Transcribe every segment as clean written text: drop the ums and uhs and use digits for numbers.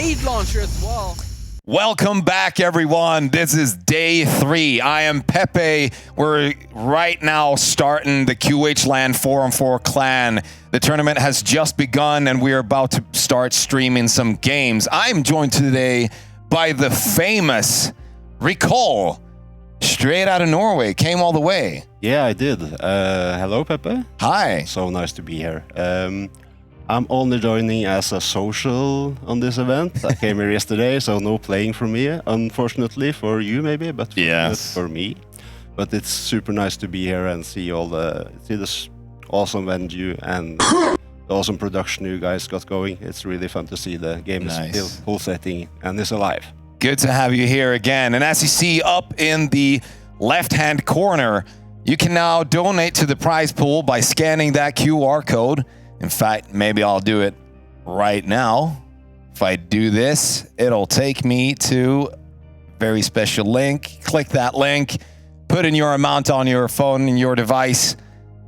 grenade launcher as well. Welcome back, everyone. This is day 3. I am Pepe. We're right now starting the QHLAN 4-on-4 clan. The tournament has just begun, and we're about to start streaming some games. I'm joined today by the famous Recall, straight out of Norway. Came all the way. Yeah, I did. Hello, Pepe. Hi. So nice to be here. I'm only joining as a social on this event. I came here yesterday, so no playing for me, unfortunately, for you maybe, but for me. But it's super nice to be here and see this awesome venue and the awesome production you guys got going. It's really fun to see the game is still pulsating and is alive. Good to have you here again. And as you see up in the left-hand corner, you can now donate to the prize pool by scanning that QR code. In fact, maybe I'll do it right now. If I do this, it'll take me to a very special link. Click that link, put in your amount on your phone and your device,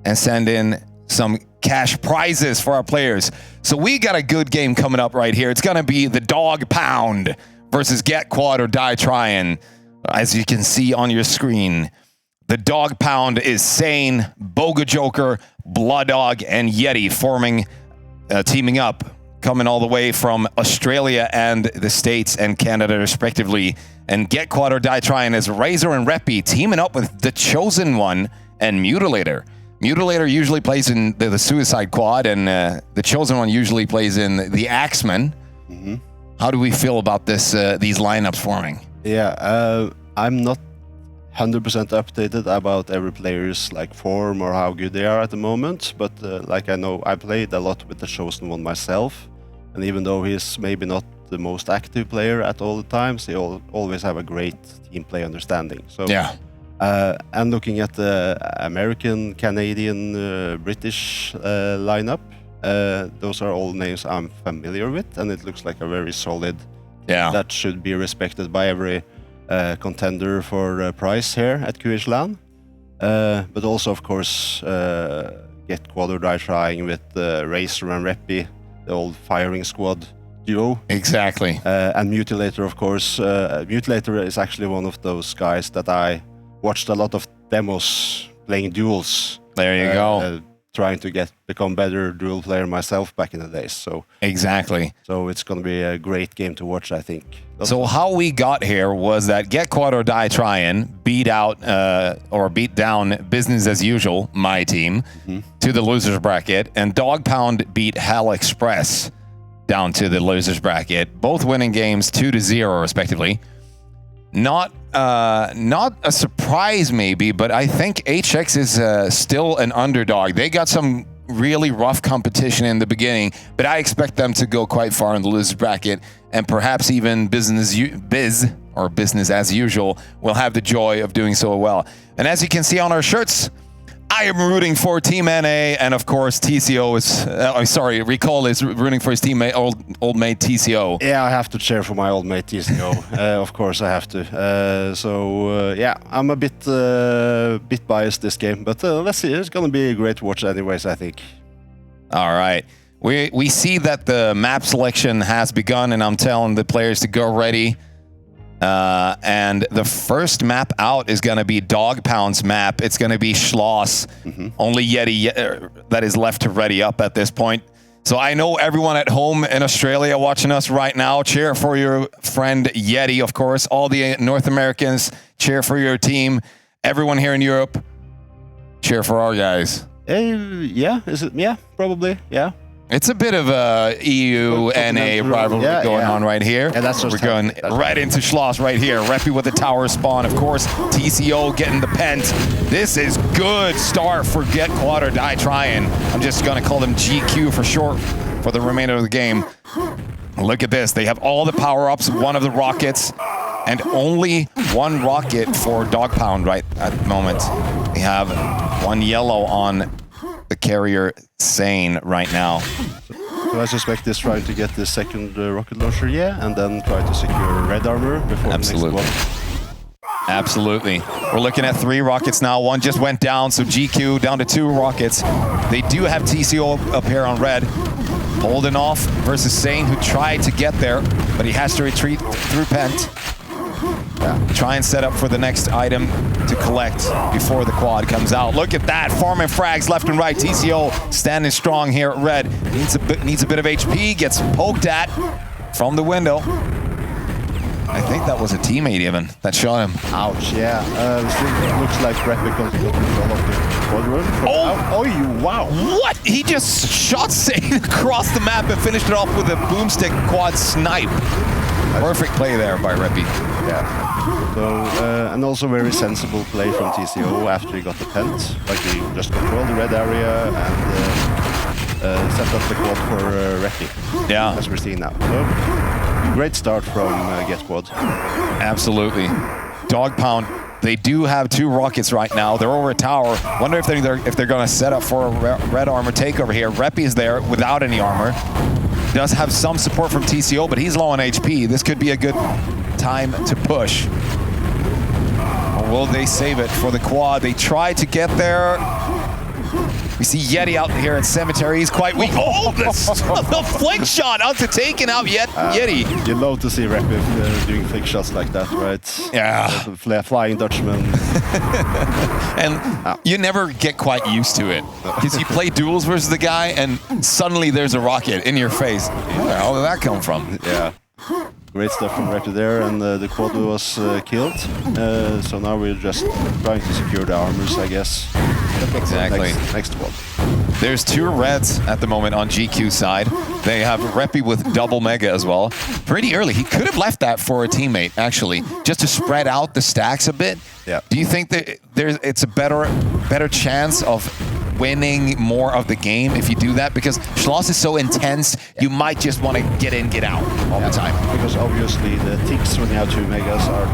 and send in some cash prizes for our players. So we got a good game coming up right here. It's going to be the Dog Pound versus Get Quad or Die Tryin'. As you can see on your screen, the Dog Pound is Sane, Boga Joker, Blood Dog, and Yeti teaming up, coming all the way from Australia and the States and Canada respectively. And Get Quad or Die Tryin' is Razor and Reppy teaming up with The Chosen One and Mutilator. Mutilator usually plays in the Suicide Quad, and The Chosen One usually plays in the Axemen. Mm-hmm. How do we feel about these lineups forming? Yeah, I'm not 100% updated about every player's form or how good they are at the moment, but I know I played a lot with the Chosen One myself, and even though he's maybe not the most active player at all the times, he always have a great team play understanding. So yeah. And looking at the American, Canadian, British lineup, those are all names I'm familiar with, and it looks like a very solid. Yeah. That should be respected by every contender for prize here at QHLAN. But also, of course, Get Quad or Die Tryin' with Razor and Reppy, the old firing squad duo. Exactly. And Mutilator, of course. Mutilator is actually one of those guys that I watched a lot of demos playing duels. There you go. Trying to become better duel player myself back in the days. So exactly. So it's going to be a great game to watch, I think. So how we got here was that Get Quad or Die Tryin' beat down Business as Usual, my team, to the losers bracket, and Dog Pound beat Hell Express down to the losers bracket, both winning games 2-0 respectively. Not a surprise maybe, but I think HX is still an underdog. They got some really rough competition in the beginning, but I expect them to go quite far in the losers bracket, and perhaps even Business as Usual will have the joy of doing so well. And as you can see on our shirts, I am rooting for Team NA, and of course TCO is, Recall is rooting for his teammate, old mate TCO. Yeah, I have to cheer for my old mate TCO. Of course I have to. Yeah, I'm a bit biased this game, but let's see. It's gonna be a great watch anyways, I think. All right. We see that the map selection has begun, and I'm telling the players to go ready. And the first map out is going to be Dog Pound's map. It's going to be Schloss. Only Yeti that is left to ready up at this point. So I know everyone at home in Australia watching us right now, cheer for your friend Yeti, of course. All the North Americans, cheer for your team. Everyone here in Europe, cheer for our guys. Yeah, is it? Yeah, probably. Yeah. It's a bit of a EU-NA rivalry going on right here. Yeah, that's We're going right into Schloss right here. Reppy with the tower spawn, of course. TCO getting the pent. This is good start for Get Quad or Die Tryin'. I'm just going to call them GQ for short for the remainder of the game. Look at this. They have all the power-ups, one of the rockets, and only one rocket for Dog Pound right at the moment. They have one yellow on the carrier Sane right now. So I suspect he's trying to get the second rocket launcher, and then try to secure red armor before the next one. Absolutely. We're looking at 3 rockets now. One just went down, so GQ down to 2 rockets. They do have TCO up here on red. Holding off versus Sane, who tried to get there, but he has to retreat through Pent. Try and set up for the next item to collect before the quad comes out. Look at that, farming frags left and right. TCO standing strong here at red. Needs a bit of HP, gets poked at from the window. I think that was a teammate even that shot him. Ouch, yeah. It looks like Replicon got control of the quadrun. Oh, wow. What? He just shot Sane across the map and finished it off with a boomstick quad snipe. Perfect play there by Reppy. Yeah. So, and also very sensible play from TCO after he got the Pent. Like he just controlled the red area and set up the quad for Reppy. Yeah. As we're seeing now. So, great start from Get Quad. Absolutely. Dog Pound. They do have 2 rockets right now. They're over a tower. Wonder if they're going to set up for a red armor takeover here. Reppy is there without any armor. Does have some support from TCO, but he's low on HP. This could be a good time to push. Or will they save it for the quad? They try to get there. We see Yeti out here at Cemetery. He's quite weak. Oh, the flick shot out to taking out Yeti. You love to see Rapid doing flick shots like that, right? Yeah. Flying Dutchman. And you never get quite used to it. Because you play duels versus the guy, and suddenly there's a rocket in your face. Where the hell did that come from? Yeah. Great stuff from Rapid there, and the quad was killed. So now we're just trying to secure the armors, I guess. Exactly. Next quad. There's 2 reds at the moment on GQ side. They have Reppy with double mega as well. Pretty early. He could have left that for a teammate, actually, just to spread out the stacks a bit. Yeah. Do you think that it's a better chance of winning more of the game if you do that? Because Schloss is so intense, you might just want to get in, get out all the time. Because obviously the ticks when you have 2 megas are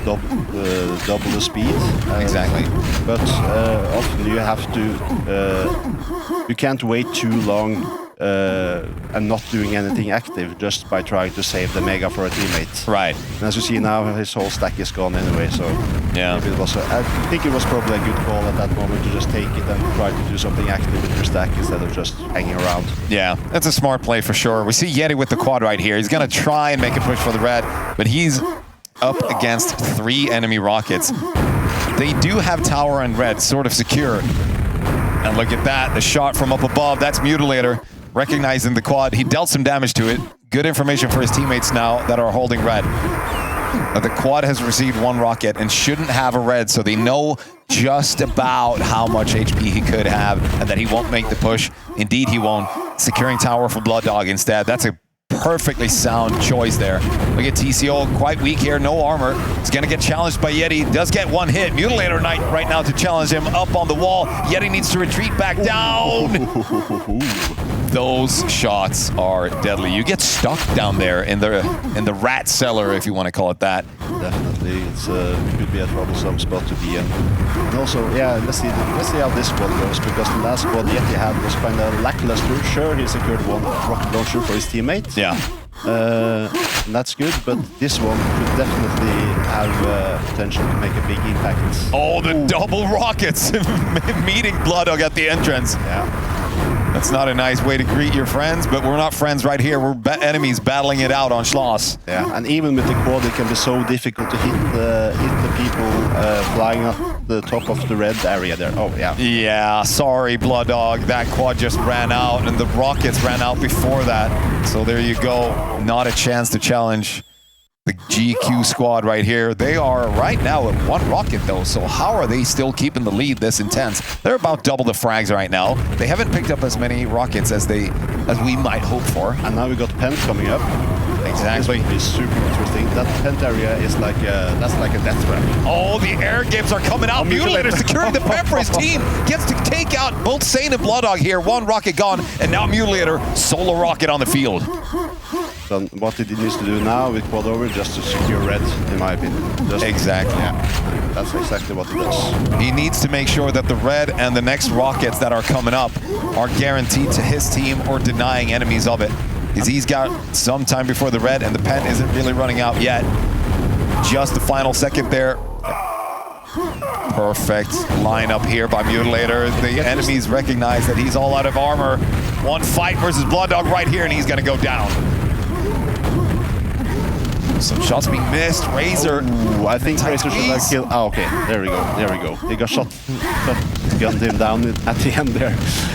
double the speed. Exactly. But often you have to, you can't wait too long and not doing anything active just by trying to save the mega for a teammate. Right. And as you see now, his whole stack is gone anyway, so yeah. Maybe it was I think it was probably a good call at that moment to just take it and try to do something active with your stack instead of just hanging around. Yeah, that's a smart play for sure. We see Yeti with the quad right here. He's going to try and make a push for the red, but he's up against 3 enemy rockets. They do have tower and red sort of secure. And look at that, the shot from up above. That's Mutilator recognizing the quad. He dealt some damage to it. Good information for his teammates now that are holding red. The quad has received 1 rocket and shouldn't have a red, so they know just about how much HP he could have and that he won't make the push. Indeed, he won't. Securing tower for Blood Dog instead. That's a perfectly sound choice there. Look at TCO, quite weak here, no armor. He's gonna get challenged by Yeti. Does get 1 hit. Mutilator Knight right now to challenge him up on the wall. Yeti needs to retreat back down. Those shots are deadly. You get stuck down there in the rat cellar, if you want to call it that. Definitely, it could be a troublesome spot to be in. And also, yeah, let's see how this squad goes, because the last squad Yeti had was kind of lackluster. Sure, he secured 1 rocket launcher for his teammate. Yeah. And that's good, but this one could definitely have potential to make a big impact. Oh, the double rockets meeting Blood Dog at the entrance. Yeah. That's not a nice way to greet your friends, but we're not friends right here. We're enemies battling it out on Schloss. Yeah, and even with the quad, it can be so difficult to hit the people flying up the top of the red area there. Oh, yeah. Yeah, sorry, Blood Dog. That quad just ran out, and the rockets ran out before that. So there you go. Not a chance to challenge the GQ squad right here. They are right now at 1 rocket though, so how are they still keeping the lead this intense? They're about double the frags right now. They haven't picked up as many rockets as we might hope for. And now we got Pent coming up. Exactly. This will be super interesting. That Pent area is like that's like a death trap. Oh, the air gives are coming out. Mutilator securing the pep for his team. Gets to take out both Sane and Blood Dog here. 1 rocket gone, and now Mutilator solo rocket on the field. So what he needs to do now with quad over just to secure red, in my opinion. Exactly. Yeah, that's exactly what he does. He needs to make sure that the red and the next rockets that are coming up are guaranteed to his team or denying enemies of it. Because he's got some time before the red, and the pen isn't really running out yet. Just the final second there. Perfect lineup here by Mutilator. The enemies recognize that he's all out of armor. One fight versus Blood Dog right here, and he's gonna go down. Some shots being missed. Razor. Ooh, I think Razor should have killed. Oh, okay. There we go. There we go. He got shot. Gunned him down at the end there.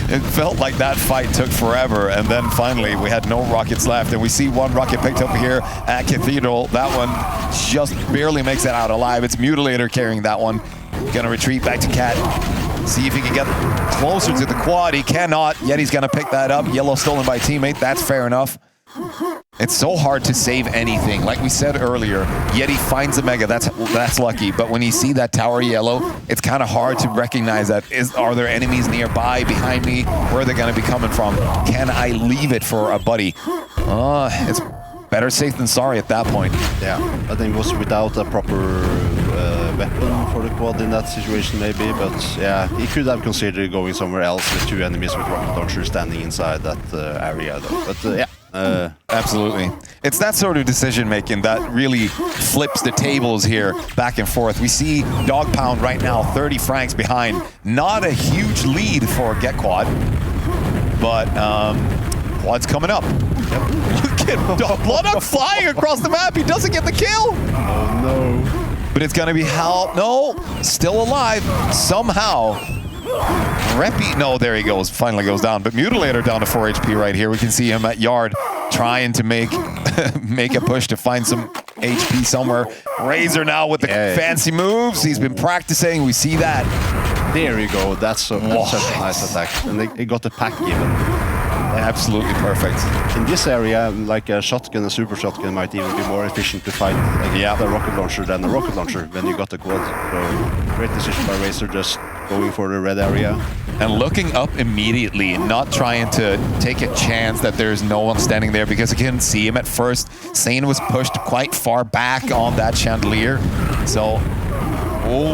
It felt like that fight took forever, and then finally we had no rockets left, and we see one rocket picked up here at Cathedral. That one just barely makes it out alive. It's Mutilator carrying that one. Gonna retreat back to Cat. See if he can get closer to the quad. He cannot. Yet he's gonna pick that up. Yellow stolen by a teammate. That's fair enough. It's so hard to save anything. Like we said earlier, Yeti finds a Mega, that's lucky. But when you see that tower yellow, it's kind of hard to recognize that. Are there enemies nearby, behind me? Where are they going to be coming from? Can I leave it for a buddy? It's better safe than sorry at that point. Yeah, I think it was without a proper weapon for the quad in that situation maybe. But yeah, he could have considered going somewhere else with 2 enemies with rocket launchers standing inside that area though. But yeah. Absolutely. It's that sort of decision making that really flips the tables here back and forth. We see Dog Pound right now 30 francs behind. Not a huge lead for Get Quad, but Quad's coming up. Yep. Look at Blood Dog flying across the map. He doesn't get the kill. Oh no. But it's going to be Hal. No, still alive somehow. Reppy, no, there he goes. Finally goes down. But Mutilator down to 4 HP right here. We can see him at Yard trying to make a push to find some HP somewhere. Razor now with the fancy moves. He's been practicing. We see that. There you go. That's such a nice attack. And they got the pack even. Absolutely perfect. In this area, like a shotgun, a super shotgun might even be more efficient to fight against a rocket launcher than a rocket launcher when you got the quad. So great decision by Razor, just going for the red area. And looking up immediately, not trying to take a chance that there's no one standing there because he couldn't see him at first. Sane was pushed quite far back on that chandelier. So,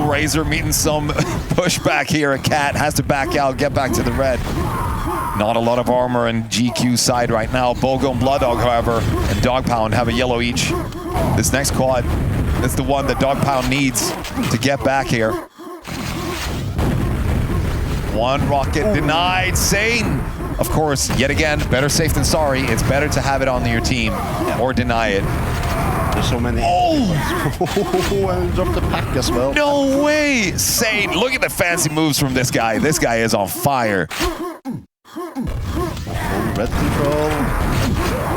Razor meeting some pushback here. A Cat has to back out, get back to the red. Not a lot of armor in GQ's side right now. Bogo and Blood Dog, however, and Dog Pound have a yellow each. This next quad is the one that Dog Pound needs to get back here. One rocket denied. Sane, of course, yet again, better safe than sorry. It's better to have it on your team or deny it. There's so many. Oh! And dropped the pack as well. No way! Sane, look at the fancy moves from this guy. This guy is on fire. Red control.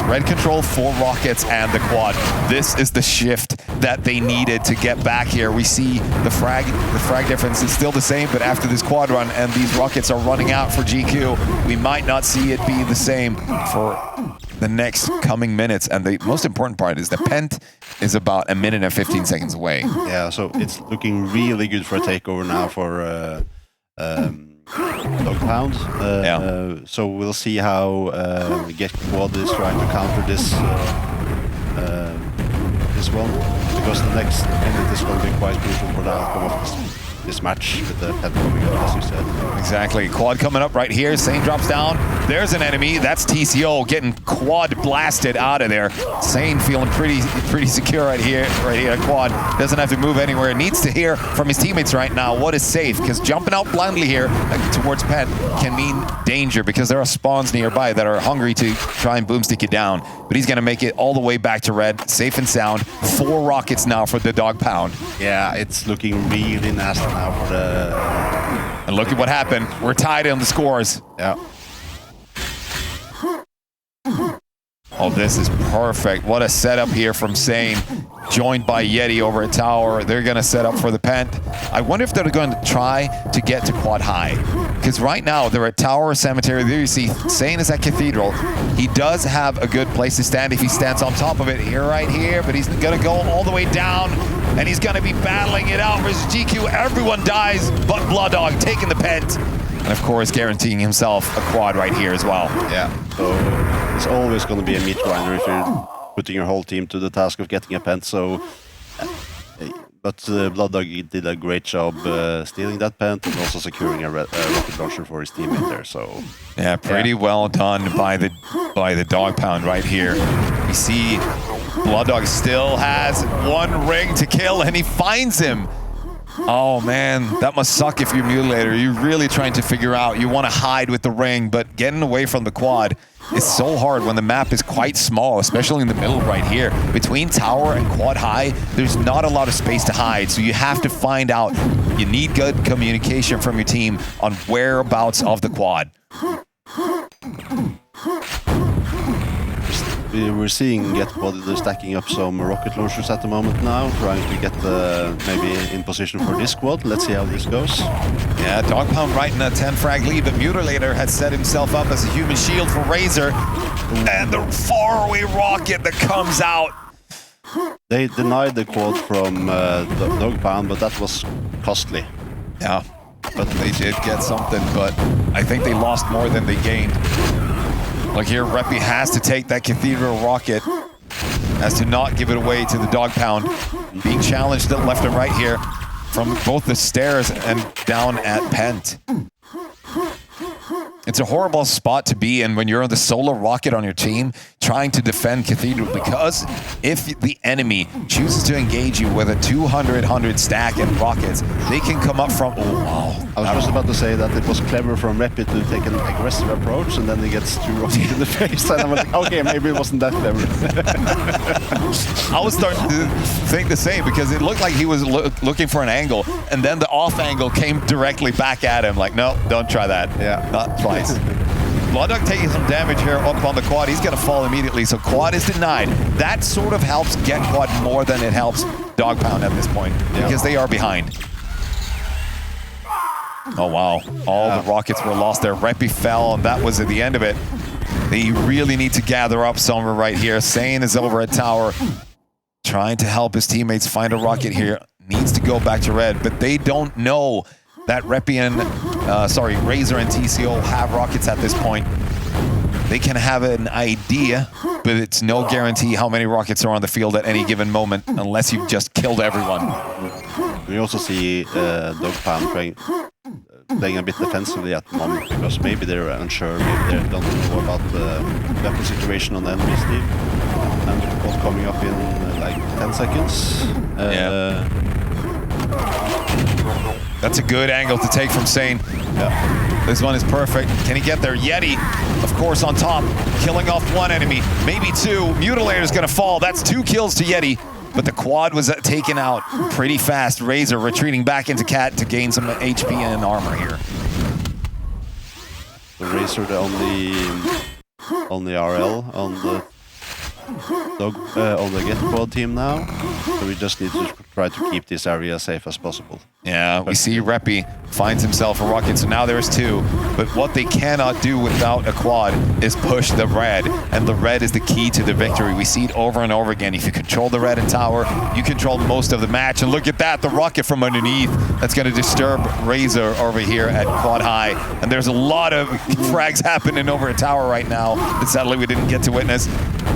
Red control, 4 rockets, and the quad. This is the shift that they needed to get back here. We see the frag difference is still the same, but after this quad run and these rockets are running out for GQ, we might not see it be the same for the next coming minutes. And the most important part is the Pent is about 1 minute and 15 seconds away. Yeah, so it's looking really good for a takeover now for Dog Pound. So we'll see how Get Quad is trying to counter this this one, because the next minute is going to be quite crucial for the outcome of this match with the head coming up, as you said. Exactly. Quad coming up right here. Sane drops down. There's an enemy. That's TCO getting quad blasted out of there. Sane feeling pretty secure right here. Quad doesn't have to move anywhere. Needs to hear from his teammates right now what is safe, because jumping out blindly here towards Pet can mean danger, because there are spawns nearby that are hungry to try and boomstick you down. But he's going to make it all the way back to red, safe and sound. 4 rockets now for the Dog Pound. Yeah, it's looking really nasty now for the... And look at what happened. We're tied on the scores. Yeah. Oh, this is perfect. What a setup here from Sane. Joined by Yeti over a tower. They're going to set up for the Pent. I wonder if they're going to try to get to quad high. Because right now, they're at Tower Cemetery. There you see Sane is at Cathedral. He does have a good place to stand if he stands on top of it. Here, right here. But he's going to go all the way down. And he's going to be battling it out versus GQ. Everyone dies but Blood Dog taking the Pent. And of course, guaranteeing himself a quad right here as well. Yeah. So it's always going to be a meat grinder if you're putting your whole team to the task of getting a Pent. So, but Blood Dog did a great job stealing that Pent and also securing a rocket launcher for his teammate there. So yeah, pretty well done by the Dog Pound right here. We see Blood Dog still has 1 ring to kill, and he finds him. Oh man, that must suck if you're Mutilator. You're really trying to figure out, you want to hide with the ring, but getting away from the quad is so hard when the map is quite small, especially in the middle right here. Between tower and quad high, there's not a lot of space to hide, so you have to find out. You need good communication from your team on whereabouts of the quad. We're seeing GetQuad stacking up some rocket launchers at the moment now, trying to get maybe in position for this quad. Let's see how this goes. Yeah, Dogpound right in a 10 frag lead, but Mutilator had set himself up as a human shield for Razor. And the faraway rocket that comes out. They denied the quad from Dogpound, but that was costly. Yeah, but they did get something, but I think they lost more than they gained. Look here, Reppy has to take that Cathedral rocket, has to not give it away to the Dogpound. Being challenged left and right here from both the stairs and down at Pent. It's a horrible spot to be in when you're on the solo rocket on your team trying to defend Cathedral, because if the enemy chooses to engage you with a 200 stack and rockets, they can come up from... Oh, wow. I was just about to say that it was clever from Reppy to take an aggressive approach, and then he gets 2 rockets in the face, and I was like, okay, maybe it wasn't that clever. I was starting to think the same, because it looked like he was looking for an angle, and then the off angle came directly back at him, like, no, don't try that. Yeah. Not twice. Bloodduck taking some damage here up on the quad. He's going to fall immediately, so quad is denied. That sort of helps GetQuad more than it helps Dogpound at this point, because they are behind. Oh, wow. All the rockets were lost there. Reppy fell, and that was at the end of it. They really need to gather up somewhere right here. Sane is over at tower, trying to help his teammates find a rocket here. Needs to go back to red, but they don't know that Reppy and, Razor and TCO have rockets at this point. They can have an idea, but it's no guarantee how many rockets are on the field at any given moment unless you've just killed everyone. We also see Dogpound playing a bit defensively at the moment, because maybe they're unsure, maybe they don't know about the weapon situation on the enemy's team. And the ball coming up in like 10 seconds. That's a good angle to take from Sane. Yeah. This one is perfect. Can he get there? Yeti, of course, on top, killing off one enemy, maybe 2. Mutilator's gonna fall. That's 2 kills to Yeti, but the quad was taken out pretty fast. Razor retreating back into Cat to gain some HP and armor here. The Razor on the RL on the GetQuad team now, so we just need to try to keep this area as safe as possible. Yeah, we see Reppy finds himself a rocket, so now there's 2. But what they cannot do without a quad is push the red, and the red is the key to the victory. We see it over and over again. If you control the red and tower, you control most of the match. And look at that, the rocket from underneath. That's going to disturb Razor over here at quad high. And there's a lot of frags happening over at tower right now that sadly we didn't get to witness.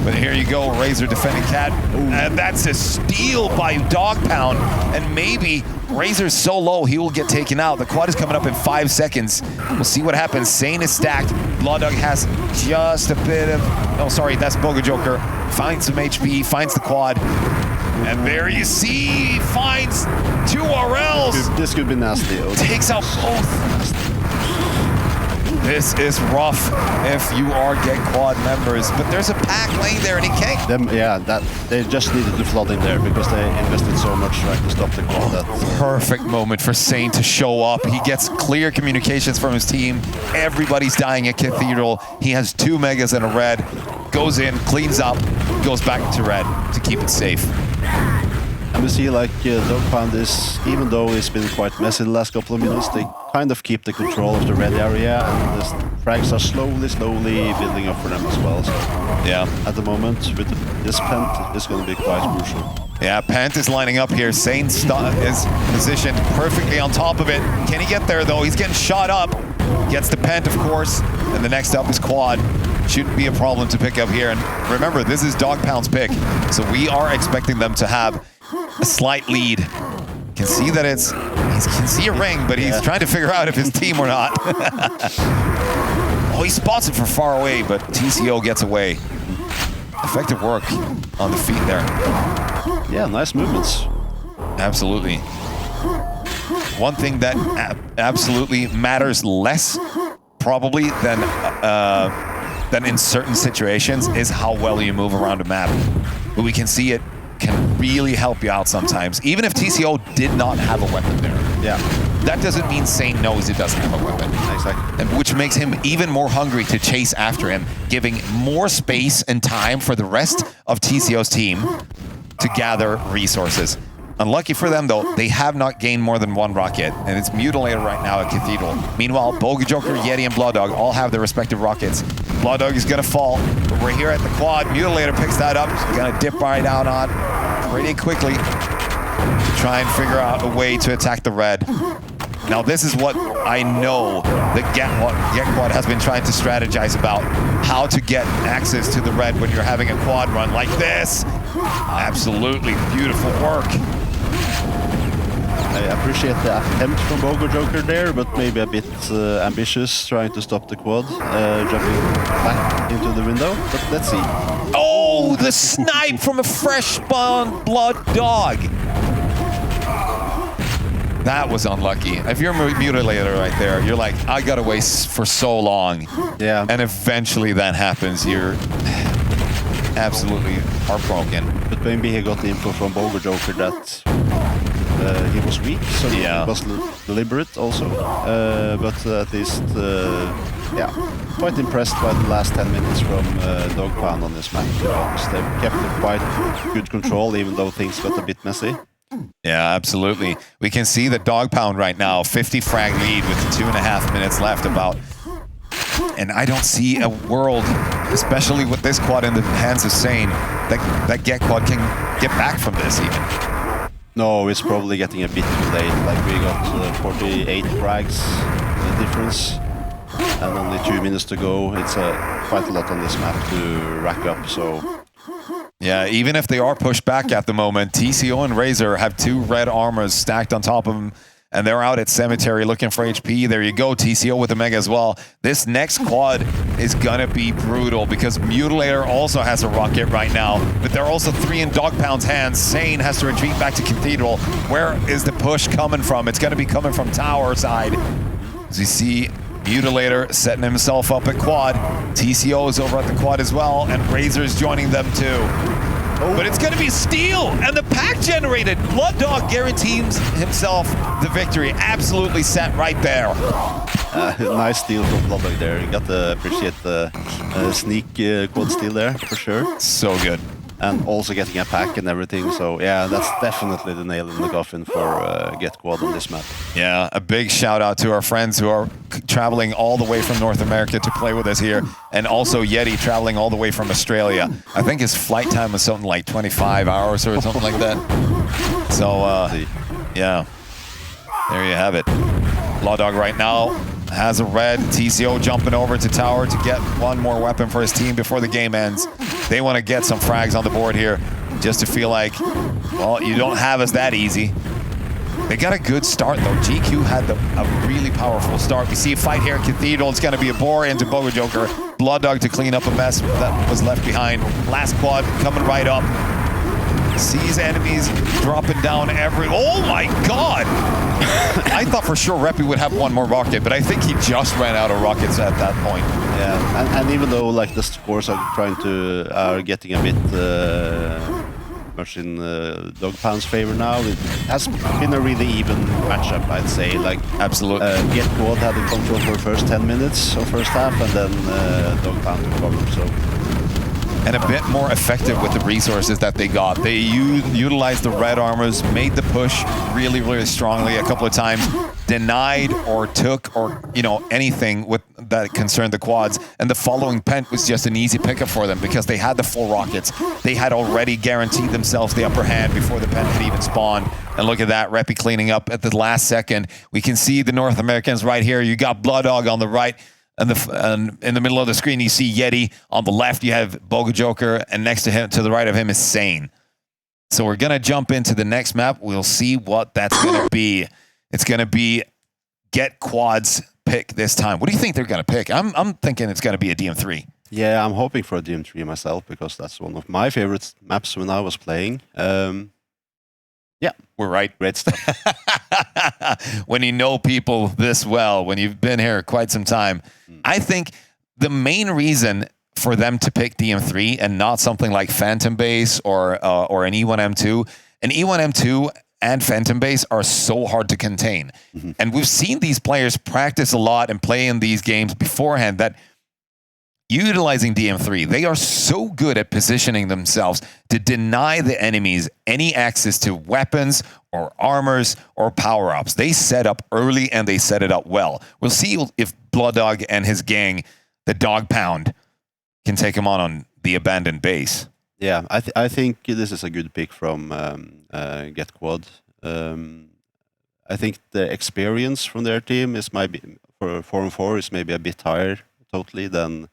But here you go, Razor defending Cat. And that's a steal by Dogpound. And maybe Razor's so low, he will get taken out. The quad is coming up in 5 seconds. We'll see what happens. Sane is stacked. Bloodduck has just a bit of... Oh, sorry, that's Boga Joker. Finds some HP, finds the quad. And there you see, finds 2 RLs. This could be nasty. Takes out both. This is rough if you are GetQuad members, but there's a pack laying there and he can't... they just needed to flood in there because they invested so much trying to stop the quad. Perfect moment for Sane to show up. He gets clear communications from his team. Everybody's dying at Cathedral. He has 2 megas and a red. Goes in, cleans up, goes back to red to keep it safe. And we see like Dogpound is, even though it's been quite messy the last couple of minutes, they kind of keep the control of the red area, and the frags are slowly building up for them as well. So yeah, at the moment with this Pent, it's going to be quite crucial. Yeah, Pent is lining up here. Sane is positioned perfectly on top of it. Can he get there though? He's getting shot up. Gets the Pent, of course, and the next up is Quad. Shouldn't be a problem to pick up here. And remember, this is Dogpound's pick, so we are expecting them to have a slight lead. Can see that he can see a ring, but he's trying to figure out if his team or not. Oh, he spots it from far away, but TCO gets away. Effective work on the feet there. Yeah, nice movements. Absolutely. one thing that absolutely matters less, probably, than in certain situations is how well you move around a map. But we can see it can really help you out sometimes, even if TCO did not have a weapon there. Yeah. That doesn't mean Sane knows he doesn't have a weapon. Exactly. And which makes him even more hungry to chase after him, giving more space and time for the rest of TCO's team to gather resources. Unlucky for them, though, they have not gained more than one rocket, and it's Mutilator right now at Cathedral. Meanwhile, Bogajoker, Yeti, and Blood Dog all have their respective rockets. Blood Dog is going to fall, but we're here at the quad. Mutilator picks that up. He's going to dip right down on pretty quickly to try and figure out a way to attack the red. Now, this is what I know that GetQuad has been trying to strategize about, how to get access to the red when you're having a quad run like this. Absolutely beautiful work. I appreciate the attempt from Bogajoker there, but maybe a bit ambitious, trying to stop the quad, jumping back into the window, but let's see. Oh, the snipe from a fresh spawn Blood Dog. That was unlucky. If you're a Mutilator right there, you're like, I gotta wait for so long. Yeah. And eventually that happens, you're absolutely heartbroken. But maybe he got the info from Bogajoker that he was weak, so yeah. It was deliberate also. But at least, yeah, quite impressed by the last 10 minutes from Dogpound on this map. They kept quite good control, even though things got a bit messy. Yeah, absolutely. We can see the Dogpound right now, 50 frag lead with 2.5 minutes left about. And I don't see a world, especially with this quad in the hands of Sane, that GetQuad can get back from this even. No, it's probably getting a bit too late. Like, we got 48 frags, the difference, and only 2 minutes to go. It's quite a lot on this map to rack up, so... Yeah, even if they are pushed back at the moment, TCO and Razor have 2 red armors stacked on top of them, and they're out at Cemetery looking for HP. There you go, TCO with a Mega as well. This next quad is gonna be brutal because Mutilator also has a rocket right now, but there are also 3 in Dogpound's hands. Sane has to retreat back to Cathedral. Where is the push coming from? It's gonna be coming from tower side. As you see, Mutilator setting himself up at quad. TCO is over at the quad as well, and Razor's joining them too. Oh. But it's going to be steal, and the pack generated. Blood Dog guarantees himself the victory. Absolutely set right there. Nice steal from Blood Dog there. You got to appreciate the sneak quad steal there, for sure. So good. And also getting a pack and everything, so yeah, that's definitely the nail in the coffin for GetQuad on this map. Yeah, a big shout out to our friends who are traveling all the way from North America to play with us here, and also Yeti traveling all the way from Australia. I think his flight time was something like 25 hours or something like that. So, yeah, there you have it. Blood Dog right now has a red. TCO jumping over to tower to get one more weapon for his team before the game ends. They want to get some frags on the board here just to feel like, well, you don't have us that easy. They got a good start, though. GQ had a really powerful start. We see a fight here at Cathedral. It's going to be a bore into Bogajoker. Blood Dog to clean up a mess that was left behind. Last quad coming right up. Sees enemies dropping down every... Oh, my God! I thought for sure Reppy would have one more rocket, but I think he just ran out of rockets at that point. Yeah, and even though like the scores are getting a bit much in Dogpound's favor now, it has been a really even matchup, I'd say. Like, absolutely. GetQuad had the control for the first 10 minutes of first half, and then Dogpound took over. So. And a bit more effective with the resources that they got. They utilized the red armors, made the push really, really strongly a couple of times, denied or took or, you know, anything with that concerned the quads. And the following pent was just an easy pickup for them because they had the full rockets. They had already guaranteed themselves the upper hand before the pent had even spawned. And look at that, Reppy cleaning up at the last second. We can see the North Americans right here. You got Blood Dog on the right. And in the middle of the screen, you see Yeti. On the left, you have Bogajoker, and next to him, to the right of him, is Sane. So we're gonna jump into the next map. We'll see what that's gonna be. It's gonna be GetQuad's pick this time. What do you think they're gonna pick? I'm thinking it's gonna be a DM3. Yeah, I'm hoping for a DM3 myself because that's one of my favorite maps when I was playing. Yeah, we're right. Great stuff. When you know people this well, when you've been here quite some time, I think the main reason for them to pick DM3 and not something like Phantom Base or an E1M2, an E1M2 and Phantom Base are so hard to contain. And we've seen these players practice a lot and play in these games beforehand that utilizing DM3, they are so good at positioning themselves to deny the enemies any access to weapons or armors or power-ups. They set up early and they set it up well. We'll see if Blood Dog and his gang, the Dog Pound, can take him on the abandoned base. Yeah, I think this is a good pick from QuakeWorld. I think the experience from their team is maybe for 4-4 is maybe a bit higher totally than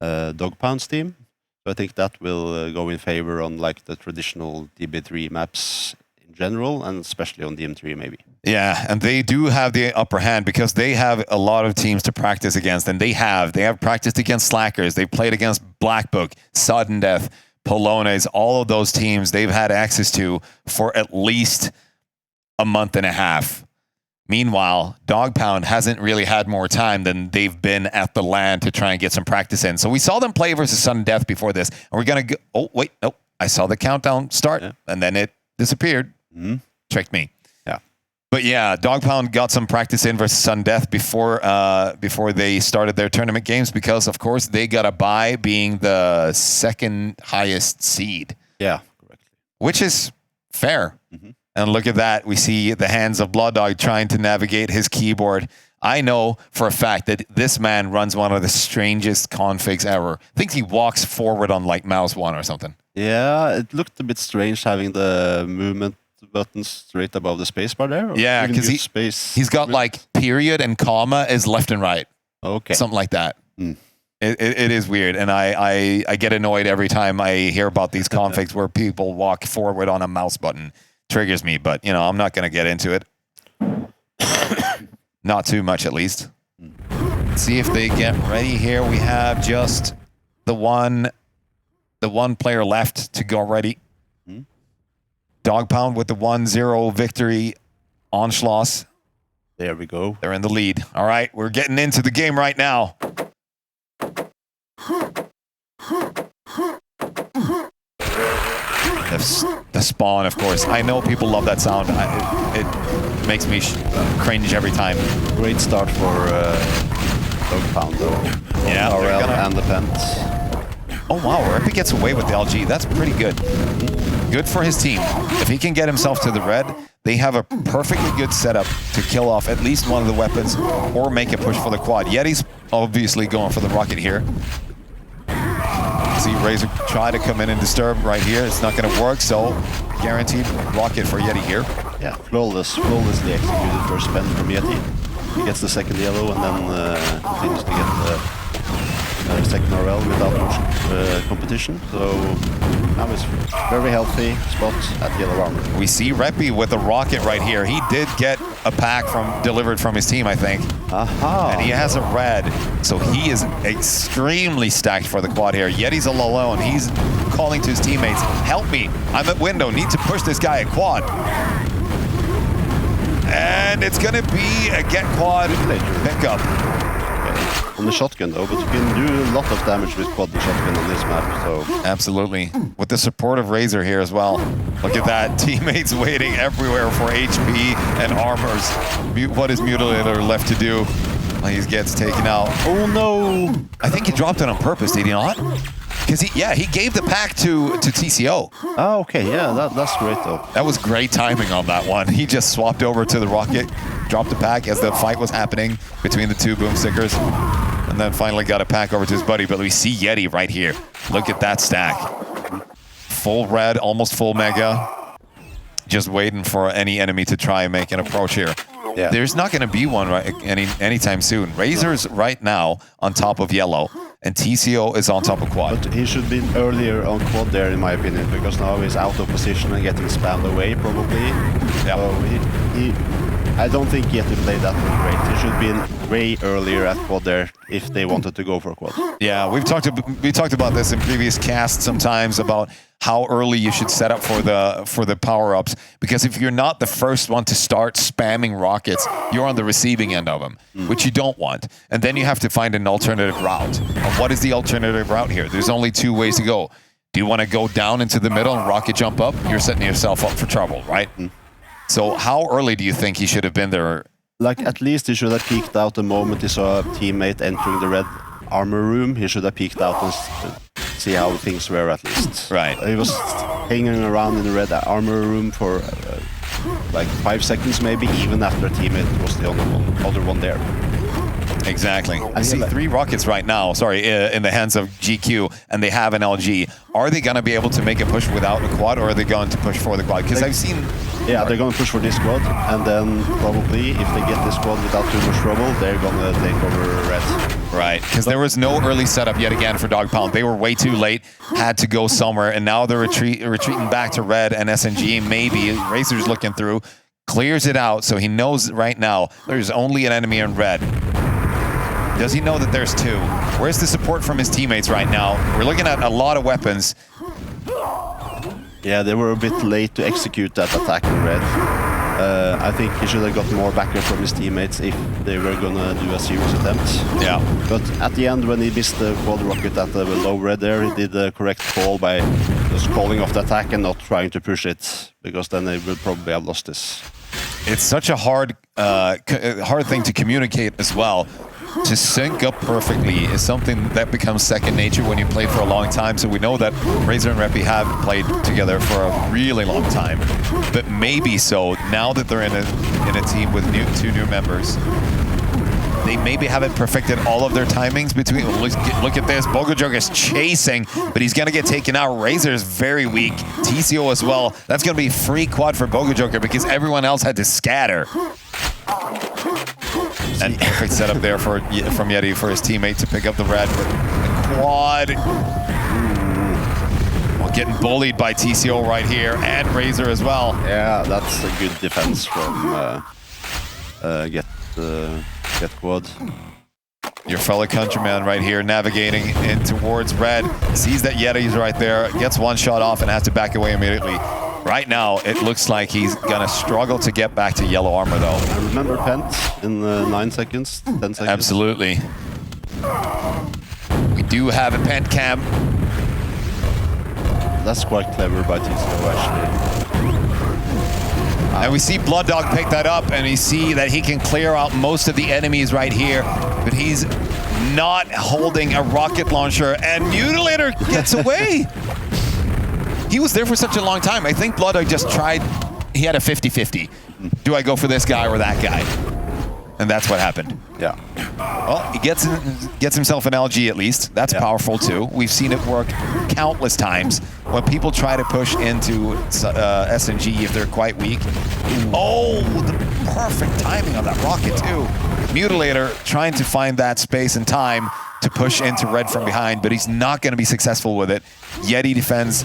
Dog Pound's team. So I think that will go in favor on like the traditional DB3 maps in general, and especially on DM3 maybe. Yeah, and they do have the upper hand because they have a lot of teams to practice against, and they have practiced against Slackers. They've played against Black Book, Sudden Death, Polones, all of those teams they've had access to for at least a month and a half. Meanwhile, Dog Pound hasn't really had more time than they've been at the LAN to try and get some practice in. So we saw them play versus Sudden Death before this, and we're going to go... Oh, wait, no. I saw the countdown start, and then it disappeared. Tricked me. Yeah. But yeah, Dog Pound got some practice in versus Sudden Death before they started their tournament games because, of course, they got a bye being the second highest seed. Yeah, correctly. Which is fair. And look at that. We see the hands of Blood Dog trying to navigate his keyboard. I know for a fact that this man runs one of the strangest configs ever. I think he walks forward on like mouse 1 or something. Yeah, it looked a bit strange having the movement buttons straight above the spacebar there. Yeah, because he's got like period and comma is left and right. Okay. Something like that. It is weird. And I get annoyed every time I hear about these configs where people walk forward on a mouse button. Triggers me, but, you know, I'm not going to get into it. Not too much, at least. Let's see if they get ready here. We have just the one player left to go ready. Dog Pound with the 1-0 victory on Schloss. There we go. They're in the lead. All right, we're getting into the game right now. The spawn, of course. I know people love that sound. It makes me cringe every time. Great start for Dog Pound, though. Yeah, RL and the Pents. Oh, wow. Reppy gets away with the LG. That's pretty good. Good for his team. If he can get himself to the red, they have a perfectly good setup to kill off at least one of the weapons or make a push for the quad. Yeti's obviously going for the rocket here. See Razor try to come in and disturb right here. It's not going to work, so guaranteed rocket for Yeti here. Yeah, flawlessly executed first spend from Yeti. He gets the second yellow and then continues to get the second RL without much competition. So now it's very healthy spot at yellow armor. We see Reppy with a rocket right here. He did get a pack delivered from his team, I think. Aha! And he has a red, so he is extremely stacked for the quad here. Yeti's all alone. He's calling to his teammates, help me, I'm at window, need to push this guy at quad. And it's gonna be a get quad pickup. On the shotgun though, but you can do a lot of damage with quad and shotgun on this map, so... Absolutely. With the support of Razor here as well. Look at that, teammates waiting everywhere for HP and armors. What is Mutilator left to do? He gets taken out. Oh no! I think he dropped it on purpose, did he not? Because he gave the pack to TCO. Oh, okay, yeah, that's great though. That was great timing on that one. He just swapped over to the rocket, dropped the pack as the fight was happening between the two boomstickers, and then finally got a pack over to his buddy. But we see Yeti right here. Look at that stack. Full red, almost full mega. Just waiting for any enemy to try and make an approach here. Yeah. There's not going to be one anytime soon. Razor's right now on top of yellow, and TCO is on top of quad. But he should be earlier on quad there, in my opinion, because now he's out of position and getting spammed away, probably. Yeah. So I don't think Yeti played that one great. He should be way earlier at quad there if they wanted to go for quad. Yeah, we talked about this in previous casts sometimes about how early you should set up for the power-ups, because if you're not the first one to start spamming rockets, you're on the receiving end of them, which you don't want. And then you have to find an alternative route. And what is the alternative route here? There's only two ways to go. Do you want to go down into the middle and rocket jump up? You're setting yourself up for trouble, right? So how early do you think he should have been there? Like, at least he should have peeked out the moment he saw a teammate entering the red armor room. He should have peeked out and see how things were, at least. Right. He was hanging around in the red armor room for like 5 seconds maybe, even after a teammate was the other one there. Exactly. I see 3 rockets right now, in the hands of GQ, and they have an LG. Are they going to be able to make a push without the quad, or are they going to push for the quad? Because I've seen... Yeah, they're going to push for this squad, and then probably, if they get this squad without too much trouble, they're going to take over red. Right, because there was no early setup yet again for Dog Pound. They were way too late, had to go somewhere, and now they're retreating back to red and SNG. Maybe Razor's looking through, clears it out, so he knows right now there's only an enemy in red. Does he know that there's 2? Where's the support from his teammates right now? We're looking at a lot of weapons. Yeah, they were a bit late to execute that attack in red. I think he should have got more backup from his teammates if they were gonna do a serious attempt. Yeah. But at the end, when he missed the quad rocket at the low red there, he did the correct call by just calling off the attack and not trying to push it, because then they would probably have lost this. It's such a hard thing to communicate as well. To sync up perfectly is something that becomes second nature when you play for a long time. So we know that Razor and Reppy have played together for a really long time. But maybe so, now that they're in a team with 2 new members, they maybe haven't perfected all of their timings between... Look at this, Bogojoker is chasing, but he's going to get taken out. Razor is very weak, TCO as well. That's going to be free quad for Bogojoker because everyone else had to scatter. And perfect setup there from Yeti for his teammate to pick up the red. The quad. Well, getting bullied by TCO right here, and Razor as well. Yeah, that's a good defense from Get Quad. Your fellow countryman right here navigating in towards red. Sees that Yeti's right there, gets one shot off and has to back away immediately. Right now, it looks like he's going to struggle to get back to yellow armor, though. I remember Pent in 9 seconds, 10 seconds. Absolutely. We do have a Pent cam. That's quite clever by TCO, actually. And we see Blood Dog pick that up, and we see that he can clear out most of the enemies right here, but he's not holding a rocket launcher, and Mutilator gets away. He was there for such a long time. I think Blood Dog just tried, he had a 50-50. Do I go for this guy or that guy? And that's what happened. Yeah. Well, he gets himself an LG at least. That's powerful too. We've seen it work countless times when people try to push into SNG if they're quite weak. Oh, the perfect timing on that rocket too. Mutilator trying to find that space and time to push into red from behind, but he's not going to be successful with it. Yeti defends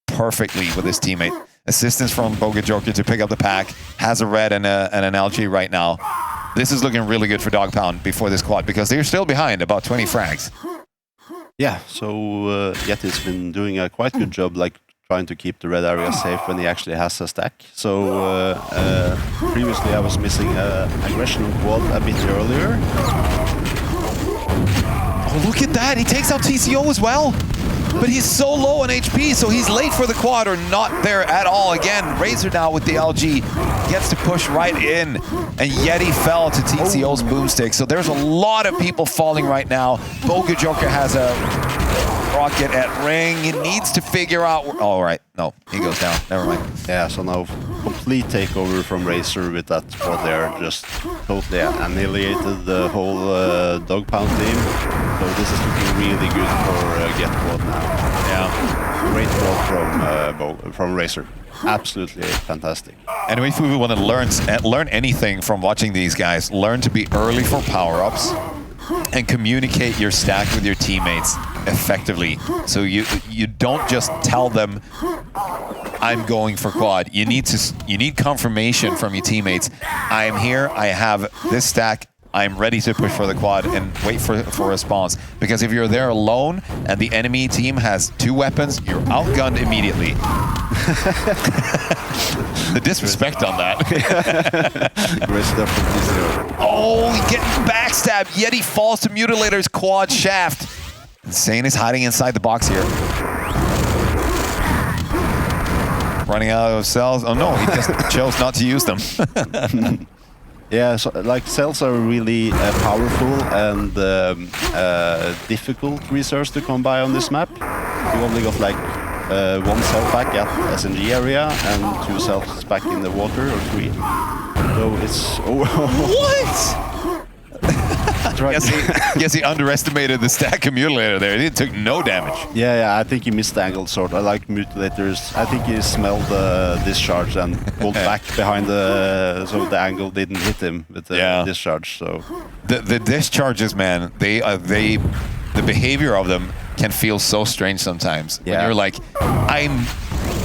perfectly with his teammate. Assistance from Bogojoker to pick up the pack. Has a red and an LG right now. This is looking really good for Dog Pound before this quad because they're still behind about 20 frags. Yeah, so Yeti's been doing a quite good job, like trying to keep the red area safe when he actually has a stack. So previously I was missing aggression on quad a bit earlier. Oh, look at that! He takes out TCO as well. But he's so low on HP, so he's late for the quad or not there at all. Again, Razor now with the LG gets to push right in, and Yeti fell to TCO's boomstick. So there's a lot of people falling right now. Bogojoker has a rocket at ring. He needs to figure out... Oh, right. No, he goes down. Never mind. Yeah, so now complete takeover from Razor with that squad there. Just totally annihilated the whole Dog Pound team. So this is looking really good for Get Quad now. Yeah. Great quad from Razor. Absolutely fantastic. And if we want to learn anything from watching these guys, learn to be early for power-ups and communicate your stack with your teammates effectively. So you don't just tell them, I'm going for quad. You need confirmation from your teammates. I am here, I have this stack, I'm ready to push for the quad and wait for a response. Because if you're there alone and the enemy team has 2 weapons, you're outgunned immediately. The disrespect on that. Great stuff from this. Oh, getting backstabbed, yet he falls to Mutilator's quad shaft. Insane is hiding inside the box here. Running out of cells. Oh no, he just chose not to use them. Yeah, so like cells are really powerful and difficult resource to come by on this map. You only got like 1 cell back at SNG area and 2 cells back in the water, or 3. So it's What? Guess he underestimated the stack of Mutilator there. He took no damage. Yeah, I think he missed the angle sword. I like Mutilators. I think he smelled the discharge and pulled back behind so the angle didn't hit him with the discharge. So the discharges, man, the behavior of them can feel so strange sometimes. Yeah. When you're like, I'm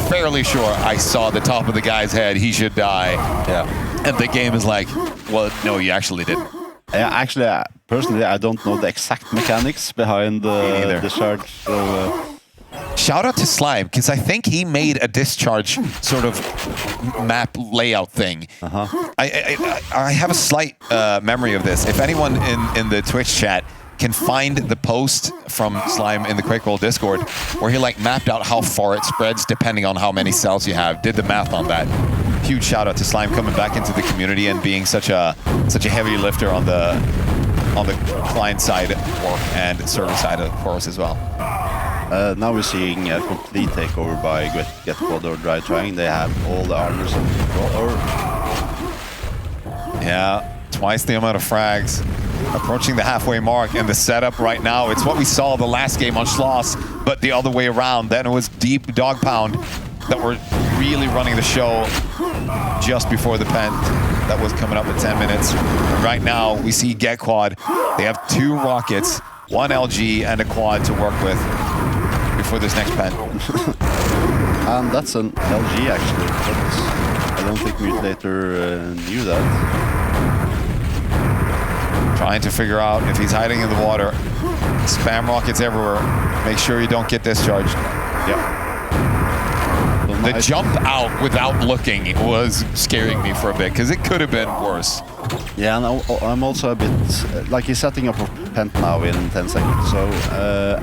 fairly sure I saw the top of the guy's head. He should die. Yeah. And the game is like, well, no, you actually didn't. Yeah, actually, personally, I don't know the exact mechanics behind the discharge. So, shout out to Slime, because I think he made a discharge sort of map layout thing. I have a slight memory of this. If anyone in the Twitch chat can find the post from Slime in the QuakeWorld Discord, where he like mapped out how far it spreads depending on how many cells you have, did the math on that. Huge shout out to Slime coming back into the community and being such a heavy lifter on the client side work and server side of course as well. Now we're seeing a complete takeover by QuakeWorld or Dry Trying. They have all the armors and yeah, twice the amount of frags. Approaching the halfway mark, and the setup right now, it's what we saw the last game on Schloss, but the other way around. Then it was deep dog pound that were really running the show just before the pent that was coming up in 10 minutes. And right now, we see Get Quad. They have 2 rockets, 1 LG, and a quad to work with before this next pent. And that's an LG actually, but I don't think Mutilator knew that. Trying to figure out if he's hiding in the water. Spam rockets everywhere. Make sure you don't get discharged. Yeah. The jump out without looking was scaring me for a bit, because it could have been worse. Yeah, and I'm also a bit... like he's setting up a pent now in 10 seconds, so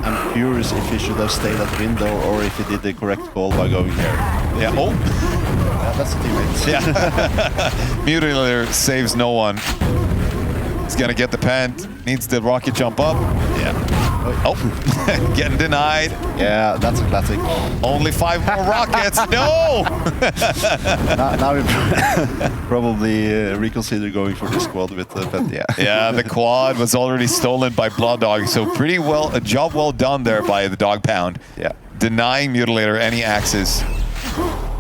I'm curious if he should have stayed at window or if he did the correct call by going here. Yeah, oh! Yeah, that's the teammate. Yeah. Mutilator saves no one. He's gonna get the pent. Needs the rocket jump up. Yeah. Oh, getting denied. Yeah, that's a classic. Only 5 more rockets. No! now we probably reconsider going for this quad with the pent. Yeah. Yeah, the quad was already stolen by Blood Dog, so pretty well, a job well done there by the Dog Pound. Yeah. Denying Mutilator any access.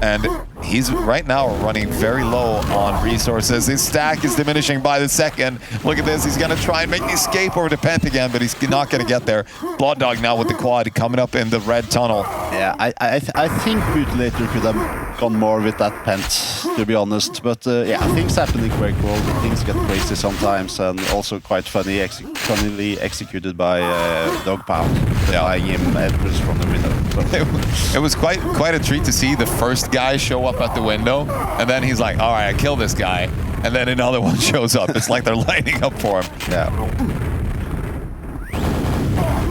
And he's right now running very low on resources. His stack is diminishing by the second. Look at this. He's going to try and make the escape over to Pent again, but he's not going to get there. Blood Dog now with the quad coming up in the red tunnel. Yeah, I think Mutilator could have gone more with that Pent, to be honest. But yeah, things happen in QuakeWorld. Things get crazy sometimes, and also quite funnily executed by Dog Pound, denying him entrance from the window. It was quite a treat to see the first guy show up at the window, and then he's like, all right, I kill this guy, and then another one shows up. It's like they're lining up for him. Yeah.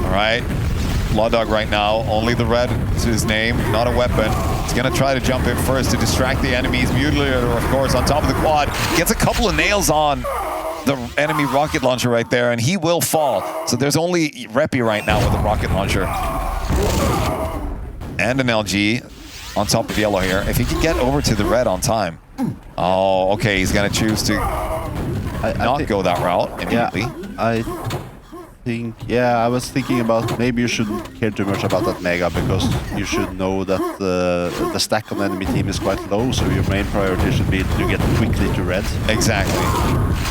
All right. Blood Dog right now, only the red is his name, not a weapon. He's gonna try to jump in first to distract the enemies. Mutilator, of course, on top of the quad. Gets a couple of nails on the enemy rocket launcher right there, and he will fall. So there's only Reppy right now with a rocket launcher. And an LG on top of yellow here. If he could get over to the red on time. Oh, okay, he's gonna choose to not go that route immediately. Yeah, I was thinking about maybe you shouldn't care too much about that Mega, because you should know that the stack on the enemy team is quite low, so your main priority should be to get quickly to red. Exactly.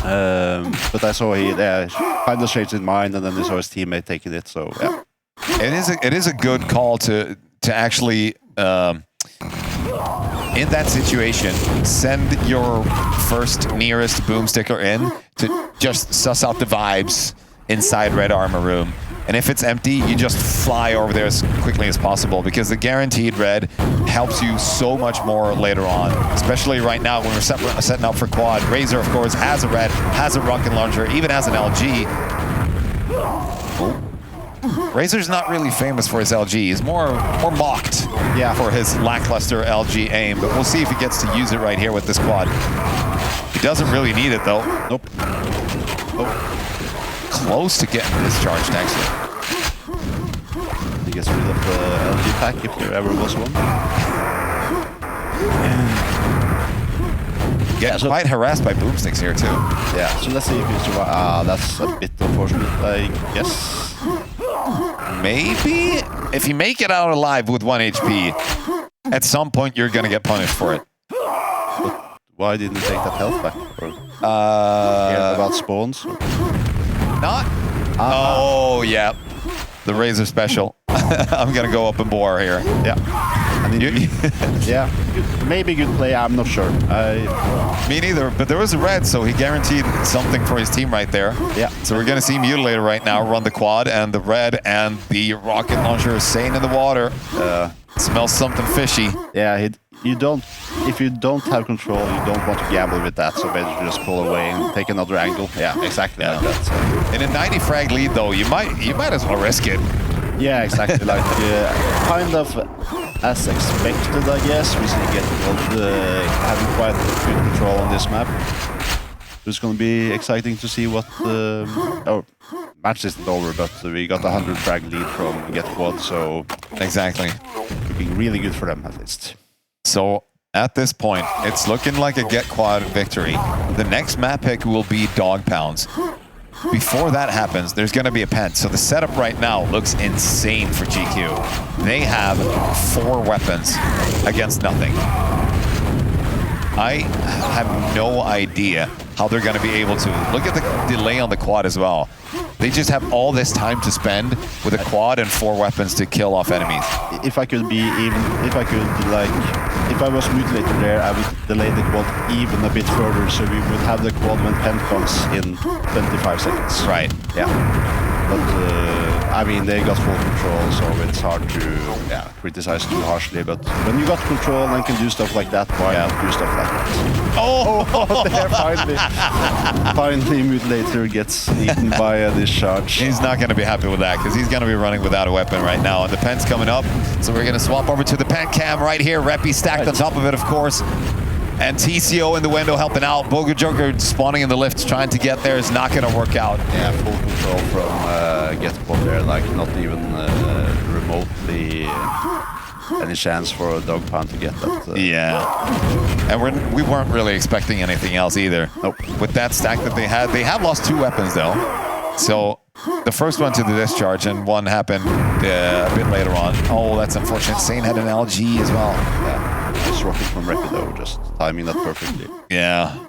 But I saw he kind of changed his mind, and then he saw his teammate taking it, so yeah. It is a good call to actually in that situation send your first nearest boomsticker in to just suss out the vibes inside red armor room. And if it's empty, you just fly over there as quickly as possible because the guaranteed red helps you so much more later on, especially right now when we're setting up for quad. Razor, of course, has a red, has a rocket launcher, even has an LG. Oh. Razor's not really famous for his LG. He's more mocked for his lackluster LG aim, but we'll see if he gets to use it right here with this quad. He doesn't really need it, though. Nope. Close to getting discharged, actually. He gets rid of the LG pack if there ever was one. Getting quite harassed by boomsticks here, too. Yeah, so let's see if he survives. That's a bit unfortunate, I guess. Maybe? If you make it out alive with 1 HP, at some point you're going to get punished for it. But why didn't he take that health back? Or cared about spawns? Not? Oh, yeah. The Razor special. I'm going to go up and bore here. Yeah. Yeah, maybe good play, I'm not sure. Me neither, but there was a red, so he guaranteed something for his team right there. Yeah. So we're going to see Mutilator right now run the quad, and the red and the rocket launcher is staying in the water. Smells something fishy. Yeah, if you don't have control, you don't want to gamble with that, so better just pull away and take another angle. Yeah, exactly like that. So. In a 90 frag lead, though, you might as well risk it. Yeah, exactly. Like kind of as expected, I guess. We see QuakeWorld having quite good control on this map. It's going to be exciting to see what match isn't over, but we got a 100 frag lead from QuakeWorld, so exactly, looking really good for them at least. So at this point, it's looking like a QuakeWorld victory. The next map pick will be Dog Pounds. Before that happens, there's going to be a pen. So the setup right now looks insane for GQ. They have 4 weapons against nothing. I have no idea how they're going to be able to. Look at the delay on the quad as well. They just have all this time to spend with a quad and 4 weapons to kill off enemies. If I was Mutilator there, I would delay the quad even a bit further, so we would have the quad when pen comes in 25 seconds. Right. Yeah. But, I mean, they got full control, so it's hard to criticize too harshly. But when you got control and can do stuff like that, why not do stuff like that? Oh! There, finally Mutilator gets eaten by a discharge. He's not going to be happy with that, because he's going to be running without a weapon right now. And the pen's coming up, so we're going to swap over to the pen cam right here. Reppy stacked on top of it, of course. And TCO in the window helping out. Boga Joker spawning in the lift, trying to get there, is not going to work out. Yeah, full control from QuakeWorld there, like not even remotely any chance for a Dog Pound to get that. Yeah. And we weren't really expecting anything else either. Nope. With that stack that they have lost 2 weapons though. So the first one to the discharge, and one happened a bit later on. Oh, that's unfortunate. Sane had an LG as well. Yeah. Nice rocket from Reppy though, just timing that perfectly. Yeah.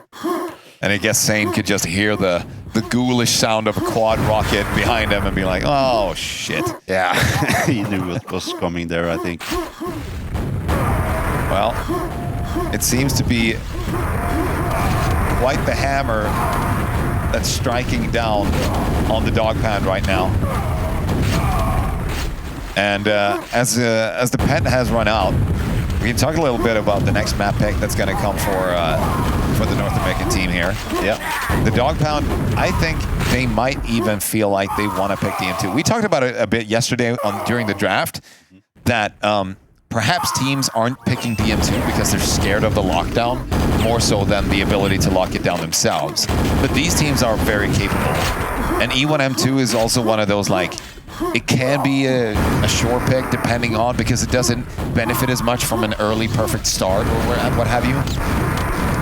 And I guess Sane could just hear the ghoulish sound of a quad rocket behind him and be like, oh, shit. Yeah, he knew what was coming there, I think. Well, it seems to be quite the hammer that's striking down on the Dog Pound right now. And as the pen has run out, we can talk a little bit about the next map pick that's going to come for the North American team here. Yeah. The Dog Pound, I think they might even feel like they want to pick DM2. We talked about it a bit yesterday during the draft, that perhaps teams aren't picking DM2 because they're scared of the lockdown, more so than the ability to lock it down themselves. But these teams are very capable. And E1M2 is also one of those, like, it can be a sure pick depending on, because it doesn't benefit as much from an early perfect start or what have you.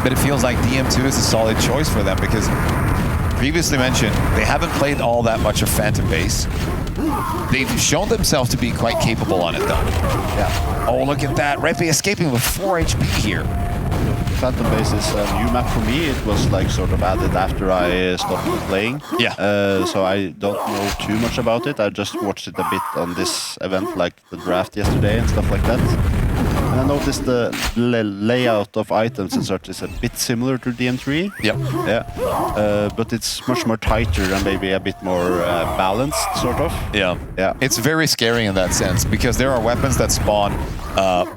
But it feels like DM2 is a solid choice for them, because previously mentioned, they haven't played all that much of Phantom Base. They've shown themselves to be quite capable on it though. Yeah. Oh, look at that. Reppy escaping with 4 HP here. Phantom Base is a new map for me. It was like sort of added after I stopped playing. Yeah. So I don't know too much about it. I just watched it a bit on this event, like the draft yesterday and stuff like that. And I noticed the layout of items and such is a bit similar to DM3. Yep. Yeah. But it's much more tighter and maybe a bit more balanced, sort of. Yeah. Yeah. It's very scary in that sense because there are weapons that spawn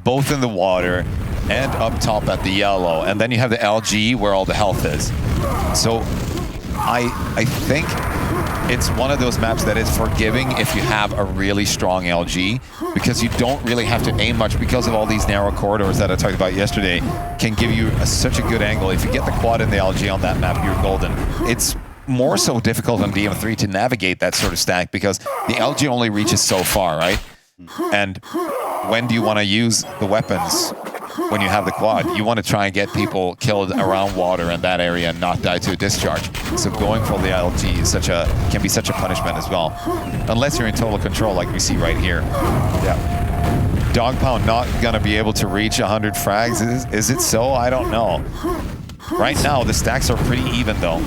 both in the water and up top at the yellow, and then you have the LG where all the health is. So I think it's one of those maps that is forgiving if you have a really strong LG, because you don't really have to aim much because of all these narrow corridors that I talked about yesterday can give you such a good angle. If you get the quad and the LG on that map, you're golden. It's more so difficult on DM3 to navigate that sort of stack because the LG only reaches so far, right? And when do you want to use the weapons? When you have the quad, you want to try and get people killed around water in that area and not die to a discharge. So going for the LG is can be such a punishment as well, unless you're in total control like we see right here. Yeah. Dog Pound not gonna be able to reach 100 frags. Is it so? I don't know. Right now the stacks are pretty even though.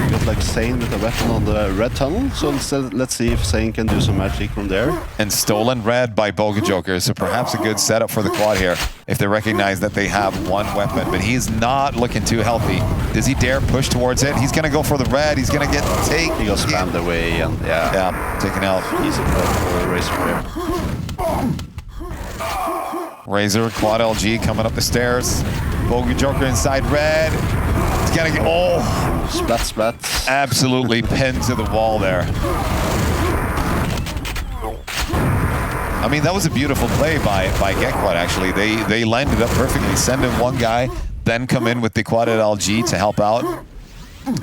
Got like Sane with a weapon on the red tunnel, so instead, let's see if Sane can do some magic from there. And stolen red by Boga Joker, so perhaps a good setup for the quad here if they recognize that they have one weapon, but he's not looking too healthy. Does he dare push towards it? He's gonna go for the red, he's gonna get taken. He got spammed away and yeah, taken out. Easy for Razor there. Razor, quad LG coming up the stairs. Boga Joker inside red. He's gonna get, splat, splat. Absolutely pinned to the wall there. I mean, that was a beautiful play by GetQuad, actually. They lined it up perfectly. Send in one guy, then come in with the quadded LG to help out.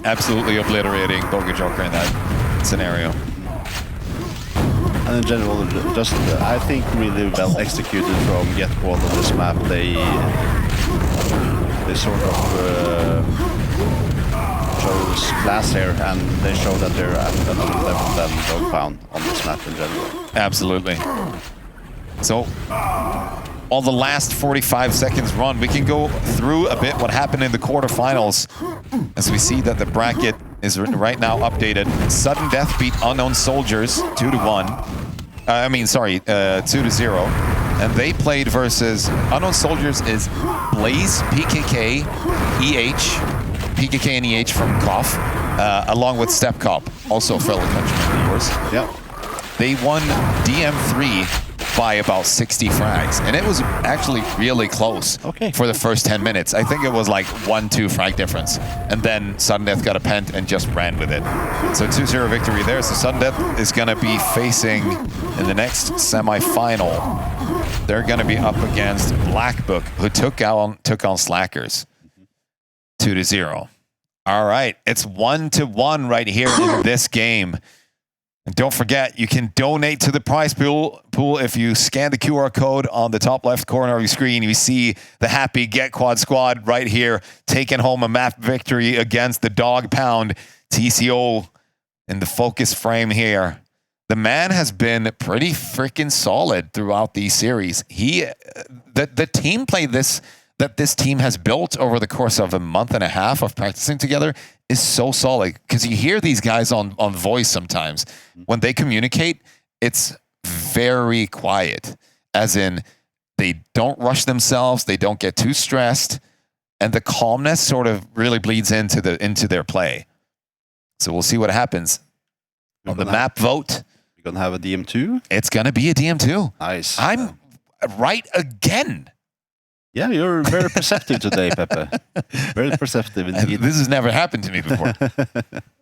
Absolutely obliterating Boga Joker in that scenario. And in general, just I think really well executed from GetQuad on this map. They sort of shows class here, and they show that they're at another level than Dog Pound on this map in general. Absolutely. So, on the last 45 seconds run, we can go through a bit what happened in the quarterfinals as we see that the bracket is right now updated. Sudden Death beat Unknown Soldiers 2-1. 2-0. And they played versus Unknown Soldiers is Blaze, PKK, EH, PKK and EH from KOF, along with Step Cop, also fellow countrymen of yours. Yep. They won DM3 by about 60 frags, and it was actually really close for the first 10 minutes. I think it was like 1-2 frag difference, and then Sudden Death got a pent and just ran with it. So 2-0 victory there. So Sudden Death is going to be facing in the next semi-final. They're going to be up against Black Book, who took on Slackers 2-0. All right, it's 1-1 right here in this game. And don't forget, you can donate to the prize pool if you scan the QR code on the top left corner of your screen. You see the happy GetQuad squad right here taking home a map victory against the Dog Pound TCO in the focus frame here. The man has been pretty freaking solid throughout these series. The team play that this team has built over the course of a month and a half of practicing together is so solid, because you hear these guys on voice sometimes. When they communicate, it's very quiet, as in they don't rush themselves, they don't get too stressed, and the calmness sort of really bleeds into their play. So we'll see what happens. On the map vote, you're going to have a DM2? It's going to be a DM2. Nice. I'm right again. Yeah, you're very perceptive today, Pepe. Very perceptive indeed. This has never happened to me before.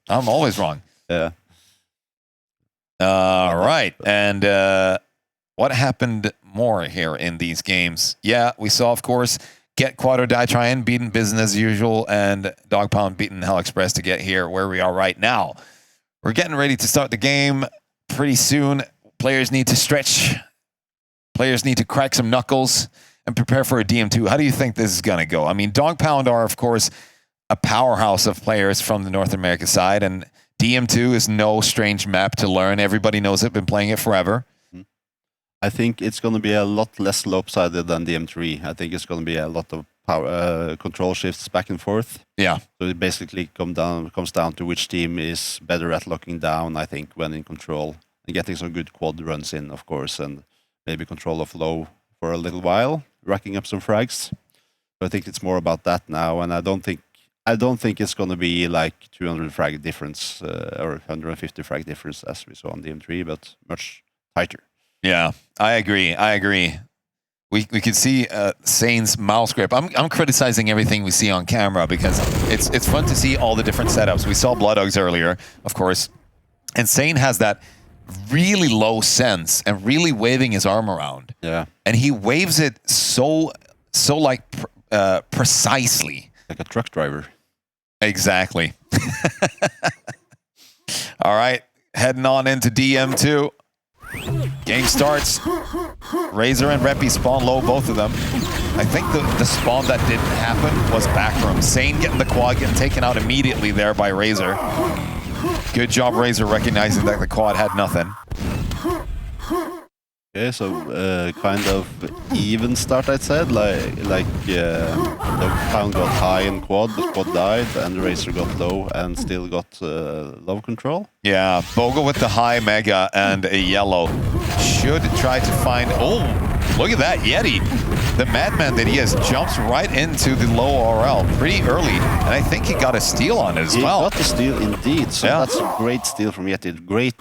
I'm always wrong. Yeah. All right. And what happened more here in these games? Yeah, we saw, of course, GetQuad or Die Tryin' beating Business as usual, and Dog Pound beating Hell Express to get here where we are right now. We're getting ready to start the game pretty soon. Players need to stretch. Players need to crack some knuckles and prepare for a DM2. How do you think this is going to go? I mean, Dog Pound are, of course, a powerhouse of players from the North America side, and DM2 is no strange map to learn. Everybody knows it, been playing it forever. I think it's going to be a lot less lopsided than DM3. I think it's going to be a lot of power control shifts back and forth. Yeah. So it basically comes down to which team is better at locking down, I think, when in control, and getting some good quad runs in, of course, and maybe control of low for a little while, racking up some frags. But I think it's more about that now, and I don't think it's going to be like 200 frag difference or 150 frag difference as we saw on DM3, but much tighter. Yeah, I agree. We can see Sane's mouse grip. I'm criticizing everything we see on camera because it's fun to see all the different setups. We saw Blood Dogs earlier, of course, and Sane has that really low sense and really waving his arm around. Yeah, and he waves it so like precisely, like a truck driver. Exactly. All right, heading on into DM2. Game starts. Razor and Reppy spawn low, both of them. I think the spawn that didn't happen was backroom. Sane getting the quad, getting taken out immediately there by Razor. Good job, Razor, recognizing that the quad had nothing. Okay, so kind of even start, I'd said. Like Dogpound got high in quad, but quad died, and Razor got low and still got low control. Yeah, Bogo with the high mega and a yellow. Should try to find... Oh, look at that, Yeti. The madman that he is jumps right into the low RL pretty early, and I think he got a steal on it as well. He got the steal indeed, so that's a great steal from Yeti. Great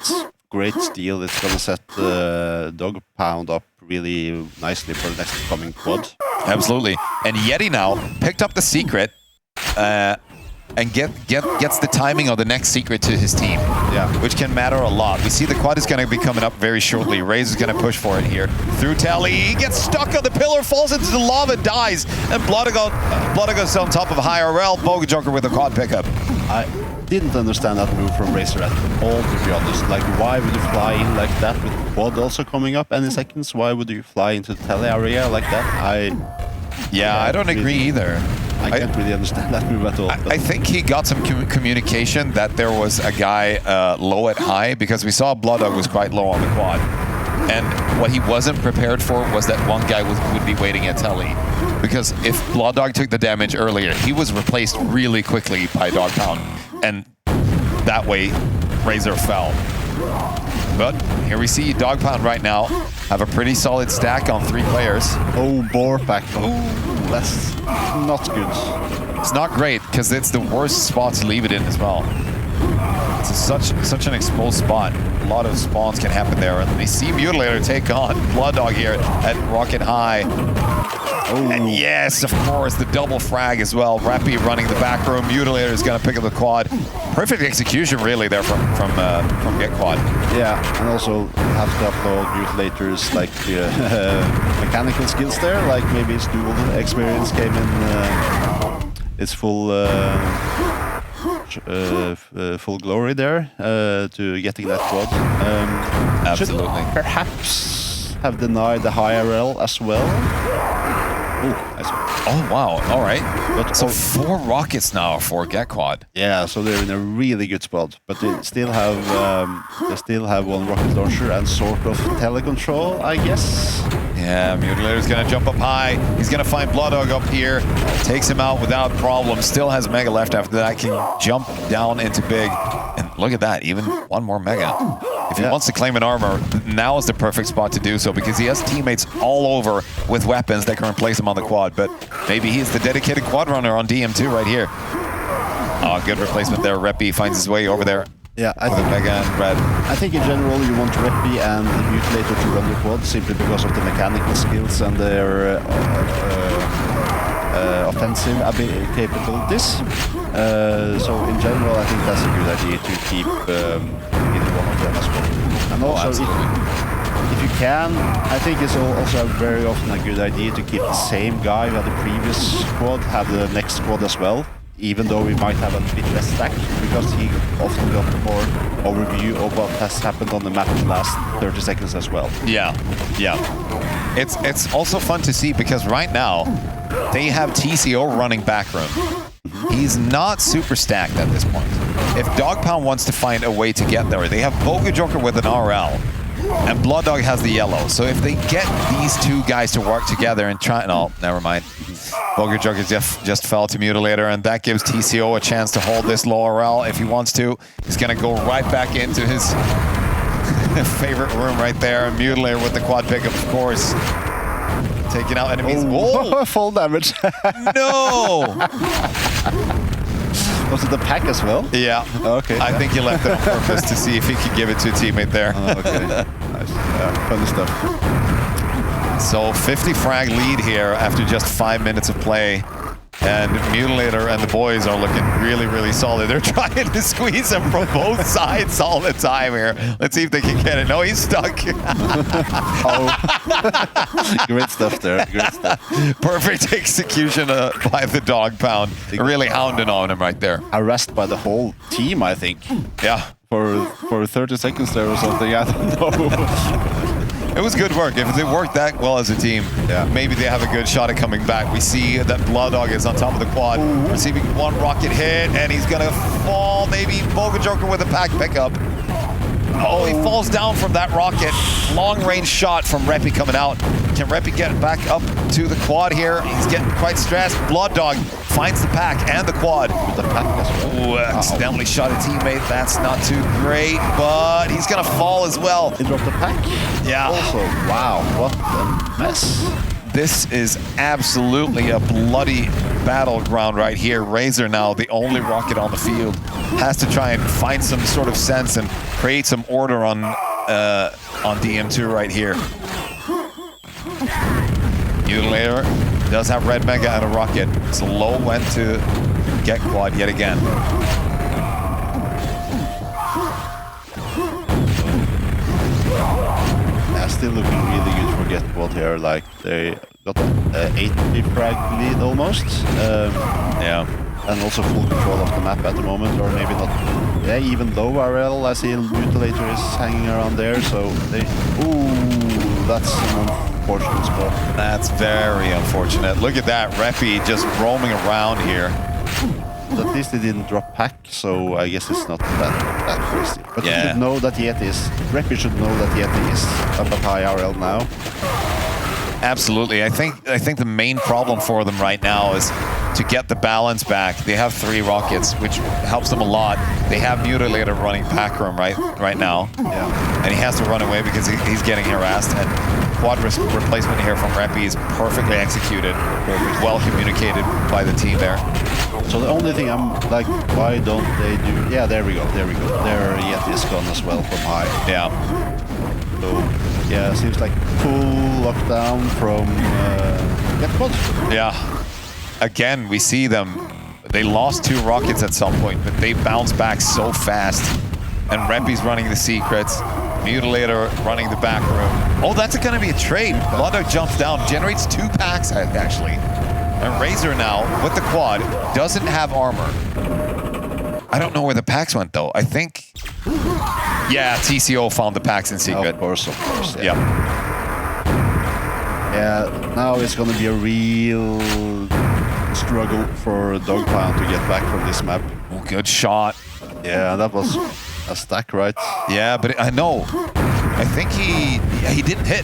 steal. It's going to set the Dogpound up really nicely for the next coming quad. Absolutely. And Yeti now picked up the secret and gets the timing of the next secret to his team. Yeah. Which can matter a lot. We see the quad is going to be coming up very shortly. Razor's going to push for it here. Through Tally, he gets stuck on the pillar, falls into the lava, dies, and Bloodigo goes on top of a high RL. Boga Joker with a quad pickup. I didn't understand that move from Razor at all, to be honest. Like, why would you fly in like that with the quad also coming up any seconds? Why would you fly into the tele area like that? I don't agree either. I can't really understand that move at all. I think he got some communication that there was a guy low at high, because we saw Blood Dog was quite low on the quad. And what he wasn't prepared for was that one guy would be waiting at Telly. Because if Blood Dog took the damage earlier, he was replaced really quickly by Dogpound. And that way, Razor fell. But here we see Dogpound right now have a pretty solid stack on 3 players. Oh, boar pack. Oh, that's not good. It's not great, because it's the worst spot to leave it in as well. It's such an exposed spot. A lot of spawns can happen there. And we see Mutilator take on Blood Dog here at Rocket High. Oh. And yes, of course, the double frag as well. Rappy running the back room. Mutilator is going to pick up the quad. Perfect execution, really, there from Get Quad. Yeah, and also have to upload Mutilator's like mechanical skills there. Like maybe his dual experience came in its full glory there to getting that quad. Absolutely. Should perhaps have denied the high RL as well. Oh wow! All right, but so 4 rockets now for Get Quad. Yeah, so they're in a really good spot, but they still have 1 rocket launcher and sort of telecontrol, I guess. Yeah, Mutilator's gonna jump up high. He's gonna find Blood Dog up here, takes him out without problem. Still has Mega left after that. Can jump down into Big, and look at that, even 1 more Mega. If he wants to claim an armor, now is the perfect spot to do so, because he has teammates all over with weapons that can replace him on the quad. But maybe he's the dedicated quad runner on DM2 right here. Oh, good replacement there. Reppy finds his way over there. Yeah, I think Mega and Red. I think in general you want Reppy and the Mutilator to run the quad simply because of the mechanical skills and their offensive capabilities. So in general, I think that's a good idea to keep either one of them as well. And also, if you can, I think it's also very often a good idea to keep the same guy who had the previous squad have the next squad as well, even though we might have a bit less stack, because he often got more overview of what has happened on the map in the last 30 seconds as well. Yeah. It's also fun to see, because right now they have TCO running backroom. He's not super stacked at this point. If Dogpound wants to find a way to get there, they have Boga Joker with an RL, and Blood Dog has the yellow. So if they get these 2 guys to work together and try... No, never mind. Boga Joker just fell to Mutilator, and that gives TCO a chance to hold this low RL if he wants to. He's going to go right back into his favorite room right there. Mutilator with the quad pickup, of course. Taking out enemies. Whoa! Full damage. No! Was it the pack as well? Yeah. Okay. I think he left it on purpose to see if he could give it to a teammate there. Okay. Nice. Yeah, funny stuff. So 50 frag lead here after just 5 minutes of play. And Mutilator and the boys are looking really, really solid. They're trying to squeeze him from both sides all the time here. Let's see if they can get it. No, he's stuck. Oh. Great stuff there. Great stuff. Perfect execution by the dog pound. Really hounding on him right there. Harassed by the whole team, I think. Yeah. For 30 seconds there or something. I don't know. It was good work. If they worked that well as a team, maybe they have a good shot at coming back. We see that Blood Dog is on top of the quad, receiving one rocket hit, and he's gonna fall. Maybe Boga Joker with a pack pickup. Oh, he falls down from that rocket. Long range shot from Reppy coming out. Can Reppy get back up to the quad here? He's getting quite stressed. Blood Dog finds the pack and the quad. With the pack as well. Ooh, accidentally shot a teammate. That's not too great, but he's gonna fall as well. He dropped the pack. Yeah. Also, wow, what a mess. This is absolutely a bloody battleground right here. Razor now, the only rocket on the field, has to try and find some sort of sense and create some order on DM2 right here. Mutilator does have Red Mega and a rocket, so Low went to get quad yet again. Still looking really good for QuakeWorld here. Like they got an 80 frag lead almost. Yeah. And also full control of the map at the moment, or maybe not. Yeah, even low RL. I see Mutilator is hanging around there, so they. Ooh, that's an unfortunate spot. That's very unfortunate. Look at that, Reppy just roaming around here. But at least they didn't drop pack, so I guess it's not that crazy. But you should know that Reppy should know that Yeti is up at high RL now. Absolutely. I think the main problem for them right now is to get the balance back. They have 3 rockets, which helps them a lot. They have Mutilator running pack room right now. Yeah. And he has to run away because he's getting harassed. And quad replacement here from Reppy is perfectly executed. Well communicated by the team there. So the only thing I'm like, why don't they do... Yeah, there we go. Their Yeti is gone as well from high. Yeah. So, yeah, seems like full lockdown from QuakeWorld. Yeah. Again, we see them. They lost 2 rockets at some point, but they bounce back so fast. And Reppy's running the secrets. Mutilator running the back room. Oh, that's going to be a trade. Blood jumps down, generates 2 packs, actually. And Razor now, with the quad, doesn't have armor. I don't know where the packs went, though. I think... Yeah, TCO found the packs in secret. Of course, yeah. Yep. Yeah, now it's gonna be a real struggle for Dogpound to get back from this map. Oh, good shot. Yeah, that was a stack, right? Yeah, but I know. I think he didn't hit.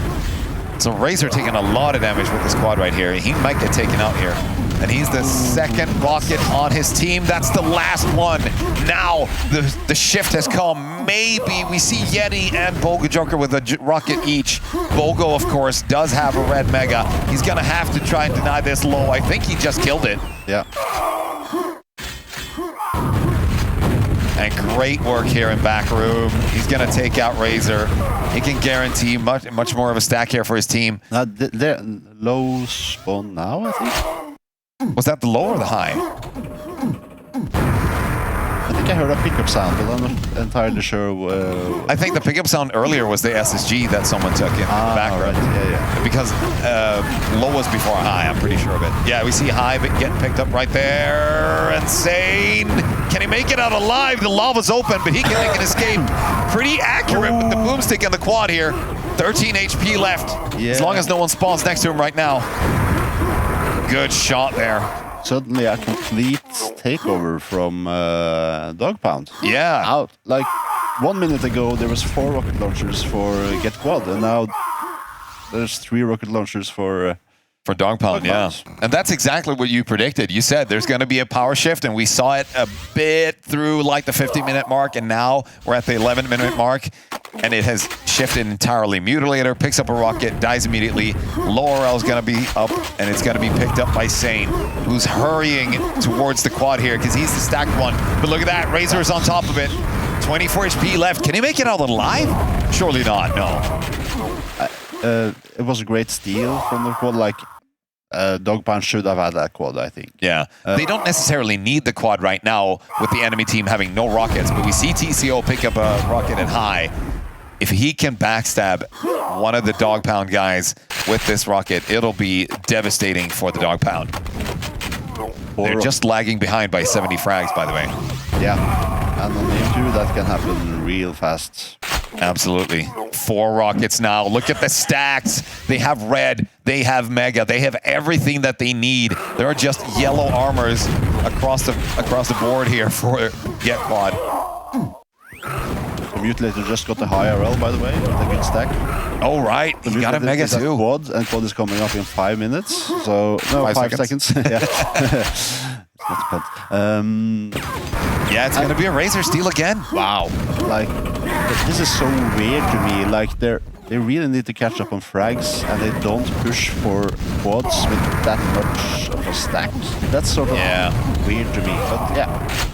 So Razor taking a lot of damage with this quad right here. He might get taken out here. And he's the 2nd rocket on his team. That's the last one. Now the shift has come. Maybe we see Yeti and Boga Joker with a rocket each. Bogo, of course, does have a red mega. He's gonna have to try and deny this low. I think he just killed it. Yeah. And great work here in back room. He's gonna take out Razor. He can guarantee much more of a stack here for his team. They're low spawn now, I think. Was that the low or the high? I think I heard a pickup sound, but I'm not entirely sure. I think the pickup sound earlier was the SSG that someone took in the background. Right. Yeah. Because low was before high, I'm pretty sure of it. Yeah, we see high getting picked up right there. Insane. Can he make it out alive? The lava's open, but he can make an escape. Pretty accurate with the boomstick and the quad here. 13 HP left. Yeah. As long as no one spawns next to him right now. Good shot there. Suddenly a complete takeover from Dogpound. Yeah. Out. Like 1 minute ago, there was 4 rocket launchers for QuakeWorld, and now there's 3 rocket launchers for For Dog Pound, yeah. And that's exactly what you predicted. You said there's going to be a power shift, and we saw it a bit through like the 50-minute mark, and now we're at the 11-minute mark, and it has shifted entirely. Mutilator picks up a rocket, dies immediately. Laurel is going to be up, and it's going to be picked up by Sane, who's hurrying towards the quad here because he's the stacked one. But look at that, Razor is on top of it. 24 HP left. Can he make it out alive? Surely not, no. It was a great steal from the quad. Like, Dog Pound should have had that quad, I think. Yeah, they don't necessarily need the quad right now with the enemy team having no rockets, but we see TCO pick up a rocket at high. If he can backstab one of the Dog Pound guys with this rocket, it'll be devastating for the Dog Pound. They're just lagging behind by 70 frags, by the way. Yeah, and on aim 2, that can happen real fast. Absolutely. 4 rockets now. Look at the stacks. They have red. They have mega. They have everything that they need. There are just yellow armors across the board here for Get Quad. The Mutilator just got the high RL, by the way, with a good stack. Oh, right. He got a mega too. Quad, and quad is coming up in 5 minutes. So, no, 5 seconds. Yeah. Not bad. Yeah, it's going to be a Razor steal again. Wow. Like, this is so weird to me. Like, they really need to catch up on frags, and they don't push for quads with that much of a stack. That's sort of weird to me. But yeah.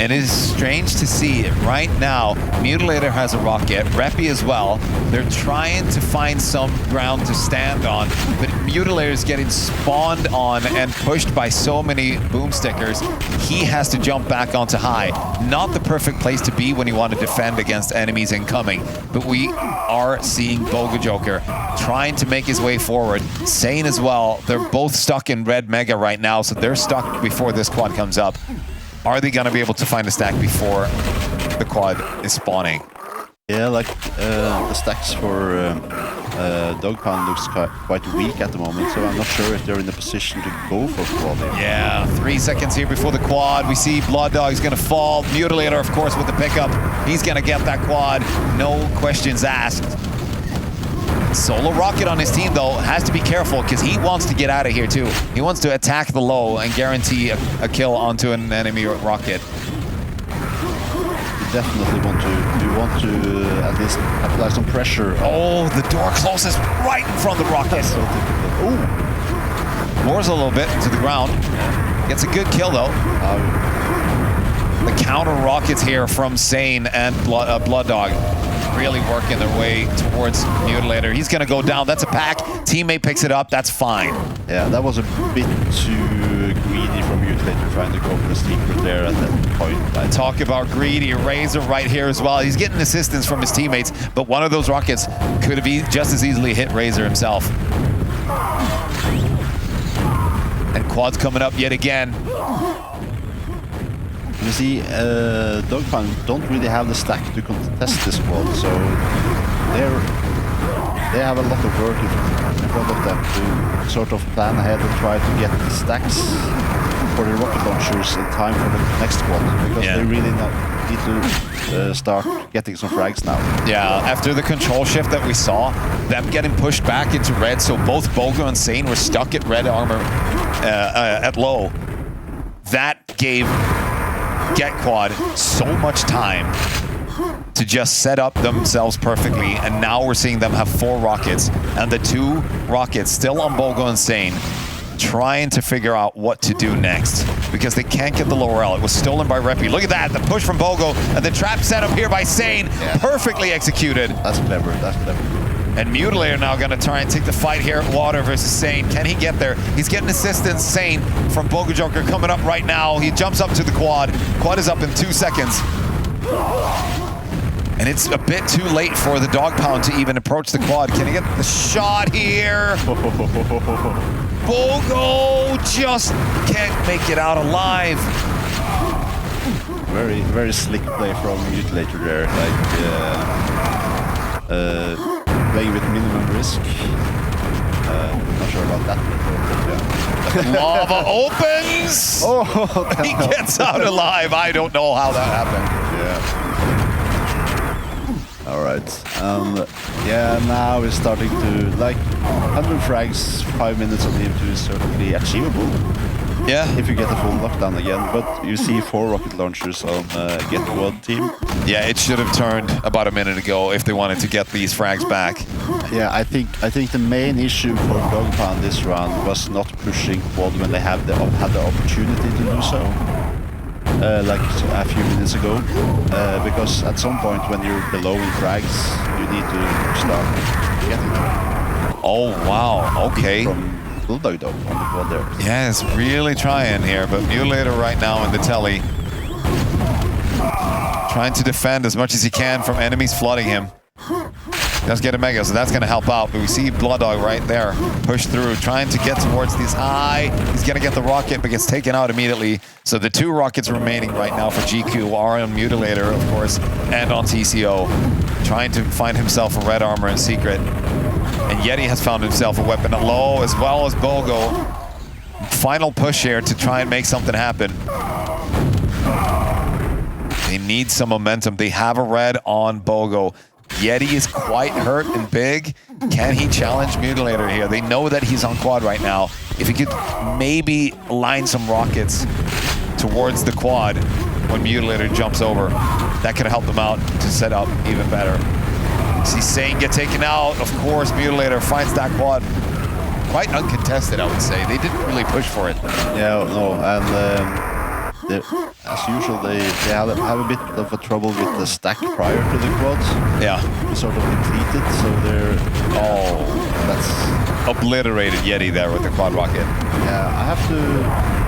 And it is strange to see right now. Mutilator has a rocket, Reppy as well. They're trying to find some ground to stand on, but Mutilator is getting spawned on and pushed by so many boomstickers. He has to jump back onto high. Not the perfect place to be when you want to defend against enemies incoming, but we are seeing Boga Joker trying to make his way forward. Sane as well. They're both stuck in red mega right now, so they're stuck before this quad comes up. Are they going to be able to find a stack before the quad is spawning? Yeah, like the stacks for Dog Pound looks quite weak at the moment, so I'm not sure if they're in the position to go for quad. Yeah, 3 seconds here before the quad. We see Blood Dog's going to fall. Mutilator, of course, with the pickup. He's going to get that quad. No questions asked. Solo Rocket on his team, though, has to be careful because he wants to get out of here, too. He wants to attack the low and guarantee a kill onto an enemy rocket. You definitely want to at least apply some pressure. Oh, the door closes right in front of the rocket. So ooh. Lures a little bit to the ground. Gets a good kill, though. The counter rockets here from Sane and Blood Dog. Really working their way towards Mutilator. He's going to go down. That's a pack. Teammate picks it up. That's fine. Yeah, that was a bit too greedy from Mutilator trying to go for the secret there at that point. Talk about greedy. Razor right here as well. He's getting assistance from his teammates, but one of those rockets could have just as easily hit Razor himself. And quad's coming up yet again. You see, Dog Pound don't really have the stack to contest this quad, so they have a lot of work in front of them to sort of plan ahead and try to get the stacks for the rocket launchers in time for the next quad, because they really need to start getting some frags now. Yeah, after the control shift that we saw, them getting pushed back into red, so both Boga and Sane were stuck at red armor at low. That gave Get Quad so much time to just set up themselves perfectly, and now we're seeing them have 4 rockets, and the 2 rockets still on Boga and Sane, trying to figure out what to do next, because they can't get the lower L. It was stolen by Reppy. Look at that, the push from Bogo, and the trap set up here by Sane, perfectly executed. That's clever, that's clever. And Mutilator now going to try and take the fight here at Water versus Sane. Can he get there? He's getting assistance, Sane, from Boga Joker coming up right now. He jumps up to the quad. Quad is up in 2 seconds. And it's a bit too late for the Dog Pound to even approach the quad. Can he get the shot here? Bogo just can't make it out alive. Very, very slick play from Mutilator there. Like, playing with minimum risk. Not sure about that, but Lava opens! Oh, he gets out alive. I don't know how that happened. All right. Yeah, now it's starting to, like, 100 frags, 5 minutes on team 2 is certainly achievable. Yeah. If you get a full lockdown again, but you see 4 rocket launchers on QuakeWorld team. Yeah, it should have turned about a minute ago if they wanted to get these frags back. Yeah, I think the main issue for Dogpound this round was not pushing quad when they had the opportunity to do so. Like a few minutes ago, because at some point when you're below in frags, you need to start getting them. Oh, wow, okay. From Bulldog Dog on the quad there. Yeah, it's really trying here, but Mutilator right now in the telly. Trying to defend as much as he can from enemies flooding him. Does get a Mega, so that's going to help out. But we see Blood Dog right there, push through, trying to get towards this high. He's going to get the rocket, but gets taken out immediately. So the 2 rockets remaining right now for GQ are on Mutilator, of course, and on TCO. Trying to find himself a red armor in secret. And Yeti has found himself a weapon at low, as well as Bogo. Final push here to try and make something happen. They need some momentum. They have a red on Bogo. Yeti is quite hurt and big. Can he challenge Mutilator here? They know that he's on quad right now. If he could maybe line some rockets towards the quad when Mutilator jumps over, that could help them out to set up even better. See Sane get taken out. Of course, Mutilator finds that quad. Quite uncontested, I would say. They didn't really push for it. Yeah, no, and as usual, they have a bit of a trouble with the stack prior to the quads. Yeah. They're sort of depleted, so they're... Oh, that's... Obliterated Yeti there with the quad rocket. Yeah, I have to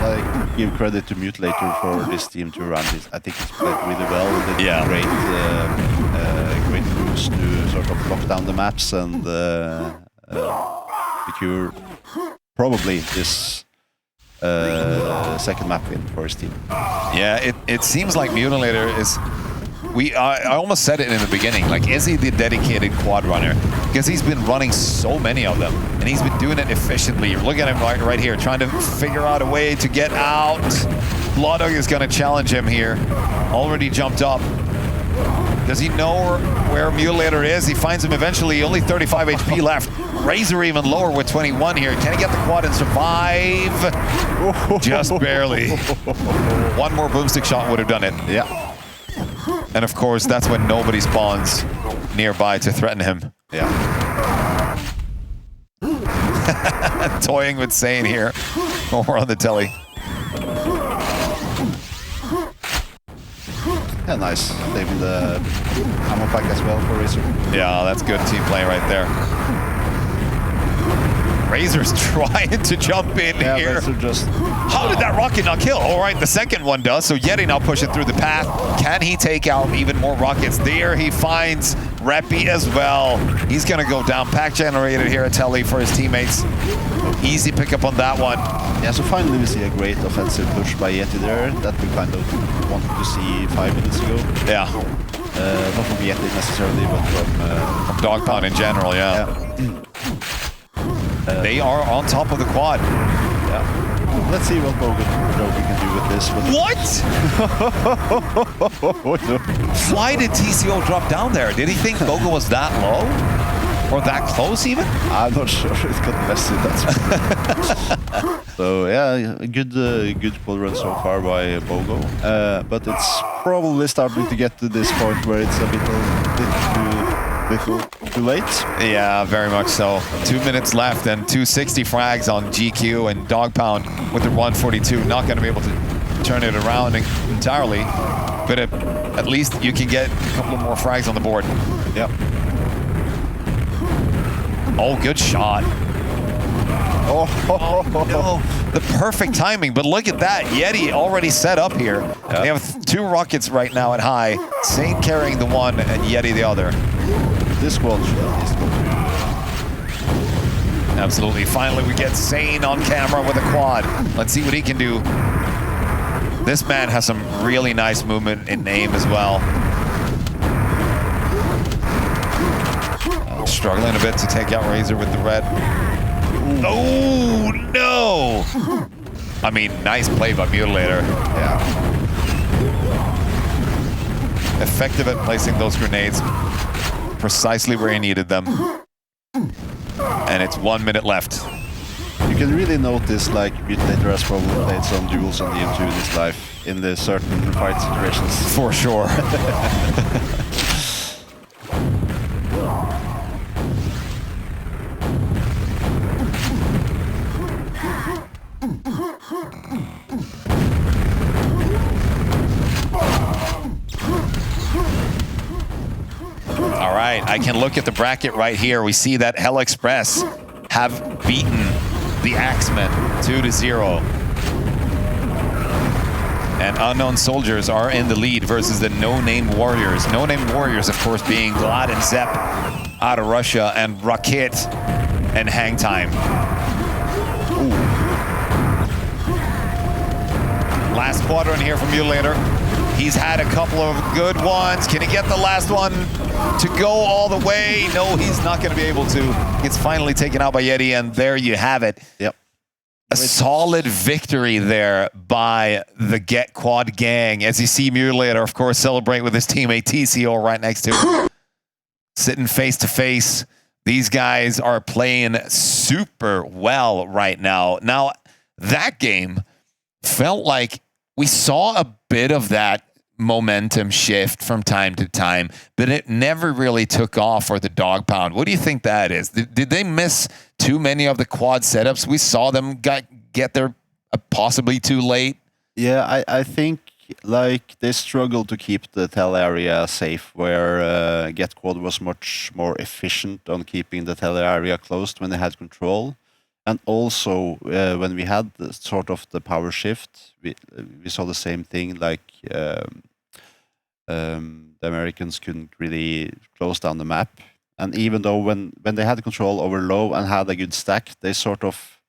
like give credit to Mutilator for this team to run this. I think it's played really well. They did great moves to sort of lock down the maps and secure probably this second map win for his team. Yeah, it seems like Mutilator is... I almost said it in the beginning, like, is he the dedicated quad runner? Because he's been running so many of them, and he's been doing it efficiently. Look at him right here, trying to figure out a way to get out. Blood Dog is going to challenge him here. Already jumped up. Does he know where Mutilator is? He finds him eventually, only 35 HP left. Razor even lower with 21 here. Can he get the quad and survive? Just barely. One more boomstick shot would have done it. Yeah. And of course, that's when nobody spawns nearby to threaten him. Yeah. Toying with Sane here over on the telly. Yeah, nice. Saving the ammo pack as well for Razor. Yeah, that's good team play right there. Razor's trying to jump in here. Razor just... How did that rocket not kill? All right, the second one does. So Yeti now pushing through the path. Can he take out even more rockets? There he finds Reppy as well. He's going to go down. Pack generated here at Telly for his teammates. Easy pickup on that one. Yeah, so finally we see a great offensive push by Yeti there that we kind of wanted to see 5 minutes ago. Yeah. Not from Yeti necessarily, but from Dogpound in general, yeah. They are on top of the quad. Yeah. Let's see what Bogan can do with this. What? Why did TCO drop down there? Did he think Bogan was that low? Or that close even? I'm not sure. It got messy, that's So yeah, good pull run so far by Bogo. But it's probably starting to get to this point where it's a little too late. Yeah, very much so. 2 minutes left and 260 frags on GQ, and Dogpound with the 142 not going to be able to turn it around entirely, but at least you can get a couple of more frags on the board. Yep. Oh, good shot. Oh, no. The perfect timing, but look at that. Yeti already set up here. Yep. They have 2 rockets right now at high. Sane carrying the one and Yeti the other. This squad should at least go through. Absolutely. Finally, we get Sane on camera with a quad. Let's see what he can do. This man has some really nice movement in aim as well. Struggling a bit to take out Razor with the red. Oh, no! I mean, nice play by Mutilator. Yeah. Effective at placing those grenades. precisely where he needed them. And it's 1 minute left. You can really notice, like, Mutilator has probably played some duels on the M2 in his life, in the certain fight situations. For sure. All right, I can look at the bracket right here. We see that Hell Express have beaten the Axemen 2-0. And Unknown Soldiers are in the lead versus the No Name Warriors. No Name Warriors, of course, being Glad and Zepp out of Russia, and Rocket and Hang Time. Ooh. Last quadrant here from Mutilator. He's had a couple of good ones. Can he get the last one to go all the way? No, he's not going to be able to. Gets finally taken out by Yeti, and there you have it. Yep. A solid victory there by the Get Quad gang. As you see Mutilator, of course, celebrate with his teammate TCO right next to him. Sitting face to face. These guys are playing super well right now. Now, that game felt like we saw a bit of that momentum shift from time to time, but it never really took off for the Dog Pound. What do you think that is? Did they miss too many of the quad setups? We saw them get there possibly too late. Yeah, I think like they struggled to keep the Tell area safe, where Get Quad was much more efficient on keeping the Tell area closed when they had control. And also, when we had sort of the power shift, we saw the same thing, like the Americans couldn't really close down the map. And even though when they had control over low and had a good stack, they sort of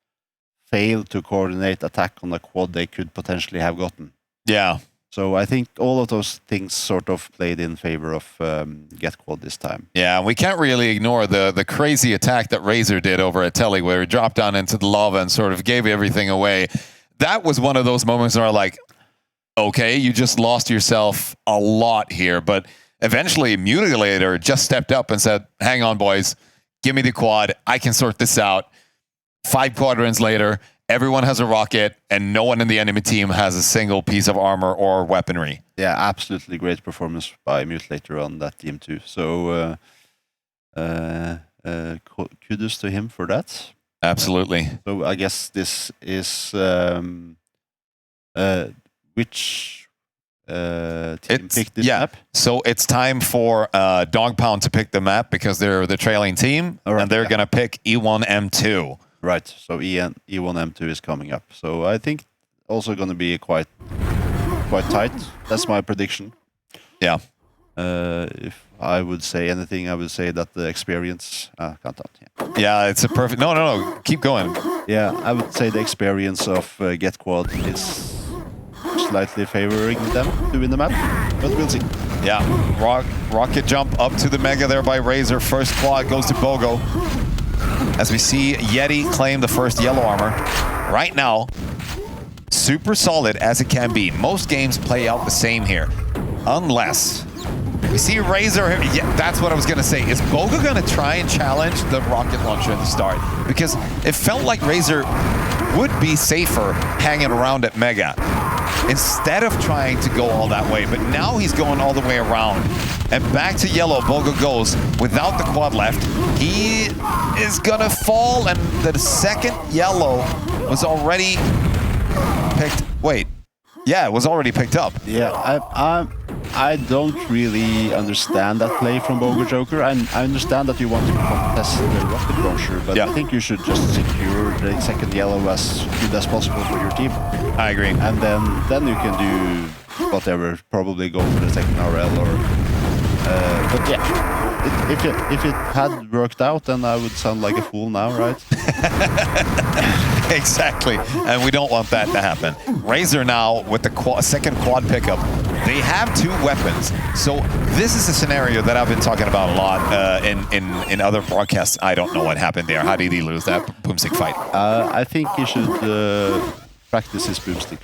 failed to coordinate attack on the quad they could potentially have gotten. Yeah. So I think all of those things sort of played in favor of Get Quad this time. Yeah, we can't really ignore the crazy attack that Razor did over at Telly, where he dropped down into the lava and sort of gave everything away. That was one of those moments where like, okay, you just lost yourself a lot here. But eventually Mutilator just stepped up and said, hang on, boys, give me the quad. I can sort this out. 5 quadrants later, everyone has a rocket, and no one in the enemy team has a single piece of armor or weaponry. Yeah, absolutely great performance by Mutilator on that team too. So kudos to him for that. Absolutely. So I guess this is which team picked this map? So it's time for Dog Pound to pick the map because they're the trailing team, right, and they're going to pick E1M2. Right, so E1M2 is coming up. So I think also going to be quite tight. That's my prediction. Yeah. If I would say anything, I would say that the experience... can't talk. Yeah, it's a perfect... No. Keep going. Yeah, I would say the experience of Get Quad is slightly favoring them to win the map, but we'll see. Yeah, rocket jump up to the Mega there by Razor. First quad goes to Bogo. As we see Yeti claim the first yellow armor. Right now, super solid as it can be. Most games play out the same here. Unless we see Razor. Yeah, that's what I was going to say. Is Bogo going to try and challenge the rocket launcher at the start? Because it felt like Razor would be safer hanging around at Mega instead of trying to go all that way. But now he's going all the way around. And back to yellow, Bogo goes without the quad left. He is gonna fall, and the second yellow was already picked. Wait, yeah, it was already picked up. Yeah, I don't really understand that play from Bogo Joker. I understand that you want to contest the rocket launcher, but I think you should just secure the second yellow as good as possible for your team. I agree. And then you can do whatever, probably go for the second RL or... but yeah, if it had worked out, then I would sound like a fool now, right? Exactly, and we don't want that to happen. Razor now with the second quad pickup. They have 2 weapons, so this is a scenario that I've been talking about a lot in other broadcasts. I don't know what happened there. How did he lose that Boomstick fight? I think he should Practice his boomstick.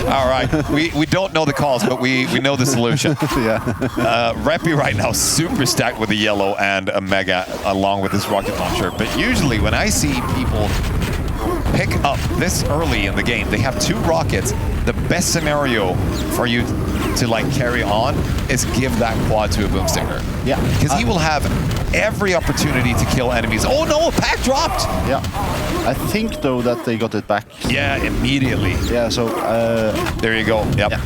All right, we don't know the cause, but we know the solution. Yeah. Reppy right now super stacked with a yellow and a mega along with his rocket launcher. But usually when I see people pick up this early in the game, they have 2 rockets. The best scenario for you to like carry on is give that quad to a boomsticker. Yeah. Because he will have every opportunity to kill enemies. Oh no, a pack dropped! Yeah. I think though that they got it back. Yeah, immediately. Yeah, so There you go. Yep. yeah.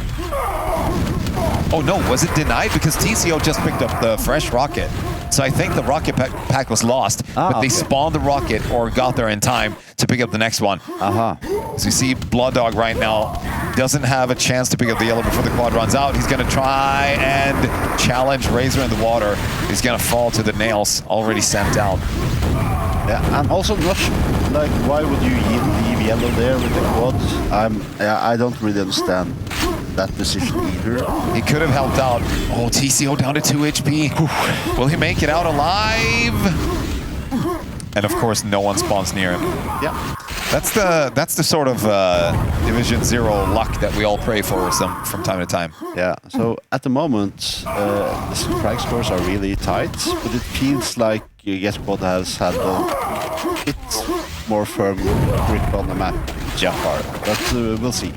Oh no, was it denied? Because TCO just picked up the fresh rocket. So I think the rocket pack was lost, but they spawned the rocket or got there in time to pick up the next one. So you see Blood Dog right now doesn't have a chance to pick up the yellow before the quad runs out. He's going to try and challenge Razor in the water. He's going to fall to the nails already sent out. Yeah, and also not like why would you leave yellow there with the quad? I don't really understand that decision either. He could have helped out. Oh, TCO down to 2 HP. Will he make it out alive? And of course, no one spawns near him. Yeah. That's the sort of Division 0 luck that we all pray for from time to time. Yeah, so at the moment, the frag scores are really tight, but it feels like QuakeWorld has had a bit more firm grip on the map so far, but we'll see.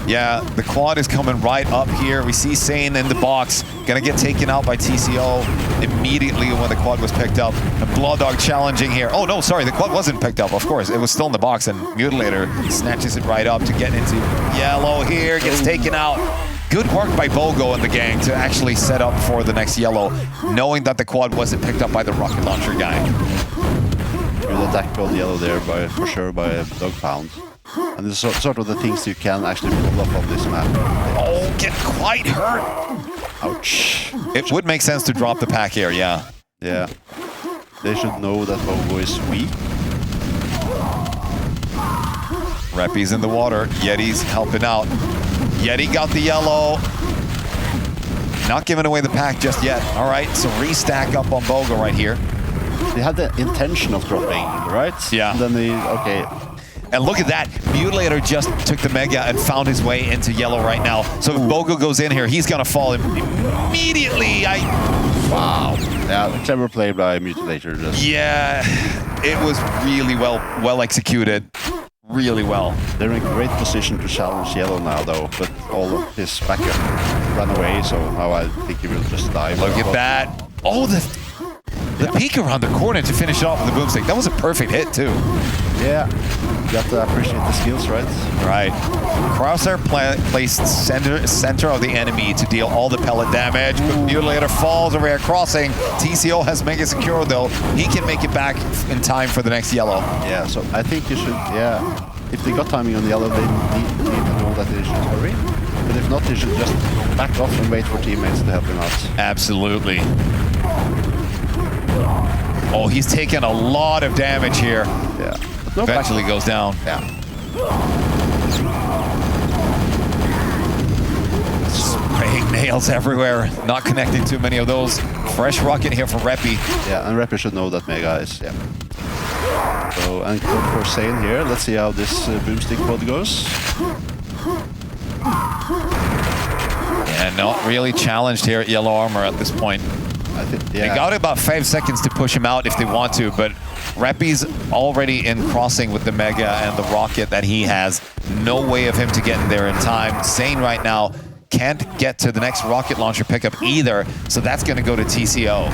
Yeah, the quad is coming right up here. We see Sane in the box, gonna get taken out by TCO immediately when the quad was picked up. And Blood Dog challenging here. Oh no, sorry, the quad wasn't picked up, of course. It was still in the box, and Mutilator snatches it right up to get into yellow here, gets taken out. Good work by Bogo and the gang to actually set up for the next yellow, knowing that the quad wasn't picked up by the rocket launcher guy. Good attack on yellow there, for sure, by a dog pound. And this is sort of the things you can actually pull up on this map. Oh, get quite hurt. Ouch. It would make sense to drop the pack here, yeah. Yeah. They should know that Bogo is weak. Reppy's in the water. Yeti's helping out. Yeti got the yellow. Not giving away the pack just yet. All right, so restack up on Bogo right here. They had the intention of dropping, right? Yeah. And then they, okay. And look at that. Mutilator just took the mega and found his way into yellow right now. So if Bogo goes in here, he's going to fall immediately. Wow. Yeah, clever play by Mutilator. Yeah, it was really well executed. Really well. They're in a great position to challenge yellow now, though, but all of his backup ran away, so now I think he will just die. Look at that. Oh, the peek around the corner to finish it off with the boomstick. That was a perfect hit, too. Yeah, you got to appreciate the skills, right? Right. Crosshair placed center of the enemy to deal all the pellet damage, but Mutilator falls over here crossing. TCO has mega secure, though. He can make it back in time for the next yellow. Yeah, so I think you should, yeah, if they got timing on the yellow, they need to know that they should hurry. But if not, they should just back off and wait for teammates to help him out. Absolutely. Oh, he's taken a lot of damage here. Yeah. No Eventually goes down. Yeah. Spraying nails everywhere. Not connecting too many of those. Fresh rocket here for Reppy. Yeah, and Reppy should know that Mega is, yeah. So, and code for Sane here. Let's see how this boomstick pod goes. Yeah, not really challenged here at Yellow Armor at this point. I think, yeah. They got about 5 seconds to push him out if they want to, but Reppy's already in crossing with the Mega and the rocket that he has. No way of him to get in there in time. Sane right now can't get to the next rocket launcher pickup either, so that's going to go to TCO.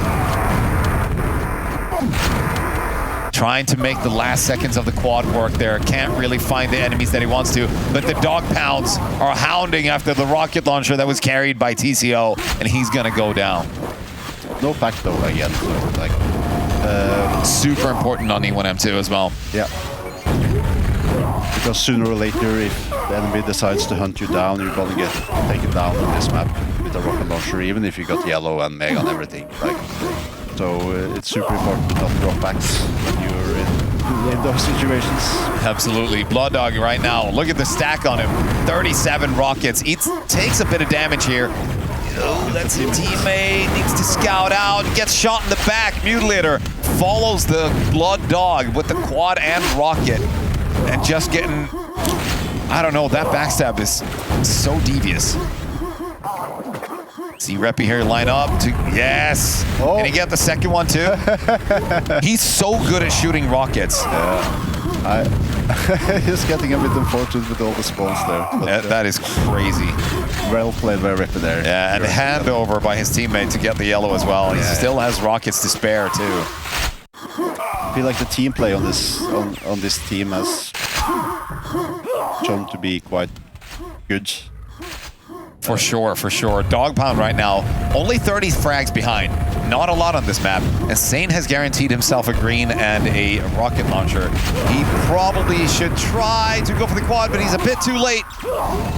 Trying to make the last seconds of the quad work there. Can't really find the enemies that he wants to, but the dog pounds are hounding after the rocket launcher that was carried by TCO, and he's going to go down. No pack though again, so like super important on E1M2 as well. Yeah. Because sooner or later, if the enemy decides to hunt you down, you're gonna get taken down on this map with a rocket launcher, even if you got yellow and Mega and everything. Like, so it's super important to not drop backs when you're in those situations. Absolutely. Blood Dog right now. Look at the stack on him. 37 rockets. He takes a bit of damage here. Oh, that's a teammate. Needs to scout out. Gets shot in the back. Mutilator follows the Blood Dog with the quad and rocket and just getting, I don't know, that backstab is so devious. See Reppy here line up to, yes. Oh. Can he get the second one too? He's so good at shooting rockets. He's getting a bit unfortunate with all the spawns there. But, That is crazy. well played by Reppy there. Yeah, and handover by his teammate to get the yellow as well. He still has rockets to spare too. I feel like the team play on this team has shown to be quite good. For sure, for sure. Dog Pound right now, only 30 frags behind. Not a lot on this map. And Sane has guaranteed himself a green and a rocket launcher. He probably should try to go for the quad, but he's a bit too late.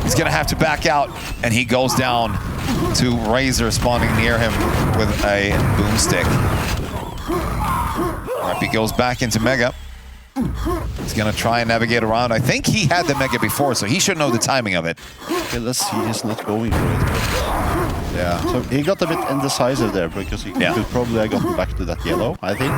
He's gonna have to back out, and he goes down to Razor spawning near him with a boomstick. Reppy goes back into Mega. He's gonna try and navigate around. I think he had the Mega before, so he should know the timing of it. Okay, let's see, he's not going for it. But yeah, so he got a bit indecisive there because he could probably have gotten back to that yellow, I think.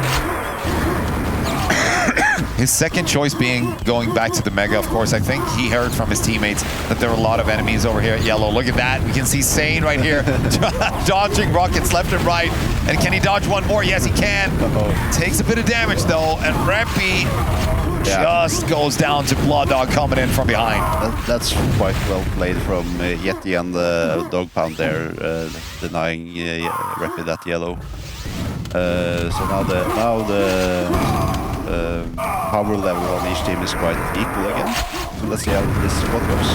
His second choice being going back to the Mega, of course. I think he heard from his teammates that there were a lot of enemies over here at yellow. Look at that. We can see Sane right here dodging rockets left and right. And can he dodge one more? Yes, he can. Takes a bit of damage, though. And Reppy just goes down to Blood Dog coming in from behind. That's quite well played from Yeti and the Dog Pound there, denying Reppy that yellow. So now the power level on each team is quite equal again. So let's see how this squad goes.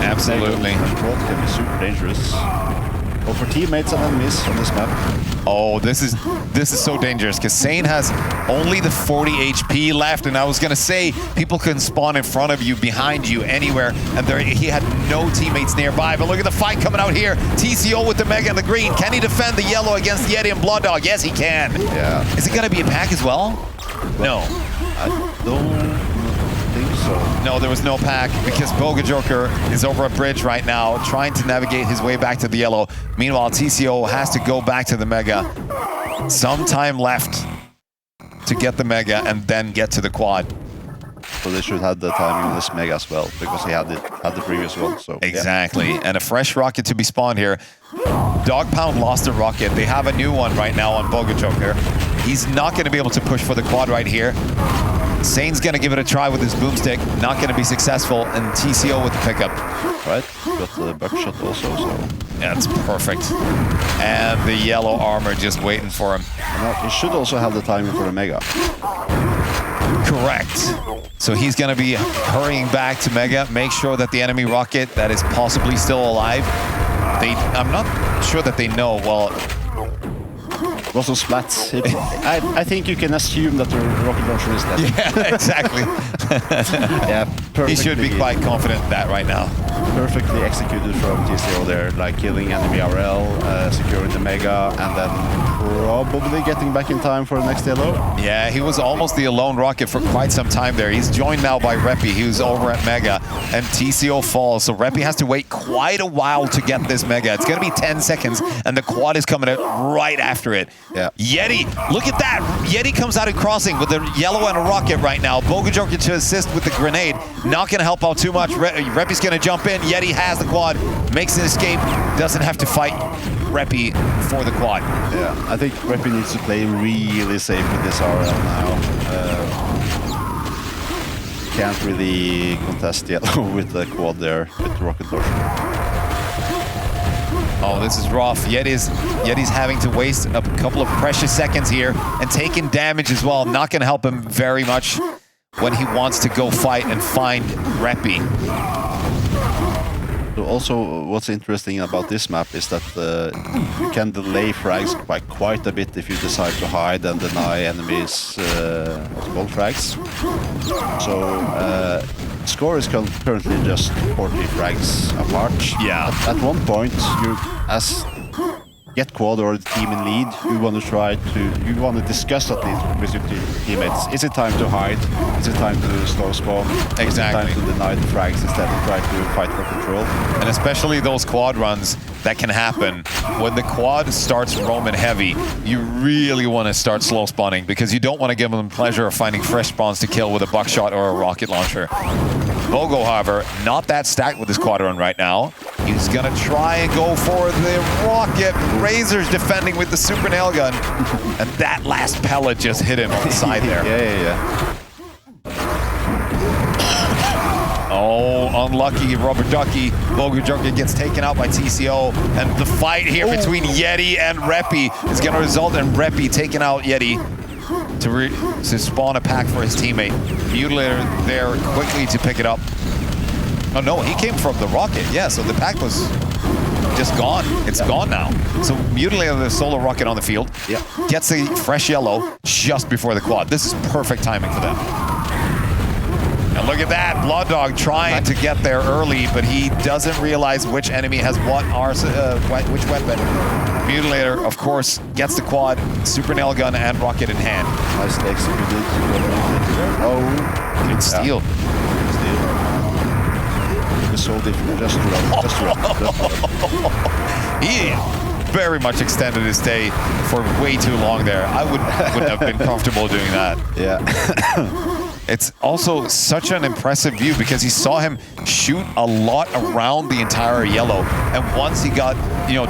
Absolutely. Control can be super dangerous. Both for teammates and enemies on this map. Oh, this is so dangerous because Sane has only the 40 HP left, and I was gonna say people can spawn in front of you, behind you, anywhere, and he had no teammates nearby. But look at the fight coming out here. TCO with the Mega and the green. Can he defend the yellow against Yeti and Blood Dog? Yes, he can. Yeah. Is it gonna be a pack as well? No. I don't think so. No, there was no pack because Boga Joker is over a bridge right now trying to navigate his way back to the yellow. Meanwhile, TCO has to go back to the Mega. Some time left to get the Mega and then get to the quad. So they should have the timing on this Mega as well because he had the previous one. So exactly, and a fresh rocket to be spawned here. Dog Pound lost a rocket. They have a new one right now on Boga Joker. He's not going to be able to push for the quad right here. Sane's going to give it a try with his boomstick. Not going to be successful, and TCO with the pickup. Right, got the buckshot also, so... Yeah, that's perfect. And the yellow armor just waiting for him. And now he should also have the timing for the Mega. Correct. So he's going to be hurrying back to Mega, make sure that the enemy rocket that is possibly still alive, I'm not sure that they know, well... Lots of splats. I think you can assume that the rocket launcher is dead. Yeah, exactly. Yeah, perfectly. He should be quite confident in that right now. Perfectly executed from TCO there, like killing enemy RL, securing the Mega, and then probably getting back in time for the next yellow. Yeah, he was almost the alone rocket for quite some time there. He's joined now by Reppy, who's over at Mega, and TCO falls, so Reppy has to wait quite a while to get this Mega. It's going to be 10 seconds, and the quad is coming out right after it. Yeah. Yeti, look at that! Yeti comes out of crossing with a yellow and a rocket right now. Boga Joker to assist with the grenade. Not going to help out too much. Reppy's going to jump in. Yeti has the quad, makes an escape, doesn't have to fight Reppy for the quad. Yeah, I think Reppy needs to play really safe with this RL now. Can't really contest yellow with the quad there, with the rocket launcher. Oh, this is rough. Yeti's having to waste a couple of precious seconds here and taking damage as well. Not going to help him very much when he wants to go fight and find Reppy. So also, what's interesting about this map is that you can delay frags by quite a bit if you decide to hide and deny enemies multiple frags. So score is currently just 40 frags apart. Yeah. At one point, as get quad or the team in lead, you want to discuss at least with your teammates. Is it time to hide? Is it time to slow spawn? Exactly. Is it time to deny the frags instead of try to fight for control? And especially those quad runs that can happen when the quad starts roaming heavy. You really want to start slow spawning because you don't want to give them the pleasure of finding fresh spawns to kill with a buckshot or a rocket launcher. Bogo, however, not that stacked with his quad run right now. He's gonna try and go for the rocket. Razor's defending with the super nail gun. And that last pellet just hit him on the side there. Yeah. Oh, unlucky Rubber Ducky. Bogo Joker gets taken out by TCO. And the fight here between Yeti and Reppy is gonna result in Reppy taking out Yeti to spawn a pack for his teammate. Mutilator there quickly to pick it up. Oh no, he came from the rocket. Yeah, so the pack was just gone. It's gone now. So Mutilator, the solo rocket on the field, gets a fresh yellow just before the quad. This is perfect timing for them. And look at that, Blood Dog trying to get there early, but he doesn't realize which enemy has which weapon. Mutilator, of course, gets the quad, super nail gun, and rocket in hand. Nice executed. Oh, good steal. It's so difficult. Just run. He very much extended his stay for way too long there. I wouldn't have been comfortable doing that. Yeah. It's also such an impressive view because he saw him shoot a lot around the entire yellow, and once he got,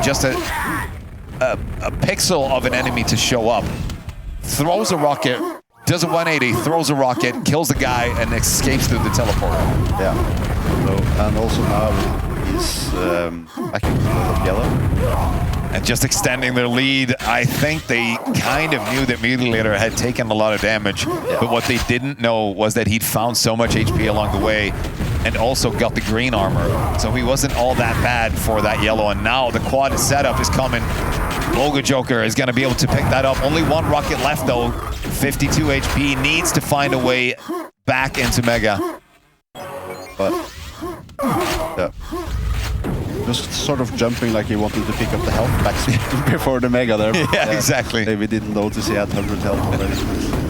just a pixel of an enemy to show up, throws a rocket, does a 180, throws a rocket, kills the guy, and escapes through the teleporter. Yeah. So, and also now he's back in control of yellow. And just extending their lead. I think they kind of knew that Mutilator had taken a lot of damage, but what they didn't know was that he'd found so much HP along the way and also got the green armor. So he wasn't all that bad for that yellow, and now the quad setup is coming. Bogo Joker is going to be able to pick that up. Only one rocket left though. 52 HP, needs to find a way back into Mega. But, yeah. Just sort of jumping like he wanted to pick up the health packs before the Mega there. Yeah, exactly. Maybe didn't notice he had 100 health already.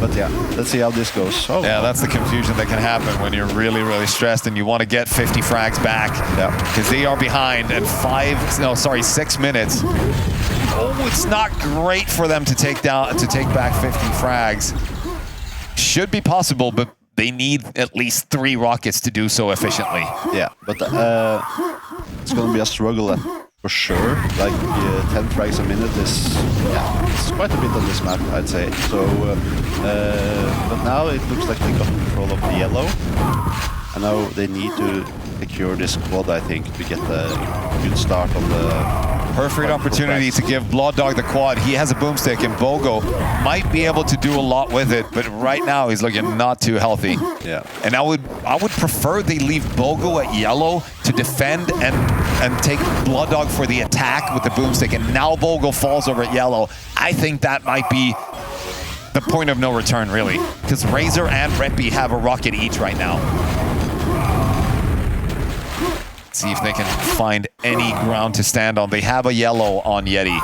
But yeah, let's see how this goes. Oh. Yeah, that's the confusion that can happen when you're really, really stressed and you want to get 50 frags back. Yeah. Because they are behind at 6 minutes. Oh, it's not great for them to take back 50 frags. Should be possible, but they need at least 3 rockets to do so efficiently. Yeah, but it's going to be a struggle for sure. Like 10 frags a minute is it's quite a bit on this map, I'd say. So, but now it looks like they got control of the yellow, and now they need to secure this quad, I think, to get a good start on the. Perfect opportunity to give Blood Dog the quad. He has a boomstick, and Bogo might be able to do a lot with it, but right now he's looking not too healthy. Yeah. And I would prefer they leave Bogo at yellow to defend and take Blood Dog for the attack with the boomstick, and now Bogo falls over at yellow. I think that might be the point of no return, really, because Razor and Reppy have a rocket each right now. See if they can find any ground to stand on. They have a yellow on Yeti.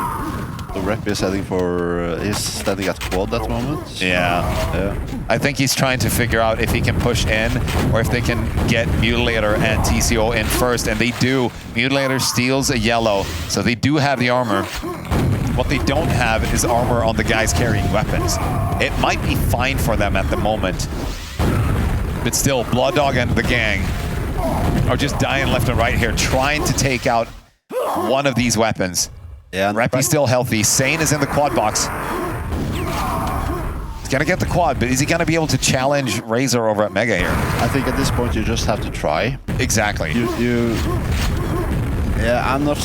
The Rep is heading for... he's standing at quad at the moment. Yeah. I think he's trying to figure out if he can push in or if they can get Mutilator and TCO in first, and they do. Mutilator steals a yellow, so they do have the armor. What they don't have is armor on the guys carrying weapons. It might be fine for them at the moment, but still, Blood Dog and the gang are just dying left and right here, trying to take out one of these weapons. Yeah, Reppy's still healthy. Sane is in the quad box. He's gonna get the quad, but is he gonna be able to challenge Razor over at Mega here? I think at this point you just have to try. Exactly. Yeah, I'm not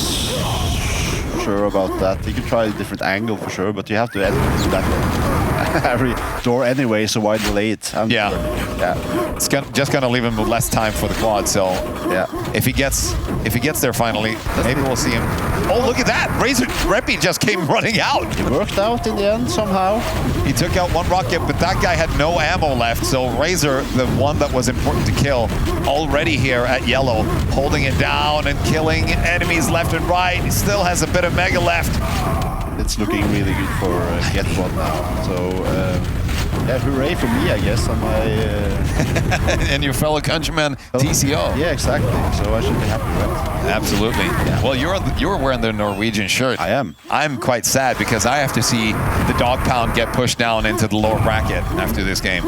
sure about that. You can try a different angle for sure, but you have to enter that one. every door anyway, so why delay it? And Yeah. Yeah. It's just gonna leave him with less time for the quad. So Yeah. if he gets there finally, maybe we'll see him. Oh, look at that! Razor Reppy just came running out. It worked out in the end somehow. He took out one rocket, but that guy had no ammo left. So Razor, the one that was important to kill, already here at yellow, holding it down and killing enemies left and right. He still has a bit of mega left. It's looking really good for QuakeWorld now. So yeah, hooray for me, I guess, and my And your fellow countryman, TCO. Yeah, exactly. So I should be happy, right? Absolutely. Yeah. Well, you're wearing the Norwegian shirt. I am. I'm quite sad because I have to see the dog pound get pushed down into the lower bracket after this game.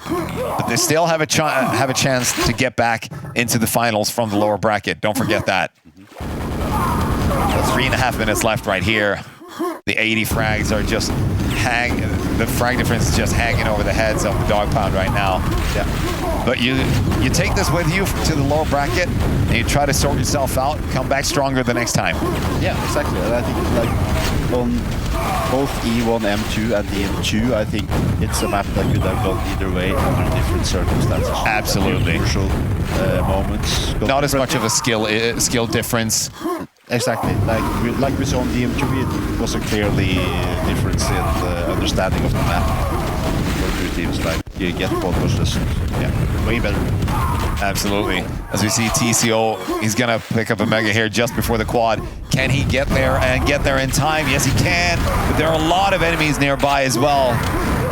But they still have a chance to get back into the finals from the lower bracket. Don't forget that. 3.5 minutes left right here. The 80 frags are just the frag difference is just hanging over the heads of the dog pound right now. Yeah. But you take this with you to the lower bracket and you try to sort yourself out, come back stronger the next time. Yeah, exactly. And I think like on both E1, M2 and DM2, I think it's a map that could have gone either way under different circumstances. Absolutely. Crucial moments. Not as much of a skill difference. Exactly. Like we saw on DM2, it was a clearly difference in the understanding of the map. For two teams, like you get what was just way better. Absolutely. As we see TCO, he's gonna pick up a mega here just before the quad. Can he get there and get there in time? Yes, he can. But there are a lot of enemies nearby as well.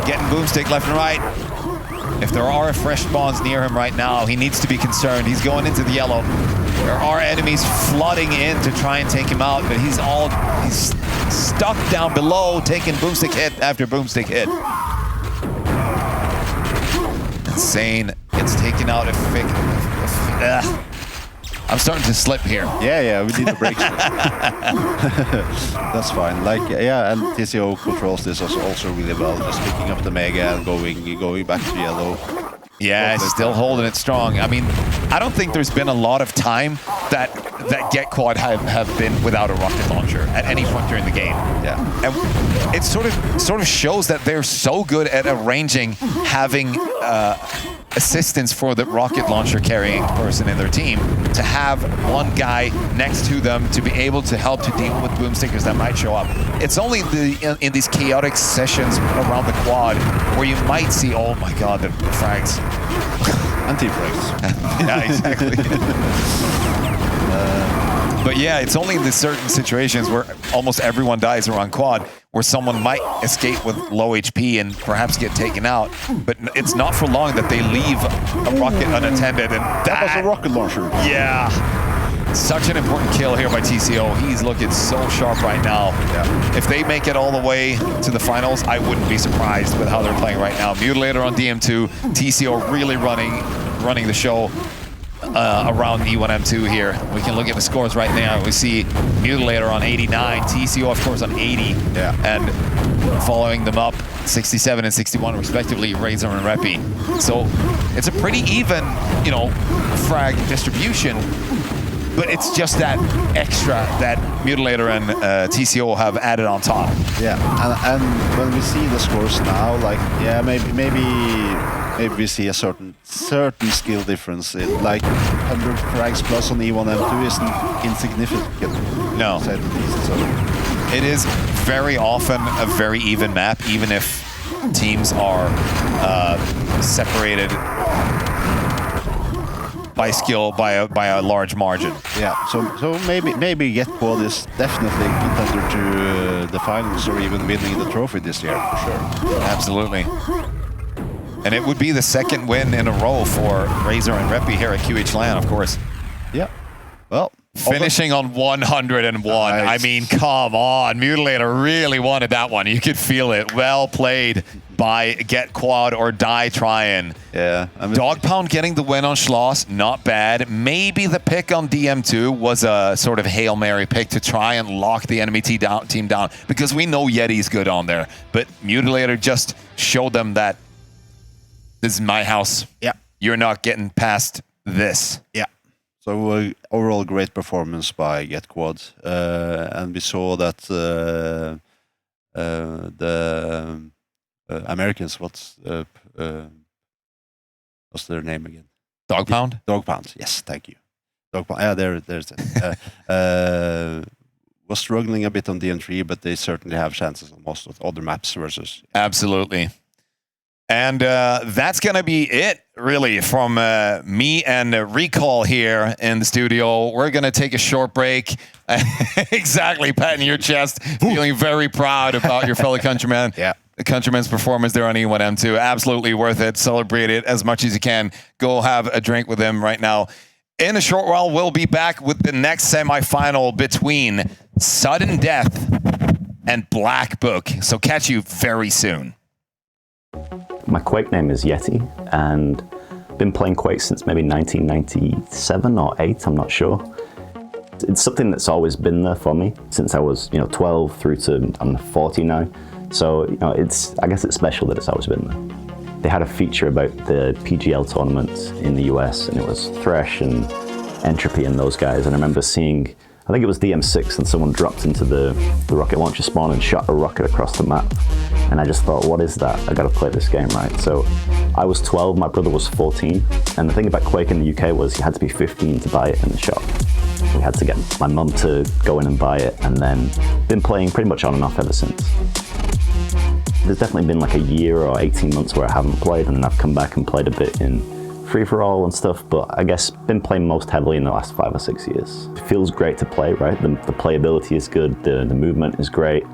Getting boomstick left and right. If there are fresh spawns near him right now, he needs to be concerned. He's going into the yellow. There are enemies flooding in to try and take him out, but he's stuck down below, taking boomstick hit after boomstick hit. Insane. It's taken out I'm starting to slip here. Yeah, we need a break. That's fine. Like, yeah, and TCO controls this also really well. Just picking up the mega and going back to yellow. Yeah, he's still holding it strong. I mean, I don't think there's been a lot of time that Get Quad have been without a rocket launcher at any point during the game. Yeah, and it sort of shows that they're so good at arranging having assistance for the rocket launcher carrying person in their team to have one guy next to them to be able to help to deal with boomstickers that might show up. It's only in these chaotic sessions around the quad where you might see, oh my god, the frags. Anti-frags. Yeah, exactly. But yeah, it's only in the certain situations where almost everyone dies around quad where someone might escape with low HP and perhaps get taken out. But it's not for long that they leave a rocket unattended. And that was a rocket launcher. Yeah. Such an important kill here by TCO. He's looking so sharp right now. Yeah. If they make it all the way to the finals, I wouldn't be surprised with how they're playing right now. Mutilator on DM2, TCO really running the show around E1, M2 here. We can look at the scores right now. We see Mutilator on 89, TCO of course on 80. Yeah. And following them up, 67 and 61 respectively, Razor and Reppy. So it's a pretty even, frag distribution. But it's just that extra that Mutilator and TCO have added on top. Yeah, and when we see the scores now, like, yeah, maybe we see a certain skill difference. Like 100 frags plus on E1 M2 isn't insignificant. No. To say the least, so. It is very often a very even map, even if teams are separated by skill by a large margin. Yeah, so maybe Get Quad is definitely contender to the finals or even winning the trophy this year for sure. Absolutely. And it would be the second win in a row for Razor and Reppy here at QHLAN, of course. Yeah. Well, finishing on 101. Nice. I mean, come on. Mutilator really wanted that one. You could feel it. Well played by Get Quad or Die trying. Yeah. Dog Pound getting the win on Schloss, not bad. Maybe the pick on DM2 was a sort of Hail Mary pick to try and lock the enemy team down because we know Yeti's good on there. But Mutilator just showed them that this is my house. Yeah. You're not getting past this. Yeah. So overall great performance by Get Quad. And we saw that the Americans. What's their name again? Dog Pound? Dog Pound. Yes, thank you. Dog Pound. Yeah, there's it. Was struggling a bit on DN3, but they certainly have chances on most of the other maps versus. Absolutely. And that's going to be it, really, from me and Recall here in the studio. We're going to take a short break. Exactly, patting your chest, feeling very proud about your fellow countryman. Yeah. The countryman's performance there on E1M2. Absolutely worth it. Celebrate it as much as you can. Go have a drink with him right now. In a short while, we'll be back with the next semifinal between Sudden Death and Black Book. So catch you very soon. My Quake name is Yeti, and been playing Quake since maybe 1997 or 8, I'm not sure. It's something that's always been there for me since I was, 12 through to I'm 40 now. So, I guess it's special that it's always been there. They had a feature about the PGL tournament in the US, and it was Thresh and Entropy and those guys. And I remember seeing, I think it was DM6, and someone dropped into the rocket launcher spawn and shot a rocket across the map. And I just thought, what is that? I gotta play this game, right? So I was 12, my brother was 14. And the thing about Quake in the UK was you had to be 15 to buy it in the shop. We had to get my mum to go in and buy it, and then been playing pretty much on and off ever since. There's definitely been like a year or 18 months where I haven't played, and then I've come back and played a bit in free-for-all and stuff, but I guess been playing most heavily in the last 5 or 6 years. It feels great to play, right? The playability is good, the movement is great.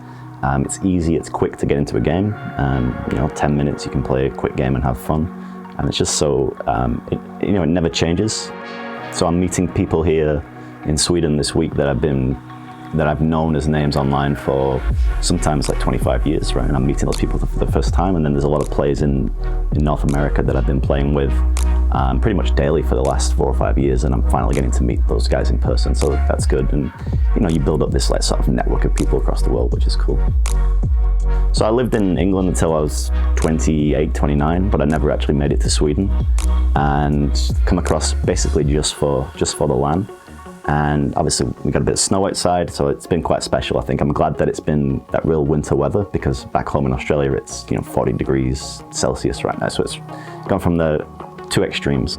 It's easy, it's quick to get into a game. 10 minutes you can play a quick game and have fun. And it's just so, it never changes. So I'm meeting people here in Sweden this week that I've known as names online for sometimes like 25 years, right? And I'm meeting those people for the first time. And then there's a lot of players in North America that I've been playing with pretty much daily for the last 4 or 5 years, and I'm finally getting to meet those guys in person, so that's good. And you build up this like sort of network of people across the world, which is cool. So I lived in England until I was 28, 29, but I never actually made it to Sweden, and come across basically just for the LAN. And obviously we got a bit of snow outside, so it's been quite special. I think I'm glad that it's been that real winter weather, because back home in Australia it's 40 degrees Celsius right now, so it's gone from the two extremes.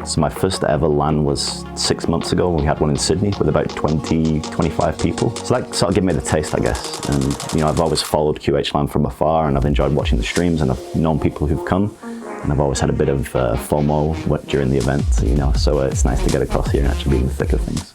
So my first ever LAN was 6 months ago when we had one in Sydney with about 20, 25 people. So that sort of gave me the taste, I guess. And I've always followed QHLAN from afar, and I've enjoyed watching the streams, and I've known people who've come. And I've always had a bit of FOMO during the event, so it's nice to get across here and actually be in the thick of things.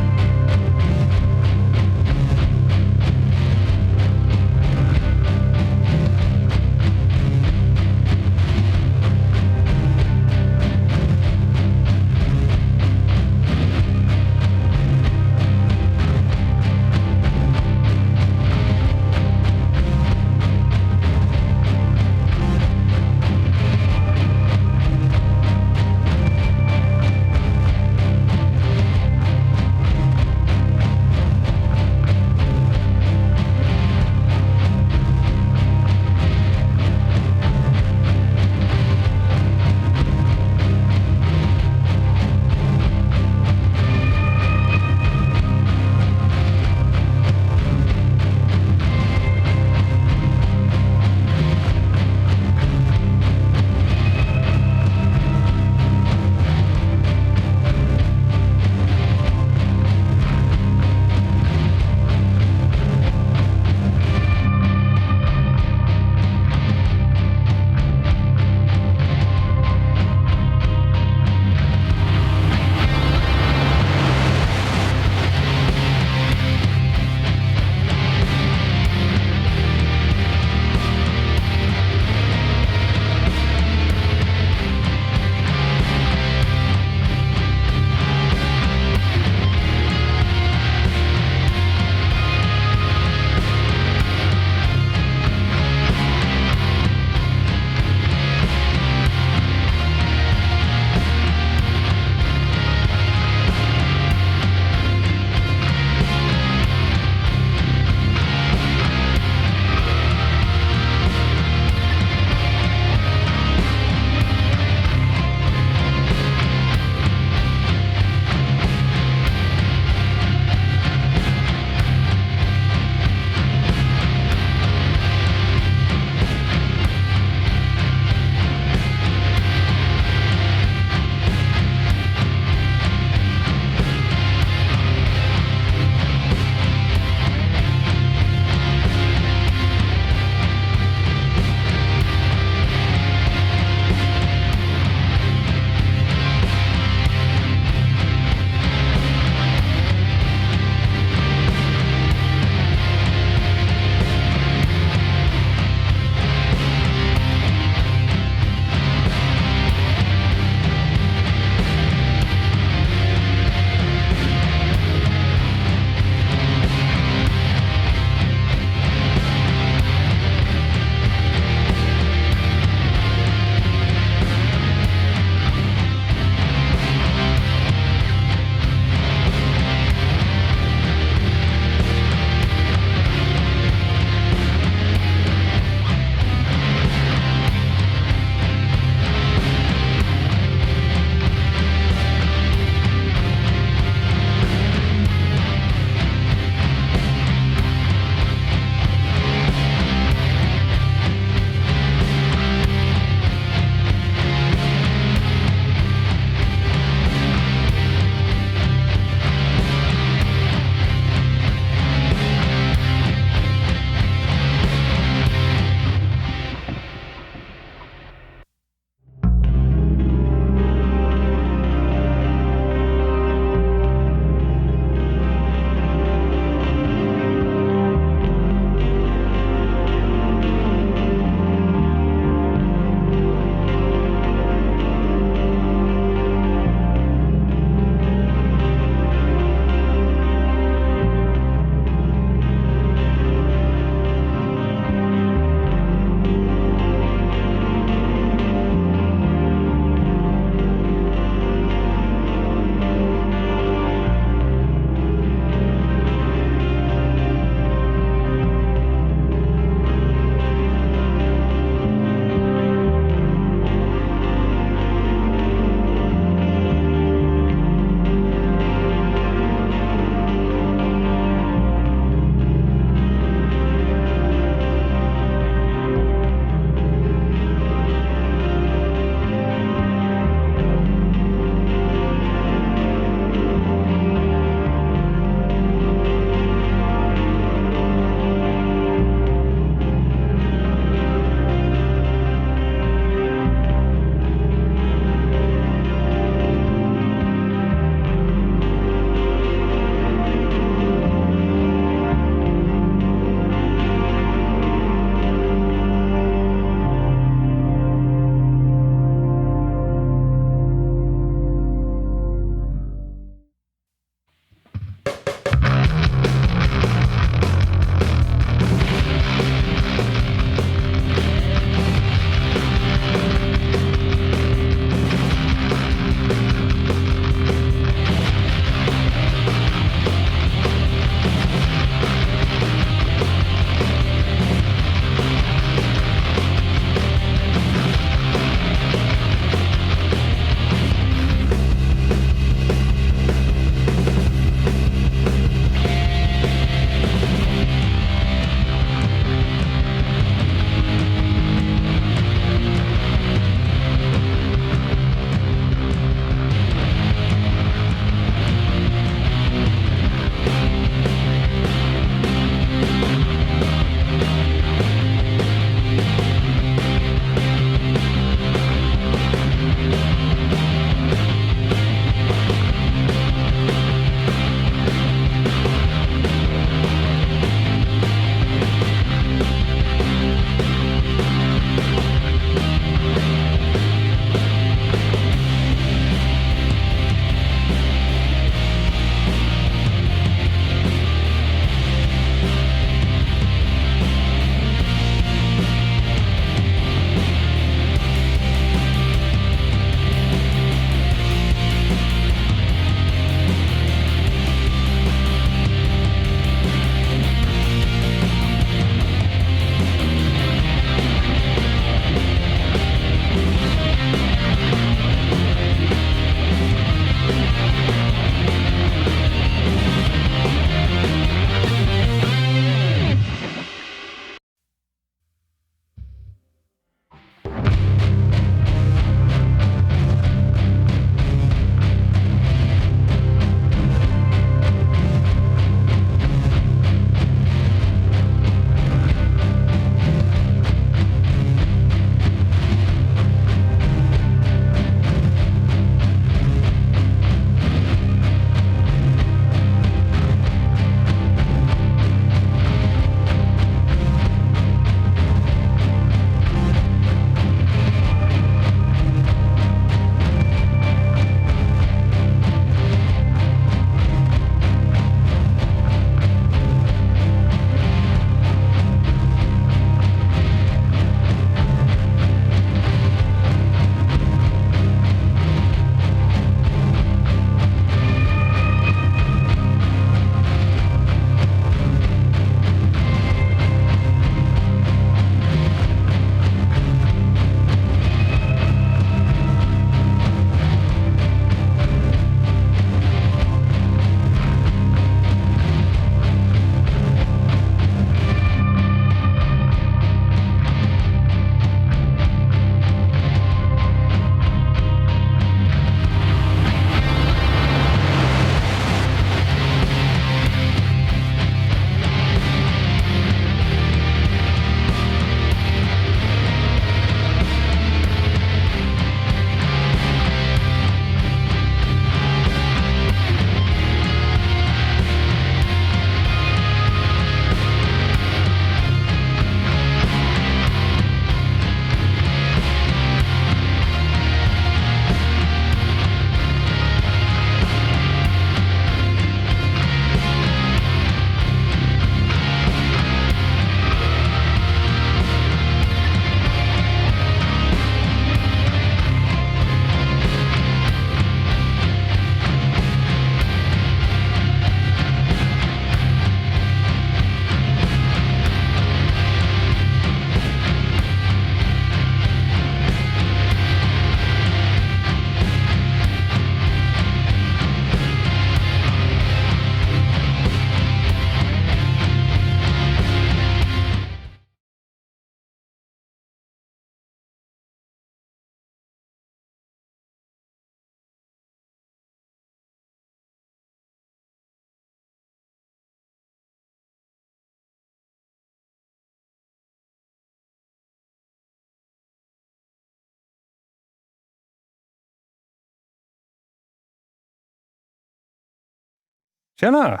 Tjena!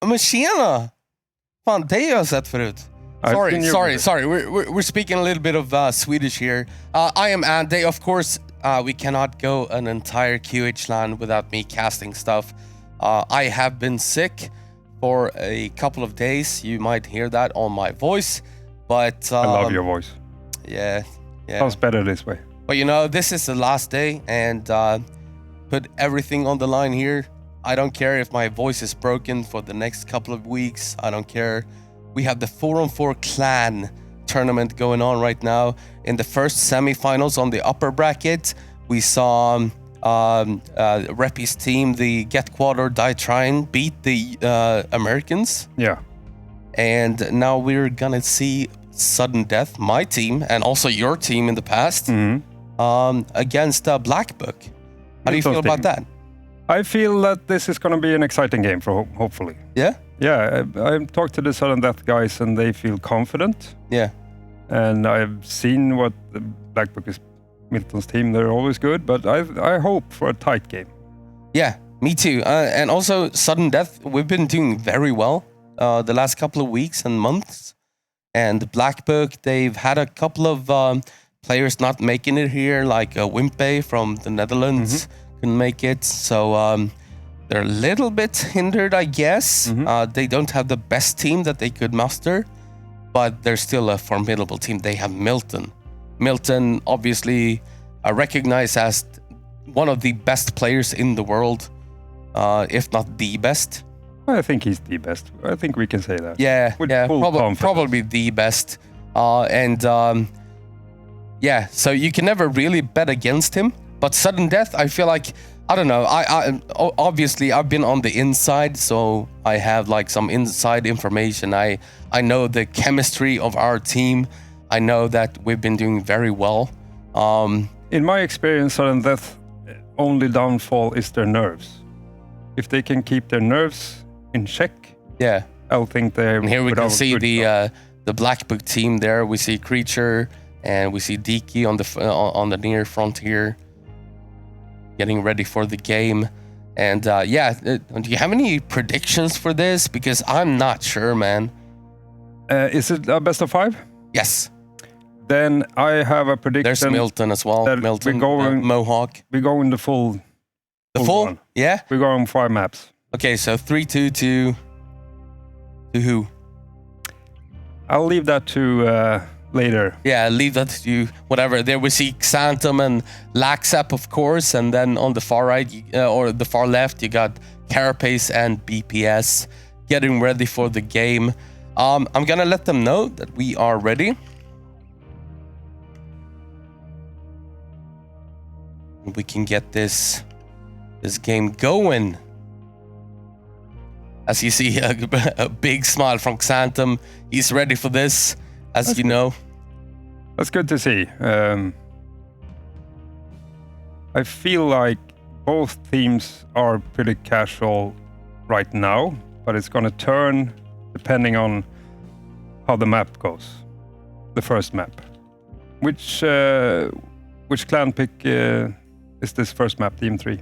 Men tjena! Fan, det har jag sett förut. Sorry. We're speaking a little bit of Swedish here. I am Andy. Of course, we cannot go an entire QHLAN without me casting stuff. I have been sick for a couple of days. You might hear that on my voice, but I love your voice. Yeah. Sounds better this way. But you know, this is the last day, and put everything on the line here. I don't care if my voice is broken for the next couple of weeks. I don't care. We have the 4-on-4 clan tournament going on right now. In the first semifinals on the upper bracket, we saw Reppy's team, the Get Quad or Die Trying, beat the Americans. Yeah. And now we're gonna see Sudden Death, my team, and also your team in the past, against Black Book. How do you feel about that? I feel that this is going to be an exciting game for hopefully. Yeah? Yeah, I've talked to the Sudden Death guys and they feel confident. Yeah. And I've seen what the Black Book is, Milton's team, they're always good, but I hope for a tight game. Yeah, me too. And also Sudden Death, we've been doing very well the last couple of weeks and months. And Black Book, they've had a couple of players not making it here, like Wimpe from the Netherlands couldn't make it. So they're a little bit hindered, I guess. They don't have the best team that they could muster, but they're still a formidable team. They have Milton. Milton, obviously recognized as one of the best players in the world, if not the best. I think he's the best. I think we can say that. Yeah, With full confidence. probably the best. Yeah, so you can never really bet against him. But Sudden Death, I feel like, I don't know. I obviously I've been on the inside, so I have like some inside information. I know the chemistry of our team. I know that we've been doing very well. In my experience, Sudden Death only downfall is their nerves. If they can keep their nerves in check, yeah, I think they're. And here we can see the Black Book team. There we see Creature and we see Diki on the near front here, getting ready for the game. And do you have any predictions for this? Because I'm not sure, man. Is it a best of 5? Yes. Then I have a prediction. There's Milton as well. Milton, Mohawk. We go in the full. The full? One. Yeah? We go on 5 maps. Okay, so 3-2 to who? I'll leave that to later. Yeah, leave that to you. Whatever. There we see Xantum and Laxap, of course, and then on the far right or the far left, you got Carapace and BPS getting ready for the game. I'm gonna let them know that we are ready. We can get this game going. As you see, a big smile from Xantum. He's ready for this, as you know. That's good to see. I feel like both teams are pretty casual right now, but it's going to turn depending on how the map goes. The first map. Which clan pick is this first map, Team 3?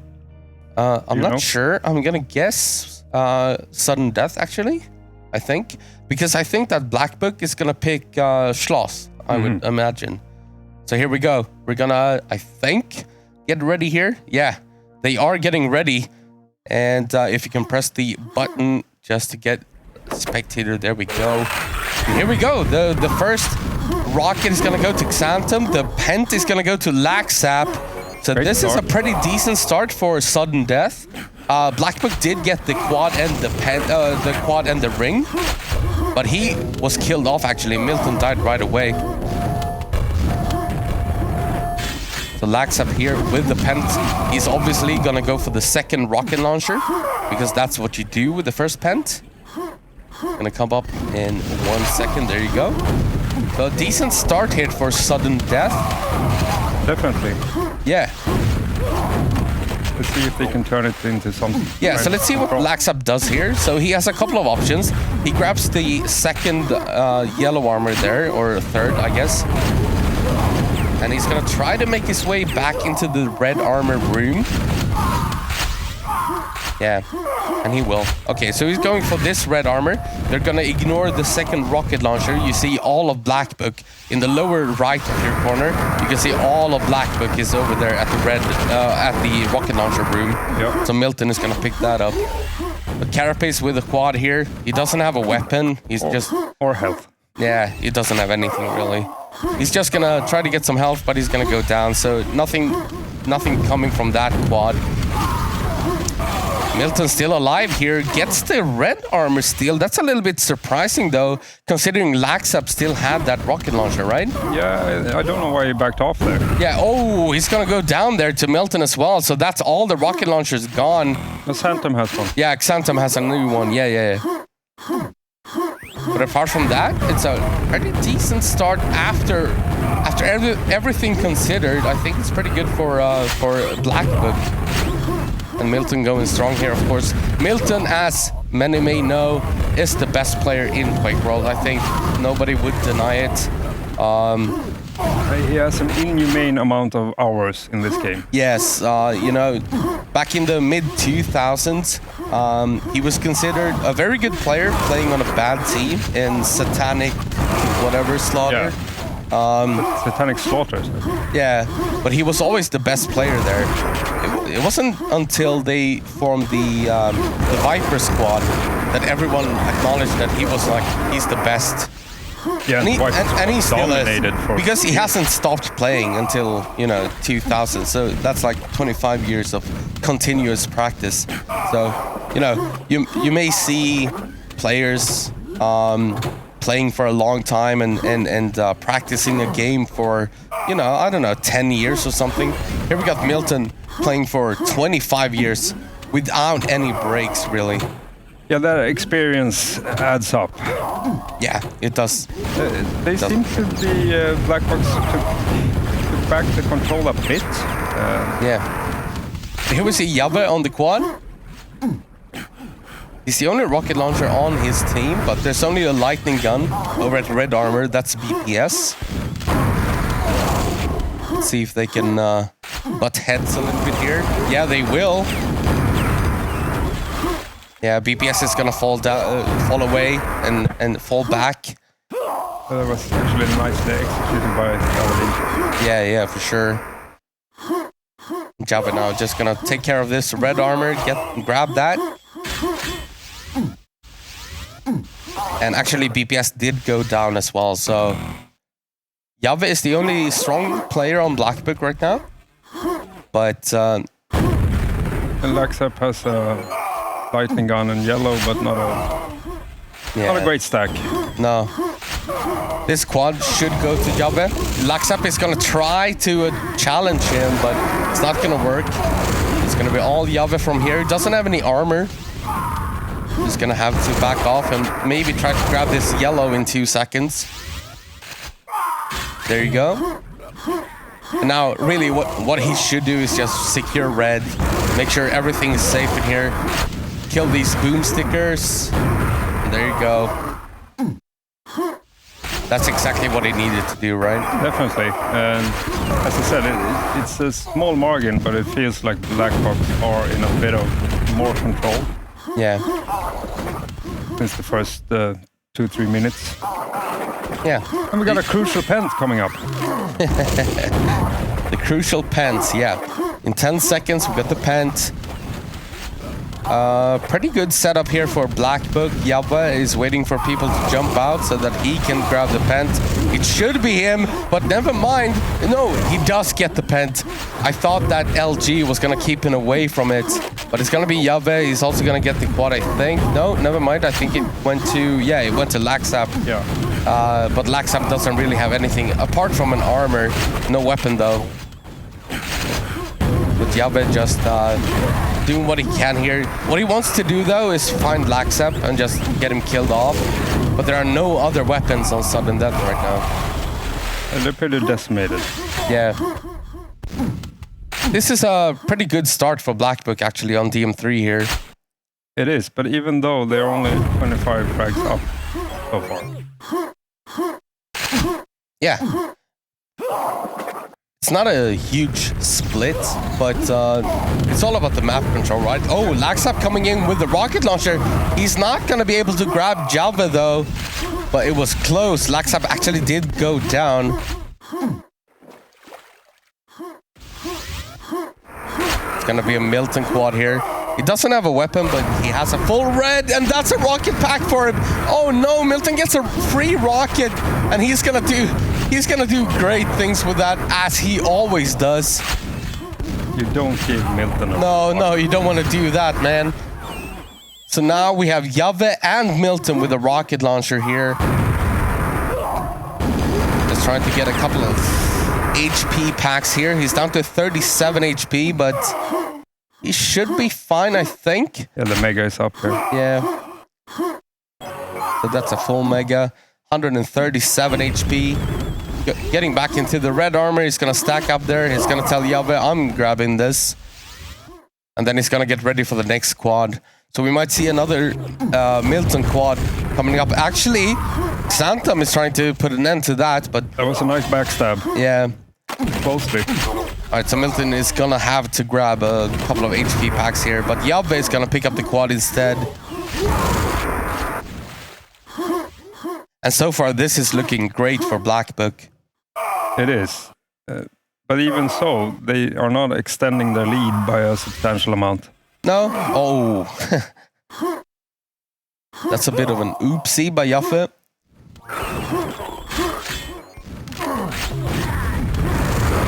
I'm not sure. I'm gonna guess Sudden Death, actually. I think. Because I think that Black Book is gonna pick Schloss, I would imagine. So here we go. We're gonna, I think, get ready here. Yeah, they are getting ready. And if you can press the button just to get spectator, there we go. And here we go. The first rocket is gonna go to Xantum. The pent is gonna go to Laxap. So this is a pretty decent start for Sudden Death. Black Book did get the quad and the quad and the ring, but he was killed off actually. Milton died right away. So Laxap here with the pent. He's obviously gonna go for the second rocket launcher because that's what you do with the first pent. Gonna come up in 1 second. There you go. So a decent start here for Sudden Death. Definitely. Yeah. Let's see if they can turn it into something. Yeah, so let's see what Laxap does here. So he has a couple of options. He grabs the second yellow armor there, or third, I guess. And he's gonna try to make his way back into the red armor room. Yeah, and he will. Okay, so he's going for this red armor. They're gonna ignore the second rocket launcher. You see all of Black Book in the lower right of your corner. You can see all of Black Book is over there at the red, at the rocket launcher room. Yep. So Milton is gonna pick that up. But Carapace with a quad here. He doesn't have a weapon. He's just... Or health. Yeah, he doesn't have anything really. He's just gonna try to get some health, but he's gonna go down. So nothing coming from that quad. Milton still alive here, gets the red armor still. That's a little bit surprising though, considering Laxap still had that rocket launcher, right? Yeah, I don't know why he backed off there. Yeah, oh, he's gonna go down there to Milton as well. So that's all the rocket launchers gone. The Xanthem has one. Yeah, Xanthem has a new one. Yeah. But apart from that, it's a pretty decent start after everything considered. I think it's pretty good for Black Book. And Milton going strong here, of course. Milton, as many may know, is the best player in QuakeWorld. I think nobody would deny it. He has an inhumane amount of hours in this game. Yes, you know, back in the mid-2000s, he was considered a very good player playing on a bad team in Satanic whatever Slaughter. Yeah. Satanic Slaughters. Yeah, but he was always the best player there. It wasn't until they formed the Viper squad that everyone acknowledged that he was like, he's the best. Yeah, and he still dominated is, for because he hasn't stopped playing until 2000. So that's like 25 years of continuous practice. So you may see players playing for a long time and practicing a game for I don't know 10 years or something. Here we got Milton playing for 25 years without any breaks really. Yeah, that experience adds up. Yeah, it does. They seem to be Black Box took back the control a bit. Yeah. Here we see Jabbe on the quad. He's the only rocket launcher on his team, but there's only a lightning gun over at Red Armor. That's BPS. Let's see if they can butt heads a little bit here. Yeah, they will. Yeah, BPS is gonna fall down, fall away, and fall back. That was actually nicely executed by Jabbe. Yeah, for sure. Jabbe now just gonna take care of this red armor, grab that. And actually BPS did go down as well, so Jabbe is the only strong player on Black Book right now. But and Laxap has a lightning gun in yellow, but not a great stack. No. This quad should go to Jabbe. Laxap is gonna try to challenge him, but it's not gonna work. It's gonna be all Jabbe from here. He doesn't have any armor. He's gonna have to back off and maybe try to grab this yellow in 2 seconds. There you go. And now, really, what he should do is just secure red, make sure everything is safe in here, kill these boom stickers. And there you go. That's exactly what he needed to do, right? Definitely. And as I said, it's a small margin, but it feels like Black Box are in a bit of more control. Yeah. Since the first 2-3 minutes. Yeah. And we got a crucial pent coming up. The crucial pents, yeah. In 10 seconds, we got the pent. Pretty good setup here for Black Book. Jabbe is waiting for people to jump out so that he can grab the pent. It should be him, but never mind. No, he does get the pent. I thought that LG was gonna keep him away from it, but it's gonna be Jabbe. He's also gonna get the quad, I think. No, never mind. I think it went to Laxap. Yeah. But Laxap doesn't really have anything apart from an armor. No weapon though. But Jabbe just doing what he can here. What he wants to do though is find Laxap and just get him killed off. But there are no other weapons on sudden death right now. And they're pretty decimated. Yeah. This is a pretty good start for Black Book actually on DM3 here. It is, but even though they're only 25 frags up so far. Yeah. it's not a huge split, but it's all about the map control, right? Oh, Laxap coming in with the rocket launcher. He's not going to be able to grab Java, though, but it was close. Laxap actually did go down. It's going to be a Milton quad here. He doesn't have a weapon, but he has a full red, and that's a rocket pack for him. Oh no, Milton gets a free rocket, and he's gonna do great things with that, as he always does. You don't give Milton a No, you don't want to do that, man. So now we have Jave and Milton with a rocket launcher here. Just trying to get a couple of HP packs here. He's down to 37 HP, but he should be fine, I think. Yeah, the Mega is up here. Yeah. So that's a full Mega. 137 HP. Getting back into the red armor. He's going to stack up there. He's going to tell Jave, I'm grabbing this. And then he's going to get ready for the next quad. So we might see another Milton quad coming up. Actually, Xantham is trying to put an end to that, but... That was a nice backstab. Yeah. Closely. Alright, so Milton is gonna have to grab a couple of HP packs here, but Jave is gonna pick up the quad instead. And so far, this is looking great for Black Book. It is. But even so, they are not extending their lead by a substantial amount. No? Oh. That's a bit of an oopsie by Jave.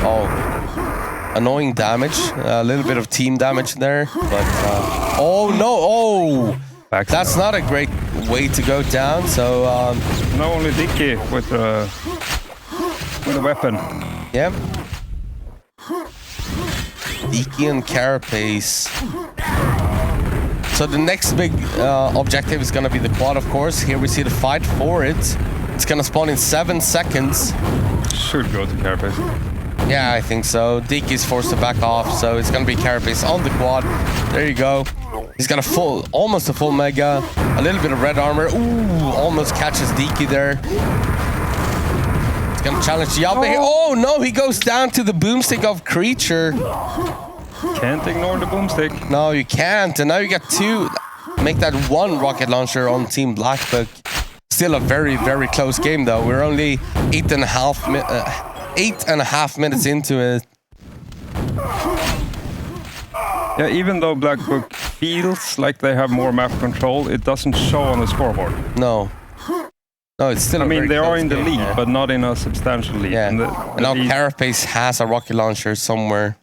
Oh. Annoying damage, a little bit of team damage there, but oh no, oh, that's not a great way to go down. So now only Dicky with a weapon. Yeah, Dicky and Carapace. So the next big objective is going to be the quad, of course. Here we see the fight for it. It's going to spawn in 7 seconds. Should go to Carapace. Yeah, I think so. Diki's forced to back off, so it's gonna be Carapace on the quad. There you go. He's got almost a full Mega, a little bit of red armor. Ooh, almost catches Diki there. He's gonna challenge Jave. Oh no, he goes down to the boomstick of Creature. Can't ignore the boomstick. No, you can't. And now you got 2. Make that 1 rocket launcher on Team Black Book. Still a very, very close game, though. We're only 8.5 minutes into it. Yeah, even though Black Book feels like they have more map control, it doesn't show on the scoreboard. No, it's still. I mean, they are in the lead, yeah. But not in a substantial lead. Yeah. And now Carapace has a rocket launcher somewhere.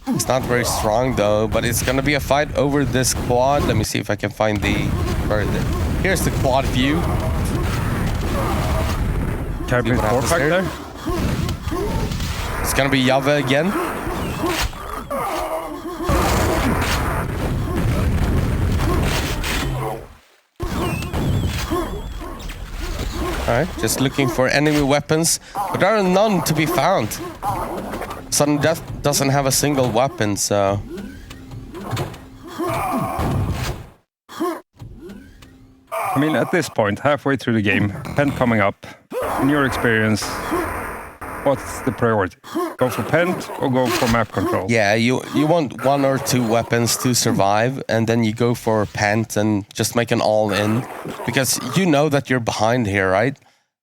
It's not very strong though, but it's gonna be a fight over this quad. Let me see if I can find here's the quad view. Carapace 4-pack there. It's gonna be Jave again. Alright, just looking for enemy weapons, but there are none to be found. Sudden Death doesn't have a single weapon, so... I mean, at this point, halfway through the game, Pent coming up, in your experience, what's the priority? Go for Pent or go for map control? Yeah, you want 1 or 2 weapons to survive, and then you go for Pent and just make an all-in. Because you know that you're behind here, right?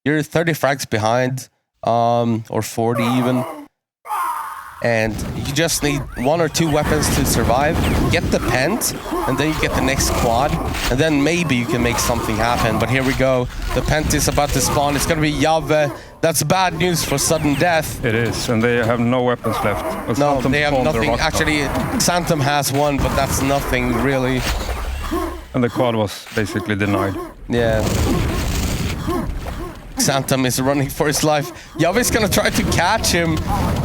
You're 30 frags behind, or 40 even. And you just need 1 or 2 weapons to survive. Get the Pent, and then you get the next quad, and then maybe you can make something happen. But here we go. The Pent is about to spawn. It's gonna be Jave. That's bad news for Sudden Death. It is, and they have no weapons left. But no, they have nothing. Actually, Xantham has 1, but that's nothing really. And the quad was basically denied. Yeah. Xantham is running for his life. Jave's gonna try to catch him,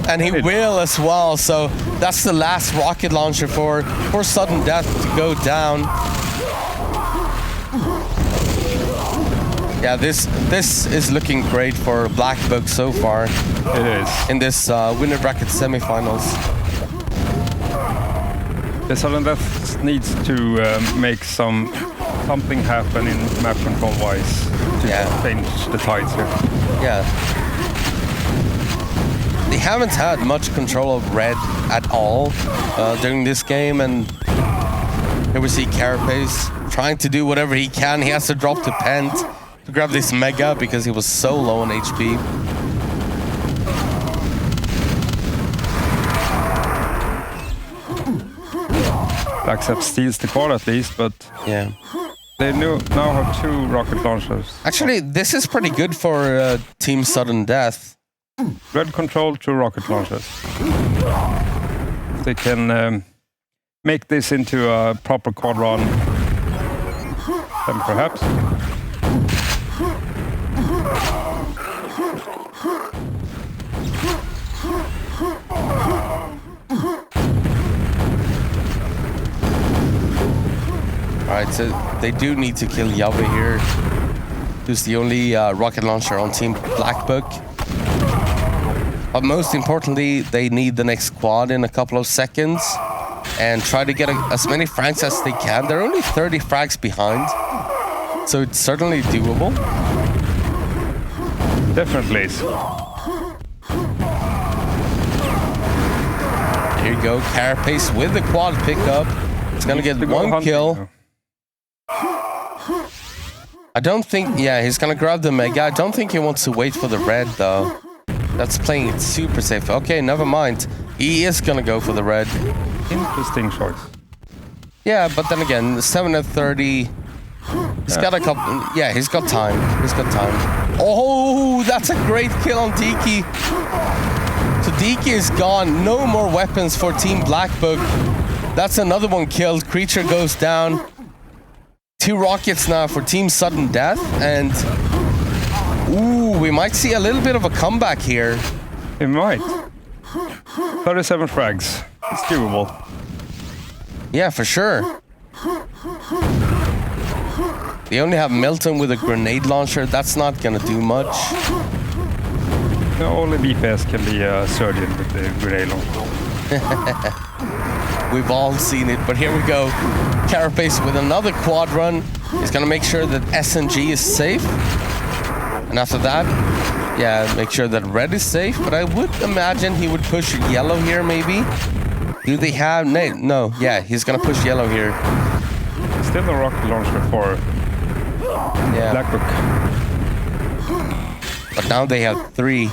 and he will as well. So that's the last rocket launcher for Sudden Death to go down. Yeah, this is looking great for Black Book so far. It is. In this winner bracket semifinals. The Sudden Death needs to make something happen in map control wise to Yeah. change the tides here. Yeah. They haven't had much control of red at all during this game, and here we see Carapace trying to do whatever he can. He has to drop to Pent to grab this Mega because he was so low on HP. Black Sept steals the quad at least, but Yeah. they now have 2 rocket launchers. Actually, this is pretty good for Team Sudden Death. Red control, 2 rocket launchers. If they can make this into a proper quad run, then perhaps. Alright, so they do need to kill Yave here, who's the only rocket launcher on Team Black Book. But most importantly, they need the next quad in a couple of seconds and try to get as many frags as they can. They're only 30 frags behind, so it's certainly doable. Definitely. Here you go, Carapace with the quad pickup. It's gonna get one kill. I don't think, yeah, he's gonna grab the Mega. I don't think he wants to wait for the red though. That's playing it super safe. Okay, never mind. He is gonna go for the red. Interesting choice. Yeah, but then again, 7 at 30. He's got a couple. Yeah, he's got time. He's got time. Oh, that's a great kill on Diki. So Diki is gone. No more weapons for Team Black Book. That's another one killed. Creature goes down. 2 rockets now for Team Sudden Death, and ooh, we might see a little bit of a comeback here. It might. 37 frags. It's doable. Yeah, for sure. They only have Milton with a grenade launcher. That's not gonna do much. No, only DPS can be a surgeon with the grenade launcher. We've all seen it, but here we go. Carapace with another quad run. He's gonna make sure that SNG is safe. And after that, yeah, make sure that red is safe. But I would imagine he would push yellow here, maybe. Do they have... No, yeah, he's gonna push yellow here. Still a rocket launcher for Black Book. But now they have 3.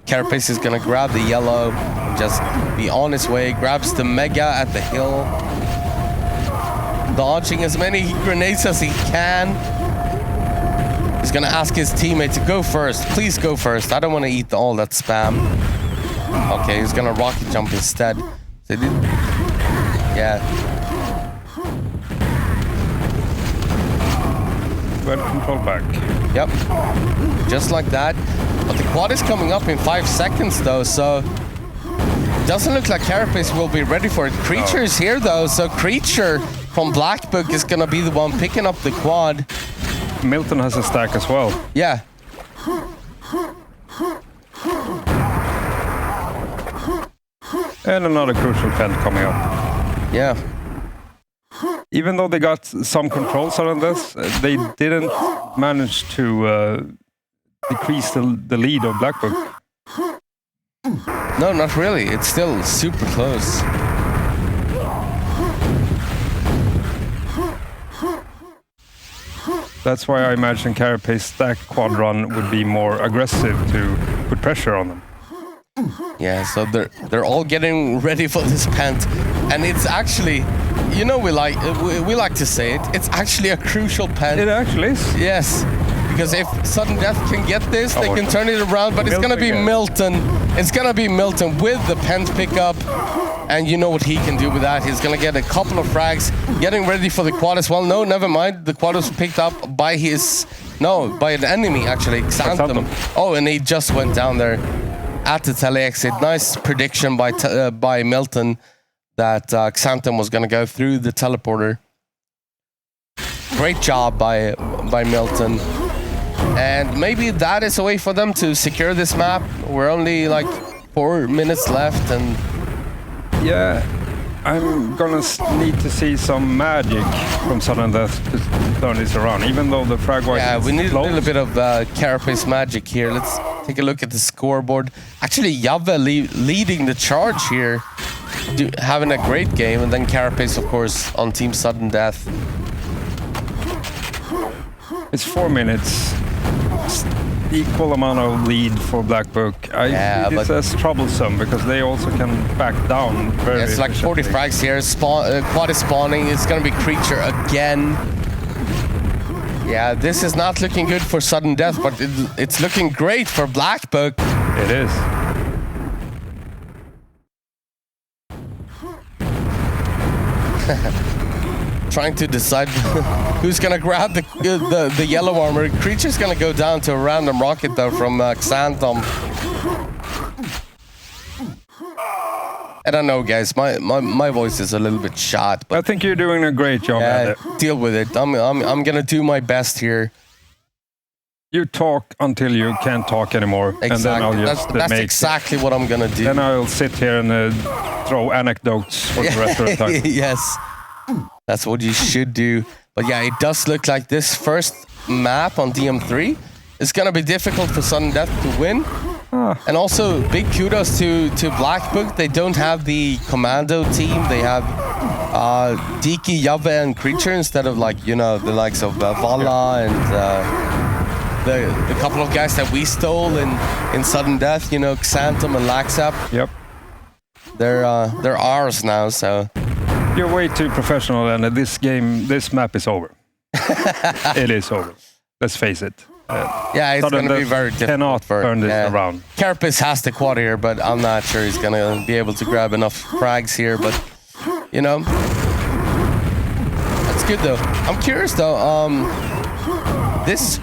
Carapace is gonna grab the yellow, just be on his way, grabs the Mega at the hill, dodging as many grenades as he can. He's gonna ask his teammate to go first. Please go first. I don't want to eat all that spam. Okay, he's gonna rocket jump instead. So yeah. Red control back. Yep. Just like that. But the quad is coming up in 5 seconds though, so doesn't look like Carapace will be ready for it. Creature is here though, so Creature from Black Book is gonna be the one picking up the quad. Milton has a stack as well. Yeah. And another crucial Pent coming up. Yeah. Even though they got some controls on this, they didn't manage to decrease the lead of Black Book. No, not really. It's still super close. That's why I imagine Carapace stack quad run would be more aggressive to put pressure on them. Yeah, so they're all getting ready for this Pent, and it's actually, you know, we like to say it. It's actually a crucial Pent. It actually is. Yes, because if Sudden Death can get this, they can turn it around. But it's gonna be Milton. It's gonna be Milton with the Pent pickup, and you know what he can do with that. He's gonna get a couple of frags, getting ready for the quad as well. No, never mind. The quad was picked up by by an enemy actually, Xanthem. Oh, and he just went down there at the tele exit. Nice prediction by Milton that Xanthem was gonna go through the teleporter. Great job by Milton. And maybe that is a way for them to secure this map. We're only like 4 minutes left, and yeah, I'm gonna need to see some magic from Sudden Death to turn this around, even though the frag white Yeah, is we need close. a little bit of Carapace magic here. Let's take a look at the scoreboard. Actually, Jave leading the charge here, having a great game, and then Carapace, of course, on Team Sudden Death. It's 4 minutes. It's equal amount of lead for Black Book. I see this as troublesome because they also can back down very It's like 40 frags here. Quad is spawning. It's gonna be Creature again. Yeah, this is not looking good for Sudden Death, but it's looking great for Black Book. It is. Trying to decide who's gonna grab the yellow armor. Creature's gonna go down to a random rocket though from Xantom. I don't know, guys. My voice is a little bit shot, but I think you're doing a great job at it. Deal with it. I'm gonna do my best here. You talk until you can't talk anymore, Exactly. and then I'll just that's make. exactly what I'm gonna do. Then I'll sit here and throw anecdotes for the rest of the time. Yes, that's what you should do. But yeah, it does look like this first map on DM3 is gonna be difficult for Sudden Death to win. And also, big kudos to Black Book. They don't have the commando team. They have Diki, Jave, and Creature instead of the likes of Vala and the couple of guys that we stole in Sudden Death. Xantom and Laxap. Yep. They're ours now. So you're way too professional, and this map is over. It is over. Let's face it. Yeah, it's going to be very difficult. Cannot turn this around. Carapace has the quad here, but I'm not sure he's going to be able to grab enough frags here. But, that's good though. I'm curious though. This,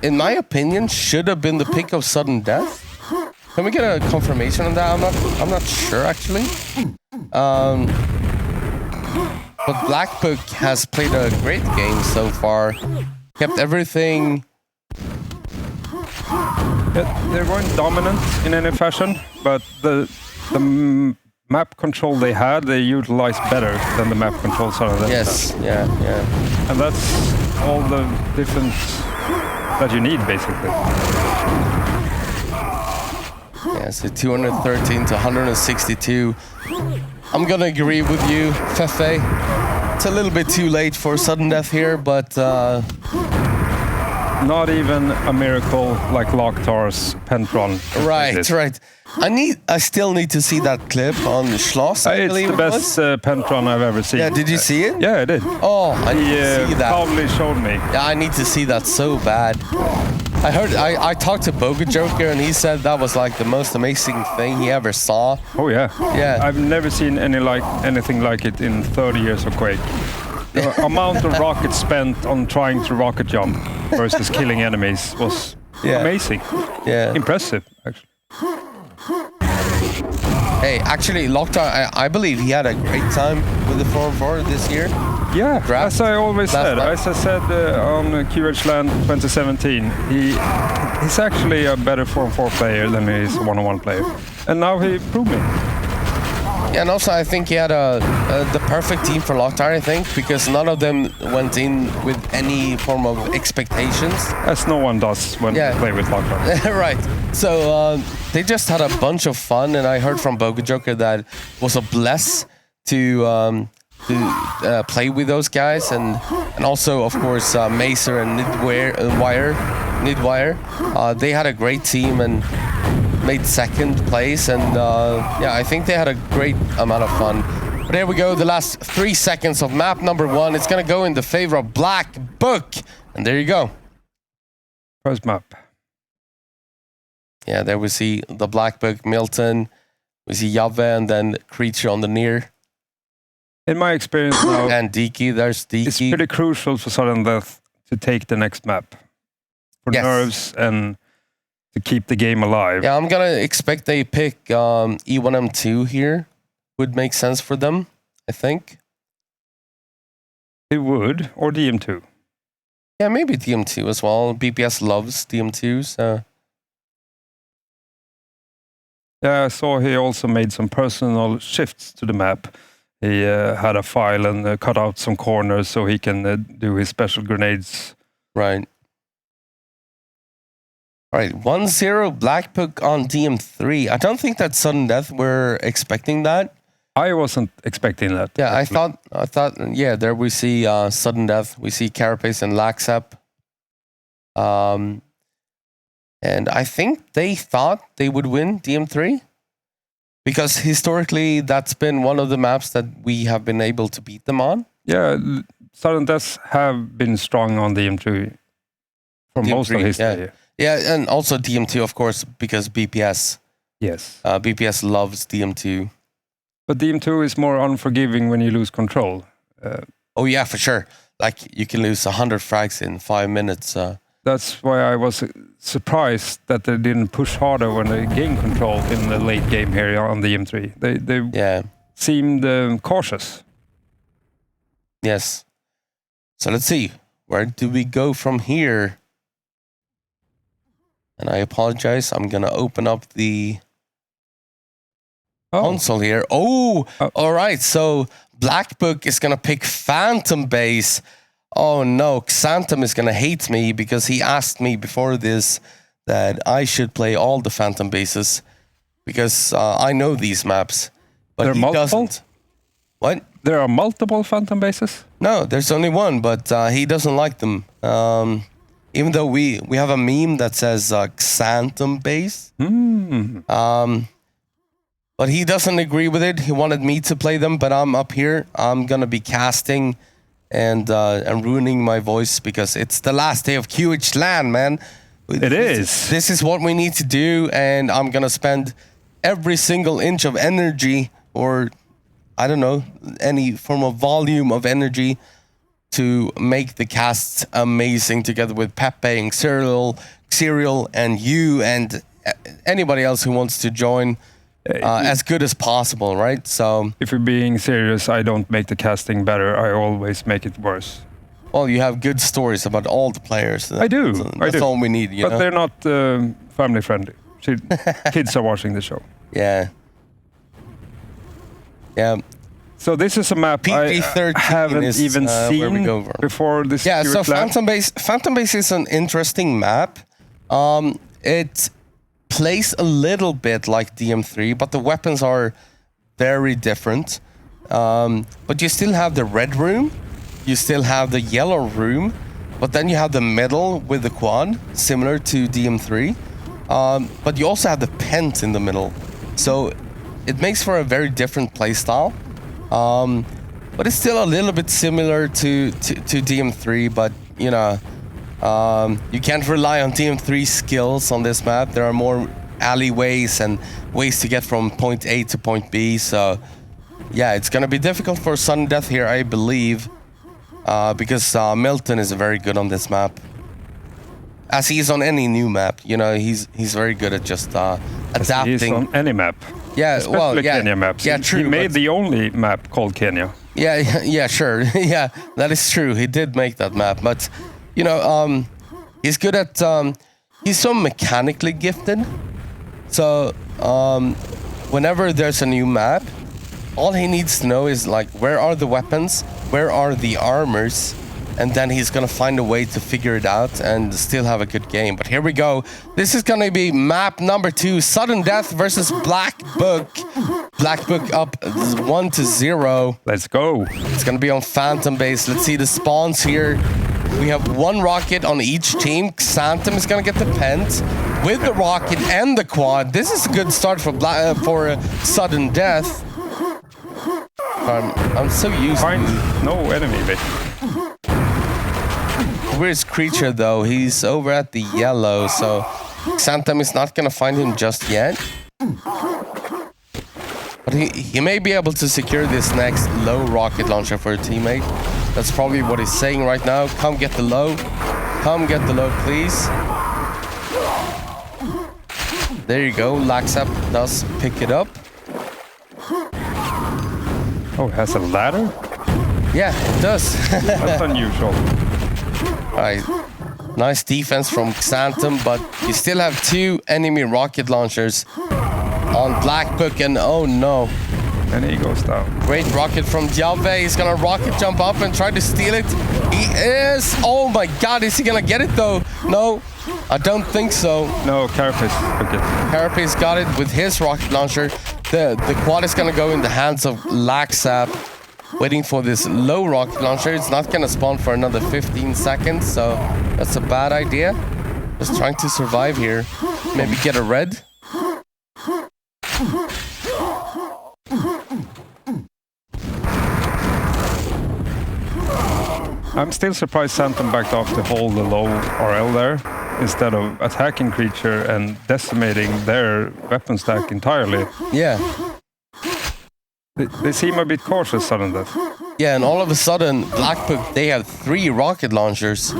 in my opinion, should have been the pick of Sudden Death. Can we get a confirmation on that? I'm not sure actually. But Black Book has played a great game so far. Kept everything. They weren't dominant in any fashion, but the map control they had, they utilized better than the map control Sudden Death. Yes, yeah. And that's all the difference that you need, basically. Yeah, so 213 to 162. I'm gonna agree with you, Fefe. It's a little bit too late for Sudden Death here, but not even a miracle like Locktar's Pentron. Right. I still need to see that clip on Schloss. It's the best Pentron I've ever seen. Yeah, did you see it? Yeah, I did. Oh, I need to see that. Probably showed me. Yeah, I need to see that so bad. I talked to Boga Joker and he said that was like the most amazing thing he ever saw. Oh yeah. Yeah. I've never seen anything like it in 30 years of Quake. The amount of rockets spent on trying to rocket jump versus killing enemies was amazing. Yeah. Impressive, actually. Hey, actually, Locktar, I believe he had a great time with the 4-4 this year. Yeah, as I always said. As I said on QHLAN2026, he's actually a better 4-4 player than he is a 1-on-1 player. And now he proved me. Yeah, and also I think he had the perfect team for Locktar, I think, because none of them went in with any form of expectations. As no one does when they play with Locktar. Right. So they just had a bunch of fun, and I heard from Boga Joker that it was a bless to play with those guys, and also, of course, Macer and Nidwire. They had a great team and made second place, and I think they had a great amount of fun. But here we go, the last 3 seconds of map number 1. It's gonna go in the favor of Black Book, and there you go. First map. Yeah, there we see the Black Book, Milton. We see Jave and then Creature on the near. In my experience now, and Diki, there's Diki. It's pretty crucial for Sudden Death to take the next map. For nerves and to keep the game alive. Yeah, I'm gonna expect they pick E1M2 here. Would make sense for them, I think. It would, or DM2. Yeah, maybe DM2 as well. BPS loves DM2, so. Yeah, I saw he also made some personal shifts to the map. He had a file and cut out some corners so he can do his special grenades. Right. All right, 1-0 Black Book on DM3. I don't think that sudden death we're expecting that. I wasn't expecting that. Yeah, I thought, yeah, there we see sudden death. We see Carapace and Laxap. And I think they thought they would win DM3 because historically that's been one of the maps that we have been able to beat them on. Yeah, sudden deaths have been strong on DM3 for most of history. Yeah, and also DM2, of course, because BPS. Yes. BPS loves DM2. But DM2 is more unforgiving when you lose control. Oh, yeah, for sure. Like, you can lose 100 frags in 5 minutes. That's why I was surprised that they didn't push harder when they gained control in the late game here on DM3. They seemed cautious. Yes. So let's see. Where do we go from here? And I apologize. I'm going to open up the console here. Oh, all right. So Black Book is going to pick Phantom Base. Oh, no. Xantum is going to hate me because he asked me before this that I should play all the Phantom Bases because I know these maps. But there are multiple? Doesn't. What? There are multiple Phantom Bases? No, there's only one, but he doesn't like them. Even though we have a meme that says Xantum Base. But he doesn't agree with it. He wanted me to play them, but I'm up here. I'm going to be casting and ruining my voice because it's the last day of QHLAN, man. This is what we need to do, and I'm going to spend every single inch of energy or, I don't know, any form of volume of energy to make the casts amazing together with Pepe and Serial and you and anybody else who wants to join as good as possible, right? So if you're being serious, I don't make the casting better. I always make it worse. Well, you have good stories about all the players. I do. That's all we need, you know? But they're not family friendly. Kids are watching the show. Yeah. Yeah. So this is a map I haven't even seen before this. Yeah, so Phantom Base is an interesting map. It plays a little bit like DM3, but the weapons are very different. But you still have the red room, you still have the yellow room, but then you have the middle with the quad, similar to DM3. But you also have the pent in the middle. So it makes for a very different playstyle. But it's still a little bit similar to DM3, but you know, you can't rely on DM3 skills on this map. There are more alleyways and ways to get from point A to point B. So yeah, it's gonna be difficult for sudden death here, I believe, because Milton is very good on this map. As he is on any new map, you know, he's very good at just adapting. He's on any map. Yeah, especially Kenya maps. Yeah, true. He made the only map called Kenya. Yeah, sure. Yeah, that is true. He did make that map, but you know, he's good at. He's so mechanically gifted. So whenever there's a new map, all he needs to know is like, where are the weapons, where are the armors, and then he's gonna find a way to figure it out and still have a good game. But here we go. This is gonna be map number 2, Sudden Death versus Black Book. Black Book up 1-0. Let's go. It's gonna be on Phantom Base. Let's see the spawns here. We have one rocket on each team. Xantum is gonna get the pent with the rocket and the quad. This is a good start for Sudden Death. I'm so used to no enemy, baby. Where's Creature though? He's over at the yellow, so Xantum is not gonna find him just yet. But he may be able to secure this next low rocket launcher for a teammate. That's probably what he's saying right now. Come get the low. Come get the low, please. There you go. Laxap does pick it up. Oh, it has a ladder? Yeah, it does. That's unusual. Alright. Nice defense from Xantum, but you still have 2 enemy rocket launchers on Black Book, and oh no. And he goes down. Great rocket from Jave. He's gonna rocket jump up and try to steal it. He is. Oh my God, is he gonna get it though? No, I don't think so. No, Carapace took it. Carapace got it with his rocket launcher. The quad is gonna go in the hands of Laxap, waiting for this low rocket launcher. It's not gonna spawn for another 15 seconds, so that's a bad idea. Just trying to survive here. Maybe get a red. I'm still surprised Phantom backed off to hold the low RL there instead of attacking creature and decimating their weapon stack entirely. Yeah. They seem a bit cautious, Sudden Death. Yeah, and all of a sudden, Blackbook, they have 3 rocket launchers.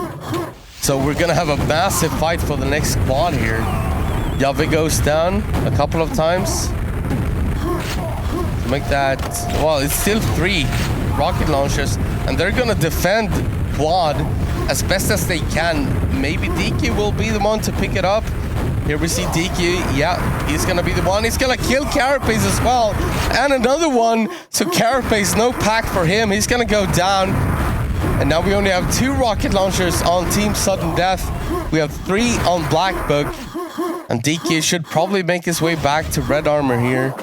So we're gonna have a massive fight for the next quad here. Jave goes down a couple of times. To make that, well, it's still 3 rocket launchers, and they're gonna defend quad as best as they can. Maybe DK will be the one to pick it up. Here we see DK, yeah, he's gonna be the one. He's gonna kill Carapace as well. And another one, so Carapace, no pack for him. He's gonna go down. And now we only have 2 rocket launchers on Team Sudden Death. We have 3 on Blackbook. And DK should probably make his way back to red armor here.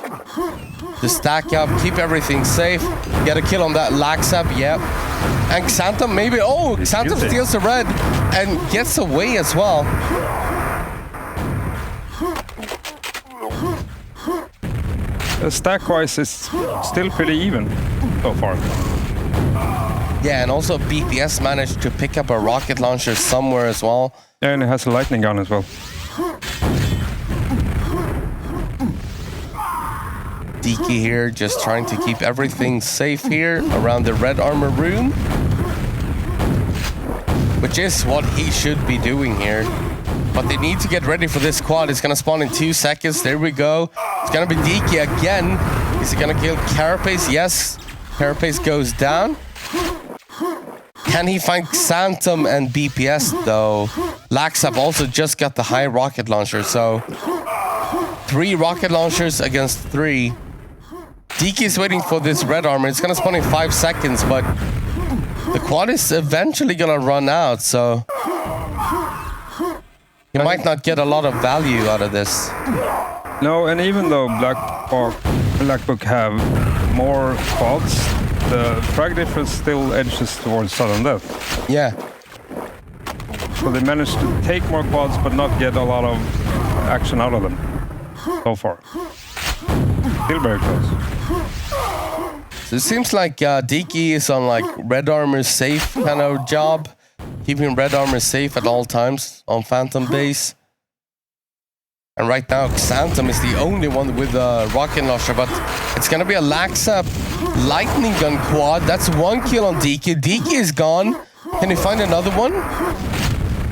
To stack up, keep everything safe. Get a kill on that Laxap, yep. And Xantham maybe, oh, Xantham steals the red and gets away as well. Stack-wise, it's still pretty even so far. Yeah, and also BPS managed to pick up a rocket launcher somewhere as well. Yeah, and it has a lightning gun as well. DK here just trying to keep everything safe here around the red armor room. Which is what he should be doing here. But they need to get ready for this quad. It's gonna spawn in 2 seconds. There we go. It's gonna be DK again. Is he gonna kill Carapace? Yes. Carapace goes down. Can he find Xantham and BPS though? Laxap also just got the high rocket launcher, so 3 rocket launchers against 3. DK is waiting for this red armor. It's gonna spawn in 5 seconds, but the quad is eventually gonna run out, so he might not get a lot of value out of this. No, and even though Blackbook have more quads, the frag difference still edges towards Sudden Death. Yeah. So they managed to take more quads but not get a lot of action out of them so far. Still very close. So it seems like DK is on like red armor safe kind of job. Keeping red armor safe at all times on Phantom base. And right now, Xantham is the only one with a rocket launcher, but it's gonna be a Laxap lightning gun quad. That's 1 kill on DK. DK is gone. Can he find another one?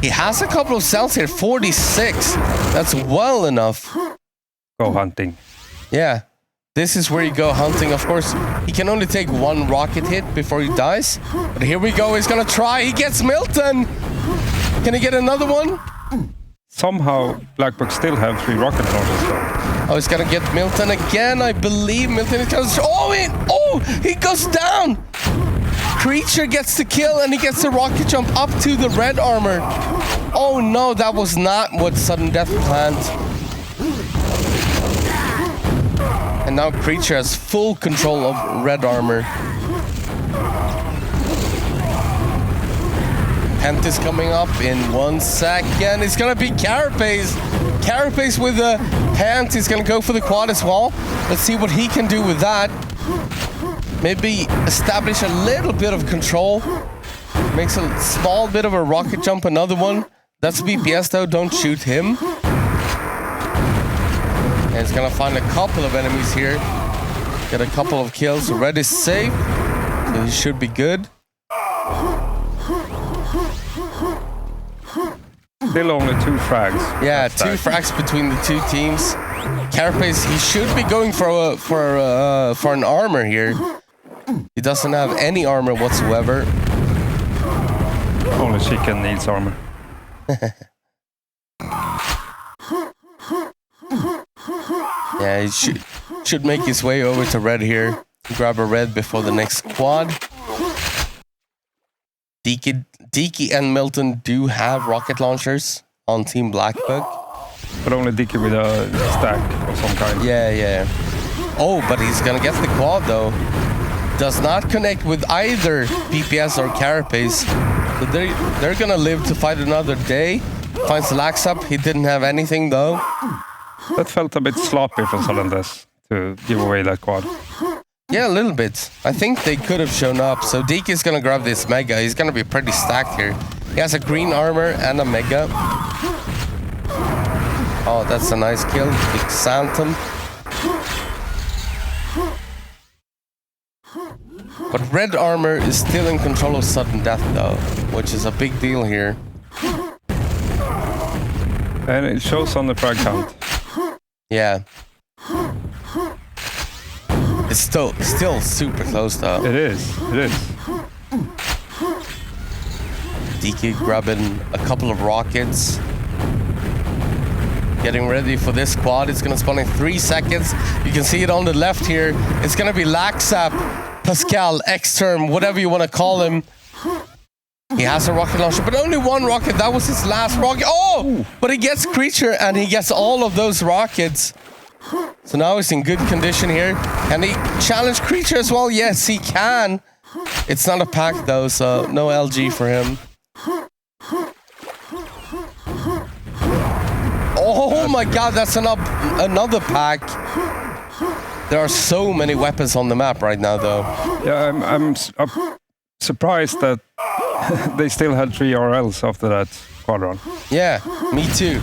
He has a couple of cells here, 46. That's well enough. Go hunting. Yeah, this is where you go hunting. Of course, he can only take 1 rocket hit before he dies. But here we go, he's gonna try. He gets Milton. Can he get another one? Somehow, Blackbook still have 3 rocket launchers though. Oh, he's gonna get Milton again. I believe Milton is gonna... Oh, he goes down! Creature gets the kill and he gets the rocket jump up to the red armor. Oh no, that was not what Sudden Death planned. And now Creature has full control of red armor. Pent is coming up in 1 second. It's gonna be Carapace. Carapace with the Pent. He's gonna go for the quad as well. Let's see what he can do with that. Maybe establish a little bit of control. Makes a small bit of a rocket jump, another one. That's BPS though, don't shoot him. And he's gonna find a couple of enemies here. Get a couple of kills. Red is safe, so he should be good. Still only 2 frags. Yeah, 2 frags between the 2 teams. Carapace, he should be going for an armor here. He doesn't have any armor whatsoever. Only chicken needs armor. Yeah, should make his way over to red here. Grab a red before the next quad. Deaky and Milton do have rocket launchers on Team Black Book. But only Dicky with a stack of some kind. Yeah. Oh, but he's gonna get the quad though. Does not connect with either PPS or Carapace. So they're gonna live to fight another day. Finds Lax up. He didn't have anything though. That felt a bit sloppy for Sudden Death to give away that quad. Yeah, a little bit. I think they could have shown up. So Deke is gonna grab this Mega. He's gonna be pretty stacked here. He has a green armor and a Mega. Oh, that's a nice kill. Big Phantom. But red armor is still in control of Sudden Death though, which is a big deal here. And it shows on the frag count. Yeah. It's still super close though. It is. DK grabbing a couple of rockets. Getting ready for this quad. It's gonna spawn in 3 seconds. You can see it on the left here. It's gonna be Laxap, Pascal, X-Term, whatever you wanna call him. He has a rocket launcher, but only one rocket. That was his last rocket. Oh! But he gets Creature and he gets all of those rockets. So now he's in good condition here. Can he challenge Creature as well? Yes, he can. It's not a pack though, so no LG for him. Oh my god, that's another pack. There are so many weapons on the map right now though. Yeah, I'm surprised that they still had 3 RLs after that quad run. Yeah, me too.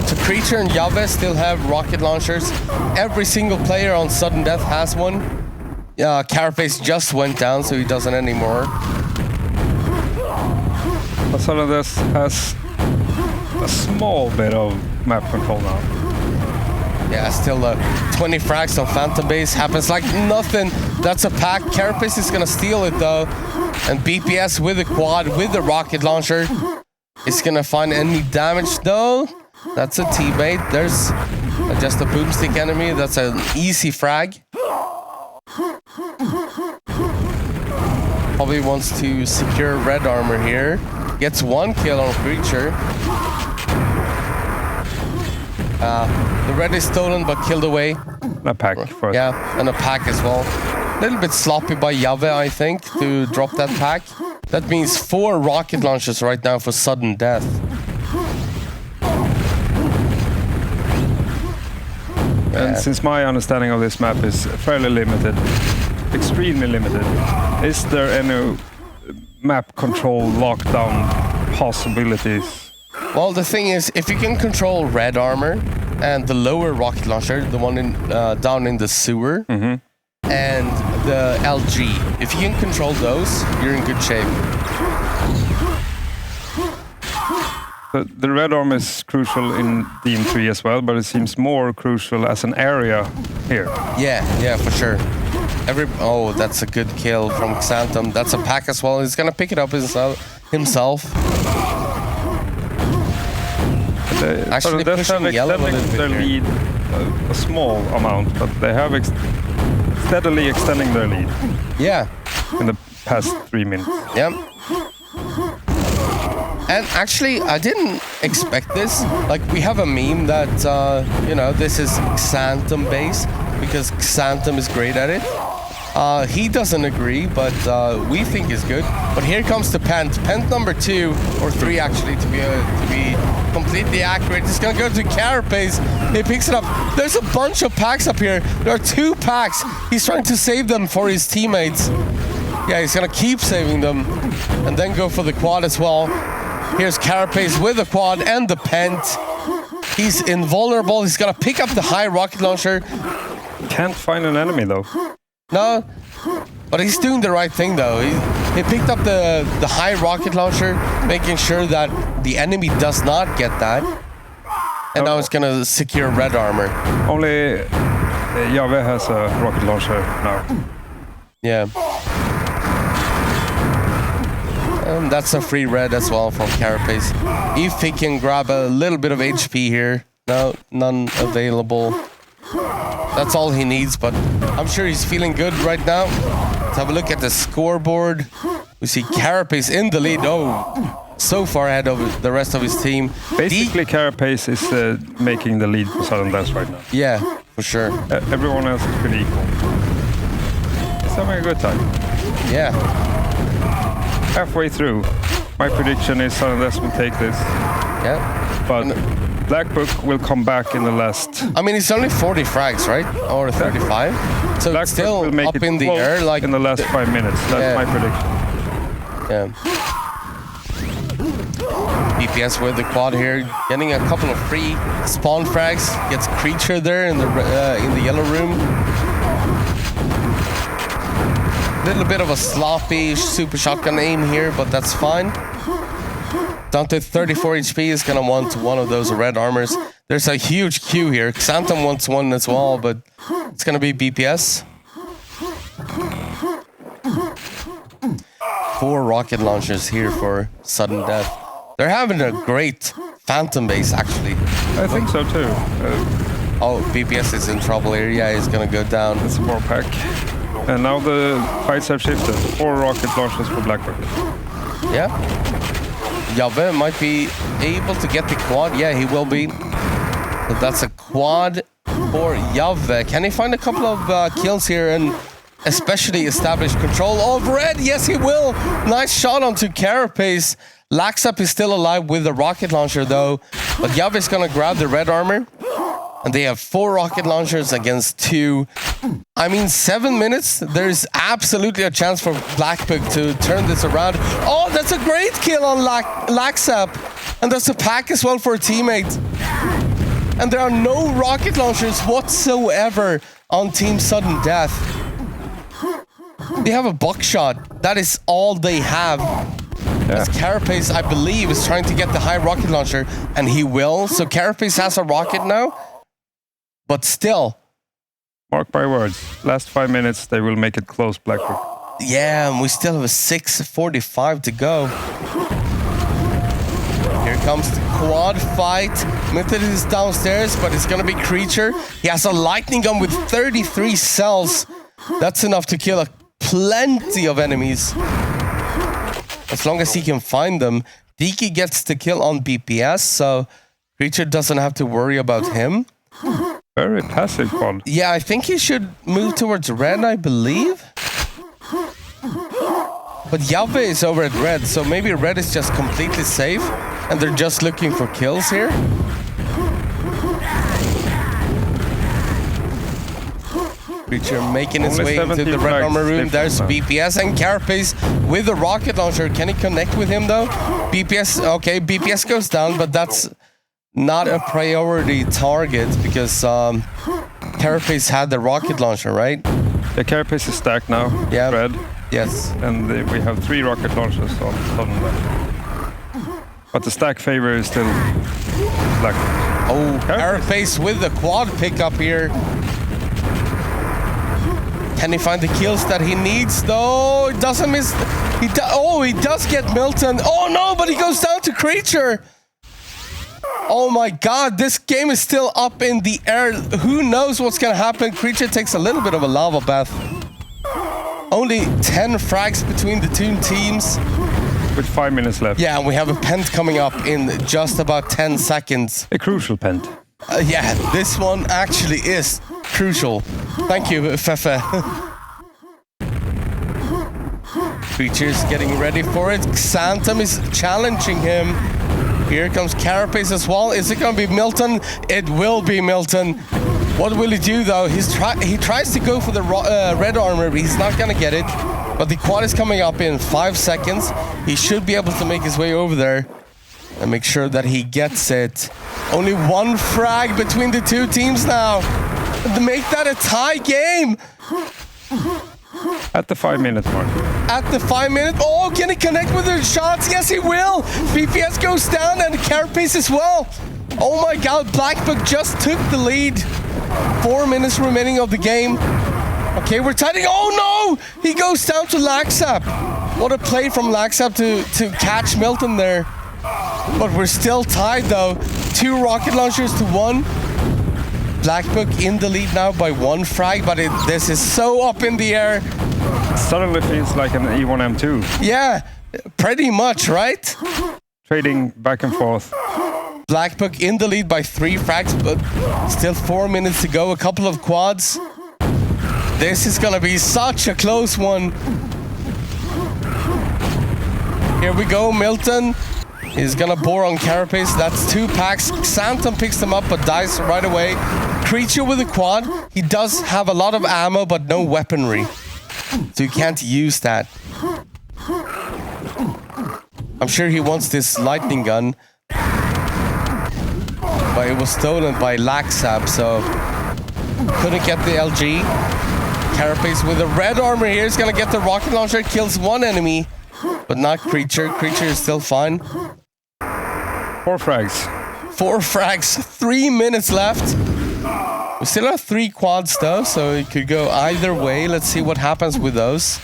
So Creature and Yave still have rocket launchers. Every single player on Sudden Death has one. Carapace just went down, so he doesn't anymore. But Sudden Death has a small bit of map control now. Yeah, still 20 frags on Phantom Base. Happens like nothing. That's a pack. Carapace is gonna steal it though. And BPS with the quad, with the rocket launcher, is gonna find any damage though. That's a teammate. There's just a boomstick enemy. That's an easy frag. Probably wants to secure red armor here. Gets 1 kill on Creature. The red is stolen but killed away. A pack first. Yeah, and a pack as well. A little bit sloppy by Yave, I think, to drop that pack. That means 4 rocket launches right now for Sudden Death. And since my understanding of this map is fairly limited, extremely limited, is there any map control lockdown possibilities? Well, the thing is, if you can control red armor and the lower rocket launcher, the one in down in the sewer, and the LG, if you can control those, you're in good shape. The red armor is crucial in DM3 as well, but it seems more crucial as an area here. Yeah, for sure. Oh, that's a good kill from Xantum. That's a pack as well. He's gonna pick it up himself. Actually pushing yellow a little bit their here. lead a small amount, but they have steadily extending their lead. Yeah. In the past 3 minutes. Yep. And actually, I didn't expect this. Like, we have a meme that, this is Xantum base because Xantum is great at it. He doesn't agree, but we think is good. But here comes the Pent. Pent number 2, or 3 actually, to be completely accurate. It's gonna go to Carapace. He picks it up. There's a bunch of packs up here. There are 2 packs. He's trying to save them for his teammates. Yeah, he's gonna keep saving them and then go for the quad as well. Here's Carapace with the quad and the Pent. He's invulnerable. He's gonna pick up the high rocket launcher. Can't find an enemy though. No, but he's doing the right thing though. He picked up the high rocket launcher, making sure that the enemy does not get that. And now he's gonna secure red armor. Only Yave has a rocket launcher now. Yeah. And that's a free red as well from Carapace. If he can grab a little bit of HP here. No, none available. That's all he needs, but I'm sure he's feeling good right now. Let's have a look at the scoreboard. We see Carapace in the lead. Oh, so far ahead of the rest of his team. Basically, Carapace is making the lead for Sudden Death right now. Yeah, for sure. Everyone else is pretty equal. He's having a good time. Yeah. Halfway through, my prediction is Sudden Death will take this. Yeah. But Black Book will come back in the last. I mean, it's only 40 frags, right? Or 35. So Black it's still will make up it in the close air. Like in the last 5 minutes. That's my prediction. Yeah. BPS with the quad here, getting a couple of free spawn frags. Gets Creature there in the yellow room. Little bit of a sloppy super shotgun aim here, but that's fine. Down to 34 HP is gonna want one of those red armors. There's a huge queue here. Xantham wants one as well, but it's gonna be BPS. 4 rocket launchers here for Sudden Death. They're having a great Phantom base, actually. I think so too. Oh, BPS is in trouble here. Yeah, he's gonna go down. It's more pack. And now the fights have shifted. 4 rocket launchers for Black Book. Yeah. Jave might be able to get the quad. Yeah, he will be. But that's a quad for Jave. Can he find a couple of kills here and especially establish control of red? Yes, he will. Nice shot onto Carapace. Laxup is still alive with the rocket launcher though. But Jave is gonna grab the red armor. And they have 4 rocket launchers against 2. I mean, 7 minutes. There's absolutely a chance for Blackbook to turn this around. Oh, that's a great kill on Laxup. And that's a pack as well for a teammate. And there are no rocket launchers whatsoever on Team Sudden Death. They have a buckshot. That is all they have. Yeah. As Carapace, I believe, is trying to get the high rocket launcher. And he will. So Carapace has a rocket now. But still. Mark my words. Last 5 minutes, they will make it close, Black Book. Yeah, and we still have a 6:45 to go. Here comes the quad fight. Mythid is downstairs, but it's gonna be Creature. He has a lightning gun with 33 cells. That's enough to kill plenty of enemies. As long as he can find them. Diki gets the kill on BPS, so Creature doesn't have to worry about him. Very passive quad. Yeah, I think he should move towards red, I believe. But Jave is over at red, so maybe red is just completely safe and they're just looking for kills here. Creature making his way into the red armor room. There's BPS and Carapace with the rocket launcher. Can he connect with him though? BPS, okay, BPS goes down, but that's not a priority target because Carapace had the rocket launcher, right? The Carapace is stacked now. Yeah. Red. Yes. And we have 3 rocket launchers on Sudden Death. But the stack favor is still Black. Oh, Carapace with the quad pickup here. Can he find the kills that he needs though? It doesn't miss. He does get Milton. Oh no, but he goes down to Creature. Oh my god, this game is still up in the air. Who knows what's gonna happen? Creature takes a little bit of a lava bath. Only 10 frags between the 2 teams. With 5 minutes left. Yeah, and we have a pent coming up in just about 10 seconds. A crucial pent. Yeah, this one actually is crucial. Thank you, Fefe. Creature's getting ready for it. Xantham is challenging him. Here comes Carapace as well. Is it going to be Milton? It will be Milton. What will he do though? He tries to go for the red armor, but he's not going to get it. But the quad is coming up in 5 seconds. He should be able to make his way over there and make sure that he gets it. Only 1 frag between the 2 teams now. To make that a tie game. At the 5 minute mark. At the 5 minute. Oh, can he connect with the shots? Yes, he will. BPS goes down and Carapace as well. Oh my god, Blackbook just took the lead. 4 minutes remaining of the game. Okay, we're tidying. Oh no! He goes down to Laxup. What a play from Laxup to catch Milton there. But we're still tied though. 2 rocket launchers to 1. Black Book in the lead now by 1 frag, but this is so up in the air. Suddenly feels like an E1 M2. Yeah, pretty much, right? Trading back and forth. Black Book in the lead by 3 frags, but still 4 minutes to go. A couple of quads. This is gonna be such a close one. Here we go, Milton. He's gonna bore on Carapace. That's 2 packs. Xantom picks them up but dies right away. Creature with a quad. He does have a lot of ammo but no weaponry. So you can't use that. I'm sure he wants this lightning gun. But it was stolen by Laxab, so couldn't get the LG. Carapace with the red armor here is gonna get the rocket launcher. Kills 1 enemy, but not Creature. Creature is still fine. 4 frags. 4 frags, 3 minutes left. We still have 3 quads though, so it could go either way. Let's see what happens with those.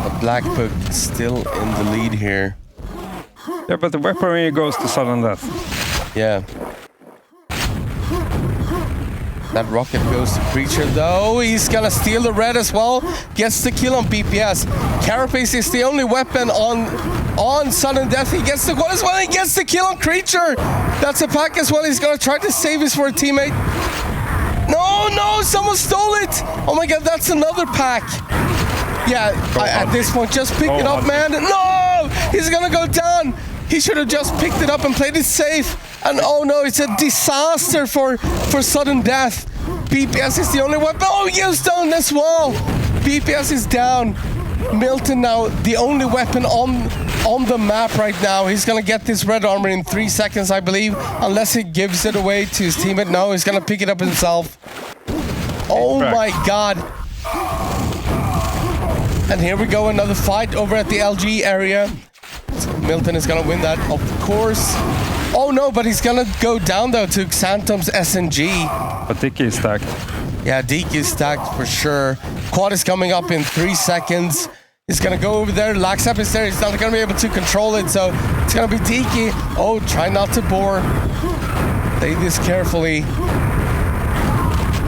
The Black Book is still in the lead here. Yeah, but the weaponry goes to sudden death. Yeah. That rocket goes to Creature though. He's gonna steal the red as well. Gets the kill on BPS. Carapace is the only weapon on sudden death. He gets the quad as well. He gets the kill on Creature. That's a pack as well. He's gonna try to save his for a teammate. No, someone stole it. Oh my god, that's another pack. Yeah, at this point, just pick it up, man. No, he's gonna go down. He should have just picked it up and played it safe. And oh no, it's a disaster for sudden death. BPS is the only weapon. Oh, he goes down as well. BPS is down. Milton now the only weapon on the map right now. He's gonna get this red armor in 3 seconds, I believe, unless he gives it away to his teammate. No, he's gonna pick it up himself. Oh my god. And here we go, another fight over at the LG area. Milton is gonna win that, of course. Oh no, but he's gonna go down though to Xantom's SNG. But Dicky is stacked. Yeah, Dicky is stacked for sure. Quad is coming up in 3 seconds. He's gonna go over there. Laxap is there. He's not gonna be able to control it, so it's gonna be Dicky. Oh, try not to bore. Play this carefully.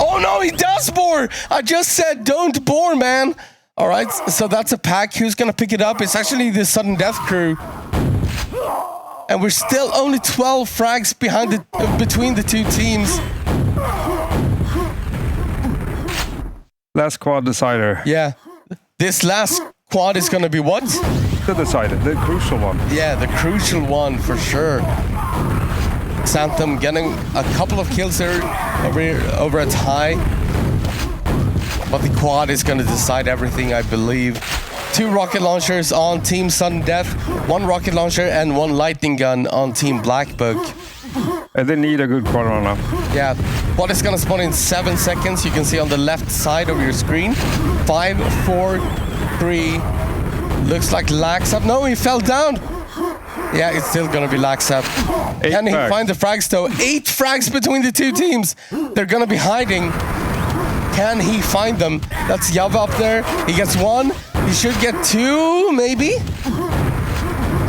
Oh no, he does bore! I just said don't bore, man. All right, so that's a pack. Who's gonna pick it up? It's actually the sudden death crew. And we're still only 12 frags behind between the 2 teams. Last quad decider. Yeah. This last quad is gonna be what? The decider, the crucial one. Yeah, the crucial one for sure. Xantom getting a couple of kills there over at high. But the quad is going to decide everything, I believe. 2 rocket launchers on Team Sudden Death, 1 rocket launcher and 1 lightning gun on Team Black Book. And they need a good quad runner. Yeah, quad is going to spawn in 7 seconds. You can see on the left side of your screen. 5, 4, 3. Looks like Laxap. No, he fell down. Yeah, it's still going to be Laxap. Can he find the frags though? 8 frags between the 2 teams. They're going to be hiding. Can he find them? That's Yav up there. He gets 1. He should get 2, maybe.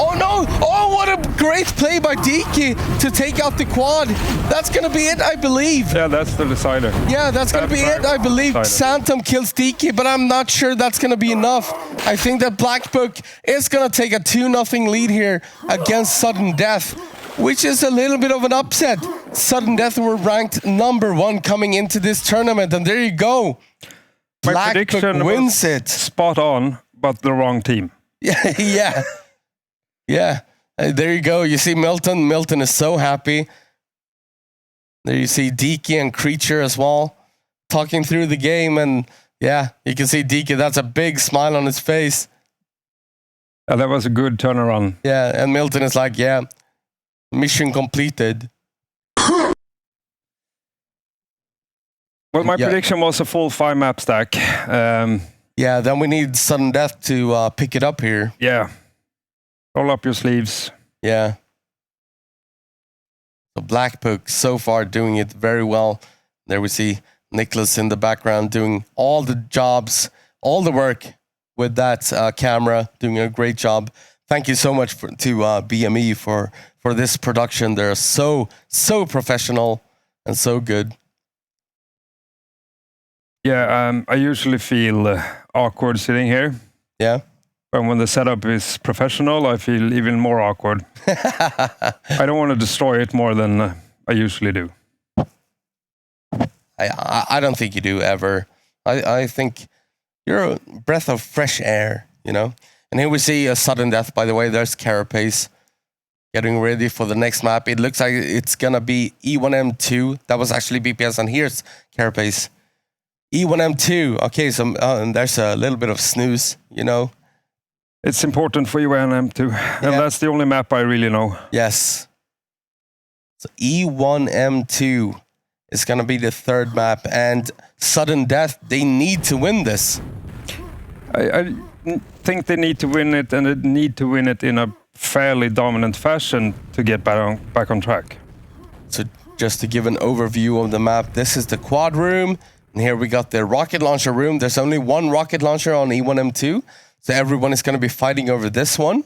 Oh no! Oh, what a great play by Diki to take out the quad. That's gonna be it, I believe. Yeah, that's the decider. Yeah, that's gonna be it, I believe. Xantom kills Diki, but I'm not sure that's gonna be enough. I think that Black Book is gonna take a 2-0 lead here against Sudden Death, which is a little bit of an upset. Sudden Death were ranked number 1 coming into this tournament, and there you go. My Black prediction Book wins it. Spot on, but the wrong team. Yeah. Yeah. There you go. You see Milton. Milton is so happy. There you see Diki and Creature as well, talking through the game, and yeah, you can see Diki. That's a big smile on his face. That was a good turnaround. Yeah, and Milton is like, yeah, mission completed. Well, my prediction was a full 5-map stack. Yeah, then we need Sudden Death to pick it up here. Yeah. Roll up your sleeves. Yeah. So Black Book so far doing it very well. There we see Nicholas in the background doing all the jobs, all the work with that camera, doing a great job. thank you so much to BME for this production. They're so professional and so good. Yeah, I usually feel awkward sitting here. Yeah. But when the setup is professional, I feel even more awkward. I don't want to destroy it more than I usually do. I don't think you do ever. I think you're a breath of fresh air, you know? And here we see a sudden death, by the way. There's Carapace getting ready for the next map. It looks like it's going to be E1M2. That was actually BPS, and here's Carapace. E1M2. Okay, so and there's a little bit of snooze, you know? It's important for E1M2, and that's the only map I really know. Yes. So E1M2 is going to be the third map, and sudden death, they need to win this. I think they need to win it, and they need to win it in a fairly dominant fashion to get back on track. So just to give an overview of the map, this is the quad room, and here we got the rocket launcher room. There's only one rocket launcher on E1M2, so everyone is going to be fighting over this one.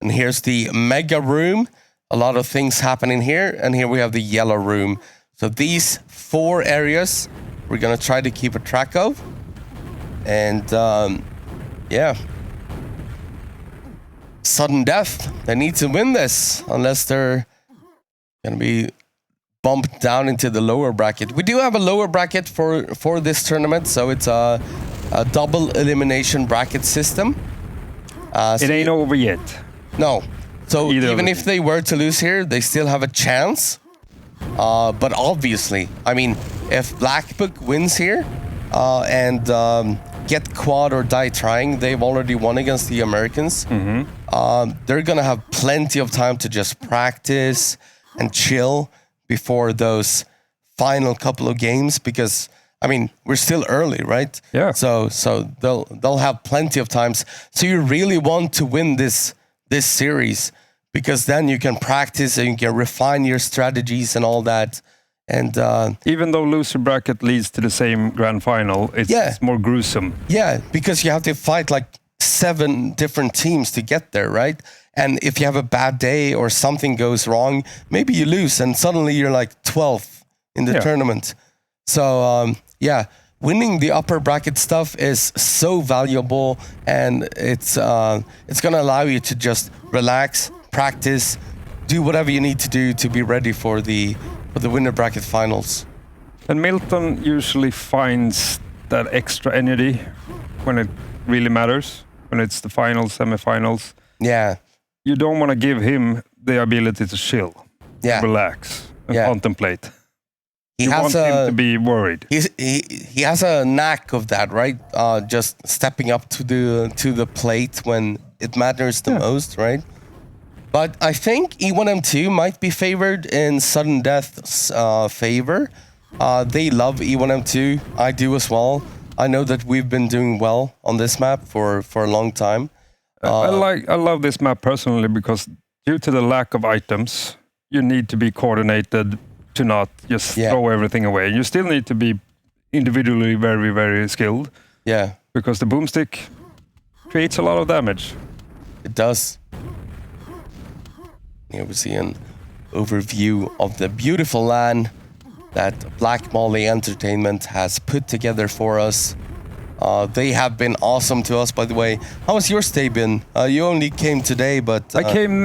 And here's the mega room. A lot of things happening here, and here we have the yellow room. So these 4 areas we're going to try to keep a track of. And yeah. Sudden death. They need to win this unless they're going to be bumped down into the lower bracket. We do have a lower bracket for this tournament, so it's a double elimination bracket system. It ain't over yet. No. So even if they were to lose here, they still have a chance. But obviously, I mean, if Black Book wins here and get quad or die trying, they've already won against the Americans. They're going to have plenty of time to just practice and chill before those final couple of games, because I mean, we're still early, right? Yeah. So they'll have plenty of times. So you really want to win this series, because then you can practice and you can refine your strategies and all that. And even though loser bracket leads to the same grand final, it's more gruesome. Yeah, because you have to fight like 7 different teams to get there, right? And if you have a bad day or something goes wrong, maybe you lose and suddenly you're like 12th in the tournament. So yeah, winning the upper bracket stuff is so valuable, and it's going to allow you to just relax, practice, do whatever you need to do to be ready for the winner bracket finals. And Milton usually finds that extra energy when it really matters, when it's the finals, semifinals. Yeah. You don't want to give him the ability to chill, relax, and contemplate. You want him to be worried. He has a knack of that, right? Just stepping up to the plate when it matters the most, right? But I think E1M2 might be favored in sudden death's favor. They love E1M2. I do as well. I know that we've been doing well on this map for a long time. I love this map personally because due to the lack of items, you need to be coordinated to not just throw everything away. You still need to be individually very, very skilled. Yeah. Because the boomstick creates a lot of damage. It does. Here we see an overview of the beautiful LAN that Black Molly Entertainment has put together for us. They have been awesome to us, by the way. How has your stay been? You only came today, but... I came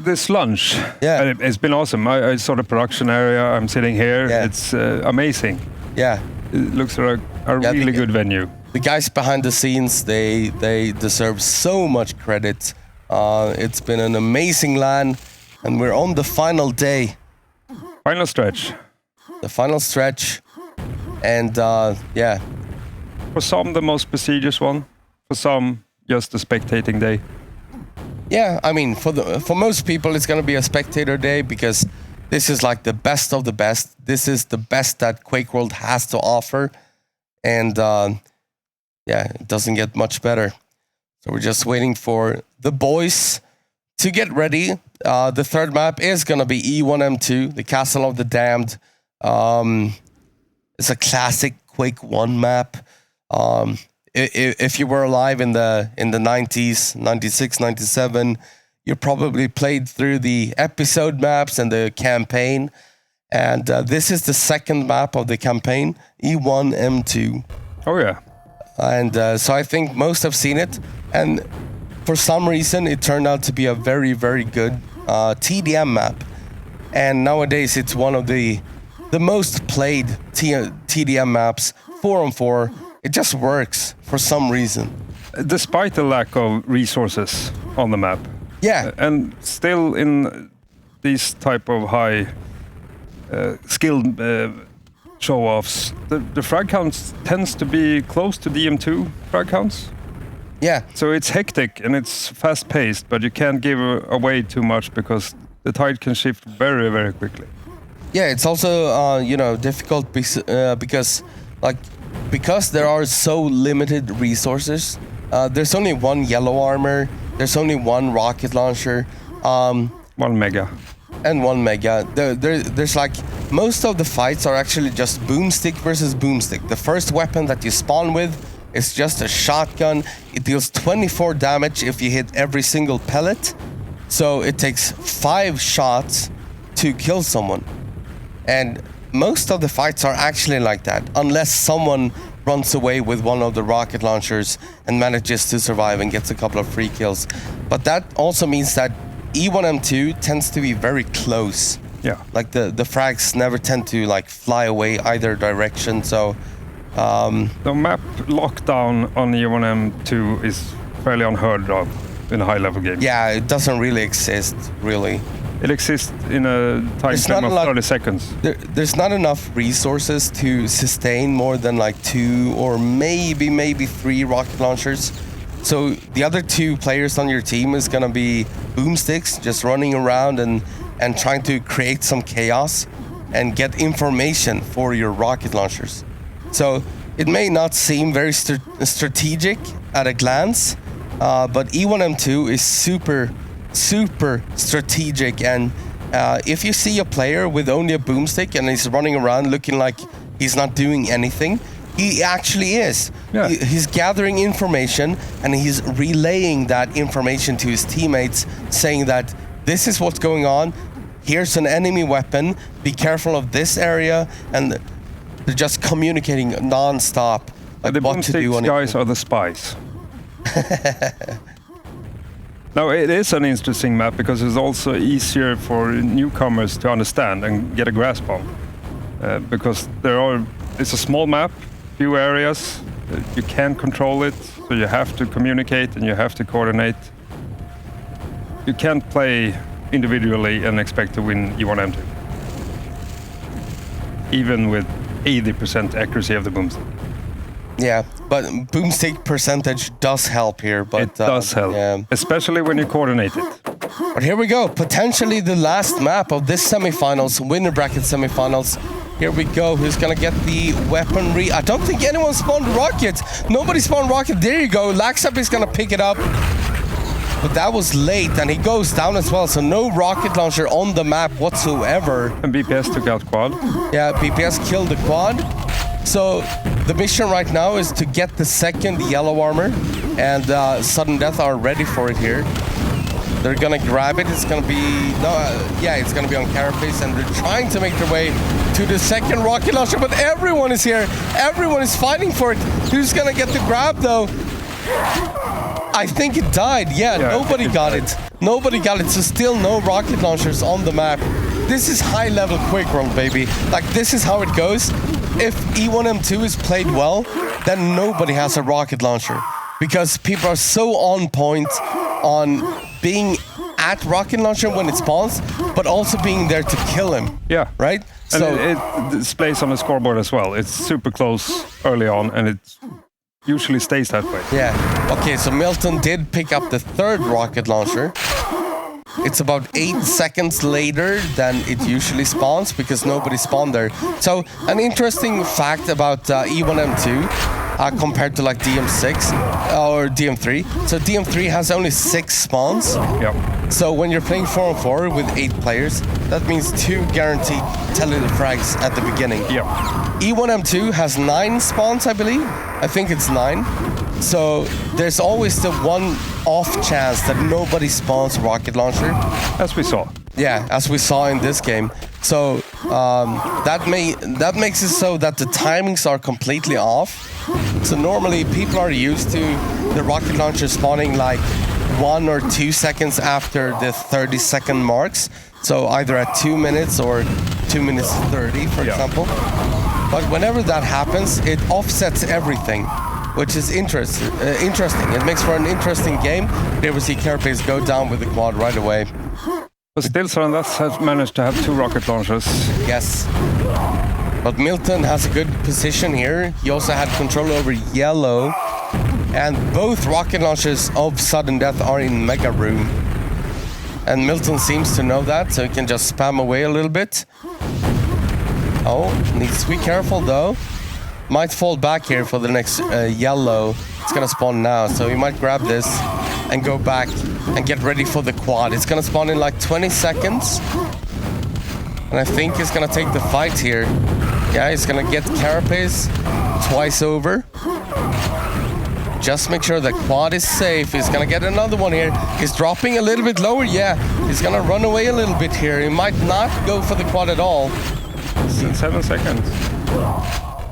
this lunch. Yeah. It's been awesome. I saw the production area. I'm sitting here. Yeah. It's amazing. Yeah. It looks like a really good venue. The guys behind the scenes, they deserve so much credit. It's been an amazing LAN, and we're on the final day. Final stretch. The final stretch. And yeah. For some, the most prestigious one. For some, just a spectating day. Yeah, I mean, for most people, it's going to be a spectator day because this is like the best of the best. This is the best that QuakeWorld has to offer. And yeah, it doesn't get much better. So we're just waiting for the boys to get ready. The third map is going to be E1M2, the Castle of the Damned. It's a classic Quake 1 map. if you were alive in the 90s, 96, 97, you probably played through the episode maps and the campaign. And this is the second map of the campaign, E1, M2. Oh, yeah. And so I think most have seen it. And for some reason, it turned out to be a very, very good TDM map. And nowadays, it's one of the most played TDM maps, 4-on-4. It just works for some reason. Despite the lack of resources on the map. Yeah. And still in these type of high skilled show-offs, the frag counts tends to be close to DM2 frag counts. Yeah. So it's hectic and it's fast-paced, but you can't give away too much because the tide can shift very, very quickly. Yeah, it's also difficult because there are so limited resources. There's only one yellow armor. There's only one rocket launcher. One mega. And one mega. There's like most of the fights are actually just boomstick versus boomstick. The first weapon that you spawn with is just a shotgun. It deals 24 damage if you hit every single pellet. So it takes 5 shots to kill someone. And most of the fights are actually like that, unless someone runs away with one of the rocket launchers and manages to survive and gets a couple of free kills. But that also means that E1M2 tends to be very close. Yeah. Like the frags never tend to like fly away either direction. So the map lockdown on E1M2 is fairly unheard of in a high-level game. yeah, it doesn't really exist, really. It exists in a time frame of 30 seconds. There's not enough resources to sustain more than like 2 or maybe 3 rocket launchers. So the other 2 players on your team is gonna be boomsticks, just running around and trying to create some chaos and get information for your rocket launchers. So it may not seem very strategic at a glance, but E1M2 is super strategic. And if you see a player with only a boomstick and he's running around looking like he's not doing anything, he actually is. Yeah. He's gathering information and he's relaying that information to his teammates, saying that this is what's going on. Here's an enemy weapon. Be careful of this area. And they're just communicating non-stop. Like the what to do boomsticks on guys are the spies. Now, it is an interesting map because it's also easier for newcomers to understand and get a grasp on. Because it's a small map, few areas, you can't control it, so you have to communicate and you have to coordinate. You can't play individually and expect to win E1M2. Even with 80% accuracy of the boomstick. Yeah, but boomstick percentage does help here. But it does help, yeah. Especially when you coordinate it. But here we go, potentially the last map of this semifinals, winner bracket semifinals. Here we go, who's gonna get the weaponry? I don't think anyone spawned rockets. Nobody spawned rocket. There you go, Laxup is gonna pick it up. But that was late, and he goes down as well, so no rocket launcher on the map whatsoever. And BPS took out quad. Yeah, BPS killed the quad. So the mission right now is to get the second yellow armor, and Sudden Death are ready for it here. They're gonna grab it. It's gonna be it's gonna be on Carapace, and they're trying to make their way to the second rocket launcher. But everyone is here. Everyone is fighting for it. Who's gonna get the grab though? I think it died. Yeah, nobody got it. Nobody got it. So still no rocket launchers on the map. This is high-level QuakeWorld, baby. Like, this is how it goes. If E1M2 is played well, then nobody has a rocket launcher. Because people are so on point on being at rocket launcher when it spawns, but also being there to kill him. Yeah. Right? And So it displays on the scoreboard as well. It's super close early on, and it usually stays that way. yeah. Okay, so Milton did pick up the third rocket launcher. It's about 8 seconds later than it usually spawns because nobody spawned there. So an interesting fact about E1M2 compared to like DM6 or DM3. So DM3 has only 6 spawns. Yep. So when you're playing 4-on-4 with 8 players, that means 2 guaranteed tele-frags at the beginning. Yep. E1M2 has 9 spawns, I believe. I think it's 9. So there's always the one off chance that nobody spawns a rocket launcher. As we saw. Yeah, as we saw in this game. So that makes it so that the timings are completely off. So normally people are used to the rocket launcher spawning like 1 or 2 seconds after the 30-second marks. So either at 2 minutes or 2 minutes 30, for example. But whenever that happens, it offsets everything, which is interesting. It makes for an interesting game. There we see Carapace go down with the quad right away. But still, Sudden Death has managed to have 2 rocket launchers. Yes. But Milton has a good position here. He also had control over yellow. And both rocket launchers of Sudden Death are in Mega Room. And Milton seems to know that, so he can just spam away a little bit. Oh, needs to be careful though. Might fall back here for the next yellow. It's gonna spawn now, so he might grab this and go back and get ready for the quad. It's gonna spawn in like 20 seconds. And I think he's gonna take the fight here. Yeah, he's gonna get Carapace twice over. Just make sure the quad is safe. He's gonna get another one here. He's dropping a little bit lower. Yeah, he's gonna run away a little bit here. He might not go for the quad at all. In 7 seconds.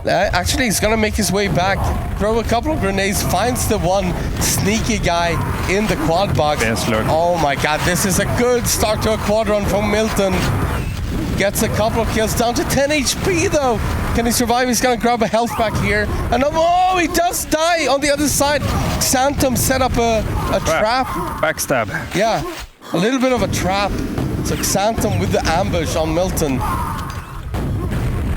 Actually, he's gonna make his way back, throw a couple of grenades, finds the one sneaky guy in the quad box. Yes, look. Oh my god, this is a good start to a quad run from Milton. Gets a couple of kills, down to 10 HP though. Can he survive? He's gonna grab a health back here. And oh, he does die on the other side. Xantum set up a trap. Backstab. Yeah, a little bit of a trap. So Xantum with the ambush on Milton.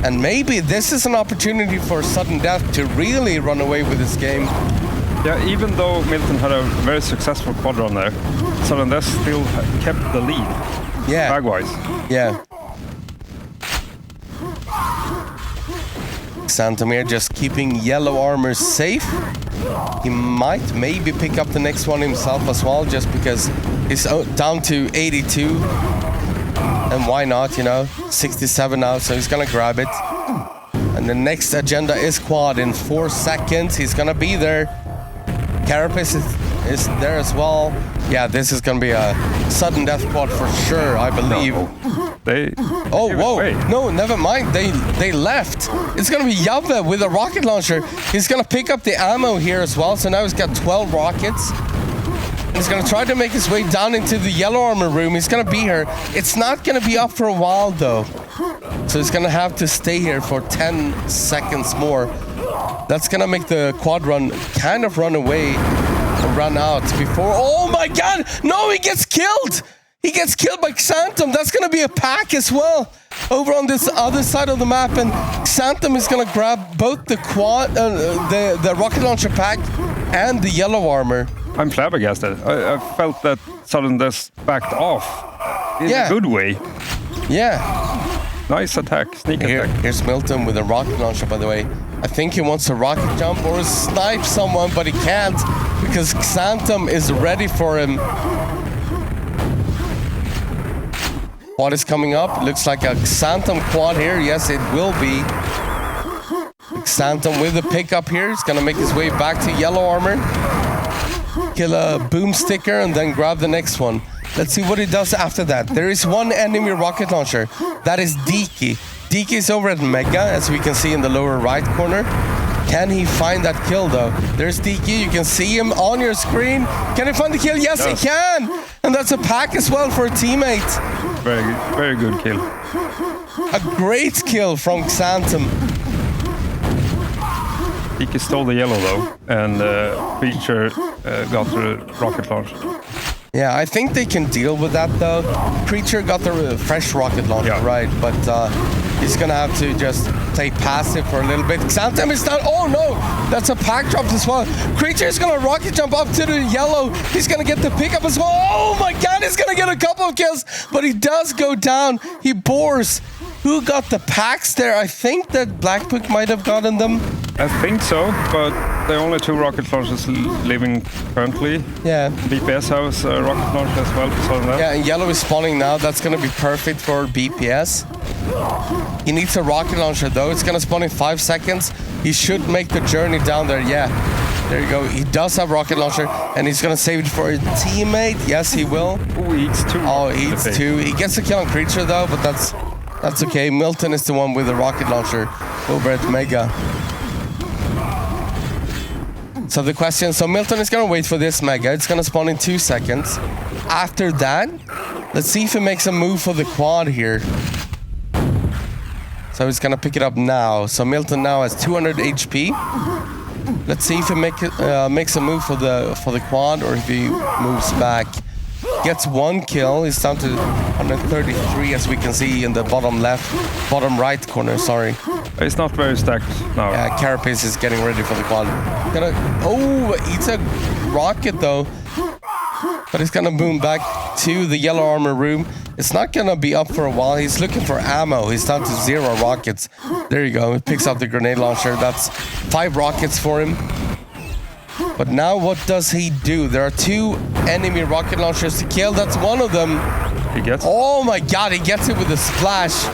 And maybe this is an opportunity for Sudden Death to really run away with this game. Yeah, even though Milton had a very successful quad run there, Sudden Death still kept the lead. Yeah. Frag-wise. Yeah. Santomir just keeping yellow armor safe. He might maybe pick up the next one himself as well, just because he's down to 82. And why not, you know? 67 now, so he's gonna grab it. And the next agenda is quad in 4 seconds. He's gonna be there. Carapace is there as well. Yeah, this is gonna be a Sudden Death quad for sure, I believe. Oh, whoa. No, never mind. They left. It's gonna be Jave with a rocket launcher. He's gonna pick up the ammo here as well, so now he's got 12 rockets. He's gonna try to make his way down into the yellow armor room. He's gonna be here. It's not gonna be up for a while though. So he's gonna have to stay here for 10 seconds more. That's gonna make the quad run kind of run away and run out before. Oh my god! No, he gets killed! He gets killed by Xantum. That's gonna be a pack as well over on this other side of the map, and Xantum is gonna grab both the quad, the rocket launcher pack, and the yellow armor. I'm flabbergasted. I felt that Sudden Death backed off in a good way. Yeah. Nice attack, sneak attack. Here's Milton with a rocket launcher, by the way. I think he wants to rocket jump or snipe someone, but he can't because Xantum is ready for him. Quad is coming up. Looks like a Xantum quad here. Yes, it will be. Xantum with the pickup here. He's gonna make his way back to yellow armor. Kill a boomsticker and then grab the next one. Let's see what he does after that. There is one enemy rocket launcher. That is Diki. Diki is over at Mega, as we can see in the lower right corner. Can he find that kill though? There's Diki. You can see him on your screen. Can he find the kill? Yes, he can. And that's a pack as well for a teammate. Very good kill. A great kill from Xantum. Diki stole the yellow though, and Creature got the rocket launcher. Yeah, I think they can deal with that though. Creature got the fresh rocket launcher, right? But he's gonna have to just take passive for a little bit. Xantum is down. Oh no, that's a pack drop as well. Creature is gonna rocket jump up to the yellow. He's gonna get the pickup as well. Oh my god, he's gonna get a couple of kills, but he does go down. He bores. Who got the packs there? I think that Black Book might have gotten them. I think so, but there are only 2 rocket launchers living currently. Yeah. BPS has a rocket launcher as well. Yeah, and yellow is spawning now. That's going to be perfect for BPS. He needs a rocket launcher though. It's going to spawn in 5 seconds. He should make the journey down there. Yeah. There you go. He does have rocket launcher, and he's gonna save it for a teammate. Yes, he will. Oh, he eats 2. Oh, he eats 2. He gets a kill on Creature though, but that's okay. Milton is the one with the rocket launcher over at Mega. So the question, so Milton is gonna wait for this Mega. It's gonna spawn in 2 seconds. After that, let's see if he makes a move for the quad here. So he's gonna pick it up now. So Milton now has 200 HP. Let's see if he makes a move for the quad, or if he moves back. Gets 1 kill. He's down to 133, as we can see in the bottom right corner. Sorry. It's not very stacked now. Yeah, Carapace is getting ready for the quad. Eats a rocket though. But he's gonna boom back to the yellow armor room. It's not gonna be up for a while. He's looking for ammo. He's down to 0 rockets. There you go. He picks up the grenade launcher. That's 5 rockets for him. But now what does he do? There are 2 enemy rocket launchers to kill. That's one of them. He gets. Oh my god, he gets it with a splash.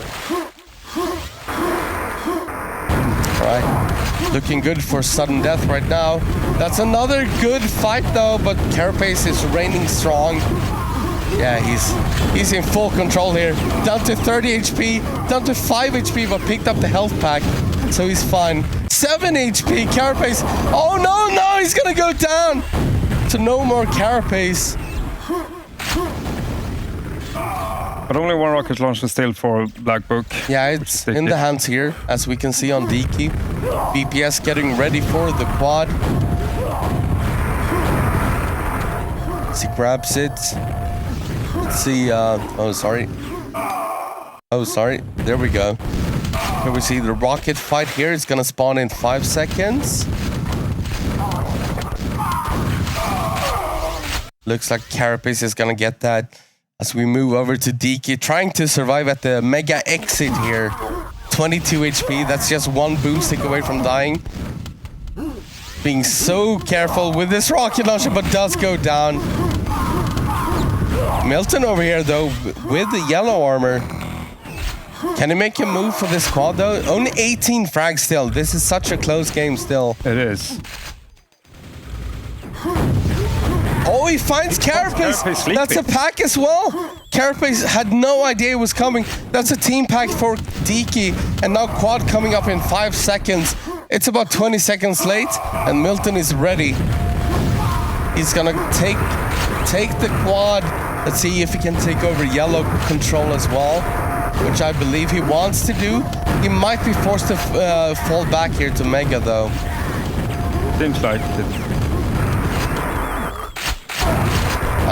Right. Looking good for sudden death right now. That's another good fight though, but Carapace is reigning strong. Yeah, he's in full control here. Down to 30 HP, down to 5 HP, but picked up the health pack, so he's fine. 7 HP, Carapace. Oh no, he's gonna go down. So no more Carapace. But only 1 rocket launcher still for Black Book. Yeah, it's in the hands here, as we can see on Diki. BPS getting ready for the quad. As he grabs it. Let's see, sorry. There we go. Here we see the rocket fight here. It's gonna spawn in 5 seconds. Looks like Carapace is gonna get that. As we move over to Diki, trying to survive at the Mega exit here. 22 HP, that's just 1 boomstick away from dying. Being so careful with this rocket launcher, but does go down. Milton over here though, with the yellow armor. Can he make a move for this quad though? Only 18 frags still. This is such a close game still. It is. Oh, he finds Carapace. That's a pack as well. Carapace had no idea it was coming. That's a team pack for Diki. And now quad coming up in 5 seconds. It's about 20 seconds late, and Milton is ready. He's gonna take the quad. Let's see if he can take over yellow control as well, which I believe he wants to do. He might be forced to fall back here to Mega though. Seems like it.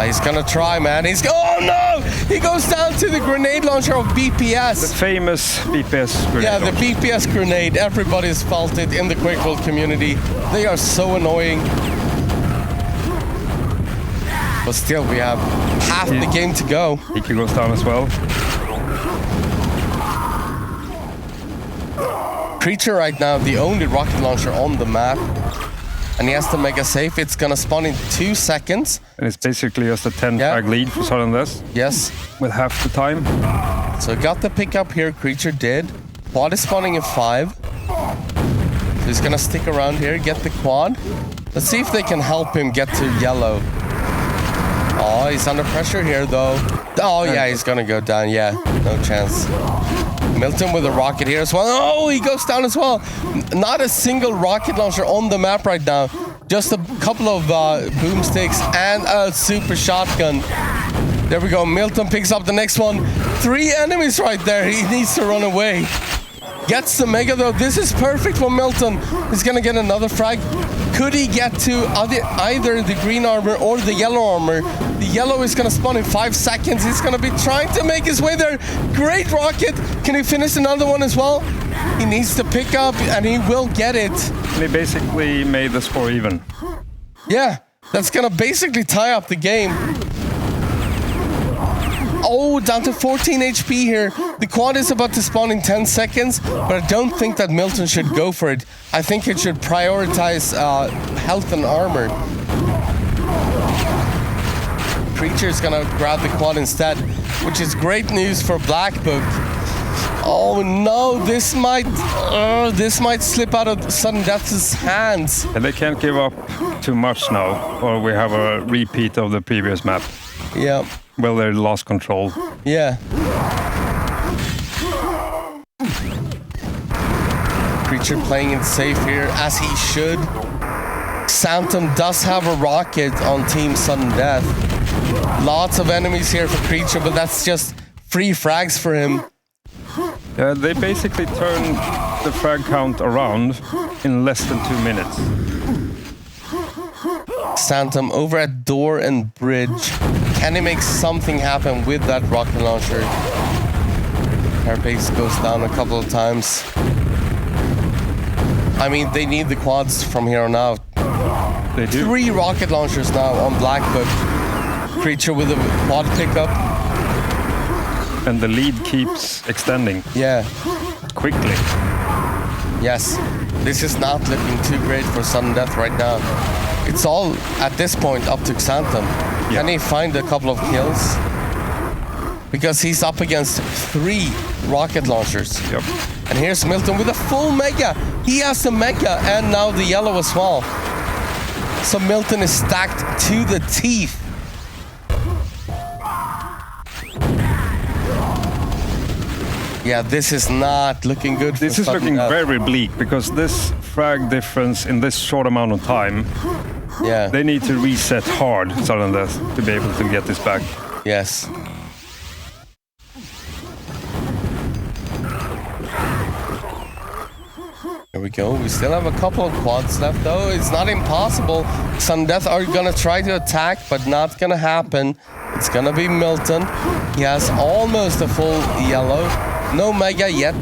He's gonna try, man. Oh no! He goes down to the grenade launcher of BPS. The famous BPS grenade. Yeah, the BPS grenade. Everybody's felt it in the QuakeWorld community. They are so annoying. But still, we have half the game to go. Diki goes down as well. Creature right now, the only rocket launcher on the map. And he has to make a safe. It's gonna spawn in 2 seconds. And it's basically just a 10 frag lead for sudden death. Yes. With half the time. So got the pickup here, Creature did. Quad is spawning in 5. So he's gonna stick around here, get the quad. Let's see if they can help him get to yellow. Oh, he's under pressure here though. Oh yeah, he's gonna go down. Yeah, no chance. Milton with a rocket here as well. Oh, he goes down as well. Not a single rocket launcher on the map right now. Just a couple of boomsticks and a super shotgun. There we go. Milton picks up the next one. 3 enemies right there. He needs to run away. Gets the Mega though. This is perfect for Milton. He's gonna get another frag. Could he get to either the green armor or the yellow armor? The yellow is gonna spawn in 5 seconds. He's gonna be trying to make his way there. Great rocket. Can he finish another one as well? He needs to pick up and he will get it. And he basically made the score even. Yeah, that's gonna basically tie up the game. Oh, down to 14 HP here. The quad is about to spawn in 10 seconds, but I don't think that Milton should go for it. I think it should prioritize health and armor. Creature's gonna grab the quad instead, which is great news for Black Book. Oh no, this might slip out of Sudden Death's hands. And they can't give up too much now, or we have a repeat of the previous map. Yeah. Well, they lost control. Yeah. Creature playing it safe here, as he should. Xanthem does have a rocket on Team Sudden Death. Lots of enemies here for Creature, but that's just free frags for him. Yeah, they basically turn the frag count around in less than 2 minutes. Xanthem over at door and bridge. Can he make something happen with that rocket launcher? Carapace goes down a couple of times. I mean, they need the quads from here on out. They do. 3 rocket launchers now on Blackbook. Creature with a quad pickup. And the lead keeps extending. Yeah. Quickly. Yes. This is not looking too great for Sudden Death right now. It's all, at this point, up to Xanthem. Yeah. Can he find a couple of kills? Because he's up against 3 rocket launchers. Yep. And here's Milton with a full mega. He has the mega and now the yellow as well. So Milton is stacked to the teeth. Yeah, this is not looking good. This is looking very bleak because this frag difference in this short amount of time. Yeah. They need to reset hard Sudden Death to be able to get this back. Yes. There we go. We still have a couple of quads left though. It's not impossible. Sudden Death are gonna try to attack, but not gonna happen. It's gonna be Milton. He has almost a full yellow. No mega yet.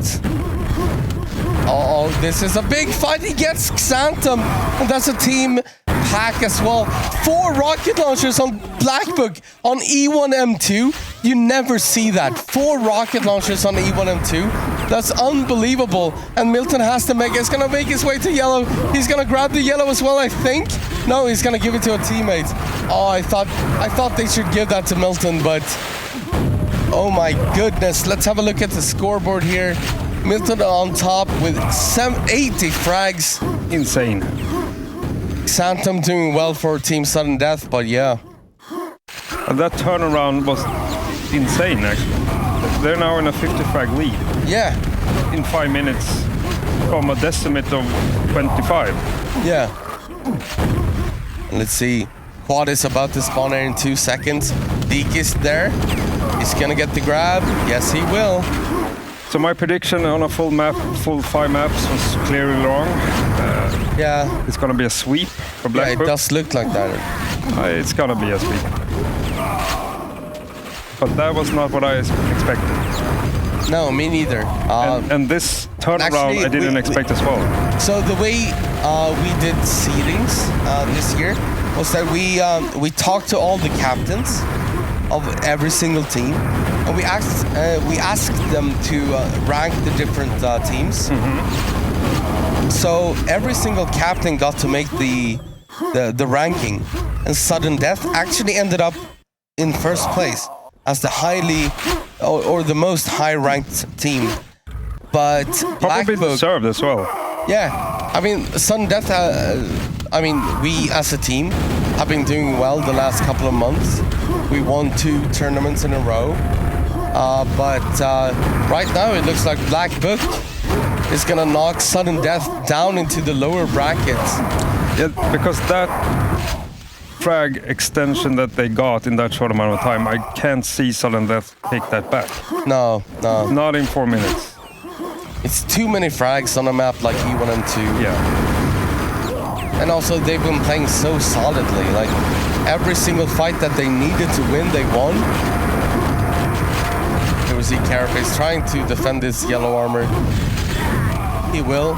Oh, this is a big fight. He gets Xanthem. And that's a team pack as well. 4 rocket launchers on Blackbook on E1M2. You never see that. 4 rocket launchers on E1M2. That's unbelievable. And Milton has the mega. He's gonna make his way to yellow. He's gonna grab the yellow as well, I think. No, he's gonna give it to a teammate. Oh, I thought they should give that to Milton, but oh my goodness. Let's have a look at the scoreboard here. Milton on top with 80 frags. Insane. Xanthem doing well for Team Sudden Death, but yeah. And that turnaround was insane, actually. They're now in a 50 frag lead. Yeah. In 5 minutes from a decimate of 25. Yeah. Let's see. Quad is about to spawn here in 2 seconds. Deke is there. He's gonna get the grab. Yes, he will. So my prediction on a full 5 maps was clearly wrong. Yeah. It's gonna be a sweep for Yeah, Blackbook. it does look like that. It's gonna be a sweep. But that was not what I expected. No, me neither. And this turnaround actually, I didn't expect as well. So the way we did seedings this year was that we talked to all the captains of every single team, and we asked them to rank the different teams. Mm-hmm. So every single captain got to make the ranking, and Sudden Death actually ended up in first place as the highly or the most high-ranked team. But Probably Blackbook deserved as well. yeah, I mean, Sudden Death, we as a team have been doing well the last couple of months. We won 2 tournaments in a row. But right now it looks like Blackbook is gonna knock Sudden Death down into the lower brackets. Yeah, because that frag extension that they got in that short amount of time, I can't see Sudden Death take that back. No. Not in 4 minutes. It's too many frags on a map like E1M2. Yeah. And also they've been playing so solidly. Like every single fight that they needed to win, they won. There was Carapace trying to defend this yellow armor. He will.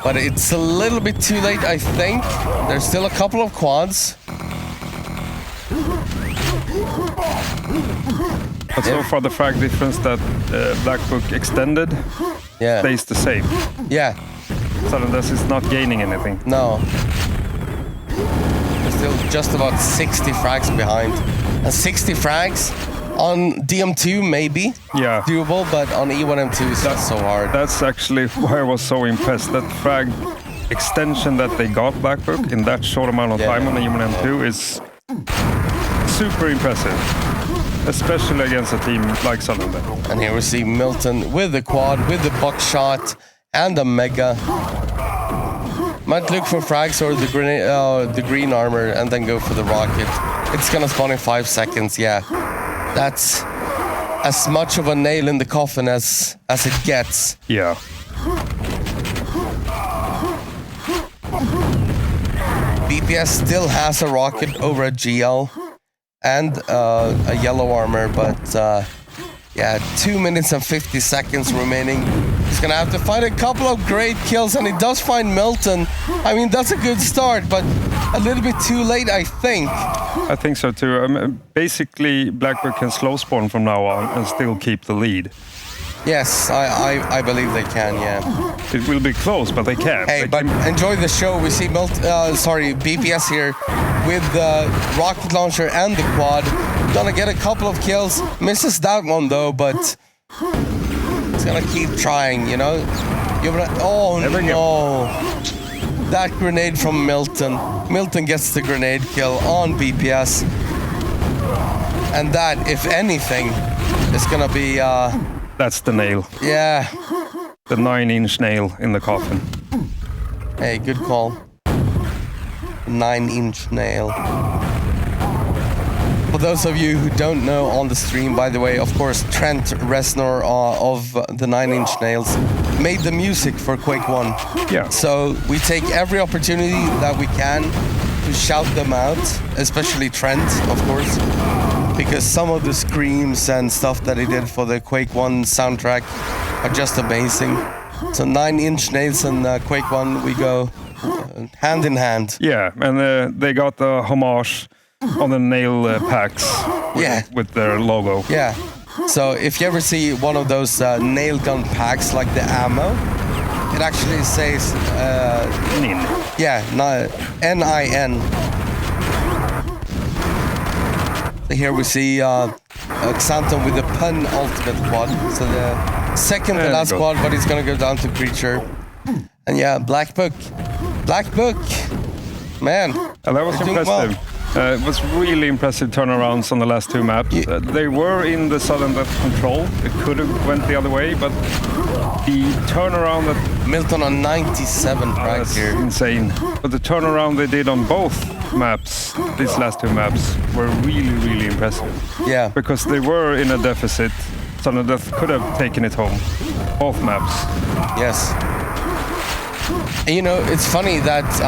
But it's a little bit too late, I think. There's still a couple of quads. But so far the frag difference that Blackbook extended stays the same. Yeah. Sudden Death is not gaining anything. No. They're still just about 60 frags behind. And 60 frags On DM2, maybe Yeah. doable, but on E1M2, it's just so hard. That's actually why I was so impressed. That frag extension that they got, Black Book, in that short amount of time on the E1M2 is super impressive. Especially against a team like Southern Death. And here we see Milton with the quad, with the buckshot, and the mega. Might look for frags or the green armor, and then go for the rocket. It's gonna spawn in 5 seconds. Yeah, that's as much of a nail in the coffin as it gets. Yeah. BPS still has a rocket over a GL and a yellow armor, but yeah, 2 minutes and 50 seconds remaining. He's gonna have to find a couple of great kills, and he does find Milton. I mean, that's a good start, but a little bit too late, I think. I think so too. Basically, Blackbird can slow spawn from now on and still keep the lead. Yes, I believe they can, yeah. It will be close, but they can. Hey, but enjoy the show. We see BPS here with the rocket launcher and the quad. Gonna get a couple of kills. Misses that one though, but he's gonna keep trying, you know? Oh no! That grenade from Milton. Milton gets the grenade kill on BPS. And that, if anything, is gonna be... That's the nail. Yeah. The 9-inch nail in the coffin. Hey, good call. 9-inch nail. For those of you who don't know on the stream, by the way, of course, Trent Reznor of the 9-inch nails made the music for Quake 1. Yeah. So we take every opportunity that we can to shout them out, especially Trent, of course, because some of the screams and stuff that he did for the Quake 1 soundtrack are just amazing. So 9-inch nails and Quake 1, we go hand in hand. Yeah, and they got the homage on the nail packs with their logo. Yeah. So if you ever see one of those nail gun packs like the ammo, it actually says NIN. Yeah, NIN. So here we see Xanton with the penultimate quad. So the second to last quad, but he's gonna go down to creature. And yeah, Black Book. Man. And that was impressive. Well. It was really impressive turnarounds on the last two maps. They were in the sudden death control. It could have went the other way, but the turnaround that... Milton on 97 right here. Insane. But the turnaround they did on both maps, these last two maps, were really, really impressive. Yeah. Because they were in a deficit. Sudden death could have taken it home. Both maps. Yes. And you know, it's funny that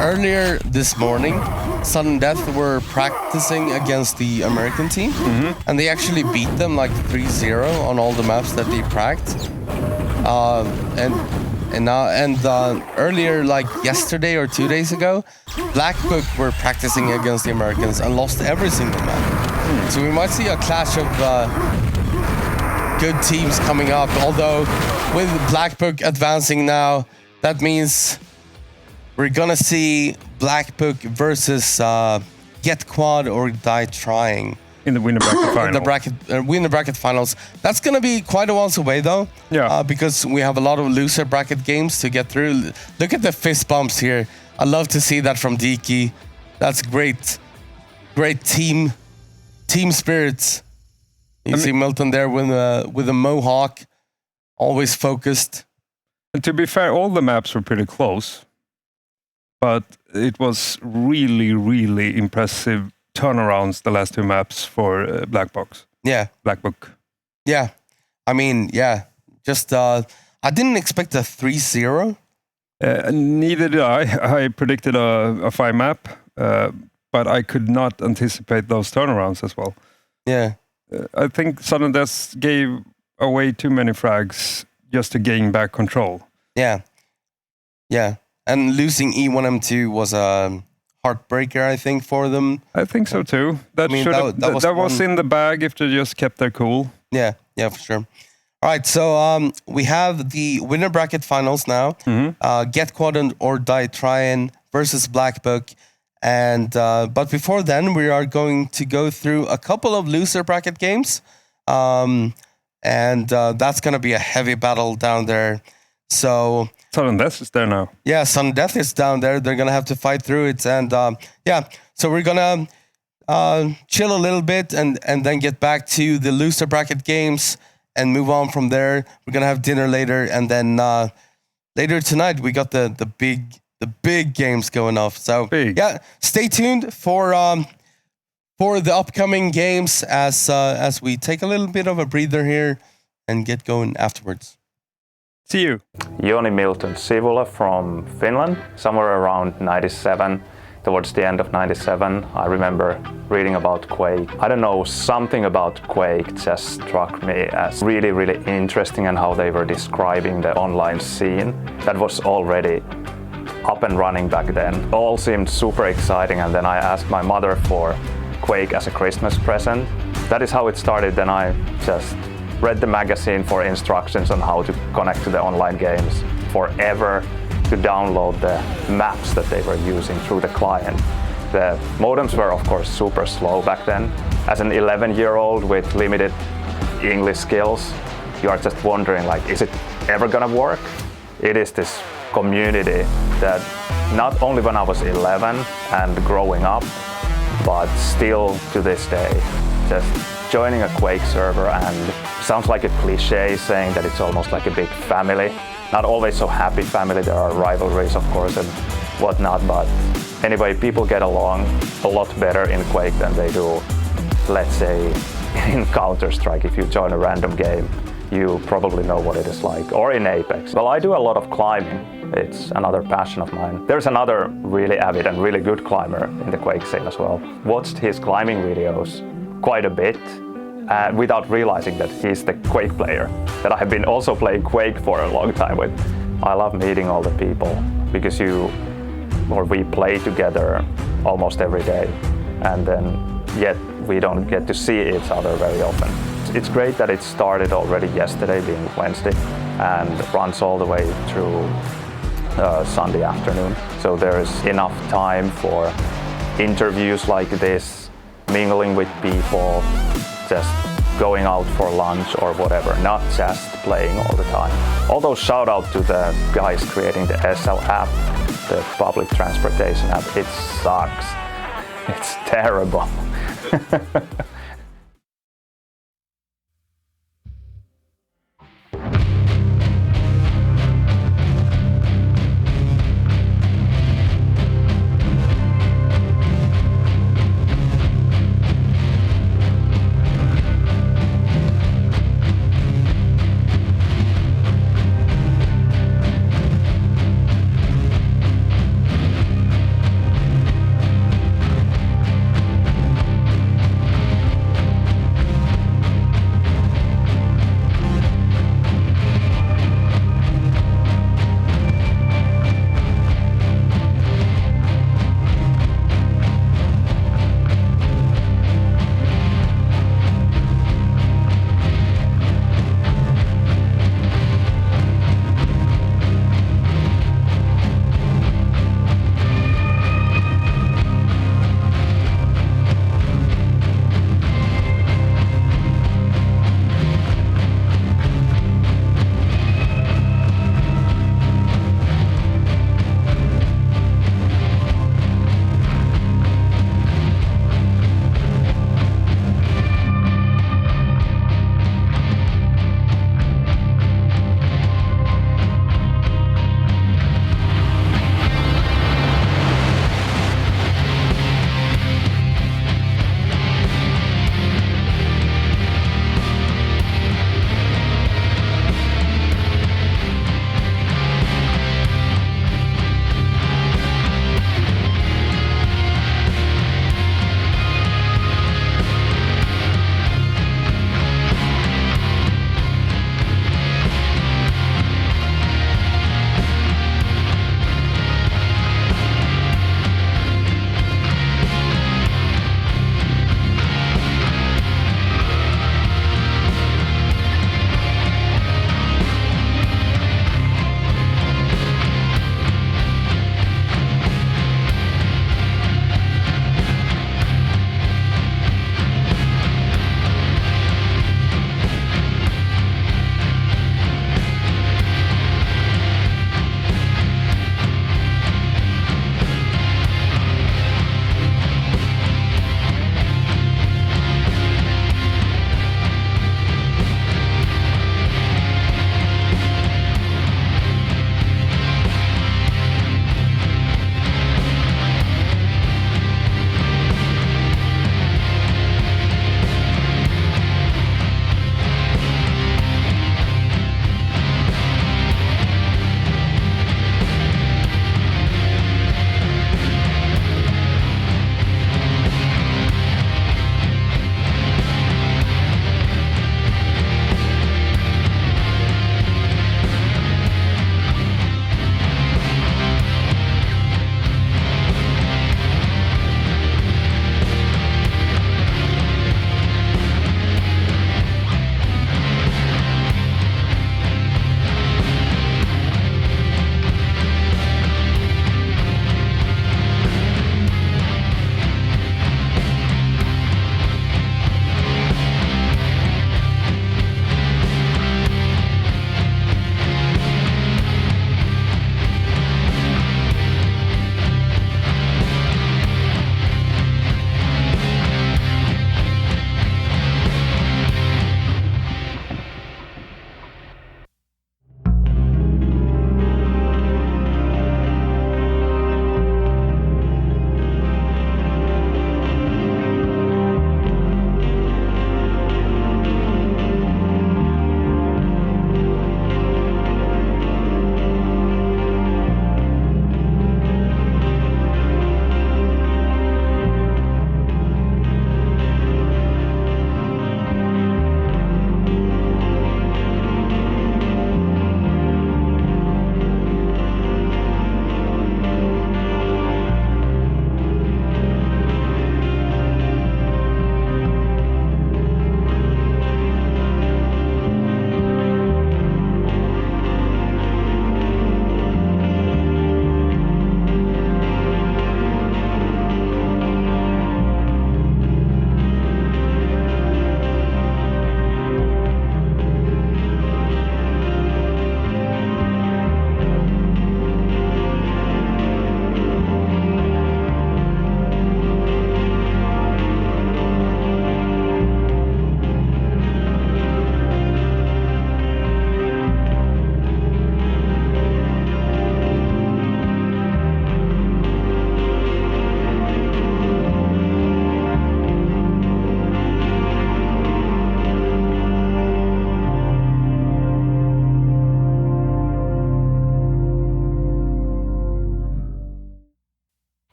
earlier this morning, Sudden Death were practicing against the American team, and they actually beat them like 3-0 on all the maps that they practiced. Earlier, like yesterday or 2 days ago, Black Book were practicing against the Americans and lost every single map. So we might see a clash of good teams coming up. Although with Black Book advancing now, that means we're gonna see Black Book versus Get Quad or Die Trying in the winner bracket final. Winner bracket finals. That's gonna be quite a while away though. Yeah. Because we have a lot of loser bracket games to get through. Look at the fist bumps here. I love to see that from Diki. That's great. Great team spirits. You see Milton there with a mohawk, always focused. And to be fair, all the maps were pretty close. But it was really, really impressive turnarounds the last two maps for Black Box. Yeah. Black Book. Yeah. I mean, yeah. Just, I didn't expect a 3-0. Neither did I. I predicted a 5 map, but I could not anticipate those turnarounds as well. Yeah. I think Sudden Death gave away too many frags just to gain back control. Yeah. Yeah. And losing E1M2 was a heartbreaker, I think, for them. I think so too. That was in the bag if they just kept their cool. Yeah, for sure. All right, so we have the winner bracket finals now. Get Quad or Die Tryin versus Black Book. And but before then, we are going to go through a couple of loser bracket games, and that's going to be a heavy battle down there. So Sudden Death is there now. yeah, Sudden Death is down there. They're going to have to fight through it, and yeah. So we're gonna chill a little bit and then get back to the loser bracket games and move on from there. We're gonna have dinner later, and then later tonight we got the big games going off. So yeah, stay tuned for the upcoming games as we take a little bit of a breather here and get going afterwards. See you. Joni Milton Sivula from Finland, somewhere around 97. Towards the end of 97, I remember reading about Quake. I don't know, something about Quake just struck me as really, really interesting, and how they were describing the online scene that was already up and running back then. All seemed super exciting, and then I asked my mother for Quake as a Christmas present. That is how it started. Then I just read the magazine for instructions on how to connect to the online games. Forever to download the maps that they were using through the client. The modems were of course super slow back then. As an 11-year-old with limited English skills, you are just wondering, like, is it ever gonna work? It is this community that not only when I was 11 and growing up, but still to this day, just joining a Quake server, and sounds like a cliche saying that it's almost like a big family. Not always so happy family, there are rivalries of course and whatnot, but anyway, people get along a lot better in Quake than they do, let's say, in Counter-Strike. If you join a random game, you probably know what it is like, or in Apex. Well, I do a lot of climbing. It's another passion of mine. There's another really avid and really good climber in the Quake scene as well. Watched his climbing videos quite a bit, without realizing that he's the Quake player that I have been also playing Quake for a long time with. I love meeting all the people because we play together almost every day, and then yet we don't get to see each other very often. It's great that it started already yesterday, being Wednesday, and runs all the way through Sunday afternoon. So there's enough time for interviews like this, mingling with people, just going out for lunch or whatever, not just playing all the time. Although shout out to the guys creating the SL app, the public transportation app. It sucks. It's terrible.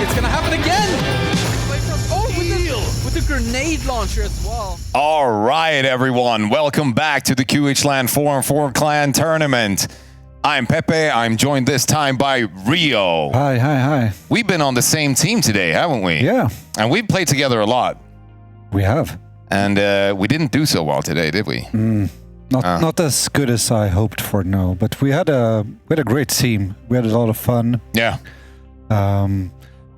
It's gonna happen again. With a grenade launcher as well. All right, everyone. Welcome back to the QHLAN 4-on-4 Clan Tournament. I'm Pepe. I'm joined this time by Rio. Hi. We've been on the same team today, haven't we? Yeah. And we've played together a lot. We have. And we didn't do so well today, did we? Not as good as I hoped for, no. But we had a great team. We had a lot of fun. Yeah.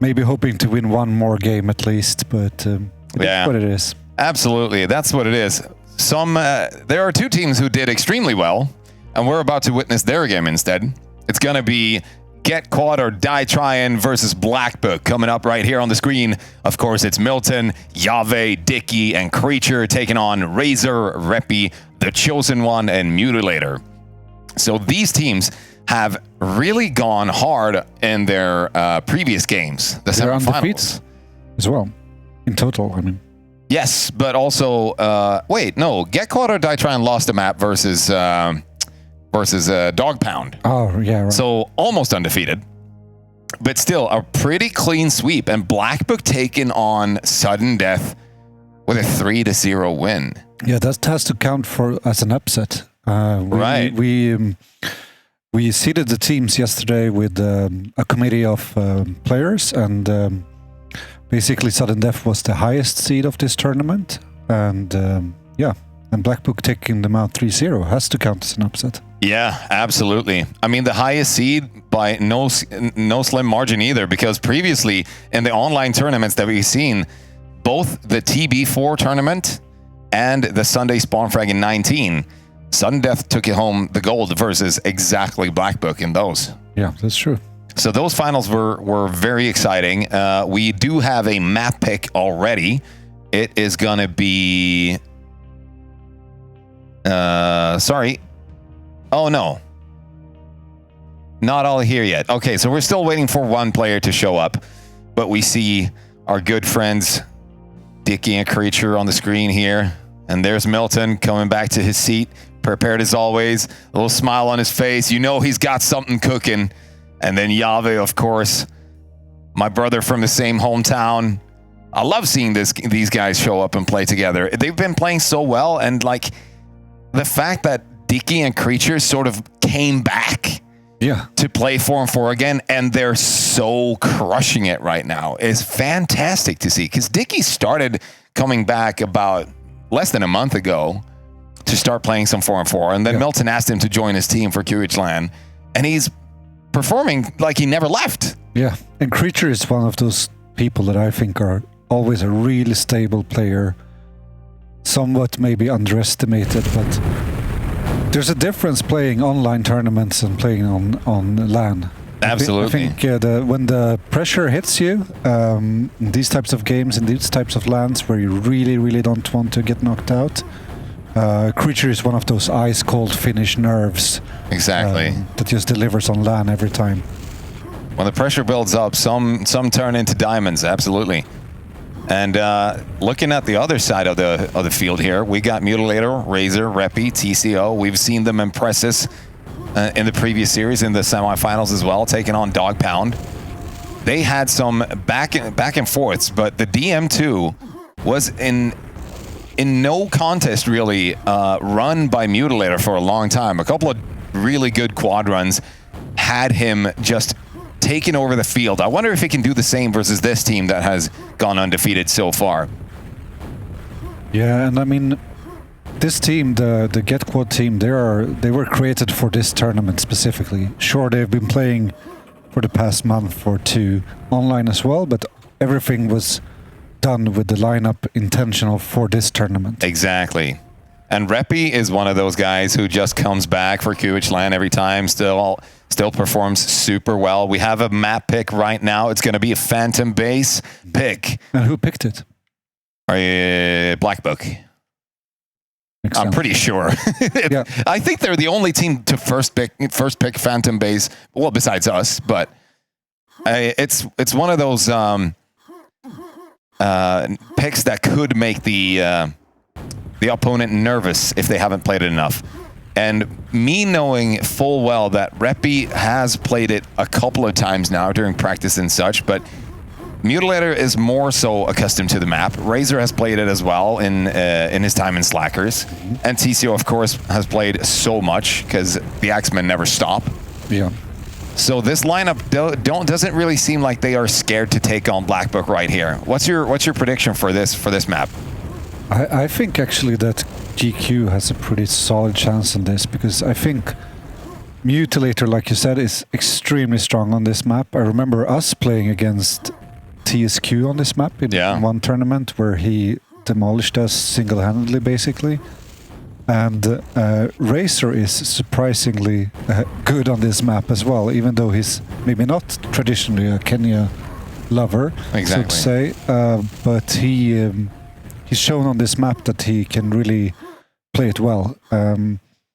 Maybe hoping to win one more game at least, but it's what it is. Absolutely, that's what it is. There are two teams who did extremely well, and we're about to witness their game instead. It's gonna be Get Quad or Die Tryin' versus Black Book coming up right here on the screen. Of course, it's Milton, Yave, Dicky, and Creature taking on Razor, Reppy, The Chosen One, and Mutilator. So these teams have really gone hard in their previous games, the They're semifinals. undefeated as well, in total, I mean. Yes, but also, wait, no, Get Quad or Die Tryin' lost a map versus Dog Pound. Oh, yeah, right. So almost undefeated, but still a pretty clean sweep. And Black Book taking on Sudden Death with a 3-0 win. Yeah, that has to count as an upset. Right. We seeded the teams yesterday with a committee of players, and basically Sudden Death was the highest seed of this tournament. And and Black Book taking them out 3-0 has to count as an upset. Yeah, absolutely. I mean, the highest seed by no slim margin either, because previously in the online tournaments that we've seen, both the TB4 tournament and the Sunday Spawn Frag in 19, Sudden Death took it home the gold versus exactly Black Book in those. Yeah, that's true. So those finals were very exciting. We do have a map pick already. It is going to be... sorry. Oh, no. Not all here yet. Okay, so we're still waiting for one player to show up. But we see our good friends, Dicky and Creature, on the screen here. And there's Milton coming back to his seat, prepared as always. A little smile on his face. You know he's got something cooking. And then Yave, of course, my brother from the same hometown. I love seeing these guys show up and play together. They've been playing so well, and like the fact that Dicky and Creature sort of came back to play 4-on-4 again, and they're so crushing it right now is fantastic to see, because Dicky started coming back about less than a month ago to start playing some 4-on-4, and then Milton asked him to join his team for QHLAN, and he's performing like he never left. Yeah, and Creature is one of those people that I think are always a really stable player, somewhat maybe underestimated, but there's a difference playing online tournaments and playing on LAN. Absolutely. I think when the pressure hits you, in these types of games, in these types of LANs where you really, really don't want to get knocked out, Creature is one of those ice-cold Finnish nerves. Exactly. That just delivers on LAN every time. When the pressure builds up, some turn into diamonds, absolutely. And looking at the other side of the field here, we got Mutilator, Razor, Reppy, TCO. We've seen them impress us in the previous series, in the semifinals as well, taking on Dog Pound. They had some back and forths, but the DM2 was in no contest really run by Mutilator for a long time. A couple of really good quad runs had him just taking over the field. I wonder if he can do the same versus this team that has gone undefeated so far. Yeah, and I mean, this team, the Get Quad team, they were created for this tournament specifically. Sure, they've been playing for the past month or two online as well, but everything was done with the lineup intentional for this tournament. Exactly. And Reppy is one of those guys who just comes back for QHLAN every time, still performs super well. We have a map pick right now. It's going to be a Phantom Base pick. And who picked it? Black Book. I'm pretty sure. Yeah. I think they're the only team to first pick Phantom Base. Well, besides us, but it's one of those picks that could make the opponent nervous if they haven't played it enough. And me knowing full well that Reppy has played it a couple of times now during practice and such, but Mutilator is more so accustomed to the map. Razor has played it as well in his time in Slackers. And TCO, of course, has played so much because the Axemen never stop. Yeah. So this lineup doesn't really seem like they are scared to take on Black Book right here. What's your prediction for this map? I think actually that GQ has a pretty solid chance on this, because I think Mutilator, like you said, is extremely strong on this map. I remember us playing against TSQ on this map in one tournament where he demolished us single-handedly, basically. And Razor is surprisingly good on this map as well, even though he's maybe not traditionally a Kenya lover, so to say. But he's shown on this map that he can really play it well.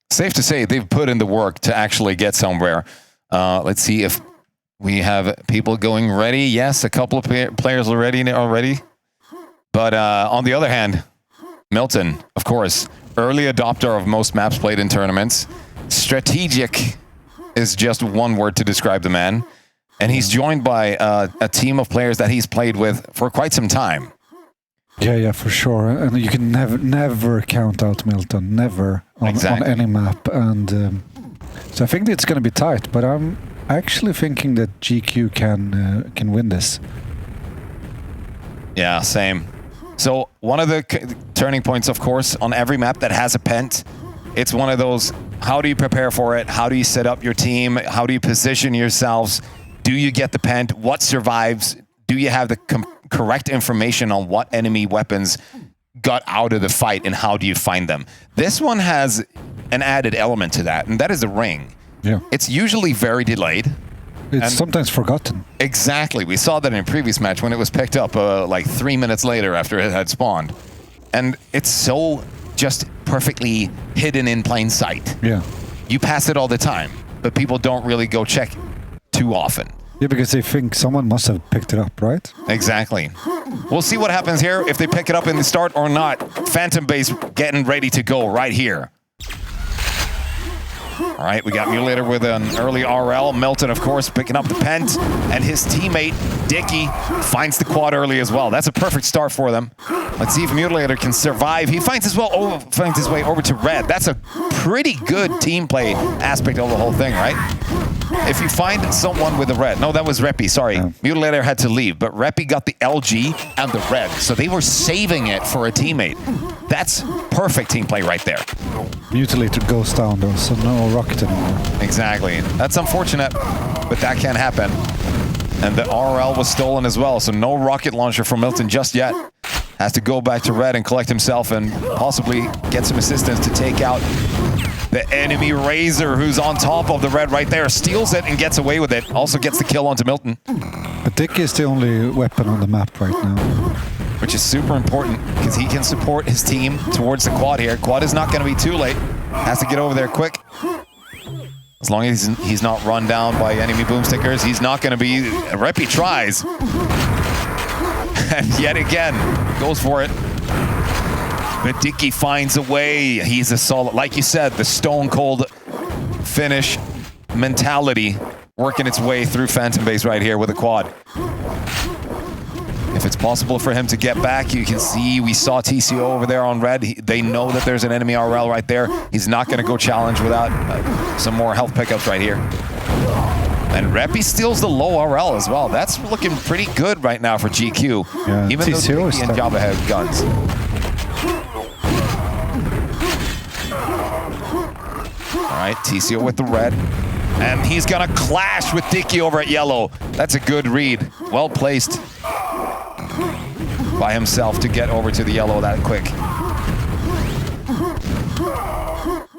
Safe to say they've put in the work to actually get somewhere. Let's see if we have people going ready. Yes, a couple of players are ready already. But on the other hand, Milton, of course, early adopter of most maps played in tournaments. Strategic is just one word to describe the man. And he's joined by a team of players that he's played with for quite some time. Yeah, for sure. And you can never count out Milton, never on any map. And so I think it's going to be tight, but I'm actually thinking that GQ can win this. Yeah, same. So one of the turning points, of course, on every map that has a pent, it's one of those, how do you prepare for it? How do you set up your team? How do you position yourselves? Do you get the pent? What survives? Do you have the correct information on what enemy weapons got out of the fight and how do you find them? This one has an added element to that, and that is the ring. Yeah. It's usually very delayed. It's sometimes forgotten. Exactly. We saw that in a previous match when it was picked up like 3 minutes later after it had spawned. And it's so just perfectly hidden in plain sight. Yeah. You pass it all the time, but people don't really go check too often. Yeah, because they think someone must have picked it up, right? Exactly. We'll see what happens here, if they pick it up in the start or not. Phantom Base getting ready to go right here. All right, we got Mutilator with an early RL. Milton, of course, picking up the pent. And his teammate, Dicky, finds the quad early as well. That's a perfect start for them. Let's see if Mutilator can survive. He finds his way over to Red. That's a pretty good team play aspect of the whole thing, right? If you find someone with a red, no, that was Reppy, sorry. Yeah. Mutilator had to leave, but Reppy got the LG and the red, so they were saving it for a teammate. That's perfect team play right there. Mutilator goes down though, so no rocket anymore. Exactly. That's unfortunate, but that can happen. And the RL was stolen as well, so no rocket launcher from Milton just yet. Has to go back to red and collect himself and possibly get some assistance to take out the enemy Razor, who's on top of the red right there. Steals it and gets away with it. Also gets the kill onto Milton. But Dick is the only weapon on the map right now. Which is super important because he can support his team towards the quad here. Quad is not going to be too late. Has to get over there quick. As long as he's not run down by enemy boomstickers, he's not going to be... Reppy tries. And yet again, goes for it. But Dicky finds a way. He's a solid... Like you said, the stone cold finish mentality working its way through Phantom Base right here with a quad. If it's possible for him to get back, you can see we saw TCO over there on red. They know that there's an enemy RL right there. He's not going to go challenge without some more health pickups right here. And Reppy steals the low RL as well. That's looking pretty good right now for GQ. Yeah, even though Dicky and Jabba have guns. All right, TCO with the red. And he's going to clash with Dicky over at yellow. That's a good read. Well placed by himself to get over to the yellow that quick.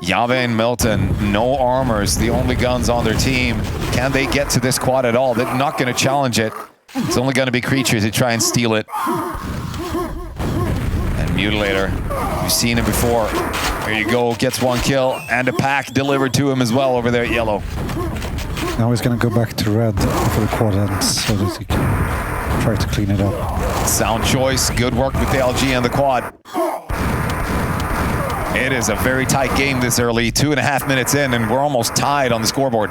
Yave and Milton, no armors, the only guns on their team. Can they get to this quad at all? They're not going to challenge it. It's only going to be creatures who try and steal it. And Mutilator, you've seen him before. There you go, gets one kill and a pack delivered to him as well over there at yellow. Now he's going to go back to red for the quad ends so that he can try to clean it up. Sound choice, good work with the LG and the quad. It is a very tight game this early, 2.5 minutes in, and we're almost tied on the scoreboard.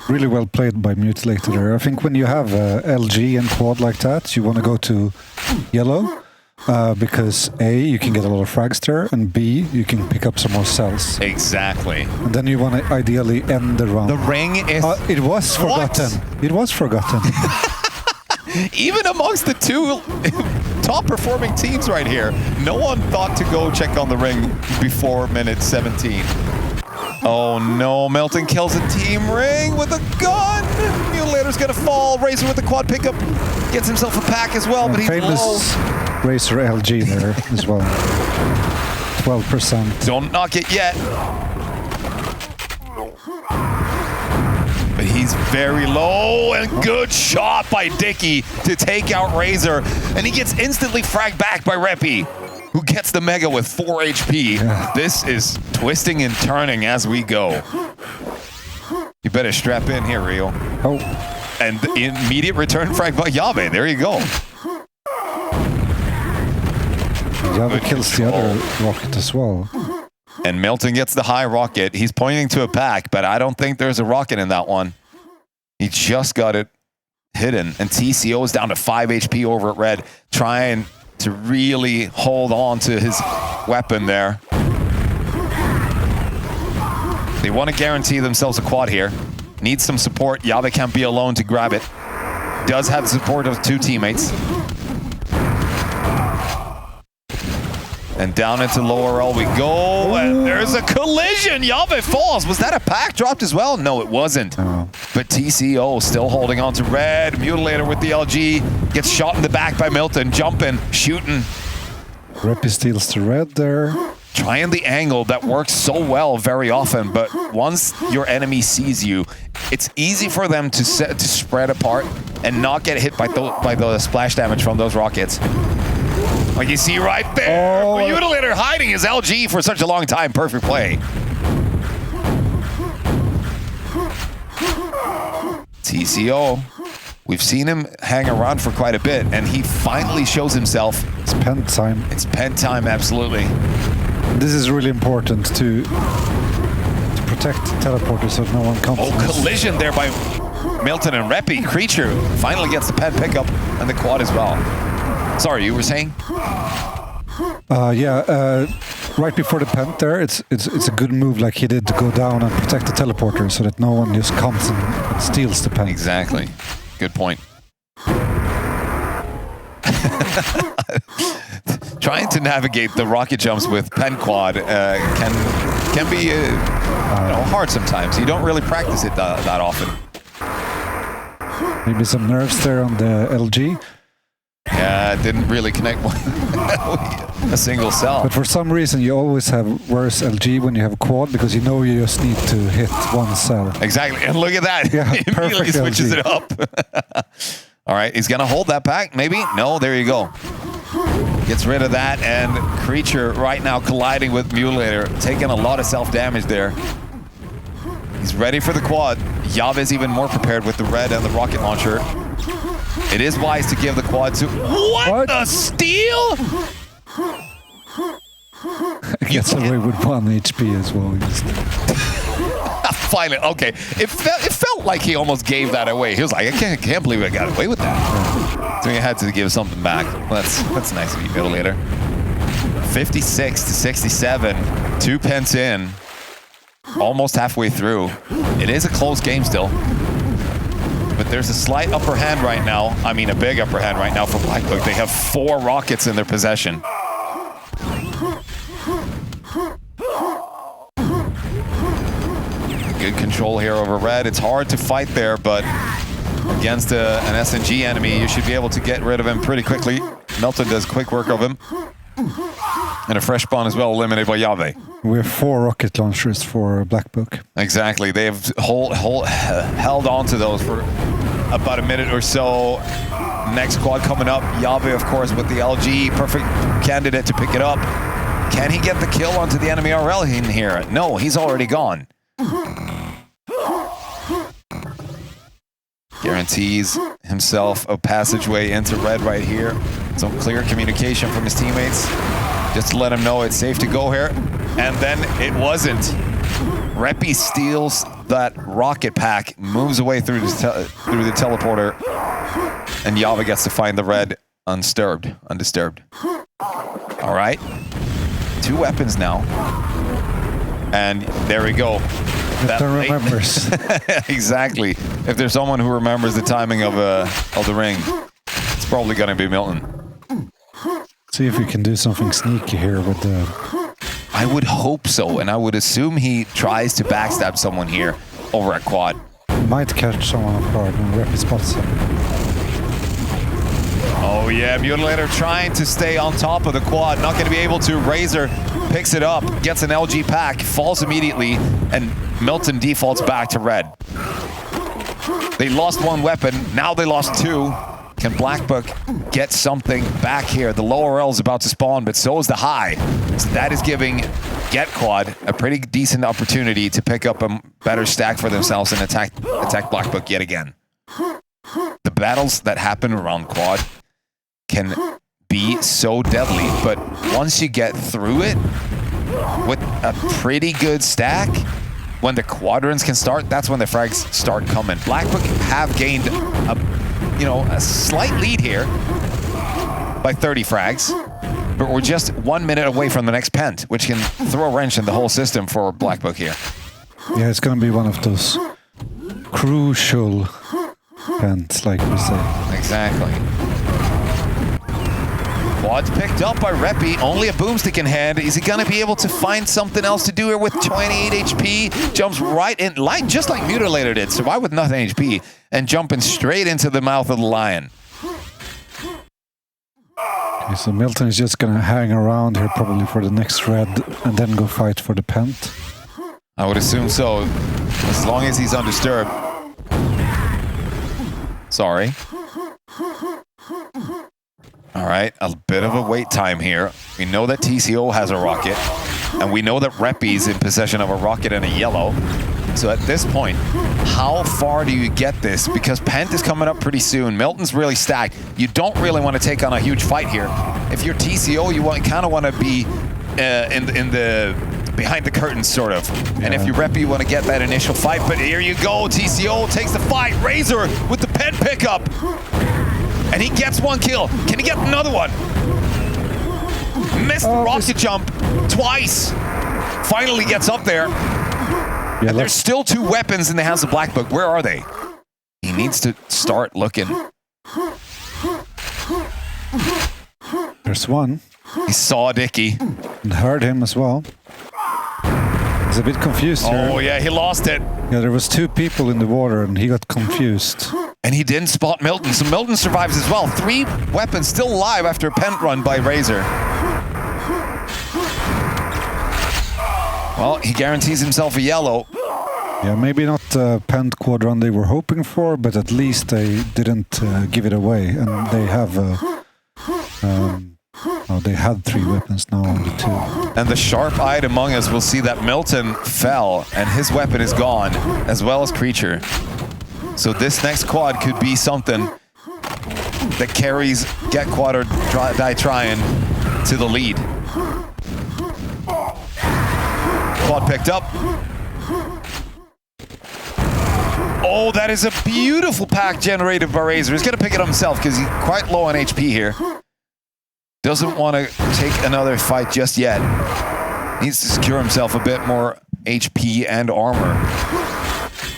really well played by Mutilator there. I think when you have LG and quad like that, you want to go to yellow because A, you can get a lot of frags there, and B, you can pick up some more cells. Exactly. And then you want to ideally end the round. The ring is... it was forgotten. What? It was forgotten. Even amongst the two top performing teams right here, no one thought to go check on the ring before minute 17. Oh no, Melton kills a team ring with a gun. Mutilator's gonna fall. Razor with the quad pickup. Gets himself a pack as well, but he's famous low. Racer LG there as well. 12%. Don't knock it yet. But he's very low, and good shot by Dicky to take out Razor. And he gets instantly fragged back by Reppy, who gets the Mega with 4 HP. Yeah. This is twisting and turning as we go. You better strap in here, Rio. Oh. And the immediate return frag by Yabe. There you go. Yabe kills the other rocket as well. And Milton gets the high rocket. He's pointing to a pack, but I don't think there's a rocket in that one. He just got it hidden. And TCO is down to 5 HP over at red, trying to really hold on to his weapon there. They want to guarantee themselves a quad here. Needs some support. Yabe can't be alone to grab it. Does have the support of 2 teammates. And down into lower L we go, and there's a collision! Yabe falls! Was that a pack dropped as well? No, it wasn't. Oh. But TCO still holding on to red. Mutilator with the LG. Gets shot in the back by Milton. Jumping, shooting. Reppy steals the red there. Trying the angle that works so well very often, but once your enemy sees you, it's easy for them to spread apart and not get hit by the splash damage from those rockets. Like you see right there, Mutilator hiding his LG for such a long time. Perfect play. TCO, we've seen him hang around for quite a bit, and he finally shows himself. It's pen time. It's pen time, absolutely. This is really important to protect teleporters so no one comes. Oh, collision there by Milton and Reppy. Creature finally gets the pen pickup and the quad as well. Sorry, you were saying? Right before the pen there, it's a good move like he did to go down and protect the teleporter so that no one just comes and steals the pen. Exactly. Good point. Trying to navigate the rocket jumps with pen quad can be hard sometimes. You don't really practice it that often. Maybe some nerves there on the LG. Yeah, it didn't really connect a single cell. But for some reason, you always have worse LG when you have quad because you know you just need to hit one cell. Exactly, and look at that. Yeah, he immediately switches it up. All right, he's gonna hold that pack, maybe? No, there you go. Gets rid of that, and Creature right now colliding with Mutilator, taking a lot of self-damage there. He's ready for the quad. Yave's even more prepared with the red and the rocket launcher. It is wise to give the quad to... What? The steal? Gets away with 1 HP as well. Finally, okay. It felt like he almost gave that away. He was like, I can't believe I got away with that. So he had to give something back. Well, that's nice of you, Mutilator. 56 to 67. 2 pence in. Almost halfway through. It is a close game still. But there's a slight upper hand right now. I mean, a big upper hand right now for Blackbook. They have 4 rockets in their possession. Good control here over red. It's hard to fight there, but against an SNG enemy, you should be able to get rid of him pretty quickly. Melton does quick work of him. And a fresh spawn as well, eliminated by Yave. We have 4 rocket launchers for Blackbook. Exactly. They have held on to those for about a minute or so. Next quad coming up. Yave, of course, with the LG. Perfect candidate to pick it up. Can he get the kill onto the enemy RL in here? No, he's already gone. Guarantees himself a passageway into red right here. Some clear communication from his teammates. Just to let him know it's safe to go here. And then it wasn't. Reppy steals that rocket pack moves away through through the teleporter, and Java gets to find the red undisturbed. All right, 2 weapons now, and there we go. That remembers. Exactly. If there's someone who remembers the timing of the ring, it's probably going to be Milton. See if we can do something sneaky here with the... I would hope so, and I would assume he tries to backstab someone here over at quad. Might catch someone off guard when Reppy spots him. Oh yeah, Mutilator trying to stay on top of the quad, not going to be able to. Razor picks it up, gets an LG pack, falls immediately, and Milton defaults back to red. They lost 1 weapon, now they lost 2. Can Black Book get something back here? The lower L is about to spawn, but so is the high. So that is giving Get Quad a pretty decent opportunity to pick up a better stack for themselves and attack Black Book yet again. The battles that happen around quad can be so deadly, but once you get through it with a pretty good stack, when the quadrants can start, that's when the frags start coming. Black Book have gained a slight lead here by 30 frags, but we're just 1 minute away from the next pent, which can throw a wrench in the whole system for Black Book here. Yeah, it's going to be one of those crucial pents, like we say. Exactly. Quad's picked up by Reppy, only a boomstick in hand. Is he gonna be able to find something else to do here with 28 HP? Jumps right in, just like Mutilator did, survive with nothing HP, and jumping straight into the mouth of the lion. Okay, so Milton is just gonna hang around here probably for the next red, and then go fight for the pent. I would assume so, as long as he's undisturbed. Sorry. All right, a bit of a wait time here. We know that TCO has a rocket, and we know that Reppy's in possession of a rocket and a yellow. So at this point, how far do you get this? Because Pent is coming up pretty soon. Milton's really stacked. You don't really want to take on a huge fight here. If you're TCO, you kind of want to be in the behind the curtains, sort of. Yeah. And if you're Reppy, you want to get that initial fight. But here you go, TCO takes the fight. Razor with the Pent pickup. And he gets 1 kill. Can he get another one? Missed the rocket jump twice. Finally gets up there. Yeah, and there's still 2 weapons in the hands of Black Book. Where are they? He needs to start looking. There's one. He saw Dicky. And heard him as well. He's a bit confused here. Oh yeah, he lost it. Yeah, there was 2 people in the water and he got confused. And he didn't spot Milton, so Milton survives as well. 3 weapons still alive after a pent run by Razor. Well, he guarantees himself a yellow. Yeah, maybe not the pent quad run they were hoping for, but at least they didn't give it away. And they have... they had 3 weapons, now only 2. And the sharp-eyed among us will see that Milton fell, and his weapon is gone, as well as Creature. So this next quad could be something that carries Get Quad or Die Trying to the lead. Quad picked up. Oh, that is a beautiful pack generated by Razor. He's going to pick it up himself because he's quite low on HP here. Doesn't want to take another fight just yet. Needs to secure himself a bit more HP and armor.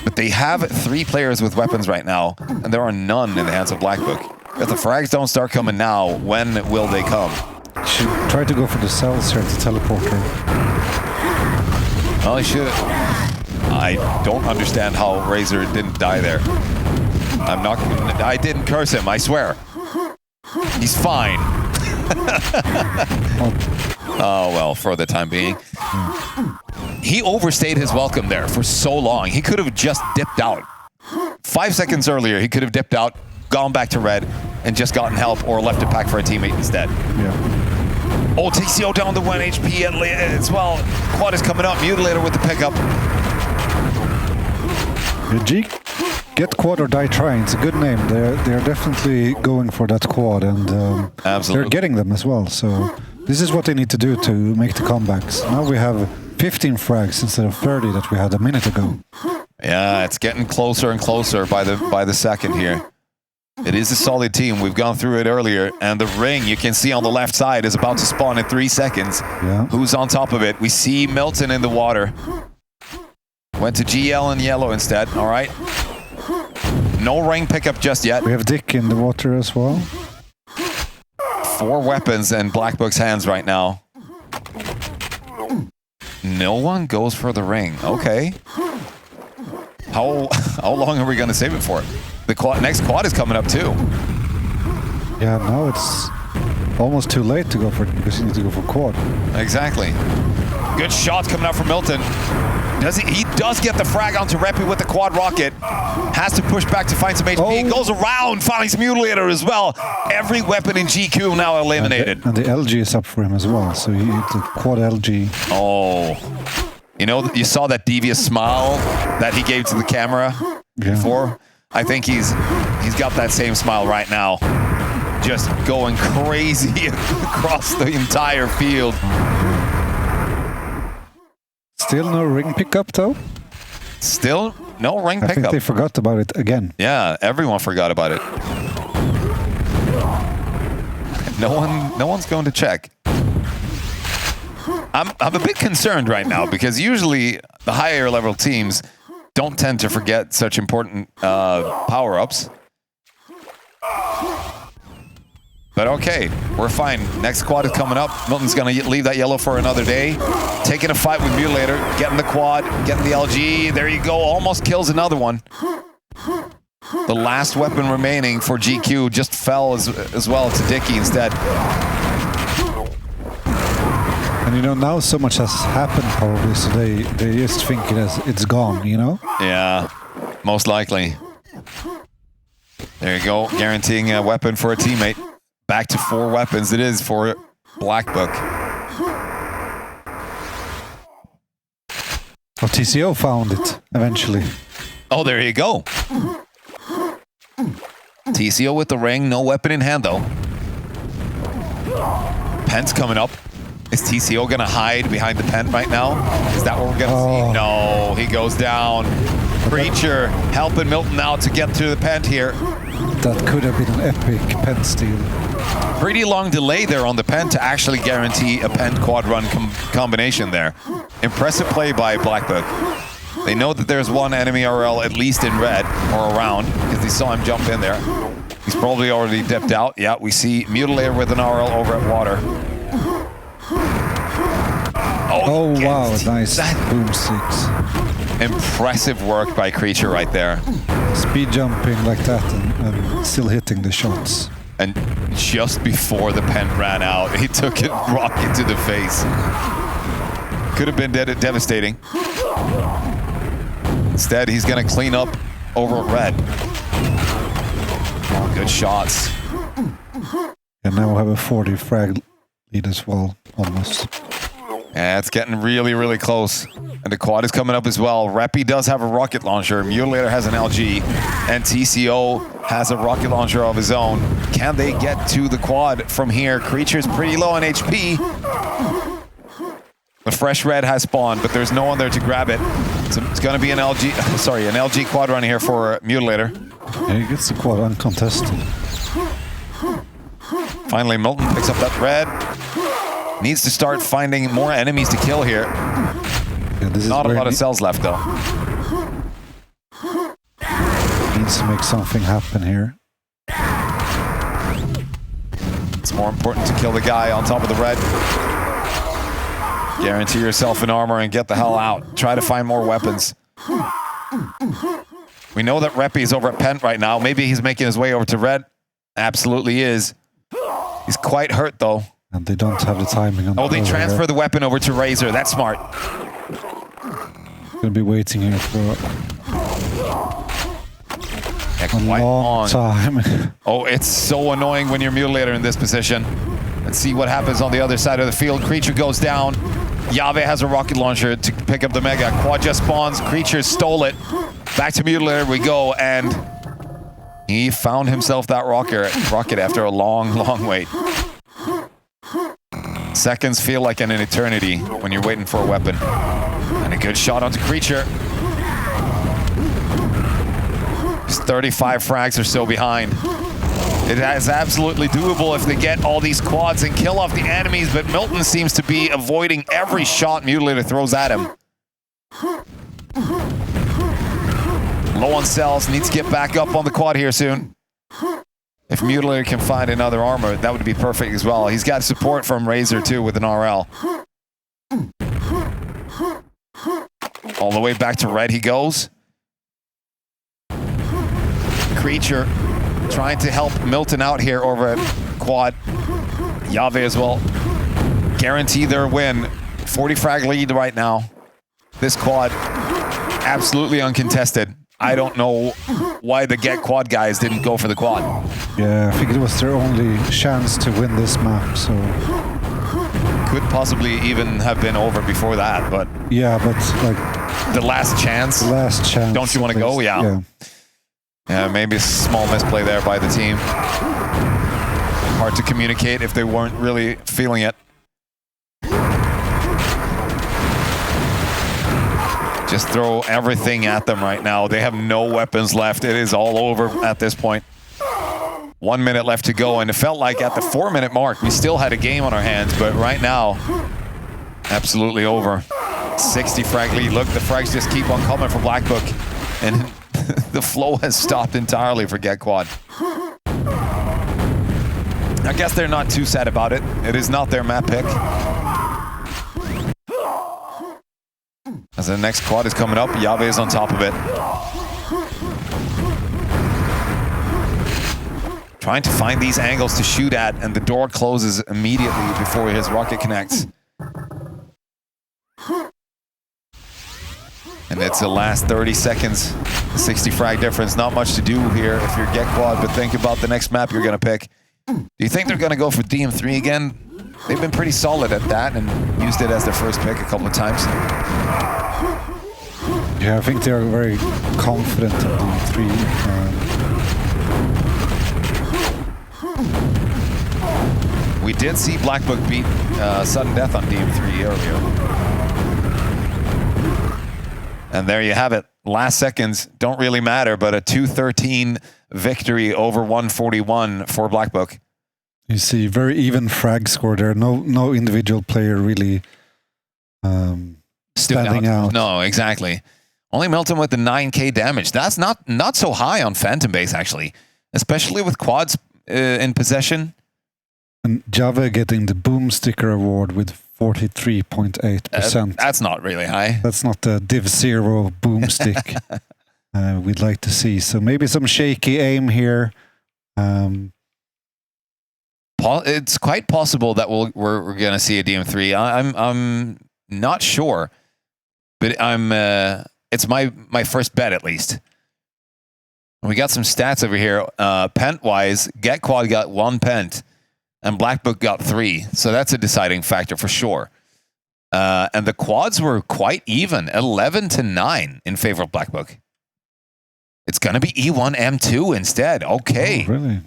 But they have 3 players with weapons right now, and there are none in the hands of Black Book. If the frags don't start coming now, when will they come? Should try to go for the cells here to teleport her. Well, he should. I don't understand how Razor didn't die there. I didn't curse him, I swear. He's fine. Oh, well, for the time being. He overstayed his welcome there for so long. He could have just dipped out. 5 seconds earlier, he could have dipped out, gone back to red, and just gotten help or left it pack for a teammate instead. Yeah. Oh, TCO down to 1 HP as well. Quad is coming up. Mutilator with the pickup. Get Quad or Die Trying. It's a good name. They're definitely going for that quad, and they're getting them as well. So this is what they need to do to make the comebacks. Now we have 15 frags instead of 30 that we had a minute ago. Yeah, it's getting closer and closer by the second here. It is a solid team. We've gone through it earlier. And the ring, you can see on the left side, is about to spawn in 3 seconds. Yeah. Who's on top of it? We see Milton in the water. Went to GL in yellow instead. All right. No ring pickup just yet. We have Dick in the water as well. 4 weapons in Blackbook's hands right now. No one goes for the ring. Okay. How long are we going to save it for? The next quad is coming up too. Yeah, now it's almost too late to go for it because you need to go for quad. Exactly. Good shots coming out from Milton. He does get the frag onto Reppy with the quad rocket. Has to push back to find some HP. Goes around, finds Mutilator as well. Every weapon in GQ now eliminated. And the LG is up for him as well. So he hit the quad LG. Oh. You know, you saw that devious smile that he gave to the camera before? I think he's got that same smile right now. Just going crazy across the entire field. Still no ring pickup though? Still no ring pickup. I think they forgot about it again. Yeah, everyone forgot about it. No one's going to check. I'm a bit concerned right now because usually the higher level teams don't tend to forget such important power-ups. But okay, we're fine. Next quad is coming up. Milton's going to leave that yellow for another day. Taking a fight with Mutilator, getting the quad, getting the LG. There you go, almost kills another one. The last weapon remaining for GQ just fell as well to Dicky instead. And you know, now so much has happened probably, so they just think it's gone, you know? Yeah, most likely. There you go, guaranteeing a weapon for a teammate. Back to 4 weapons it is for Blackbook. Oh, TCO found it eventually. Oh, there you go. TCO with the ring, no weapon in hand though. Pent's coming up. Is TCO gonna hide behind the Pent right now? Is that what we're gonna see? No, he goes down. Preacher helping Milton out to get to the Pent here. That could have been an epic Pent steal. Pretty long delay there on the Pent to actually guarantee a Pent quad run combination there. Impressive play by Blackbook. They know that there's one enemy RL at least in red or around because they saw him jump in there. He's probably already dipped out. Yeah, we see Mutilator with an RL over at water. Oh wow, nice boom 6. Impressive work by Creature right there. Speed jumping like that and still hitting the shots. And just before the Pent ran out, he took a rocket to the face. Could have been devastating. Instead, he's going to clean up over at red. Good shots. And now we have a 40 frag lead as well, almost. Yeah, it's getting really, really close. And the quad is coming up as well. Reppy does have a rocket launcher. Mutilator has an LG. And TCO has a rocket launcher of his own. Can they get to the quad from here? Creature's pretty low on HP. The fresh red has spawned, but there's no one there to grab it. So it's going to be an LG quad run here for Mutilator. Yeah, he gets the quad uncontested. Finally, Milton picks up that red. Needs to start finding more enemies to kill here. Yeah, this Not a lot of cells left, though. Needs to make something happen here. It's more important to kill the guy on top of the red. Guarantee yourself an armor and get the hell out. Try to find more weapons. We know that Reppy is over at Pent right now. Maybe he's making his way over to red. Absolutely is. He's quite hurt, though. And they don't have the timing on. Oh, they transfer the weapon over to Razor. That's smart. Gonna be waiting here for a long time. Oh, it's so annoying when you're Mutilator in this position. Let's see what happens on the other side of the field. Creature goes down. Yave has a rocket launcher to pick up the Mega. Quad just spawns. Creature stole it. Back to Mutilator we go, and he found himself that rocket after a long, long wait. Seconds feel like an eternity when you're waiting for a weapon. And a good shot onto Creature. He's 35 frags or so behind. It is absolutely doable if they get all these quads and kill off the enemies, but Milton seems to be avoiding every shot Mutilator throws at him. Low on cells, needs to get back up on the quad here soon. If Mutilator can find another armor, that would be perfect as well. He's got support from Razor too with an RL. All the way back to red he goes. Creature trying to help Milton out here over at quad. Yave as well. Guarantee their win. 40 frag lead right now. This quad, absolutely uncontested. I don't know why the Get Quad guys didn't go for the quad. Yeah, I think it was their only chance to win this map, so... Could possibly even have been over before that, but... Yeah, but like... The last chance? The last chance. Don't you want to go? Yeah. Yeah, maybe a small misplay there by the team. Hard to communicate if they weren't really feeling it. Just throw everything at them right now. They have no weapons left. It is all over at this point. 1 minute left to go, and it felt like at the 4-minute mark, we still had a game on our hands, but right now, absolutely over. 60 frag lead. Look, the frags just keep on coming for Black Book, and the flow has stopped entirely for Get Quad. I guess they're not too sad about it. It is not their map pick. As the next quad is coming up, Yave is on top of it. Trying to find these angles to shoot at, and the door closes immediately before his rocket connects. And it's the last 30 seconds. 60 frag difference, not much to do here if you're Get Quad, but think about the next map you're gonna pick. Do you think they're gonna go for DM3 again? They've been pretty solid at that and used it as their first pick a couple of times. Yeah, I think they are very confident in DM3. We did see Black Book beat Sudden Death on DM3 earlier. And there you have it. Last seconds don't really matter, but a 213 victory over 141 for Black Book. You see, very even frag score there. No individual player really standing out. No, exactly. Only Milton with the 9k damage. That's not so high on Phantom Base, actually. Especially with quads in possession. And Java getting the Boom Sticker Award with 43.8%. That's not really high. That's not the Div 0 boomstick we'd like to see. So maybe some shaky aim here. It's quite possible that we're going to see a DM3. I'm not sure, but it's my first bet at least. We got some stats over here. Pent wise, Get Quad got 1 pent. And Black Book got 3, so that's a deciding factor for sure. And the quads were quite even, 11-9 in favor of Black Book. It's going to be E1 M2 instead. Okay. Oh, really?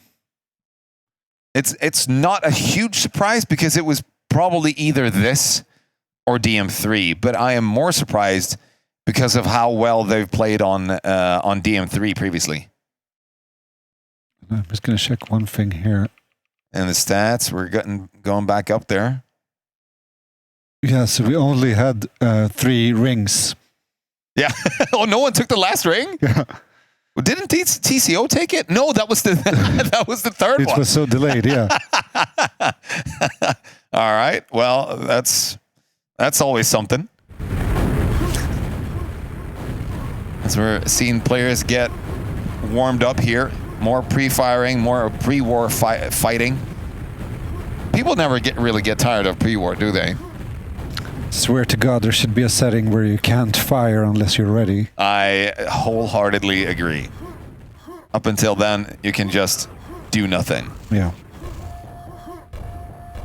It's not a huge surprise because it was probably either this or DM3, but I am more surprised because of how well they've played on DM3 previously. I'm just going to check one thing here. And the stats, we're going back up there. Yeah, so we only had 3 rings. Yeah. Oh, no one took the last ring? Yeah. Well, didn't TCO take it? No, that was the that was the third one. It was so delayed, yeah. All right. Well, that's always something. As we're seeing players get warmed up here. More pre-firing, more pre-war fighting. People never really get tired of pre-war, do they? Swear to God, there should be a setting where you can't fire unless you're ready. I wholeheartedly agree. Up until then, you can just do nothing. Yeah.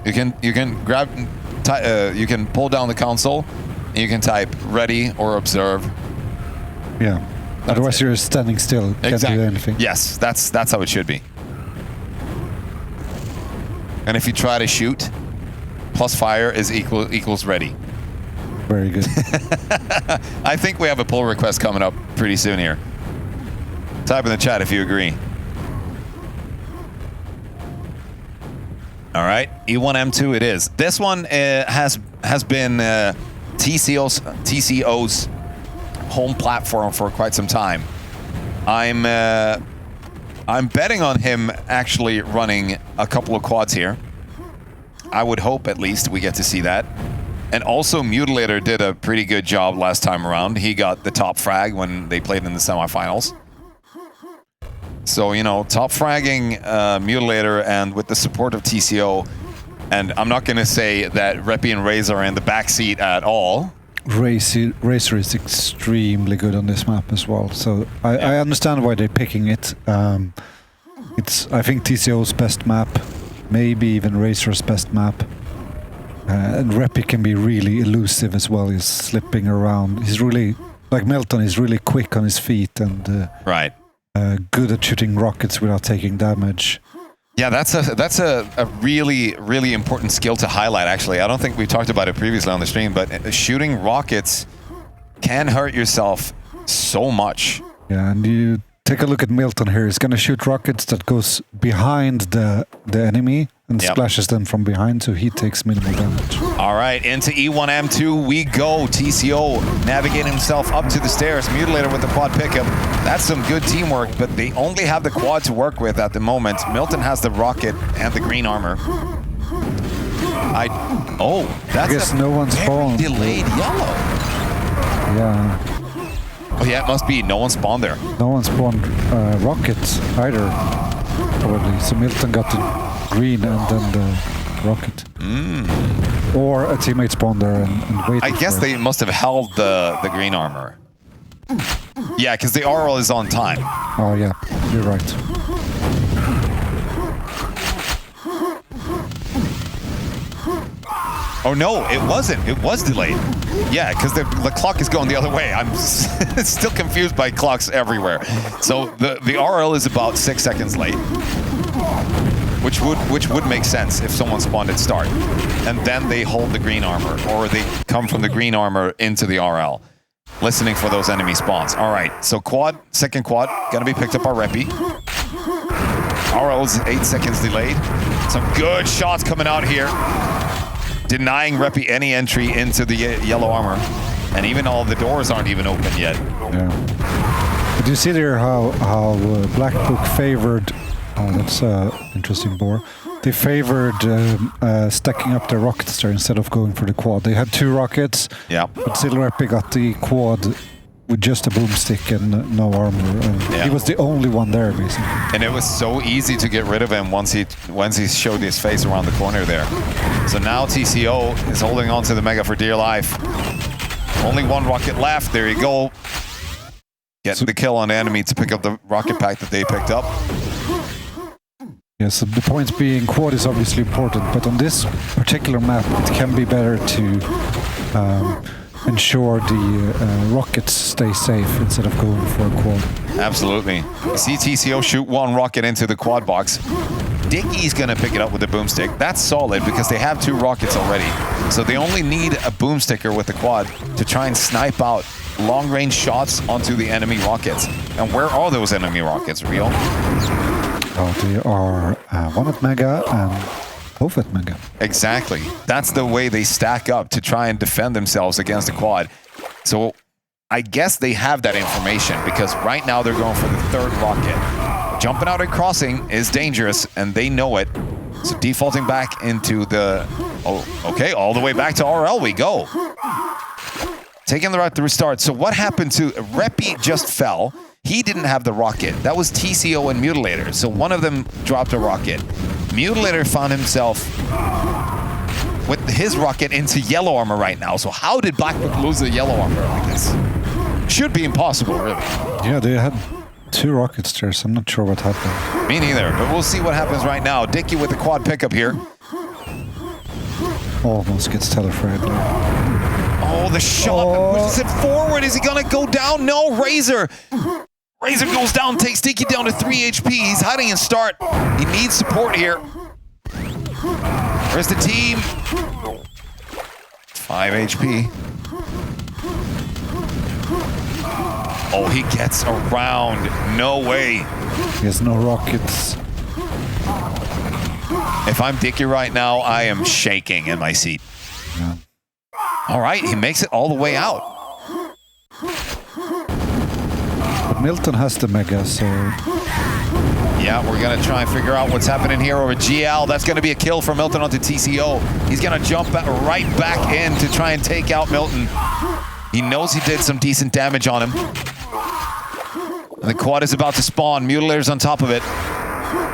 You can grab, you can pull down the console, and you can type ready or observe. Yeah. Otherwise, you're standing still. Can't do anything. Yes, that's how it should be. And if you try to shoot, plus fire is equals ready. Very good. I think we have a pull request coming up pretty soon here. Type in the chat if you agree. All right, E1M2 it is. This one has been TCO's home platform for quite some time. I'm betting on him actually running a couple of quads here. I would hope at least we get to see that. And also Mutilator did a pretty good job last time around. He got the top frag when they played in the semifinals. So, you know, top fragging Mutilator and with the support of TCO. And I'm not going to say that Reppy and Razor are in the backseat at all. Razor is extremely good on this map as well. So I understand why they're picking it. It's, I think, TCO's best map. Maybe even Razor's best map. And Reppy can be really elusive as well. He's slipping around. He's really, like Milton, he's really quick on his feet and right. Good at shooting rockets without taking damage. Yeah, that's a really, really important skill to highlight, actually. I don't think we talked about it previously on the stream, but shooting rockets can hurt yourself so much. Yeah, and you take a look at Milton here. He's going to shoot rockets that goes behind the enemy and splashes them from behind, so he takes minimal damage. All right, into E1M2 we go. TCO navigating himself up to the stairs. Mutilator with the quad pickup. That's some good teamwork, but they only have the quad to work with at the moment. Milton has the rocket and the green armor. That's I guess no one spawned. Delayed yellow. Yeah. Oh yeah, it must be. No one spawned there. No one spawned rockets either, probably. So Milton got the green and then the rocket. Or a teammate spawned there and waited. I guess they must have held the green armor. Yeah, because the RL is on time. Oh yeah, you're right. Oh no, it wasn't. It was delayed. Yeah, because the clock is going the other way. I'm still confused by clocks everywhere. So the RL is about 6 seconds late, which would make sense if someone spawned at start, and then they hold the green armor, or they come from the green armor into the RL, listening for those enemy spawns. All right, so second quad, gonna be picked up by Reppy. RL is 8 seconds delayed. Some good shots coming out here, denying Reppy any entry into the yellow armor, and even all the doors aren't even open yet. Yeah. But you see there how Black Book favored. Oh, that's interesting, Boar. They favored stacking up their rockets there instead of going for the quad. They had 2 rockets, but still Reppy got the quad with just a boomstick and no armor. And he was the only one there, basically. And it was so easy to get rid of him once he showed his face around the corner there. So now TCO is holding on to the Mega for dear life. Only 1 rocket left. There you go. Getting the kill on the enemy to pick up the rocket pack that they picked up. Yeah, so the points being quad is obviously important, but on this particular map it can be better to ensure the rockets stay safe instead of going for a quad. Absolutely. You see TCO shoot 1 rocket into the quad box. Dickie's gonna pick it up with the boomstick. That's solid because they have 2 rockets already. So they only need a boomsticker with the quad to try and snipe out long-range shots onto the enemy rockets. And where are those enemy rockets, Rio? Oh, they are one at Mega and both at Mega. Exactly. That's the way they stack up to try and defend themselves against the quad. So I guess they have that information because right now they're going for the 3rd rocket. Jumping out and crossing is dangerous, and they know it. So defaulting back into the... Oh, okay, all the way back to RL we go. Taking the route to restart. So what happened to... Reppy just fell. He didn't have the rocket. That was TCO and Mutilator. So one of them dropped a rocket. Mutilator found himself with his rocket into yellow armor right now. So how did Black Book lose the yellow armor like this? Should be impossible, really. Yeah, they had 2 rockets there, so I'm not sure what happened. Me neither, but we'll see what happens right now. Dickie with the quad pickup here. Almost gets telefragged there. Oh, the shot pushes it forward. Is he gonna go down? No, Razor. Razor goes down, takes Dicky down to 3 HP. He's hiding in start. He needs support here. Where's the team? 5 HP. Oh, he gets around. No way. He has no rockets. If I'm Dicky right now, I am shaking in my seat. Yeah. All right, he makes it all the way out. But Milton has the mega, so... Yeah, we're going to try and figure out what's happening here over GL. That's going to be a kill for Milton onto TCO. He's going to jump right back in to try and take out Milton. He knows he did some decent damage on him. And the quad is about to spawn. Mutilator's on top of it.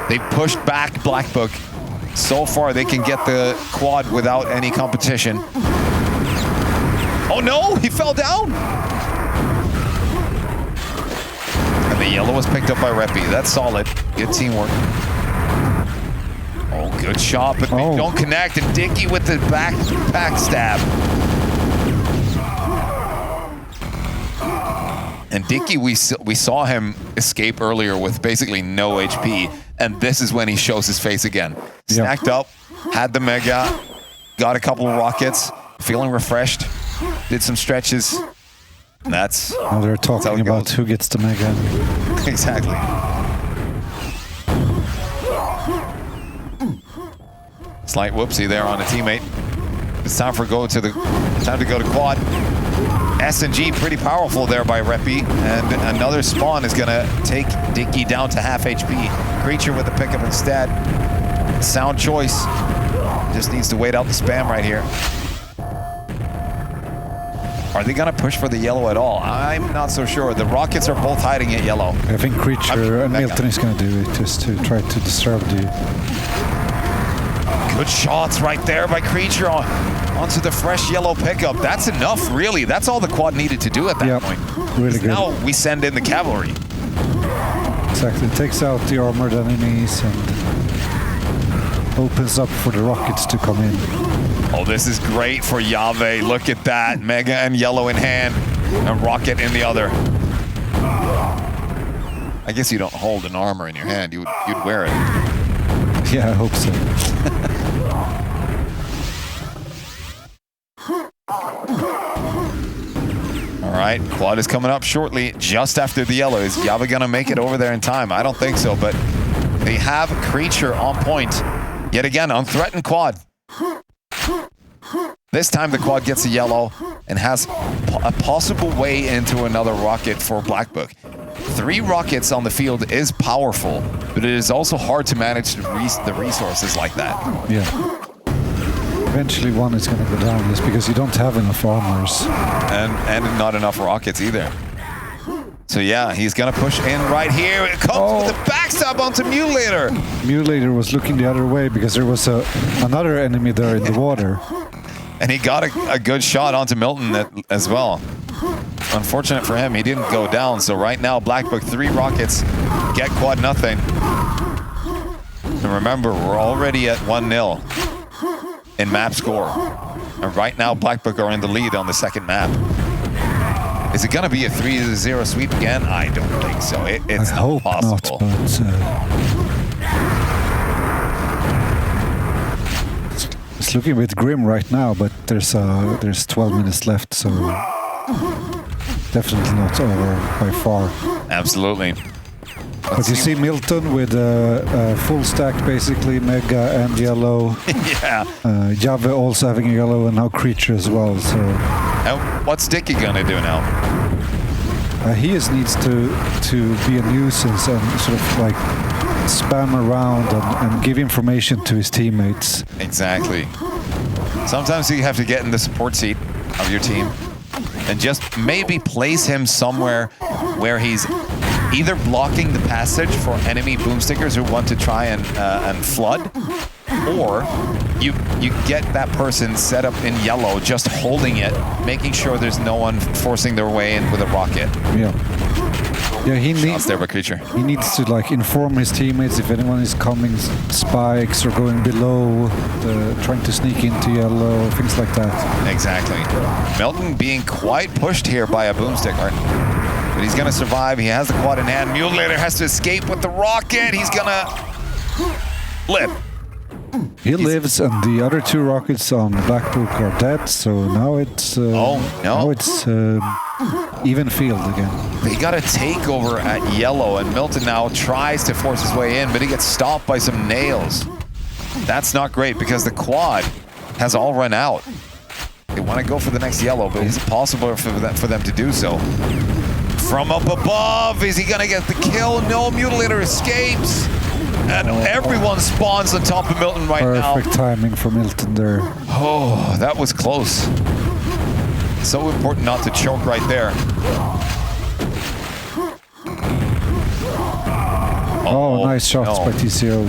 They pushed back Black Book. So far, they can get the quad without any competition. Oh no, he fell down! And the yellow was picked up by Reppy. That's solid. Good teamwork. Oh, good shot, but they don't connect. And Dicky with the back stab. And Dicky, we saw him escape earlier with basically no HP, and this is when he shows his face again. Snacked up, had the mega, got a couple of rockets, feeling refreshed, did some stretches. That's now they're talking about who gets the mega. Exactly. Slight whoopsie there on a teammate. It's time to go to quad. S&G pretty powerful there by Reppy, and another spawn is gonna take Dicky down to half HP. Creature with the pickup instead. Sound choice. Just needs to wait out the spam right here. Are they gonna push for the yellow at all? I'm not so sure. The rockets are both hiding at yellow. I think Creature and Milton is gonna do it just to try to disturb the... Good shots right there by Creature onto the fresh yellow pickup. That's enough, really. That's all the quad needed to do at that point. Really good. Now we send in the cavalry. Exactly. It takes out the armored enemies and opens up for the rockets to come in. Oh, this is great for Yave. Look at that. Mega and yellow in hand and rocket in the other. I guess you don't hold an armor in your hand. You'd wear it. Yeah, I hope so. All right, quad is coming up shortly, just after the yellow. Is Yava gonna make it over there in time? I don't think so, but they have Creature on point. Yet again, unthreatened quad. This time the quad gets a yellow and has a possible way into another rocket for Black Book. 3 rockets on the field is powerful, but it is also hard to manage the resources like that. Yeah. Eventually one is going to go down just because you don't have enough armors. And not enough rockets either. So yeah, he's going to push in right here. It comes with the backstab onto Mutilator. Mutilator was looking the other way because there was another enemy there in the water. And he got a good shot onto Milton as well. Unfortunate for him, he didn't go down. So right now, Black Book 3 rockets, get quad nothing. And remember, we're already at 1-0 in map score. And right now, Black Book are in the lead on the second map. Is it going to be a 3-0 sweep again? I don't think so. It's not possible. Not, but, it's looking a bit grim right now, but there's 12 minutes left, so definitely not over by far. Absolutely. But you see Milton with a full stack, basically, mega and yellow. Yeah. Jave also having a yellow, and now Creature as well. So. And what's Dicky gonna do now? He just needs to be a nuisance and sort of like spam around and give information to his teammates. Exactly. Sometimes you have to get in the support seat of your team and just maybe place him somewhere where he's either blocking the passage for enemy boomstickers who want to try and flood, or you get that person set up in yellow, just holding it, making sure there's no one forcing their way in with a rocket. Yeah. Yeah, he needs to like inform his teammates if anyone is coming spikes or going below, trying to sneak into yellow, things like that. Exactly. Milton being quite pushed here by a boomsticker. But he's gonna survive. He has the quad in hand. Mutilator has to escape with the rocket. He's gonna live. He lives, and the other 2 rockets on Black Book are dead. So now it's. Oh no! Now it's. even field again. They got a takeover at yellow, and Milton now tries to force his way in, but he gets stopped by some nails. That's not great because the quad has all run out. They want to go for the next yellow, but is it possible for them to do so? From up above, is he going to get the kill? No, Mutilator escapes. And everyone spawns on top of Milton right now. Perfect timing for Milton there. Oh, that was close. So important not to choke right there. Oh, nice shots by TCO.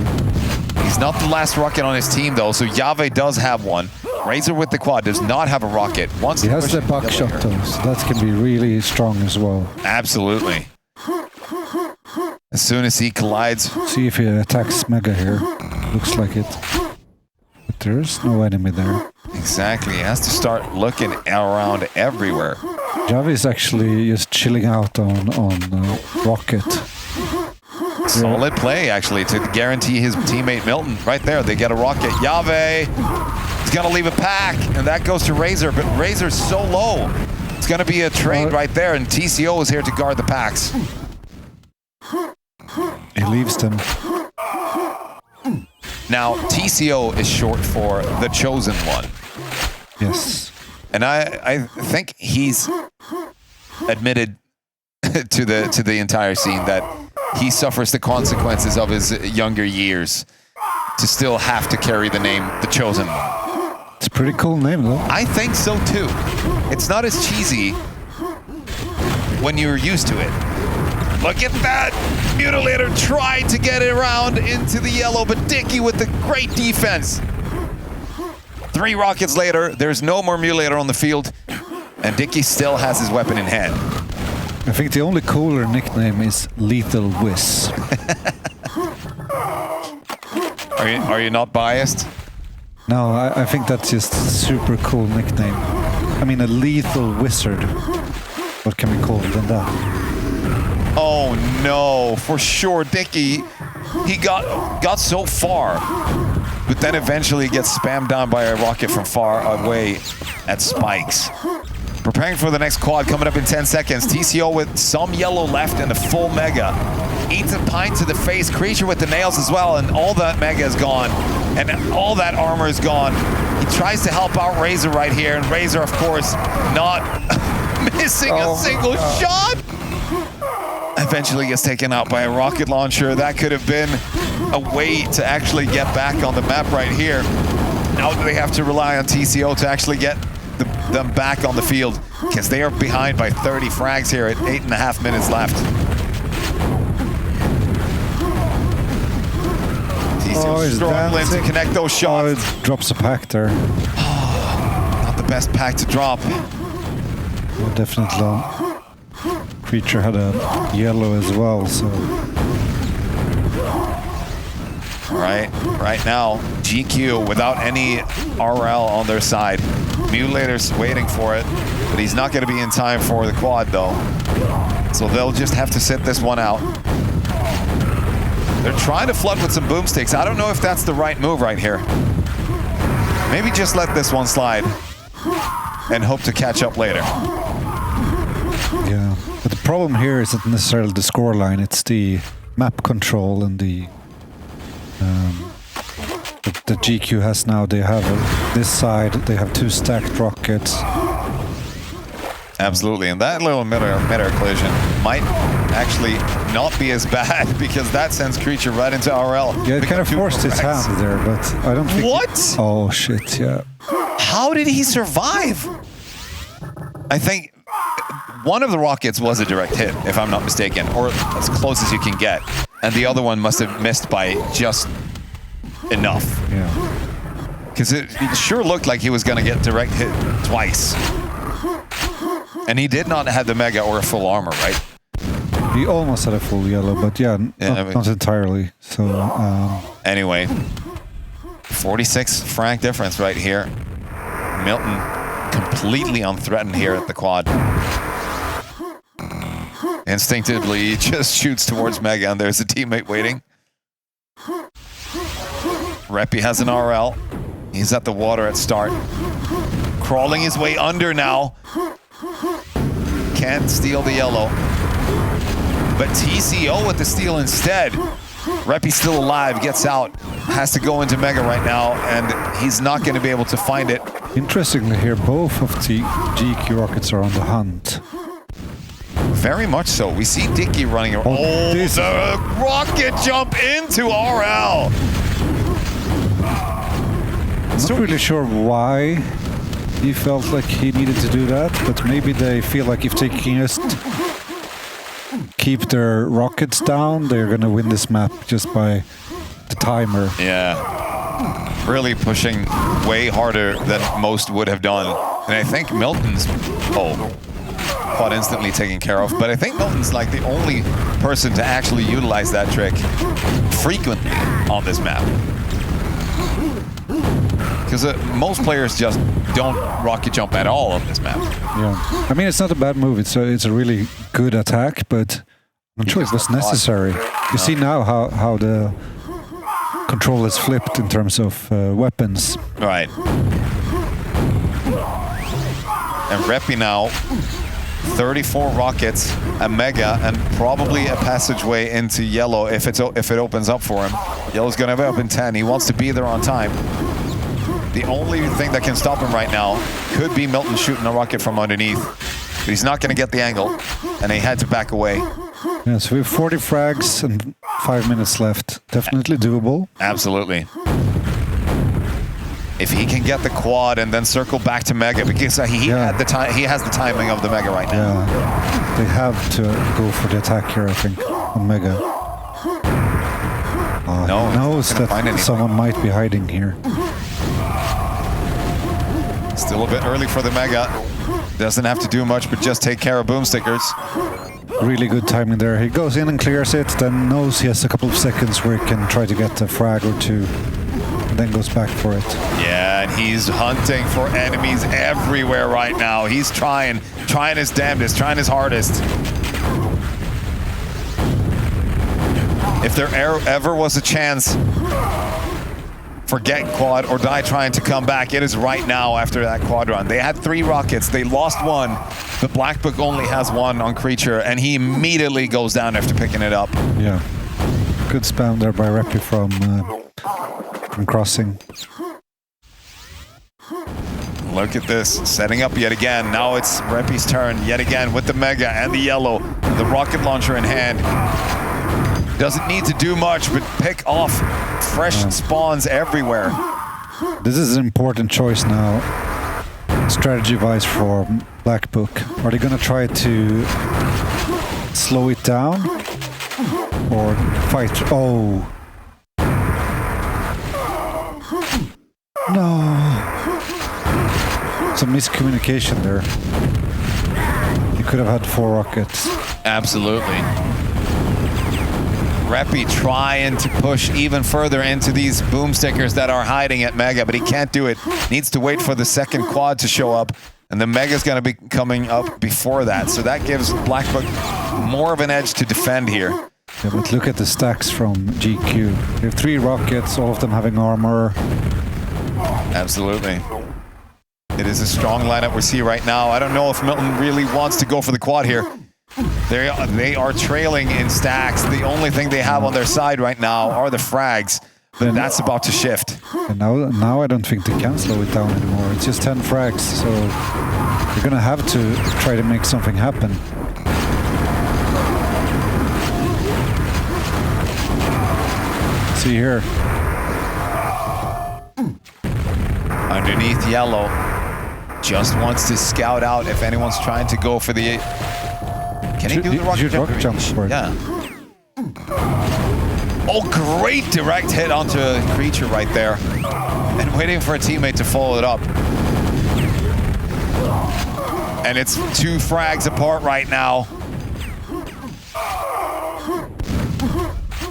He's not the last rocket on his team, though, so Yave does have one. Razor with the quad does not have a rocket. He has the buckshot, though, so that can be really strong as well. Absolutely. As soon as he collides. See if he attacks Mega here. Looks like it. But there's no enemy there. Exactly. He has to start looking around everywhere. Javi is actually just chilling out on Rocket. Solid play, actually, to guarantee his teammate Milton. Right there, they get a rocket. Yave, he's going to leave a pack, and that goes to Razor, but Razor's so low. It's going to be a trade right there, and TCO is here to guard the packs. He leaves them. Now, TCO is short for the Chosen One. Yes. And I think he's admitted to the entire scene that he suffers the consequences of his younger years to still have to carry the name The Chosen One. It's a pretty cool name, though. I think so, too. It's not as cheesy when you're used to it. Look at that! Mutilator tried to get it around into the yellow, but Dicky with the great defense. 3 rockets later, there's no more Mutilator on the field, and Dicky still has his weapon in hand. I think the only cooler nickname is Lethal Whiz. Are you not biased? No, I think that's just a super cool nickname. I mean, a lethal wizard. What can we call it than that? Oh no, for sure, Dicky. He got so far, but then eventually gets spammed down by a rocket from far away at spikes. Preparing for the next quad coming up in 10 seconds. TCO with some yellow left and a full mega. Eats a pint to the face. Creature with the nails as well, and all that mega is gone. And all that armor is gone. He tries to help out Razor right here, and Razor, of course, not missing a single shot. Eventually gets taken out by a rocket launcher. That could have been a way to actually get back on the map right here. Now they have to rely on TCO to actually get them back on the field, because they are behind by 30 frags here at 8.5 minutes left. TCO struggling to connect those shots. Oh, it drops a pack there. Not the best pack to drop. Oh, definitely not. Creature had a yellow as well, so... Right now, GQ without any RL on their side. Mutilator's waiting for it, but he's not going to be in time for the quad, though. So they'll just have to sit this one out. They're trying to flood with some boomsticks. I don't know if that's the right move right here. Maybe just let this one slide and hope to catch up later. Yeah, but the problem here isn't necessarily the scoreline, it's the map control and the GQ has now. They have this side, they have 2 stacked rockets. Absolutely, and that little mid-air collision might actually not be as bad, because that sends Creature right into RL. Yeah, it kind of forced his hand there, but I don't think... What? Oh shit, yeah. How did he survive? I think one of the rockets was a direct hit, if I'm not mistaken, or as close as you can get. And the other one must have missed by just enough. Yeah. Because it sure looked like he was going to get direct hit twice. And he did not have the mega or a full armor, right? He almost had a full yellow, but yeah, not entirely. So anyway, 46 franc difference right here. Milton completely unthreatened here at the quad. Instinctively, he just shoots towards Mega, and there's a teammate waiting. Reppy has an RL. He's at the water at start. Crawling his way under now. can't steal the yellow. But TCO with the steal instead. Reppy's still alive, gets out, has to go into Mega right now, and he's not going to be able to find it. Interestingly here, both of the GQ rockets are on the hunt. Very much so. We see Dicky running around. Oh, the rocket jump into RL. I'm not really sure why he felt like he needed to do that, but maybe they feel like if they can just keep their rockets down, they're gonna win this map just by the timer. Yeah. Really pushing way harder than most would have done. And I think Milton's quad instantly taken care of, but I think Milton's like the only person to actually utilize that trick frequently on this map. Because most players just don't rocket jump at all on this map. Yeah, I mean, it's not a bad move. It's a really good attack, but I'm not sure it was necessary. You see now how the control is flipped in terms of weapons. Right. And Reppy now, 34 rockets, a Mega, and probably a passageway into Yellow if it opens up for him. Yellow's gonna have it up in 10. He wants to be there on time. The only thing that can stop him right now could be Milton shooting a rocket from underneath. But he's not going to get the angle, and he had to back away. Yeah, so we have 40 frags and 5 minutes left. Definitely doable. Absolutely. If he can get the quad and then circle back to Mega, because he has the timing of the Mega right now. Yeah, they have to go for the attack here, I think, on Mega. No, he knows that someone might be hiding here. Still a bit early for the Mega. Doesn't have to do much, but just take care of boomstickers. Really good timing there. He goes in and clears it, then knows he has a couple of seconds where he can try to get a frag or two, and then goes back for it. Yeah, and he's hunting for enemies everywhere right now. He's trying his damnedest, trying his hardest. If there ever was a chance for get quad or die trying to come back, it is right now after that quad run. They had 3 rockets, they lost 1. The Black Book only has 1 on Creature, and he immediately goes down after picking it up. Yeah, good spam there by Reppy from crossing. Look at this, setting up yet again. Now it's Reppy's turn yet again with the Mega and the Yellow, the rocket launcher in hand. Doesn't need to do much, but pick off fresh spawns everywhere. This is an important choice now, strategy-wise, for Black Book. Are they going to try to slow it down or fight? Oh. No. Some miscommunication there. He could have had 4 rockets. Absolutely. Reppy trying to push even further into these boomstickers that are hiding at Mega, but he can't do it. Needs to wait for the second quad to show up, and the Mega's going to be coming up before that. So that gives Black Book more of an edge to defend here. Yeah, but look at the stacks from GQ. They have 3 rockets, all of them having armor. Absolutely. It is a strong lineup we see right now. I don't know if Milton really wants to go for the quad here. They are trailing in stacks. The only thing they have on their side right now are the frags, but that's about to shift. And now I don't think they can slow it down anymore. It's just 10 frags, so they're gonna have to try to make something happen. See here. Underneath Yellow. Just wants to scout out if anyone's trying to go for the... Can he do the rocket jump? Yeah. Oh, great direct hit onto a Creature right there. And waiting for a teammate to follow it up. And it's 2 frags apart right now.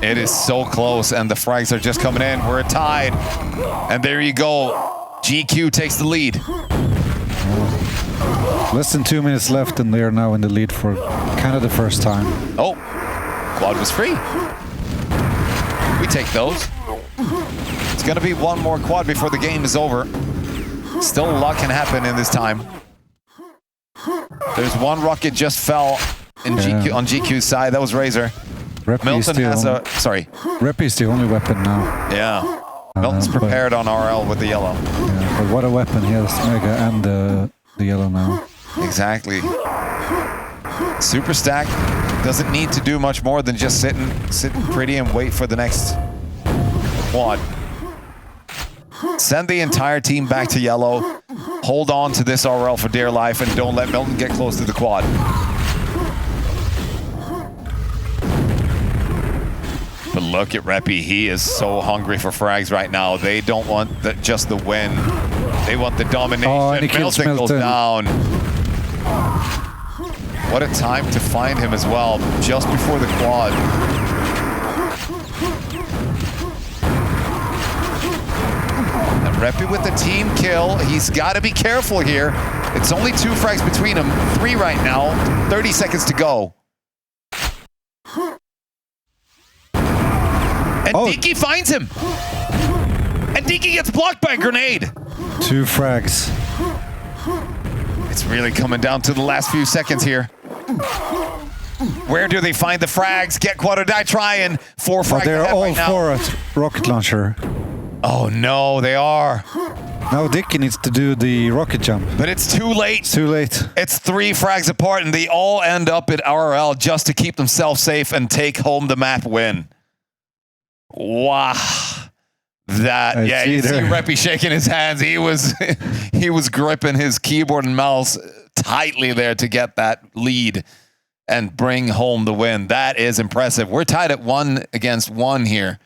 It is so close, and the frags are just coming in. We're tied. And there you go. GQ takes the lead. Less than 2 minutes left, and they are now in the lead for kind of the first time. Oh, quad was free. We take those. It's going to be 1 more quad before the game is over. Still a lot can happen in this time. There's one rocket just fell in GQ, on GQ's side. That was Razor. Milton has a... Sorry. Rep is the only weapon now. Yeah. Milton's prepared on RL with the yellow. Yeah, but what a weapon. He has Mega and the yellow now. Exactly. Super stack doesn't need to do much more than just sitting pretty and wait for the next quad. Send the entire team back to yellow. Hold on to this RL for dear life and don't let Milton get close to the quad. But look at Reppy. He is so hungry for frags right now. They don't want just the win. They want the domination. Oh, and he kills Milton goes Milton. down. What a time to find him as well, just before the quad. And Reppy with the team kill. He's got to be careful here. It's only 2 frags between them. 3 right now. 30 seconds to go. And Diki finds him. And Diki gets blocked by a grenade. 2 frags. It's really coming down to the last few seconds here. Where do they find the frags? Get Quad or Die trying. 4 frags They're ahead all right now. 4 at rocket launcher. Oh no, they are. Now Dickie needs to do the rocket jump. But it's too late. It's too late. It's 3 frags apart and they all end up at RL just to keep themselves safe and take home the map win. Wow. Yeah, you see Reppy shaking his hands. He was gripping his keyboard and mouse tightly there to get that lead and bring home the win. That is impressive. We're tied at 1 against 1 here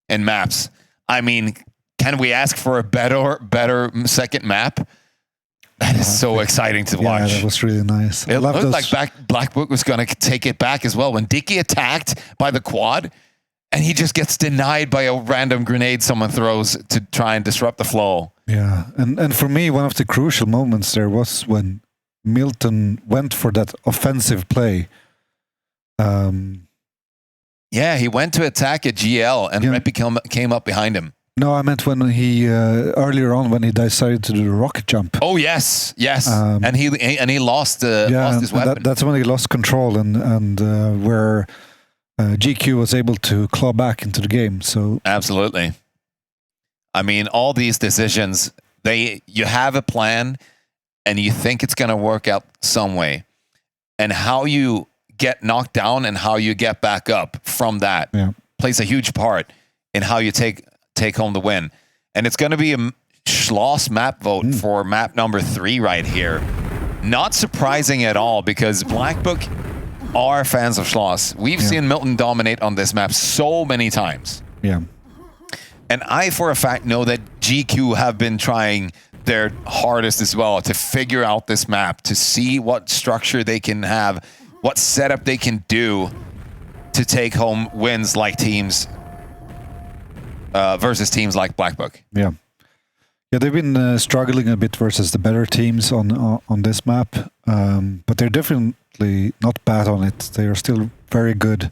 in maps. I mean, can we ask for a better second map? That is so exciting to watch. Yeah, that was really nice. It looked like Black Book was going to take it back as well when Dickie attacked by the quad. And he just gets denied by a random grenade someone throws to try and disrupt the flow. Yeah, and for me, one of the crucial moments there was when Milton went for that offensive play. Yeah, he went to attack at GL and Reppy came up behind him. No, I meant when he earlier on when he decided to do the rocket jump. Oh yes, and he lost his weapon. That's when he lost control and where. GQ was able to claw back into the game. So absolutely. I mean, all these decisions, you have a plan and you think it's going to work out some way. And how you get knocked down and how you get back up from that plays a huge part in how you take home the win. And it's going to be a Schloss map vote for map number 3 right here. Not surprising at all because Black Book are fans of Schloss. We've seen Milton dominate on this map so many times. Yeah. And I, for a fact, know that GQ have been trying their hardest as well to figure out this map, to see what structure they can have, what setup they can do to take home wins like teams versus teams like Black Book. Yeah. Yeah, they've been struggling a bit versus the better teams on this map, but they're definitely not bad on it. They are still very good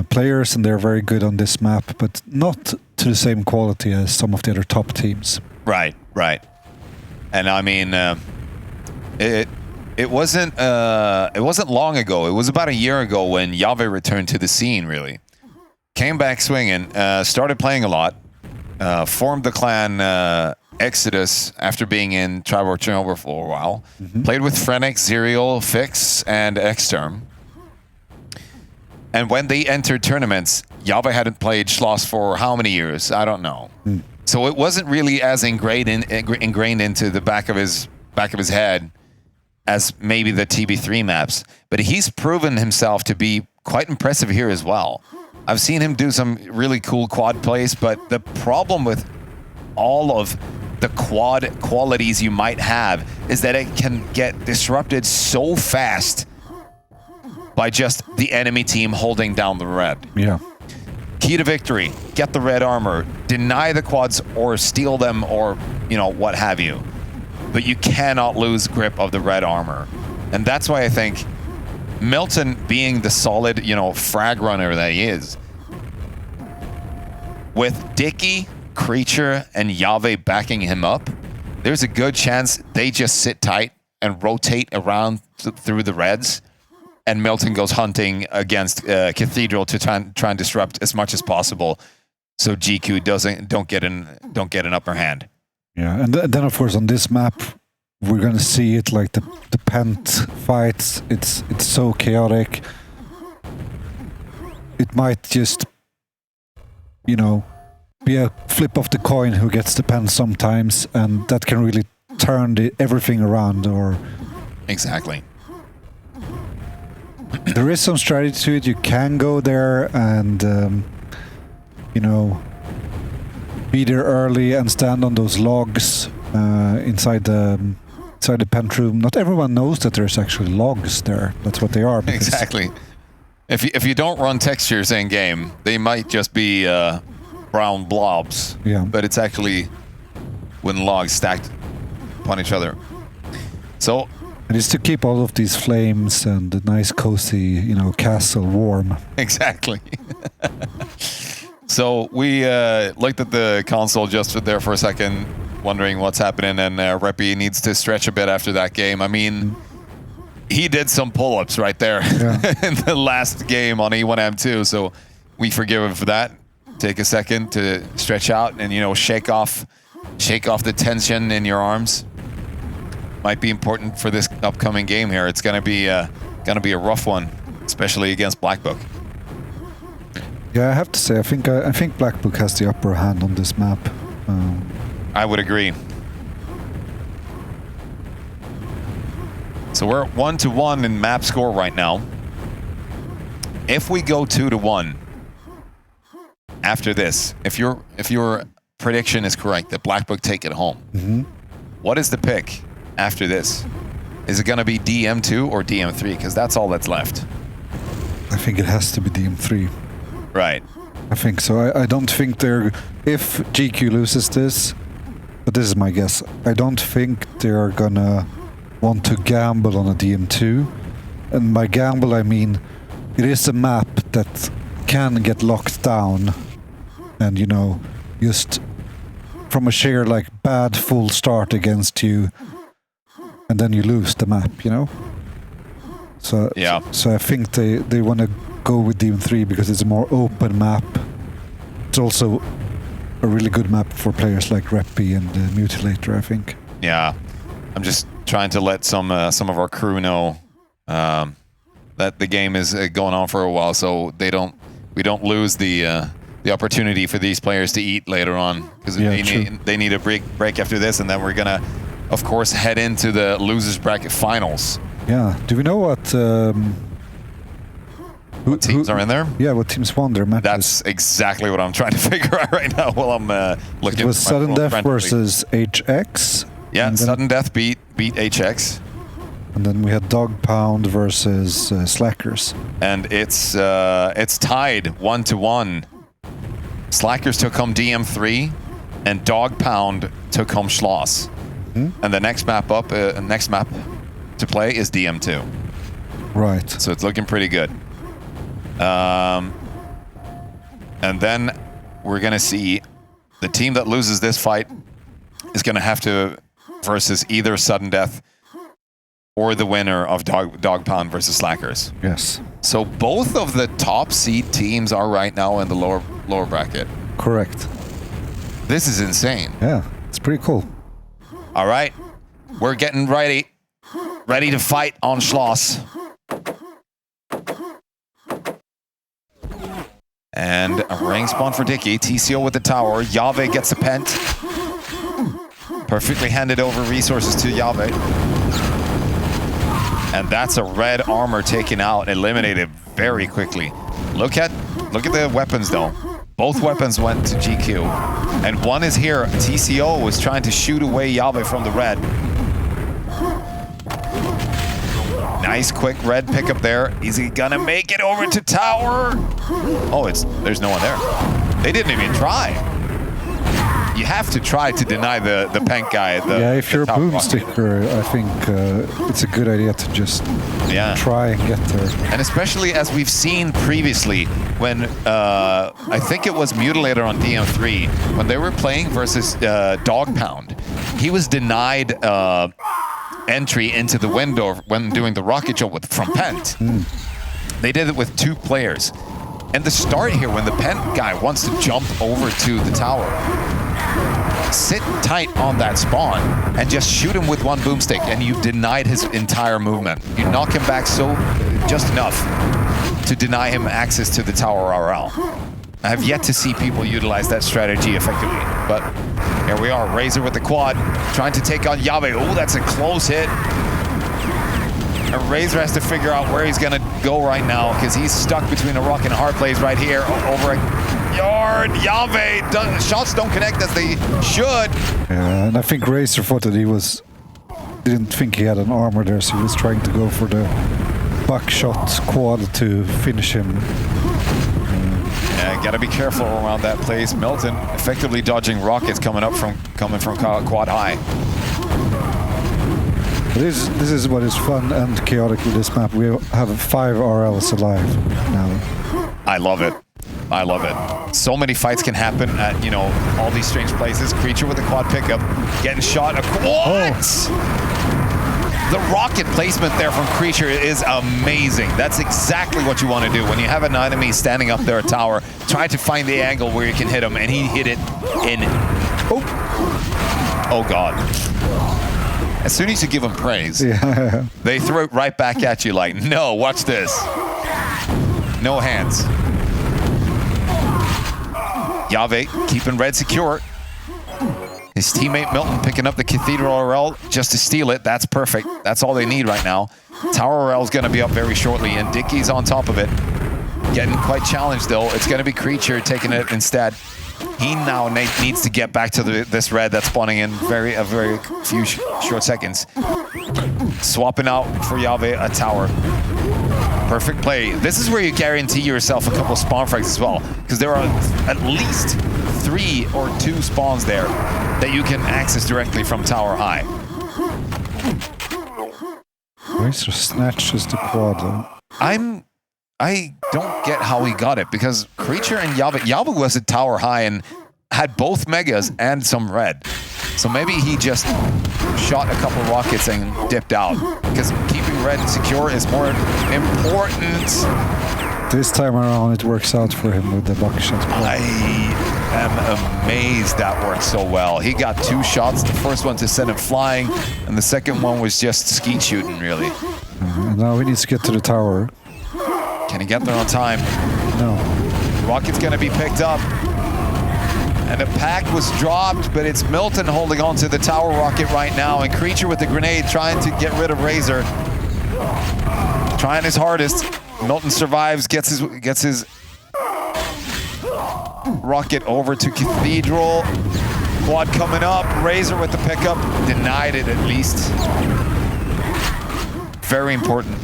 players, and they're very good on this map, but not to the same quality as some of the other top teams. Right. And I mean, it wasn't long ago. It was about a year ago when Yave returned to the scene. Really, came back swinging, started playing a lot. Formed the clan Exodus after being in Tribal Chernobyl for a while. Played with Frenix, Zerial, Fix, and Exterm. And when they entered tournaments, Yave hadn't played Schloss for how many years? I don't know. So it wasn't really as ingrained into the back of his head as maybe the TB3 maps. But he's proven himself to be quite impressive here as well. I've seen him do some really cool quad plays, but the problem with all of the quad qualities you might have is that it can get disrupted so fast by just the enemy team holding down the red. Yeah. Key to victory, get the red armor, deny the quads or steal them or, what have you. But you cannot lose grip of the red armor. And that's why I think Milton being the solid, frag runner that he is, with Dickie, Creature, and Yave backing him up, there's a good chance they just sit tight and rotate around through the reds, and Milton goes hunting against Cathedral to try and disrupt as much as possible, so GQ don't get an upper hand. Yeah, and then of course on this map we're gonna see it like the pent fights. It's so chaotic. It might just, you know, be a flip of the coin who gets the pen sometimes, and that can really turn everything around. Or exactly. There is some strategy to it. You can go there and you know, be there early and stand on those logs inside the pen room. Not everyone knows that there's actually logs there. That's what they are. Exactly. If you don't run textures in game, they might just be brown blobs. Yeah. But it's actually wooden logs stacked upon each other. So. And it's to keep all of these flames and the nice cozy, you know, castle warm. Exactly. So we looked at the console just there for a second, wondering what's happening, and Reppy needs to stretch a bit after that game. I mean, he did some pull-ups right there in the last game on E1M2, so we forgive him for that. Take a second to stretch out and, you know, shake off the tension in your arms. Might be important for this upcoming game here. It's gonna be a rough one, especially against Black Book. Yeah, I have to say, I think Black Book has the upper hand on this map. I would agree. So we're at 1-1 in map score right now. If we go 2-1 after this, if your prediction is correct that Black Book take it home, what is the pick after this? Is it going to be DM2 or DM3? Because that's all that's left. I think it has to be DM3. Right. I think so. I don't think they're... If GQ loses this, but this is my guess, I don't think they're gonna want to gamble on a DM2. And by gamble, I mean it is a map that can get locked down and, you know, just from a sheer, like, bad full start against you, and then you lose the map, you know? So, yeah. So I think they want to go with DM3 because it's a more open map. It's also a really good map for players like Reppy and Mutilator, I think. Yeah, I'm just trying to let some of our crew know that the game is going on for a while, so we don't lose the opportunity for these players to eat later on, because they need a break after this, and then we're gonna, of course, head into the losers bracket finals. Yeah. Do we know what? What teams are in there? Yeah, what teams won their matches? That's exactly what I'm trying to figure out right now while I'm looking. It was Sudden Death versus HX. Yeah, Sudden Death beat HX. And then we had Dog Pound versus Slackers. And it's tied 1-1. Slackers took home DM3, and Dog Pound took home Schloss. And the next map to play is DM2. Right. So it's looking pretty good. And then we're going to see the team that loses this fight is going to have to versus either Sudden Death or the winner of Dog Pound versus Slackers. Yes. So both of the top seed teams are right now in the lower bracket. Correct. This is insane. Yeah, it's pretty cool. All right. We're getting ready to fight on Schloss. And a ring spawn for Dicky. TCO with the tower. Yave gets the pent. Perfectly handed over resources to Yave. And that's a red armor taken out, eliminated very quickly. Look at the weapons though. Both weapons went to GQ. And one is here. TCO was trying to shoot away Yave from the red. Nice quick red pickup there. Is he gonna make it over to tower? Oh, there's no one there. They didn't even try. You have to try to deny the pink guy. If you're a boomsticker, I think it's a good idea to just try and get there. And especially as we've seen previously when I think it was Mutilator on DM3 when they were playing versus Dog Pound. He was denied entry into the window when doing the rocket jump from Pent. They did it with 2 players. And the start here, when the Pent guy wants to jump over to the tower, sit tight on that spawn and just shoot him with 1 boomstick, and you've denied his entire movement. You knock him back just enough to deny him access to the tower RL. I have yet to see people utilize that strategy effectively, but here we are. Razor with the quad, trying to take on Yave. Oh, that's a close hit. And Razor has to figure out where he's gonna go right now, because he's stuck between a rock and a hard place right here. Over a yard. Yave, shots don't connect as they should. Yeah, and I think Razor thought that didn't think he had an armor there, so he was trying to go for the buckshot quad to finish him. Yeah, gotta be careful around that place. Milton effectively dodging rockets coming from quad high. This is what is fun and chaotic with this map. We have 5 RLs alive now. I love it. I love it. So many fights can happen at, you know, all these strange places. Creature with a quad pickup, getting shot. What? The rocket placement there from Creature is amazing. That's exactly what you want to do. When you have an enemy standing up there at tower, try to find the angle where you can hit him, and he hit it in... Oh God. As soon as you give them praise, they throw it right back at you like, no, watch this. No hands. Yave keeping red secure. His teammate Milton picking up the Cathedral RL just to steal it. That's perfect. That's all they need right now. Tower RL is going to be up very shortly, and Dickie's on top of it. Getting quite challenged, though. It's going to be Creature taking it instead. He now needs to get back to this red that's spawning in a very few short seconds. Swapping out for Yave a tower. Perfect play. This is where you guarantee yourself a couple spawn frags as well, because there are at least 3 or 2 spawns there that you can access directly from tower high. Razor snatches the quad though. I don't get how he got it, because Creature and Yave was at tower high and had both megas and some red. So maybe he just shot a couple rockets and dipped out, because keeping red secure is more important. This time around it works out for him with the buckshot. I am amazed that worked so well. He got 2 shots, the first one to send him flying, and the second one was just skeet shooting, really. Now he needs to get to the tower. Can he get there on time? No. Rocket's gonna be picked up. And a pack was dropped, but it's Milton holding on to the tower rocket right now, and Creature with the grenade trying to get rid of Razor. Trying his hardest. Milton survives, gets his rocket over to Cathedral. Quad coming up, Razor with the pickup. Denied it at least. Very important.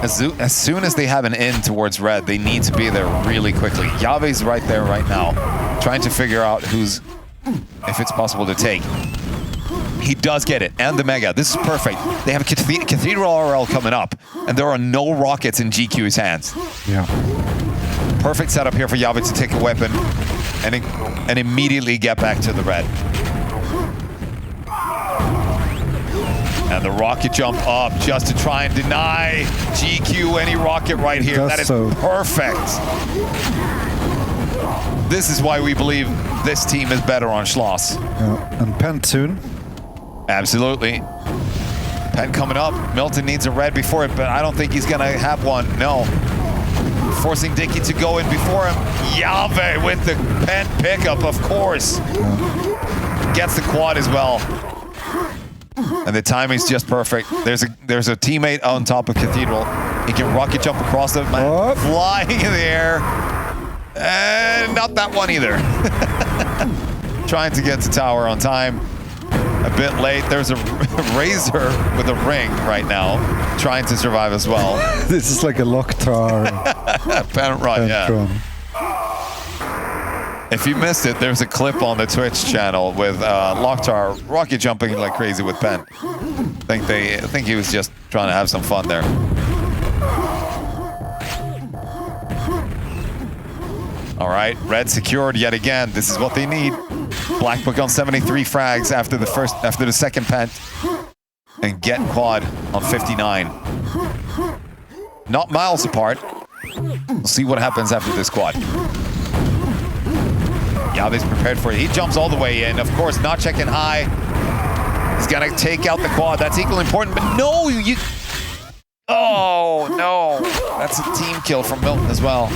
As soon as they have an in towards red, they need to be there really quickly. Yave's right there right now, trying to figure out if it's possible to take. He does get it, and the Mega. This is perfect. They have a Cathedral RL coming up, and there are no rockets in GQ's hands. Yeah. Perfect setup here for Yave to take a weapon and immediately get back to the red. And the rocket jump up just to try and deny GQ any rocket right here. That is perfect. This is why we believe this team is better on Schloss. Yeah. And Pent soon. Absolutely. Pent coming up. Milton needs a red before it, but I don't think he's going to have one. No. Forcing Dickie to go in before him. Yave with the Pent pickup, of course. Yeah. Gets the quad as well. And the timing's just perfect. There's a teammate on top of Cathedral. He can rocket jump across the map, flying in the air. And not that one either. Trying to get to tower on time. A bit late. There's a Razor with a ring right now, trying to survive as well. This is like a Locktar. Pent run, yeah. If you missed it, there's a clip on the Twitch channel with Locktar rocket jumping like crazy with Pent. I think he was just trying to have some fun there. All right, red secured yet again. This is what they need. Black Book on 73 frags after the second pent, and get quad on 59. Not miles apart. We'll see what happens after this quad. Yave's prepared for it. He jumps all the way in. Of course, not checking high. He's gonna take out the quad. That's equally important, but no, you... Oh, no. That's a team kill from Milton as well.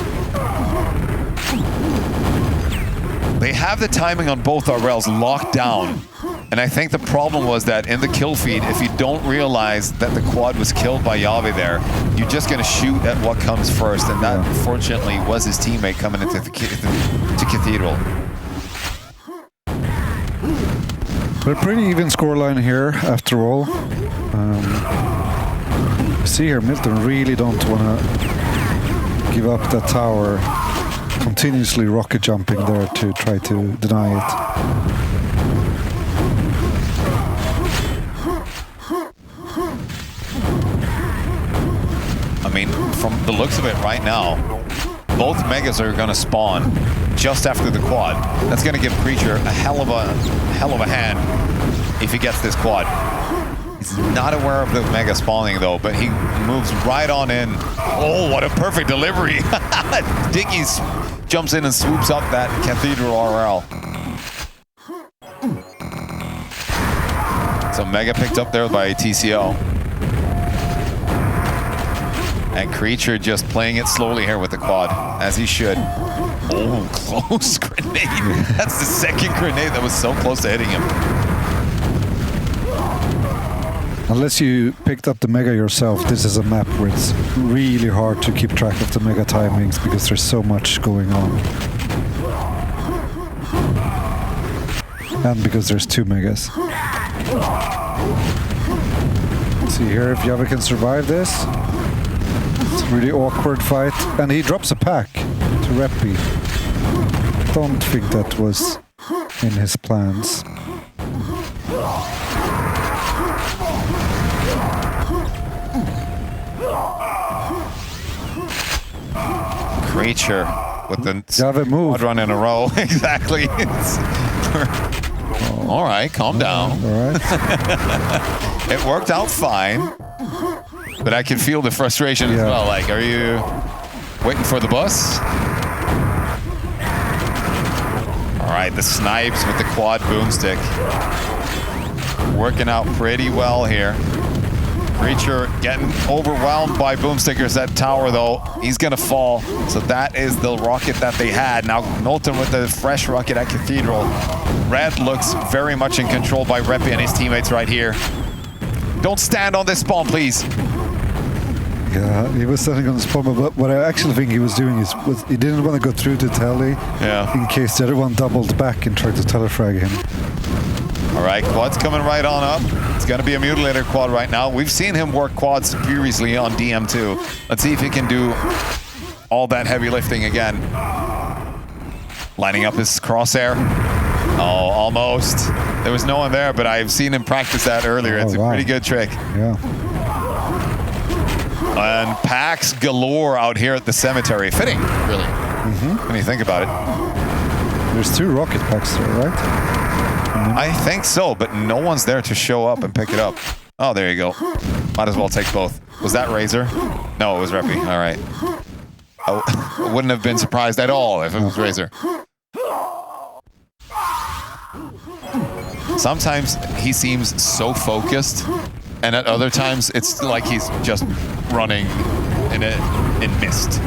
They have the timing on both RLs locked down. And I think the problem was that in the kill feed, if you don't realize that the quad was killed by Yave there, you're just going to shoot at what comes first. And that, unfortunately, was his teammate coming into the Cathedral. But a pretty even scoreline here, after all. See here, Milton really don't want to give up that tower. Continuously rocket jumping there to try to deny it. I mean, from the looks of it right now, both megas are going to spawn just after the quad. That's going to give Creature a hell of a hand if he gets this quad. He's not aware of the mega spawning though, but he moves right on in. Oh, what a perfect delivery. Dicky jumps in and swoops up that Cathedral RL. So mega picked up there by TCO. And Creature just playing it slowly here with the quad, as he should. Oh, close grenade. That's the second grenade that was so close to hitting him. Unless you picked up the mega yourself, this is a map where it's really hard to keep track of the mega timings because there's so much going on. And because there's two megas. Let's see here if Yave can survive this. It's a really awkward fight. And he drops a pack to Reppy. Don't think that was in his plans. Creature with the move run in a row. Exactly. All right, calm down. All right. It worked out fine, but I can feel the frustration as well. Like, are you waiting for the bus? All right, the snipes with the quad boomstick. Working out pretty well here. Creature getting overwhelmed by boomstickers at tower though. He's gonna fall. So that is the rocket that they had. Now Milton with the fresh rocket at Cathedral. Red looks very much in control by Reppy and his teammates right here. Don't stand on this spawn, please. Yeah, he was standing on the spawn, but what I actually think he was doing is he didn't want to go through to tele in case the other one doubled back and tried to telefrag him. All right, quad's coming right on up. It's going to be a mutilator quad right now. We've seen him work quads previously on DM2. Let's see if he can do all that heavy lifting again. Lining up his crosshair. Oh, almost. There was no one there, but I've seen him practice that earlier. It's a pretty good trick. Yeah. And packs galore out here at the cemetery. Fitting, really. When you think about it. There's two rocket packs there, right? I think so, but no one's there to show up and pick it up. Oh, there you go. Might as well take both. Was that Razor? No, it was Reppy. All right. I wouldn't have been surprised at all if it was Razor. Sometimes he seems so focused, and at other times it's like he's just running in mist.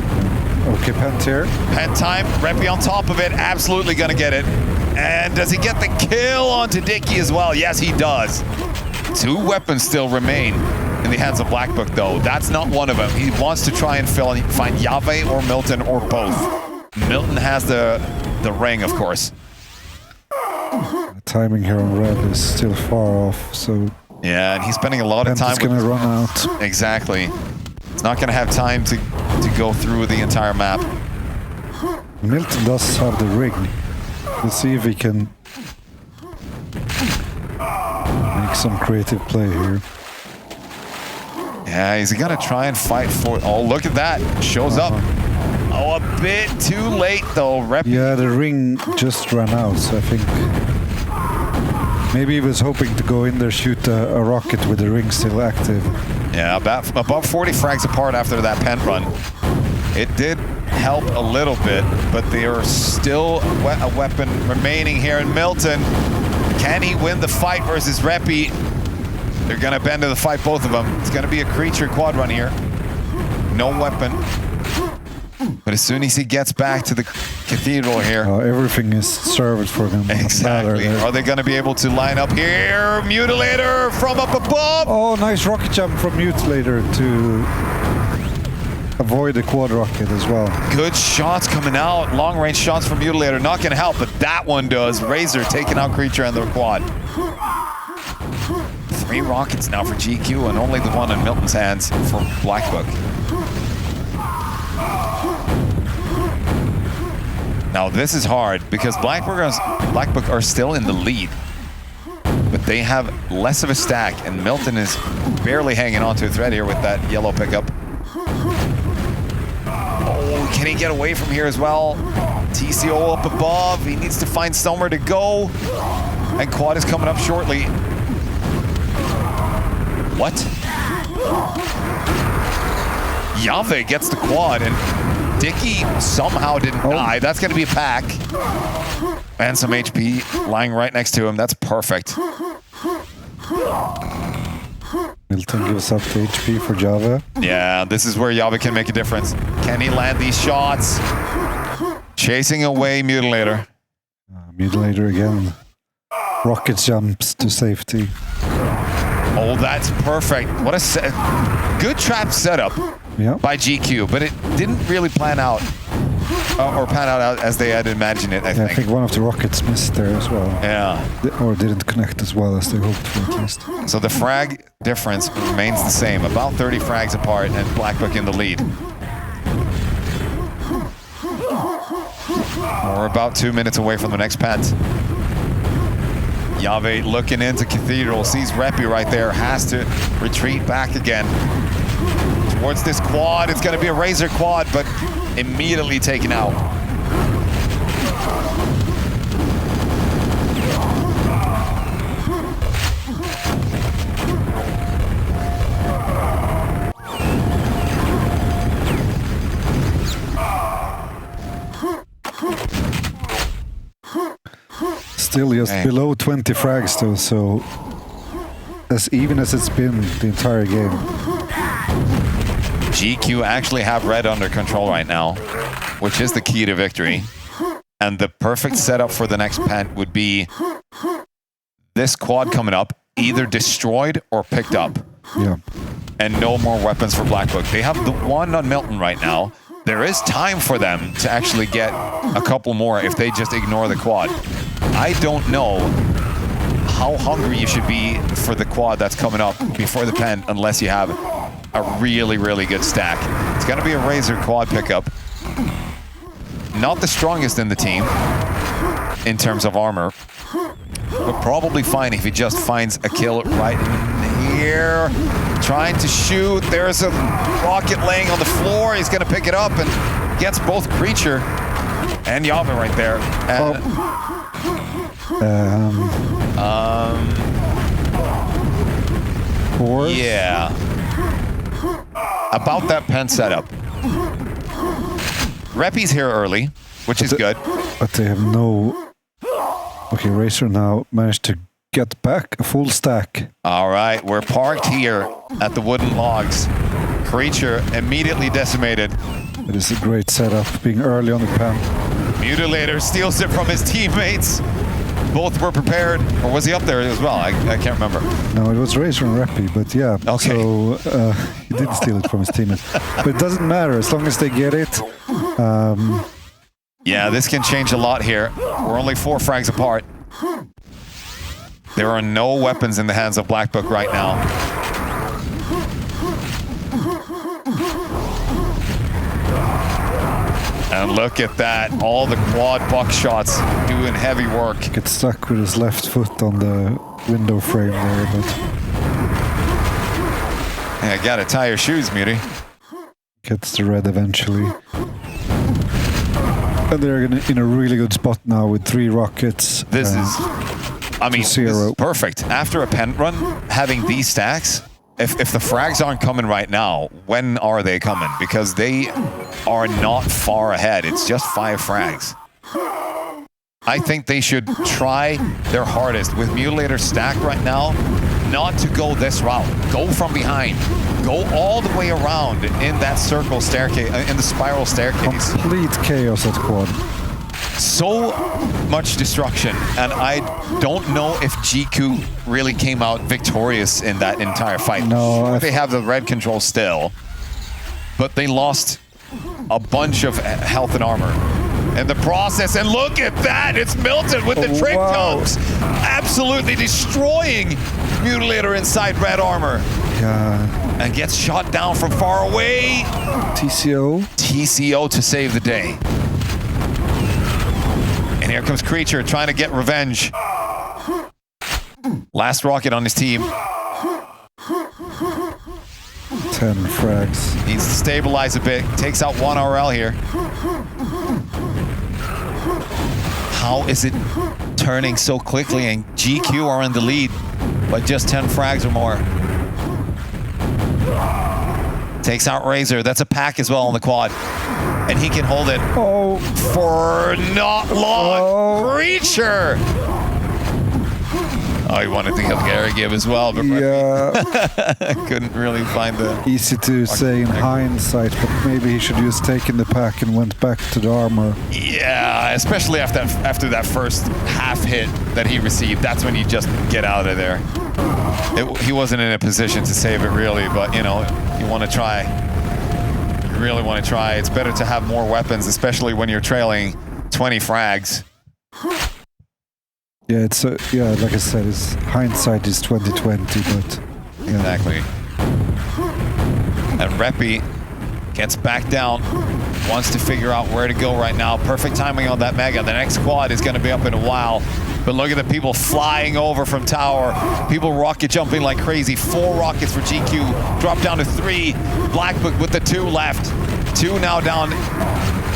Okay, Pent here. Pent time. Reppy on top of it. Absolutely going to get it. And does he get the kill onto Dicky as well? Yes, he does. Two weapons still remain in the hands of Blackbook, though. That's not one of them. He wants to try and find Yave or Milton or both. Milton has the ring, of course. The timing here on red is still far off, so... Yeah, and he's spending a lot of time... He's going to run out. Exactly. He's not going to have time to go through the entire map. Milton does have the ring. Let's see if he can make some creative play here. Yeah, he's gonna try and fight for... Oh, look at that. Shows up. Oh, a bit too late though, Rep. Yeah, the ring just ran out, so I think maybe he was hoping to go in there, shoot a rocket with the ring still active. Yeah, about 40 frags apart after that pent run. It did help a little bit, but there are still a weapon remaining here in Milton. Can he win the fight versus Reppy? They're gonna bend to the fight, both of them. It's gonna be a creature quad run here. No weapon. But as soon as he gets back to the cathedral here. Everything is served for them. Exactly. Are they going to be able to line up here? Mutilator from up above. Oh, nice rocket jump from Mutilator to avoid the quad rocket as well. Good shots coming out. Long range shots from Mutilator. Not going to help, but that one does. Razor taking out creature and the quad. 3 rockets now for GQ and only the one in Milton's hands for Black Book. Now this is hard because Black Book are still in the lead, but they have less of a stack, and Milton is barely hanging on to a thread here with that yellow pickup. Oh, can he get away from here as well? TCO up above. He needs to find somewhere to go, and quad is coming up shortly. What? Yave gets the quad, and Dicky somehow didn't die. That's going to be a pack. And some HP lying right next to him. That's perfect. Milton gives up the HP for Java. Yeah, this is where Java can make a difference. Can he land these shots? Chasing away Mutilator. Mutilator again. Rocket jumps to safety. Oh, that's perfect. What a good trap setup. Yeah. By GQ, but it didn't really plan out or pan out as they had imagined it, I think. I think one of the rockets missed there as well. Yeah. Or didn't connect as well as they hoped for, at least. So the frag difference remains the same, about 30 frags apart, and Black Book in the lead. We're about 2 minutes away from the next pent. Yave looking into Cathedral, sees Reppy right there, has to retreat back again. Towards this quad, it's going to be a Razor quad, but immediately taken out. Still just below 20 frags though, so as even as it's been the entire game. GQ actually have red under control right now, which is the key to victory. And the perfect setup for the next pent would be this quad coming up, either destroyed or picked up. Yeah. And no more weapons for Black Book. They have the one on Milton right now. There is time for them to actually get a couple more if they just ignore the quad. I don't know how hungry you should be for the quad that's coming up before the pent unless you have a really, really good stack. It's going to be a Razor quad pickup. Not the strongest in the team in terms of armor, but probably fine if he just finds a kill right in here. Trying to shoot. There's a rocket laying on the floor. He's going to pick it up and gets both creature and Yava right there. And, yeah. About that pen setup. Reppy's here early, which is good. But they have no... Okay, Razor now managed to get back a full stack. All right, we're parked here at the wooden logs. Creature immediately decimated. It is a great setup, being early on the pen. Mutilator steals it from his teammates. Both were prepared, or was he up there as well? I can't remember. No, it was Razor and Reppy, but yeah. Okay. So he did steal it from his teammates. But it doesn't matter, as long as they get it. Yeah, this can change a lot here. We're only 4 frags apart. There are no weapons in the hands of Black Book right now. And look at that, all the quad buckshots doing heavy work. Gets stuck with his left foot on the window frame there, but... Yeah, gotta tie your shoes, Muty. Gets the red eventually. And they're in a really good spot now with 3 rockets. This is this is perfect. After a pen run, having these stacks, if the frags aren't coming right now, when are they coming? Because they are not far ahead. It's just 5 frags. I think they should try their hardest with Mutilator stack right now, not to go this route. Go from behind. Go all the way around in that circle staircase, in the spiral staircase. Complete chaos at quad. So much destruction, and I don't know if GQ really came out victorious in that entire fight. No, they have the red control still, but they lost a bunch of health and armor in the process. And look at that, it's Milton with the trick jumps, absolutely destroying Mutilator inside red armor. Yeah. And gets shot down from far away. TCO to save the day. And here comes Creature trying to get revenge. Last rocket on his team. 10 frags. Needs to stabilize a bit. Takes out 1 RL here. How is it turning so quickly? And GQ are in the lead by just 10 frags or more. Takes out Razor. That's a pack as well on the quad. And he can hold it for not long. Creature! Oh, he wanted to kill Gary Gibb as well, but couldn't really find the... Easy to say in hindsight, but maybe he should just taken the pack and went back to the armor. Yeah, especially after that first half hit that he received. That's when you just get out of there. He wasn't in a position to save it really, but you know, you want to try. You really want to try. It's better to have more weapons, especially when you're trailing 20 frags. Yeah, it's like I said, it's hindsight is 2020, but yeah. Exactly. And Reppy gets back down, wants to figure out where to go right now. Perfect timing on that Mega. The next quad is going to be up in a while. But look at the people flying over from tower. People rocket jumping like crazy. 4 rockets for GQ. Drop down to 3. Black Book with the 2 left. 2 now down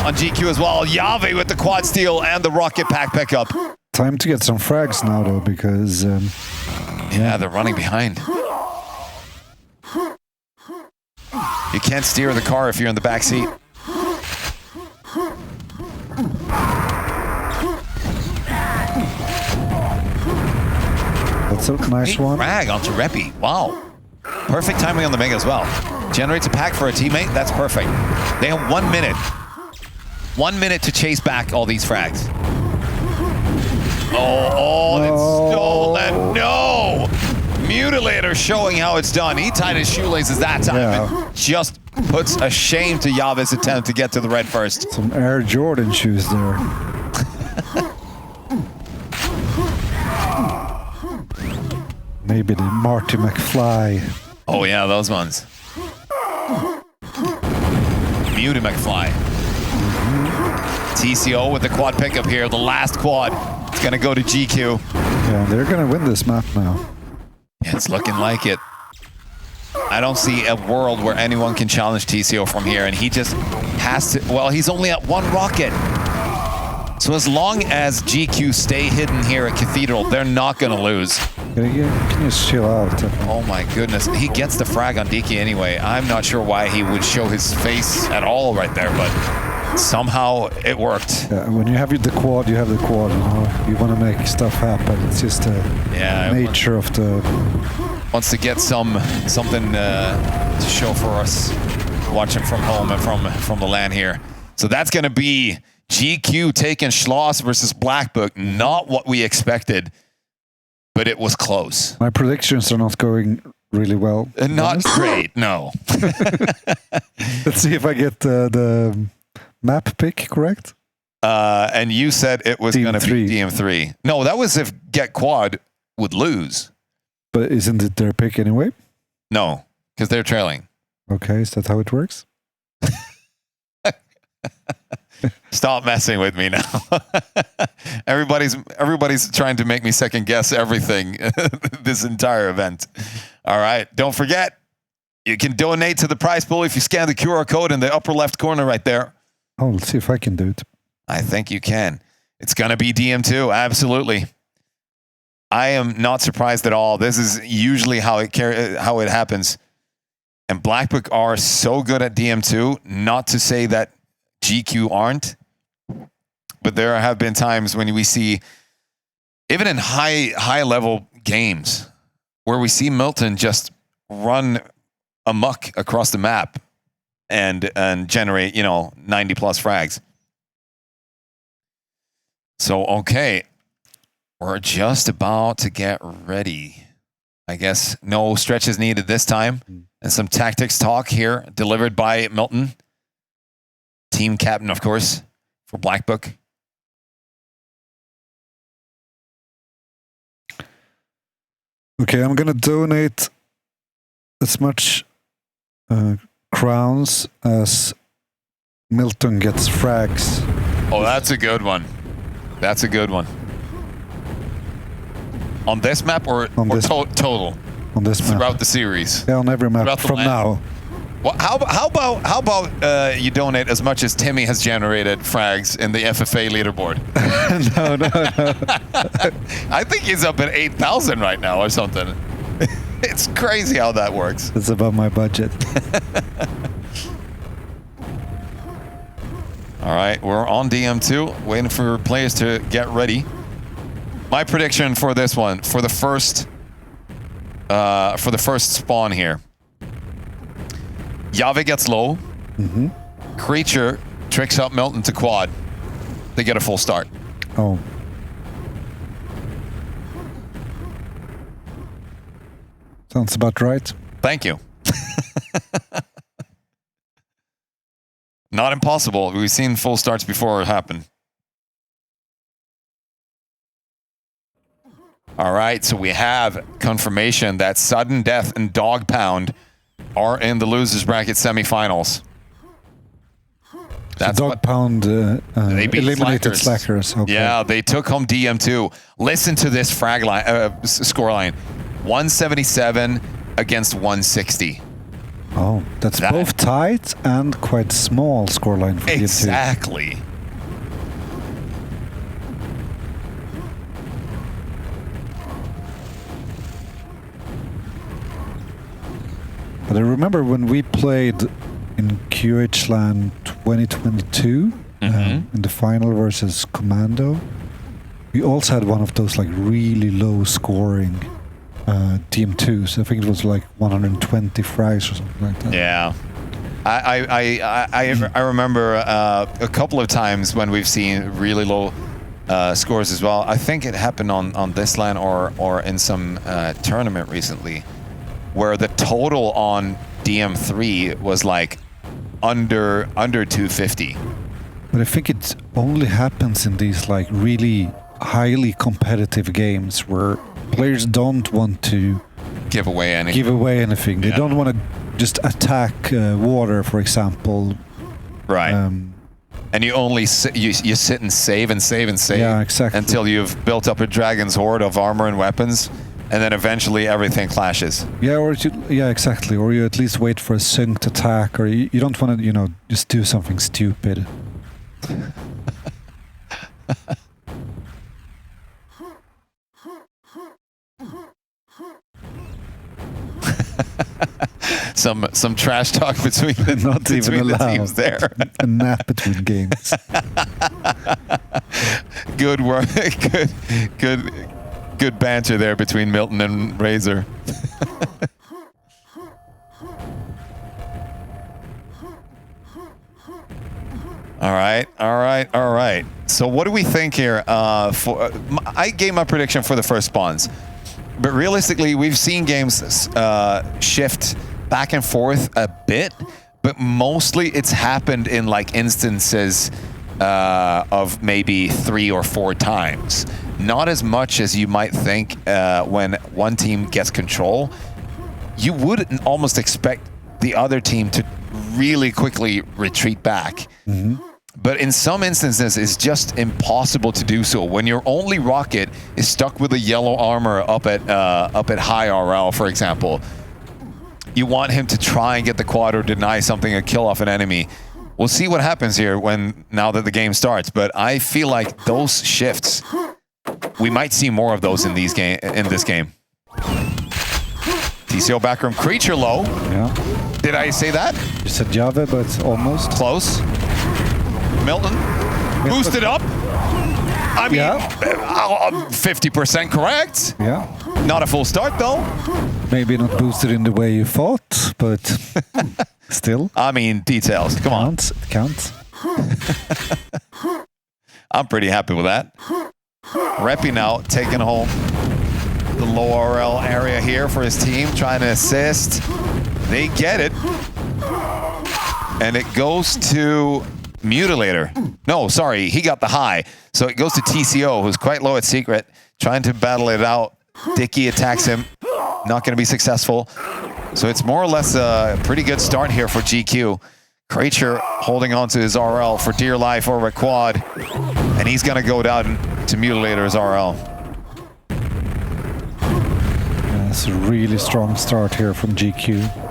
on GQ as well. Yave with the quad steal and the rocket pack pickup. Time to get some frags now, though, because... yeah, they're running behind. You can't steer the car if you're in the back seat. That's a nice one. Frag onto Reppy. Wow. Perfect timing on the Mega as well. Generates a pack for a teammate. That's perfect. They have 1 minute. 1 minute to chase back all these frags. It's stolen. No! Mutilator showing how it's done. He tied his shoelaces that time. Yeah. It just puts a shame to Yave's attempt to get to the red first. Some Air Jordan shoes there. Maybe the Marty McFly. Oh yeah, those ones. Muty McFly. TCO with the quad pickup here. The last quad. It's going to go to GQ. Yeah, they're going to win this map now. Yeah, it's looking like it. I don't see a world where anyone can challenge TCO from here, and he just has to... Well, he's only at 1 rocket. So as long as GQ stay hidden here at Cathedral, they're not going to lose. Can you just chill out? Oh my goodness. He gets the frag on Diki anyway. I'm not sure why he would show his face at all right there, but somehow it worked. Yeah, when you have the quad, you have the quad, you know. You want to make stuff happen. It's just the nature of the... Wants to get something to show for us watching from home and from the LAN here. So that's going to be GQ taking Schloss versus Black Book. Not what we expected, but it was close. My predictions are not going really well. Not great, no. Let's see if I get the map pick correct. And you said it was going to be DM3. No, that was if Get Quad would lose. But isn't it their pick anyway? No, because they're trailing. Okay, is that how it works? Stop messing with me now. Everybody's trying to make me second guess everything this entire event. All right, don't forget, you can donate to the prize pool if you scan the QR code in the upper left corner right there. Oh, let's see if I can do it. I think you can. It's going to be DM2, absolutely. I am not surprised at all. This is usually how it happens. And Blackbook are so good at DM2, not to say that GQ aren't, but there have been times when we see, even in high level games, where we see Milton just run amok across the map and generate, 90 plus frags. So, okay, we're just about to get ready. I guess no stretches needed this time. And some tactics talk here, delivered by Milton. Team captain, of course, for Blackbook. Okay, I'm going to donate as much crowns as Milton gets frags. Oh, that's a good one. That's a good one. On this map or total? On this map. Throughout the series? Yeah, on every map from now. Well, how about you donate as much as Timmy has generated frags in the FFA leaderboard? No. I think he's up at 8,000 right now or something. It's crazy how that works. It's above my budget. All right, we're on DM2, waiting for players to get ready. My prediction for this one, for the first spawn here. Yave gets low. Creature tricks up Milton to quad. They get a full start. Oh. Sounds about right. Thank you. Not impossible. We've seen full starts before it happen. All right, so we have confirmation that Sudden Death and Dog Pound are in the losers bracket semifinals. That's Dog Pound eliminated Slackers. Okay. Yeah, they took home DM2. Listen to this frag line, score line. 177 against 160. Oh, that's both tight and quite small scoreline for exactly. DM2. But I remember when we played in QHLAN2022 in the final versus Commando, we also had one of those like really low scoring DM2s. I think it was like 120 frags or something like that. Yeah. I remember a couple of times when we've seen really low scores as well. I think it happened on this LAN or in some tournament recently, where the total on DM3 was like under 250. But I think it only happens in these like really highly competitive games where players don't want to give away anything. They don't want to just attack water, for example. Right. And you only you sit and save and save and save. Yeah, exactly. Until you've built up a dragon's horde of armor and weapons. And then eventually everything clashes. Yeah, exactly. Or you at least wait for a synced attack, or you don't want to, just do something stupid. some trash talk between the teams there. A nap between games. Good work. Good banter there between Milton and Razor. All right. So what do we think here? I gave my prediction for the first spawns, but realistically, we've seen games shift back and forth a bit, but mostly it's happened in like instances of maybe 3 or 4 times. Not as much as you might think when one team gets control. You would almost expect the other team to really quickly retreat back. But in some instances, it's just impossible to do so. When your only rocket is stuck with a yellow armor up at high RL, for example, you want him to try and get the quad or deny something, a kill off an enemy. We'll see what happens here now that the game starts. But I feel like those shifts, we might see more of those in this game. TCO backroom creature low. Yeah. Did I say that? You said Java, but almost. Close. Milton boosted up. I mean, 50% correct. Yeah. Not a full start though. Maybe not boosted in the way you thought, but still. I mean, details. Come on. It counts. I'm pretty happy with that. Reppy now taking home the low RL area here for his team, trying to assist. They get it. And it goes to Mutilator. No, sorry, he got the high. So it goes to TCO, who's quite low at secret, trying to battle it out. Dicky attacks him. Not going to be successful. So it's more or less a pretty good start here for GQ. Creature holding on to his RL for dear life over at Quad. And he's going to go down to Mutilator's RL. Yeah, it's a really strong start here from GQ.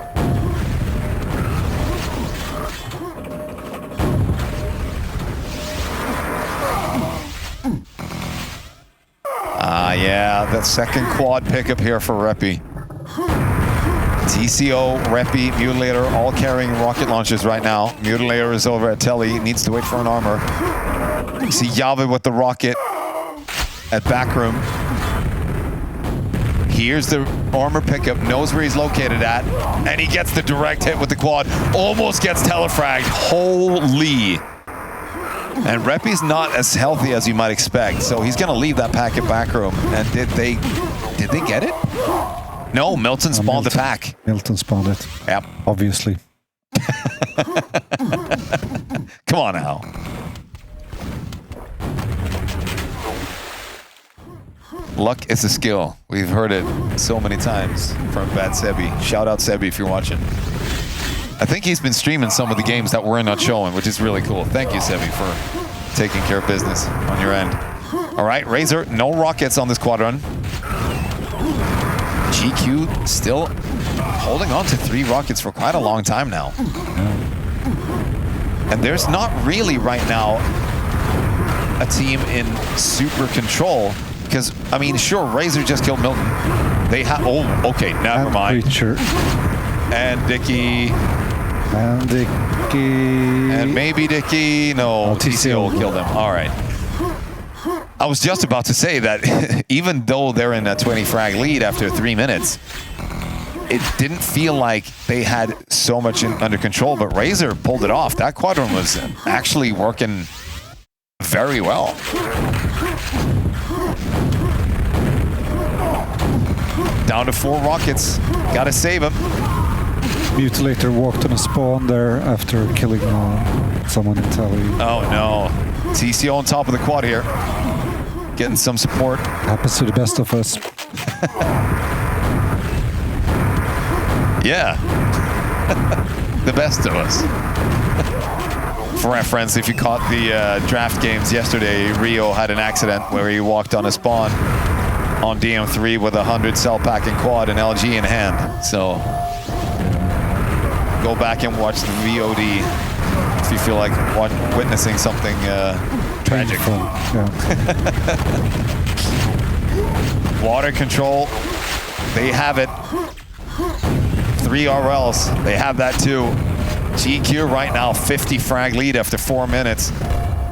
Yeah, that second quad pickup here for Reppy. TCO, Reppy, Mutilator, all carrying rocket launchers right now. Mutilator is over at Telly, needs to wait for an armor. You see Yave with the rocket at backroom. Here's the armor pickup, knows where he's located at, and he gets the direct hit with the quad. Almost gets telefragged. Holy. And Reppy's not as healthy as you might expect, so he's going to leave that pack at backroom. And did they get it? No, Milton spawned the pack. Milton spawned it. Yep. Obviously. Come on now. Luck is a skill. We've heard it so many times from Bad Sebi. Shout out Sebi if you're watching. I think he's been streaming some of the games that we're not showing, which is really cool. Thank you, Sebi, for taking care of business on your end. All right, Razor, no rockets on this quad run. GQ still holding on to 3 rockets for quite a long time now. And there's not really right now a team in super control because, I mean, sure, Razor just killed Milton. They have, oh, okay, never mind. Creature. And Dicky. And Dicky. And maybe Dicky. No, TCO killed him. All right. I was just about to say that even though they're in a 20 frag lead after 3 minutes, it didn't feel like they had so much under control, but Razor pulled it off. That quadrant was actually working very well. Down to 4 rockets. Gotta save him. Mutilator walked on a spawn there after killing someone in Telly. Oh no. TCO on top of the quad here. Getting some support. Happens to the best of us. Yeah. The best of us. For reference, if you caught the draft games yesterday, Rio had an accident where he walked on a spawn on DM3 with 100 cell pack and quad and LG in hand. So go back and watch the VOD if you feel like witnessing something tragic. Yeah. Water control, they have it. 3 RLs, they have that too. GQ right now, 50 frag lead after 4 minutes.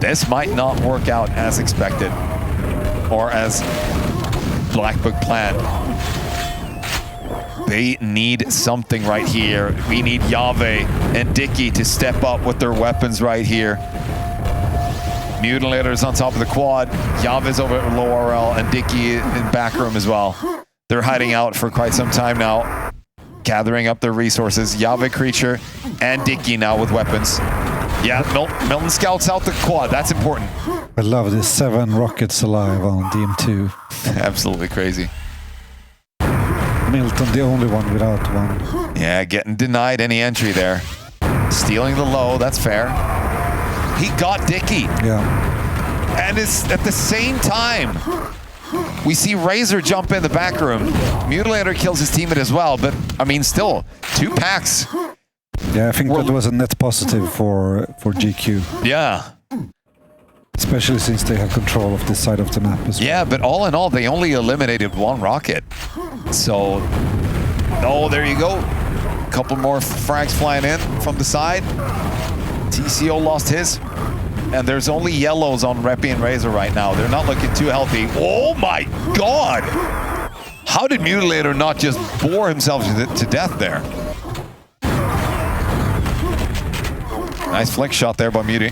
This might not work out as expected or as Black Book planned. They need something right here. We need Yave and Dicky to step up with their weapons right here. Mutilator's on top of the quad. Yave's over at low RL and Dicky in back room as well. They're hiding out for quite some time now, gathering up their resources. Yave Creature and Dicky now with weapons. Yeah, Milton scouts out the quad. That's important. I love this 7 rockets alive on DM2. Absolutely crazy. Milton, the only one without one. Yeah, getting denied any entry there. Stealing the low, that's fair. He got Dicky. Yeah. And it's at the same time, we see Razor jump in the back room. Mutilator kills his teammate as well, but I mean, still, 2 packs Yeah, I think that was a net positive for GQ, Yeah. especially since they have control of this side of the map as well. Yeah, but all in all, they only eliminated one rocket. So, oh, there you go. A couple more frags flying in from the side. TCO lost his. And there's only yellows on Reppy and Razor right now. They're not looking too healthy. Oh my God! How did Mutilator not just bore himself to death there? Nice flick shot there by Muti.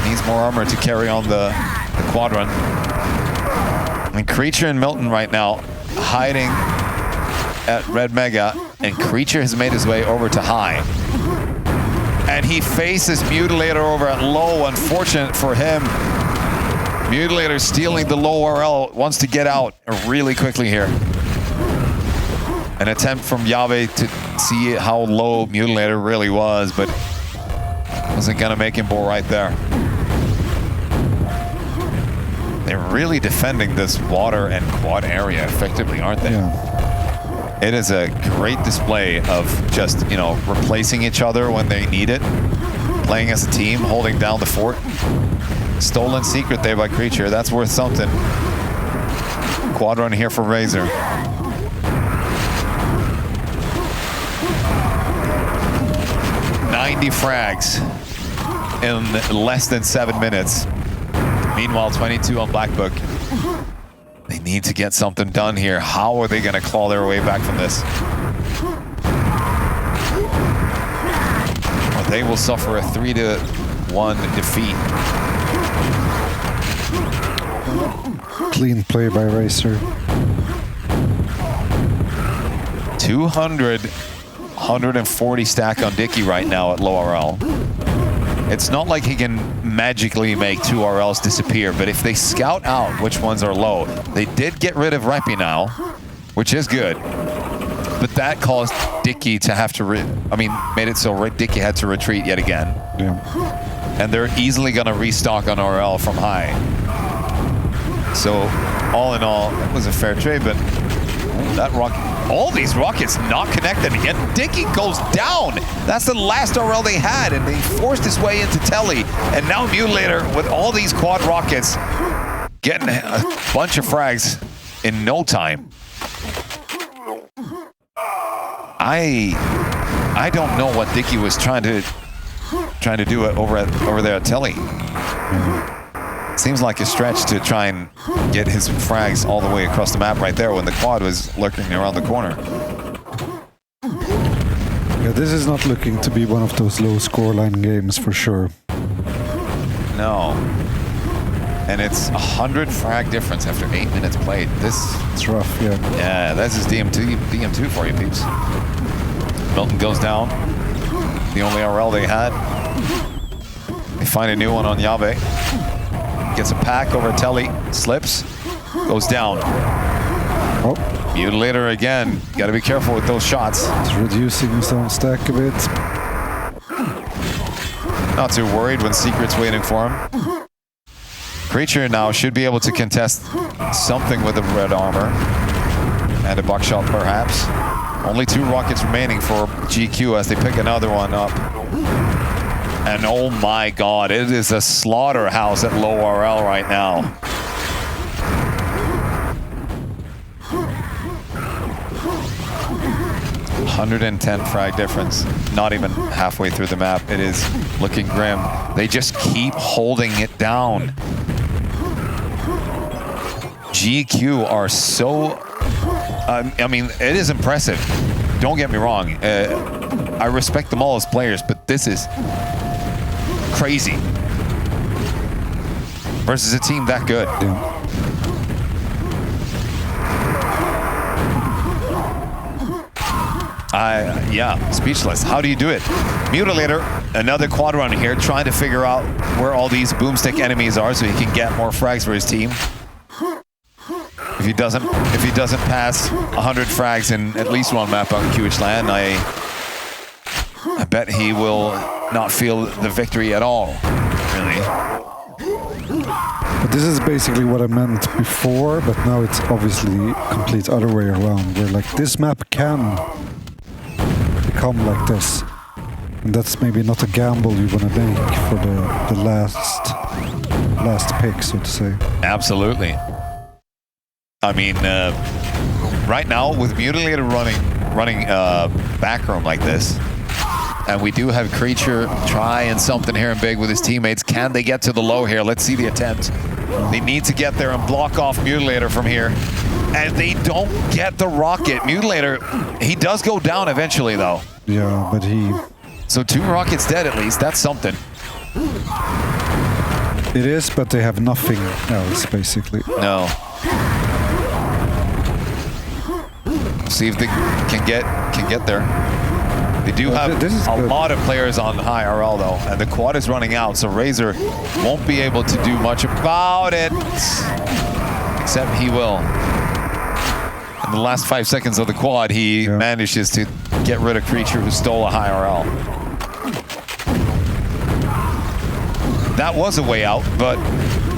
Needs more armor to carry on the quad run. And Creature and Milton right now hiding at Red Mega, and Creature has made his way over to high. And he faces Mutilator over at low. Unfortunate for him. Mutilator stealing the low RL, wants to get out really quickly here. An attempt from Yave to see how low Mutilator really was, but wasn't gonna make him bore right there. They're really defending this water and quad area effectively, aren't they? Yeah. It is a great display of just, you know, replacing each other when they need it, playing as a team, holding down the fort. Stolen secret there by Creature. That's worth something. Quad run here for Razor. "90 frags in less than 7 minutes. Meanwhile, 22 on Black Book. They need to get something done here. How are they going to claw their way back from this? Or they will suffer a 3-1 defeat. Clean play by Racer. 200, 140 stack on Dicky right now at low RL. It's not like he can magically make 2 RLs disappear, but if they scout out which ones are low, they did get rid of Reppy now, which is good. But that caused Dicky to have to, made it so Dicky had to retreat yet again. Yeah. And they're easily going to restock on RL from high. So, all in all, it was a fair trade, but that rocket, all these rockets not connected, and Dicky goes down. That's the last RL they had, and they forced his way into Telly. And now Mutilator, with all these quad rockets, getting a bunch of frags in no time. I don't know what Dicky was trying to do it over there at Telly. Seems like a stretch to try and get his frags all the way across the map right there when the quad was lurking around the corner. Yeah, this is not looking to be one of those low scoreline games for sure. No. And it's 100 frag difference after 8 minutes played. It's rough, yeah. Yeah, this is DM2 for you, peeps. Milton goes down. The only RL they had. They find a new one on Yave. Gets a pack over Telly, slips, goes down. Oh. Mutilator again. Got to be careful with those shots. It's reducing his own stack a bit. Not too worried when Secret's waiting for him. Creature now should be able to contest something with the red armor. And a buckshot perhaps. Only 2 rockets remaining for GQ as they pick another one up. And oh my God, it is a slaughterhouse at low RL right now. $110 frag difference, not even halfway through the map. It is looking grim. They just keep holding it down. GQ are so, it is impressive. Don't get me wrong. I respect them all as players, but this is crazy versus a team that good. Yeah, speechless. How do you do it? Mutilator, another quad run here, trying to figure out where all these boomstick enemies are so he can get more frags for his team. If he doesn't pass 100 frags in at least one map on QHLAN, I bet he will not feel the victory at all, really. But this is basically what I meant before, but now it's obviously complete other way around, where like this map can become like this. And that's maybe not a gamble you want to make for the last pick, so to say. Absolutely. I mean, right now with Mutilator running backroom like this, and we do have Creature trying something here and big with his teammates. Can they get to the low here? Let's see the attempt. They need to get there and block off Mutilator from here. And they don't get the rocket. Mutilator, he does go down eventually though. Yeah, but he... So 2 rockets dead at least, that's something. It is, but they have nothing else, basically. No. See if they can get there. They do have a lot of players on high RL though, and the quad is running out, so Razor won't be able to do much about it. Except he will. In the last 5 seconds of the quad, he manages to get rid of Creature who stole a high RL. That was a way out, but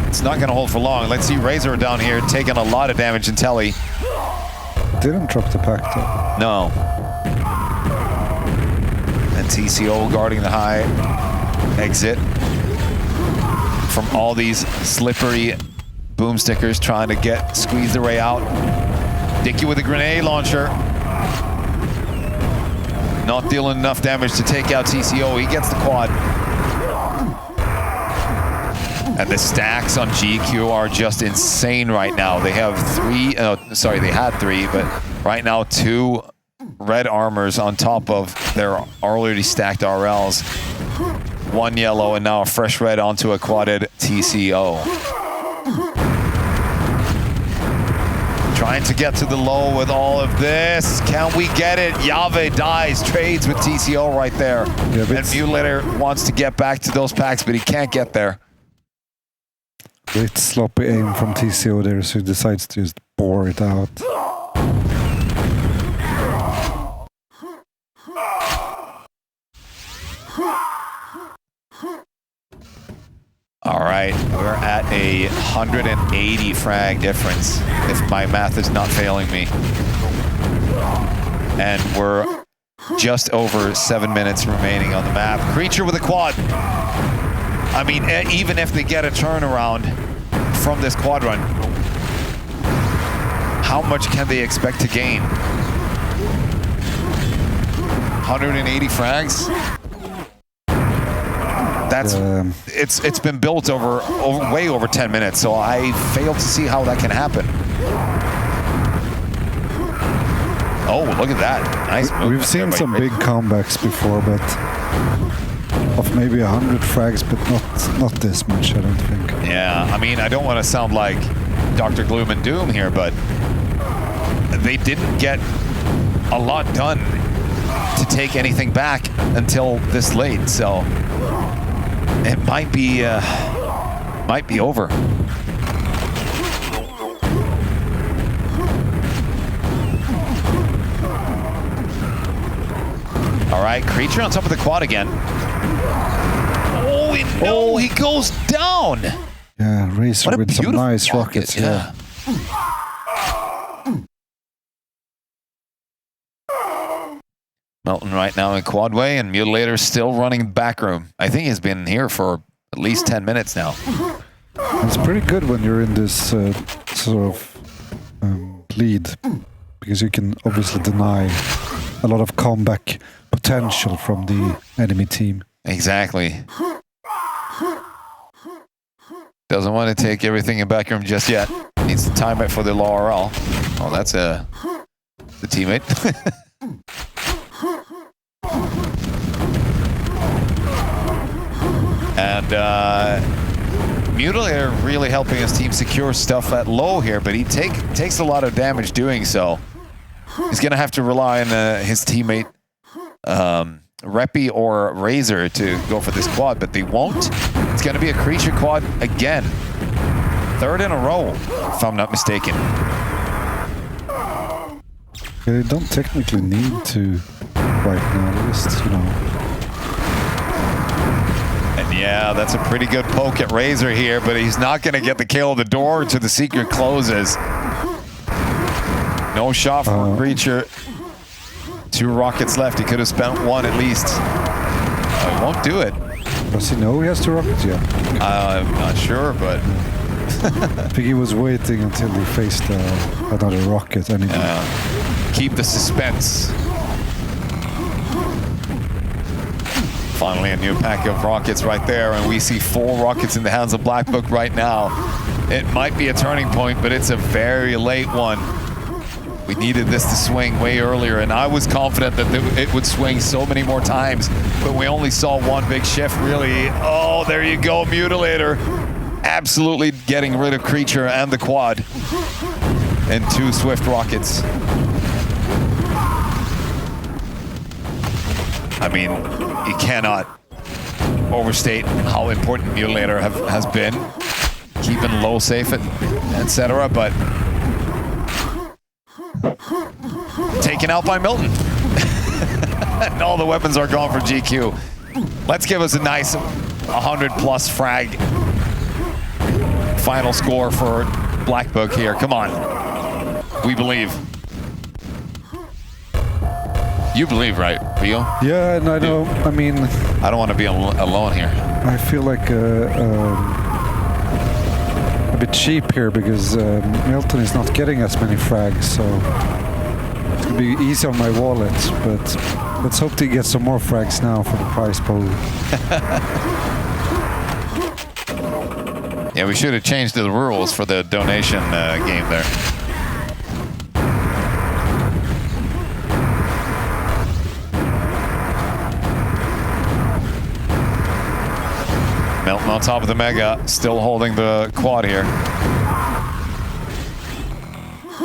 it's not going to hold for long. Let's see Razor down here taking a lot of damage in Telly. Didn't drop the pack though. No. And TCO guarding the high exit from all these slippery boomstickers trying to squeeze their way out. Dicky with a grenade launcher. Not dealing enough damage to take out TCO. He gets the quad. And the stacks on GQ are just insane right now. They have 3, they had 3, but right now 2 red armors on top of their already stacked RLs. 1 yellow and now a fresh red onto a quadded TCO. Trying to get to the low with all of this. Can we get it? Yave dies, trades with TCO right there. Yeah, and Mutilator wants to get back to those packs, but he can't get there. Great sloppy aim from TCO there, so he decides to just bore it out. All right, we're at a 180 frag difference, if my math is not failing me. And we're just over 7 minutes remaining on the map. Creature with a quad. I mean, even if they get a turnaround from this quad run, how much can they expect to gain? 180 frags? That's it's been built over way over 10 minutes, so I fail to see how that can happen. Oh, look at that. Nice move. We've seen some big comebacks before, but of maybe 100 frags, but not this much, I don't think. Yeah, I mean, I don't want to sound like Dr. Gloom and Doom here, but they didn't get a lot done to take anything back until this late, so it might be over. All right, Creature on top of the quad again. Oh, no, he goes down. Yeah, Razor with some nice rockets. Yeah. Melton right now in quadway, and Mutilator still running backroom. I think he's been here for at least 10 minutes now. It's pretty good when you're in this sort of lead, because you can obviously deny a lot of comeback potential from the enemy team. Exactly. Doesn't want to take everything in backroom just yet. Needs to time it for the low RL. Oh, that's the teammate. And Mutilator really helping his team secure stuff at low here, but he takes a lot of damage doing so. He's going to have to rely on his teammate Reppy or Razor to go for this quad, but they won't. It's going to be a Creature quad again. 3rd in a row, if I'm not mistaken. They don't technically need to right now, just, you know. And yeah, that's a pretty good poke at Razor here, but he's not going to get the kill. The door to the secret closes. No shot from Creature. 2 rockets left. He could have spent 1 at least. He won't do it. Does he know he has to rocket? Yeah. I'm not sure, but I think he was waiting until he faced another rocket anyway. keep the suspense. Finally, a new pack of rockets right there, and we see 4 rockets in the hands of Black Book right now. It might be a turning point, but it's a very late one. We needed this to swing way earlier, and I was confident that it would swing so many more times, but we only saw one big shift, really. Oh, there you go, Mutilator. Absolutely getting rid of Creature and the quad. And 2 swift rockets. I mean, you cannot overstate how important Mutilator has been. Keeping low safe, etc. But taken out by Milton. And all the weapons are gone for GQ. Let's give us a nice 100+ frag final score for Black Book here. Come on. We believe. You believe, right, Rio? Yeah, and I know. I mean, I don't want to be alone here. I feel like a bit cheap here because Milton is not getting as many frags, so it's gonna be easy on my wallet. But let's hope to get some more frags now for the prize pool. Yeah, we should have changed the rules for the donation game there. Milton on top of the Mega, still holding the quad here.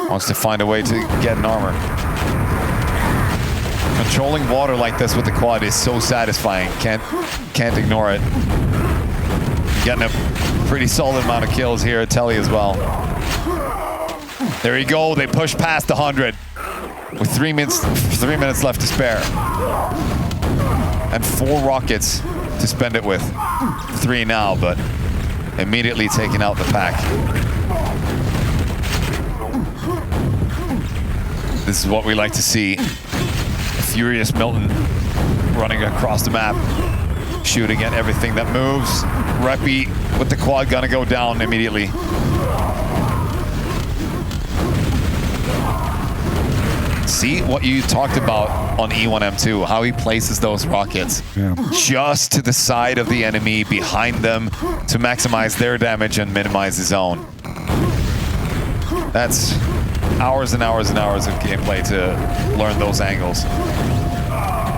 Wants to find a way to get an armor. Controlling water like this with the quad is so satisfying. Can't ignore it. Getting a pretty solid amount of kills here at Telly as well. There you go. They push past the 100 with 3 minutes left to spare, and 4 rockets to spend it with. 3 now, but immediately taking out the pack. This is what we like to see. A furious Milton running across the map, shooting at everything that moves. Reppy with the quad gonna go down immediately. See what you talked about on E1M2, how he places those rockets just to the side of the enemy, behind them, to maximize their damage and minimize his own. That's hours and hours and hours of gameplay to learn those angles.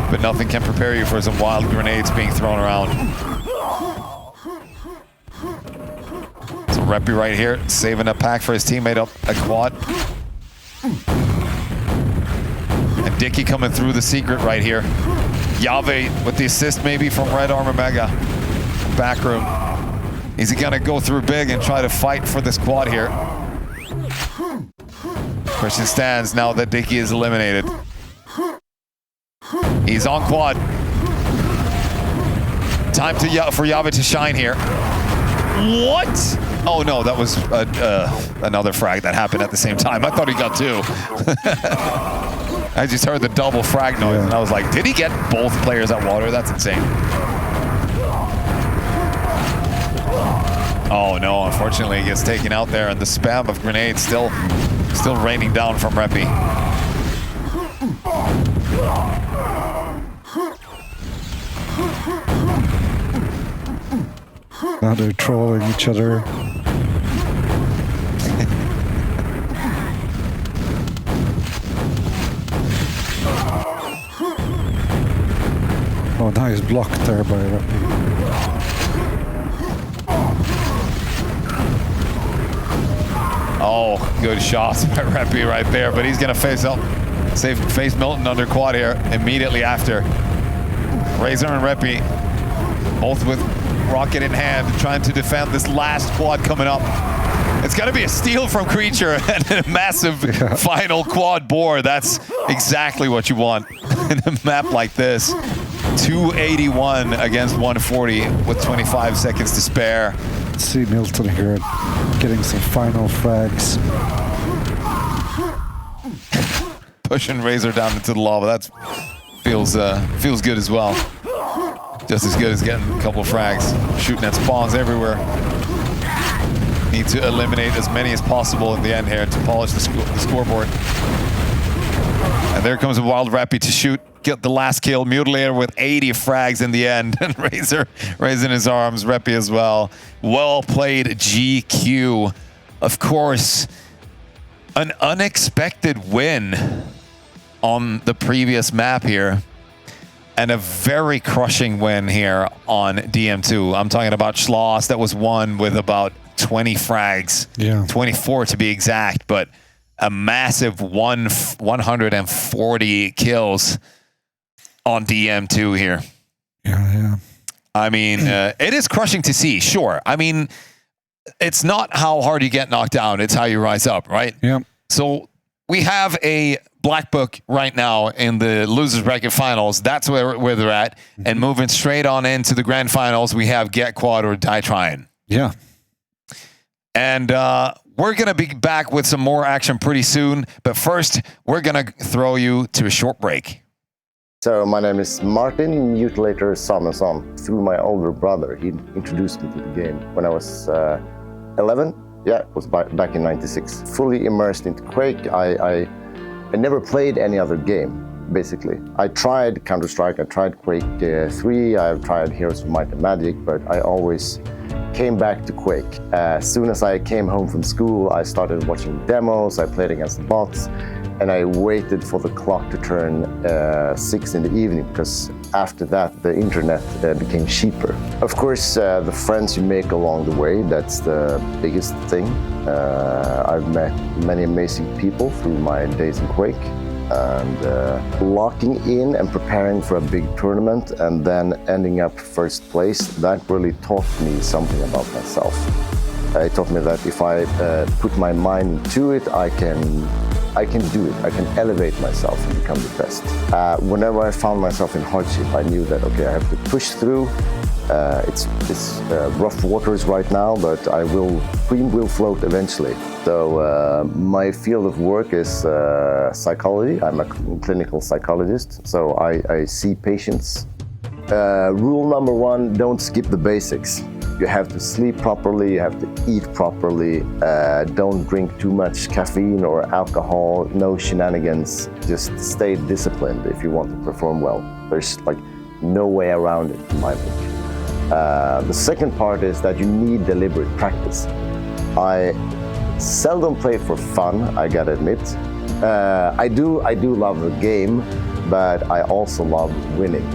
But nothing can prepare you for some wild grenades being thrown around. So Reppy right here, saving a pack for his teammate up a quad. And Dicky coming through the secret right here. Yave with the assist maybe from Red Armor Mega. Back room. Is he gonna go through big and try to fight for this quad here? Christian stands now that Dicky is eliminated. He's on quad. Time for Yave to shine here. What? Oh no, that was another frag that happened at the same time. I thought he got 2. I just heard the double frag noise and I was like, did he get both players at water? That's insane. Oh no, unfortunately he gets taken out there, and the spam of grenades still raining down from Reppy. Now they're trolling each other. Oh, nice block there by Reppy. Oh, good shots by Reppy right there, but he's gonna face Milton under quad here immediately after. Razor and Reppy, both with rocket in hand, trying to defend this last quad coming up. It's gonna be a steal from Creature and a massive final quad bore. That's exactly what you want in a map like this. 281 against 140 with 25 seconds to spare. Let's see Milton here getting some final frags. Pushing Razor down into the lava. That feels good as well. just as good as getting a couple of frags. Shooting at spawns everywhere. Need to eliminate as many as possible in the end here to polish the scoreboard. And there comes a Wild Rappy to shoot, get the last kill. Mutilator with 80 frags in the end. And Razor raising his arms. Rappy as well. Well played, GQ. Of course, an unexpected win on the previous map here. And a very crushing win here on DM2. I'm talking about Schloss. That was won with about 20 frags. Yeah. 24 to be exact, but a massive 140 kills on DM2 here. Yeah. I mean, it is crushing to see, sure. I mean, it's not how hard you get knocked down, it's how you rise up, right? Yeah. So we have a Black Book right now in the losers bracket finals. That's where they're at. And moving straight on into the grand finals, we have Get Quad or Die Trying. Yeah. And we're going to be back with some more action pretty soon. But first, we're going to throw you to a short break. So my name is Martin Mutilator Samuelsson. Through my older brother, he introduced me to the game when I was 11. Yeah, it was back in '96. Fully immersed into Quake. I never played any other game, basically. I tried Counter-Strike, I tried Quake 3, I've tried Heroes of Might and Magic, but I always came back to Quake. As soon as I came home from school, I started watching demos, I played against the bots, and I waited for the clock to turn 6 in the evening, because after that, the internet became cheaper. Of course, the friends you make along the way, that's the biggest thing. I've met many amazing people through my days in Quake, and locking in and preparing for a big tournament and then ending up first place, that really taught me something about myself. It taught me that if I put my mind into it, I can do it. I can elevate myself and become the best. Whenever I found myself in hardship, I knew that, okay, I have to push through. It's rough waters right now, but Queen will float eventually. So my field of work is psychology. I'm a clinical psychologist, so I see patients. Rule number 1, don't skip the basics. You have to sleep properly, you have to eat properly, don't drink too much caffeine or alcohol, no shenanigans, just stay disciplined if you want to perform well. There's like no way around it, in my opinion. The second part is that you need deliberate practice. I seldom play for fun, I gotta admit. I do love the game, but I also love winning.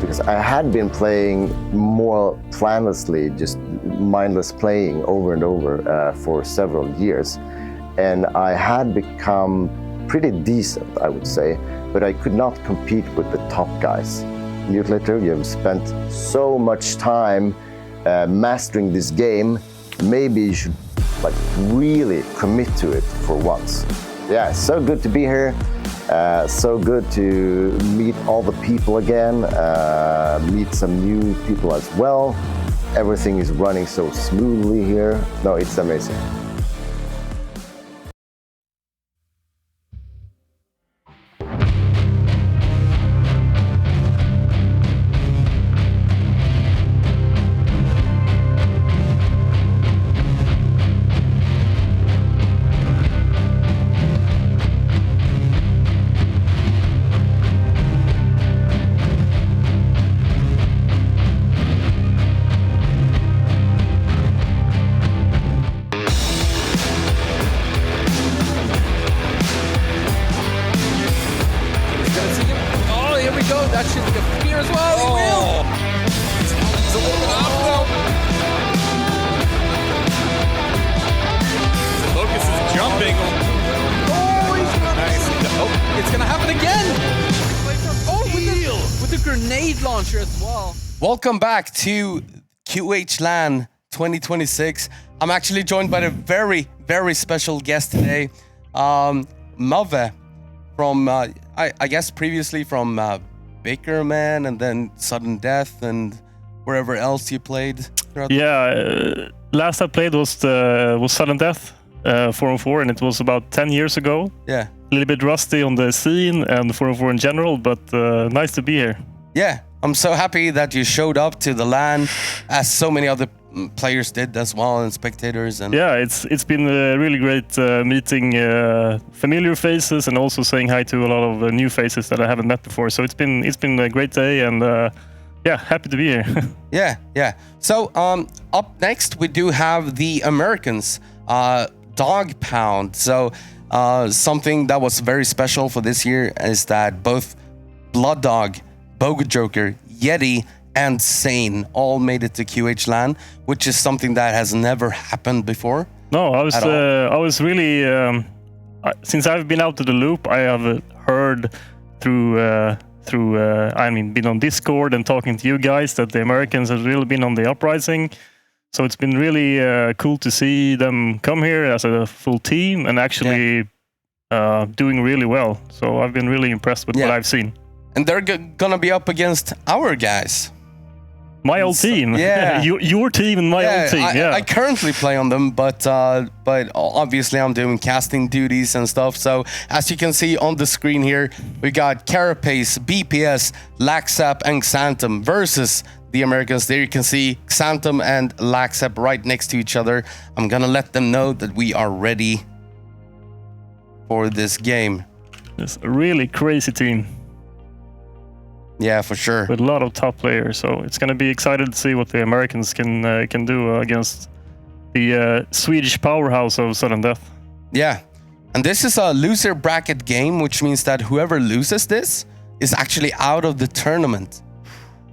Because I had been playing more planlessly, just mindless playing over and over for several years. And I had become pretty decent, I would say, but I could not compete with the top guys. Mutilator, you have spent so much time mastering this game, maybe you should like really commit to it for once. Yeah, so good to be here. So good to meet all the people again, meet some new people as well. Everything is running so smoothly here. No, it's amazing. Welcome back to QHLAN2026. I'm actually joined by a very, very special guest today, Mave, from, I guess previously from Bakerman and then Sudden Death and wherever else you played. Yeah, last I played was Sudden Death 4-on-4, and it was about 10 years ago. Yeah. A little bit rusty on the scene and 4-on-4 in general, but nice to be here. Yeah, I'm so happy that you showed up to the LAN, as so many other players did as well, and spectators. And yeah, it's been really great meeting familiar faces and also saying hi to a lot of new faces that I haven't met before. So it's been a great day, and yeah, happy to be here. yeah. So up next we do have the Americans, Dog Pound. So something that was very special for this year is that both Blood Dog, Boga Joker, Yeti, and Sane all made it to QHLAN, which is something that has never happened before. No, I was really since I've been out of the loop, I have heard through I mean, been on Discord and talking to you guys that the Americans have really been on the uprising. So it's been really cool to see them come here as a full team and actually doing really well. So I've been really impressed with what I've seen. And they're gonna be up against our guys. My old team. Yeah. Your team and my old team. I currently play on them, but obviously I'm doing casting duties and stuff. So as you can see on the screen here, we got Carapace, BPS, Laxap, and Xantum versus the Americans. There you can see Xantum and Laxap right next to each other. I'm gonna let them know that we are ready for this game. It's a really crazy team. Yeah, for sure. With a lot of top players, so it's going to be exciting to see what the Americans can do against the Swedish powerhouse of Sudden Death. Yeah, and this is a loser bracket game, which means that whoever loses this is actually out of the tournament.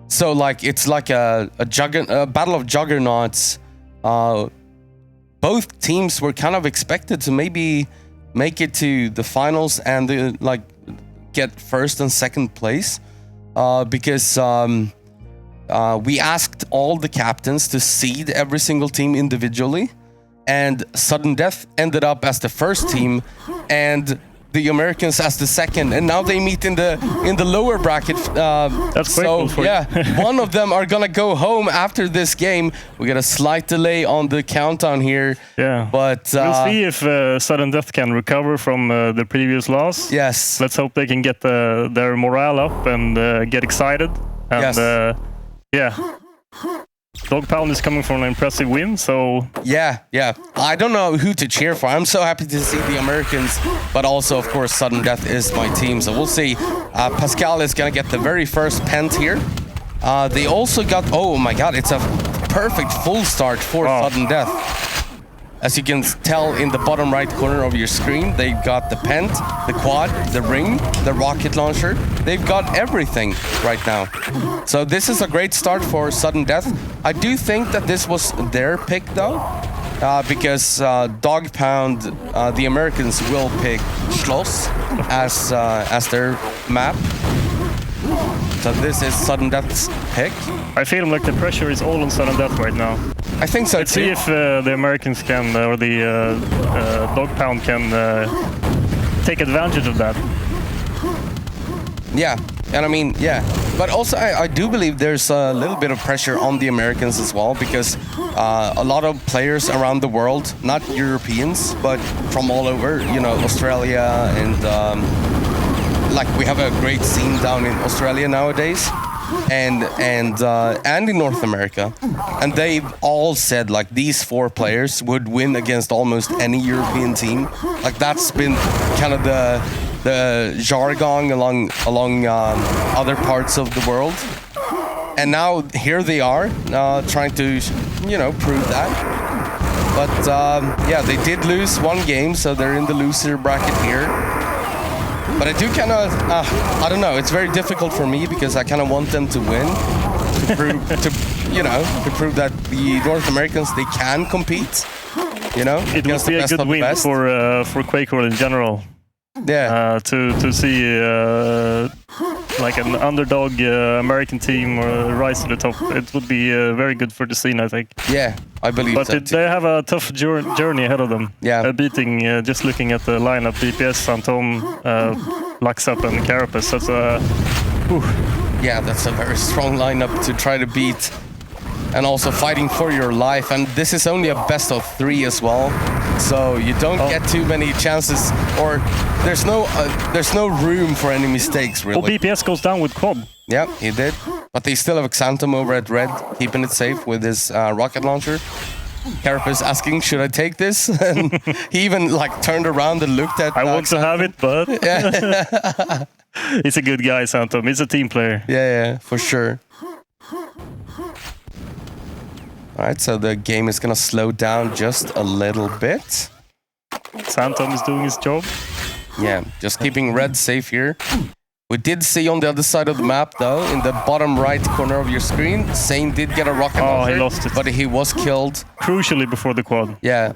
So like it's like a battle of juggernauts. Both teams were kind of expected to maybe make it to the finals and get first and second place. Because we asked all the captains to seed every single team individually, and Sudden Death ended up as the first team, and the Americans as the second, and now they meet in the lower bracket. That's so for yeah, one of them are gonna go home after this game. We got a slight delay on the countdown here. Yeah, but we'll see if Sudden Death can recover from the previous loss. Yes, let's hope they can get their morale up and get excited. And yes. Yeah. Dog Pound is coming from an impressive win, so... Yeah. I don't know who to cheer for. I'm so happy to see the Americans, but also, of course, Sudden Death is my team, so we'll see. Pascal is going to get the very first pent here. They also got... Oh my god, it's a perfect full start for Sudden Death. As you can tell in the bottom right corner of your screen, they've got the pent, the quad, the ring, the rocket launcher. They've got everything right now. So this is a great start for Sudden Death. I do think that this was their pick though, because Dog Pound, the Americans will pick Schloss as their map. So this is Sudden Death's pick. I feel like the pressure is all on Sudden Death right now. I think so Let's too. see if the Americans can, or the Dog Pound can take advantage of that. Yeah, and I mean, yeah. But also, I do believe there's a little bit of pressure on the Americans as well, because a lot of players around the world, not Europeans, but from all over, you know, Australia and like we have a great scene down in Australia nowadays, and in North America, and they've all said like these four players would win against almost any European team. Like that's been kind of the jargon along other parts of the world, and now here they are trying to prove that. But yeah, they did lose one game, so they're in the loser bracket here. But I do kind of, I don't know, it's very difficult for me because I kind of want them to win, to prove that the North Americans, they can compete, It would be a good win for QuakeWorld in general. Yeah. To see like an underdog American team rise to the top, it would be very good for the scene, I think. Yeah, I believe so. But they have a tough journey ahead of them. Yeah. Beating, just looking at the lineup, BPS, Phantom, Laxap, and Carapace. That's a... Yeah, that's a very strong lineup to try to beat. And also fighting for your life. And this is only a best of 3 as well. So you don't get too many chances, or there's no room for any mistakes, really. Well, BPS goes down with quad. Yeah, he did. But they still have Xantum over at red, keeping it safe with his rocket launcher. Carapace asking, should I take this? And he even like turned around and looked at... I want to have it, but... He's a good guy, Xantum. He's a team player. Yeah, for sure. Alright, so the game is gonna slow down just a little bit. Xantum is doing his job. Yeah, just keeping red safe here. We did see on the other side of the map, though, in the bottom right corner of your screen, Sane did get a rocket launcher, he lost it. but he was killed. Crucially before the quad. Yeah.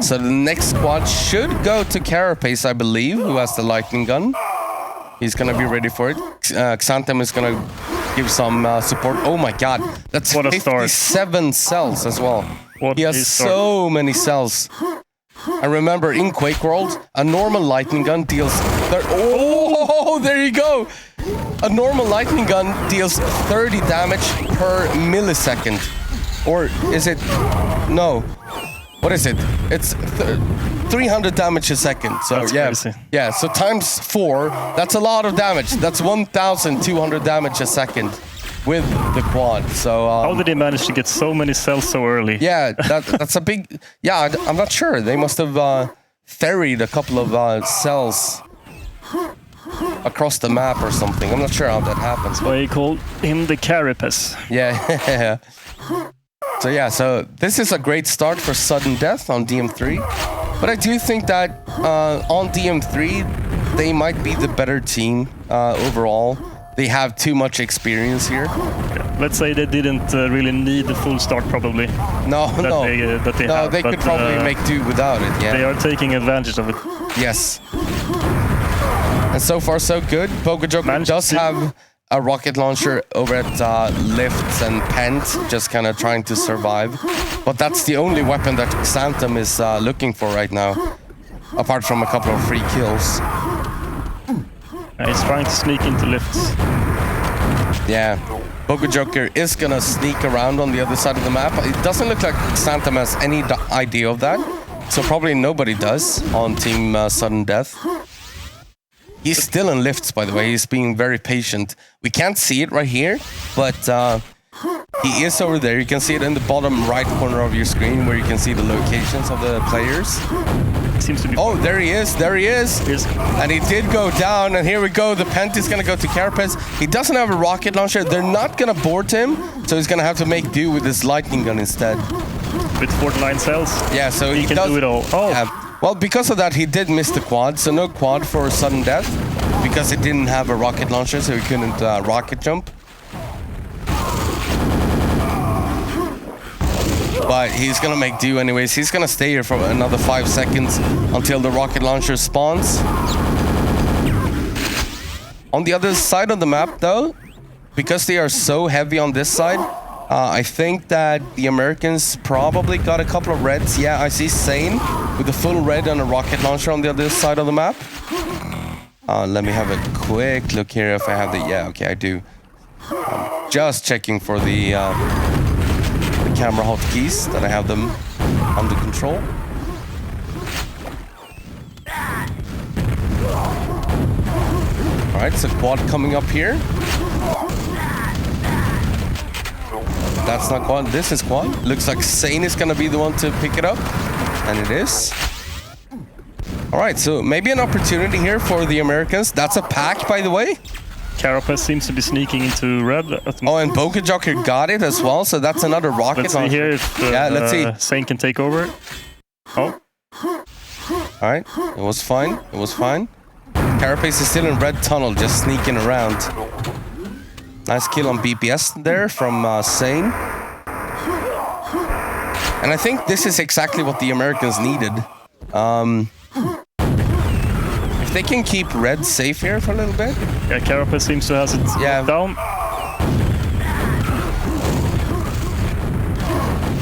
So the next squad should go to Carapace, I believe, who has the lightning gun. He's gonna be ready for it. Xantum is gonna give some support. Oh my god, that's what a 57 cells as well. What he has so many cells. I remember in QuakeWorld, a normal lightning gun deals... Oh, there you go! A normal lightning gun deals 30 damage per millisecond. Or is it... No. What is it? It's 300 damage a second. So that's crazy. Yeah, so times 4, that's a lot of damage. That's 1,200 damage a second with the quad. So how did they manage to get so many cells so early? Yeah, that's a big... Yeah, I'm not sure. They must have ferried a couple of cells across the map or something. I'm not sure how that happens. Why he called him the Carapace. Yeah. So this is a great start for sudden death on DM3. But I do think that on DM3, they might be the better team overall. They have too much experience here. Let's say they didn't really need the full start, probably. No. They could probably make do without it. Yeah. They are taking advantage of it. Yes. And so far, so good. Pokejoker does have a rocket launcher over at Lift and Pent, just kind of trying to survive. But that's the only weapon that Xantum is looking for right now, apart from a couple of free kills. He's trying to sneak into lifts. Yeah, Pokejoker is gonna sneak around on the other side of the map. It doesn't look like Xantum has any idea of that, so probably nobody does on Team Sudden Death. He's still in lifts, by the way. He's being very patient. We can't see it right here, but he is over there. You can see it in the bottom right corner of your screen where you can see the locations of the players. Seems to be... Oh, there he is. And he did go down, and here we go. The Pent is going to go to Carapace. He doesn't have a rocket launcher. They're not going to board him, so he's going to have to make do with his lightning gun instead. With 49 cells? Yeah, so he can do it all. Oh. Yeah. Well, because of that, he did miss the quad, so no quad for sudden death, because he didn't have a rocket launcher, so he couldn't rocket jump. But he's gonna make do anyways. He's gonna stay here for another 5 seconds until the rocket launcher spawns. On the other side of the map, though, because they are so heavy on this side, I think that the Americans probably got a couple of reds. Yeah, I see Sane with a full red and a rocket launcher on the other side of the map. Let me have a quick look here if I have the... Yeah, okay, I do. I'm just checking for the camera hotkeys, that I have them under control. Alright, so quad coming up here. That's not quad, this is quad. Looks like Sane is gonna be the one to pick it up. And it is. Alright, so maybe an opportunity here for the Americans. That's a pack, by the way. Carapace seems to be sneaking into red. Oh, and Pokejoker got it as well, so that's another rocket. Let's see here if let's see. Sane can take over. Oh. Alright, it was fine. Carapace is still in red tunnel, just sneaking around. Nice kill on BPS there from Sane. And I think this is exactly what the Americans needed. If they can keep red safe here for a little bit. Yeah, Carapace seems to have it down.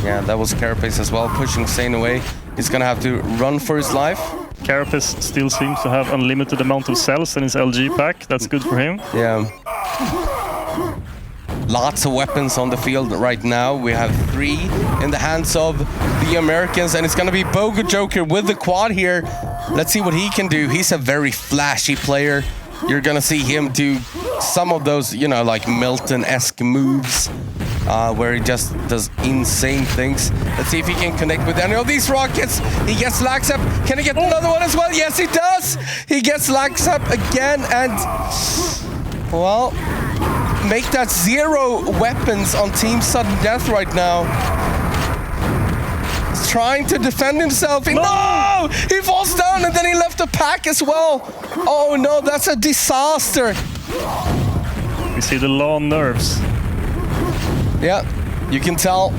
Yeah, that was Carapace as well, pushing Sane away. He's gonna have to run for his life. Carapace still seems to have unlimited amount of cells in his LG pack. That's good for him. Yeah. Lots of weapons on the field right now. We have 3 in the hands of the Americans, and it's going to be Pokejoker with the quad here. Let's see what he can do. He's a very flashy player. you're gonna see him do some of those, you know, like Milton-esque moves, where he just does insane things. Let's see if he can connect with any of these rockets. He gets lags up. Can he get another one as well? Yes, he does. He gets lags up again, and well, make that 0 weapons on Team Sudden Death right now. He's trying to defend himself. No! He falls down, and then he left the pack as well. Oh no, that's a disaster. You see the long nerves. Yeah, you can tell.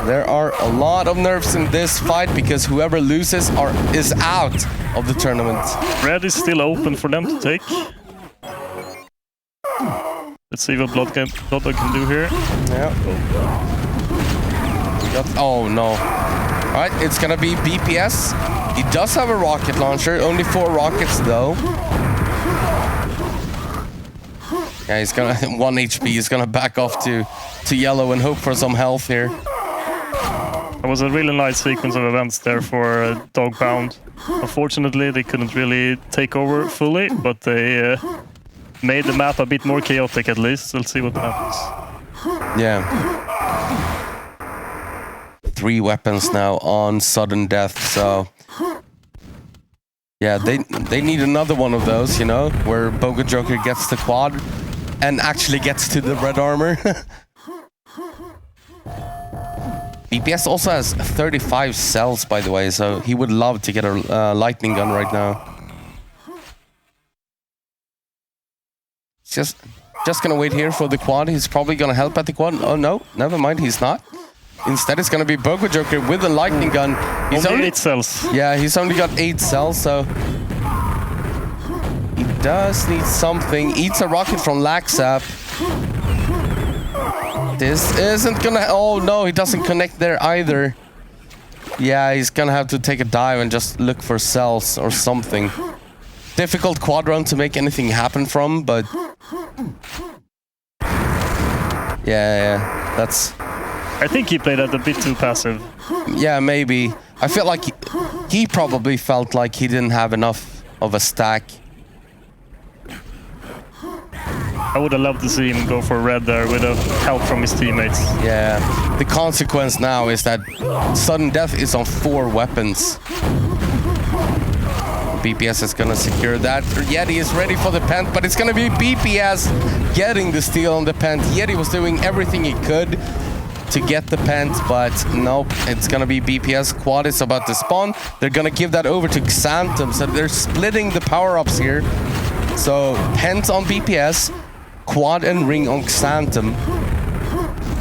There are a lot of nerves in this fight because whoever loses is out of the tournament. Red is still open for them to take. Let's see what Blood Dog can do here. Yeah. Oh no. Alright, it's gonna be BPS. He does have a rocket launcher, only 4 rockets though. Yeah, he's gonna 1 HP. He's gonna back off to yellow and hope for some health here. It was a really nice sequence of events there for Dogpound. Unfortunately, they couldn't really take over fully, but they made the map a bit more chaotic at least. We'll see what happens. Yeah. 3 weapons now on Sudden Death, so yeah, they need another one of those, you know, where Boga Joker gets the quad and actually gets to the red armor. BPS also has 35 cells, by the way, so he would love to get a lightning gun right now. Just gonna wait here for the quad. He's probably gonna help at the quad. Oh no, never mind, he's not. Instead, it's gonna be Boga Joker with a lightning gun. He's only 8 cells. Yeah, he's only got 8 cells, so he does need something. Eats a rocket from Laxap. This isn't gonna... Oh no, he doesn't connect there either. Yeah, he's gonna have to take a dive and just look for cells or something. Difficult quad run to make anything happen from, but... Yeah, that's... I think he played that a bit too passive. Yeah, maybe. I feel like he probably felt like he didn't have enough of a stack. I would have loved to see him go for red there with help from his teammates. Yeah, the consequence now is that Sudden Death is on 4 weapons. BPS is gonna secure that. Yeti is ready for the pent, but it's gonna be BPS getting the steal on the pent. Yeti was doing everything he could to get the pent, but nope, it's gonna be BPS. Quad is about to spawn. They're gonna give that over to Xantum, so they're splitting the power-ups here. So pent on BPS, quad and ring on Xantum.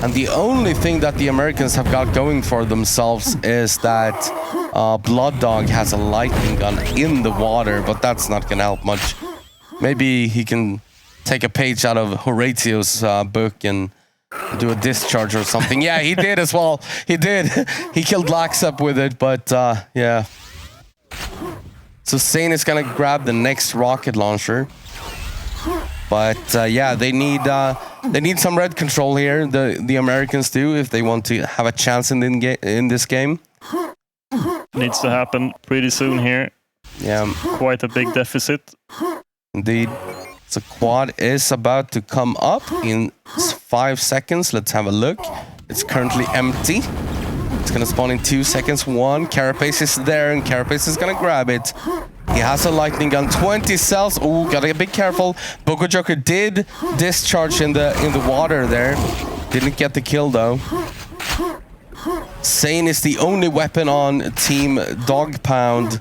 And the only thing that the Americans have got going for themselves is that Blood Dog has a lightning gun in the water, but that's not gonna help much. Maybe he can take a page out of Horatio's book and do a discharge or something. Yeah, he did as well. He did. He killed Laxup with it, but yeah. So Sane is gonna grab the next rocket launcher. But yeah, they need some red control here. The Americans do, if they want to have a chance in this game. Needs to happen pretty soon here. Yeah, quite a big deficit. Indeed. So quad is about to come up in 5 seconds. Let's have a look. It's currently empty. It's gonna spawn in 2 seconds. 1, Carapace is there, and Carapace is gonna grab it. He has a lightning gun, 20 cells. Oh, gotta be careful. Boga Joker did discharge in the water there. Didn't get the kill though. Sane is the only weapon on Team Dogpound.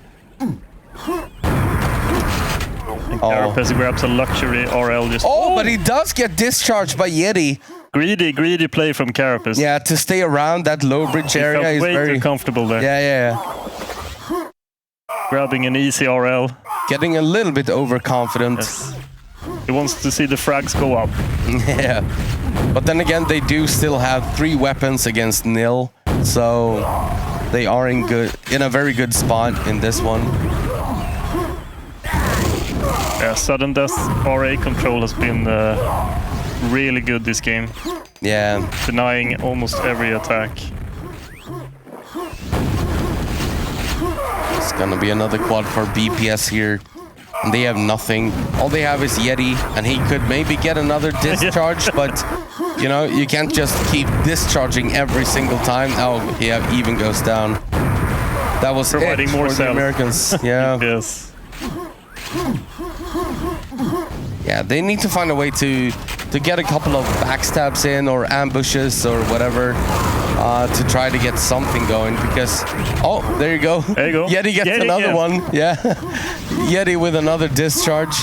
Carapace grabs a luxury RL just... Oh, but he does get discharged by Yeti. Greedy play from Carapace. Yeah, to stay around that low bridge area is way very too comfortable there. Yeah. Grabbing an easy RL. Getting a little bit overconfident. Yes. He wants to see the frags go up. Yeah. But then again, they do still have 3 weapons against nil. So they are in a very good spot in this one. Yeah, Sudden Death RA control has been really good this game. Yeah. Denying almost every attack. It's gonna be another quad for BPS here. and they have nothing. All they have is Yeti, and he could maybe get another discharge, but you know, you can't just keep discharging every single time. Oh, he even goes down. That was providing more for the Americans. Yeah. Yes. Yeah, they need to find a way to get a couple of backstabs in or ambushes or whatever to try to get something going, because there you go. There you go. Yeti gets another one. Yeah. Yeti with another discharge.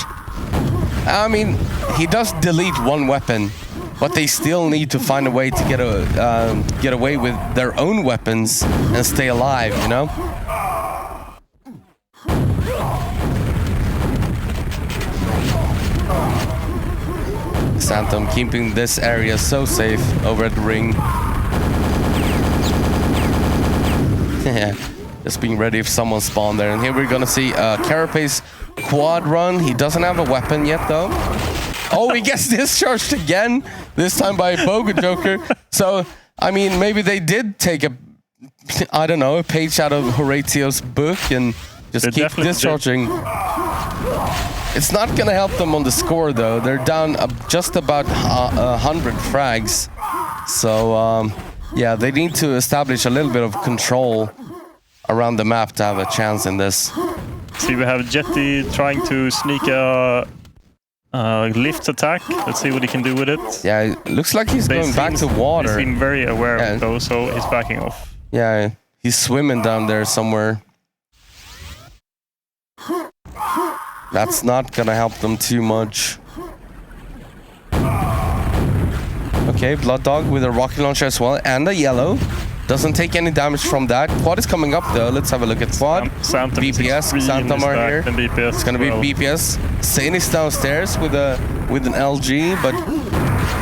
I mean, he does delete one weapon, but they still need to find a way to get away with their own weapons and stay alive, you know? Xanthem keeping this area so safe over at the ring. Yeah, just being ready if someone spawned there. And here we're gonna see Carapace quad run. He doesn't have a weapon yet though. Oh, he gets discharged again, this time by Boga Joker. So, I mean, maybe they did take a page out of Horatio's book and just keep discharging. It's not going to help them on the score, though. They're down just about 100 frags. So, yeah, they need to establish a little bit of control around the map to have a chance in this. See, we have Jetty trying to sneak a lift attack. Let's see what he can do with it. Yeah, it looks like he's going back to water. He seems very aware of it, though, so he's backing off. Yeah, he's swimming down there somewhere. That's not gonna help them too much. Okay, Blood Dog with a rocket launcher as well, and a yellow. Doesn't take any damage from that. Quad is coming up though. Let's have a look at Quad. BPS, Xanthem are here. BPS it's gonna be BPS. Sane is downstairs with an LG, but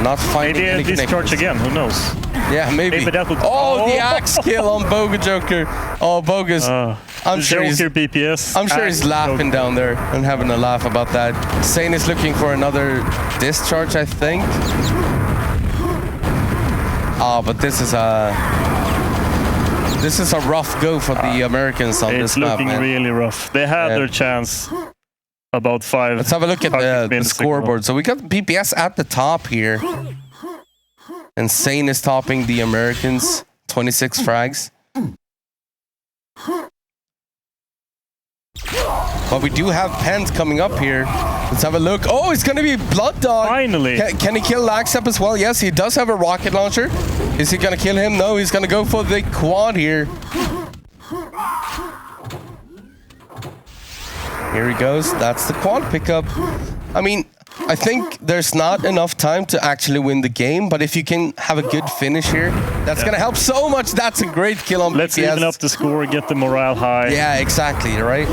not finding any discharge again, who knows? Yeah, maybe. That would... the axe kill on Boga Joker. Oh, Boga's. I'm sure he's laughing down there and having a laugh about that. Sane is looking for another discharge, I think. But this is a rough go for the Americans on this map. It's looking really rough. They had their chance about 5. Let's have a look at the scoreboard. So we got BPS at the top here. And Sane is topping the Americans. 26 frags. But we do have Pens coming up here. Let's have a look. Oh, it's going to be Blood Dog. Finally. Can he kill Laxap as well? Yes, he does have a rocket launcher. Is he going to kill him? No, he's going to go for the quad here. Here he goes. That's the quad pickup. I mean, I think there's not enough time to actually win the game, but if you can have a good finish here, that's going to help so much. That's a great kill on BPS. Let's even up the score, get the morale high. Yeah, exactly, right?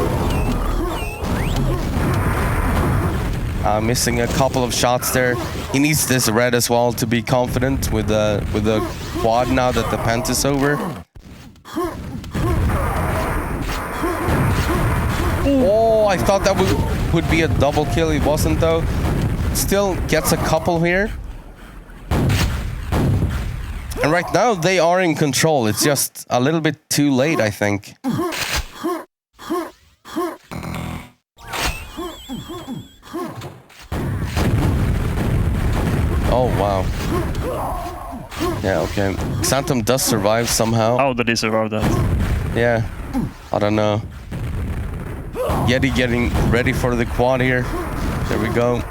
Missing a couple of shots there. He needs this red as well to be confident with the quad now that the pent is over. Oh, I thought that would be a double kill. It wasn't though. Still gets a couple here. And right now they are in control. It's just a little bit too late, I think. Oh, wow. Yeah, okay. Xanthem does survive somehow. How did he survive that? Yeah, I don't know. Yeti getting ready for the quad here. There we go.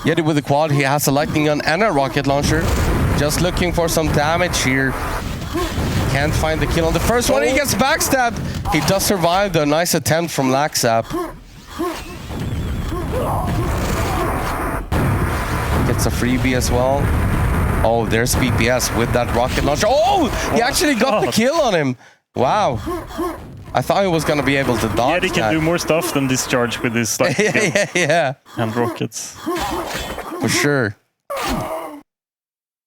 Yeti with the quad. He has a lightning gun and a rocket launcher. Just looking for some damage here. Can't find the kill on the first one. He gets backstabbed. He does survive though. Nice attempt from Laxap. Gets a freebie as well. Oh, there's BPS with that rocket launcher. Oh, he actually got the kill on him. Wow. I thought he was going to be able to dodge. Yeah, he can do more stuff than discharge with his yeah. And rockets. For sure.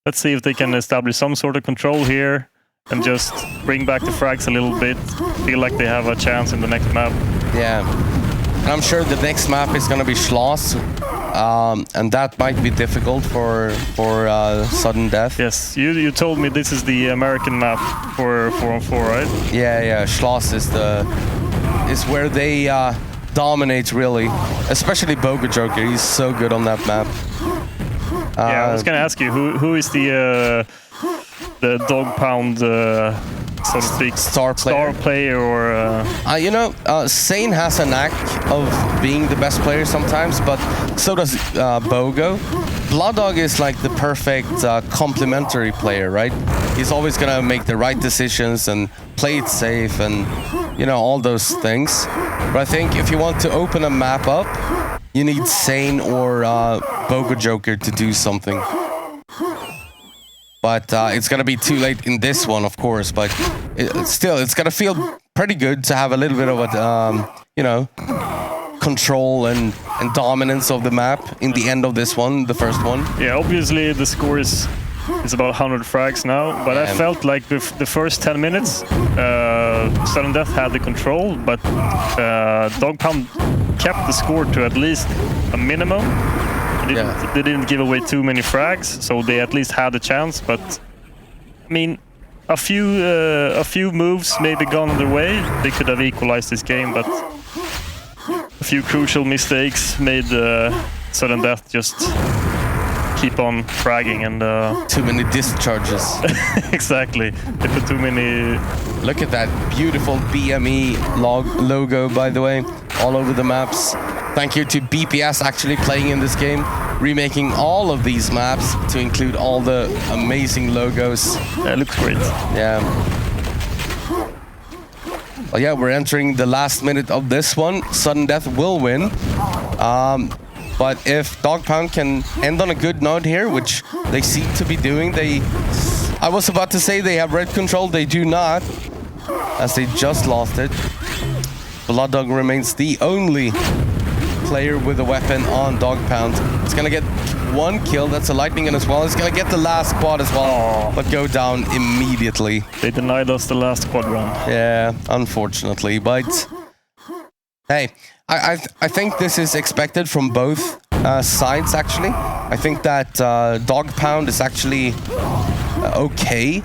Let's see if they can establish some sort of control here and just bring back the frags a little bit. Feel like they have a chance in the next map. Yeah. And I'm sure the next map is going to be Schloss. And that might be difficult for sudden death. Yes, you told me this is the American map for 4-on-4, right? Yeah. Schloss is where they dominate really, especially Boga Joker. He's so good on that map. Yeah, I was gonna ask you who is the dog pound, so to speak, star player or. You know, Sane has a knack of being the best player sometimes, but so does Bogo. Blood Dog is like the perfect complementary player, right? He's always gonna make the right decisions and play it safe and, you know, all those things. But I think if you want to open a map up, you need Sane or Bogo Joker to do something. But it's gonna be too late in this one, of course. But still, it's gonna feel pretty good to have a little bit of a, you know, control and dominance of the map in the end of this one, the first one. Yeah, obviously the score is about 100 frags now, but I felt like the first 10 minutes, Sudden Death had the control, but Dog Pound kept the score to at least a minimum. They didn't give away too many frags, so they at least had a chance. But I mean, a few moves maybe gone their way, they could have equalized this game, but a few crucial mistakes made Sudden Death just keep on fragging and too many discharges. Exactly, they put too many. Look at that beautiful BME logo, by the way, all over the maps. Thank you to BPS actually playing in this game, remaking all of these maps to include all the amazing logos. Yeah, it looks great. Yeah. Well, yeah, we're entering the last minute of this one. Sudden Death will win. But if Dog Pound can end on a good note here, which they seem to be doing, I was about to say they have red control, they do not, as they just lost it. Blood Dog remains the only player with a weapon on Dog Pound. It's gonna get one kill, that's a lightning gun as well. It's gonna get the last quad as well, but go down immediately. They denied us the last quad run. Yeah, unfortunately, but hey, I think this is expected from both sides actually. I think that Dog Pound is actually okay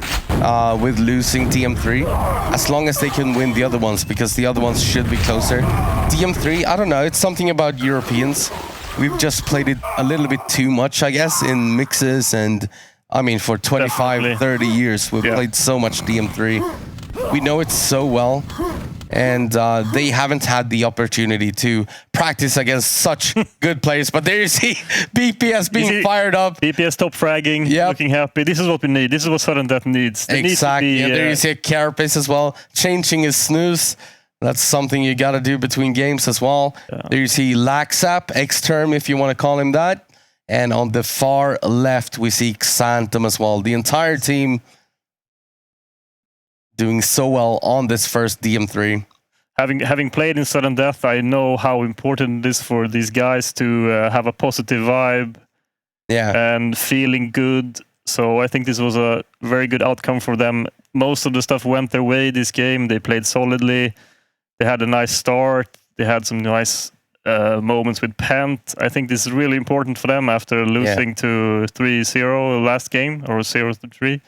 with losing DM3 as long as they can win the other ones, because the other ones should be closer. DM3, I don't know, it's something about Europeans. We've just played it a little bit too much, I guess, in mixes, and I mean for 25, 30 years we've played so much DM3. We know it so well, and they haven't had the opportunity to practice against such good players. But there you see BPS being fired up. BPS top fragging, looking happy. This is what we need. This is what Sudden Death needs. They exactly. Need to be, and there you see Carapace as well, changing his snooze. That's something you got to do between games as well. Yeah. There you see Laxap, X-Term, if you want to call him that. And on the far left, we see Xantum as well. The entire team doing so well on this first DM3. Having played in Sudden Death, I know how important it is for these guys to have a positive vibe and feeling good. So I think this was a very good outcome for them. Most of the stuff went their way this game. They played solidly. They had a nice start. They had some nice moments with Pent. I think this is really important for them after losing to 3-0 last game, or 0-3.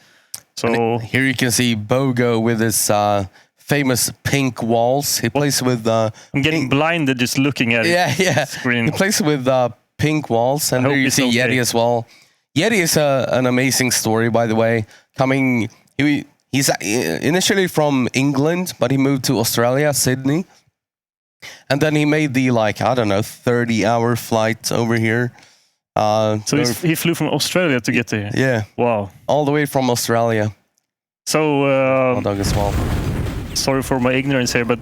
So and here you can see Bogo with his famous pink walls. He plays with I'm getting blinded just looking at it. Screen. He plays with pink walls, and here you see Yeti as well. Yeti is an amazing story, by the way. He's initially from England, but he moved to Australia, Sydney, and then he made the 30-hour flight over here. So he flew from Australia to get here. Yeah. Wow. All the way from Australia. So Dog as well. Sorry for my ignorance here, but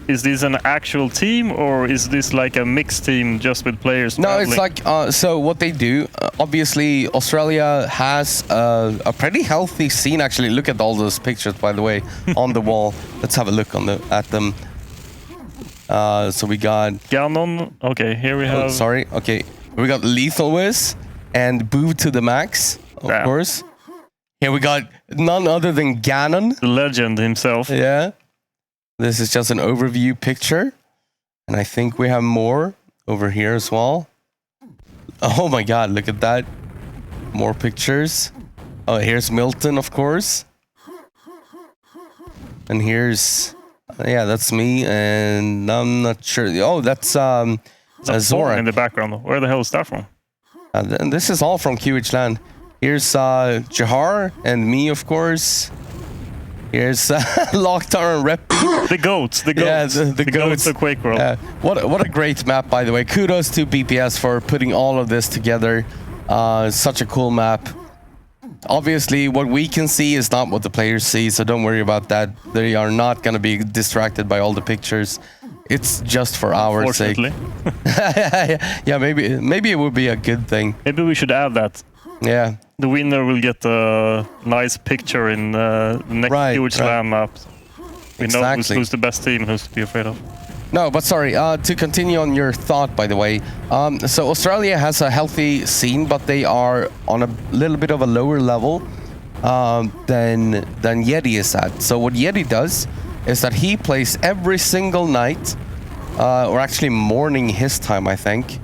is this an actual team, or is this like a mixed team just with players traveling? No, it's like, so what they do, obviously Australia has a pretty healthy scene actually. Look at all those pictures, by the way, on the wall. Let's have a look at them. So we got... Ganon. Okay, here we have... sorry, okay. We got Lethal Wiz and Boo to the Max, of course. Here we got none other than Ganon. The legend himself. Yeah. This is just an overview picture. And I think we have more over here as well. Oh my god, look at that. More pictures. Oh, here's Milton, of course. And here's Yeah, that's me, and I'm not sure. Oh, that's Zoran in the background. Where the hell is that from? And this is all from QHLAN. Here's Jahar and me, of course. Here's Lockdown and Rep. The goats. Yeah, the goats of QuakeWorld. What a great map, by the way. Kudos to BPS for putting all of this together. Such a cool map. Obviously, what we can see is not what the players see, so don't worry about that. They are not going to be distracted by all the pictures. It's just for our sake. Yeah, maybe it would be a good thing. Maybe we should add that. Yeah. The winner will get a nice picture in the next QHLAN map. We know who's the best team, who's to be afraid of. No, but sorry, to continue on your thought, by the way. So Australia has a healthy scene, but they are on a little bit of a lower level than Yeti is at. So what Yeti does is that he plays every single night, or actually morning his time, I think,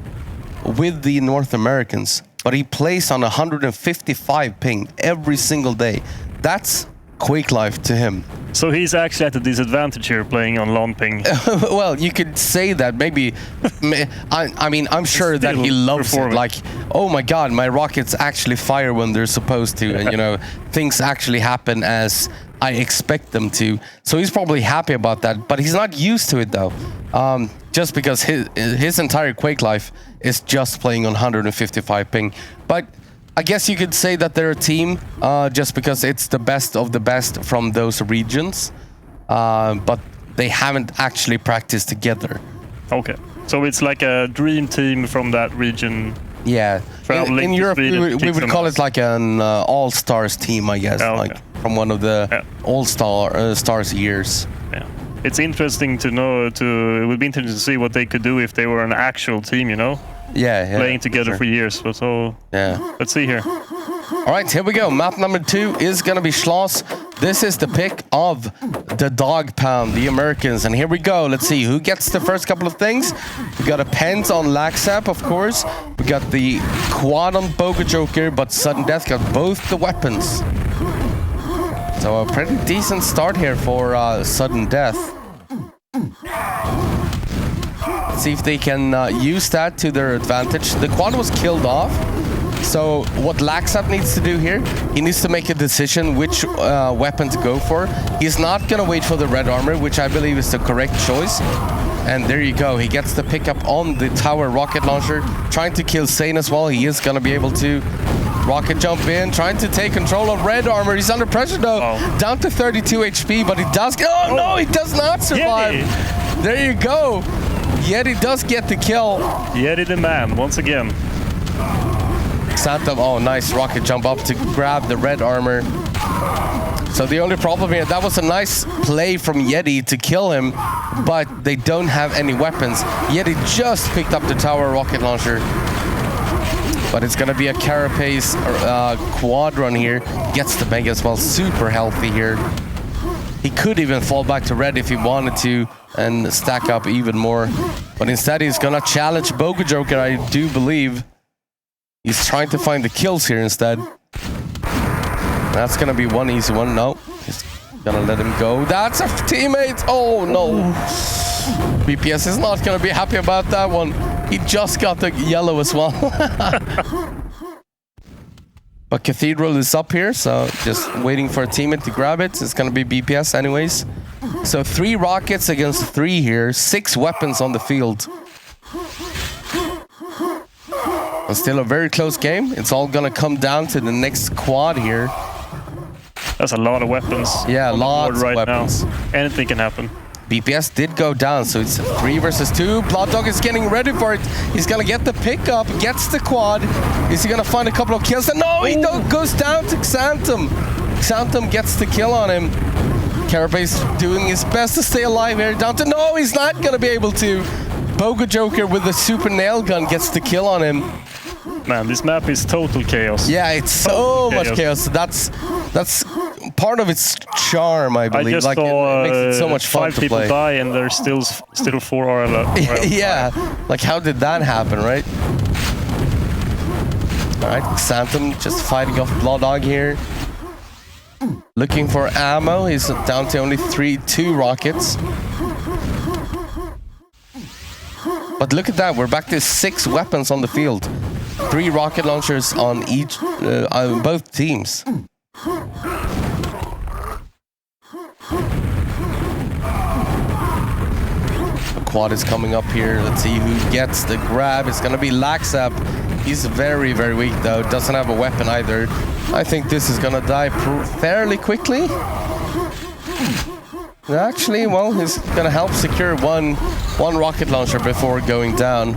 with the North Americans. But he plays on 155 ping every single day. That's Quake life to him. So he's actually at a disadvantage here playing on long ping. Well, you could say that. Maybe. I mean, I'm sure that he loves it. Like, oh my God, my rockets actually fire when they're supposed to, and you know, things actually happen as I expect them to. So he's probably happy about that, but he's not used to it though. Just because his entire Quake life is just playing on 155 ping. But I guess you could say that they're a team just because it's the best of the best from those regions, but they haven't actually practiced together. Okay, so it's like a dream team from that region. Yeah, in Europe we would call it like an all-stars team, I guess, like from one of the all-stars years. Yeah, it's interesting to know. It would be interesting to see what they could do if they were an actual team, you know. Yeah, playing together for years. So yeah, let's see here. All right, here we go. Map number 2 is gonna be Schloss. This is the pick of the Dog Pound, the Americans, and here we go. Let's see who gets the first couple of things. We got a Pens on Laxap, of course. We got the quad on Boga Joker, but Sudden Death got both the weapons. So a pretty decent start here for Sudden Death. See if they can use that to their advantage. The quad was killed off. So what Laxat needs to do here, he needs to make a decision which weapon to go for. He's not going to wait for the red armor, which I believe is the correct choice. And there you go. He gets the pickup on the tower rocket launcher, trying to kill Sane as well. He is going to be able to rocket jump in, trying to take control of red armor. He's under pressure though. Down to 32 HP, but he does... Oh no, he does not survive. Yeti. There you go. Yeti does get the kill. Yeti the man, once again. Santam, oh, nice rocket jump up to grab the red armor. So the only problem here, that was a nice play from Yeti to kill him, but they don't have any weapons. Yeti just picked up the tower rocket launcher. But it's gonna be a Carapace quad run here. Gets the mega as well, super healthy here. He could even fall back to red if he wanted to and stack up even more. But instead he's gonna challenge Boga Joker, I do believe. He's trying to find the kills here instead. That's gonna be one easy one. No, he's gonna let him go. That's a teammate. Oh no. BPS is not gonna be happy about that one. He just got the yellow as well. But Cathedral is up here, so just waiting for a teammate to grab it. It's gonna be BPS anyways. So 3 rockets against 3 here. 6 weapons on the field. And still a very close game. It's all gonna come down to the next quad here. That's a lot of weapons. Yeah, lots of weapons. Now. Anything can happen. BPS did go down, so it's 3 versus 2. Blood Dog is getting ready for it. He's gonna get the pickup, gets the quad. Is he gonna find a couple of kills? No, he goes down to Xantum. Xantum gets the kill on him. Carapace doing his best to stay alive here. Down to... No, he's not gonna be able to. Boga Joker with the super nail gun gets the kill on him. Man, this map is total chaos. Yeah, it's so much chaos. That's part of its charm, I believe. I just like, saw it makes it so much fun 5 to people play. die and there's still 4 are alive. Yeah, like how did that happen, right? All right, Xantum just fighting off Blood Dog here. Looking for ammo. He's down to only 2 rockets. But look at that. We're back to 6 weapons on the field. 3 rocket launchers on each, on both teams. The quad is coming up here. Let's see who gets the grab. It's going to be Laxap. He's very, very weak, though. Doesn't have a weapon either. I think this is going to die fairly quickly. Actually, well, he's going to help secure one rocket launcher before going down.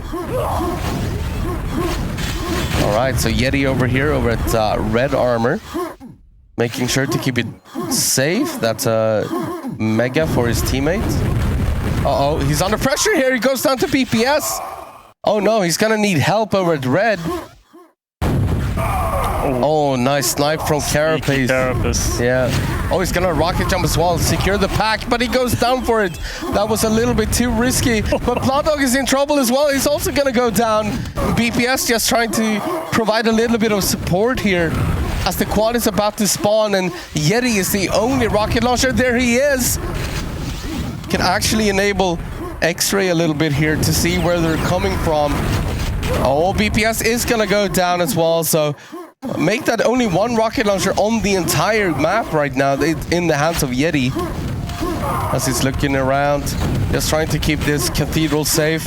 All right, so Yeti over here over at Red Armor. Making sure to keep it safe. That's a mega for his teammates. Uh-oh, he's under pressure here. He goes down to BPS. Oh no, he's gonna need help over at Red. Oh, nice snipe from Carapace. Yeah. Oh, he's gonna rocket jump as well, secure the pack, but he goes down for it. That was a little bit too risky. But Plotdog is in trouble as well. He's also gonna go down. BPS just trying to provide a little bit of support here as the quad is about to spawn, and Yeti is the only rocket launcher. There he is. Can actually enable X-ray a little bit here to see where they're coming from. Oh, BPS is gonna go down as well, so make that only 1 rocket launcher on the entire map right now in the hands of Yeti. As he's looking around, just trying to keep this cathedral safe.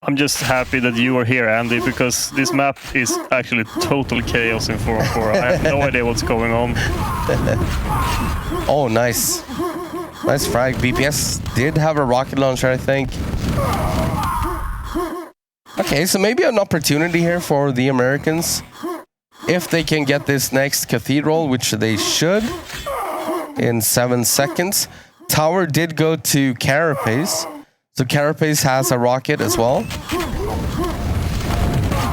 I'm just happy that you are here, Andy, because this map is actually total chaos in 4-on-4. I have no idea what's going on. Oh, nice. Nice frag. BPS did have a rocket launcher, I think. Okay, so maybe an opportunity here for the Americans. If they can get this next cathedral, which they should, in 7 seconds. Tower did go to Carapace. So Carapace has a rocket as well.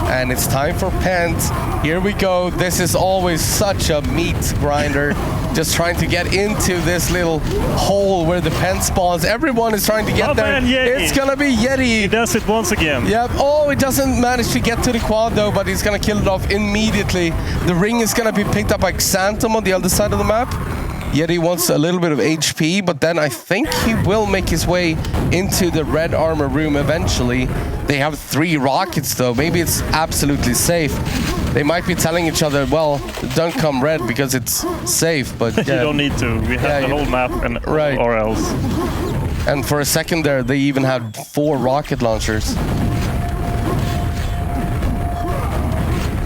And it's time for Pent. Here we go. This is always such a meat grinder. Just trying to get into this little hole where the Pent spawns. Everyone is trying to get there. It's gonna be Yeti. He does it once again. Yep. Oh, it doesn't manage to get to the quad though, but he's gonna kill it off immediately. The ring is gonna be picked up by Xantum on the other side of the map. Yeti wants a little bit of HP, but then I think he will make his way into the red armor room eventually. They have 3 rockets though. Maybe it's absolutely safe. They might be telling each other, well, don't come red because it's safe, but you don't need to. We have the whole map and right. Or else. And for a second there, they even had 4 rocket launchers.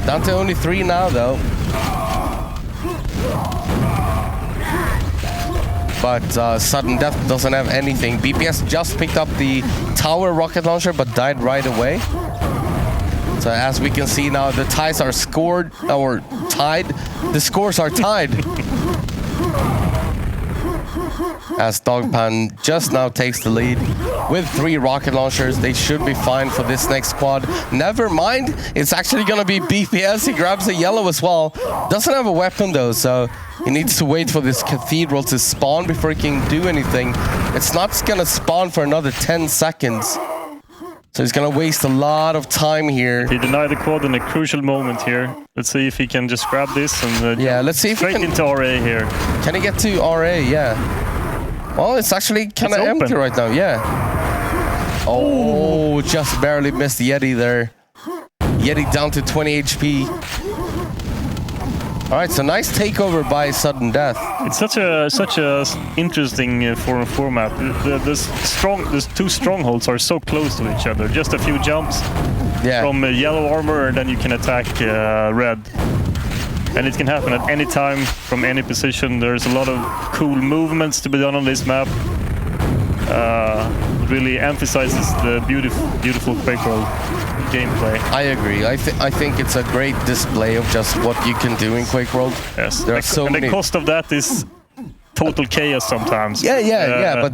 Down to only 3 now though. But Sudden Death doesn't have anything. BPS just picked up the tower rocket launcher, but died right away. So as we can see now, the ties are scored, or tied. The scores are tied. As Dogpan just now takes the lead with 3 rocket launchers. They should be fine for this next quad. Never mind, it's actually gonna be BPS. He grabs a yellow as well. Doesn't have a weapon though, so he needs to wait for this cathedral to spawn before he can do anything. It's not gonna spawn for another 10 seconds. So he's gonna waste a lot of time here. He denied the quad in a crucial moment here. Let's see if he can just grab this and yeah, let's see if straight he can, into RA here. Can he get to RA? Yeah. Well, it's actually kind of empty right now. Yeah. Oh, just barely missed Yeti there. Yeti down to 20 HP. All right, so nice takeover by Sudden Death. It's such a interesting 4-on-4 map. The 2 strongholds are so close to each other. Just a few jumps from yellow armor, and then you can attack red. And it can happen at any time, from any position. There's a lot of cool movements to be done on this map. It really emphasizes the beautiful QuakeWorld gameplay. I agree. I think it's a great display of just what you can do in QuakeWorld. Yes. There are so many. The cost of that is total chaos sometimes. Yeah. But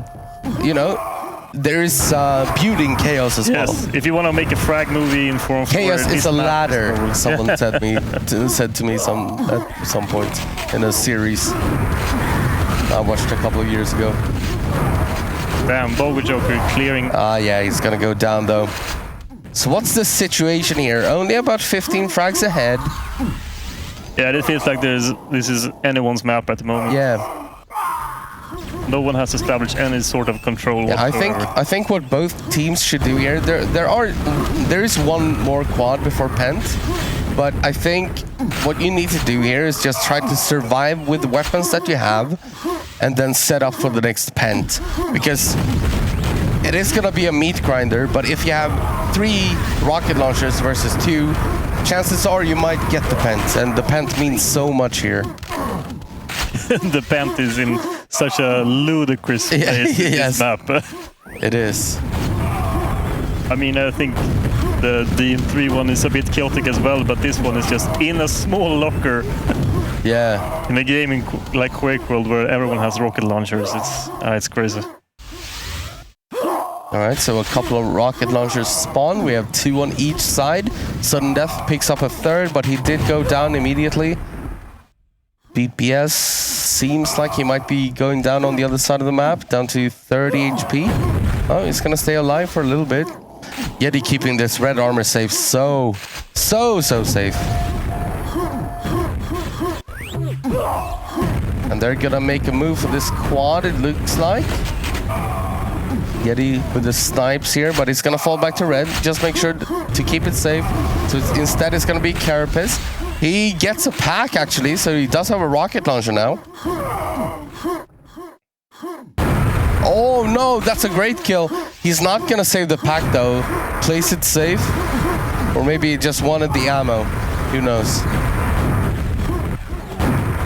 you know, there is beauty in chaos as well. If you want to make a frag movie in 4-on-4, chaos is a ladder. Someone said to me at some point in a series I watched a couple of years ago. Damn, Bogo Joker clearing. Yeah, he's gonna go down though. So what's the situation here? Only about 15 frags ahead. Yeah, it feels like this is anyone's map at the moment. Yeah. No one has established any sort of control. Yeah, whatsoever. I think what both teams should do here. There is one more quad before Pent, but I think what you need to do here is just try to survive with the weapons that you have, and then set up for the next Pent, because it is gonna be a meat grinder. But if you have 3 rocket launchers versus 2, chances are you might get the Pent, and the Pent means so much here. The Pent is in such a ludicrous place in this map. It is. I mean, I think the DM3 one is a bit chaotic as well, but this one is just in a small locker. Yeah. In a game like QuakeWorld where everyone has rocket launchers, it's crazy. All right, so a couple of rocket launchers spawn. We have 2 on each side. Sudden Death picks up a 3rd, but he did go down immediately. BPS seems like he might be going down on the other side of the map, down to 30 HP. Oh, he's gonna stay alive for a little bit. Yeti keeping this red armor safe so safe. And they're gonna make a move for this quad, it looks like. Yeti with the snipes here, but he's gonna fall back to red. Just make sure to keep it safe. So instead it's gonna be Carapace. He gets a pack actually, so he does have a rocket launcher now. Oh no, that's a great kill. He's not gonna save the pack though. Place it safe. Or maybe he just wanted the ammo. Who knows?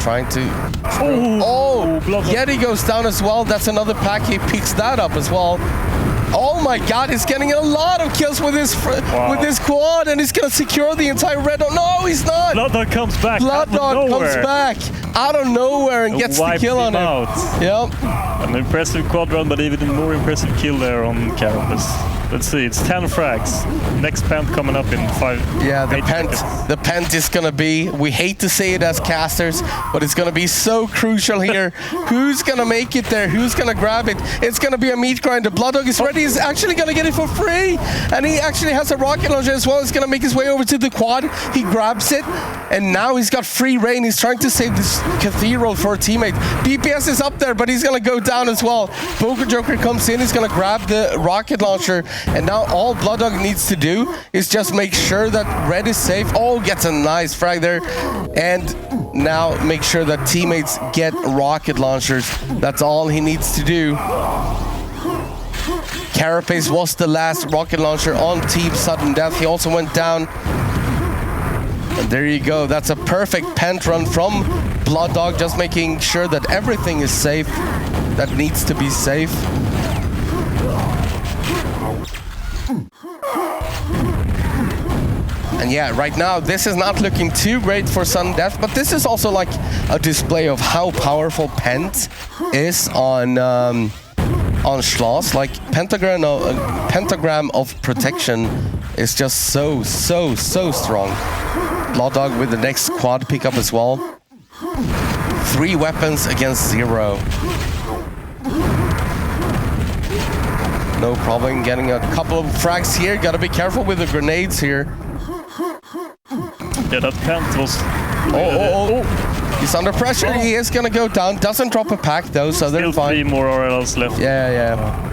Trying to... Oh! Yeti goes down as well. That's another pack. He picks that up as well. Oh my god, he's getting a lot of kills with his quad, and he's gonna secure the entire red. No, he's not! Blood Dog comes back. Blood Dog comes back out of nowhere and gets the kill on him. Yep. An impressive quad run, but even a more impressive kill there on Carapace. Let's see, it's 10 frags. Next Pent coming up in 5. Yeah, the Pent is gonna be, we hate to say it as casters, but it's gonna be so crucial here. Who's gonna make it there? Who's gonna grab it? It's gonna be a meat grinder. Blood Dog is ready. He's actually gonna get it for free. And he actually has a rocket launcher as well. He's gonna make his way over to the quad. He grabs it, and now he's got free reign. He's trying to save this cathedral for a teammate. DPS is up there, but he's gonna go down as well. Poker Joker comes in. He's gonna grab the rocket launcher. And now all Blood Dog needs to do is just make sure that red is safe. Oh, gets a nice frag there. And now make sure that teammates get rocket launchers. That's all he needs to do. Carapace was the last rocket launcher on Team Sudden Death. He also went down. And there you go. That's a perfect Pent run from Blood Dog, just making sure that everything is safe that needs to be safe. And yeah, right now this is not looking too great for Sudden Death, but this is also like a display of how powerful Pent is on Schloss. Like pentagram of protection is just so strong. Blood Dog with the next quad pickup as well. 3 weapons against 0. No problem getting a couple of frags here. Gotta be careful with the grenades here. Yeah, that Pent was... Oh. He's under pressure. He is gonna go down. Doesn't drop a pack though, so they're fine. 3 more RLs left. Yeah.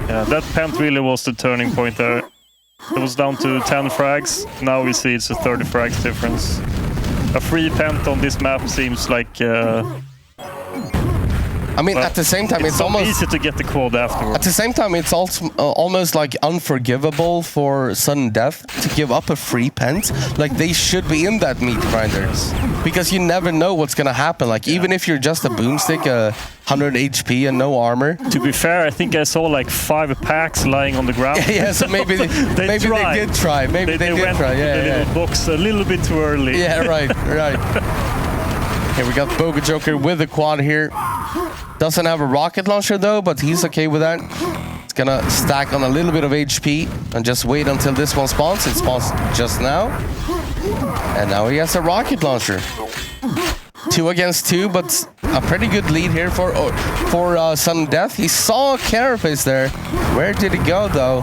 Yeah, that Pent really was the turning point there. It was down to 10 frags. Now we see it's a 30 frags difference. A free Pent on this map seems like... I mean, at the same time, it's almost easy to get the quad afterwards. At the same time, it's also almost like unforgivable for Sudden Death to give up a free Pent. Like, they should be in that meat grinders, because you never know what's gonna happen. Like, even if you're just a boomstick, 100 HP and no armor. To be fair, I think I saw like 5 packs lying on the ground. Yeah, so maybe they did try. Maybe they did try. Yeah, the little box a little bit too early. Yeah, right. Here we got Boga Joker with the quad here. Doesn't have a rocket launcher though, but he's okay with that. It's gonna stack on a little bit of HP and just wait until this one spawns. It spawns just now. And now he has a rocket launcher. 2 against 2, but a pretty good lead here for Sudden Death. He saw Carapace there. Where did he go though?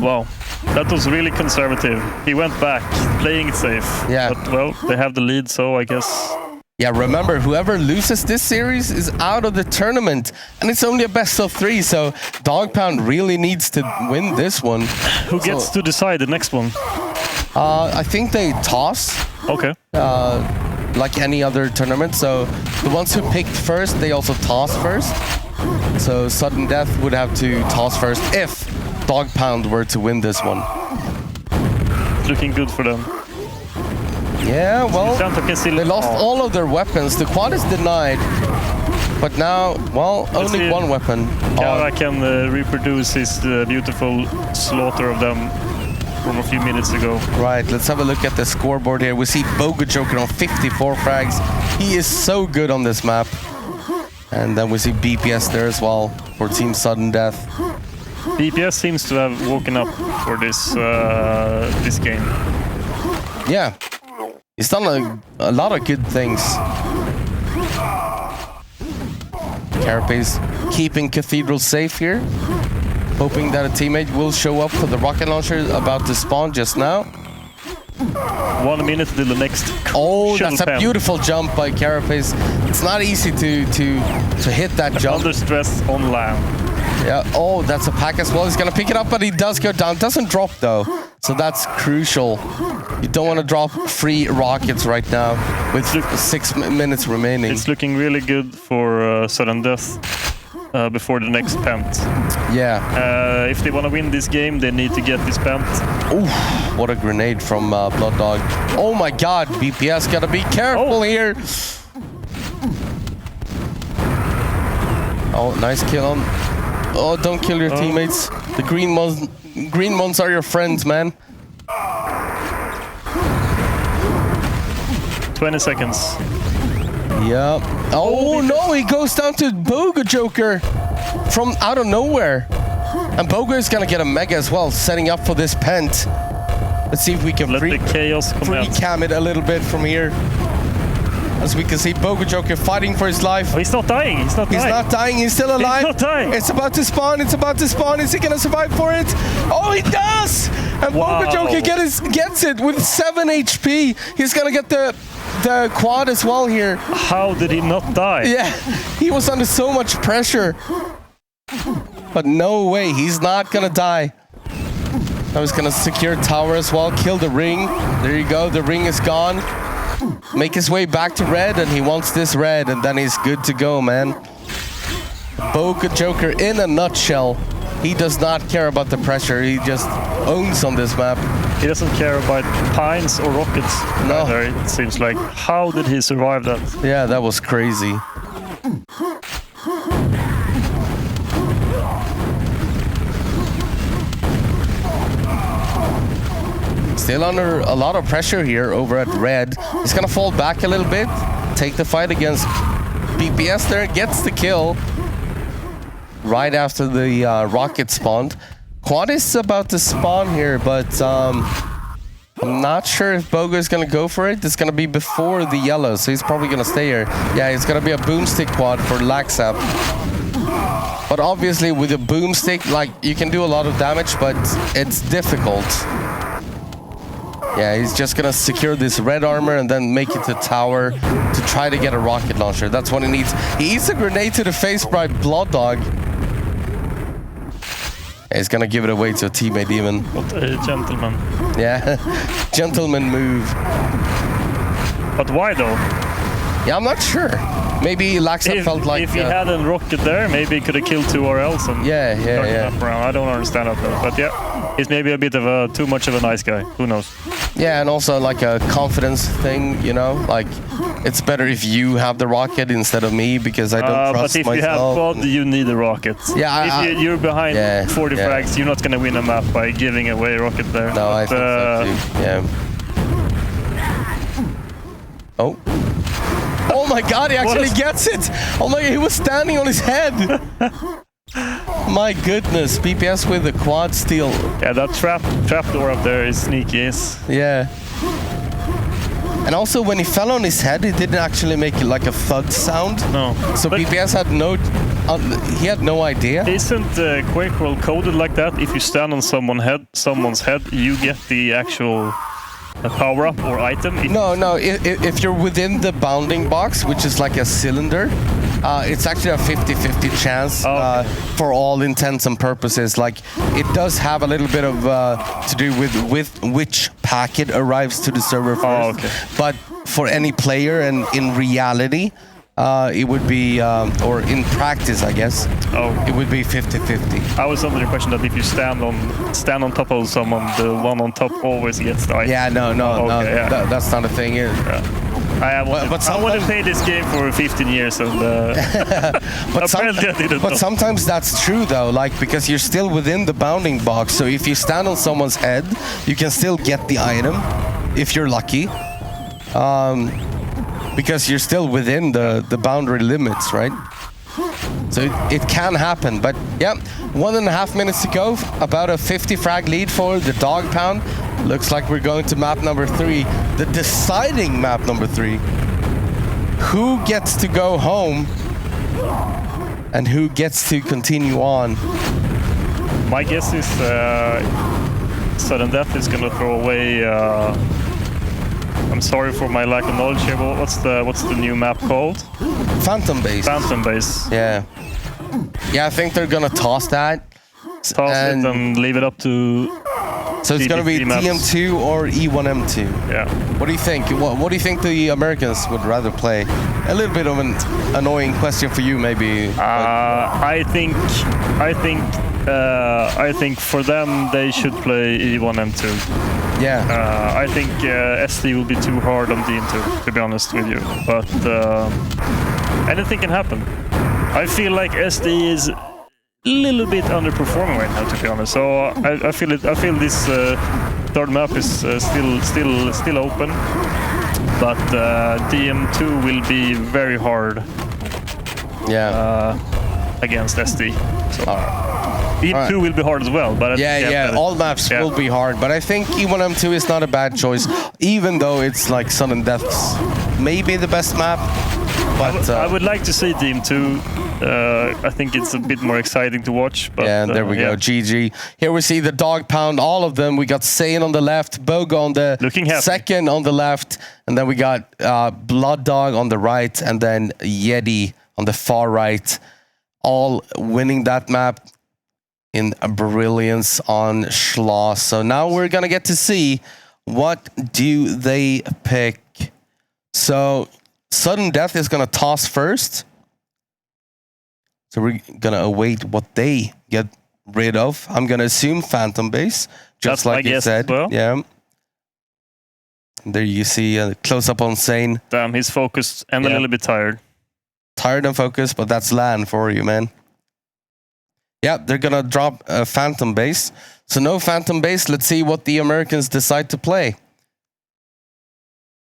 Wow. That was really conservative. He went back, playing it safe. Yeah. But, well, they have the lead, so I guess... Yeah, remember, whoever loses this series is out of the tournament. And it's only a best of 3, so Dog Pound really needs to win this one. Who gets to decide the next one? I think they toss. Okay. Like any other tournament. So the ones who picked first, they also toss first. So Sudden Death would have to toss first if Dog Pound were to win this one. It's looking good for them. Yeah, well, they lost all of their weapons. The quad is denied. But now, well, only one weapon. Kara can reproduce his beautiful slaughter of them from a few minutes ago. Right, let's have a look at the scoreboard here. We see Boga Joker on 54 frags. He is so good on this map. And then we see BPS there as well for Team Sudden Death. BPS seems to have woken up for this this game. Yeah, he's done a lot of good things. Carapace keeping Cathedral safe here. Hoping that a teammate will show up for the rocket launcher about to spawn just now. 1 minute till the next. Oh, that's a beautiful jump by Carapace. It's not easy to hit that jump. Under stress on land. Yeah. Oh, that's a pack as well. He's gonna pick it up, but he does go down. Doesn't drop though, so that's crucial. You don't want to drop free rockets right now with 6 minutes remaining. It's looking really good for Sudden Death. Before the next pent. Yeah. If they want to win this game, they need to get this pent. Ooh, what a grenade from Blood Dog. Oh my god, BPS gotta be careful here. Oh, nice kill on. Oh, don't kill your teammates. The green ones are your friends, man. 20 seconds. Yeah. Oh no, he goes down to Boga Joker from out of nowhere. And Boga is gonna get a mega as well, setting up for this pent. Let's see if we can free cam it a little bit from here. As we can see, Boga Joker fighting for his life. Oh, he's not dying. He's not dying. He's not dying. He's still alive. He's not dying. It's about to spawn. It's about to spawn. Is he gonna survive for it? Oh, he does! And Boga Joker gets it with 7 HP. He's gonna get the quad as well here. How did he not die? Yeah, he was under so much pressure. But no way, he's not gonna die. Now he's gonna secure tower as well, kill the ring. There you go, the ring is gone. Make his way back to red, and he wants this red, and then he's good to go, man. Boga Joker in a nutshell. He does not care about the pressure, he just owns on this map. He doesn't care about pines or rockets. No. Either, it seems like. How did he survive that? Yeah, that was crazy. Still under a lot of pressure here over at red. He's gonna fall back a little bit, take the fight against BPS there, gets the kill right after the rocket spawned. Quad is about to spawn here, but I'm not sure if Boga is gonna go for it. It's gonna be before the yellow, so he's probably gonna stay here. Yeah, it's gonna be a boomstick quad for Laxap. But obviously with a boomstick, like, you can do a lot of damage, but it's difficult. Yeah, he's just gonna secure this red armor and then make it to tower to try to get a rocket launcher. That's what he needs. He eats a grenade to the face by Blood Dog. Yeah, he's gonna give it away to a teammate even. What a gentleman. Yeah, gentleman move. But why though? Yeah, I'm not sure. Maybe Laxa felt like... If he had a rocket there, maybe he could have killed 2 RLs and... Yeah. I don't understand that though. But yeah, he's maybe a bit of a too much of a nice guy. Who knows? Yeah, and also like a confidence thing, you know? Like, it's better if you have the rocket instead of me because I don't trust myself. But if you have quad, you need a rocket. Yeah, if you're behind 40 frags, you're not going to win a map by giving away a rocket there. No, I think so too. Yeah. Oh. Oh my god, he actually gets it! Oh my god, he was standing on his head! My goodness, BPS with the quad steal. Yeah, that trap door up there is sneaky. Yeah. And also, when he fell on his head, he didn't actually make like a thud sound. No. So BPS had he had no idea. Isn't QuakeWorld coded like that? If you stand on someone's head, you get the actual power-up or item? No. If you're within the bounding box, which is like a cylinder, it's actually a 50-50 chance for all intents and purposes. Like, it does have a little bit of to do with which packet arrives to the server first. But for any player, and in reality, it would be, or in practice, I guess, it would be 50-50. I was under the impression that if you stand on top of someone, the one on top always gets the item. Yeah, no, that's not a thing. I want to play this game for 15 years, and apparently I didn't know. Sometimes that's true, though, like, because you're still within the bounding box. So if you stand on someone's head, you can still get the item, if you're lucky. Because you're still within the boundary limits, right? So it can happen. But yeah, 1.5 minutes to go. About a 50 frag lead for the Dog Pound. Looks like we're going to map number 3, the deciding map number 3. Who gets to go home and who gets to continue on? My guess is Sudden Death is going to throw away. I'm sorry for my lack of knowledge here, but what's the new map called? Phantom Base. Phantom Base. Yeah, I think they're gonna toss that. Toss it and leave it up to. So it's gonna be DM2 or E1M2. Yeah. What do you think? What do you think the Americans would rather play? A little bit of an annoying question for you, maybe. I think for them they should play E1M2. Yeah. I think SD will be too hard on DM2, to be honest with you. But anything can happen. I feel like SD is a little bit underperforming right now, to be honest. So I feel this third map is still open, but DM2 will be very hard. Yeah. Against SD. So. DM2 will be hard as well, but all maps will be hard. But I think E1M2 is not a bad choice, even though it's like Sudden Death's maybe the best map. But I would like to see DM2. I think it's a bit more exciting to watch. But, yeah, there we go. GG. Here we see the Dog Pound, all of them. We got Sane on the left, Bogo on the second on the left, and then we got Blood Dog on the right, and then Yeti on the far right. All winning that map in a brilliance on Schloss. So now we're gonna get to see what do they pick. So Sudden Death is gonna toss first. So we're gonna await what they get rid of. I'm gonna assume Phantom Base, just like you said. Well. Yeah. There you see a close up on Sane. Damn, he's focused and a little bit tired. Tired and focused, but that's land for you, man. Yeah, they're gonna drop a Phantom Base. So no Phantom Base. Let's see what the Americans decide to play.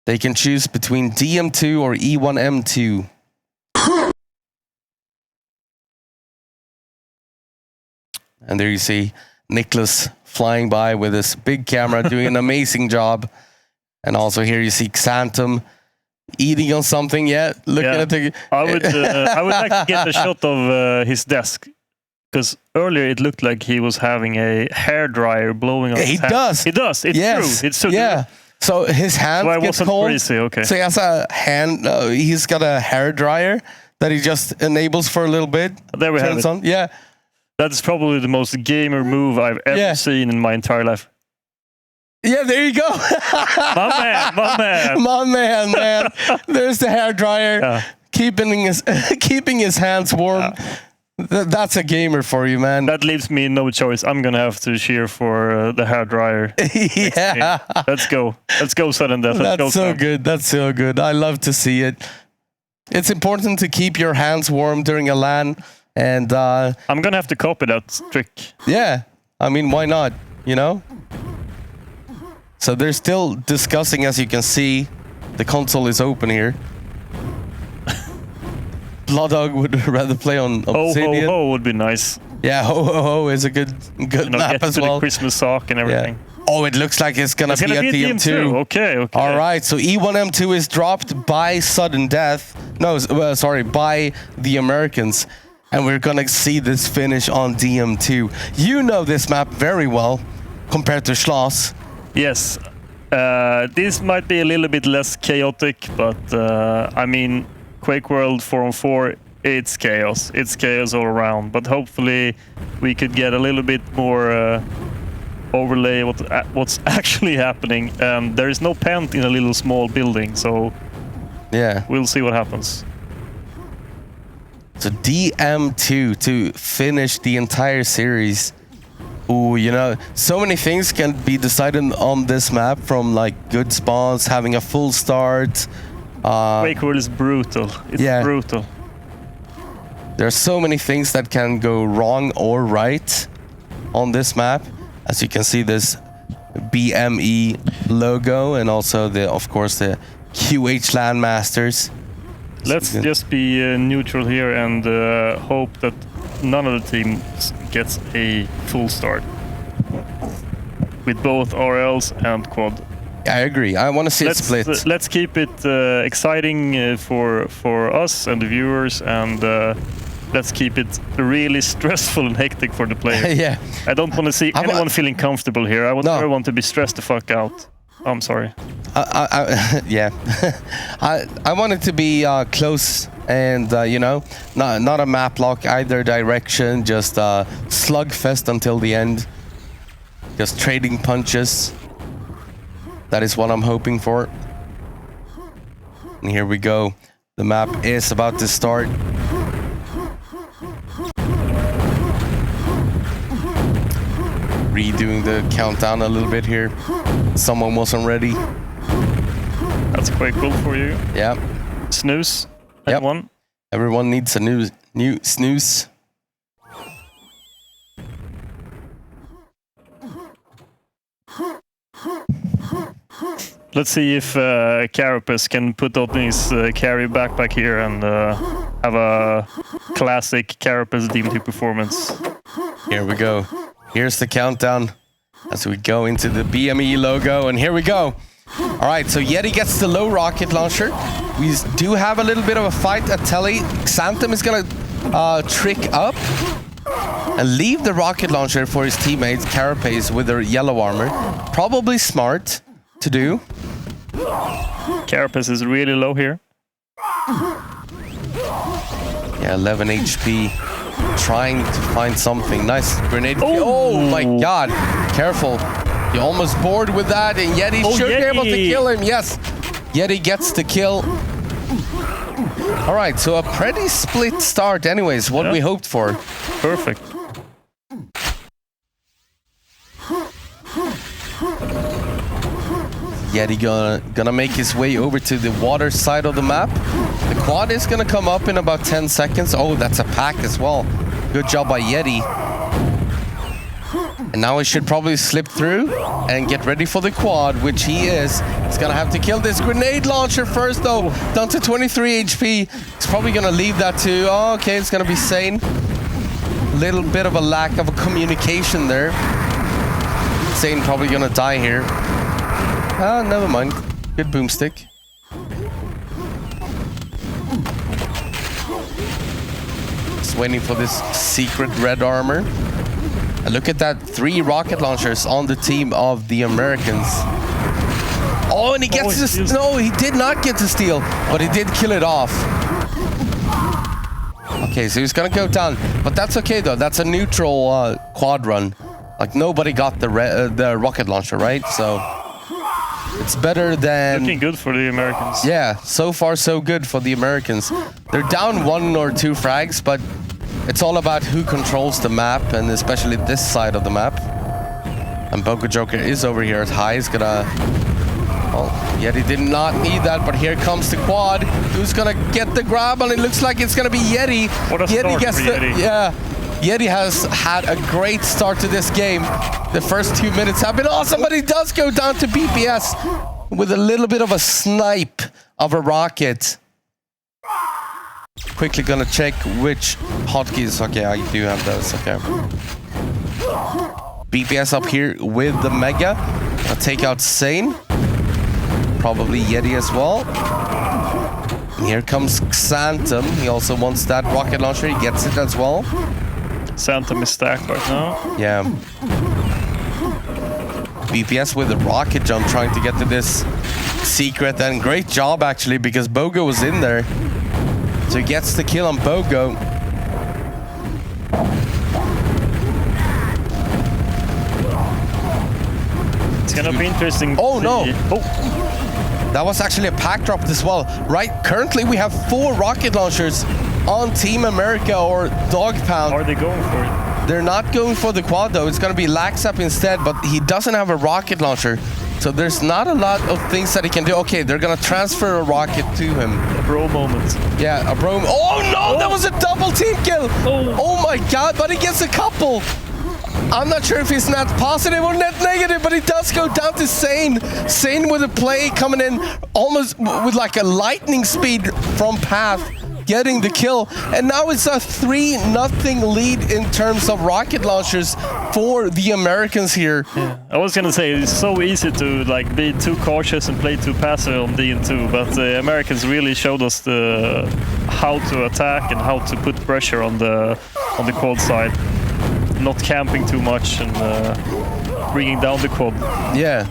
They can choose between DM2 or E1M2. And there you see Nicholas flying by with his big camera, doing an amazing job. And also here you see Xantum eating on something. Looking at the. I would like to get a shot of his desk. Because earlier it looked like he was having a hairdryer blowing on his hand. He does. It's true. It's so true. So his hand gets cold. Crazy. Okay. So he has a hand. He's got a hairdryer that he just enables for a little bit. There we have it. On. Yeah. That's probably the most gamer move I've ever seen in my entire life. Yeah, there you go. My man. There's the hairdryer, keeping his hands warm. That's a gamer for you, man. That leaves me no choice. I'm gonna have to cheer for the hairdryer. Yeah. Let's go, Sudden Death. That's so good. That's so good. I love to see it. It's important to keep your hands warm during a LAN, and I'm gonna have to copy that trick. Yeah, I mean, why not? You know. So they're still discussing, as you can see. The console is open here. Blood Dog would rather play on Obsidian. Ho Ho would be nice. Yeah, Ho Ho Ho is a good map as well. The Christmas sock and everything. Yeah. Oh, it looks like it's gonna be a DM2. Okay. All right, so E1M2 is dropped by Sudden Death. No, sorry, by the Americans. And we're gonna see this finish on DM2. You know this map very well compared to Schloss. Yes. This might be a little bit less chaotic, but I mean, QuakeWorld 4-on-4, it's chaos. It's chaos all around. But hopefully we could get a little bit more overlay what's actually happening. There is no pent in a little small building, so yeah, we'll see what happens. So DM2 to finish the entire series. Ooh, you know, so many things can be decided on this map, from like good spawns, having a full start. QuakeWorld is brutal. It's brutal. There are so many things that can go wrong or right on this map. As you can see, this BME logo, and also of course the QHLAN Masters. Let's just be neutral here and hope that none of the teams gets a full start with both RLs and quad. I agree. I want to see it split. Let's keep it exciting for us and the viewers, and let's keep it really stressful and hectic for the players. Yeah. I don't want to see anyone feeling comfortable here. I want everyone to be stressed the fuck out. I'm sorry. Yeah. I want it to be close and, you know, not a map lock either direction, just slugfest until the end. Just trading punches. That is what I'm hoping for. And here we go. The map is about to start. Redoing the countdown a little bit here. Someone wasn't ready. That's QuakeWorld for you. Yeah. Snooze. Everyone. Everyone needs a new snooze. Let's see if Carapace can put on his carry backpack here and have a classic Carapace DM2 performance. Here we go. Here's the countdown as we go into the BME logo, and here we go. All right, so Yeti gets the low rocket launcher. We do have a little bit of a fight at Telly. Xanthem is gonna trick up and leave the rocket launcher for his teammates, Carapace, with their yellow armor. Probably smart to do. Carapace is really low here. Yeah, 11 HP. Trying to find something. Nice grenade. Oh my god. Careful. You almost bored with that, and Yeti should be able to kill him. Yes. Yeti gets the kill. All right, so a pretty split start anyways. What we hoped for. Perfect. Yeti gonna make his way over to the water side of the map. The quad is gonna come up in about 10 seconds. Oh, that's a pack as well. Good job by Yeti. And now he should probably slip through and get ready for the quad, which he is. He's gonna have to kill this grenade launcher first though. Down to 23 HP. He's probably gonna leave that too. Oh, okay, it's gonna be Sane. Little bit of a lack of a communication there. Sane probably gonna die here. Ah, never mind. Good boomstick. Just waiting for this secret red armor. And look at that, 3 rocket launchers on the team of the Americans. Oh, and he gets to... No, he did not get to steal, but he did kill it off. Okay, so he's gonna go down. But that's okay, though. That's a neutral quad run. Like, nobody got the rocket launcher, right? So... It's better than... Looking good for the Americans. Yeah, so far so good for the Americans. They're down 1 or 2 frags, but it's all about who controls the map, and especially this side of the map. And Boca Joker is over here at high. He's gonna... Oh, Yeti did not need that, but here comes the quad. Who's gonna get the grab? And it looks like it's gonna be Yeti. What a start for Yeti. Yeah. Yeti has had a great start to this game. The first 2 minutes have been awesome, but he does go down to BPS with a little bit of a snipe of a rocket. Quickly gonna check which hotkeys. Okay, I do have those. Okay. BPS up here with the Mega. I'll take out Sane. Probably Yeti as well. Here comes Xantum. He also wants that rocket launcher. He gets it as well. Xantum is stacked right now. Yeah. BPS with the rocket jump trying to get to this secret, and great job actually because Bogo was in there. So he gets the kill on Bogo. It's gonna be interesting. Oh no! Oh. That was actually a pack drop as well. Right, currently we have 4 rocket launchers on Team America or Dog Pound. Are they going for it? They're not going for the quad though. It's gonna be Laxup instead, but he doesn't have a rocket launcher. So there's not a lot of things that he can do. Okay, they're gonna transfer a rocket to him. A bro moment. Yeah, a bro. Oh no, that was a double team kill. Oh my god, but he gets a couple. I'm not sure if he's net positive or net negative, but he does go down to Sane. Sane with a play coming in almost with like a lightning speed from Path, getting the kill. And now it's a 3-0 lead in terms of rocket launchers for the Americans here. Yeah. I was gonna say, it's so easy to like be too cautious and play too passive on DN2, but the Americans really showed us how to attack and how to put pressure on the quad side. Not camping too much and bringing down the quad. Yeah.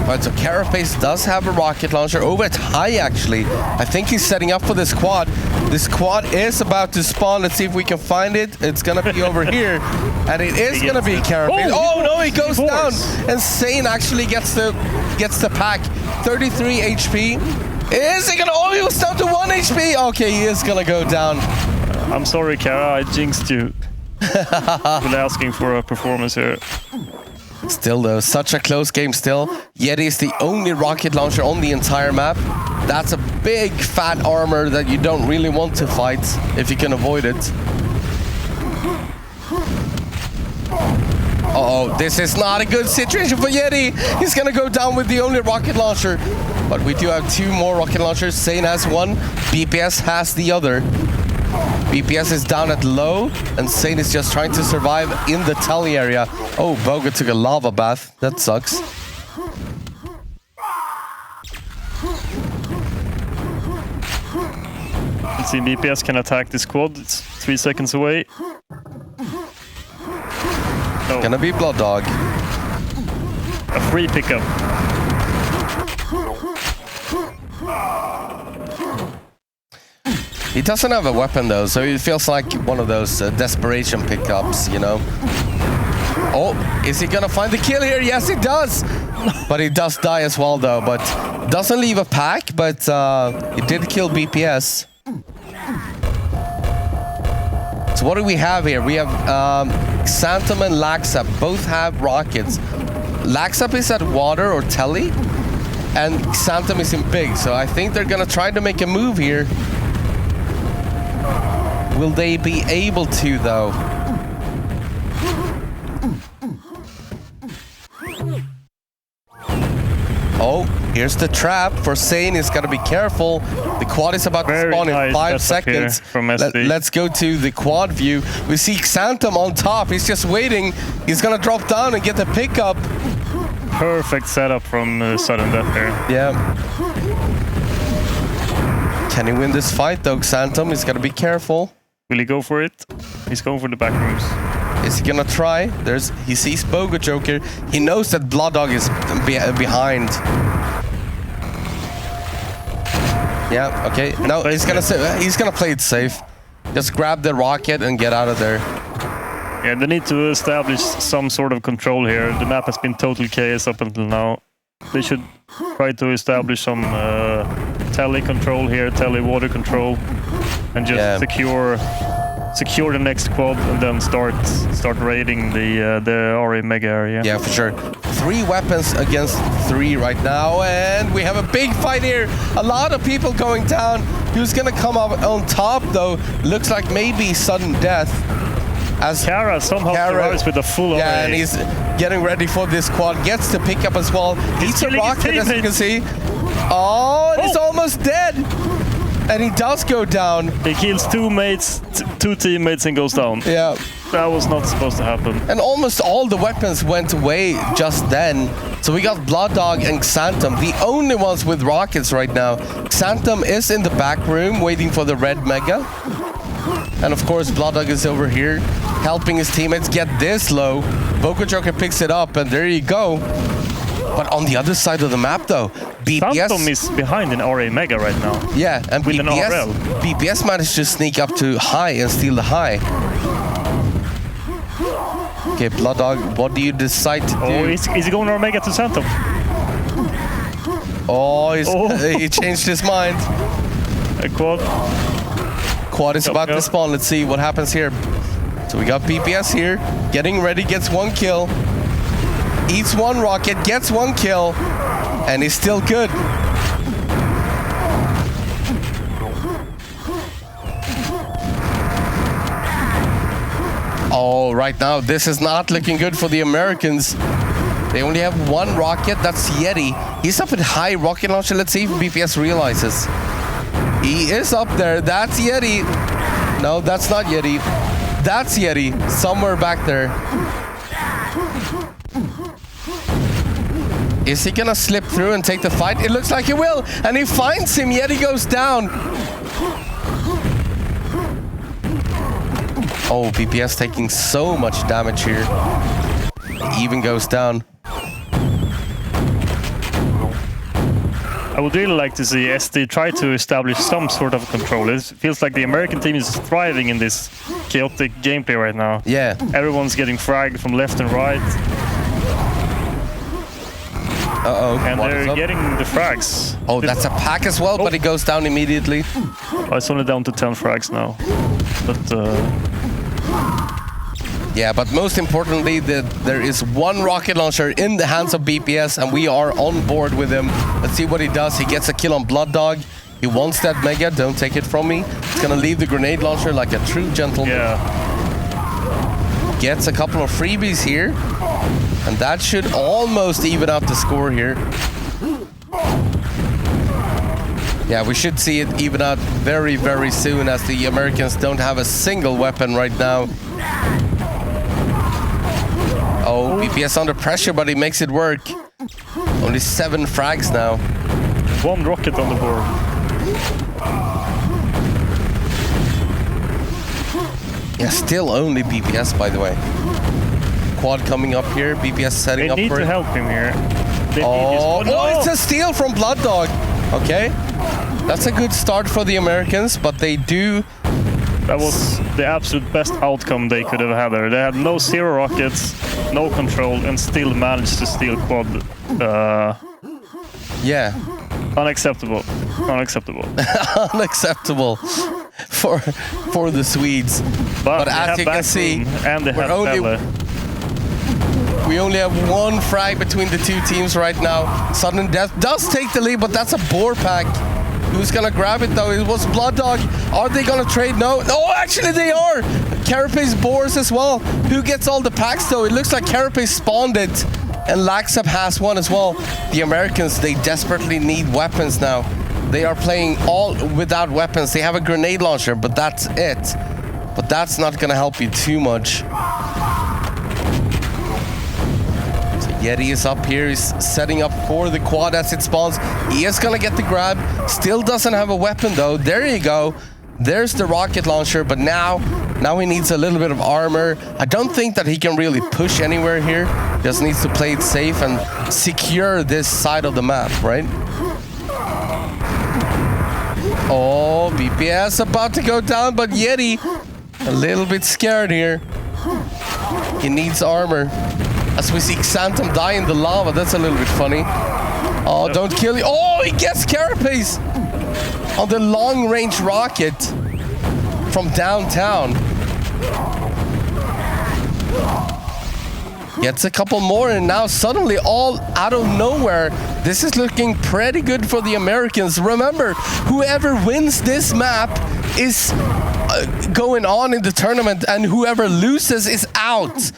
Right, so Carapace does have a rocket launcher over at high actually. I think he's setting up for this quad. This quad is about to spawn. Let's see if we can find it. It's gonna be over here. And it is gonna be Carapace. Oh no, he goes down. And Sane actually gets the pack. 33 HP. Is he gonna, oh, he was down to 1 HP. Okay, he is gonna go down. I'm sorry, Kara, I jinxed you. Really asking for a performance here. Still though, such a close game still. Yeti is the only rocket launcher on the entire map. That's a big fat armor that you don't really want to fight if you can avoid it. Uh-oh, this is not a good situation for Yeti. He's gonna go down with the only rocket launcher. But we do have 2 more rocket launchers. Sane has 1, BPS has the other. BPS is down at low, and Sane is just trying to survive in the telly area. Oh, Boga took a lava bath. That sucks. Let's see, BPS can attack this quad. It's 3 seconds away. No. Gonna be Blood Dog. A free pickup. He doesn't have a weapon though, so it feels like one of those desperation pickups, you know? Oh, is he gonna find the kill here? Yes, he does! But he does die as well though, but doesn't leave a pack, but he did kill BPS. So what do we have here? We have Xantum and Laxup, both have rockets. Laxup is at water or telly, and Xantum is in big, so I think they're gonna try to make a move here. Will they be able to, though? Oh, here's the trap for Sane. He's got to be careful. The quad is about to spawn in 5 seconds. Let's go to the quad view. We see Xantum on top. He's just waiting. He's going to drop down and get the pickup. Perfect setup from Sudden Death there. Yeah. Can he win this fight, though, Xantum? He's got to be careful. Will he go for it? He's going for the back rooms. Is he gonna try? He sees Bogo Joker. He knows that Blood Dog is behind. Yeah, okay. No, he's gonna play it safe. Just grab the rocket and get out of there. Yeah, they need to establish some sort of control here. The map has been total chaos up until now. They should try to establish some tele control here, tele water control, and just secure the next quad, and then start raiding the RA mega area. Yeah, for sure. 3 weapons against 3 right now, and we have a big fight here. A lot of people going down. Who's gonna come up on top though? Looks like maybe Sudden Death. As Kara somehow survives with a full RA. Yeah, and he's getting ready for this quad. Gets to pick up as well. He's a rocket, as you can see. Oh, and he's almost dead. And he does go down. He kills 2 teammates and goes down. Yeah. That was not supposed to happen. And almost all the weapons went away just then. So we got Blood Dog and Xantum, the only ones with rockets right now. Xantum is in the back room waiting for the red Mega. And of course, Blood Dog is over here helping his teammates get this low. Voco Joker picks it up, and there you go. But on the other side of the map, though, BPS... Phantom is behind in RA Mega right now. Yeah, and with an RL. BPS managed to sneak up to high and steal the high. Okay, Blood Dog, what do you decide to do? Oh, is he going RA Mega to Phantom? Oh, he changed his mind. A quad. Quad is about to spawn. Let's see what happens here. So we got BPS here, getting ready, gets 1 kill. Eats 1 rocket, gets 1 kill, and he's still good. Oh, right now, this is not looking good for the Americans. They only have 1 rocket, that's Yeti. He's up at high rocket launcher. Let's see if BPS realizes. He is up there, that's Yeti. No, that's not Yeti. That's Yeti, somewhere back there. Is he gonna slip through and take the fight? It looks like he will, and he finds him, Yeti goes down. Oh, BPS taking so much damage here. Even goes down. I would really like to see SD try to establish some sort of control. It feels like the American team is thriving in this chaotic gameplay right now. Yeah. Everyone's getting fragged from left and right. Uh-oh. And they're getting the frags. Oh, that's a pack as well, but it goes down immediately. Oh, it's only down to 10 frags now. But yeah, but most importantly, there is 1 rocket launcher in the hands of BPS, and we are on board with him. Let's see what he does. He gets a kill on Blood Dog. He wants that Mega. Don't take it from me. He's gonna leave the grenade launcher like a true gentleman. Yeah. Gets a couple of freebies here, and that should almost even out the score here. Yeah, we should see it even out very, very soon, as the Americans don't have a single weapon right now. Oh, BPS under pressure, but he makes it work. Only 7 frags now. 1 rocket on the board. Yeah, still only BPS, by the way. Quad coming up here, BPS setting up for it. They need to help him here. Oh, it's a steal from Blood Dog. Okay, that's a good start for the Americans, but they do... That was the absolute best outcome they could have had there. They had no 0 rockets, no control, and still managed to steal quad. Yeah. Unacceptable. Unacceptable. Unacceptable for the Swedes. But as you can see, and they we only have 1 frag between the 2 teams right now. Sudden Death does take the lead, but that's a boar pack. Who's gonna grab it though? It was Blood Dog. Are they gonna trade? No. Oh, actually they are. Carapace boars as well. Who gets all the packs though? It looks like Carapace spawned it, and Laxup has 1 as well. The Americans, they desperately need weapons now. They are playing all without weapons. They have a grenade launcher, but that's it. But that's not gonna help you too much. Yeti is up here. He's setting up for the quad as it spawns. He is gonna get the grab. Still doesn't have a weapon though. There you go. There's the rocket launcher, but now he needs a little bit of armor. I don't think that he can really push anywhere here. Just needs to play it safe and secure this side of the map, right? Oh, BPS about to go down, but Yeti a little bit scared here. He needs armor. As we see Xantum die in the lava, that's a little bit funny. Oh, don't kill you. Oh, he gets Carapace on the long-range rocket from downtown. Gets a couple more, and now suddenly, all out of nowhere, this is looking pretty good for the Americans. Remember, whoever wins this map is going on in the tournament, and whoever loses is out.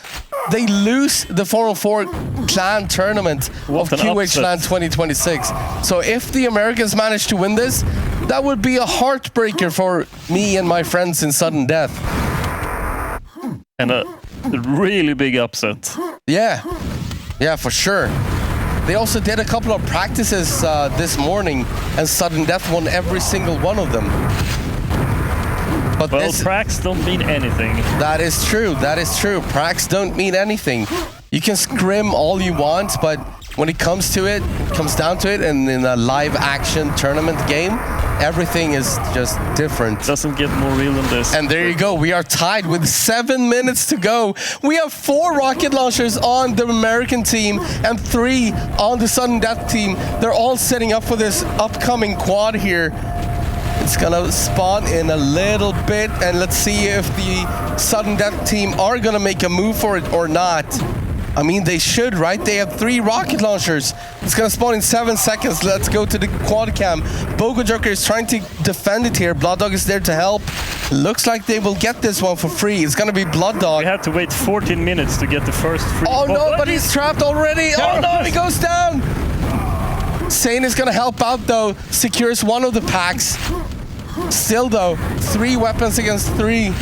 They lose the 4-on-4 clan tournament of QHLAN 2026. So if the Americans manage to win this, that would be a heartbreaker for me and my friends in Sudden Death. and a really big upset. Yeah, for sure. They also did a couple of practices this morning, and Sudden Death won every single one of them. But well, pracs don't mean anything. That is true. Pracs don't mean anything. You can scrim all you want, but when it comes down to it, and in a live action tournament game, everything is just different. Doesn't get more real than this. And there you go. We are tied with 7 minutes to go. We have 4 rocket launchers on the American team and 3 on the Sudden Death team. They're all setting up for this upcoming quad here. It's gonna spawn in a little bit, and let's see if the Sudden Death team are gonna make a move for it or not. I mean, they should, right? They have 3 rocket launchers. It's gonna spawn in 7 seconds. Let's go to the quad cam. Bogo Joker is trying to defend it here. Blood Dog is there to help. Looks like they will get this one for free. It's gonna be Blood Dog. We had to wait 14 minutes to get the first free. Oh no, but he's trapped already. Oh no, he goes down. Sane is gonna help out though. Secures one of the packs. Still though, 3 weapons against 3.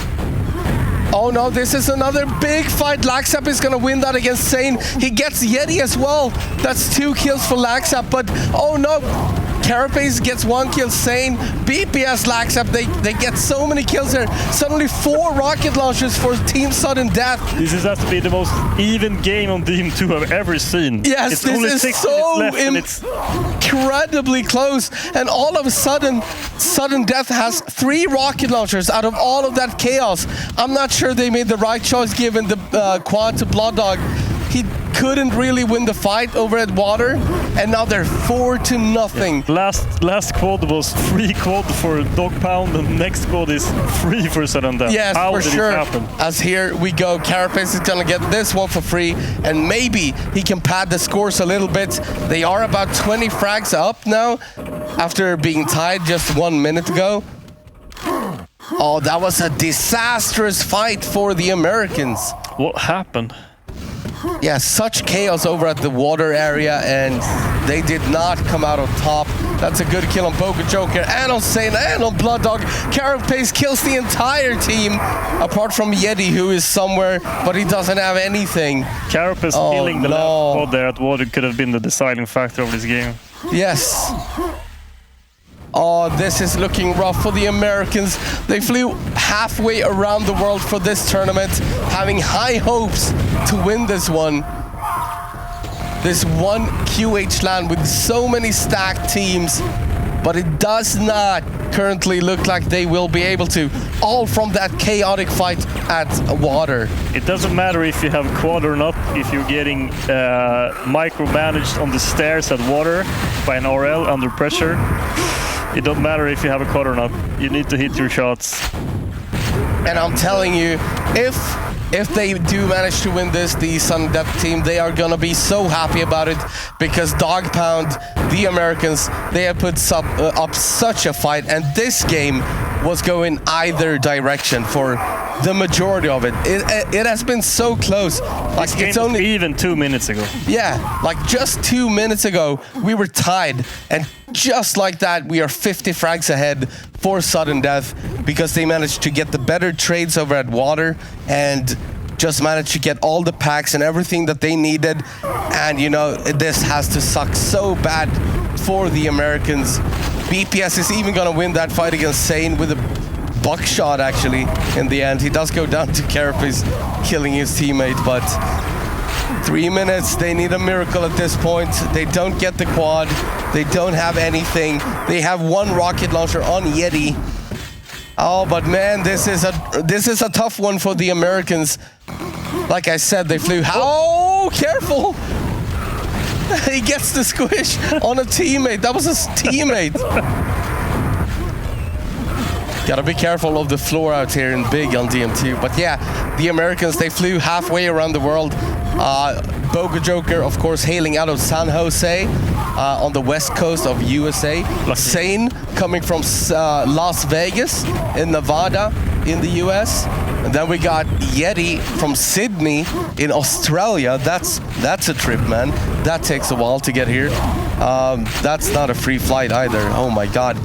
Oh no, this is another big fight. Laxap is gonna win that against Sane. He gets Yeti as well. That's 2 kills for Laxap, but oh no. Carapace gets 1 kill. Sane, BPS, Laxap, they get so many kills there. Suddenly 4 rocket launchers for Team Sudden Death. This has to be the most even game on Team 2 I've ever seen. Yes, it's this only is 6 so minutes left incredibly close. And all of a sudden, Sudden Death has 3 rocket launchers out of all of that chaos. I'm not sure they made the right choice given the quad to Blood Dog. He couldn't really win the fight over at water, and now they're 4-0. Last quad was free quad for Dog Pound, and next quad is free for Sudden Death. Yes, How for did sure. it happen? As here we go, Carapace is gonna get this one for free, and maybe he can pad the scores a little bit. They are about 20 frags up now, after being tied just 1 minute ago. Oh, that was a disastrous fight for the Americans. What happened? Yeah, such chaos over at the water area, and they did not come out on top. That's a good kill on Bogo Joker and on Sane and on Blood Dog. Carapace kills the entire team, apart from Yeti, who is somewhere, but he doesn't have anything. Carapace killing the last quad there at water could have been the deciding factor of this game. Yes. Oh, this is looking rough for the Americans. They flew halfway around the world for this tournament, having high hopes to win this one. This one QHLAN with so many stacked teams, but it does not currently look like they will be able to, all from that chaotic fight at water. It doesn't matter if you have quad or not, if you're getting micromanaged on the stairs at water by an RL under pressure. It don't matter if you have a quad or not. You need to hit your shots. And I'm telling you, if they do manage to win this, the Sudden Death team, they are gonna be so happy about it, because Dog Pound, the Americans, they have put up such a fight, and this game was going either direction for the majority of it. It has been so close. Like, it's only even 2 minutes ago. Yeah, like just 2 minutes ago, we were tied, and just like that, we are 50 frags ahead for Sudden Death, because they managed to get the better trades over at water and just managed to get all the packs and everything that they needed. And you know, this has to suck so bad for the Americans. BPS is even gonna win that fight against Sane with a buckshot, actually, in the end. He does go down to Carapace, killing his teammate, but 3 minutes, they need a miracle at this point. They don't get the quad, they don't have anything. They have 1 rocket launcher on Yeti. Oh, but man, this is a tough one for the Americans. Like I said, they flew. Oh, careful! He gets the squish on a teammate. That was his teammate. Gotta be careful of the floor out here in Big on DM2. But yeah, the Americans, they flew halfway around the world. Bogo Joker, of course, hailing out of San Jose on the west coast of USA. Sane coming from Las Vegas in Nevada in the US. And then we got Yeti from Sydney in Australia. That's a trip, man. That takes a while to get here. That's not a free flight either. Oh my God.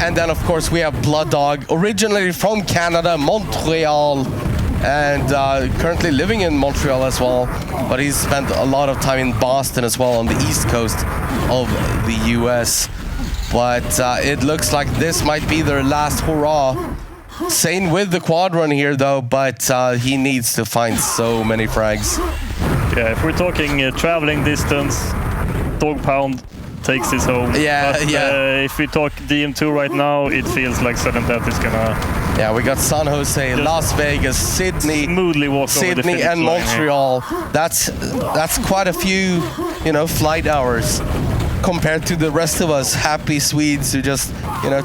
And then, of course, we have Blood Dog, originally from Canada, Montreal. and currently living in Montreal as well. But he's spent a lot of time in Boston as well, on the East Coast of the US. But it looks like this might be their last hurrah. Sane with the quad run here though, but he needs to find so many frags. Yeah, if we're talking traveling distance, Dog Pound takes his home. Yeah, but, if we talk DM2 right now, it feels like Sudden Death is gonna... Yeah, we got San Jose, Las Vegas, Sydney, smoothly walk Sydney over the and Montreal. That's quite a few, flight hours compared to the rest of us happy Swedes who just,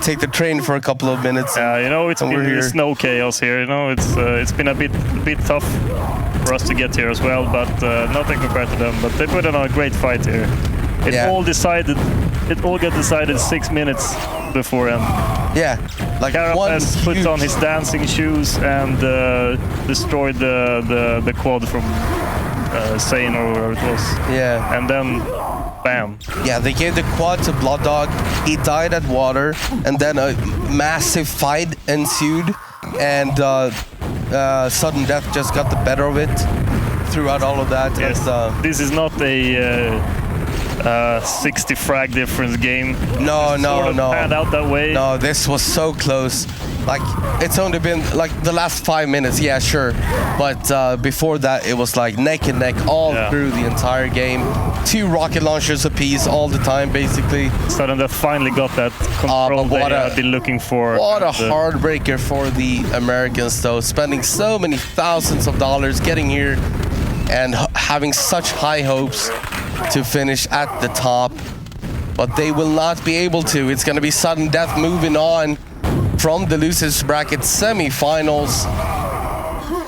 take the train for a couple of minutes. Yeah, it's been snow chaos here. It's been a bit tough for us to get here as well, but nothing compared to them. But they put on a great fight here. It all got decided 6 minutes before end. Yeah, like Carapace put on his dancing shoes and destroyed the quad from Sane or whatever it was. Yeah. And then, bam. Yeah, they gave the quad to Blood Dog. He died at water, and then a massive fight ensued, and Sudden Death just got the better of it throughout all of that. Yes. And, this is not a 60 frag difference game. No. Panned out that way. No, this was so close. Like, it's only been like the last 5 minutes, yeah, sure. But before that, it was like neck and neck all through the entire game. 2 rocket launchers apiece all the time, basically. Sudden Death finally got that control they had been looking for. What a heartbreaker for the Americans, though. Spending so many thousands of dollars getting here and having such high hopes to finish at the top. But they will not be able to. It's going to be Sudden Death moving on from the losers bracket semi-finals,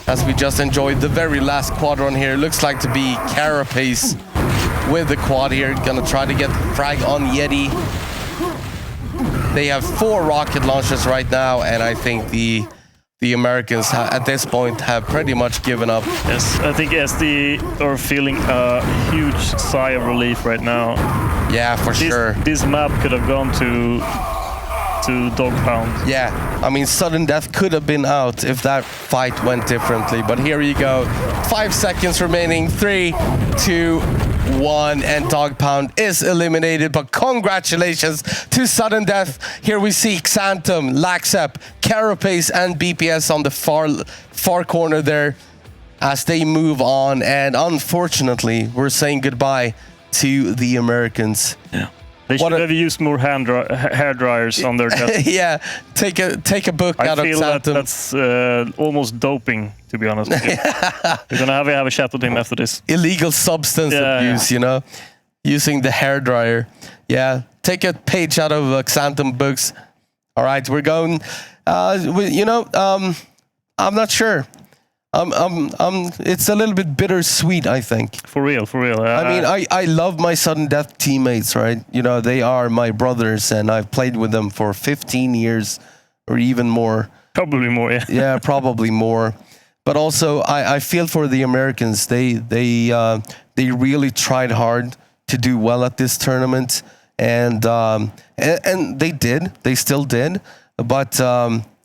as we just enjoyed the very last quad run here. Looks like to be Carapace with the quad here, gonna try to get the frag on Yeti. They have 4 rocket launchers right now, and I think the Americans at this point have pretty much given up. Yes, I think SD are feeling a huge sigh of relief right now. Yeah, for sure. This map could have gone to Dog Pound. Yeah, I mean, Sudden Death could have been out if that fight went differently, but here you go. 5 seconds remaining. 3, 2, 1, and Dog Pound is eliminated, but congratulations to Sudden Death. Here we see Xantum, Laxep, Carapace, and BPS on the far corner there as they move on, and unfortunately, we're saying goodbye to the Americans. Yeah. They should have used more hair dryers on their desk. Yeah, take a book out of Xantum. I feel that's almost doping, to be honest with you. We're going to have a chat with him after this. Illegal substance abuse, using the hair dryer. Yeah, take a page out of Xantum books. All right, we're going, I'm not sure. It's a little bit bittersweet, I think. For real. I mean, I love my Sudden Death teammates, right? They are my brothers, and I've played with them for 15 years or even more. Probably more, yeah. Yeah, probably more. But also, I feel for the Americans. They really tried hard to do well at this tournament, and they did. They still did. But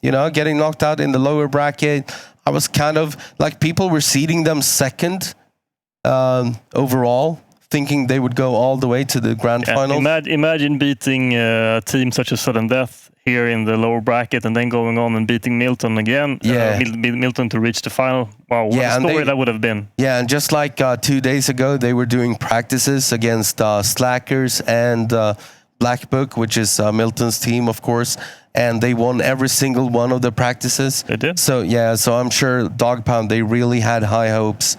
getting knocked out in the lower bracket, I was kind of like, people were seeding them second overall, thinking they would go all the way to the grand final. Imagine beating a team such as Sudden Death here in the lower bracket and then going on and beating Milton again. Yeah. Milton to reach the final. Wow, what a story that would have been. Yeah, and just like 2 days ago, they were doing practices against Slackers and Black Book, which is Milton's team, of course. And they won every single one of the practices. They did. So I'm sure Dog Pound, they really had high hopes.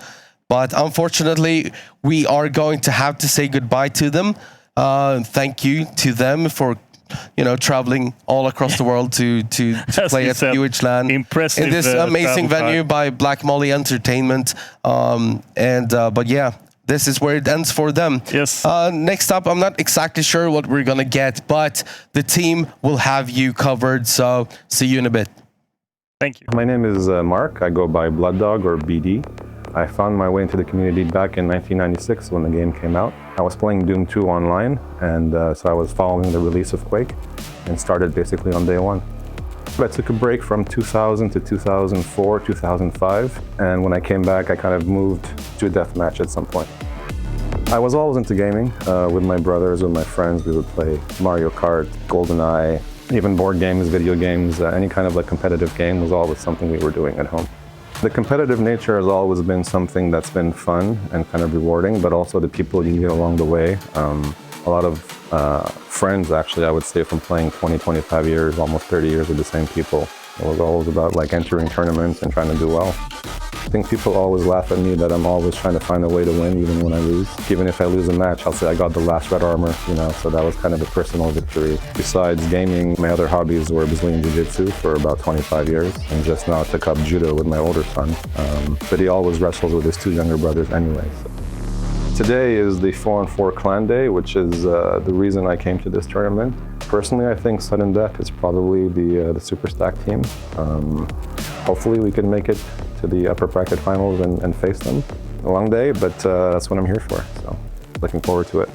But unfortunately, we are going to have to say goodbye to them. Thank you to them for, traveling all across the world to play at QHLAN. Impressive. In this amazing venue by Black Molly Entertainment. But yeah, this is where it ends for them. Yes. Next up, I'm not exactly sure what we're going to get, but the team will have you covered. So see you in a bit. Thank you. My name is Mark. I go by Blood Dog or BD. I found my way into the community back in 1996 when the game came out. I was playing Doom 2 online, and so I was following the release of Quake and started basically on day one. I took a break from 2000 to 2004, 2005, and when I came back, I kind of moved to a deathmatch at some point. I was always into gaming. With my brothers, with my friends, we would play Mario Kart, GoldenEye, even board games, video games, any kind of like competitive game was always something we were doing at home. The competitive nature has always been something that's been fun and kind of rewarding, but also the people you get along the way. A lot of friends, actually, I would say, from playing 20, 25 years, almost 30 years with the same people. It was always about like entering tournaments and trying to do well. I think people always laugh at me that I'm always trying to find a way to win, even when I lose. Even if I lose a match, I'll say I got the last red armor, you know, so that was kind of a personal victory. Besides gaming, my other hobbies were Brazilian Jiu-Jitsu for about 25 years, and just now took up judo with my older son. But he always wrestles with his two younger brothers anyway. So. Today is the 4-on-4 clan day, which is the reason I came to this tournament. Personally, I think Sudden Death is probably the super stack team. Hopefully we can make it to the upper bracket finals and face them. A long day, but that's what I'm here for, so looking forward to it.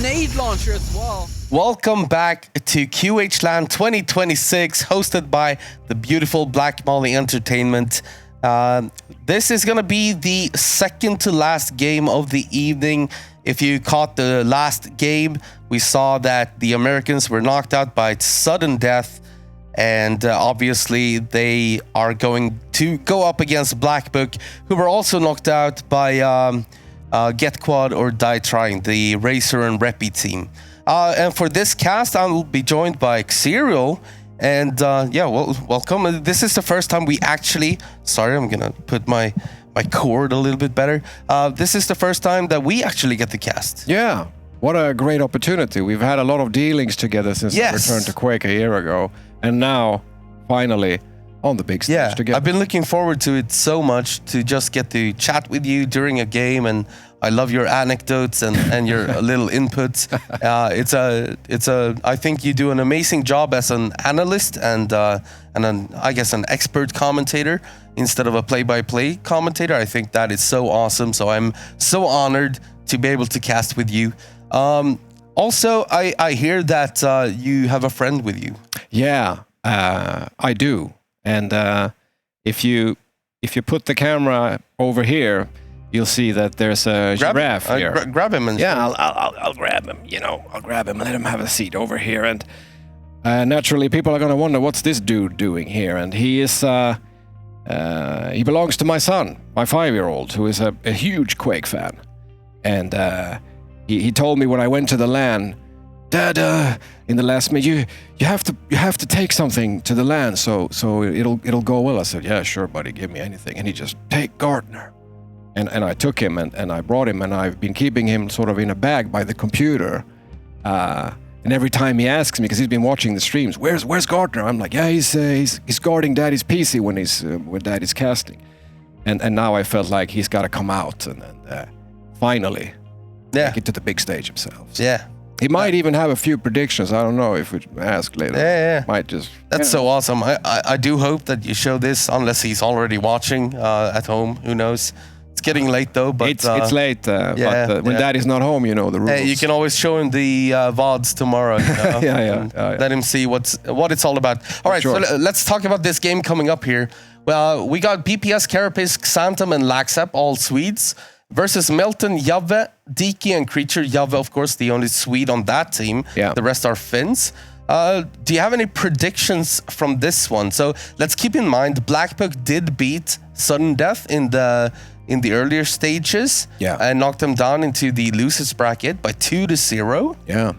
nade launcher as well. Welcome back to QHLAN2026, hosted by the beautiful Black Molly Entertainment. This is going to be the second to last game of the evening. If you caught the last game, we saw that the Americans were knocked out by sudden death. And obviously, they are going to go up against Black Book, who were also knocked out by Get Quad or Die Trying, the Racer and Reppy team. And for this cast, I will be joined by Xerial. And welcome. This is the first time we actually... Sorry, I'm going to put my cord a little bit better. This is the first time that we actually get the cast. Yeah. What a great opportunity. We've had a lot of dealings together since I returned to Quake a year ago. And now, finally, on the big stage together. I've been looking forward to it so much, to just get to chat with you during a game, and I love your anecdotes and your little inputs. I think you do an amazing job as an analyst and an expert commentator instead of a play-by-play commentator. I think that is so awesome. So I'm so honored to be able to cast with you. Also, I hear that you have a friend with you. Yeah, I do. And if you put the camera over here, you'll see that there's a giraffe here. Grab him. And I'll grab him. I'll grab him and let him have a seat over here. And naturally, people are going to wonder, what's this dude doing here? And he is he belongs to my son, my 5-year-old, who is a huge Quake fan. And he told me when I went to the LAN, Dad, in the last minute, you have to take something to the LAN so it'll go well. I said, yeah, sure, buddy, give me anything. And he just, take Gardner. And I took him and I brought him, and I've been keeping him sort of in a bag by the computer. And every time he asks me, because he's been watching the streams, where's Gardner? I'm like, yeah, he's guarding Daddy's PC when Daddy's casting. And now I felt like he's got to come out and finally make it to the big stage himself. So yeah. He might even have a few predictions. I don't know if we ask later. Yeah. Might just. That's so awesome. I do hope that you show this, unless he's already watching at home. Who knows? It's getting late though. But it's late. But when Daddy's not home, you know the rules. Hey, you can always show him the VODs tomorrow. You know, let him see what it's all about. All right, so let's talk about this game coming up here. Well, we got BPS, Carapace, Xantum, and Laxap, all Swedes, versus Melton, Jave, Diki, and Creature. Jave, of course, the only Swede on that team. Yeah. The rest are Finns. Do you have any predictions from this one? So let's keep in mind, Black Book did beat Sudden Death in the earlier stages. Yeah. And knocked them down into the losers bracket by 2-0. Yeah.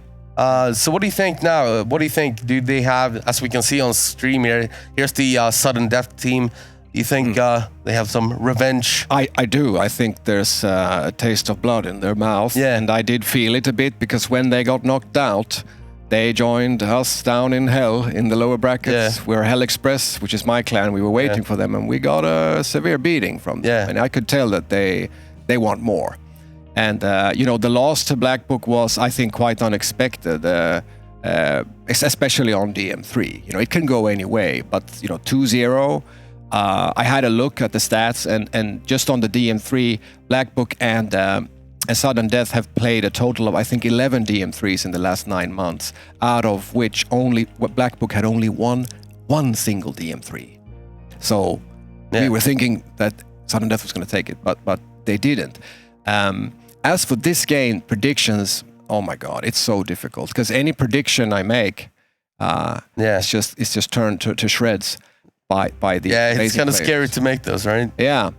So what do you think now? What do you think? Do they have, as we can see on stream here, here's the Sudden Death team. You think they have some revenge? I do. I think there's a taste of blood in their mouth. Yeah. And I did feel it a bit, because when they got knocked out, they joined us down in hell in the lower brackets. Yeah. We're Hell Express, which is my clan. We were waiting for them, and we got a severe beating from them. Yeah. And I could tell that they want more. And, the loss to Black Book was, I think, quite unexpected, especially on DM3. It can go any way, but, 2-0... I had a look at the stats, and just on the DM3, Black Book and Sudden Death have played a total of, I think, 11 DM3s in the last 9 months, out of which Black Book had only won one single DM3. So we were thinking that Sudden Death was going to take it, but they didn't. As for this game, predictions, oh my God, it's so difficult, because any prediction I make, it's just turned to shreds. By the it's kind of scary to make those, right? Yeah.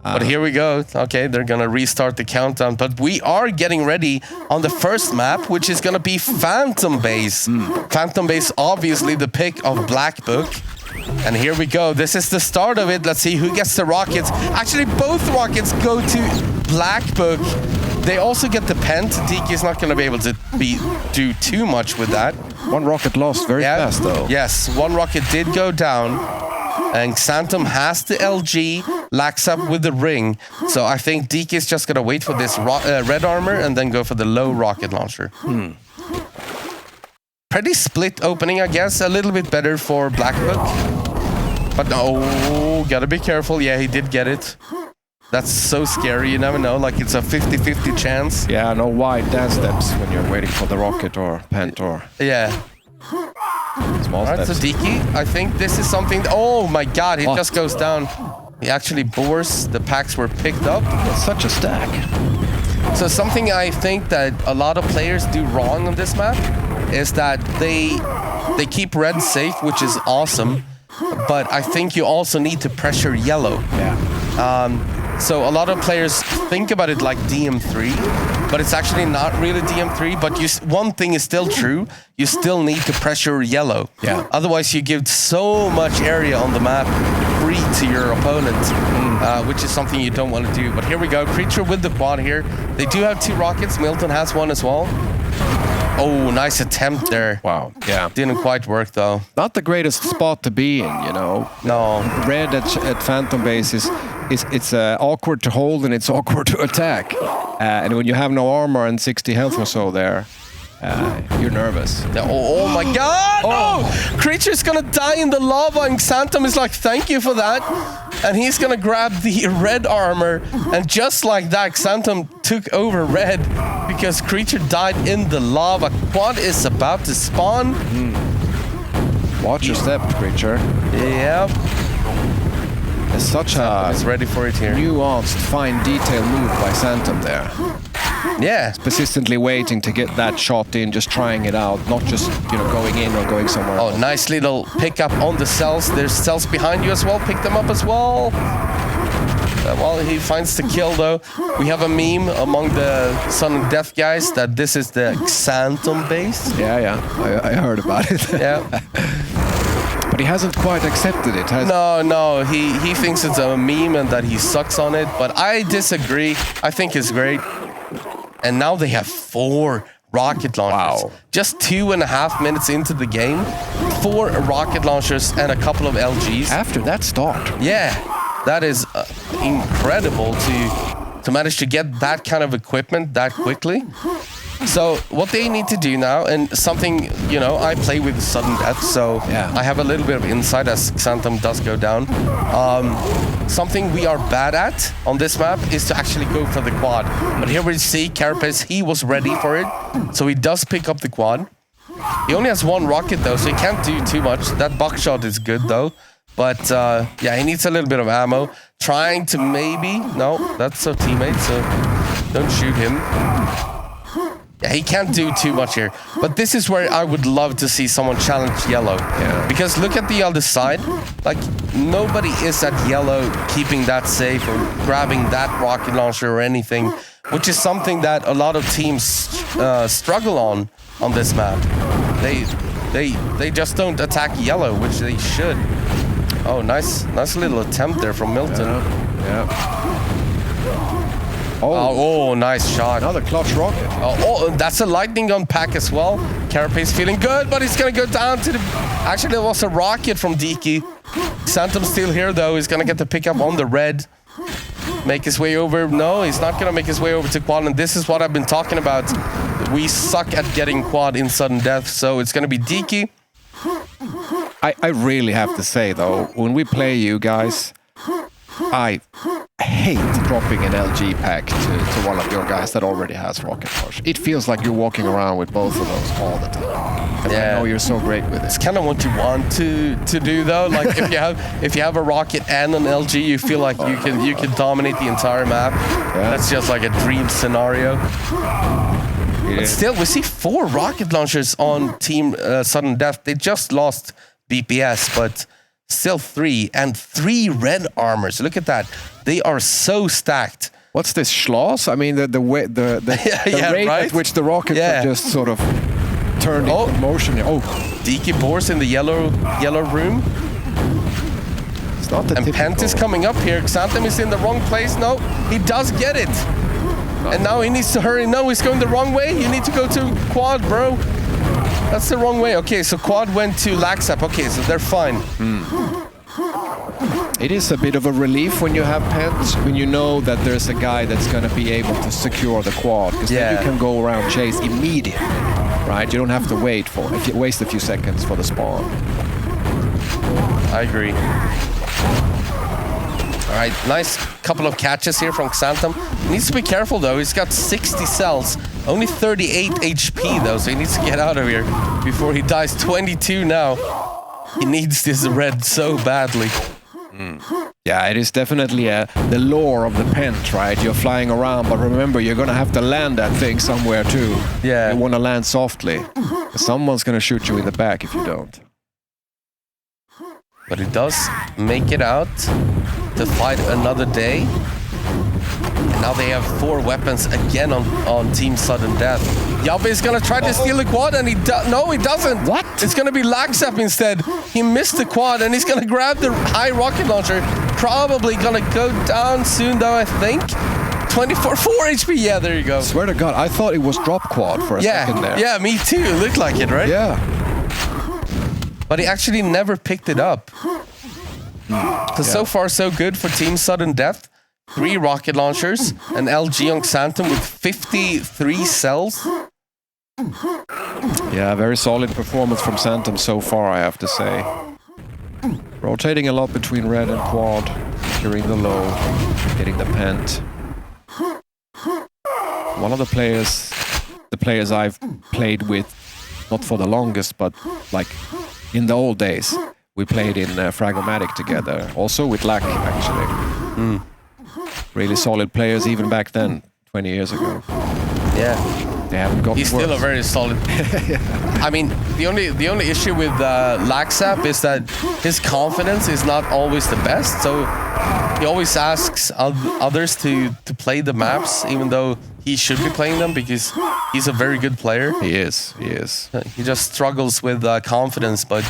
But here we go. Okay, they're going to restart the countdown. But we are getting ready on the first map, which is going to be Phantom Base. Phantom Base, obviously the pick of Black Book. And here we go. This is the start of it. Let's see who gets the rockets. Actually, both rockets go to Black Book. They also get the pent. Diki is not going to be able to do too much with that. One rocket lost very fast, though. Yes, one rocket did go down. And Xantum has the LG, Laxap with the ring. So I think Diki is just going to wait for this red armor and then go for the low rocket launcher. Pretty split opening, I guess. A little bit better for Black Book. But no, gotta be careful. Yeah, he did get it. That's so scary. You never know. Like it's a 50-50 chance. Yeah, no wide dance steps when you're waiting for the rocket or pent or Yeah. small All right, so steps. Diki, I think this is something. Oh my God, he just goes down. He actually bores. The packs were picked up. It's such a stack. So something I think that a lot of players do wrong on this map is that they keep red safe, which is awesome. But I think you also need to pressure yellow. Yeah. So a lot of players think about it like DM3, but it's actually not really DM3. But one thing is still true: you still need to pressure yellow. Yeah. Otherwise, you give so much area on the map free to your opponent, which is something you don't want to do. But here we go, Creature with the quad here. They do have 2 rockets. Milton has one as well. Oh, nice attempt there. Wow. Yeah. Didn't quite work though. Not the greatest spot to be in, you know. No. Red at Phantom Base it's awkward to hold and it's awkward to attack. And when you have no armor and 60 health or so there, you're nervous. Oh my God! Oh! Creature's gonna die in the lava, and Xantom is like, "Thank you for that," and he's gonna grab the red armor, and just like that, Xantom took over red because Creature died in the lava. Quad is about to spawn. Watch your step, Creature. Yep. It's such a Is ready for it here. nuanced, fine detail move by Phantom there. Yeah. Persistently waiting to get that shot in, just trying it out, not just, you know, going in or going somewhere Oh, else. nice little pickup on the cells. There's cells behind you as well. Pick them up as well. Well, he finds the kill though. We have a meme among the Sun and Death guys that this is the Xantom base. Yeah. I heard about it. Yeah. But he hasn't quite accepted it, has he? No, he thinks it's a meme and that he sucks on it, but I disagree. I think it's great. And now they have 4 rocket launchers. Wow. Just 2.5 minutes into the game, 4 rocket launchers and a couple of LGs. After that start. Yeah, that is incredible to manage to get that kind of equipment that quickly. So what they need to do now, and something, you know, I play with sudden death, so Yeah. I have a little bit of insight as Xantom does go down. Something we are bad at on this map is to actually go for the quad. But here we see Carapace, he was ready for it, so he does pick up the quad. He only has 1 rocket though, so he can't do too much. That buckshot is good though. But yeah, he needs a little bit of ammo. Trying to maybe, no, that's a teammate, so don't shoot him. Yeah, he can't do too much here. But this is where I would love to see someone challenge yellow. Yeah. Because look at the other side. Like, nobody is at yellow keeping that safe or grabbing that rocket launcher or anything, which is something that a lot of teams struggle on this map. They just don't attack yellow, which they should. Oh, nice little attempt there from Milton. Yeah. Oh, nice shot. Another clutch rocket. Oh, that's a lightning gun pack as well. Carapace feeling good, but he's gonna go down to the... Actually, there was a rocket from Diki. Xantom's still here though. He's gonna get the pickup on the red. Make his way over. No, he's not gonna make his way over to quad, and this is what I've been talking about. We suck at getting quad in sudden death, so it's gonna be Diki. I really have to say though, when we play you guys, I hate dropping an LG pack to one of your guys that already has rocket launch. It feels like you're walking around with both of those all the time. And I know you're so great with it. It's kind of what you want to do though. Like if you have a rocket and an LG, you feel like you can dominate the entire map. Yeah. That's just like a dream scenario. Yeah. But still, we see 4 rocket launchers on Team Sudden Death. They just lost BPS, but still 3 and 3 red armors. Look at that. They are so stacked. What's this Schloss? I mean, the rate right? at which the rockets are just sort of turned into motion. Oh, Diki Bors in the yellow room. It's not the and typical. Pent is coming up here. Xantom is in the wrong place. No, he does get it. And now he needs to hurry. No, he's going the wrong way. You need to go to quad, bro. That's the wrong way. Okay, so quad went to Laxap. Okay, so they're fine. It is a bit of a relief when you have Pent, when you know that there's a guy that's going to be able to secure the quad, because then you can go around chase immediately, right? You don't have to waste a few seconds for the spawn. I agree. All right, nice couple of catches here from Xantum. Needs to be careful though. He's got 60 cells, only 38 HP though, so he needs to get out of here before he dies. 22 now. He needs this red so badly. Yeah, it is definitely the lore of the pent, right? You're flying around, but remember, you're gonna have to land that thing somewhere too. Yeah. You wanna land softly. Someone's gonna shoot you in the back if you don't. But he does make it out to fight another day. And now they have 4 weapons again on Team Sudden Death. Yabe is gonna try to steal the quad and no, he doesn't. What? It's gonna be Laxap instead. He missed the quad and he's gonna grab the high rocket launcher. Probably gonna go down soon though, I think. 4 HP, yeah, there you go. Swear to God, I thought it was drop quad for a second there. Yeah, me too. It looked like it, right? Yeah. But he actually never picked it up. So far, so good for Team Sudden Death. 3 rocket launchers, an LG on Xantum with 53 cells. Yeah, very solid performance from Xantum so far, I have to say. Rotating a lot between red and quad, securing the low, getting the pent. One of the players I've played with, not for the longest, but like in the old days, we played in Fragomatic together, also with Lack, actually. Really solid players even back then, 20 years ago. Yeah. They haven't got He's still a very solid... I mean, the only issue with Laxap is that his confidence is not always the best, so he always asks others to play the maps, even though he should be playing them, because he's a very good player. He is. He just struggles with confidence, but...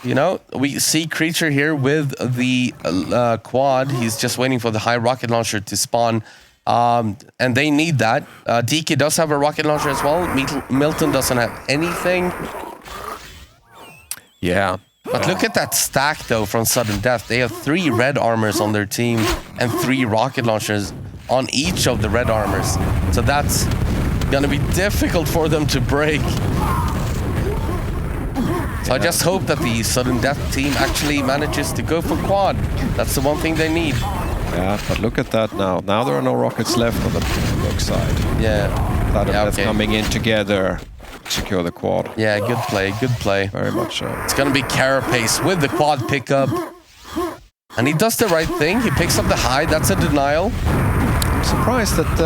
You know, we see Creature here with the quad. He's just waiting for the high rocket launcher to spawn. And they need that. DK does have a rocket launcher as well. Milton doesn't have anything. Yeah. But look at that stack, though, from Sudden Death. They have 3 red armors on their team and 3 rocket launchers on each of the red armors. So that's going to be difficult for them to break. So I just hope that the Sudden Death team actually manages to go for quad. That's the one thing they need. Yeah, but look at that now. Now there are no rockets left on the rogue side. Yeah. Sudden Death coming in together, secure the quad. Yeah, good play, good play. Very much so. It's gonna be Carapace with the quad pickup. And he does the right thing. He picks up the high. That's a denial. I'm surprised that...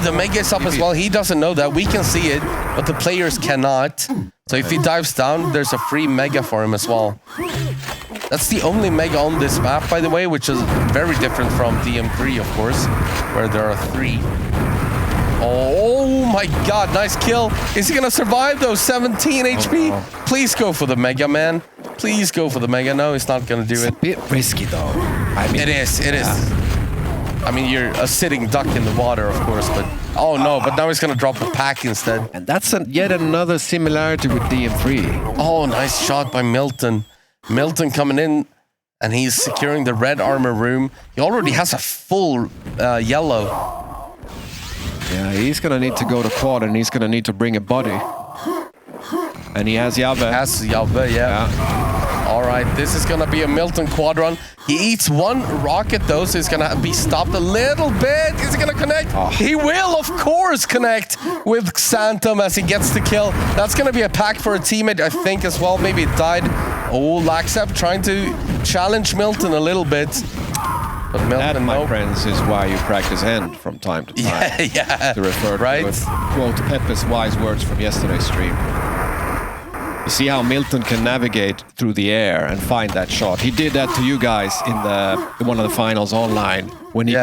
the Mega is up as well. He doesn't know that. We can see it, but the players cannot. So if he dives down, there's a free Mega for him as well. That's the only Mega on this map, by the way, which is very different from DM3, of course, where there are 3. Oh my God, nice kill. Is he gonna survive those 17 HP? No. Please go for the Mega, man. Please go for the Mega. No, he's not gonna do it. It's a bit risky, though. I mean, it is. I mean, you're a sitting duck in the water, of course, but... Oh, no, but now he's going to drop a pack instead. And that's yet another similarity with DM3. Oh, nice shot by Milton. Milton coming in, and he's securing the red armor room. He already has a full yellow. Yeah, he's going to need to go to quad, and he's going to need to bring a body. And he has Yabe. Yeah. All right, this is going to be a Milton quad run. He eats 1 rocket, though, so he's going to be stopped a little bit. Is he going to connect? Oh. He will, of course, connect with Xantum as he gets the kill. That's going to be a pack for a teammate, I think, as well. Maybe it died. Oh, Laxap trying to challenge Milton a little bit. But Milton, that, my friends, is why you practice hand from time to time. Yeah. To refer to quote Pepe's wise words from yesterday's stream. You see how Milton can navigate through the air and find that shot. He did that to you guys in one of the finals online when he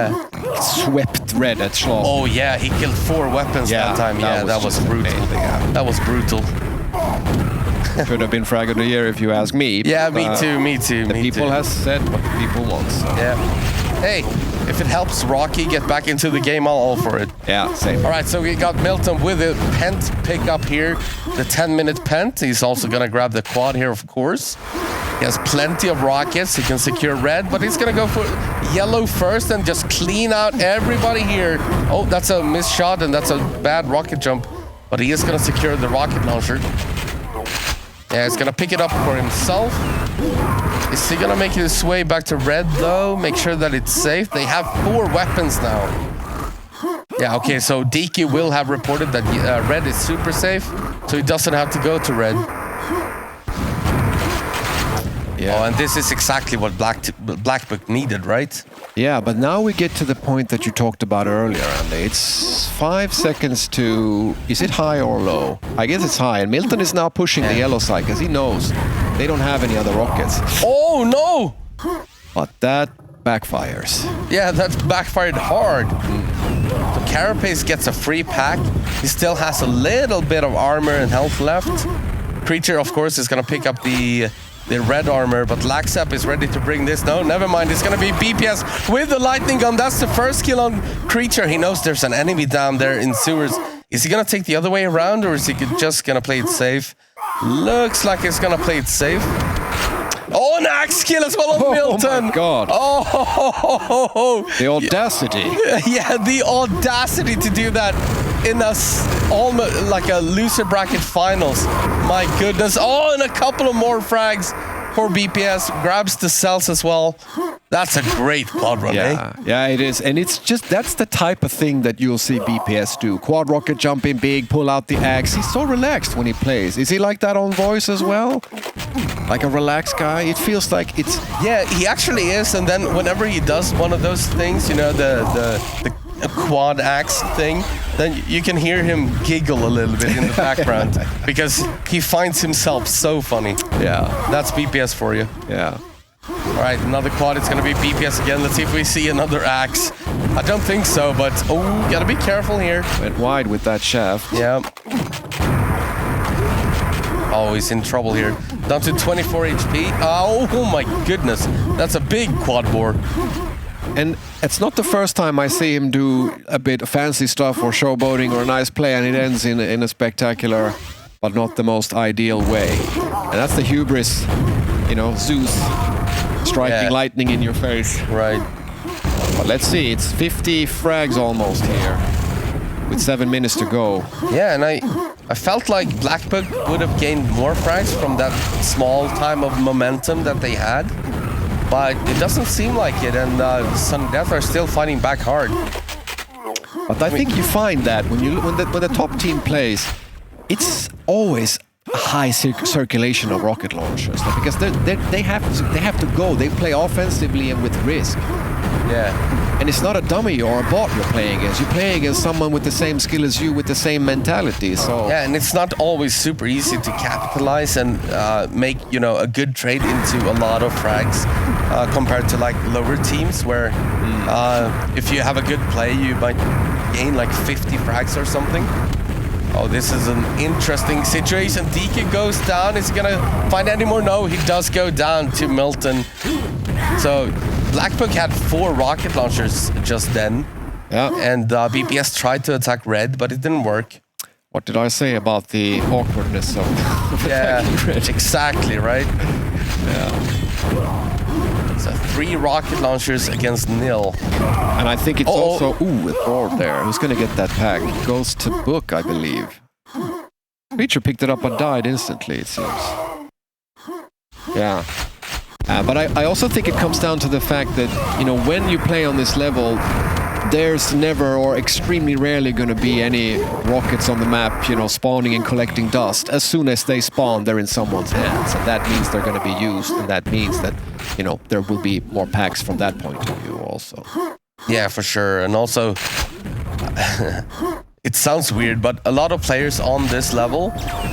swept red at Schloss. Oh yeah, he killed 4 weapons that time. That was brutal. Amazing. That was brutal. Should have been Frag of the Year if you ask me. Yeah, me too. The people has said what the people want. So. Yeah. Hey, if it helps Rocky get back into the game, I'm all for it. Yeah, same. All right, so we got Milton with a pent pickup here, the 10-minute pent. He's also going to grab the quad here, of course. He has plenty of rockets. He can secure red, but he's going to go for yellow first and just clean out everybody here. Oh, that's a missed shot, and that's a bad rocket jump. But he is going to secure the rocket launcher. Yeah, he's gonna pick it up for himself. Is he gonna make his way back to red though? Make sure that it's safe. They have 4 weapons now. Yeah, okay, so Diki will have reported that red is super safe, so he doesn't have to go to red. Yeah. Oh, and this is exactly what Black Book needed, right? Yeah, but now we get to the point that you talked about earlier, Andy. It's 5 seconds to... Is it high or low? I guess it's high, and Milton is now pushing the yellow side, because he knows they don't have any other rockets. Oh, no! But that backfires. Yeah, that backfired hard. So Carapace gets a free pack. He still has a little bit of armor and health left. Creature, of course, is going to pick up the red armor, but Laxap is ready to bring this. No, never mind. It's going to be BPS with the lightning gun. That's the first kill on Creature. He knows there's an enemy down there in sewers. Is he going to take the other way around, or is he just going to play it safe? Looks like he's going to play it safe. Oh, an axe kill as well on Milton. Oh my God. Oh, the audacity. Yeah, the audacity to do that in almost like a loser bracket finals. My goodness. Oh, and a couple of more frags for BPS. Grabs the cells as well. That's a great quad run, yeah. Yeah, it is. And it's just, that's the type of thing that you'll see BPS do. Quad rocket, jump in big, pull out the axe. He's so relaxed when he plays. Is he like that on voice as well? Like a relaxed guy? It feels like it's... Yeah, he actually is. And then whenever he does one of those things, you know, the quad axe thing, then you can hear him giggle a little bit in the background because he finds himself so funny. Yeah. That's BPS for you. Yeah. All right, another quad. It's going to be BPS again. Let's see if we see another axe. I don't think so, but oh, got to be careful here. Went wide with that shaft. Yeah. Oh, he's in trouble here. Down to 24 HP. Oh my goodness. That's a big quad bore. And it's not the first time I see him do a bit of fancy stuff or showboating or a nice play, and it ends in a spectacular, but not the most ideal way. And that's the hubris, you know, Zeus striking lightning in your face. Right. But let's see, it's 50 frags almost here, with 7 minutes to go. Yeah, and I felt like Black Book would have gained more frags from that small time of momentum that they had. But it doesn't seem like it, and Sudden Death are still fighting back hard. But I think you find that when the top team plays, it's always a high circulation of rocket launchers, because they have to go. They play offensively and with risk. Yeah. And it's not a dummy or a bot you're playing against. You're playing against someone with the same skill as you, with the same mentality. So yeah, and it's not always super easy to capitalize and make, you know, a good trade into a lot of frags compared to like lower teams where if you have a good play, you might gain like 50 frags or something. Oh, this is an interesting situation. DK goes down. Is he gonna find any more? No, he does go down to Milton. So Black Book had 4 rocket launchers just then. Yeah. And BPS tried to attack red, but it didn't work. What did I say about the awkwardness of red? Exactly, right? Yeah. So 3 rocket launchers against nil. And I think it's also... Ooh, a board there. Who's going to get that pack? It goes to Book, I believe. Creature picked it up and died instantly, it seems. Yeah. But I also think it comes down to the fact that, you know, when you play on this level, there's never or extremely rarely going to be any rockets on the map, you know, spawning and collecting dust. As soon as they spawn, they're in someone's hands, and that means they're going to be used, and that means that, you know, there will be more packs from that point of view also. Yeah, for sure. And also, it sounds weird, but a lot of players on this level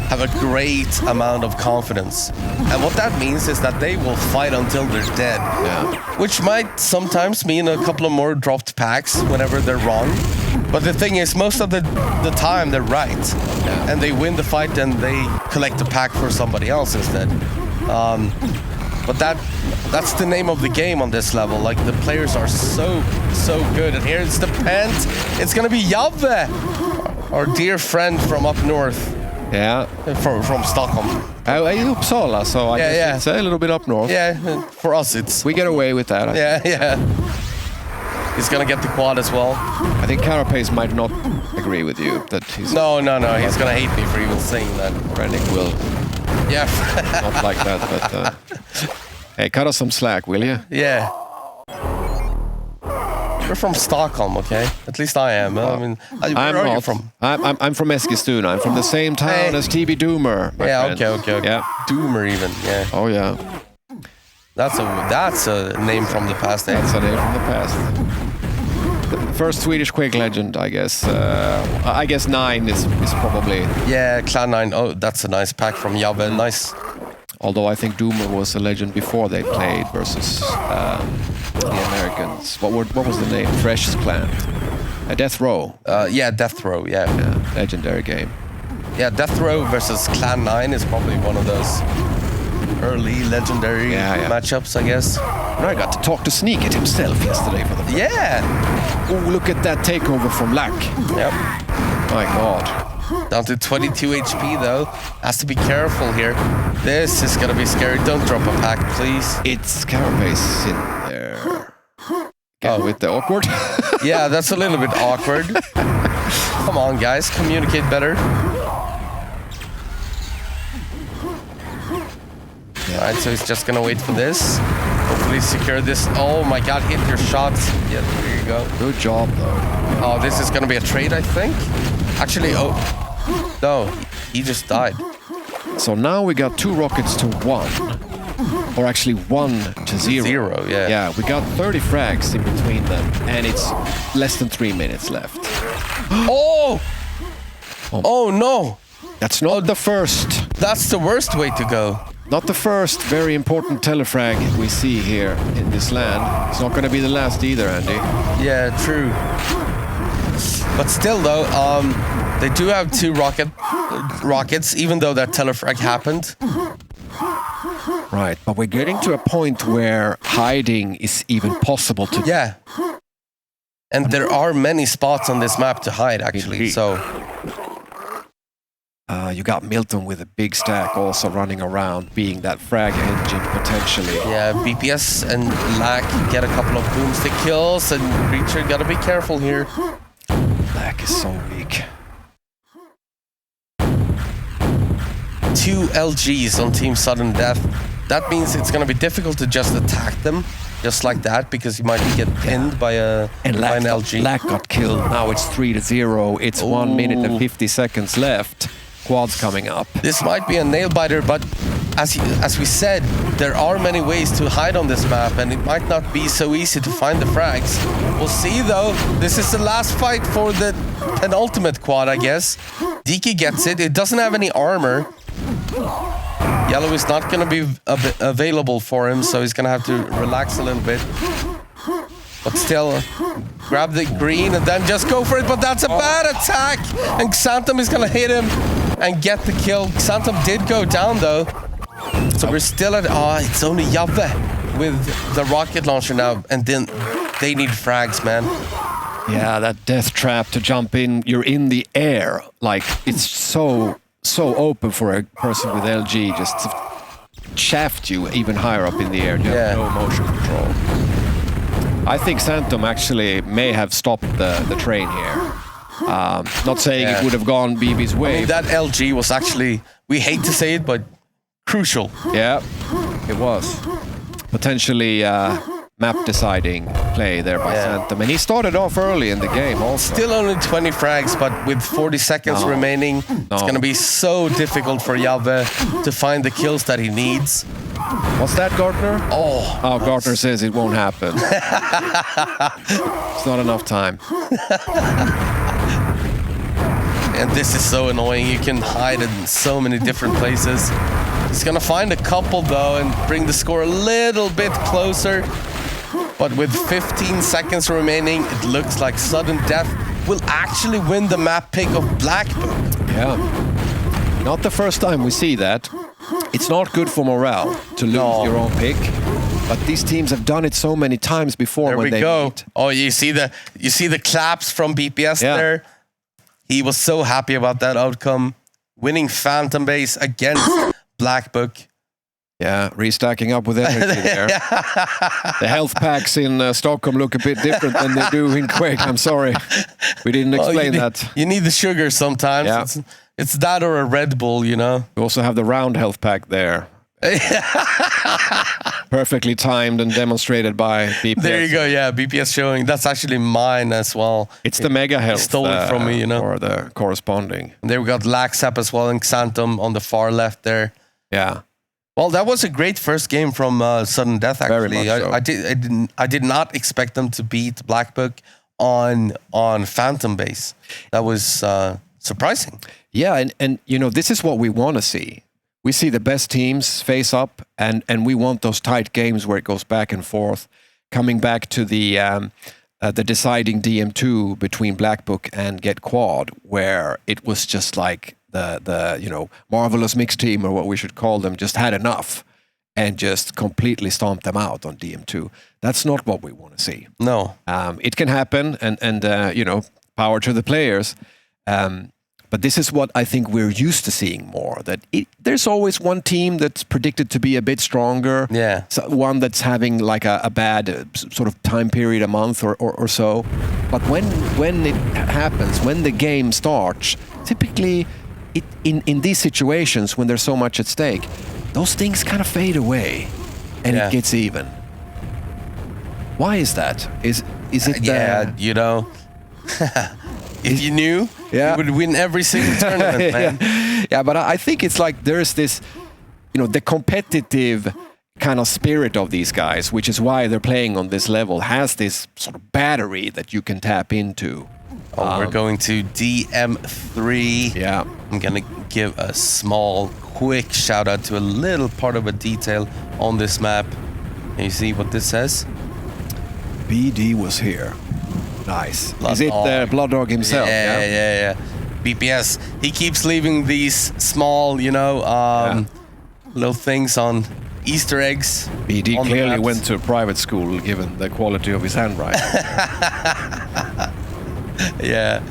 have a great amount of confidence. And what that means is that they will fight until they're dead. Yeah. Which might sometimes mean a couple of more dropped packs whenever they're wrong. But the thing is, most of the time they're right. Yeah. And they win the fight and they collect a pack for somebody else instead. But that's the name of the game on this level. Like, the players are so good. And here's the Pent. It's gonna be Jave, our dear friend from up north. Yeah. From Stockholm. In Uppsala, so I guess it's a little bit up north. Yeah, for us it's... We get away with that. Yeah. He's gonna get the quad as well. I think Carapace might not agree with you that he's... No. He's gonna hate me for even saying that. Rennick will. Yeah. Not like that, but hey, cut us some slack, will you? Yeah. You're from Stockholm, okay? At least I am. I mean, where are you from? I'm from Eskilstuna. I'm from the same town as TB Doomer. Yeah, okay. Yeah. Doomer even, yeah. Oh yeah. That's a name from the past. Eh? That's a name from the past. The first Swedish Quake legend, I guess. I guess 9 is probably. Yeah, Clan 9. Oh, that's a nice pack from Jabbe. Nice. Although I think Doomer was a legend before they played versus the Americans. What was the name? Fresh's clan. Death Row. Yeah, Death Row. Yeah. Legendary game. Yeah, Death Row versus Clan 9 is probably one of those early legendary matchups, I guess. And I got to talk to Sneak It himself yesterday for the first. Yeah. Oh, look at that takeover from Lack. Yep. My God. Down to 22 HP though. Has to be careful here. This is gonna be scary. Don't drop a pack, please. It's Carapace in there. With the awkward. Yeah, that's a little bit awkward. Come on, guys, communicate better. Alright, so he's just gonna wait for this. Hopefully secure this. Oh my god, hit your shots. Yeah, there you go. Good job, though. Oh, this is gonna be a trade, I think. Actually, no, he just died. So now we got 2 rockets to 1. Or actually 1 to 0. 0, yeah. Yeah, we got 30 frags in between them, and it's less than 3 minutes left. Oh! Oh no! That's not the first. That's the worst way to go. Not the first very important telefrag we see here in this land. It's not going to be the last either, Andy. Yeah, true. But still, though, they do have 2 rockets, even though that telefrag happened. Right, but we're getting to a point where hiding is even possible to. Yeah. And there are many spots on this map to hide, actually. Indeed. So. You got Milton with a big stack also running around, being that frag engine potentially. Yeah, BPS and Lack get a couple of boomstick kills, and Creature gotta be careful here. Lack is so weak. 2 LGs on Team Sudden Death. That means it's gonna be difficult to just attack them, just like that, because you might get pinned by an LG. Lack got killed. Now it's 3-0. It's 1 minute and 50 seconds left. Quad's coming up. This might be a nail biter, but as we said, there are many ways to hide on this map, and it might not be so easy to find the frags. We'll see, though. This is the last fight for the penultimate quad, I guess. Diki gets it. It doesn't have any armor. Yellow is not going to be available for him, so he's going to have to relax a little bit. But still, grab the green and then just go for it. But that's a bad attack. And Xantum is going to hit him and get the kill. Xantum did go down, though. So we're still at... it's only Jabbe with the rocket launcher now. And then they need frags, man. Yeah, that death trap to jump in. You're in the air. Like, it's so open for a person with LG just to shaft you even higher up in the air. You have no motion control. I think Xantum actually may have stopped the train here. Not saying it would have gone BB's way. I mean, that LG was actually, we hate to say it, but crucial. Yeah, it was. Potentially map deciding play there by Xantum. And he started off early in the game also. Still only 20 frags, but with 40 seconds remaining, it's going to be so difficult for Jabbe to find the kills that he needs. What's that, Gardner? Oh, Gardner says it won't happen. It's not enough time. And this is so annoying. You can hide in so many different places. He's gonna find a couple though and bring the score a little bit closer. But with 15 seconds remaining, it looks like Sudden Death will actually win the map pick of Blackbook. Yeah. Not the first time we see that. It's not good for morale to lose your own pick, but these teams have done it so many times before. There when they go. meet. Oh, you see the claps from BPS there. He was so happy about that outcome, winning Phantom Base against Blackbook. Yeah, restacking up with energy there. The health packs in Stockholm look a bit different than they do in Quake. I'm sorry, we didn't explain that. You need the sugar sometimes. Yeah. It's It's that or a Red Bull, you know. We also have the round health pack there. Perfectly timed and demonstrated by BPS. There you go. Yeah, BPS showing. That's actually mine as well. It's the mega health. Stole it from me, you know. Or the corresponding. And there we got Laxap as well and Xantum on the far left there. Yeah. Well, that was a great first game from Sudden Death. Actually, Very much so. I did not expect them to beat Black Book on Phantom base. That was surprising. Yeah, and you know, this is what we want to see. We see the best teams face up, and we want those tight games where it goes back and forth. Coming back to the deciding DM2 between Black Book and Get Quad, where it was just like the you know, marvelous mixed team, or what we should call them, just had enough and just completely stomped them out on DM2. That's not what we want to see. No, it can happen, and you know, power to the players. But this is what I think we're used to seeing more, that there's always one team that's predicted to be a bit stronger. Yeah. So one that's having like a bad sort of time period, a month or so. But when it happens, when the game starts, typically in these situations when there's so much at stake, those things kind of fade away and it gets even. Why is that? Is it you know, if you knew, you would win every single tournament, man. Yeah, but I think it's like there's this, you know, the competitive kind of spirit of these guys, which is why they're playing on this level, has this sort of battery that you can tap into. We're going to DM3. Yeah. I'm going to give a small, quick shout out to a little part of a detail on this map. Can you see what this says? BD was here. Nice. Is it Blood Dog himself? Yeah. BPS. He keeps leaving these small, you know, little things on Easter eggs. BD clearly went to a private school, given the quality of his handwriting. Yeah.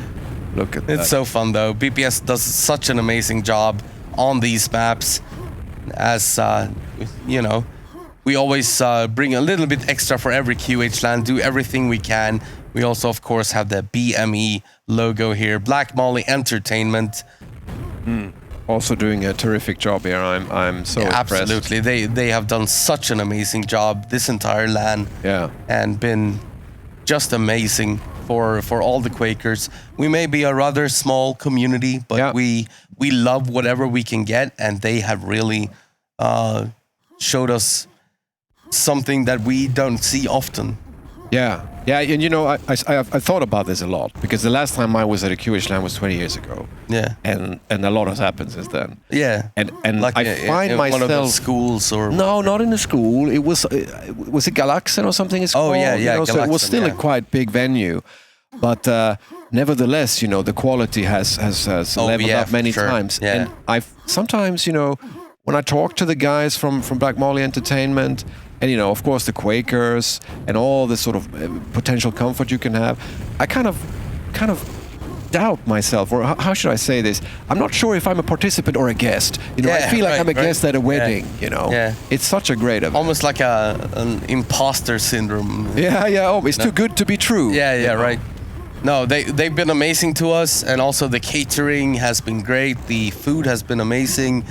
Look at that. It's so fun, though. BPS does such an amazing job on these maps. As, you know, we always bring a little bit extra for every QHLAN, do everything we can. We also, of course, have the BME logo here. Black Molly Entertainment. Also doing a terrific job here. I'm so impressed. Absolutely. They have done such an amazing job this entire LAN. Yeah. And been just amazing for all the Quakers. We may be a rather small community, but we love whatever we can get, and they have really showed us something that we don't see often. Yeah, and you know, I thought about this a lot, because the last time I was at a QHLAN was 20 years ago. Yeah. And a lot has happened since then. Yeah. And like I find myself... one of the schools or... No, not in a school. It was it Galaxen or something it's called? Yeah, you know, Galaxen, so it was still a quite big venue. But nevertheless, you know, the quality has leveled up many times. Yeah. And I've sometimes, you know, when I talk to the guys from Black Molly Entertainment, and, you know, of course, the Quakers and all the sort of potential comfort you can have, I kind of doubt myself, or how should I say this? I'm not sure if I'm a participant or a guest. You know, I feel like I'm a guest at a wedding. You know, it's such a great event. Almost like an imposter syndrome. Yeah. Oh, it's too good to be true. Yeah, right. No, they've been amazing to us, and also the catering has been great. The food has been amazing.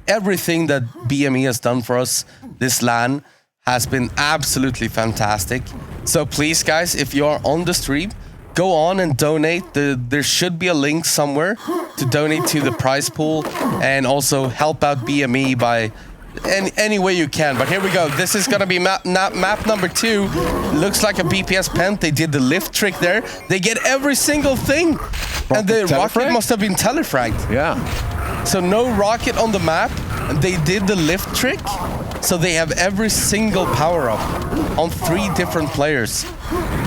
Everything that BME has done for us this LAN has been absolutely fantastic. So please, guys, if you are on the stream, go on and donate. There should be a link somewhere to donate to the prize pool, and also help out BME by any way you can. But here we go. This is going to be map number 2. Looks like a BPS pen. They did the lift trick there. They get every single thing. And the rocket must have been telefragged. Yeah. So no rocket on the map. And they did the lift trick. So they have every single power-up on 3 different players.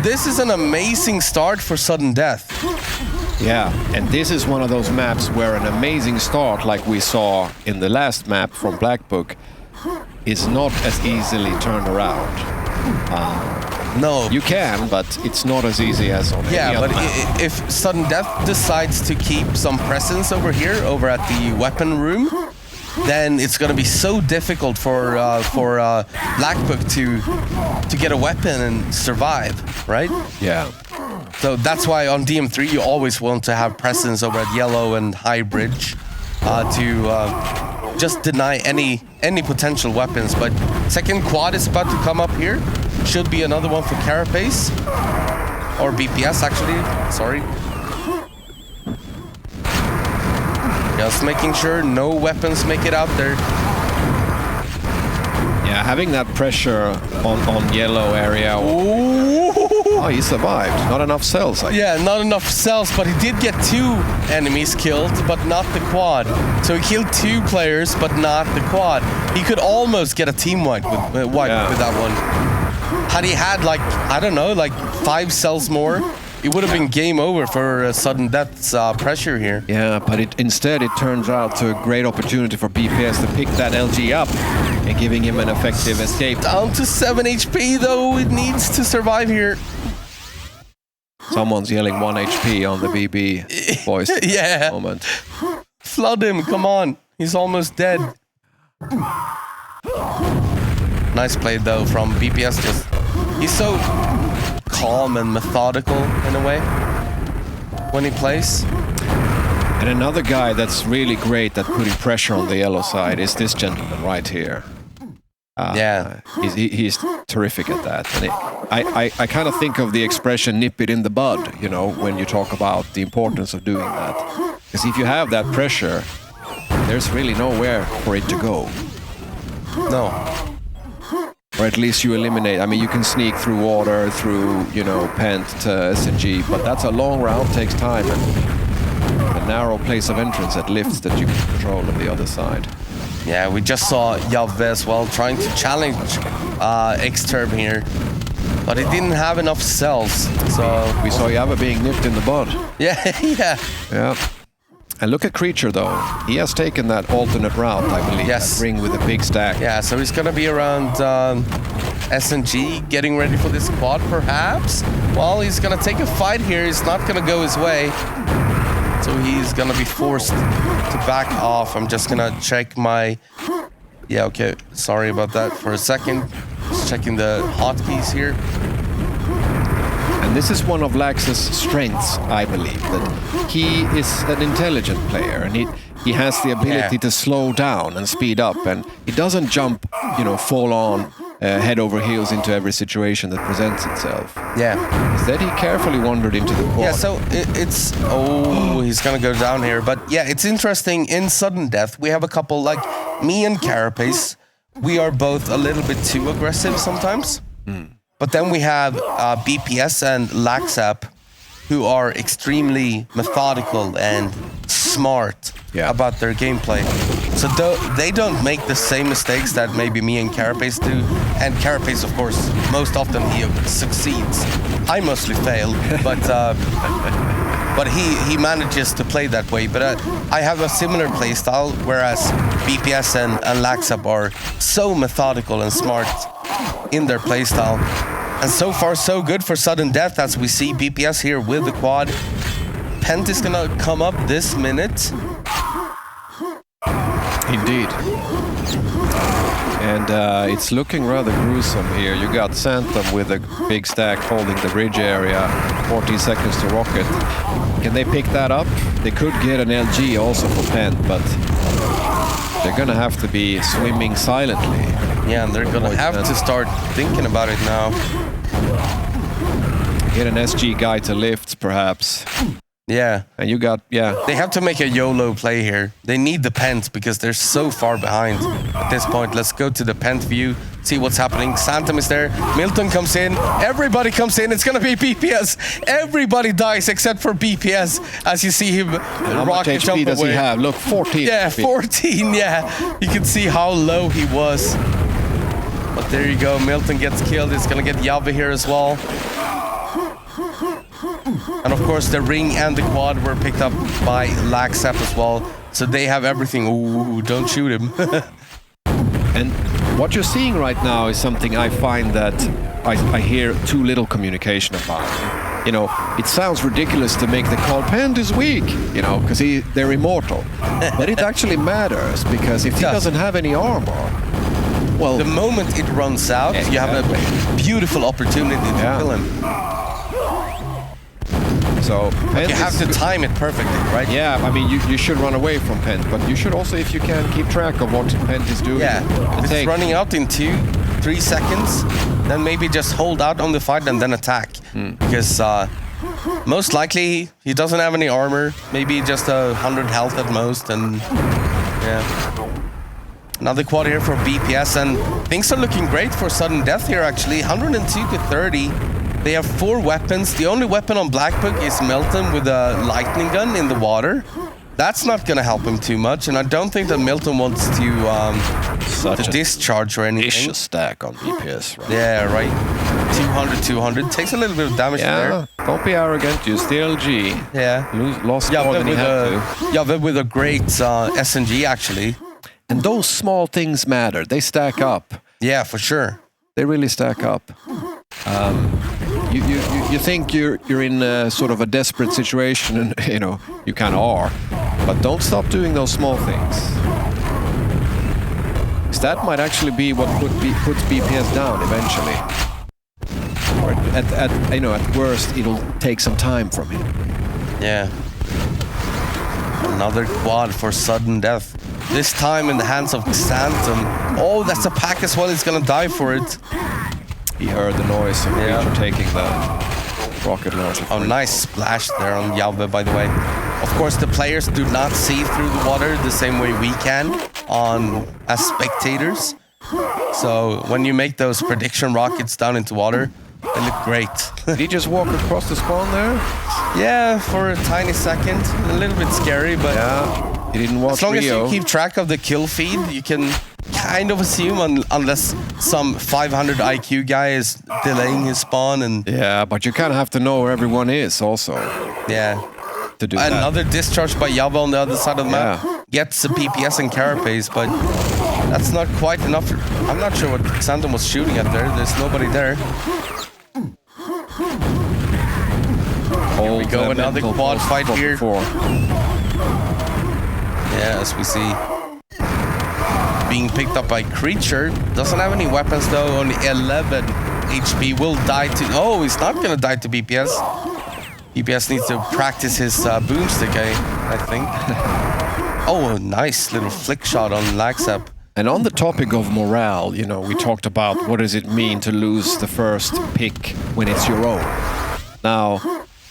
This is an amazing start for Sudden Death. Yeah, and this is one of those maps where an amazing start, like we saw in the last map from Black Book, is not as easily turned around. No. You can, but it's not as easy as on any other map. Yeah, but if Sudden Death decides to keep some presence over here, over at the weapon room, then it's going to be so difficult for Black Book to get a weapon and survive, right? Yeah. So that's why on DM3 you always want to have presence over at yellow and high bridge to just deny any potential weapons. But second quad is about to come up here. Should be another one for Carapace. Or BPS actually, sorry. Just making sure no weapons make it out there. Yeah, having that pressure on yellow area. Oh, he survived. Not enough cells. Yeah, not enough cells, but he did get 2 enemies killed, but not the quad. So he killed 2 players, but not the quad. He could almost get a team wipe with that one. Had he had like, I don't know, like 5 cells more, it would have been game over for Sudden Death's pressure here. Yeah, but instead it turns out to a great opportunity for BPS to pick that LG up and giving him an effective escape. Down to 7 HP though, it needs to survive here. Someone's yelling 1 HP on the BB voice at the moment. Flood him, come on. He's almost dead. Nice play though from BPS. He's so calm and methodical in a way when he plays. And another guy that's really great at putting pressure on the yellow side is this gentleman right here. He's terrific at that. And I kind of think of the expression "nip it in the bud," you know, when you talk about the importance of doing that. Because if you have that pressure, there's really nowhere for it to go. No. Or at least you eliminate. I mean, you can sneak through water, through, you know, Pent to SNG, but that's a long route, takes time, and a narrow place of entrance that lifts that you can control on the other side. Yeah, we just saw Javve as well trying to challenge Xterb here, but he didn't have enough cells, so... We saw Javve being nipped in the bud. Yeah. And look at Creature though. He has taken that alternate route, I believe. Yes. That ring with a big stack. Yeah, so he's gonna be around SNG, getting ready for this quad perhaps. Well, he's gonna take a fight here. It's not gonna go his way. So he's gonna be forced to back off. I'm just gonna check my... Yeah, okay. Sorry about that for a second. Just checking the hotkeys here. And this is one of Lax's strengths, I believe, that he is an intelligent player and he has the ability to slow down and speed up, and he doesn't jump, you know, fall on head over heels into every situation that presents itself. Yeah. Instead, he carefully wandered into the quad. Yeah, so it's... Oh, he's gonna go down here. But yeah, it's interesting. In Sudden Death, we have a couple, like me and Carapace. We are both a little bit too aggressive sometimes. But then we have BPS and Laxap, who are extremely methodical and smart about their gameplay. So they don't make the same mistakes that maybe me and Carapace do. And Carapace, of course, most often he succeeds. I mostly fail, but he manages to play that way. But I have a similar play style, whereas BPS and Laxap are so methodical and smart in their playstyle. And so far, so good for Sudden Death, as we see BPS here with the quad. Pent is gonna come up this minute. Indeed. And it's looking rather gruesome here. You got Santom with a big stack holding the bridge area, 14 seconds to rocket. Can they pick that up? They could get an LG also for Pent, but they're gonna have to be swimming silently. Yeah, and they're gonna have to start thinking about it now. Get an SG guy to lift, perhaps. Yeah. And you got, They have to make a YOLO play here. They need the Pent because they're so far behind at this point. Let's go to the Pent view, see what's happening. Santom is there. Milton comes in. Everybody comes in. It's gonna be BPS. Everybody dies except for BPS, as you see him rocket jump away. How much HP does he have? Look, 14. Yeah, 14, yeah. You can see how low he was. But there you go. Milton gets killed. It's gonna get Javve here as well. And of course, the ring and the quad were picked up by Laxap as well. So they have everything. Ooh, don't shoot him. And what you're seeing right now is something I find that I hear too little communication about. You know, it sounds ridiculous to make the call, Pent is weak, you know, because they're immortal. But it actually matters, because if he doesn't have any armor, well... The moment it runs out, you have a beautiful opportunity to kill him. So But you have to time it perfectly, right? Yeah, I mean, you should run away from Pent, but you should also, if you can, keep track of what Pent is doing. Yeah, if it's running out in 2-3 seconds, then maybe just hold out on the fight and then attack. Because most likely he doesn't have any armor, maybe just 100 health at most, and yeah. Another quad here for BPS, and things are looking great for sudden death here actually. 102 to 30. They have 4 weapons. The only weapon on Blackbook is Milton with a lightning gun in the water. That's not going to help him too much, and I don't think that Milton wants to discharge or anything. Vicious stack on BPS, right? Yeah, right. 200. Takes a little bit of damage there. Don't be arrogant. You still G. Yeah. Lost more than he had to. Yeah, with a great SNG actually. And those small things matter. They stack up. Yeah, for sure. They really stack up. You think you're in sort of a desperate situation, and you kind of are, but don't stop doing those small things. 'Cause that might actually be what puts BPS down eventually. Or at worst, it'll take some time from him. Yeah. Another quad for sudden death. This time in the hands of Xantum. Oh, that's a pack as well. He's gonna die for it. He heard the noise of Reacher taking the rocket launcher. Oh, nice splash there on Yalve, by the way. Of course, the players do not see through the water the same way we can as spectators. So when you make those prediction rockets down into water, they look great. Did he just walk across the spawn there? Yeah, for a tiny second. A little bit scary, but he didn't watch as long Rio. as you keep track of the kill feed, you can kind of assume, unless some 500 IQ guy is delaying his spawn. And yeah, but you kind of have to know where everyone is also. Yeah. To do Another discharge by Yava on the other side of the map. Gets the PPS and carapace, but that's not quite enough. I'm not sure what Xantum was shooting at there. There's nobody there. Here we go, another quad fight here. Yeah, as we see. Being picked up by Creature. Doesn't have any weapons though, only 11 HP. Will die to... Oh, he's not gonna die to BPS. BPS needs to practice his boomstick, I think. Oh, nice little flick shot on Laxap. And on the topic of morale, we talked about what does it mean to lose the first pick when it's your own. Now,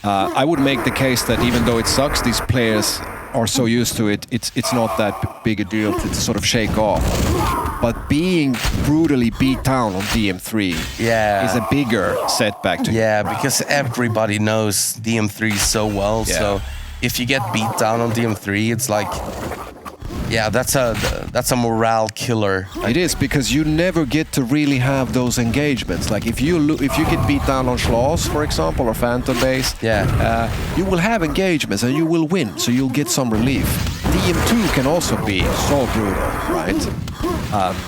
I would make the case that even though it sucks, these players are so used to it, it's not that big a deal to sort of shake off. But being brutally beat down on DM3 is a bigger setback to because everybody knows DM3 so well. Yeah. So if you get beat down on DM3, it's like, that's a morale killer. It is, because you never get to really have those engagements. Like if you get beat down on Schloss, for example, or Phantom Base, you will have engagements and you will win, so you'll get some relief. DM2 can also be so brutal, right?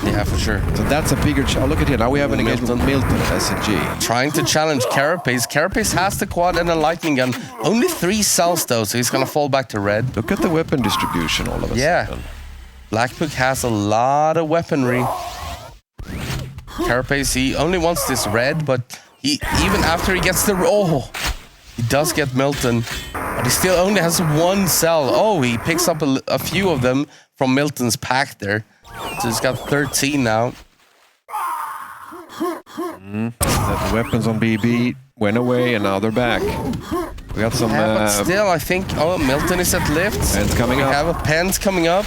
Yeah, for sure. So that's a bigger challenge. Look at here, now we have an engagement with Milton at SNG. Trying to challenge Carapace. Carapace has the quad and a lightning gun. Only 3 cells though, so he's gonna fall back to red. Look at the weapon distribution all of a sudden. Blackbook has a lot of weaponry. Carapace, he only wants this red, but even after he gets the... Oh! He does get Milton, but he still only has 1 cell. Oh, he picks up a few of them from Milton's pack there. So he's got 13 now. The weapons on BB went away and now they're back. We got some... but still, I think... Oh, Milton is at lift. Pens coming up. We have a Pens coming up.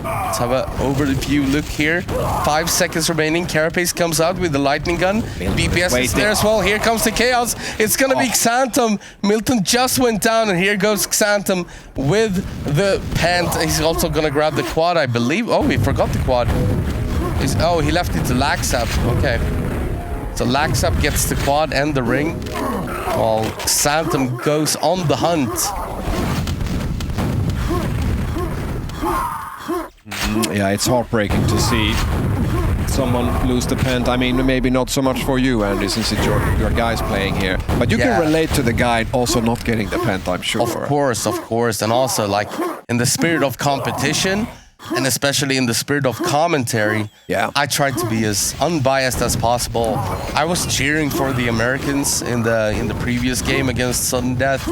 Let's have an overview look here. 5 seconds remaining. Carapace comes out with the lightning gun. BPS is there as well. Here comes the chaos. It's gonna be Xantum. Milton just went down, and here goes Xantum with the Pent. He's also gonna grab the quad, I believe. Oh, he forgot the quad. He left it to Laxap. Okay. So Laxap gets the quad and the ring, while Xantum goes on the hunt. Yeah, it's heartbreaking to see someone lose the Pent. I mean, maybe not so much for you, Andy, since it's your guys playing here. But you can relate to the guy also not getting the Pent, I'm sure. Of course. And also, like, in the spirit of competition, and especially in the spirit of commentary, I tried to be as unbiased as possible. I was cheering for the Americans in the previous game against Sudden Death.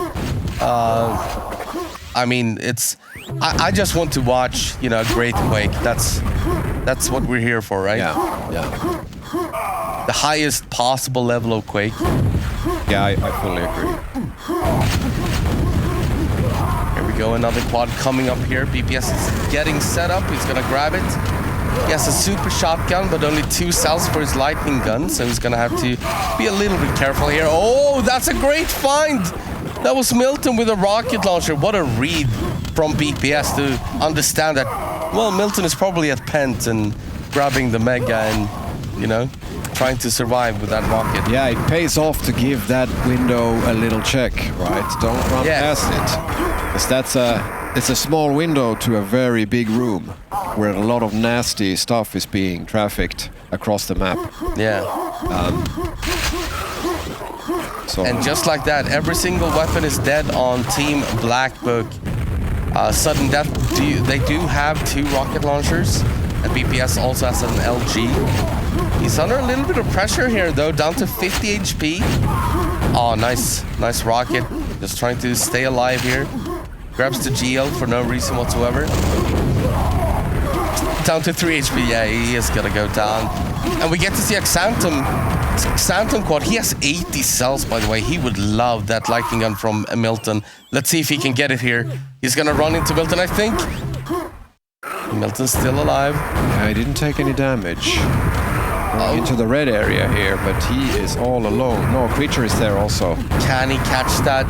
I mean, I just want to watch, you know, a great Quake. That's what we're here for, right? Yeah. The highest possible level of Quake. Yeah, I fully agree. Here we go, another quad coming up here. BPS is getting set up. He's gonna grab it. He has a super shotgun, but only 2 cells for his lightning gun, so he's gonna have to be a little bit careful here. Oh, that's a great find! That was Milton with a rocket launcher. What a read from BPS to understand that, well, Milton is probably at Pent and grabbing the Mega and, you know, trying to survive with that rocket. Yeah, it pays off to give that window a little check, right? Don't run past it. Because it's a small window to a very big room where a lot of nasty stuff is being trafficked across the map. Yeah. And just like that, every single weapon is dead on Team Black Book. Sudden Death, they do have 2 rocket launchers, and BPS also has an LG. He's under a little bit of pressure here, though, down to 50 HP. Oh, nice rocket. Just trying to stay alive here. Grabs the GL for no reason whatsoever. Down to 3 HP. Yeah, he is gonna go down. And we get to see a Xanton quad. He has 80 cells, by the way. He would love that lightning gun from Milton. Let's see if he can get it here. He's gonna run into Milton, I think. Milton's still alive. Yeah, he didn't take any damage. Into the red area here, but he is all alone. No, Creature is there also. Can he catch that?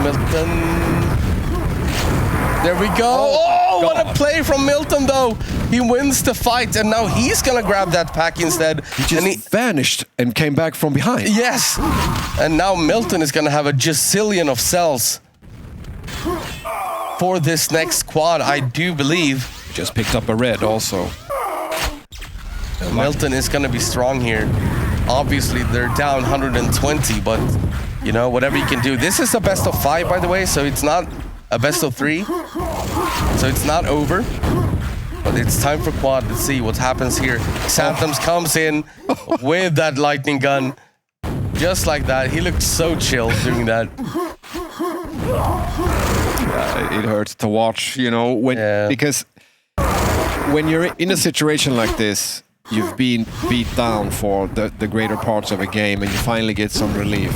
Milton. There we go. Oh, what a play from Milton, though. He wins the fight, and now he's going to grab that pack instead. He just vanished and came back from behind. Yes. And now Milton is going to have a gazillion of cells for this next quad, I do believe. Just picked up a red also. Milton is going to be strong here. Obviously, they're down 120, but, you know, whatever you can do. This is a best of 5, by the way, so it's not a best of 3. So it's not over. But it's time for quad. Let's see what happens here. Xanthams comes in with that lightning gun. Just like that. He looked so chill doing that. It hurts to watch, you know, because when you're in a situation like this, you've been beat down for the greater parts of a game and you finally get some relief.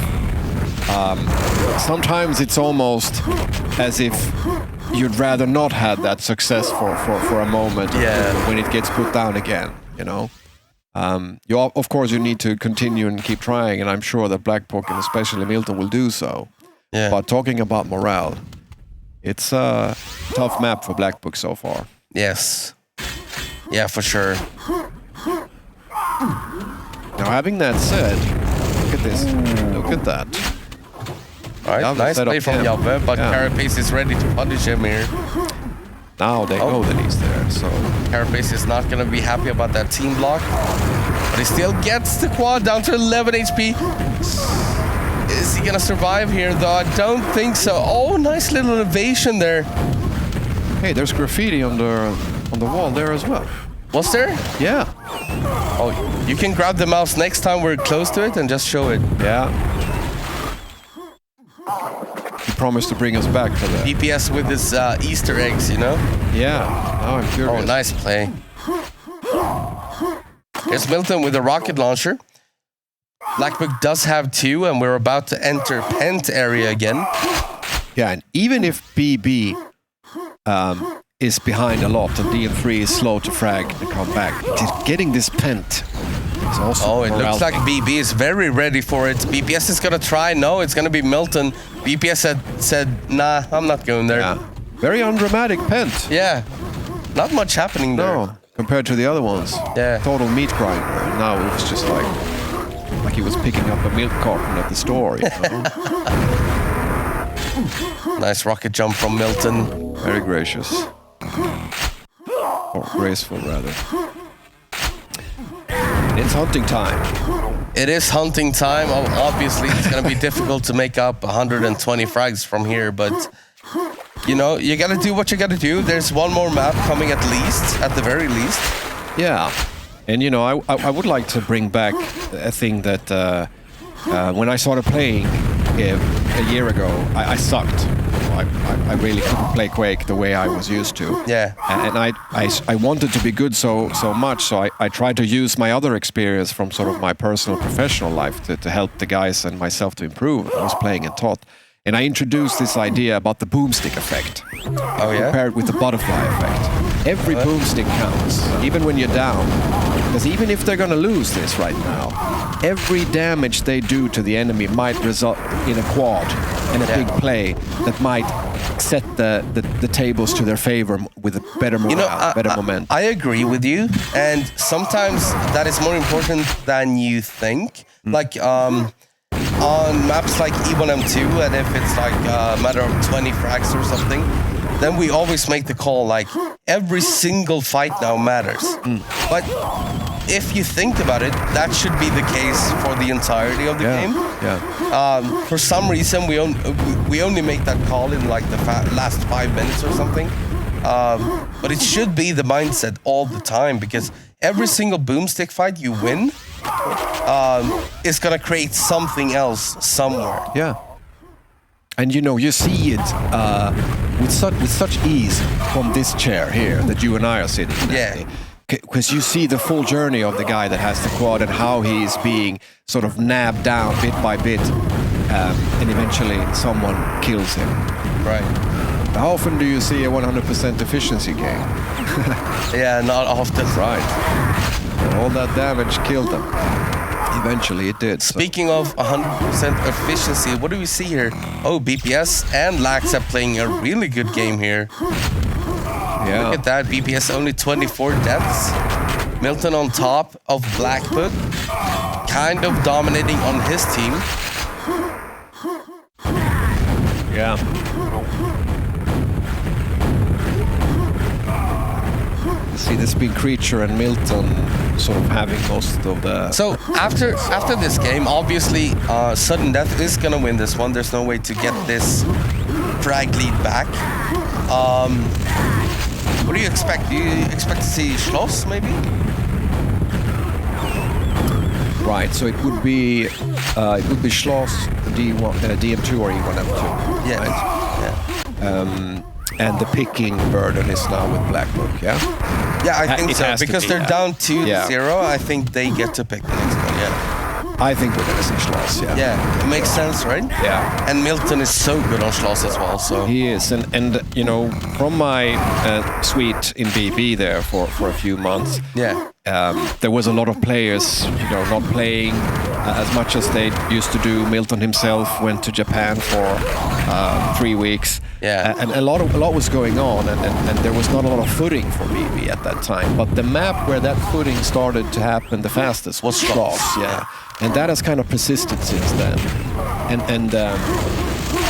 Sometimes it's almost as if you'd rather not have that success for a moment when it gets put down again, you know. Of course, you need to continue and keep trying, and I'm sure that Black Book and especially Milton will do so. Yeah. But talking about morale, it's a tough map for Black Book so far. Yes. Yeah, for sure. Now, having that said, look at this. Look at that. All right, nice play from Jabbe, but Carapace is ready to punish him here. Now they know that he's there, so... Carapace is not going to be happy about that team block, but he still gets the quad down to 11 HP. Is he going to survive here, though? I don't think so. Oh, nice little evasion there. Hey, there's graffiti on the wall there as well. Was there? Yeah. Oh, you can grab the mouse next time we're close to it and just show it. Yeah. He promised to bring us back to that. BPS with his Easter eggs, you know? Yeah. Now I'm curious. Oh, nice play. Here's Milton with a rocket launcher. Blackbook does have 2, and we're about to enter Pent area again. Yeah, and even if BB is behind a lot and DM3 is slow to frag and come back, getting this Pent is also... Oh, it looks like BB is very ready for it. BPS is going to try. No, it's going to be Milton. BPS said, nah, I'm not going there. Yeah. Very undramatic Pent. Yeah. Not much happening there. No, compared to the other ones. Yeah. Total meat grinder. And now it was just like he was picking up a milk carton at the store. You know? Nice rocket jump from Milton. Very gracious. Or graceful, rather. It's hunting time. It is hunting time. Obviously, it's going to be difficult to make up 120 frags from here, but you know, you got to do what you got to do. There's one more map coming at the very least. Yeah, and you know, I would like to bring back a thing that when I started playing a year ago, I sucked. I really couldn't play Quake the way I was used to. Yeah. And I wanted to be good so much, so I tried to use my other experience from sort of my personal professional life to help the guys and myself to improve. I was playing and taught. And I introduced this idea about the boomstick effect. Oh yeah? Compared with the butterfly effect. Every boomstick counts, even when you're down. Because even if they're gonna lose this right now, every damage they do to the enemy might result in a quad and a big play that might set the tables to their favor with a better morale, better momentum. I agree with you, and sometimes that is more important than you think. Like on maps like E1M2, and if it's like a matter of 20 frags or something, then we always make the call like every single fight now matters. But if you think about it, that should be the case for the entirety of the game. Yeah. For some reason, we only make that call in like the last 5 minutes or something. But it should be the mindset all the time, because every single boomstick fight you win is gonna create something else somewhere. Yeah. And you know, you see it with such ease from this chair here that you and I are sitting in. Yeah. Because you see the full journey of the guy that has the quad and how he's being sort of nabbed down bit by bit, and eventually someone kills him. Right. How often do you see a 100% efficiency game? Yeah, not often. Right. And all that damage killed them. Eventually it did. Speaking of 100% efficiency, what do we see here? Oh, BPS and Laxa playing a really good game here. Yeah. Look at that, BPS only 24 deaths. Milton on top of Blackbook, kind of dominating on his team. Yeah. See, this big creature and Milton sort of having most of the... So after this game, obviously Sudden Death is gonna win this one. There's no way to get this frag lead back. What do you expect? Do you expect to see Schloss maybe? Right, so it would be Schloss, DM2 or E1M2. Yeah. Right? Yeah. And the picking burden is now with Blackbook, yeah? Yeah, I think so, because they're down 2-0. I think they get to pick the next one, yeah. I think we're gonna see Schloss, yeah. Yeah, it makes sense, right? Yeah. And Milton is so good on Schloss as well, so... He is, and you know, from my suite in BB there for a few months, there was a lot of players, you know, not playing as much as they used to do. Milton himself went to Japan for 3 weeks. Yeah. And a lot was going on, and there was not a lot of footing for BB at that time. But the map where that footing started to happen the fastest was Schloss, yeah. And that has kind of persisted since then. And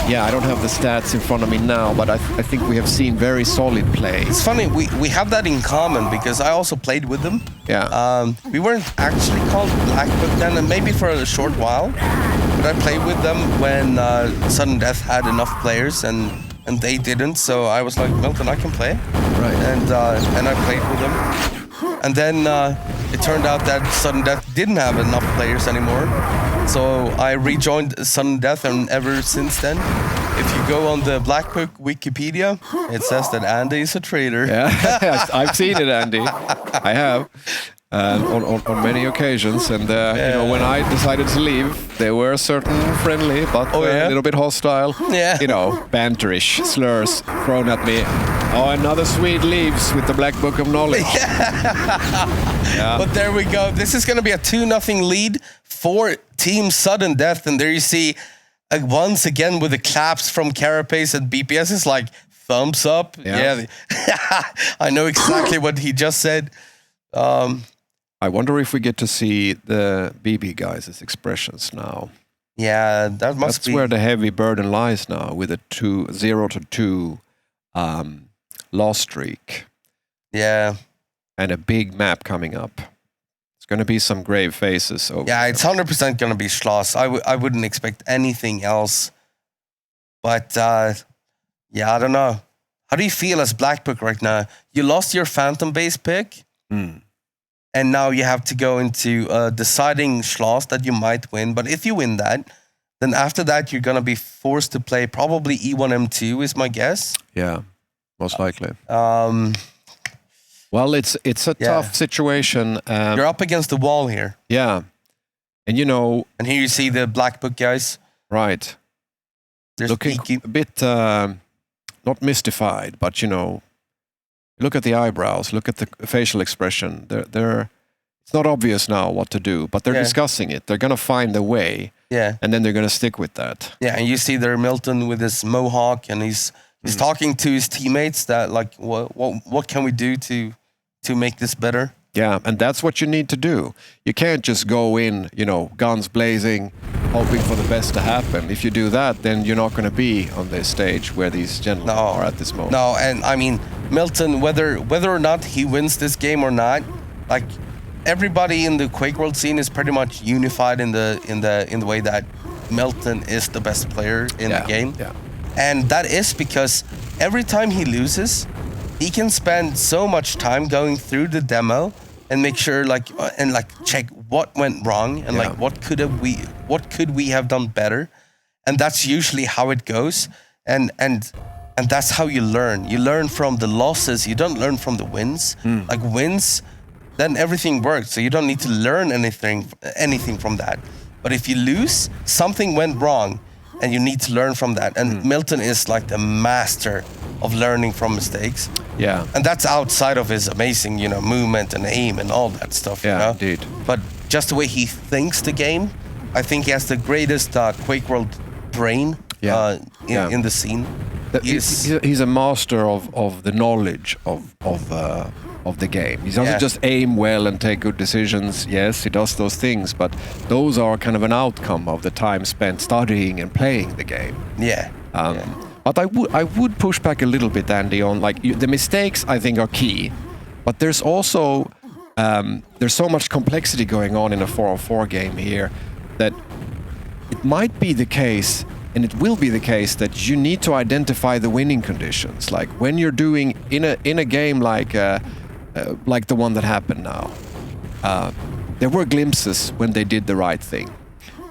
yeah, I don't have the stats in front of me now, but I think we have seen very solid play. It's funny, we have that in common, because I also played with them. Yeah. We weren't actually called Blackbook then, and maybe for a short while, but I played with them when Sudden Death had enough players and they didn't, so I was like, Milton, I can play. Right. And I played with them. And then it turned out that Sudden Death didn't have enough players anymore. So I rejoined Sudden Death, and ever since then, if you go on the Blackbook Wikipedia, it says that Andy is a traitor. Yeah, I've seen it, Andy. I have. On many occasions, and you know, when I decided to leave, they were certain friendly, but a little bit hostile. Yeah. You know, banterish slurs thrown at me. Oh, another Swede leaves with the Black Book of Knowledge. Yeah. But there we go. This is going to be a 2-0 lead for Team Sudden Death, and there you see once again with the claps from Carapace, and BPS is like thumbs up. Yeah. I know exactly what he just said. I wonder if we get to see the BB guys' expressions now. Yeah, that's where the heavy burden lies now, with a 0-2 loss streak. Yeah. And a big map coming up. It's going to be some grave faces over there. It's 100% going to be Schloss. I wouldn't expect anything else. But, yeah, I don't know. How do you feel as Black Book right now? You lost your Phantom base pick, and now you have to go into deciding Schloss that you might win. But if you win that, then after that you're gonna be forced to play probably E1 M2 is my guess. Yeah, most likely. Well, it's a tough situation. You're up against the wall here. Yeah, and and here you see the Black Book guys. Right. They're looking a bit not mystified, but look at the eyebrows, look at the facial expression. It's not obvious now what to do, but they're discussing it. They're gonna find a way. Yeah. And then they're gonna stick with that. Yeah, and you see there Milton with his mohawk, and he's talking to his teammates that like, what can we do to make this better? Yeah, and that's what you need to do. You can't just go in, guns blazing, hoping for the best to happen. If you do that, then you're not going to be on this stage where these gentlemen are at this moment. No, and I mean Milton, whether or not he wins this game or not, like everybody in the QuakeWorld scene is pretty much unified in the way that Milton is the best player in the game. Yeah. And that is because every time he loses, he can spend so much time going through the demo and make sure check what went wrong and what could we have done better. And that's usually how it goes. And that's how you learn. You learn from the losses. You don't learn from the wins. Like wins, then everything works. So you don't need to learn anything from that. But if you lose, something went wrong and you need to learn from that. And Milton is like the master of learning from mistakes. Yeah. And that's outside of his amazing, movement and aim and all that stuff. Yeah, indeed. But just the way he thinks the game, I think he has the greatest QuakeWorld brain in the scene. He's a master of the knowledge of the game. He doesn't just aim well and take good decisions. Yes, he does those things, but those are kind of an outcome of the time spent studying and playing the game. Yeah. But I would push back a little bit, Andy, on the mistakes. I think are key, but there's also there's so much complexity going on in a 4-on-4 game here that it might be the case. And it will be the case that you need to identify the winning conditions. Like when you're doing in a game like the one that happened now, there were glimpses when they did the right thing,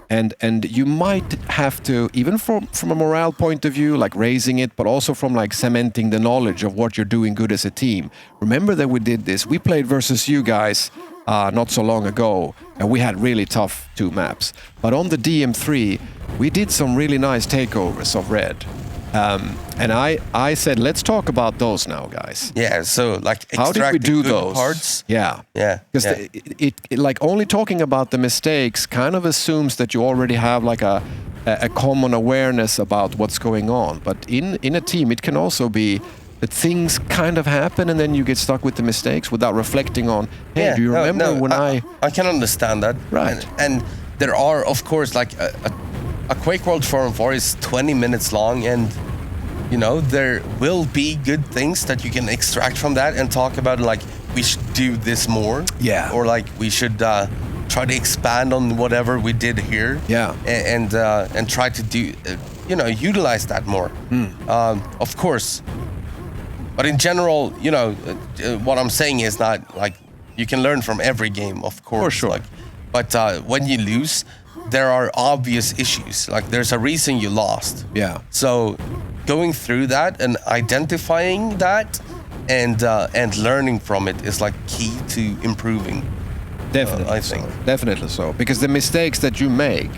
and you might have to, even from a morale point of view, like raising it, but also from like cementing the knowledge of what you're doing good as a team. Remember that we did this. We played versus you guys not so long ago, and we had really tough 2 maps. But on the DM3, we did some really nice takeovers of red. And I said, let's talk about those now, guys. Yeah, so like how did we do those parts? Yeah. Because it like only talking about the mistakes kind of assumes that you already have like a common awareness about what's going on. But in a team, it can also be that things kind of happen and then you get stuck with the mistakes without reflecting on, hey, do you remember when I can understand that. Right. And there are, of course, like a QuakeWorld 4-on-4 is 20 minutes long, and there will be good things that you can extract from that and talk about, like we should do this more. Yeah. Or like we should try to expand on whatever we did here. Yeah. And try to do utilize that more. Of course. But in general, what I'm saying is not like you can learn from every game, of course. For sure. But when you lose, there are obvious issues. Like there's a reason you lost. Yeah. So going through that and identifying that and learning from it is like key to improving. Definitely, I think. So. Definitely so. Because the mistakes that you make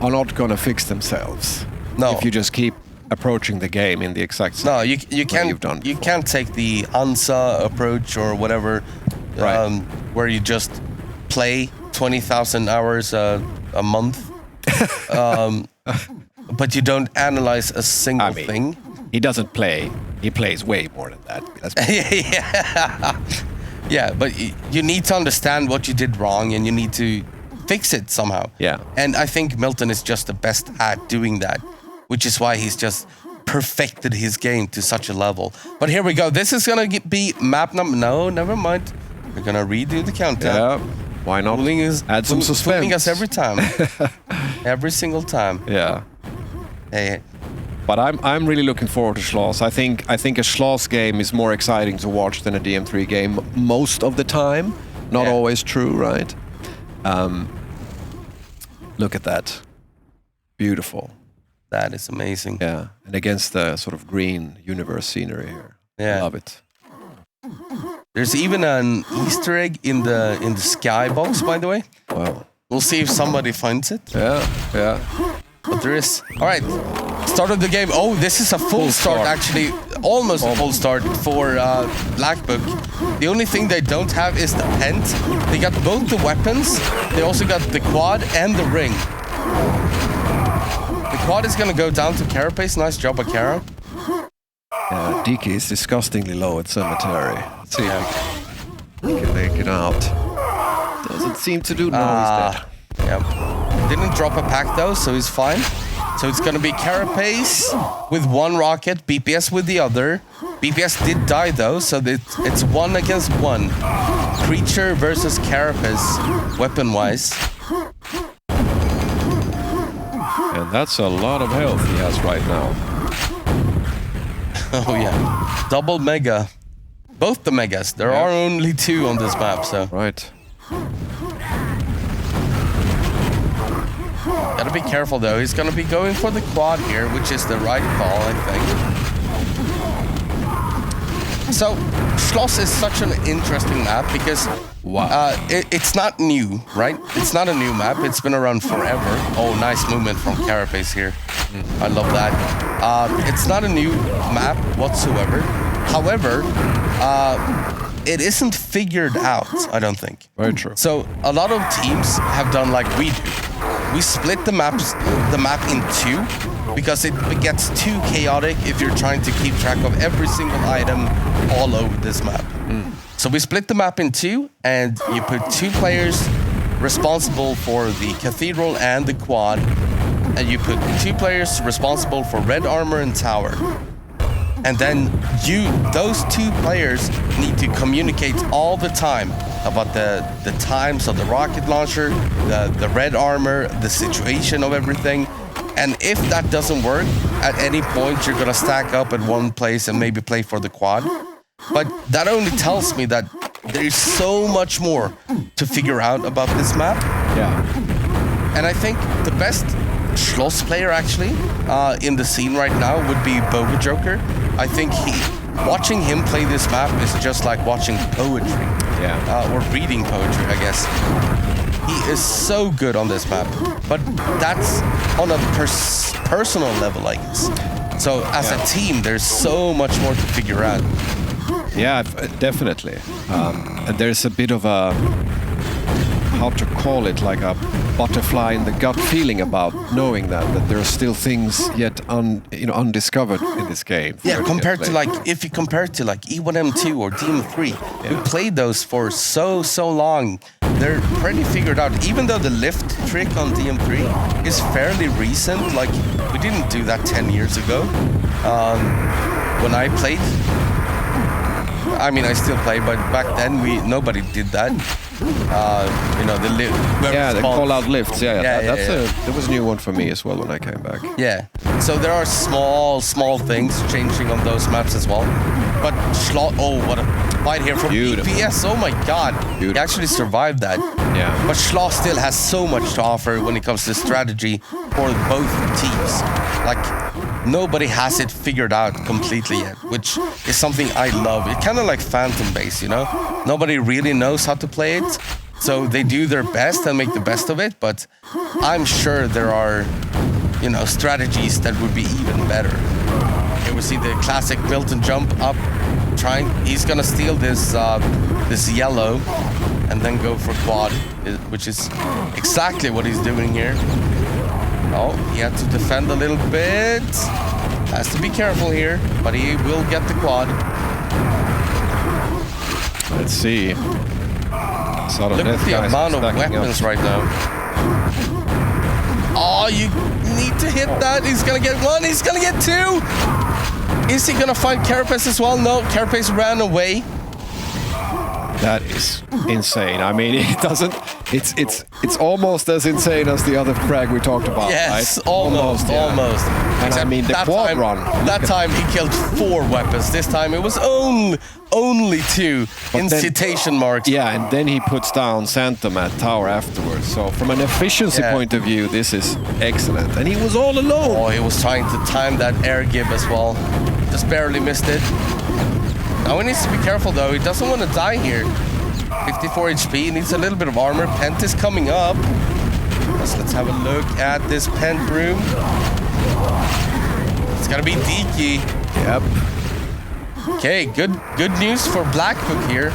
are not going to fix themselves. No. If you just keep approaching the game in the exact same way you can't you've done you can't take the ANSA approach or whatever, where you just play 20,000 hours a month, but you don't analyze a single thing. He doesn't play. He plays way more than that. Yeah, but you need to understand what you did wrong and you need to fix it somehow. Yeah. And I think Milton is just the best at doing that, which is why he's just perfected his game to such a level. But here we go. This is gonna be map number. No, never mind. We're gonna redo the countdown. Yeah. Why not? Add some suspense. Fooling us every time. Every single time. Yeah. Hey, But I'm really looking forward to Schloss. I think a Schloss game is more exciting to watch than a DM3 game most of the time. Not always true, right? Look at that. Beautiful. That is amazing. Yeah, and against the sort of green universe scenery here. Yeah. I love it. There's even an Easter egg in the skybox, by the way. Wow. We'll see if somebody finds it. Yeah. But there is. All right. Start of the game. Oh, this is a full start, actually. Almost a full start for Black Book. The only thing they don't have is the pent. They got both the weapons. They also got the quad and the ring. The quad is going to go down to Carapace. Nice job by Cara. Yeah, DK is disgustingly low at Cemetery. Let's see if he can make it out. Doesn't seem to do. No, he's dead. Yeah. Didn't drop a pack though, so he's fine. So it's gonna be Carapace with one rocket, BPS with the other. BPS did die though, so it's 1 against 1. Creature versus Carapace, weapon-wise. And that's a lot of health he has right now. Oh yeah, double mega. Both the megas. There are only 2 on this map, so. Right. Gotta be careful though. He's gonna be going for the quad here, which is the right call, I think. So, Schloss is such an interesting map because it's not new, right? It's not a new map. It's been around forever. Oh, nice movement from Carapace here. I love that. It's not a new map whatsoever. However, it isn't figured out, I don't think. Very true. So a lot of teams have done like we do. We split the map in 2 because it gets too chaotic if you're trying to keep track of every single item all over this map. So we split the map in 2 and you put 2 players responsible for the cathedral and the quad, and you put 2 players responsible for red armor and tower. And then those 2 players need to communicate all the time about the times of the rocket launcher, the red armor, the situation of everything. And if that doesn't work, at any point you're gonna stack up at one place and maybe play for the quad. But that only tells me that there's so much more to figure out about this map. Yeah. And I think the best Schloss player actually in the scene right now would be Boga Joker. I think watching him play this map is just like watching poetry. Yeah. Or reading poetry, I guess. He is so good on this map. But that's on a personal level, I guess. So as a team, there's so much more to figure out. Yeah, definitely. And there's a bit of a, how to call it, like a butterfly in the gut feeling about knowing that there are still things yet undiscovered in this game. Yeah, compared to if you compare it to like E1M2 or DM3, we played those for so long. They're pretty figured out. Even though the lift trick on DM3 is fairly recent, like we didn't do that 10 years ago. When I played, I mean, I still play, but back then nobody did that. The lift. Yeah, the call-out lifts. That was a new one for me as well when I came back. Yeah. So there are small things changing on those maps as well. But what a fight here from BPS. Oh my God. Beautiful. He actually survived that. Yeah. But Schloss still has so much to offer when it comes to strategy for both teams. Like, nobody has it figured out completely yet, which is something I love. It's kind of like Phantom Base, Nobody really knows how to play it, so they do their best and make the best of it, but I'm sure there are, strategies that would be even better. Here we see the classic built and jump up, he's gonna steal this yellow and then go for quad, which is exactly what he's doing here. Oh, he had to defend a little bit. Has to be careful here, but he will get the quad. Let's see. Look at the amount of weapons right now. Oh, you need to hit that. He's gonna get 1. He's gonna get 2. Is he gonna find Carapace as well? No, Carapace ran away. That is insane. I mean, it doesn't. It's almost as insane as the other frag we talked about. Yes, right? almost. And Except I mean, the quad run. That time he killed 4 weapons. This time it was only 2 incitation marks. Yeah, and then he puts down Santom at tower afterwards. So from an efficiency point of view, this is excellent. And he was all alone. Oh, he was trying to time that air gib as well. Just barely missed it. Now he needs to be careful though. He doesn't want to die here. 54 HP, needs a little bit of armor. Pent is coming up. Let's have a look at this Pent room. It's gonna be Deaky. Yep. Okay, good news for Blackbook here.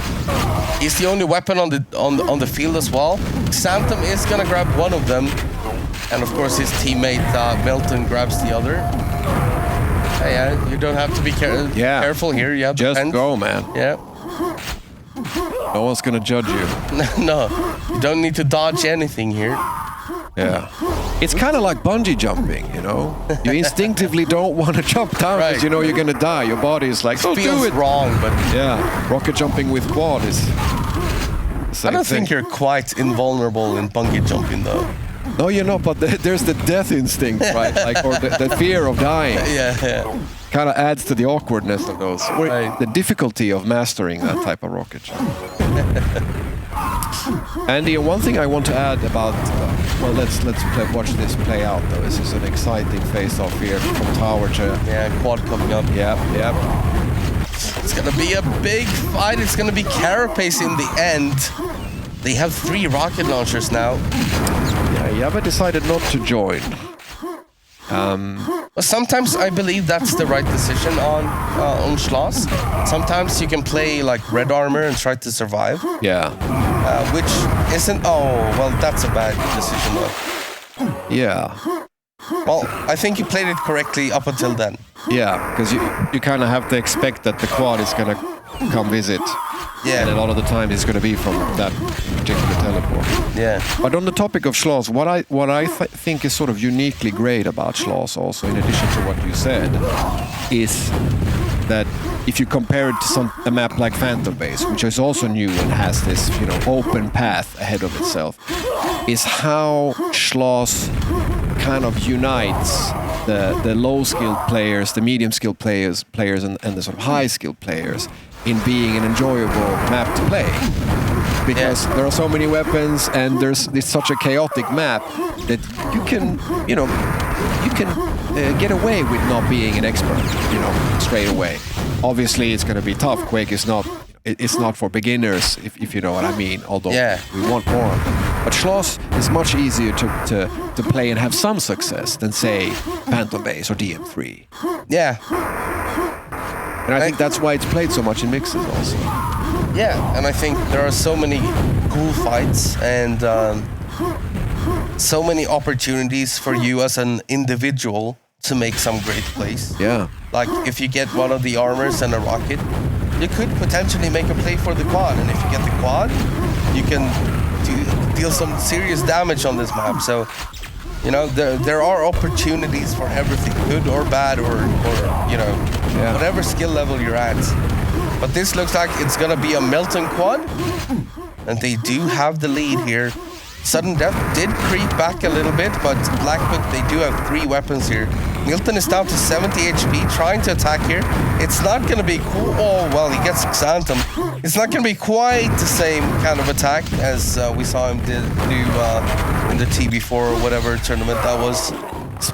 He's the only weapon on the field as well. Santom is gonna grab one of them, and of course his teammate Milton grabs the other. Yeah, you don't have to be careful here. You have just go, man. Yeah. No one's gonna judge you. No, you don't need to dodge anything here. Yeah. It's kind of like bungee jumping, you know? You instinctively don't want to jump down because you know you're going to die. Your body is like, feels do it. wrong, but... Yeah, rocket jumping with quad is the same I don't thing. think you're quite invulnerable in bungee jumping, though. No, you're not, but there's the death instinct, right? Like, or the fear of dying. Yeah. Kind of adds to the awkwardness of those. Right. The difficulty of mastering that type of rocket jump. And one thing I want to add about, well, let's watch this play out though. This is an exciting face-off here from tower to... Yeah, quad coming up. Yep. It's gonna be a big fight. It's gonna be Carapace in the end. They have 3 rocket launchers now. Yeah, Jabba decided not to join. Well, sometimes I believe that's the right decision on Schloss. Sometimes you can play like red armor and try to survive. Yeah. Which isn't... Oh, well, that's a bad decision though. Yeah. Well, I think you played it correctly up until then. Yeah, because you kind of have to expect that the quad is going to come visit. Yeah. And a lot of the time it's going to be from that particular teleport. Yeah. But on the topic of Schloss, what I think is sort of uniquely great about Schloss also, in addition to what you said, is that if you compare it to a map like Phantom Base, which is also new and has this, you know, open path ahead of itself, is how Schloss kind of unites the low-skilled players, the medium-skilled players, and the sort of high-skilled players in being an enjoyable map to play. Because there are so many weapons and it's such a chaotic map that you can get away with not being an expert, you know, straight away. Obviously, it's going to be tough. Quake is not... It's not for beginners, if you know what I mean, although we want more of them. But Schloss is much easier to play and have some success than, say, Phantom Base or DM3. Yeah. And I think that's why it's played so much in mixes also. Yeah, and I think there are so many cool fights and so many opportunities for you as an individual to make some great plays. Yeah. Like if you get one of the armors and a rocket, you could potentially make a play for the quad, and if you get the quad, you can deal some serious damage on this map. So, you know, there are opportunities for everything, good or bad, or you know, whatever skill level you're at. But this looks like it's gonna be a Milton quad, and they do have the lead here. Sudden Death did creep back a little bit, but Blackbook, they do have 3 weapons here. Milton is down to 70 HP, trying to attack here. It's not going to be cool. Oh, well, he gets Xantum. It's not going to be quite the same kind of attack as we saw him do in the TB4 or whatever tournament that was.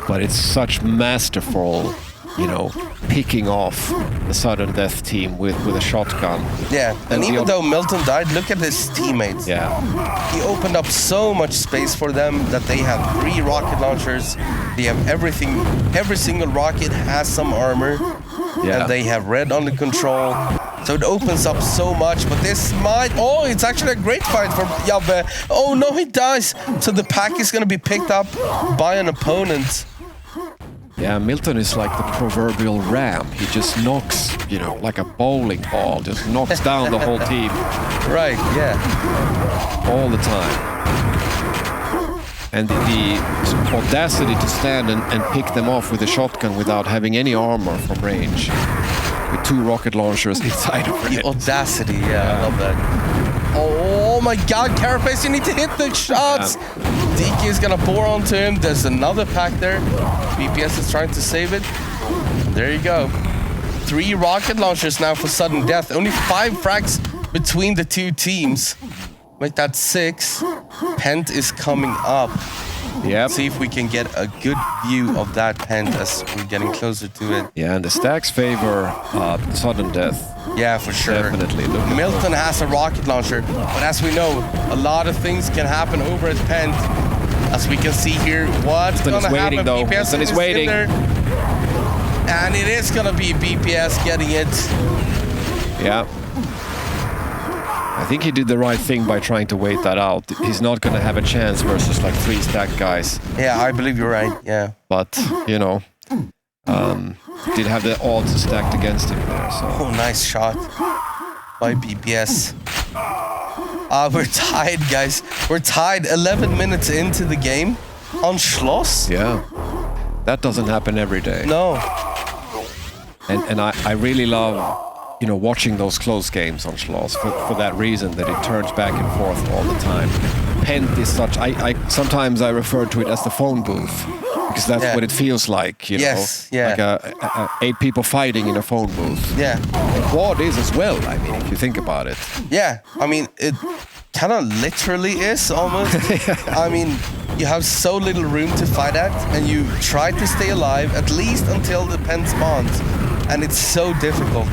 But it's such masterful, you know, picking off the Sudden Death team with a shotgun. Yeah, and even though Milton died, look at his teammates. Yeah. He opened up so much space for them that they have 3 rocket launchers. They have everything. Every single rocket has some armor. Yeah. And they have red under control. So it opens up so much, but this might... Oh, it's actually a great fight for Jabba. Oh, no, he dies. So the pack is going to be picked up by an opponent. Yeah, Milton is like the proverbial ram. He just knocks, you know, like a bowling ball, just knocks down the whole team. Right, yeah. All the time. And the audacity to stand and pick them off with a shotgun without having any armor from range with 2 rocket launchers inside of The it. audacity, I love that. Oh my god, Carapace, you need to hit the shots! DK is gonna bore onto him. There's another pack there. BPS is trying to save it. There you go. 3 rocket launchers now for sudden death. Only 5 frags between the 2 teams. Make that 6. Pent is coming up. Yep. See if we can get a good view of that Pent as we're getting closer to it. Yeah, and the stacks favor sudden death. Yeah, for sure. Definitely. Milton has a rocket launcher, but as we know, a lot of things can happen over at Pent. As we can see here, what's Milton gonna is waiting, happen? though. BPS Milton is in waiting. there. And it is gonna be BPS getting it. Yeah. I think he did the right thing by trying to wait that out. He's not going to have a chance versus like 3 stack guys. Yeah, I believe you're right. Yeah. But, you know, did have the odds stacked against him there. So. Oh, nice shot by BPS. We're tied, guys. We're tied 11 minutes into the game on Schloss. Yeah. That doesn't happen every day. No. And I really love, you know, watching those close games on Schloss for that reason, that it turns back and forth all the time. Pent is such, sometimes I refer to it as the phone booth, because that's what it feels like, you know, like 8 people fighting in a phone booth. Yeah. And Quad is as well, I mean, if you think about it. Yeah, I mean, it kind of literally is almost. I mean, you have so little room to fight at, and you try to stay alive at least until the pen spawns, and it's so difficult,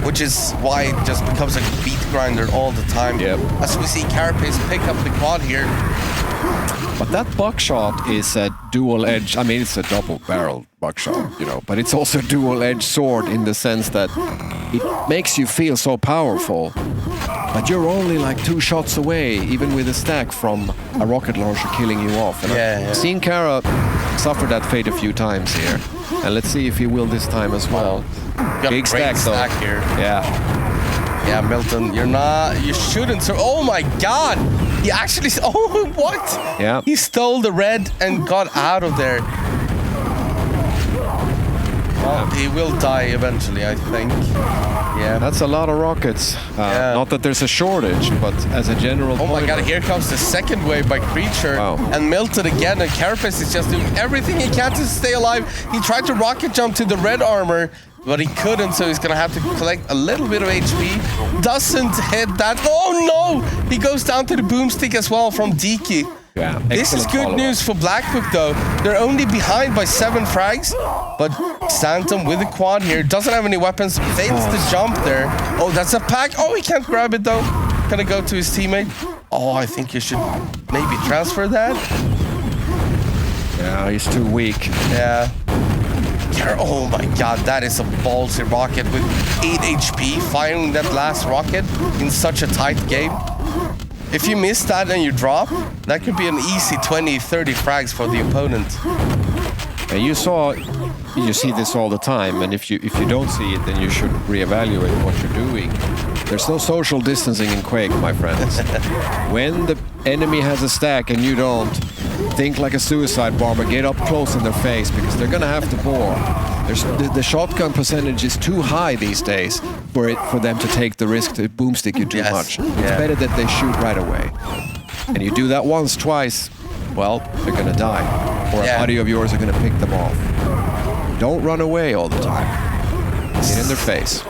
which is why it just becomes a beat grinder all the time. Yep. As we see Carapace pick up the quad here. But that buckshot is a dual edge. I mean, it's a double barrel buckshot, you know, but it's also a dual edged sword in the sense that it makes you feel so powerful. But you're only like 2 shots away, even with a stack, from a rocket launcher killing you off. And I've seen Kara suffer that fate a few times here. And let's see if he will this time as well. Got Big a great stack here. Yeah. Yeah, Milton, you shouldn't. So, oh my God! He actually, oh, what? Yeah. He stole the red and got out of there. Well, he will die eventually, I think. Yeah. That's a lot of rockets. Not that there's a shortage, but as a general Oh my God, here comes the second wave by Creature. Wow. And Milton again, and Carapace is just doing everything he can to stay alive. He tried to rocket jump to the red armor, but he couldn't, so he's gonna have to collect a little bit of HP. Doesn't hit that. Oh no! He goes down to the boomstick as well from Diki. Yeah, this is good news for Blackbook though. They're only behind by 7 frags, but Santum with the quad here doesn't have any weapons, fails to jump there. Oh, that's a pack. Oh, he can't grab it though. Gonna go to his teammate. Oh, I think you should maybe transfer that. Yeah, he's too weak. Yeah. Oh my God, that is a ballsy rocket with 8 HP, firing that last rocket in such a tight game. If you miss that and you drop, that could be an easy 20, 30 frags for the opponent. You see this all the time, and if you don't see it, then you should reevaluate what you're doing. There's no social distancing in Quake, my friends. When the enemy has a stack and you don't, think like a suicide bomber, get up close in their face, because they're gonna have to bore. The shotgun percentage is too high these days for them to take the risk to boomstick you too much. It's better that they shoot right away. And you do that once, twice, well, they're gonna die. Or a buddy of yours are gonna pick them off. Don't run away all the time. Get in their face.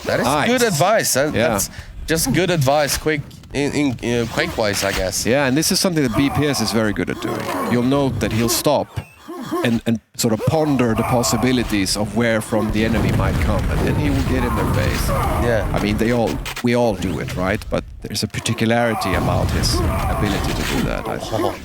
That is good advice. That's just good advice, quick in Quake-wise, I guess. Yeah, and this is something that BPS is very good at doing. You'll note that he'll stop and sort of ponder the possibilities of where from the enemy might come, and then he will get in their face. Yeah. I mean, we all do it, right? But there's a particularity about his ability to do that, I think.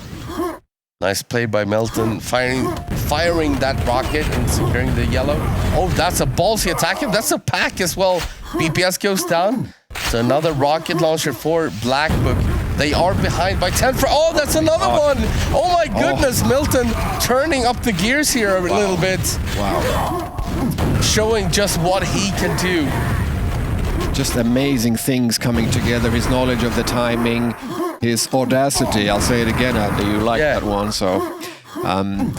Nice play by Milton, firing that rocket and securing the yellow. Oh, that's a ballsy attack. That's a pack as well. BPS goes down. So another rocket launcher for Blackbook. They are behind by 10. Oh, that's another one. Oh my goodness, Milton turning up the gears here a little bit. Wow. Showing just what he can do. Just amazing things coming together. His knowledge of the timing, his audacity. I'll say it again, Andy. You like that one, so and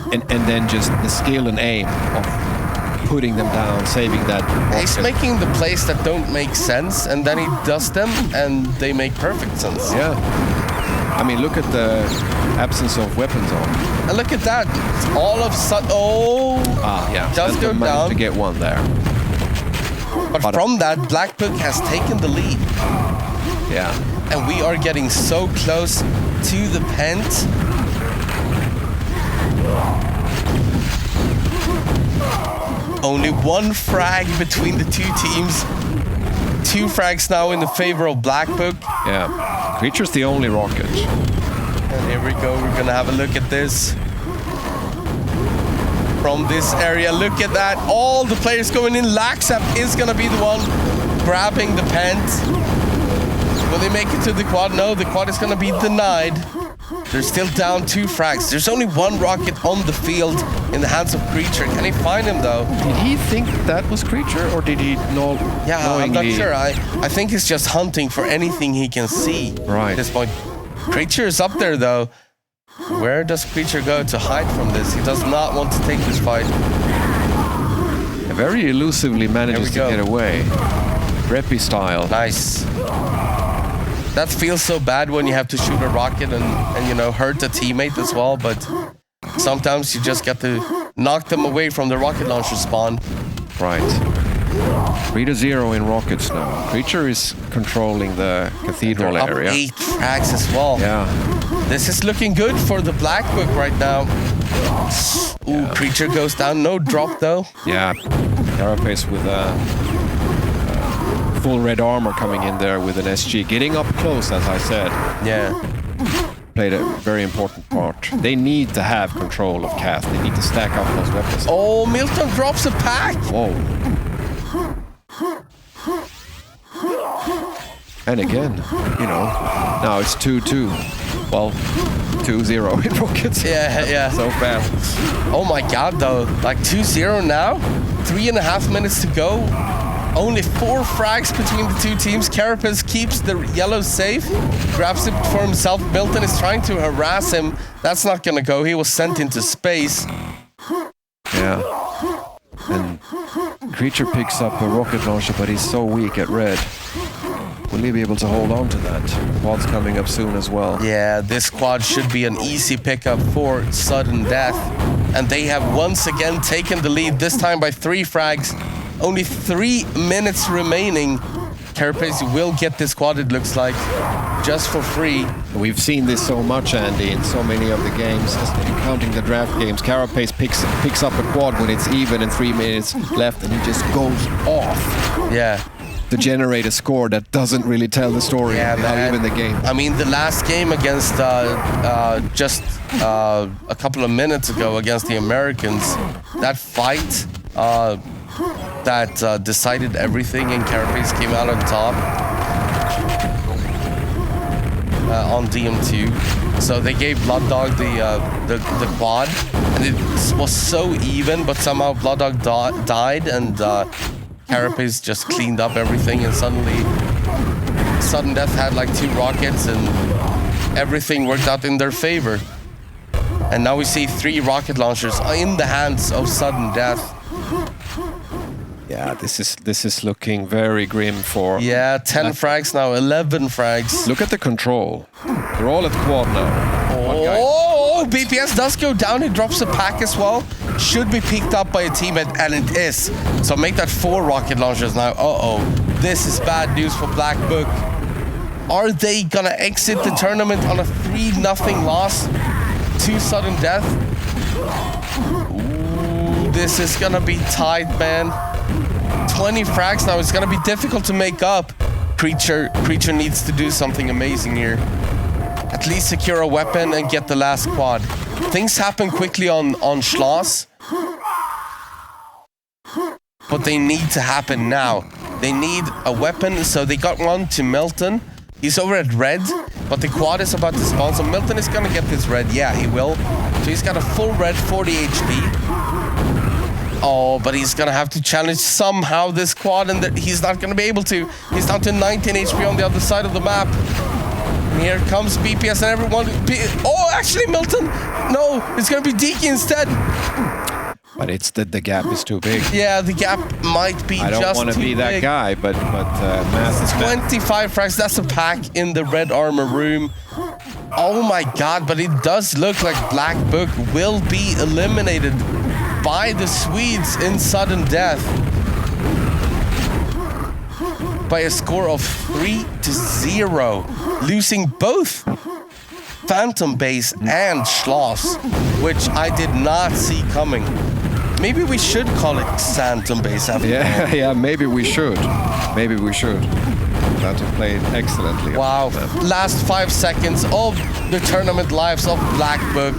then just the skill and aim of putting them down, saving that. He's making the plays that don't make sense, and then he does them, and they make perfect sense. Yeah. I mean, look at the absence of weapons on. And look at that. All of a sudden, Yeah. does go managed down. to get one there. But from that, Black Book has taken the lead. Yeah. And we are getting so close to the pent. Only one frag between the two teams. 2 frags now in the favor of Black Book. Yeah. Creature's the only rocket. And here we go. We're gonna have a look at this. From this area, look at that. All the players going in. Laxap is gonna be the one grabbing the pent. Will they make it to the quad? No, the quad is gonna be denied. They're still down 2 frags. There's only 1 rocket on the field in the hands of Creature. Can he find him though? Did he think that was Creature, or did he know? Yeah, I'm not sure. I think he's just hunting for anything he can see Right. at this point. Creature is up there though. Where does Creature go to hide from this? He does not want to take this fight. Very elusively manages to get away. Reppy style. Nice. That feels so bad when you have to shoot a rocket and you know, hurt a teammate as well, but sometimes you just get to knock them away from the rocket launcher spawn. Right. 3-0 in rockets now. Creature is controlling the cathedral They're area. Up 8 frags as well. Yeah. This is looking good for the Black Book right now. Ooh, Creature goes down. No drop though. Yeah. Carapace with full red armor coming in there with an SG. Getting up close, as I said. Yeah. Played a very important part. They need to have control of Cath. They need to stack up those weapons. Oh, Milton drops a pack. Whoa. And again, you know, now it's 2-2. Well, 2-0 in rockets. Yeah. So fast. Oh my god, though. Like 2-0 now. 3.5 minutes to go. Only 4 frags between the two teams. Carapace keeps the yellow safe. Grabs it for himself. Milton is trying to harass him. That's not gonna go. He was sent into space. Yeah. And Creature picks up a rocket launcher, but he's so weak at red. Will he be able to hold on to that? Quad's coming up soon as well. Yeah, this quad should be an easy pickup for sudden death. And they have once again taken the lead, this time by 3 frags. Only 3 minutes remaining. Carapace will get this quad, it looks like, just for free. We've seen this so much, Andy, in so many of the games, counting the draft games. Carapace picks up a quad when it's even and 3 minutes left, and he just goes off. Yeah. To generate a score that doesn't really tell the story of how you win the game. I mean, the last game against just a couple of minutes ago against the Americans, that fight that decided everything, and Carapace came out on top on DM2. So they gave Blood Dog the quad, and it was so even, but somehow Blood Dog died, and Carapace just cleaned up everything, and suddenly Sudden Death had like 2 rockets, and everything worked out in their favor. And now we see 3 rocket launchers in the hands of Sudden Death. Yeah, this is looking very grim for... Yeah, 10 frags now, 11 frags. Look at the control. They're all at quad now. Oh, BPS does go down. He drops a pack as well. Should be picked up by a teammate, and it is. So make that 4 rocket launchers now. Uh-oh. This is bad news for Black Book. Are they gonna exit the tournament on a 3-0 loss to Sudden Death? Ooh, this is gonna be tight, man. 20 frags now. It's gonna be difficult to make up. Creature needs to do something amazing here. At least secure a weapon and get the last quad. Things happen quickly on Schloss, but they need to happen now. They need a weapon, so they got one to Milton. He's over at red, but the quad is about to spawn, so Milton is gonna get this red. Yeah, he will. So he's got a full red, 40 HP. Oh, but he's gonna have to challenge somehow this quad, and he's not gonna be able to. He's down to 19 HP on the other side of the map. And here comes BPS and everyone. Oh, actually, Milton. No, it's gonna be Deaky instead. But it's the gap is too big. Yeah, the gap might be I don't just want to too be that big. guy, but math is math. 25 frags, that's a pack in the red armor room. Oh my god, but it does look like Black Book will be eliminated by the Swedes in sudden death by a score of 3-0, losing both Phantom Base and Schloss, which I did not see coming. Maybe we should call it Phantom Base after all. Yeah, maybe we should. Maybe we should. Phantom played excellently. Wow. Last 5 seconds of the tournament lives of Black Book.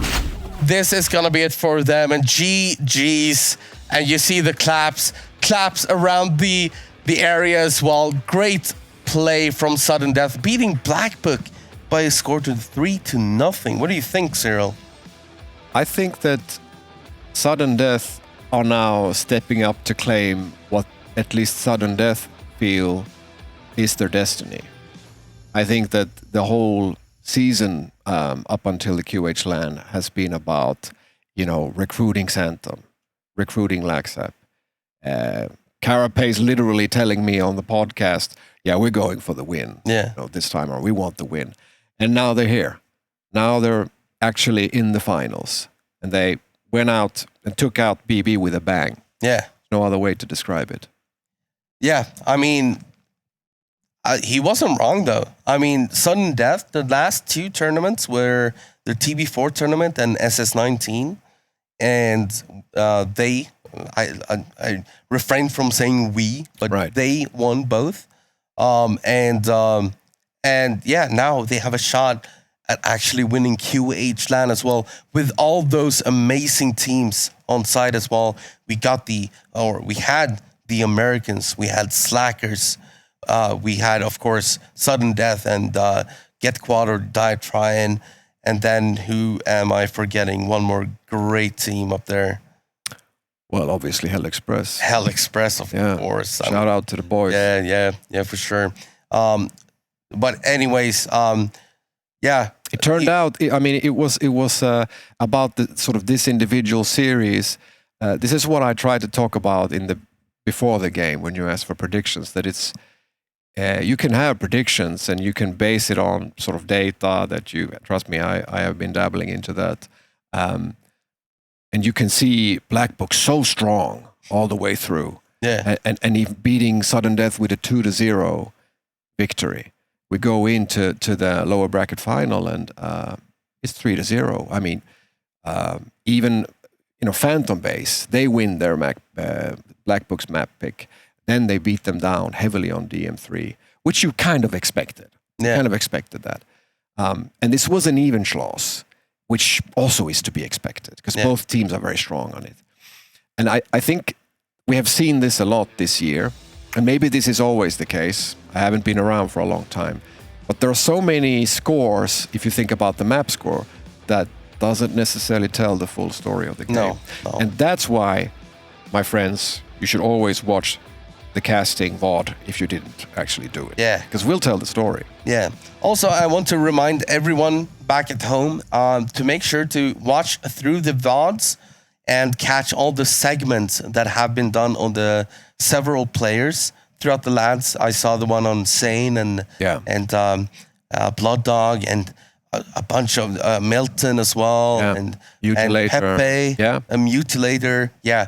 This is gonna be it for them. And GG's. And you see the claps around the area as well. Great play from Sudden Death, beating Black Book by a score to 3-0. What do you think, Cyril? I think that Sudden Death are now stepping up to claim what at least Sudden Death feel is their destiny. I think that the whole season up until the QHLAN has been about, recruiting Santom, recruiting Laxap. Carapace literally telling me on the podcast, yeah, we're going for the win. Yeah. This time, or we want the win. And now they're here. Now they're actually in the finals. And they went out and took out BB with a bang. Yeah. No other way to describe it. Yeah, I mean, he wasn't wrong though. I mean, Sudden Death, the last two tournaments were the TB4 tournament and SS19. And I refrained from saying we, but they won both. And yeah, now they have a shot at actually winning QHLAN as well, with all those amazing teams on site as well. We had the Americans, we had Slackers, we had, of course, Sudden Death and Get Quad or Die Tryin', and then who am I forgetting? One more great team up there. Well, obviously Hell Express. Hell Express, of course. Shout out to the boys. Yeah, for sure. But anyways, yeah. It turned out, I mean, it was about the sort of this individual series. This is what I tried to talk about before the game when you asked for predictions, that it's, you can have predictions and you can base it on sort of data that trust me, I have been dabbling into that. And you can see Black Book so strong all the way through. Yeah. And even beating Sudden Death with a 2-0 victory. We go into the lower bracket final and it's 3-0. I mean, even Phantom Base, they win their Black Book's map pick. Then they beat them down heavily on DM3, which you kind of expected. Yeah. You kind of expected that. And this was an even Schloss, which also is to be expected because both teams are very strong on it. And I think we have seen this a lot this year. And maybe this is always the case. I haven't been around for a long time. But there are so many scores, if you think about the map score, that doesn't necessarily tell the full story of the game. No. And that's why, my friends, you should always watch the casting VOD if you didn't actually do it. Yeah. Because we'll tell the story. Yeah. Also, I want to remind everyone back at home to make sure to watch through the VODs and catch all the segments that have been done on the several players throughout the lads. I saw the one on Sane and Blood Dog and a bunch of Milton as well and Pepe, a Mutilator. Yeah,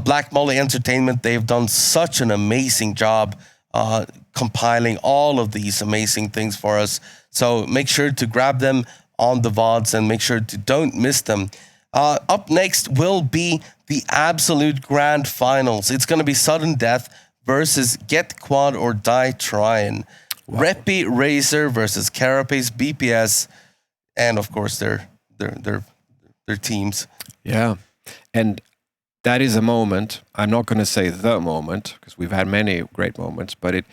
Black Molly Entertainment. They've done such an amazing job compiling all of these amazing things for us. So make sure to grab them on the VODs and make sure to don't miss them. Up next will be the absolute grand finals. It's going to be Sudden Death versus Get Quad or Die Tryin'. Wow. Reppy Razor versus Carapace BPS, and of course their teams. Yeah, and that is a moment. I'm not going to say the moment because we've had many great moments, but it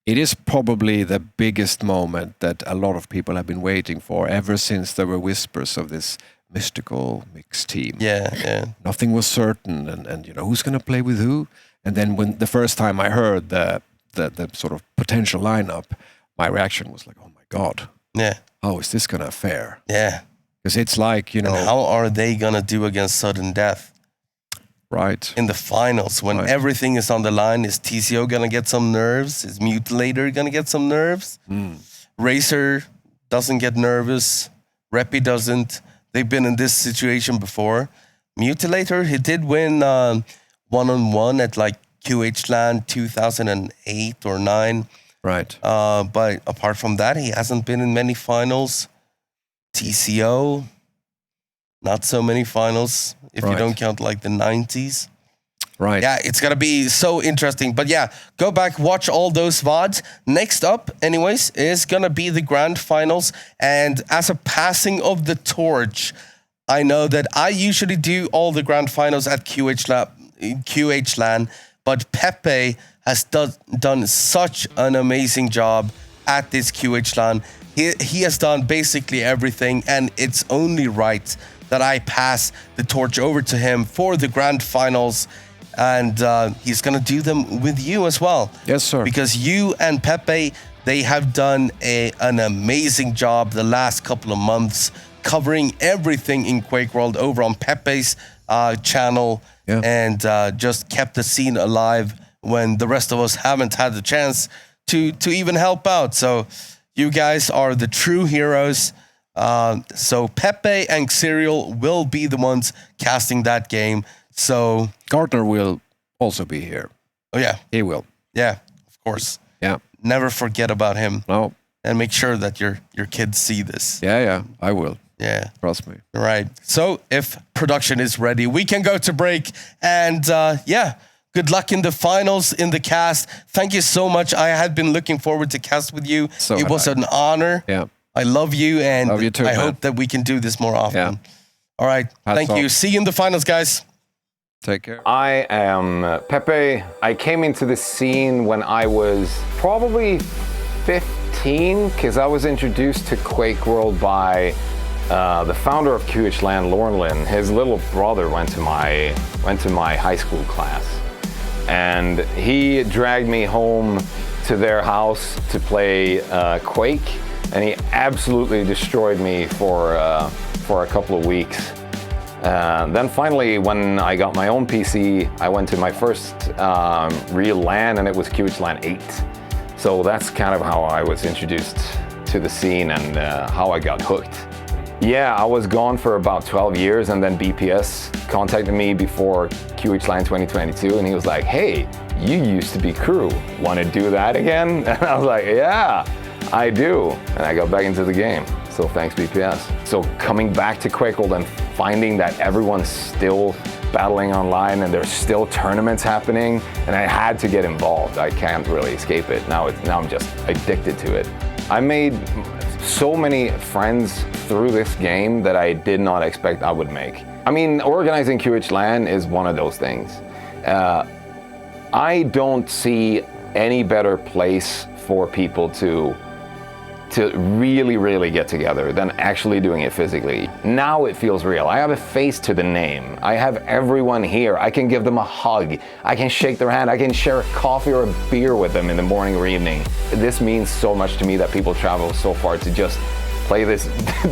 is probably the biggest moment that a lot of people have been waiting for ever since there were whispers of this mystical mixed team. Yeah. Nothing was certain, and who's going to play with who. And then when the first time I heard the sort of potential lineup, my reaction was like, oh my god, how is this going to fare? Yeah, because it's like And how are they going to do against Sudden Death? Right. In the finals, when everything is on the line, is TCO gonna get some nerves? Is Mutilator gonna get some nerves? Racer doesn't get nervous. Reppy doesn't. They've been in this situation before. Mutilator, he did win one-on-one at like QHLAN 2008 or 9. Right. But apart from that, he hasn't been in many finals. TCO, not so many finals if you don't count like the 90s. Right. Yeah, it's going to be so interesting. But yeah, go back, watch all those VODs. Next up, anyways, is going to be the grand finals. And as a passing of the torch, I know that I usually do all the grand finals at QHLAN, but Pepe has done such an amazing job at this QHLAN. He has done basically everything, and it's only right that I pass the torch over to him for the grand finals. And he's going to do them with you as well. Yes, sir. Because you and Pepe, they have done an amazing job the last couple of months covering everything in QuakeWorld over on Pepe's channel, and just kept the scene alive when the rest of us haven't had the chance to even help out. So you guys are the true heroes. So Pepe and Serial will be the ones casting that game. So Gardner will also be here. Oh yeah, he will. Yeah, of course. Yeah, never forget about him. No, and make sure that your kids see this. Yeah, I will. Yeah, trust me. Right. So if production is ready, we can go to break. And good luck in the finals, in the cast. Thank you so much. I had been looking forward to cast with you. It was an honor. Yeah. I love you, and love you too, I man. hope that we can do this more often. Yeah. All right. Thank you. See you in the finals, guys. Take care. I am Pepe. I came into the scene when I was probably 15 because I was introduced to QuakeWorld by the founder of QHLAN, Lornlin. His little brother went to my high school class, and he dragged me home to their house to play Quake, and he absolutely destroyed me for a couple of weeks. Then finally, when I got my own PC, I went to my first real LAN, and it was QHLAN 8. So that's kind of how I was introduced to the scene and how I got hooked. Yeah, I was gone for about 12 years, and then BPS contacted me before QHLAN2022, and he was like, hey, you used to be crew. Want to do that again? And I was like, yeah, I do. And I got back into the game. So thanks, BPS. So coming back to QuakeWorld and finding that everyone's still battling online and there's still tournaments happening, and I had to get involved. I can't really escape it. Now I'm just addicted to it. I made so many friends through this game that I did not expect I would make. I mean, organizing QHLAN is one of those things. I don't see any better place for people to really get together than actually doing it physically. Now it feels real. I have a face to the name. I have everyone here. I can give them a hug. I can shake their hand. I can share a coffee or a beer with them in the morning or evening. This means so much to me that people travel so far to just play this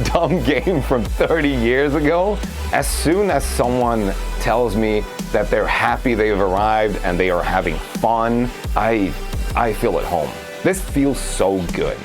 dumb game from 30 years ago. As soon as someone tells me that they're happy they've arrived and they are having fun, I feel at home. This feels so good.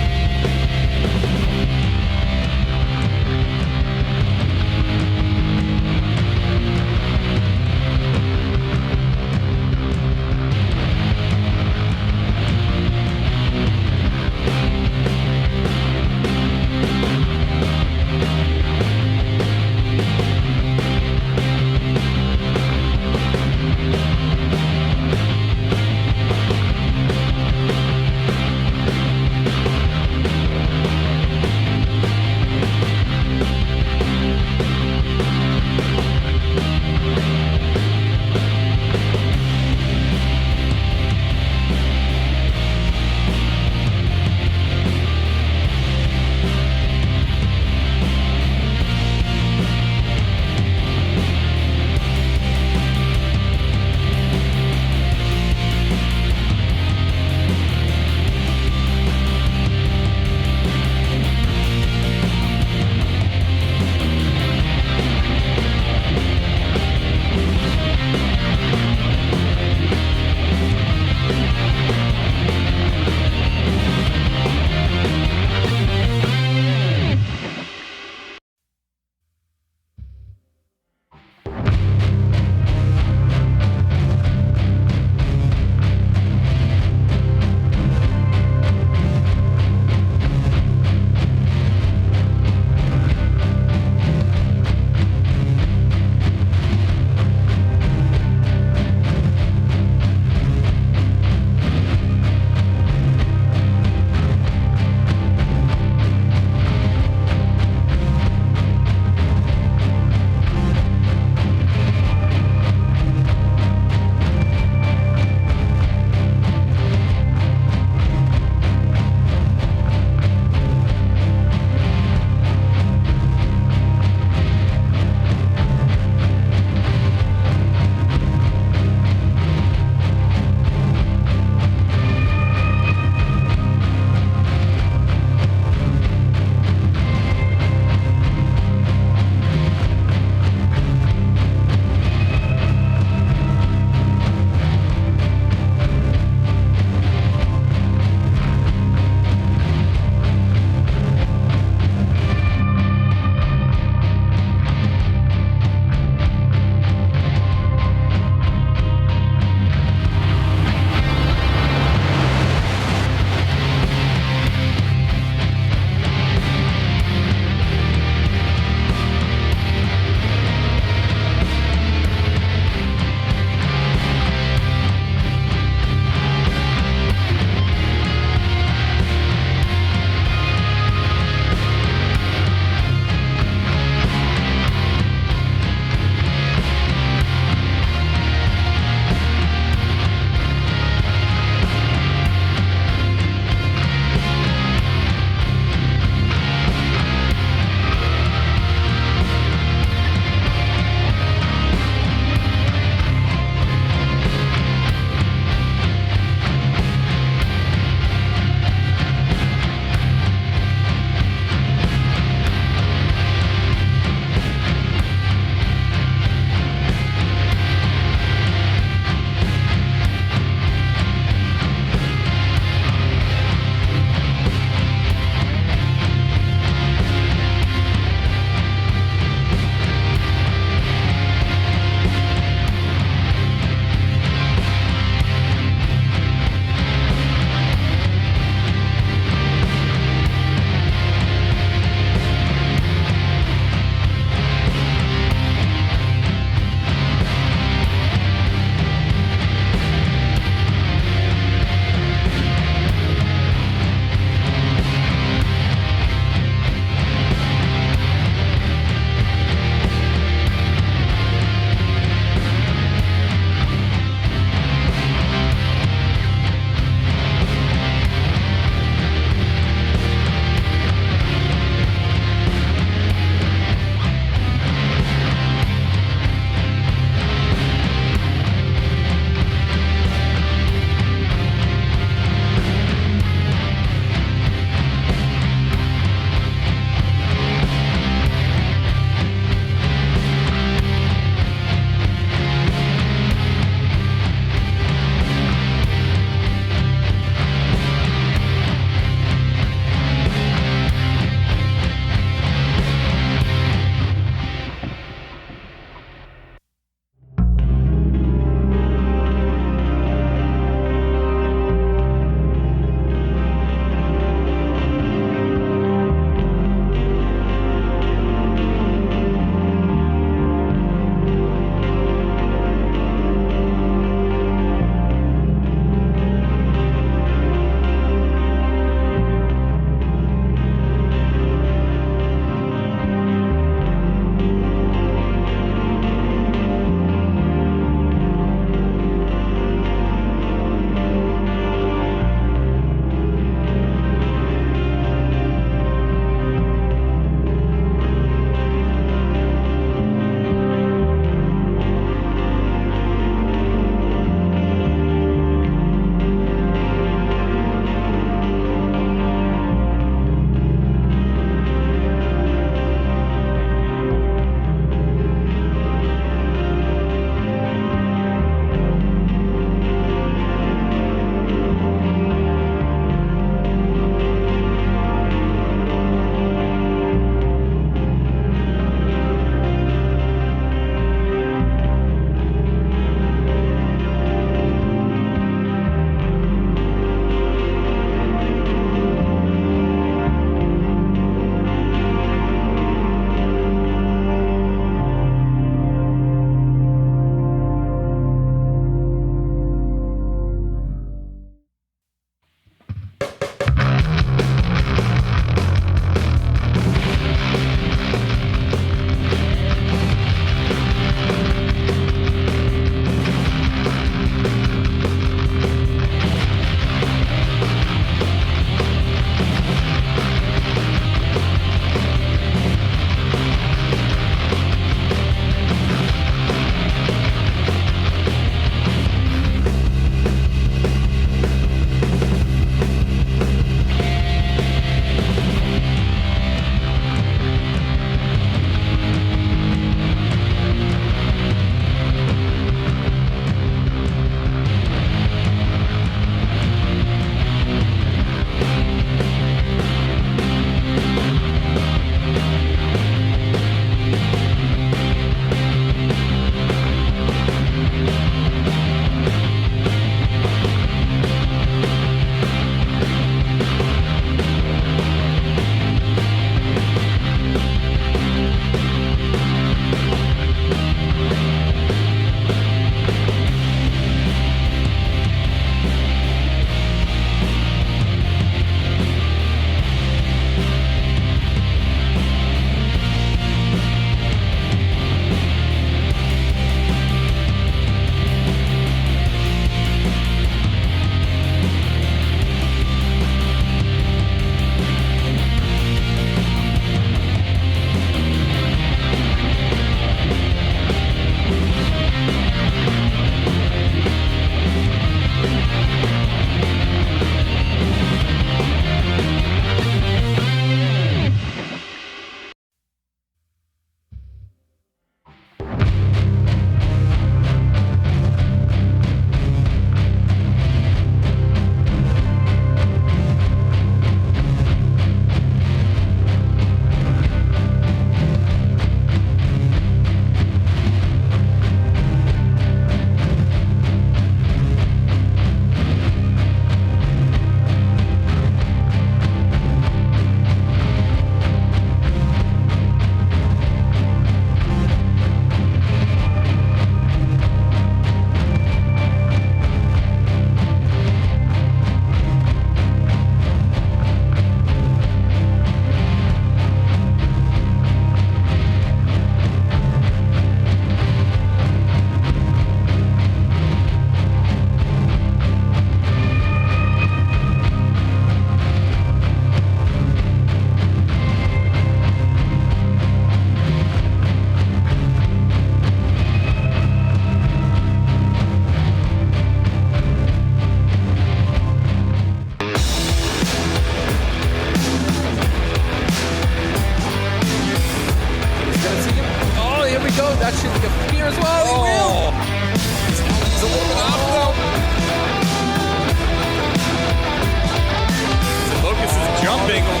big one.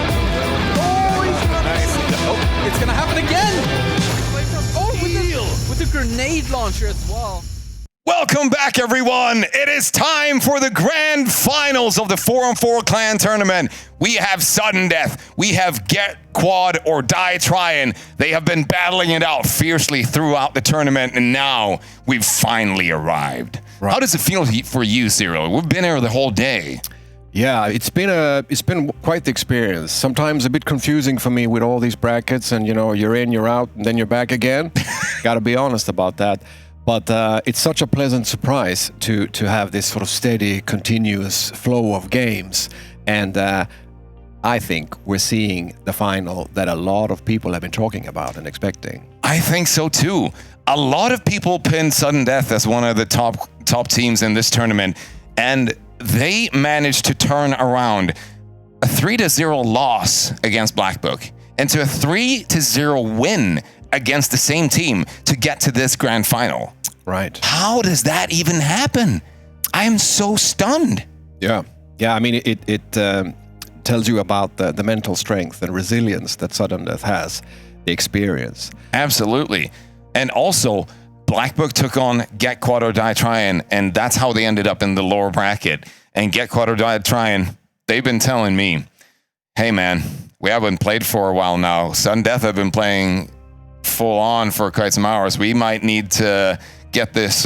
Oh, it's gonna happen again. Oh, with the grenade launcher as well. Welcome back, everyone. It is time for the grand finals of the 4-on-4 clan tournament. We have sudden death. We have get quad or die trying. They have been battling it out fiercely throughout the tournament, and now we've finally arrived. Right. How does it feel for you, Cyril? We've been here the whole day. Yeah, it's been quite the experience. Sometimes a bit confusing for me with all these brackets, and you're in, you're out, and then you're back again. Got to be honest about that. But it's such a pleasant surprise to have this sort of steady, continuous flow of games. And I think we're seeing the final that a lot of people have been talking about and expecting. I think so too. A lot of people pinned Sudden Death as one of the top teams in this tournament, and they managed to turn around a 3-0 loss against Black Book into a 3-0 win against the same team to get to this grand final. Right. How does that even happen? I am so stunned. Yeah. I mean, it tells you about the mental strength and resilience that Sudden Death has, the experience. Absolutely. And also, Black Book took on Get Quad or Die Trying, and that's how they ended up in the lower bracket. And Get Quad or Die Trying, they've been telling me, hey man, we haven't played for a while now. Sudden Death have been playing full on for quite some hours. We might need to get this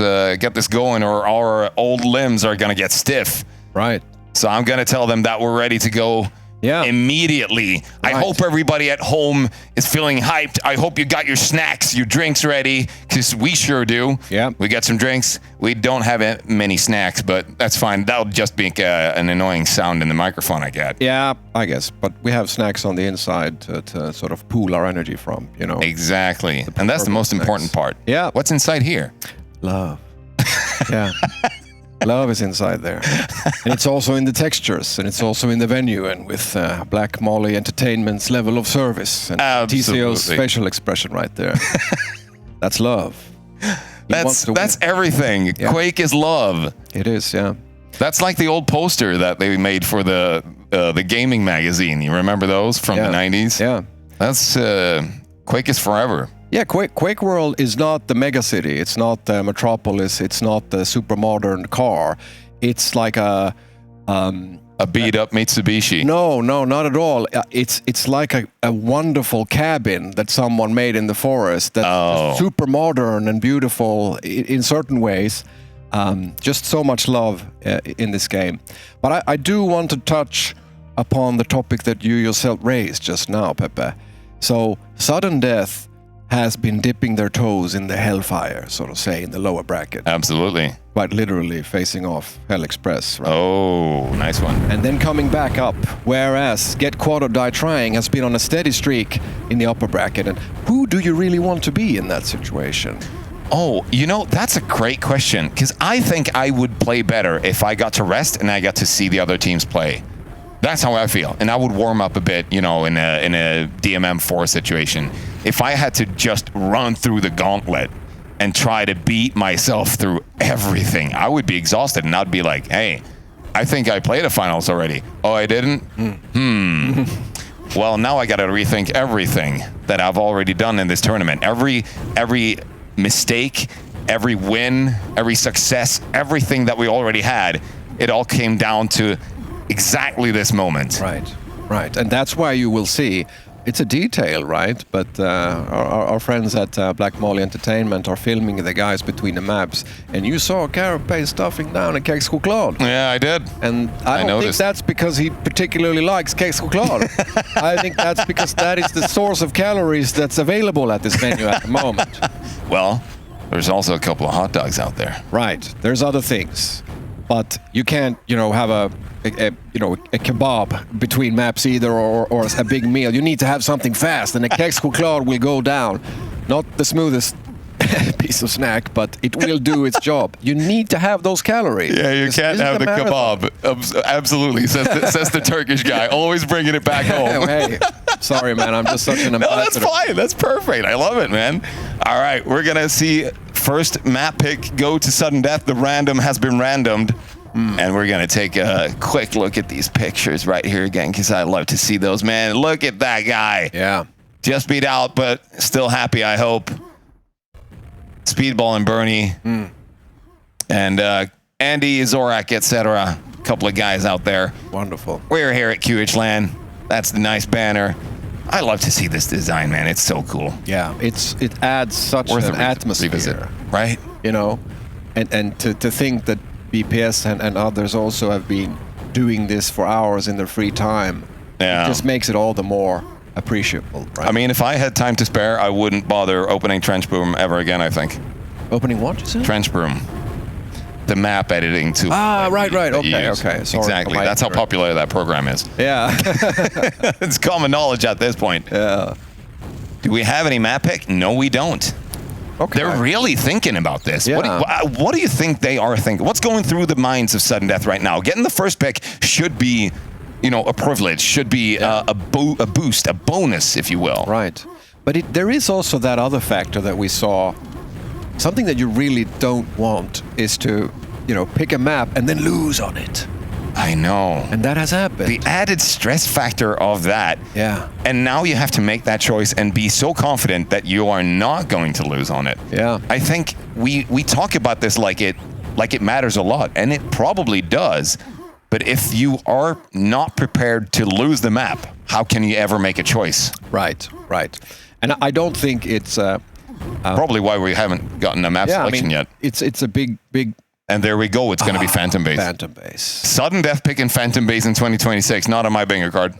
going, or our old limbs are gonna get stiff. Right. So I'm gonna tell them that we're ready to go immediately. Right. I hope everybody at home is feeling hyped. I hope you got your snacks, your drinks ready, because we sure do. Yeah. We got some drinks. We don't have many snacks, but that's fine. That'll just be an annoying sound in the microphone I get. Yeah, I guess. But we have snacks on the inside to sort of pool our energy from, Exactly. And that's the most important part. Yeah. What's inside here? Love. Yeah. Love is inside there. And it's also in the textures, and it's also in the venue, and with Black Molly Entertainment's level of service, and TCO's facial expression right there. That's love. That's everything. Yeah. Quake is love. It is, yeah. That's like the old poster that they made for the gaming magazine. You remember those from the 90s? Yeah. That's Quake is forever. Yeah, QuakeWorld is not the megacity. It's not the metropolis. It's not the super modern car. It's like a beat up Mitsubishi. No, not at all. It's like a wonderful cabin that someone made in the forest. That's super modern and beautiful in certain ways. Just so much love in this game. But I do want to touch upon the topic that you yourself raised just now, Pepe. So Sudden Death has been dipping their toes in the hellfire, so to say, in the lower bracket. Absolutely. Quite literally facing off Hell Express. Right? Oh, nice one. And then coming back up, whereas Get Quad or Die Trying has been on a steady streak in the upper bracket. And who do you really want to be in that situation? Oh, that's a great question, because I think I would play better if I got to rest and I got to see the other teams play. That's how I feel. And I would warm up a bit, in a DMM4 situation. If I had to just run through the gauntlet and try to beat myself through everything, I would be exhausted, and I'd be like, hey, I think I played a finals already. Oh, I didn't? Well, now I got to rethink everything that I've already done in this tournament. Every mistake, every win, every success, everything that we already had, it all came down to exactly this moment. Right. And that's why you will see, it's a detail, right? But our friends at Black Molly Entertainment are filming the guys between the maps, and you saw Carapace stuffing down a QuakeWorld. Yeah, I did. And I don't think that's because he particularly likes QuakeWorld. I think that's because that is the source of calories that's available at this menu at the moment. Well, there's also a couple of hot dogs out there. Right. There's other things. But you can't, have a kebab between maps either, or a big meal. You need to have something fast, and a QuakeWorld will go down. Not the smoothest piece of snack, but it will do its job. You need to have those calories. Yeah, you can't have the kebab. Absolutely, says the Turkish guy, always bringing it back home. Hey, sorry, man, I'm just such an ambassador. No, that's fine. That's perfect. I love it, man. All right, we're gonna see first map pick go to Sudden Death. The random has been randomed. And we're going to take a quick look at these pictures right here again, because I love to see those, man. Look at that guy. Yeah. Just beat out, but still happy, I hope. Speedball and Bernie. And Andy, Zorak, etc. A couple of guys out there. Wonderful. We're here at QHLAN. That's the nice banner. I love to see this design, man. It's so cool. Yeah, it adds such an atmosphere, right? You know, and to think that BPS and others also have been doing this for hours in their free time, it just makes it all the more appreciable, right? I mean, if I had time to spare, I wouldn't bother opening Trench Boom ever again, I think. Opening what, you said? Trench Boom. The map editing tool. Right. Okay. Sorry, exactly. That's how popular that program is. Yeah. It's common knowledge at this point. Yeah. Do we have any map pick? No, we don't. Okay. They're really thinking about this. Yeah. What do you think they are thinking? What's going through the minds of Sudden Death right now? Getting the first pick should be, a privilege, should be a boost, a bonus, if you will. Right. But there is also that other factor that we saw. Something that you really don't want is to, pick a map and then lose on it. I know. And that has happened. The added stress factor of that. Yeah. And now you have to make that choice and be so confident that you are not going to lose on it. Yeah. I think we talk about this like it matters a lot, and it probably does. But if you are not prepared to lose the map, how can you ever make a choice? Right. And I don't think it's probably why we haven't gotten a map selection yet. It's a big. And there we go. It's going to be Phantom Base. Phantom Base. Sudden Death picking Phantom Base in 2026. Not on my bingo card.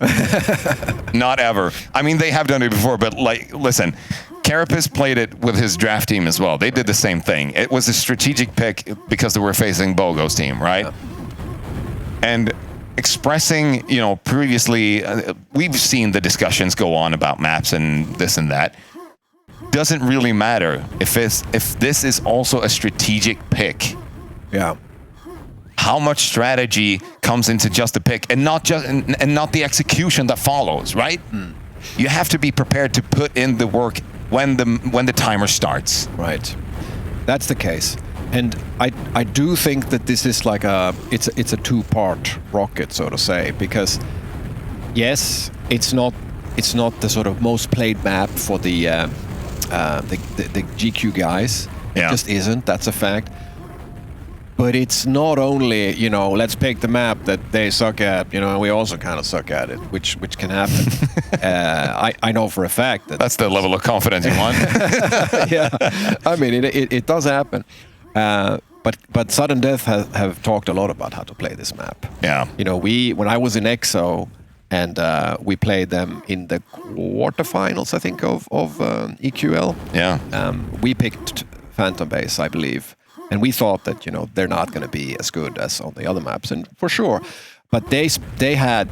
Not ever. I mean, they have done it before, but listen, Carapace played it with his draft team as well. They did the same thing. It was a strategic pick because they were facing Bogo's team, right? Yeah. And expressing, previously, we've seen the discussions go on about maps and this and that. Doesn't really matter if this is also a strategic pick. Yeah. How much strategy comes into just the pick and not the execution that follows, right? You have to be prepared to put in the work when the timer starts. Right. That's the case. And I do think that this is like it's a two-part rocket, so to say, because yes, it's not the sort of most played map for the GQ guys. Yeah. It just isn't. That's a fact. But it's not only, let's pick the map that they suck at, we also kind of suck at it, which can happen. I know for a fact that's the level of confidence you want. Yeah, I mean, it does happen. But Sudden Death have talked a lot about how to play this map. Yeah. When I was in EXO and we played them in the quarterfinals, I think, of EQL. Yeah. We picked Phantom Base, I believe. And we thought that, they're not going to be as good as on the other maps, and for sure. But they had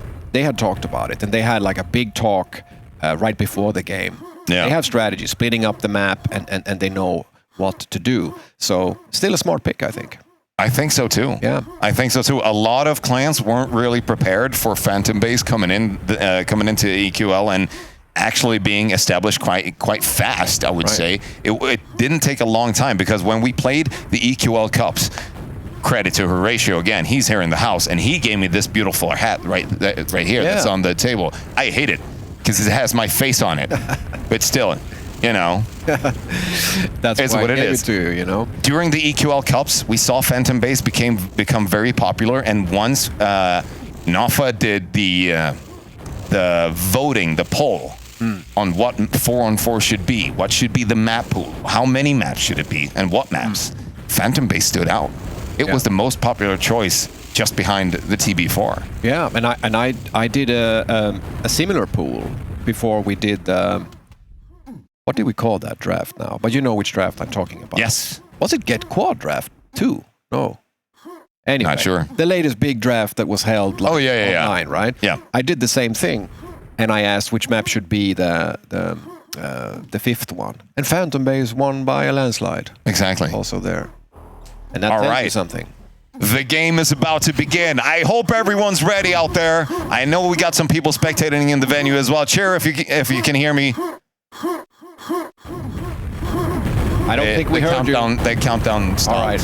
talked about it, and they had like a big talk right before the game. Yeah. They have strategy, splitting up the map, and they know what to do. So still a smart pick, I think. I think so too. Yeah, I think so too. A lot of clans weren't really prepared for Phantom Base coming into EQL and actually being established quite fast, I would say. It didn't take a long time, because when we played the EQL Cups, credit to Horatio again, he's here in the house, and he gave me this beautiful hat right here that's on the table. I hate it because it has my face on it, but still, that's it's why what I it gave is. It to you, During the EQL Cups, we saw Phantom Base become very popular, and once NAFA did the voting, the poll on what 4-on-4 should be, what should be the map pool, how many maps should it be, and what maps, Phantom Base stood out. It was the most popular choice, just behind the TB4. Yeah, and I did a similar pool before we did. What did we call that draft now? But you know which draft I'm talking about. Yes. Was it Get Quad draft 2? No. Anyway, not sure. The latest big draft that was held online, right? Yeah. I did the same thing, and I asked which map should be the fifth one, and Phantom Base won by a landslide. Exactly. Also there, and that tells you something. The game is about to begin. I hope everyone's ready out there. I know we got some people spectating in the venue as well. Cheer if you can hear me. I don't think we heard you. The countdown stopped. All right.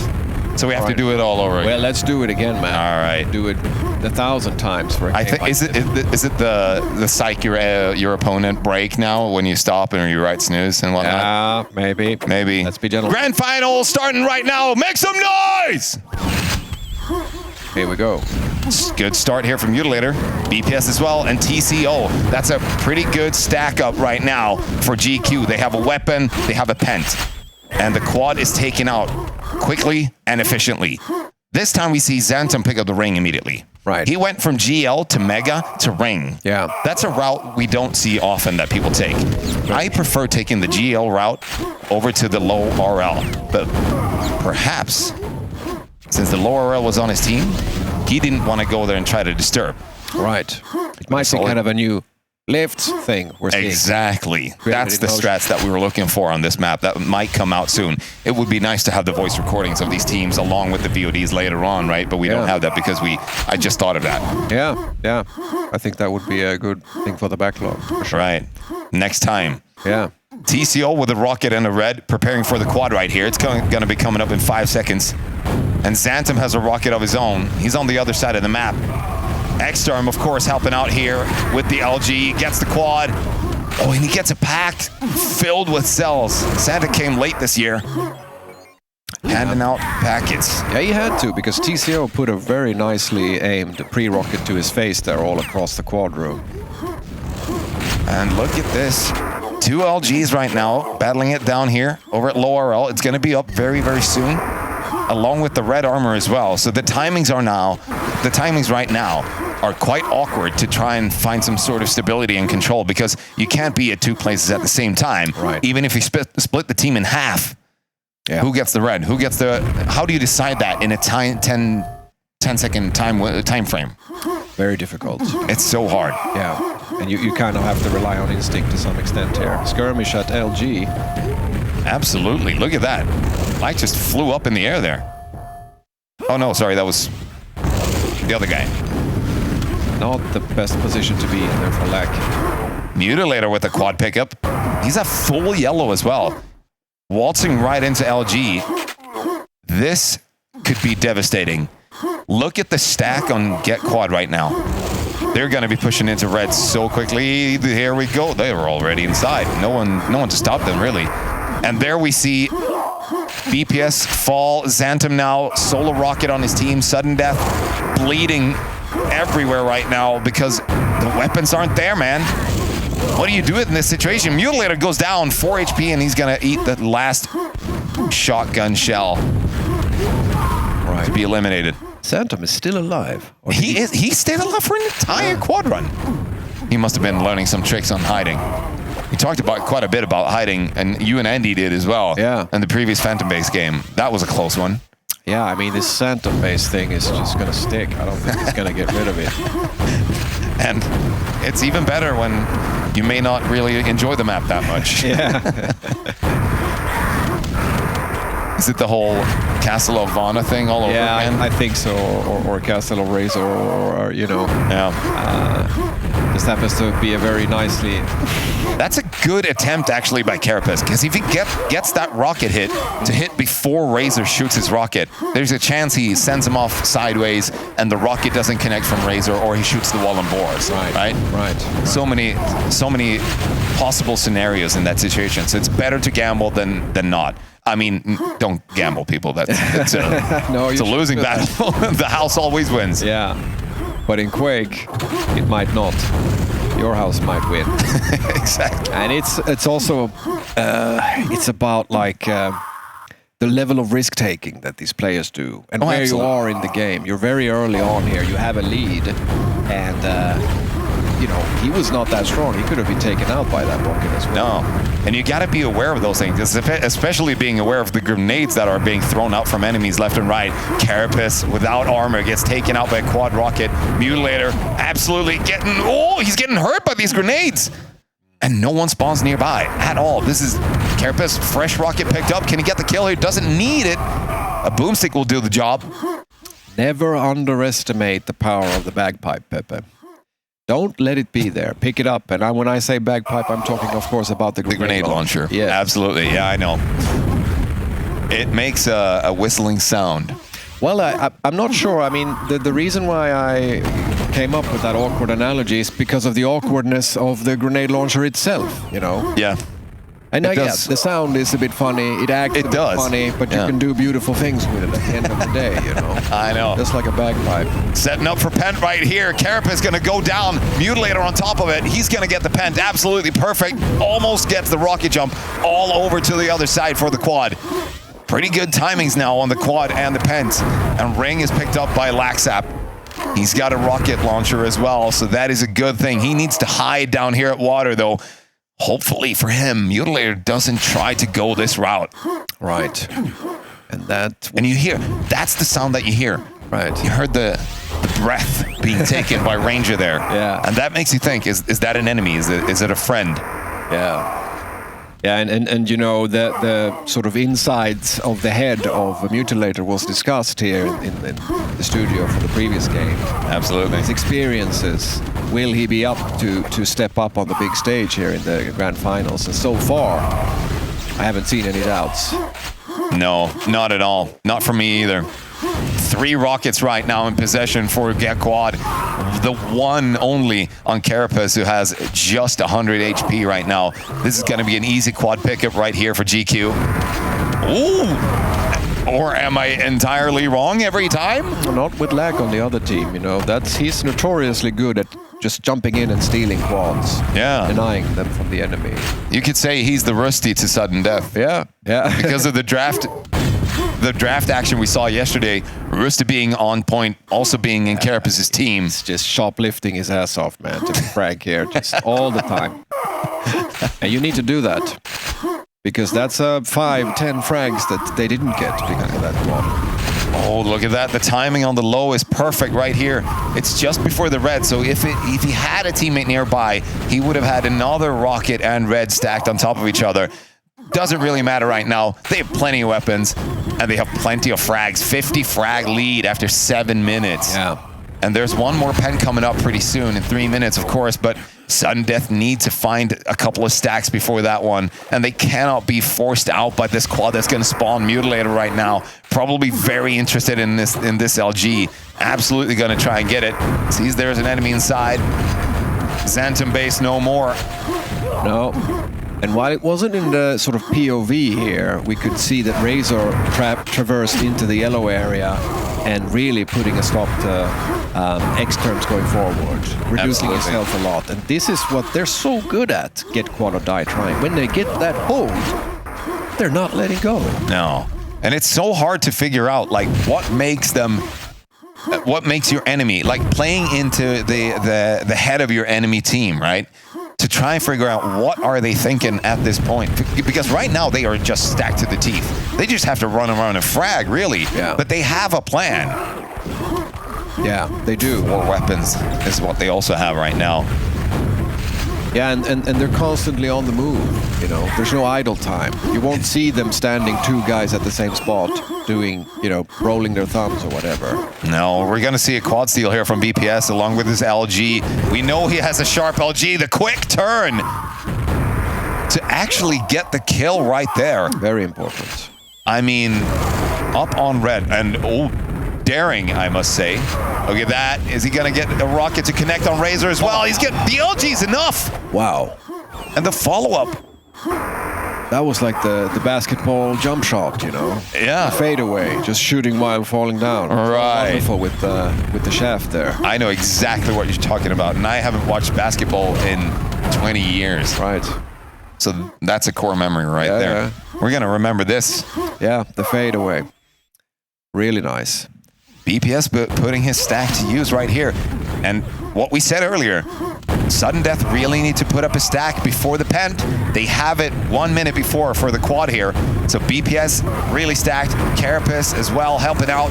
So we have to do it all over again. Well, let's do it again, man. All right. Do it 1,000 times for a I game think like is it the psych your opponent break now when you stop and you write snooze and whatnot? Maybe. Let's be gentlemen. Grand final starting right now. Make some noise! Here we go. Good start here from Mutilator, BPS as well, and TCO. That's a pretty good stack up right now for GQ. They have a weapon, they have a pent, and the quad is taken out quickly and efficiently. This time we see Xantum pick up the ring immediately. Right. He went from GL to Mega to ring. Yeah. That's a route we don't see often that people take. I prefer taking the GL route over to the low RL, but perhaps since the low RL was on his team, he didn't want to go there and try to disturb. Right. It might be kind of a new lift thing we're seeing. Exactly. That's the strats that we were looking for on this map that might come out soon. It would be nice to have the voice recordings of these teams along with the VODs later on, right? But we don't have that because I just thought of that. Yeah. I think that would be a good thing for the backlog. For sure. Right. Next time. Yeah. TCO with a rocket and a red, preparing for the quad right here. It's going to be coming up in 5 seconds. And Xantum has a rocket of his own. He's on the other side of the map. X-Storm, of course, helping out here with the LG. Gets the quad. Oh, and he gets a pack filled with cells. Santa came late this year. Handing out packets. Yeah, he had to, because TCO put a very nicely aimed pre-rocket to his face there all across the quad room. And look at this. 2 LGs right now, battling it down here over at low RL. It's going to be up very, very soon, along with the red armor as well. So the timings right now are quite awkward to try and find some sort of stability and control, because you can't be at 2 places at the same time. Right. Even if you split the team in half, who gets the red? Who gets the? How do you decide that in a 10-second time frame? Very difficult. It's so hard. Yeah. And you kind of have to rely on instinct to some extent here. Skirmish at LG. Absolutely. Look at that. Mike just flew up in the air there. Oh, no, sorry. That was the other guy. Not the best position to be in there for Lack. Mutilator with a quad pickup. He's a full yellow as well. Waltzing right into LG. This could be devastating. Look at the stack on Get Quad right now. They're going to be pushing into red so quickly. Here we go. They were already inside. No one to stop them, really. And there we see BPS fall. Xantum now, solo rocket on his team. Sudden death, bleeding everywhere right now because the weapons aren't there, man. What do you do in this situation? Mutilator goes down 4 HP, and he's going to eat the last shotgun shell to be eliminated. Xantum is still alive. He stayed alive for an entire quad run. He must have been learning some tricks on hiding. We talked about quite a bit about hiding, and you and Andy did as well. Yeah. In the previous Phantom Base game. That was a close one. Yeah, I mean, this Phantom Base thing is just going to stick. I don't think he's going to get rid of it. And it's even better when you may not really enjoy the map that much. Yeah. Is it the whole Castle of Vana thing all over again? Yeah, I think so. Or Castle of Razor, or you know. Yeah. This happens to be a very nicely... That's a good attempt, actually, by Carapace, because if he gets that rocket hit to hit before Razor shoots his rocket, there's a chance he sends him off sideways and the rocket doesn't connect from Razor, or he shoots the wall and bores. Right. So many possible scenarios in that situation. So it's better to gamble than not. I mean, don't gamble, people. It's a losing battle. The house always wins. Yeah. But in Quake, it might not. Your house might win. Exactly. And it's also it's about like the level of risk taking that these players do, and where absolutely. you are in the game. You're very early on here. You have a lead, and you know, he was not that strong. He could have been taken out by that rocket as well. No. And you got to be aware of those things, especially being aware of the grenades that are being thrown out from enemies left and right. Carapace, without armor, gets taken out by a quad rocket. Mutilator, absolutely he's getting hurt by these grenades. And no one spawns nearby at all. This is Carapace, fresh rocket picked up. Can he get the kill here? Doesn't need it. A boomstick will do the job. Never underestimate the power of the bagpipe, Pepe. Don't let it be there. Pick it up. And when I say bagpipe, I'm talking, of course, about the grenade launcher. Yeah, absolutely. Yeah, I know. It makes a whistling sound. Well, I'm not sure. I mean, the reason why I came up with that awkward analogy is because of the awkwardness of the grenade launcher itself, you know? Yeah. And I guess the sound is a bit funny, it acts a bit funny, but you can do beautiful things with it at the end of the day, you know? I know. Just like a bagpipe. Setting up for Pent right here. Carapace going to go down. Mutilator on top of it. He's going to get the Pent. Absolutely perfect. Almost gets the rocket jump all over to the other side for the quad. Pretty good timings now on the quad and the Pent. And Ring is picked up by Laxap. He's got a rocket launcher as well, so that is a good thing. He needs to hide down here at water, though. Hopefully for him, Mutilator doesn't try to go this route. Right. And you hear, that's the sound that you hear. Right. You heard the breath being taken by Ranger there. Yeah. And that makes you think, is that an enemy? Is it a friend? Yeah. Yeah, and you know, the sort of insides of the head of a Mutilator was discussed here in the studio for the previous game. Absolutely. His experiences. Will he be up to step up on the big stage here in the grand finals? And so far, I haven't seen any doubts. No, not at all. Not for me either. 3 rockets right now in possession for Get Quad. The one only on Carapace who has just 100 HP right now. This is going to be an easy quad pickup right here for GQ. Ooh! Or am I entirely wrong every time? Not with lag on the other team, you know. He's notoriously good at just jumping in and stealing quads. Yeah. Denying them from the enemy. You could say he's the Rusty to sudden death. Yeah, yeah. Because of the draft action we saw yesterday, Rusty being on point, also being in Carapace's team. It's just shoplifting his ass off, man, to be frank here, just all the time. And you need to do that. Because that's 5-10 frags that they didn't get because of that quad. Oh, look at that. The timing on the low is perfect right here. It's just before the red, so if he had a teammate nearby, he would have had another rocket and red stacked on top of each other. Doesn't really matter right now. They have plenty of weapons, and they have plenty of frags. 50 frag lead after 7 minutes. Yeah. And there's one more pen coming up pretty soon in 3 minutes, of course, but Sudden Death needs to find a couple of stacks before that one, and they cannot be forced out by this quad that's going to spawn Mutilator right now. Probably very interested in this LG. Absolutely going to try and get it. Sees there's an enemy inside. Xantum base no more. No. And while it wasn't in the sort of POV here, we could see that Razor traversed into the yellow area and really putting a stop to X-Terms going forward, reducing his health a lot. And this is what they're so good at, Get Quad or Die trying. When they get that hold, they're not letting go. No. And it's so hard to figure out, like, what makes your enemy, like playing into the head of your enemy team, right? To try and figure out what are they thinking at this point. Because right now they are just stacked to the teeth. They just have to run around and frag, really. Yeah. But they have a plan. Yeah, they do. 4 weapons is what they also have right now. Yeah, and they're constantly on the move, you know. There's no idle time. You won't see them standing 2 guys at the same spot doing, you know, rolling their thumbs or whatever. No, we're going to see a quad steal here from BPS along with his LG. We know he has a sharp LG. The quick turn to actually get the kill right there. Very important. I mean, up on red and daring, I must say. Look at that. Is he going to get a rocket to connect on Razor as well? He's getting the LG's enough. Wow. And the follow-up. That was like the basketball jump shot, you know? Yeah. The fadeaway, just shooting while falling down. Right. Wonderful with the shaft there. I know exactly what you're talking about, and I haven't watched basketball in 20 years. Right. So that's a core memory right there. Yeah. We're going to remember this. Yeah, the fadeaway. Really nice. BPS putting his stack to use right here. And what we said earlier, Sudden Death really need to put up a stack before the Pent. They have it 1 minute before for the quad here. So BPS really stacked. Carapace as well helping out.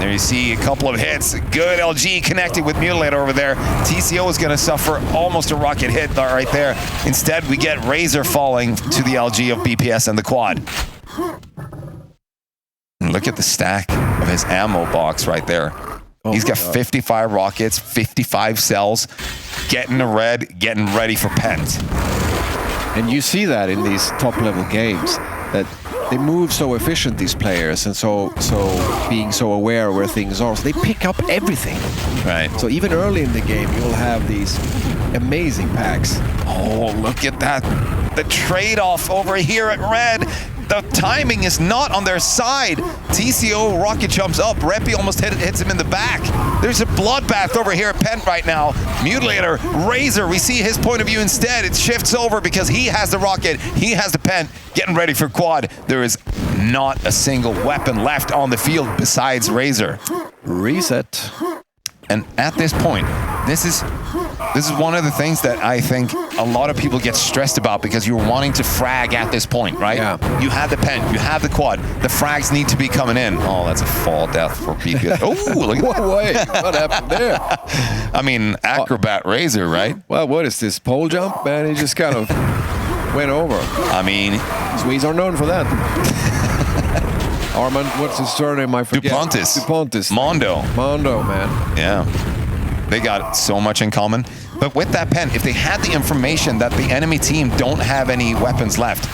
There you see a couple of hits. Good LG connected with Mutilator over there. TCO is going to suffer almost a rocket hit right there. Instead, we get Razor falling to the LG of BPS and the quad. And look at the stack of his ammo box right there. Oh, he's got 55 rockets, 55 cells, getting the red, getting ready for Pent. And you see that in these top-level games, that they move so efficient, these players, and so being so aware where things are. So they pick up everything. Right. So even early in the game, you'll have these amazing packs. Oh, look at that. The trade-off over here at red. The timing is not on their side. TCO rocket jumps up. Reppy almost hits him in the back. There's a bloodbath over here at Pent right now. Mutilator, Razor, we see his point of view instead. It shifts over because he has the rocket. He has the Pent. Getting ready for quad. There is not a single weapon left on the field besides Razor. Reset. And at this point, this is one of the things that I think a lot of people get stressed about because you're wanting to frag at this point, right? Yeah. You have the Pent, you have the quad, the frags need to be coming in. Oh, that's a fall death for BPS. Oh, look at that. Wait, what happened there? I mean, Acrobat Razor, right? Well, what is this, pole jump? Man, he just kind of went over. I mean... Swedes are known for that. Armand, what's his surname? I forget. Duplantis. Mondo, man. Yeah. They got so much in common. But with that Pen, if they had the information that the enemy team don't have any weapons left,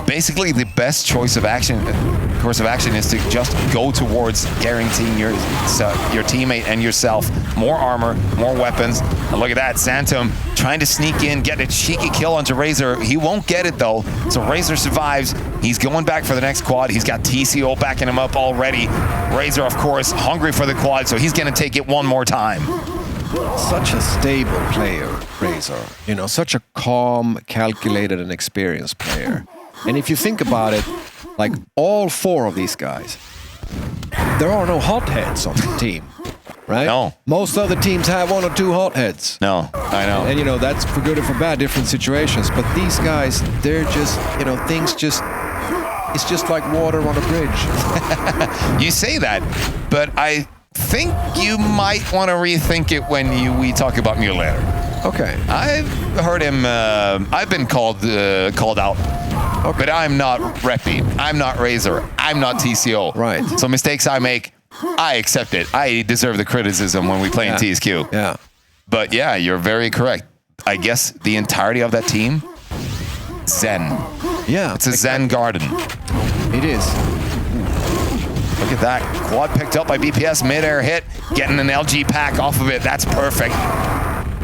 basically the best course of action is to just go towards guaranteeing your teammate and yourself more armor, more weapons. And look at that, Santum trying to sneak in, get a cheeky kill onto Razor. He won't get it though, so Razor survives. He's going back for the next quad. He's got TCO backing him up already. Razor, of course, hungry for the quad, so he's gonna take it one more time. Such a stable player, Razor. You know, such a calm, calculated, and experienced player. And if you think about it, like all four of these guys, there are no hotheads on the team, right? No. Most other teams have one or two hotheads. No, I know. And you know, that's for good or for bad, different situations. But these guys, they're just, you know, it's just like water on a bridge. You say that, but I think you might want to rethink it when we talk about Mutilator. Okay. I've heard him. I've been called out. Okay. But I'm not Reppy. I'm not Razor. I'm not TCO. Right. So mistakes I make, I accept it. I deserve the criticism when we play in TSQ. Yeah. But yeah, you're very correct. I guess the entirety of that team, Zen. Yeah. It's a Zen garden. It is. Look at that. Quad picked up by BPS, mid-air hit, getting an LG pack off of it. That's perfect.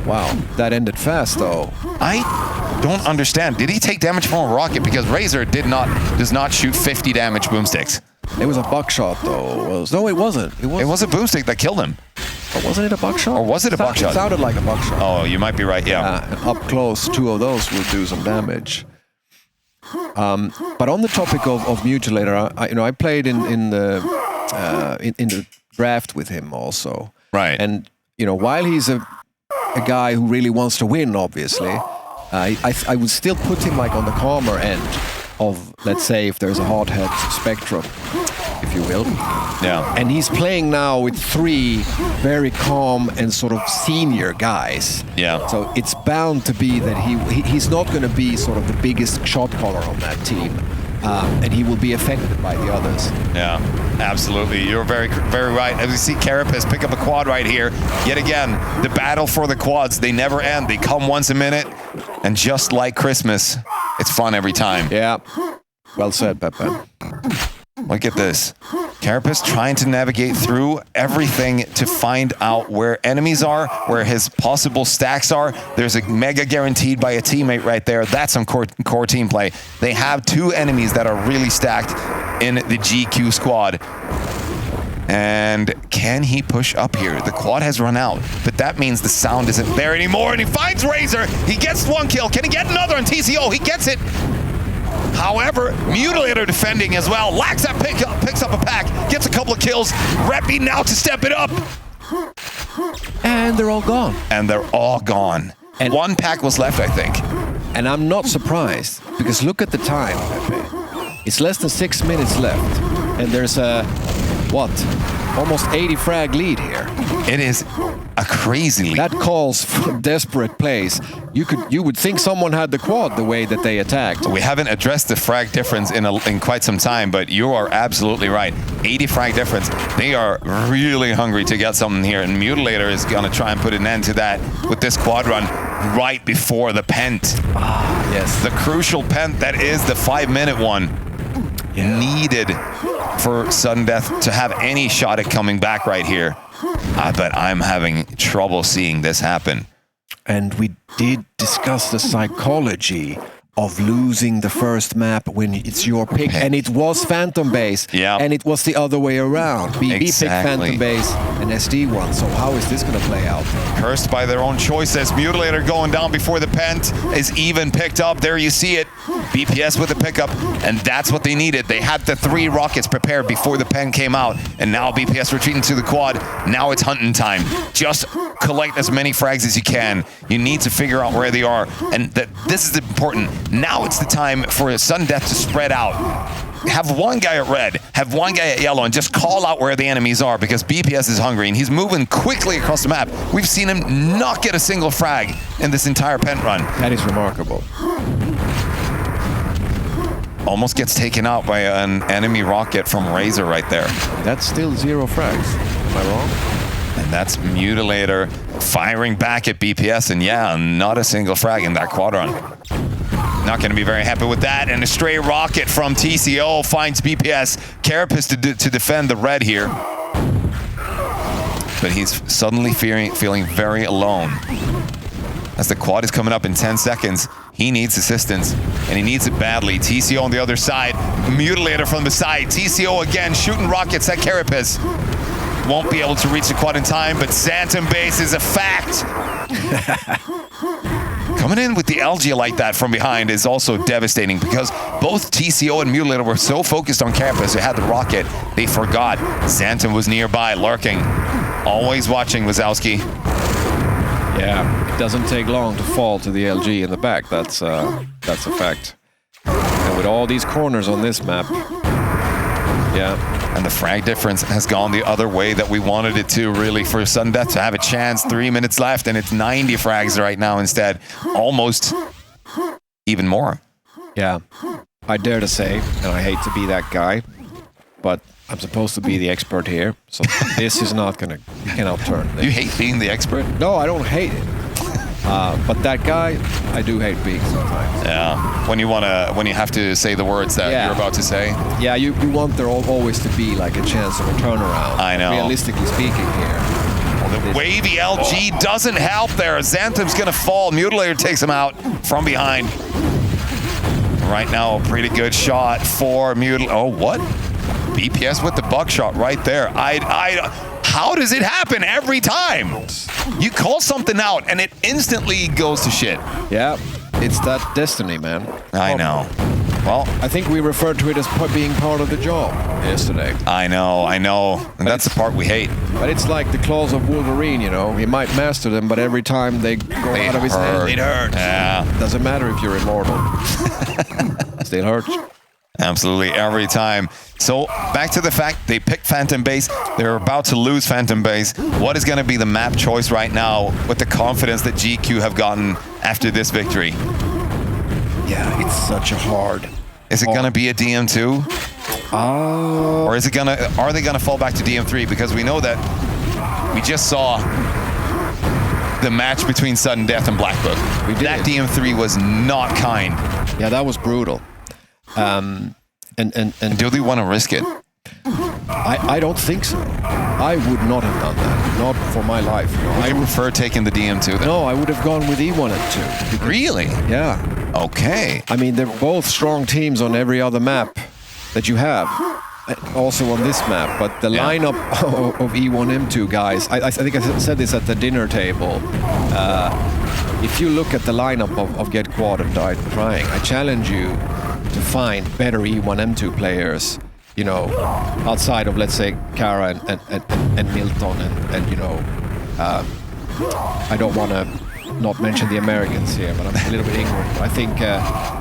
Wow, that ended fast though. I don't understand. Did he take damage from a rocket? Because Razor does not shoot 50 damage boomsticks. It was a buckshot though. No, it wasn't. It was a boomstick that killed him. But wasn't it a buckshot? Or was it a buckshot? It sounded like a buckshot. Oh, you might be right, yeah. And up close, two of those will do some damage. But on the topic of Mutilator, I played in the draft with him also. Right. And you know, while he's a guy who really wants to win, obviously, I would still put him like on the calmer end of, let's say, if there's a hothead spectrum, if you will. Yeah. And he's playing now with three very calm and sort of senior guys. Yeah. So it's bound to be that he's not going to be sort of the biggest shot caller on that team. And he will be affected by the others. Yeah, absolutely. You're very, very right. As we see Carapace pick up a quad right here. Yet again, the battle for the quads, they never end. They come once a minute. And just like Christmas, it's fun every time. Yeah. Well said, Pepe. Look at this. Carapace trying to navigate through everything to find out where enemies are, where his possible stacks are. There's a mega guaranteed by a teammate right there. That's some core team play. They have two enemies that are really stacked in the GQ squad. And can he push up here? The quad has run out, but that means the sound isn't there anymore. And he finds Razor. He gets one kill. Can he get another on TCO? He gets it. However, Mutilator defending as well. Laxa picks up a pack, gets a couple of kills. Reppy now to step it up. And they're all gone. And they're all gone. And one pack was left, I think. And I'm not surprised, because look at the time, Pepe. It's less than 6 minutes left. And there's a, almost 80 frag lead here. It is a crazy lead. That calls for desperate plays. You would think someone had the quad the way that they attacked. We haven't addressed the frag difference in quite some time, but you are absolutely right. 80 frag difference. They are really hungry to get something here, and Mutilator is going to try and put an end to that with this quad run right before the pent. Ah, yes. The crucial pent that is the 5-minute one. needed for sudden death to have any shot at coming back right here. But I'm having trouble seeing this happen. And we did discuss the psychology of losing the first map when it's your pick, and it was Phantom Base, and it was the other way around. BB picked Phantom Base and SD won, so how is this going to play out? Cursed by their own choices. Mutilator going down before the Pent is even picked up. There you see it. BPS with the pickup, and that's what they needed. They had the 3 rockets prepared before the Pen came out, and now BPS retreating to the quad. Now it's hunting time. Just collect as many frags as you can. You need to figure out where they are, and this is important. Now it's the time for sudden death to spread out. Have one guy at red, have one guy at yellow, and just call out where the enemies are, because BPS is hungry and he's moving quickly across the map. We've seen him not get a single frag in this entire Pent run. That is remarkable. Almost gets taken out by an enemy rocket from Razor right there. That's still 0 frags. Am I wrong? And that's Mutilator firing back at BPS, and yeah, not a single frag in that quad run. Not going to be very happy with that. And a stray rocket from TCO finds BPS. Carapace to defend the red here. But he's suddenly feeling very alone. As the quad is coming up in 10 seconds, he needs assistance, and he needs it badly. TCO on the other side. Mutilator from the side. TCO again shooting rockets at Carapace. Won't be able to reach the quad in time, but Phantom Base is a fact. Coming in with the LG like that from behind is also devastating, because both TCO and Mutilator were so focused on Carapace, they had the rocket, they forgot. Xantum was nearby, lurking. Always watching Wazowski. Yeah, it doesn't take long to fall to the LG in the back. That's a fact. And with all these corners on this map, yeah. And the frag difference has gone the other way that we wanted it to, really, for sudden death to have a chance. 3 minutes left, and it's 90 frags right now instead. Almost even more. Yeah, I dare to say, and I hate to be that guy, but I'm supposed to be the expert here, so this is not gonna, you cannot turn this. You hate being the expert? No, I don't hate it. But that guy, I do hate being sometimes. Yeah, when you have to say the words that you're about to say. Yeah, you want there always to be like a chance of a turnaround. I know. Realistically speaking here. Well, the wavy LG doesn't help there. Xanthum's gonna fall. Mutilator takes him out from behind. Right now, a pretty good shot for Mutilator. Oh, what? BPS with the buckshot right there. How does it happen every time? You call something out and it instantly goes to shit. Yeah, it's that destiny, man. I know. Well, I think we referred to it as being part of the job yesterday. I know. And that's the part we hate. But it's like the claws of Wolverine, you know. He might master them, but every time they go out of his hand, it hurts. Yeah. Doesn't matter if you're immortal. Still hurts. Absolutely, every time. So, back to the fact they picked Phantom Base. They're about to lose Phantom Base. What is going to be the map choice right now with the confidence that GQ have gotten after this victory? Yeah, it's such a hard. Is it going to be a DM2? Or is it are they going to fall back to DM3? Because we know that we just saw the match between Sudden Death and Black Book. That DM3 was not kind. Yeah, that was brutal. And do they want to risk it? I don't think so. I would not have done that. Not for my life. You know. I prefer taking the DM2 then. No, I would have gone with E1 and 2. Really? Yeah. Okay. I mean, they're both strong teams on every other map that you have. Also on this map, but the lineup of E1 M2 guys, I think I said this at the dinner table. If you look at the lineup of Get Quad and Die Trying, I challenge you to find better E1 M2 players, you know, outside of, let's say, Kara and Milton and you know, I don't want to not mention the Americans here, but I'm a little bit ignorant. I think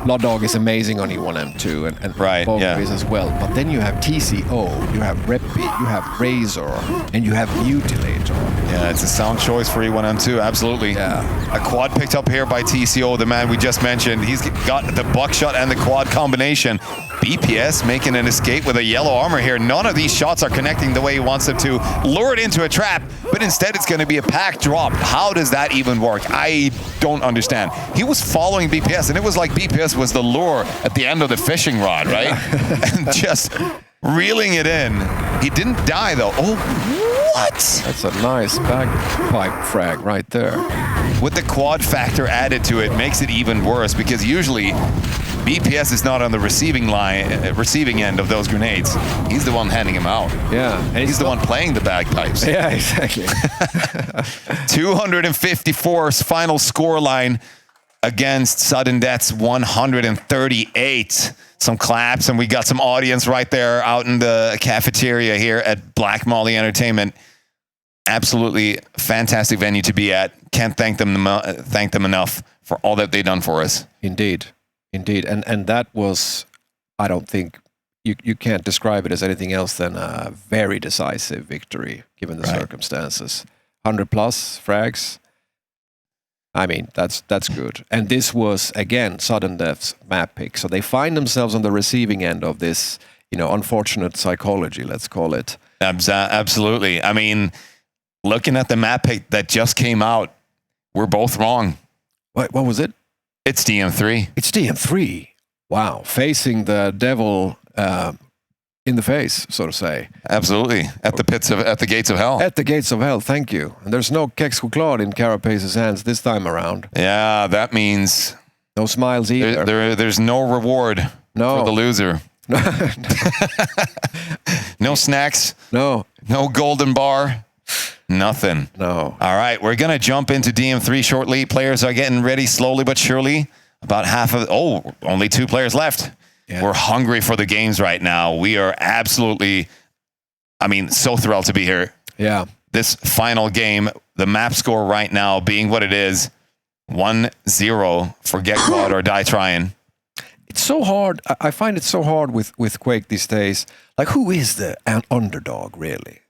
Blood Dog is amazing on E1 M2 and Boga is as well. But then you have TCO, you have Reppy, you have Razor, and you have Mutilator. Yeah, it's a sound choice for E1 M2, absolutely. Yeah. A quad picked up here by TCO, the man we just mentioned. He's got the buckshot and the quad combination. BPS making an escape with a yellow armor here. None of these shots are connecting the way he wants them to. Lure it into a trap, but instead it's going to be a pack drop. How does that even work? I don't understand. He was following BPS, and it was like BPS was the lure at the end of the fishing rod, right? And just reeling it in. He didn't die, though. Oh, what? That's a nice bagpipe frag right there. With the quad factor added to it, makes it even worse, because usually BPS is not on the receiving end of those grenades. He's the one handing them out. Yeah. And he's the one playing the bagpipes. Yeah, exactly. 254's final score line against Sudden Death's 138. Some claps, and we got some audience right there out in the cafeteria here at Black Molly Entertainment. Absolutely fantastic venue to be at. Can't thank them enough for all that they've done for us. Indeed. And that was, I don't think, you can't describe it as anything else than a very decisive victory, given the circumstances. 100 plus frags. I mean, that's good. And this was, again, Sudden Death's map pick. So they find themselves on the receiving end of this, unfortunate psychology, let's call it. Absolutely. I mean, looking at the map pick that just came out, we're both wrong. What was it? It's DM3. It's DM3. Wow. Facing the devil in the face, so to say. Absolutely. At the gates of hell. At the gates of hell, thank you. And there's no QuakeWorld in Carapace's hands this time around. Yeah, that means no smiles either. There's no reward for the loser. No snacks. No golden bar. Nothing. No. All right, we're going to jump into DM3 shortly. Players are getting ready slowly but surely. About half of... only 2 players left. Yeah. We're hungry for the games right now. We are absolutely... so thrilled to be here. Yeah. This final game, the map score right now being what it is, 1-0 for Get Quad or Die Trying. It's so hard. I find it so hard with Quake these days. Like, who is the underdog, really?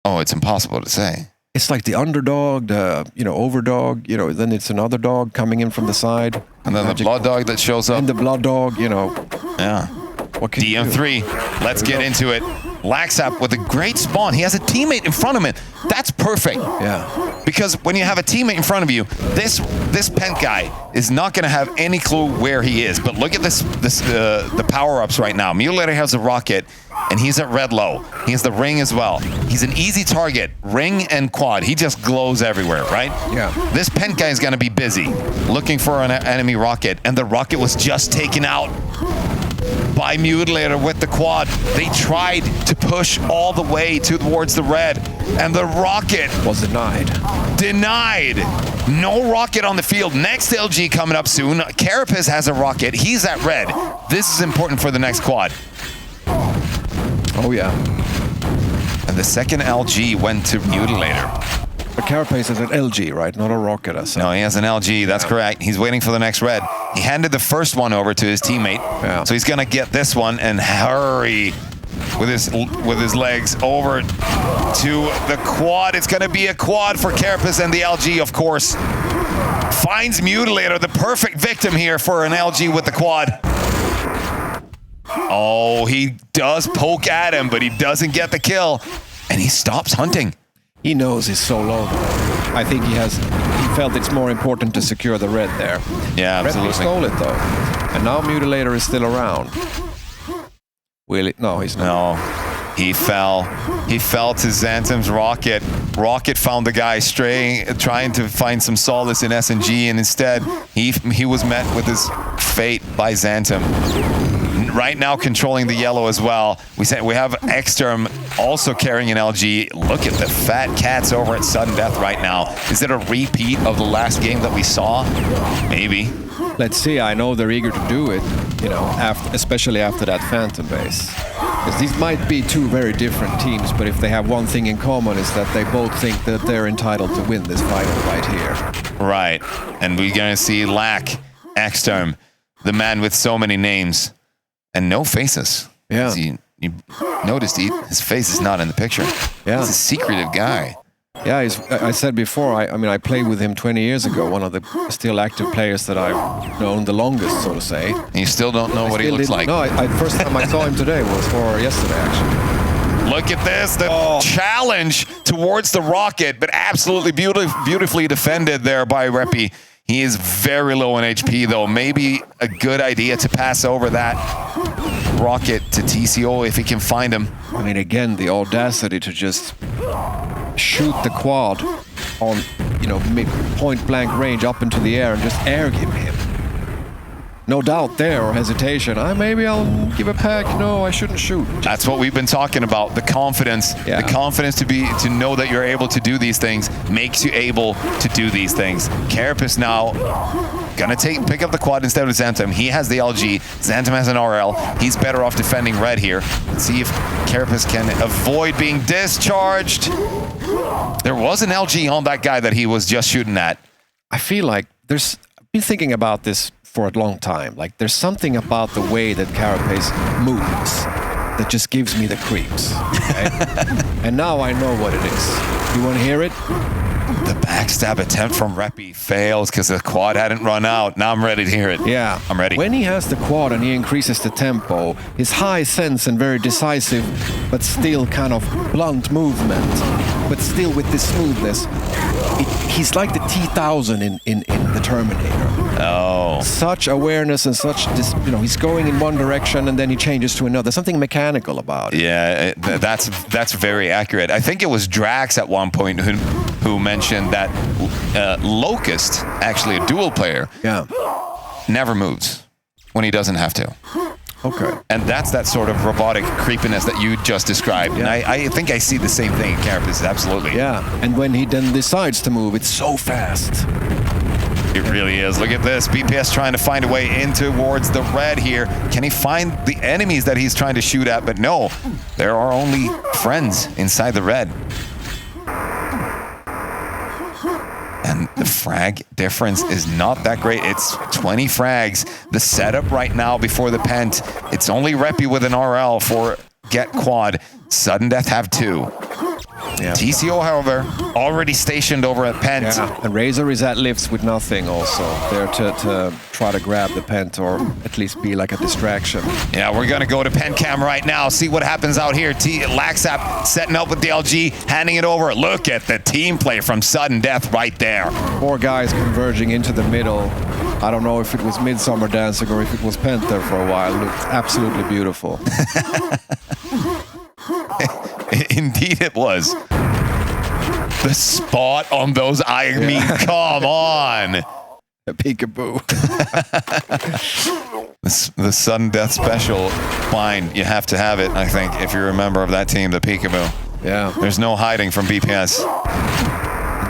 Oh, it's impossible to say. It's like the underdog, the overdog, then it's another dog coming in from the side. And then the blood dog that shows up. And the blood dog, Yeah. What can DM3, let's get into it. Laxap with a great spawn. He has a teammate in front of him. That's perfect. Yeah. Because when you have a teammate in front of you, this Pent guy is not going to have any clue where he is. But look at the power-ups right now. Mutilator has a rocket, and he's at red low. He has the ring as well. He's an easy target. Ring and quad. He just glows everywhere, right? Yeah. This Pent guy is going to be busy looking for an enemy rocket, and the rocket was just taken out by Mutilator with the quad. They tried to push all the way towards the red, and the rocket was denied. No rocket on the field. Next LG coming up soon. Carapace has a rocket. He's at red. This is important for the next quad. Oh, yeah. And the second LG went to Mutilator. But Carapace is an LG, right? Not a rocket. No, he has an LG. That's correct. He's waiting for the next red. He handed the first one over to his teammate. Yeah. So he's going to get this one and hurry with his legs over to the quad. It's going to be a quad for Carapace, and the LG, of course, finds Mutilator, the perfect victim here for an LG with the quad. Oh, he does poke at him, but he doesn't get the kill, and he stops hunting. He knows he's so low. I think he felt it's more important to secure the red there. Yeah, absolutely. Red stole it though, and now Mutilator is still around. Will it? No, he's not. No, he fell. He fell to Xantam's rocket. Rocket found the guy straying, trying to find some solace in SNG, and instead he was met with his fate by Xantam. Right now controlling the yellow as well. We have Exterm also carrying an LG. Look at the fat cats over at Sudden Death right now. Is it a repeat of the last game that we saw? Maybe. Let's see. I know they're eager to do it, especially after that Phantom base. Because these might be 2 very different teams, but if they have one thing in common is that they both think that they're entitled to win this final right here. Right. And we're going to see Lack, Exterm, the man with so many names. And no faces. Yeah. You noticed his face is not in the picture. Yeah. He's a secretive guy. Yeah, I said before, I mean, I played with him 20 years ago, one of the still active players that I've known the longest, so to say. And you still don't know what he looks like. No, first time I saw him today was for yesterday, actually. Look at this, the challenge towards the rocket, but absolutely beautifully defended there by Reppy. He is very low in HP, though. Maybe a good idea to pass over that rocket to TCO if he can find him. I mean, again, the audacity to just shoot the quad on, point blank range up into the air and just air give him. No doubt there or hesitation. Maybe I'll give a pack. No, I shouldn't shoot. That's what we've been talking about. The confidence. Yeah. The confidence to know that you're able to do these things makes you able to do these things. Carapace now gonna pick up the quad instead of Xantam. He has the LG. Xantam has an RL. He's better off defending red here. Let's see if Carapace can avoid being discharged. There was an LG on that guy that he was just shooting at. I feel like I've been thinking about this for a long time. Like, there's something about the way that Carapace moves that just gives me the creeps. Okay? And now I know what it is. You want to hear it? The backstab attempt from Reppy fails because the quad hadn't run out. Now I'm ready to hear it. Yeah. I'm ready. When he has the quad and he increases the tempo, his high sense and very decisive, but still kind of blunt movement, but still with this smoothness, he's like the T-1000 in the Terminator. Oh. Such awareness and such, he's going in one direction and then he changes to another. Something mechanical about it. Yeah, that's very accurate. I think it was Drax at one point who mentioned that Locust, actually a dual player, never moves when he doesn't have to. Okay. And that's that sort of robotic creepiness that you just described. Yeah. And I think I see the same thing in Carapace, absolutely. Yeah, and when he then decides to move, it's so fast. It really is. Look at this. BPS trying to find a way in towards the red here. Can he find the enemies that he's trying to shoot at? But no, there are only friends inside the red. And the frag difference is not that great. It's 20 frags. The setup right now before the pent, it's only Reppy with an RL for get quad. Sudden Death have 2. Yeah. TCO, however, already stationed over at Pent. Yeah. And Razor is at lifts with nothing also. There to try to grab the Pent or at least be like a distraction. Yeah, we're going to go to Pen Cam right now. See what happens out here. Laxap setting up with the LG, handing it over. Look at the team play from Sudden Death right there. 4 guys converging into the middle. I don't know if it was Midsummer Dancing or if it was Pent there for a while. It looked absolutely beautiful. Indeed it was. The spot on those, I mean, come on. A peekaboo. The Sudden Death special, fine, you have to have it, I think, if you're a member of that team, the peekaboo. Yeah. There's no hiding from BPS.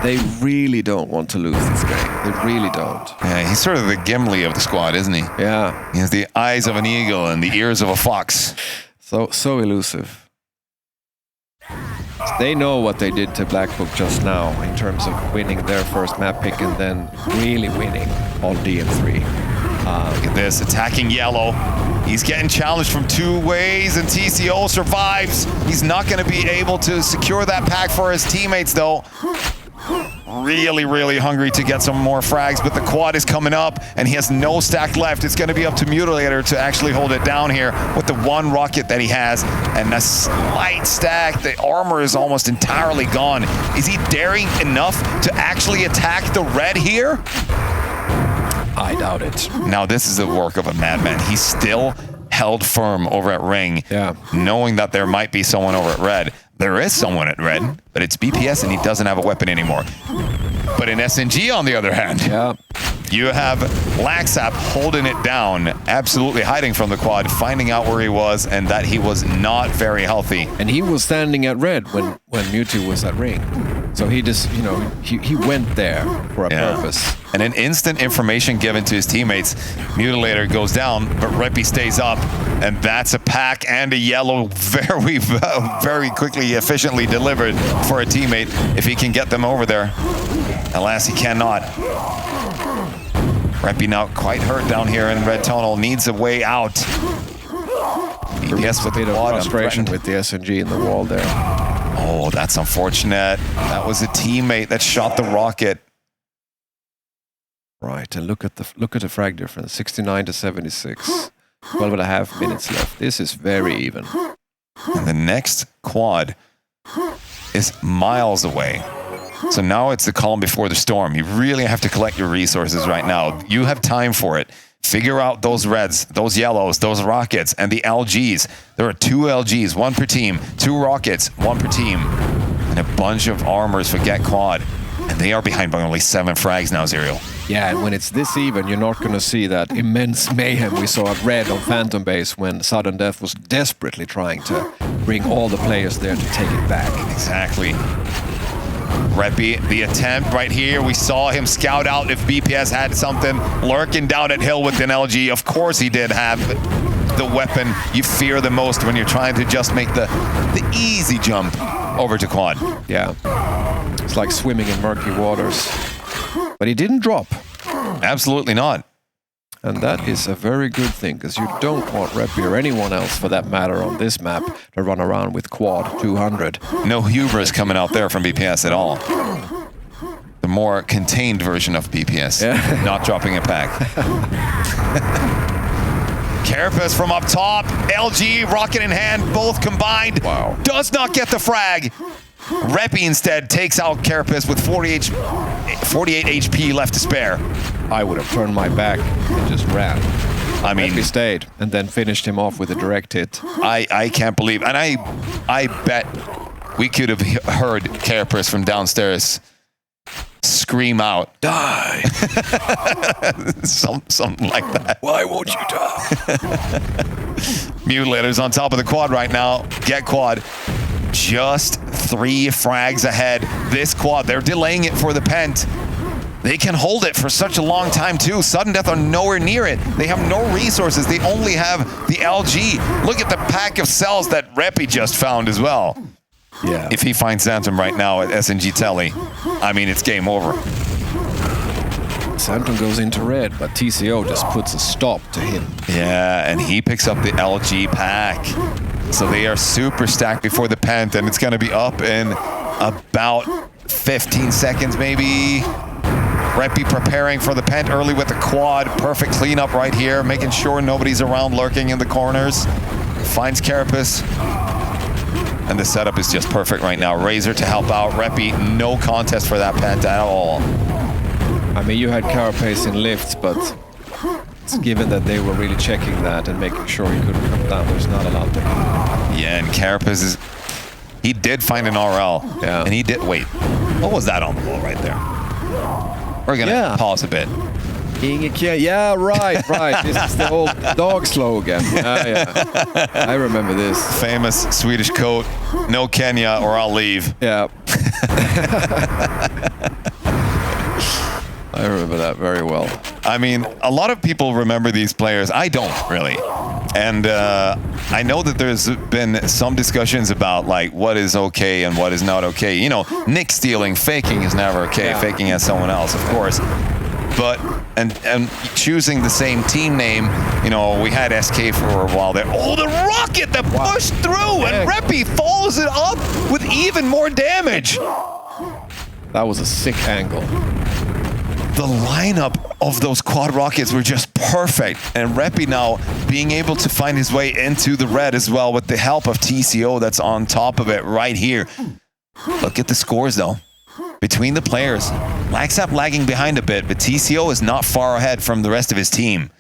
They really don't want to lose this game. They really don't. Yeah, he's sort of the Gimli of the squad, isn't he? Yeah. He has the eyes of an eagle and the ears of a fox. So elusive. They know what they did to Black Book just now in terms of winning their first map pick and then really winning on DM3. Look at this, attacking yellow. He's getting challenged from 2 ways and TCO survives. He's not going to be able to secure that pack for his teammates though. Really, really hungry to get some more frags, but the quad is coming up and he has no stack left. It's going to be up to Mutilator to actually hold it down here with the 1 rocket that he has and a slight stack. The armor is almost entirely gone. Is he daring enough to actually attack the red here? I doubt it. Now this is the work of a madman. He's still held firm over at Ring, knowing that there might be someone over at red. There is someone at red, but it's BPS and he doesn't have a weapon anymore. But in SNG, on the other hand, you have Laxap holding it down, absolutely hiding from the quad, finding out where he was and that he was not very healthy. And he was standing at red when Mewtwo was at Ring. So he just, he went there for a purpose. And an instant information given to his teammates. Mutilator goes down, but Reppy stays up. And that's a pack and a yellow very, very quickly, efficiently delivered for a teammate if he can get them over there. Alas, he cannot. Reppy now quite hurt down here in red tunnel, needs a way out. BPS with a bit of frustration with the SNG in the wall there. Oh, that's unfortunate. That was a teammate that shot the rocket. Right, and look at the frag difference, 69 to 76. 12 and a half minutes left. This is very even. And the next quad is miles away. So now it's the calm before the storm. You really have to collect your resources right now. You have time for it. Figure out those reds, those yellows, those rockets, and the LGs. There are 2 LGs, 1 per team, 2 rockets, 1 per team, and a bunch of armors for Get Quad. And they are behind by only 7 frags now, Zero. Yeah, and when it's this even, you're not going to see that immense mayhem we saw at Red on Phantom Base when Sudden Death was desperately trying to bring all the players there to take it back. Exactly. Reppy, the attempt right here, we saw him scout out if BPS had something lurking down at hill with an LG. Of course he did have the weapon you fear the most when you're trying to just make the easy jump over to quad. Yeah, it's like swimming in murky waters. But he didn't drop. Absolutely not. And that is a very good thing, because you don't want Reppy or anyone else, for that matter, on this map to run around with quad 200. No hubris coming out there from BPS at all. The more contained version of BPS, not dropping a pack. Carapace from up top, LG, rocket in hand, both combined. Wow. Does not get the frag. Reppy instead takes out Carapace with 48 HP left to spare. I would have turned my back and just ran. I mean, Reppy stayed and then finished him off with a direct hit. I can't believe, and I bet we could have heard Carapace from downstairs scream out, "Die!" something like that. Why won't you die? Mutilators on top of the quad right now. Get Quad. Just 3 frags ahead. This quad, they're delaying it for the pent. They can hold it for such a long time too. Sudden Death are nowhere near it. They have no resources. They only have the LG. Look at the pack of cells that Reppy just found as well. Yeah. If he finds Xantum right now at SNG Telly, I mean, it's game over. Xantum goes into red, but TCO just puts a stop to him. Yeah, and he picks up the LG pack. So they are super stacked before the pent, and it's going to be up in about 15 seconds maybe. Reppy preparing for the pent early with the quad. Perfect cleanup right here, making sure nobody's around lurking in the corners. Finds Carapace. And the setup is just perfect right now. Razor to help out. Reppy, no contest for that pent at all. I mean, you had Carapace in lifts, but it's given that they were really checking that and making sure he couldn't come down, there's not a lot there. Yeah, and Carapace is... He did find an RL. Yeah. And he did... Wait, what was that on the wall right there? We're going to pause a bit. Yeah, right. This is the old dog slogan. Yeah. I remember this. Famous Swedish quote, "No Kenya or I'll leave." Yeah. I remember that very well. I mean, a lot of people remember these players. I don't really. And I know that there's been some discussions about like what is okay and what is not okay. You know, Nick stealing, faking is never okay. Yeah. Faking as someone else, of course. But and choosing the same team name, you know, we had SK for a while there. Oh, the rocket that pushed through, and Reppy follows it up with even more damage. That was a sick angle. The lineup of those quad rockets were just perfect, and Reppy now being able to find his way into the red as well with the help of TCO that's on top of it right here. Look at the scores though. Between the players, Laxap lagging behind a bit, but TCO is not far ahead from the rest of his team.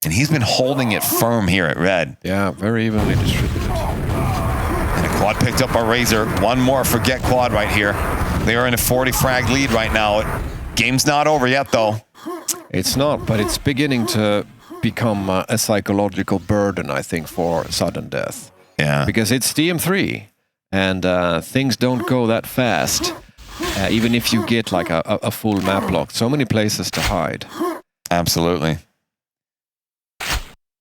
And he's been holding it firm here at red. Yeah, very evenly distributed. And a quad picked up by Razor. One more for Get Quad right here. They are in a 40 frag lead right now. Game's not over yet though. It's not, but it's beginning to become a psychological burden, I think, for Sudden Death. Yeah. Because it's TM3, and things don't go that fast. Even if you get like a full map lock, so many places to hide. Absolutely.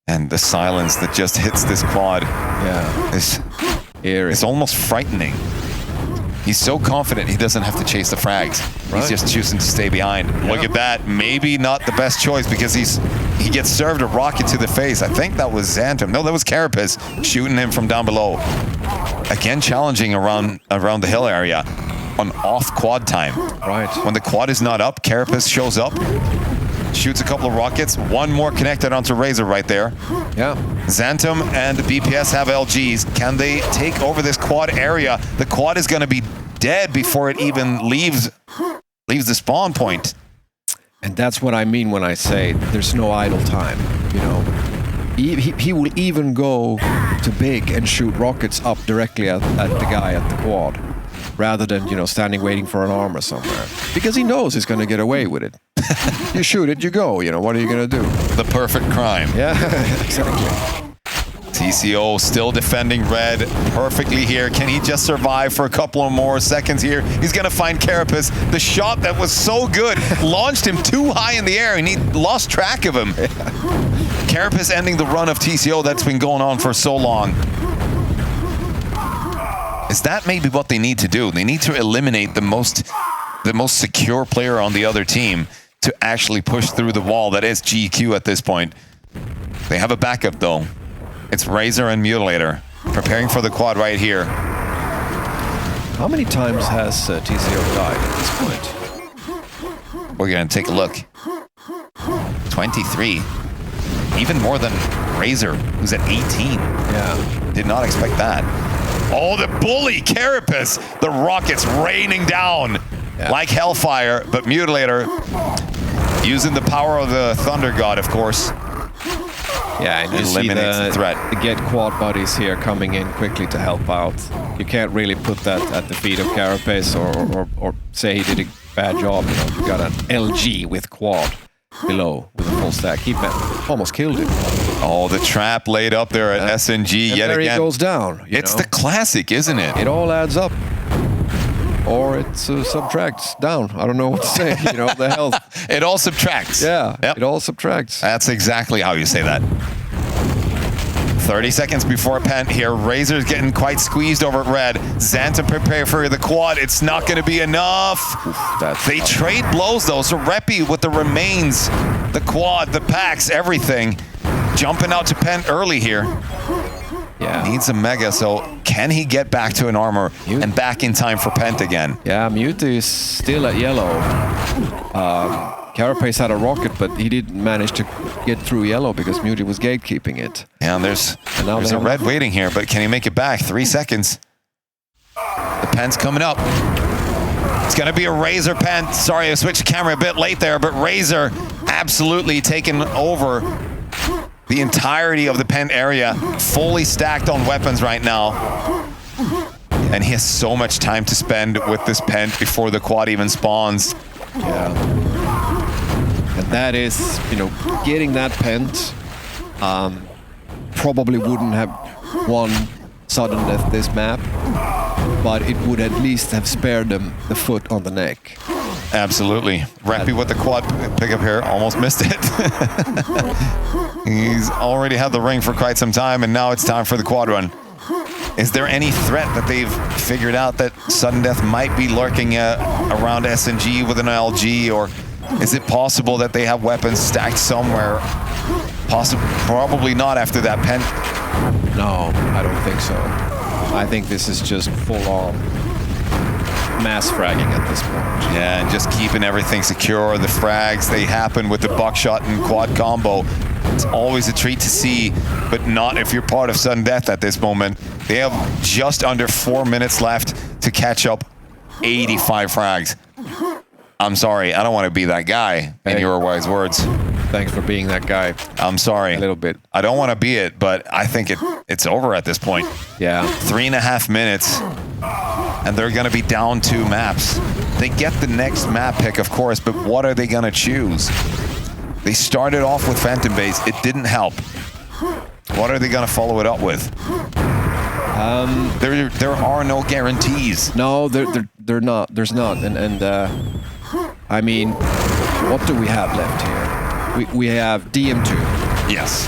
And the silence that just hits this quad, is eerie. It's almost frightening. He's so confident he doesn't have to chase the frags. Right. He's just choosing to stay behind. Yeah. Look at that. Maybe not the best choice because he gets served a rocket to the face. I think that was Xantum. No, that was Carapace shooting him from down below. Again, challenging around the hill area on off quad time. Right. When the quad is not up, Carapace shows up, shoots a couple of rockets. One more connected onto Razor right there. Yeah. Xantum and BPS have LGs. Can they take over this quad area? The quad is going to be dead before it even leaves the spawn point. And that's what I mean when I say there's no idle time, you know. He will even go to big and shoot rockets up directly at the guy at the quad, rather than, you know, standing waiting for an armor somewhere. Because he knows he's going to get away with it. You shoot it, you go, you know, what are you going to do? The perfect crime. Yeah, exactly. TCO still defending red perfectly here. Can he just survive for a couple of more seconds here? He's going to find Carapace. The shot that was so good launched him too high in the air and he lost track of him. Yeah. Carapace ending the run of TCO that's been going on for so long. Is that maybe what they need to do? They need to eliminate the most secure player on the other team to actually push through the wall that is GQ at this point. They have a backup though. It's Razor and Mutilator preparing for the quad right here. How many times has TCO died at this point? We're going to take a look. 23. Even more than Razor, who's at 18. Yeah. Did not expect that. Oh, the bully Carapace. The rockets raining down like hellfire, but Mutilator using the power of the Thunder God, of course. Yeah, and you eliminates see the threat. The Get Quad buddies here coming in quickly to help out. You can't really put that at the feet of Carapace or say he did a bad job. You know, you got an LG with quad below with a full stack. He almost killed him. Oh, the trap laid up there at SNG and yet there again. He goes down. It's the classic, isn't it? It all adds up. Or it subtracts down. I don't know what to say. You know, the health. It all subtracts. Yeah, it all subtracts. That's exactly how you say that. 30 seconds before Pent here. Razor's getting quite squeezed over at red. Xantum prepare for the quad. It's not going to be enough. They trade blows though. So Reppy with the remains, the quad, the packs, everything. Jumping out to Pent early here. Yeah. Needs a mega, so can he get back to an armor and back in time for Pent again? Yeah, Mute is still at yellow. Carapace had a rocket, but he didn't manage to get through yellow because Mute was gatekeeping it. Yeah, and there's a red waiting here, but can he make it back? 3 seconds. The Pent's coming up. It's going to be a Razor Pent. Sorry, I switched the camera a bit late there, but Razor absolutely taking over the entirety of the Pent area, fully stacked on weapons right now. And he has so much time to spend with this Pent before the quad even spawns. Yeah. And that is, you know, getting that Pent probably wouldn't have won sudden death this map, but it would at least have spared them the foot on the neck. Absolutely. Reppy with the quad pickup here, almost missed it. He's already had the ring for quite some time, and now it's time for the quad run. Is there any threat that they've figured out that sudden death might be lurking around SNG with an LG, or is it possible that they have weapons stacked somewhere? Probably not after that Pent. No, I don't think so. I think this is just full-on mass fragging at this point. Yeah, and just keeping everything secure. The frags, they happen with the buckshot and quad combo. It's always a treat to see, but not if you're part of sudden death at this moment. They have just under 4 minutes left to catch up 85 frags. I'm sorry, I don't want to be that guy, in your wise words. Thanks for being that guy. I'm sorry. A little bit. I don't want to be it, but I think it's over at this point. Yeah. 3.5 minutes, and they're going to be down 2 maps. They get the next map pick, of course, but what are they going to choose? They started off with Phantom Base. It didn't help. What are they going to follow it up with? There are no guarantees. No, they're not. There's not. And I mean, what do we have left here? We have DM2. Yes.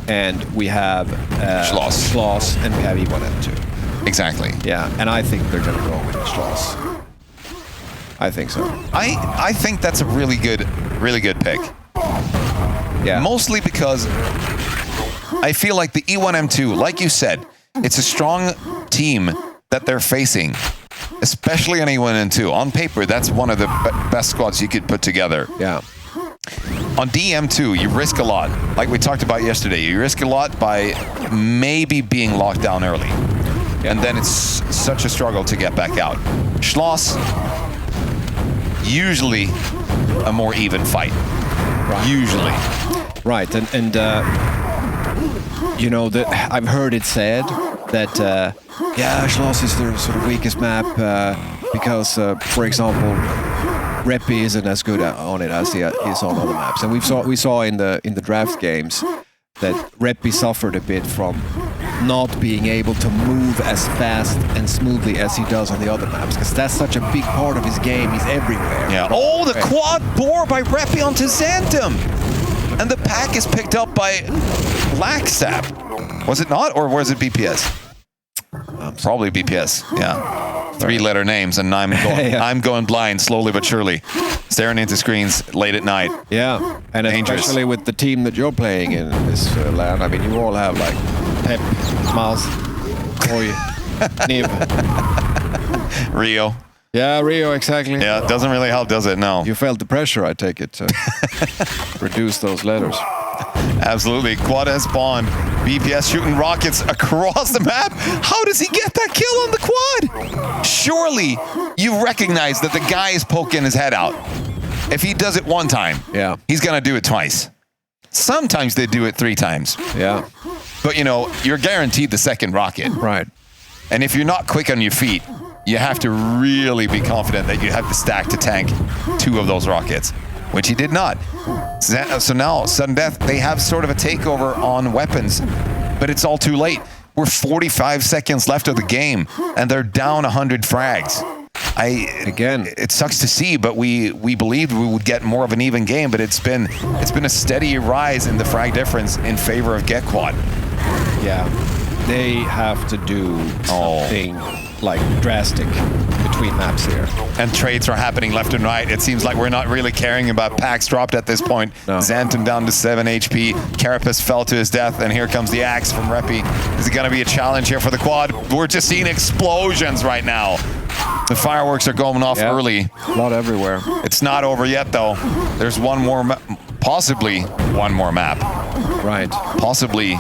And we have Schloss, and we have E1M2. Exactly. Yeah, and I think they're going to go with Schloss. I think so. I think that's a really good pick. Yeah. Mostly because I feel like the E1M2, like you said, it's a strong team that they're facing, especially on E1M2. On paper, that's one of the best squads you could put together. Yeah. On DM2, you risk a lot. Like we talked about yesterday, you risk a lot by maybe being locked down early. Yeah. And then it's such a struggle to get back out. Schloss, usually a more even fight. Right. Usually. Right, and you know, that I've heard it said that, yeah, Schloss is their sort of weakest map because, for example, Reppy isn't as good on it as he is on other maps. And we saw in the draft games that Reppy suffered a bit from not being able to move as fast and smoothly as he does on the other maps, because that's such a big part of his game. He's everywhere. Yeah. Oh, the quad bore by Reppy onto Xantum. And the pack is picked up by Laxap. Was it not, or was it BPS? Probably BPS, yeah. 3-letter names, and I'm going blind slowly but surely, staring into screens late at night. Yeah, and dangerous. Especially with the team that you're playing in this land. I mean, you all have like Pep, Smiles, Roy, Niv, Rio. Yeah, Rio, exactly. Yeah, it doesn't really help, does it? No. You felt the pressure, I take it, to reduce those letters. Absolutely. Quad has spawned. BPS shooting rockets across the map. How does he get that kill on the quad? Surely you recognize that the guy is poking his head out. If he does it one time, yeah, he's going to do it twice. Sometimes they do it 3 times. Yeah. But, you know, you're guaranteed the second rocket. Right. And if you're not quick on your feet, you have to really be confident that you have the stack to tank 2 of those rockets, which he did not. So now, sudden death, they have sort of a takeover on weapons, but it's all too late. We're 45 seconds left of the game, and they're down 100 frags. Again, it sucks to see, but we believed we would get more of an even game, but it's been a steady rise in the frag difference in favor of Get Quad. Yeah, they have to do something like drastic between maps here. And trades are happening left and right. It seems like we're not really caring about packs dropped at this point. No. Xantum down to 7 HP. Carapace fell to his death, and here comes the axe from Reppy. Is it going to be a challenge here for the quad? We're just seeing explosions right now. The fireworks are going off early. A lot everywhere. It's not over yet, though. There's one more, possibly one more map. Right. Possibly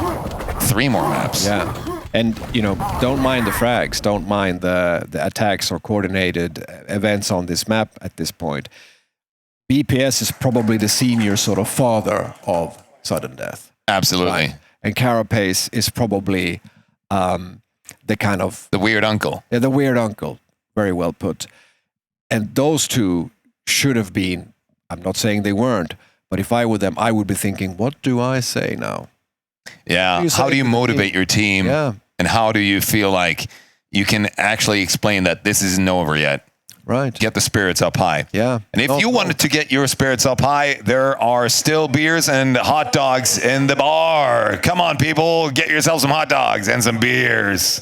3 more maps. Yeah. And, you know, don't mind the frags. Don't mind the attacks or coordinated events on this map at this point. BPS is probably the senior sort of father of sudden death. Absolutely. Right? And Carapace is probably the kind of... the weird uncle. Yeah, the weird uncle. Very well put. And those two should have been, I'm not saying they weren't, but if I were them, I would be thinking, what do I say now? Yeah, how do you motivate your team? Yeah. And how do you feel like you can actually explain that this isn't over yet? Right. Get the spirits up high. Yeah. And if you wanted to get your spirits up high, there are still beers and hot dogs in the bar. Come on, people, get yourself some hot dogs and some beers.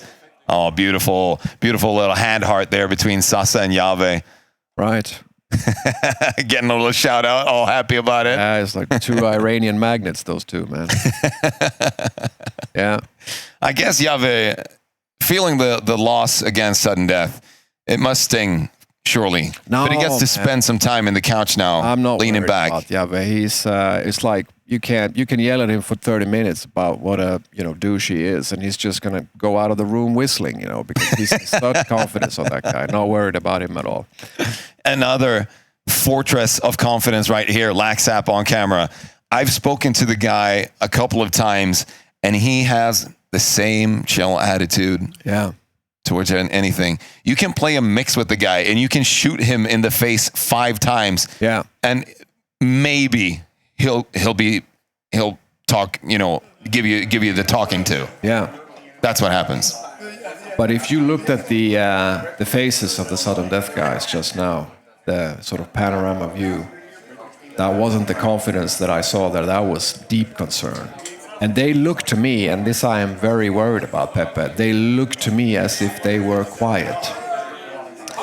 Oh, beautiful, beautiful little hand heart there between Sasa and Yave. Right. Getting a little shout out, all happy about it. Yeah, it's like 2 Iranian magnets, those 2, man. Yeah. I guess Yave, feeling the loss against sudden death, it must sting, surely. No, but he gets to spend some time in the couch now, I'm not leaning back. About Yave. He's it's like you can yell at him for 30 minutes about what a douche he is, and he's just gonna go out of the room whistling, because he's such confidence on that guy. Not worried about him at all. Another fortress of confidence right here, Laxap on camera. I've spoken to the guy a couple of times, and he has the same chill attitude. Yeah. Towards anything. You can play a mix with the guy, and you can shoot him in the face 5 times. Yeah. And maybe he'll talk, give you the talking to. Yeah. That's what happens. But if you looked at the faces of the sudden death guys just now, the sort of panorama view, that wasn't the confidence that I saw there. That was deep concern. And they look to me, and this I am very worried about, Pepe, they look to me as if they were quiet.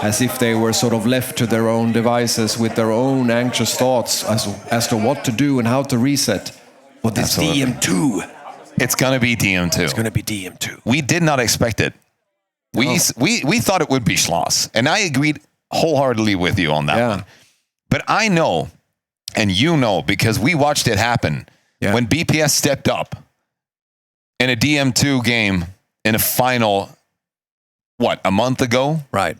As if they were sort of left to their own devices with their own anxious thoughts as to what to do and how to reset. But this DM2. It's going to be DM2. It's going to be DM2. We did not expect it. We thought it would be Schloss. And I agreed wholeheartedly with you on that one. But I know, and you know, because we watched it happen, when BPS stepped up in a DM2 game in a final, a month ago? Right.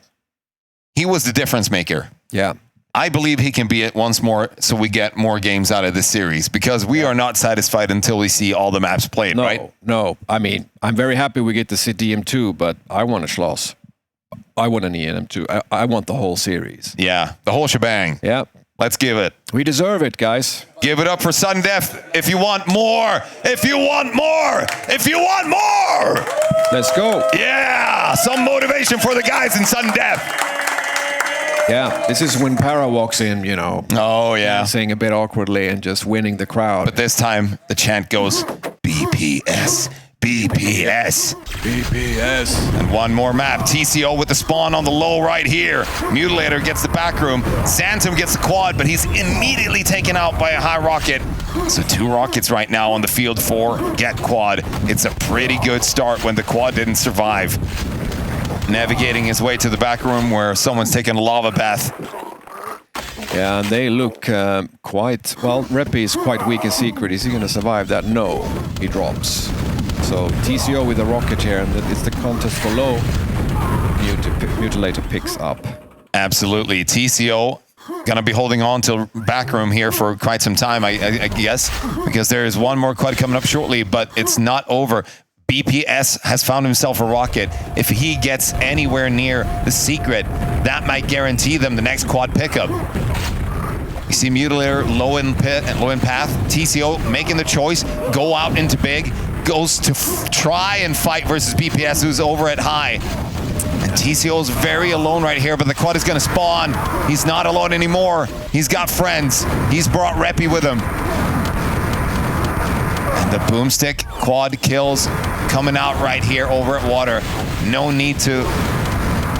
He was the difference maker. Yeah. I believe he can be it once more so we get more games out of this series because we are not satisfied until we see all the maps played, right? No. I mean, I'm very happy we get to see DM2, but I want a Schloss. I want an ENM2. I want the whole series. Yeah, the whole shebang. Yeah. Let's give it. We deserve it, guys. Give it up for Sudden Death if you want more. If you want more. If you want more. Let's go. Yeah, some motivation for the guys in Sudden Death. Yeah, this is when Para walks in, you know. Oh, yeah. Saying a bit awkwardly and just winning the crowd. But this time, the chant goes, BPS, BPS, BPS. And one more map. TCO with the spawn on the low right here. Mutilator gets the back room. Xantum gets the quad, but he's immediately taken out by a high rocket. So 2 rockets right now on the field for Get Quad. It's a pretty good start when the quad didn't survive. Navigating his way to the back room where someone's taking a lava bath. Yeah, and they look quite... Well, Reppy is quite weak in secret. Is he going to survive that? No, he drops. So TCO with a rocket here, and it's the contest for low. Mutilator picks up. Absolutely. TCO gonna be holding on to back room here for quite some time, I guess, because there is one more quad coming up shortly, but it's not over. BPS has found himself a rocket. If he gets anywhere near the secret, that might guarantee them the next quad pickup. You see Mutilator low in path. TCO making the choice, go out into big, goes to try and fight versus BPS, who's over at high. And TCO is very alone right here, but the quad is going to spawn. He's not alone anymore. He's got friends. He's brought Reppy with him. And the boomstick quad kills coming out right here over at water. No need to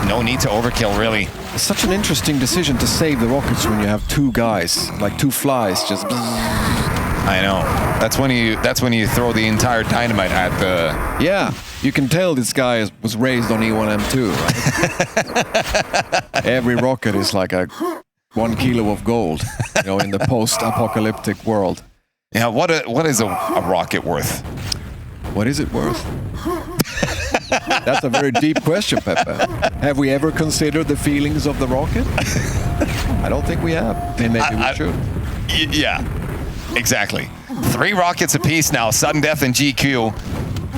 overkill, really. It's such an interesting decision to save the rockets when you have 2 guys, like 2 flies, just. I know. That's when you throw the entire dynamite at the. Yeah, you can tell this guy was raised on E1M2. Right? Every rocket is like a 1 kilo of gold, you know, in the post-apocalyptic world. Yeah, what is a rocket worth? What is it worth? That's a very deep question, Pepe. Have we ever considered the feelings of the rocket? I don't think we have. And maybe we should. Yeah, exactly. 3 rockets apiece now. Sudden Death and GQ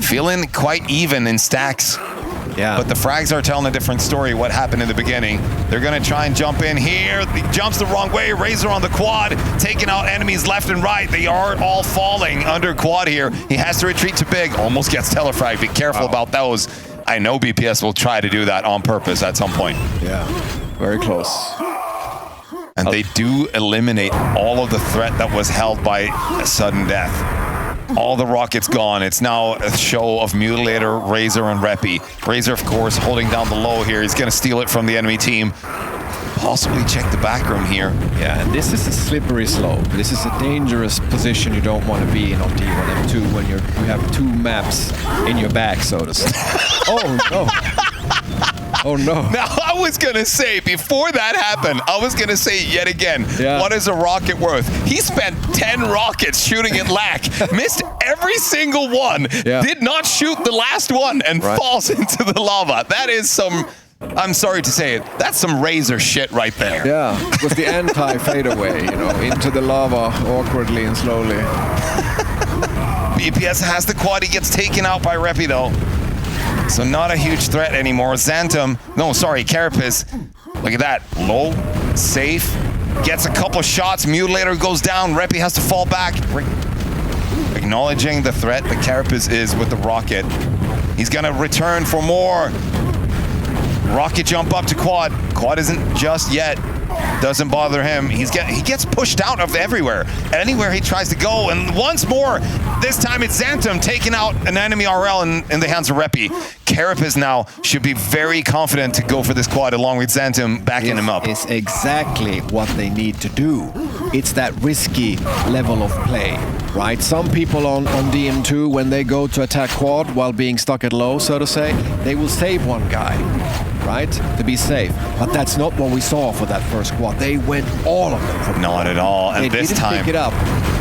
feeling quite even in stacks. Yeah. But the frags are telling a different story, what happened in the beginning. They're going to try and jump in here. He jumps the wrong way. Razor on the quad, taking out enemies left and right. They are all falling under quad here. He has to retreat to big. Almost gets telefragged. Be careful about those. I know BPS will try to do that on purpose at some point. Yeah, very close. And they do eliminate all of the threat that was held by Sudden Death. All the rockets gone. It's now a show of Mutilator, Razor, and Reppy. Razor, of course, holding down the low here. He's going to steal it from the enemy team. Possibly check the back room here. Yeah, and this is a slippery slope. This is a dangerous position you don't want to be in on T1M2 when you have 2 maps in your back, so to say. Oh, no. Oh, no. Now, I was going to say, before that happened, I was going to say yet again, what is a rocket worth? He spent 10 rockets shooting at LAC, missed every single one, did not shoot the last one, and falls into the lava. That is some, I'm sorry to say it, that's some Razor shit right there. Yeah, it was the anti-fadeaway, you know, into the lava awkwardly and slowly. BPS has the quad, he gets taken out by Reppy though. So not a huge threat anymore. Carapace. Look at that. Low, safe, gets a couple shots. Mutilator goes down. Reppy has to fall back. Acknowledging the threat that Carapace is with the rocket. He's gonna return for more. Rocket jump up to quad. Quad isn't just yet. Doesn't bother him. He gets pushed out of everywhere. Anywhere he tries to go. And once more, this time it's Xantum taking out an enemy RL in the hands of Reppy. Carapace now should be very confident to go for this quad along with Xantum backing him up. It's exactly what they need to do. It's that risky level of play, right? Some people on DM2, when they go to attack quad while being stuck at low, so to say, they will save one guy, right? To be safe. But that's not what we saw for that first quad. They went all of them. Not at all. And they this didn't time, pick it up,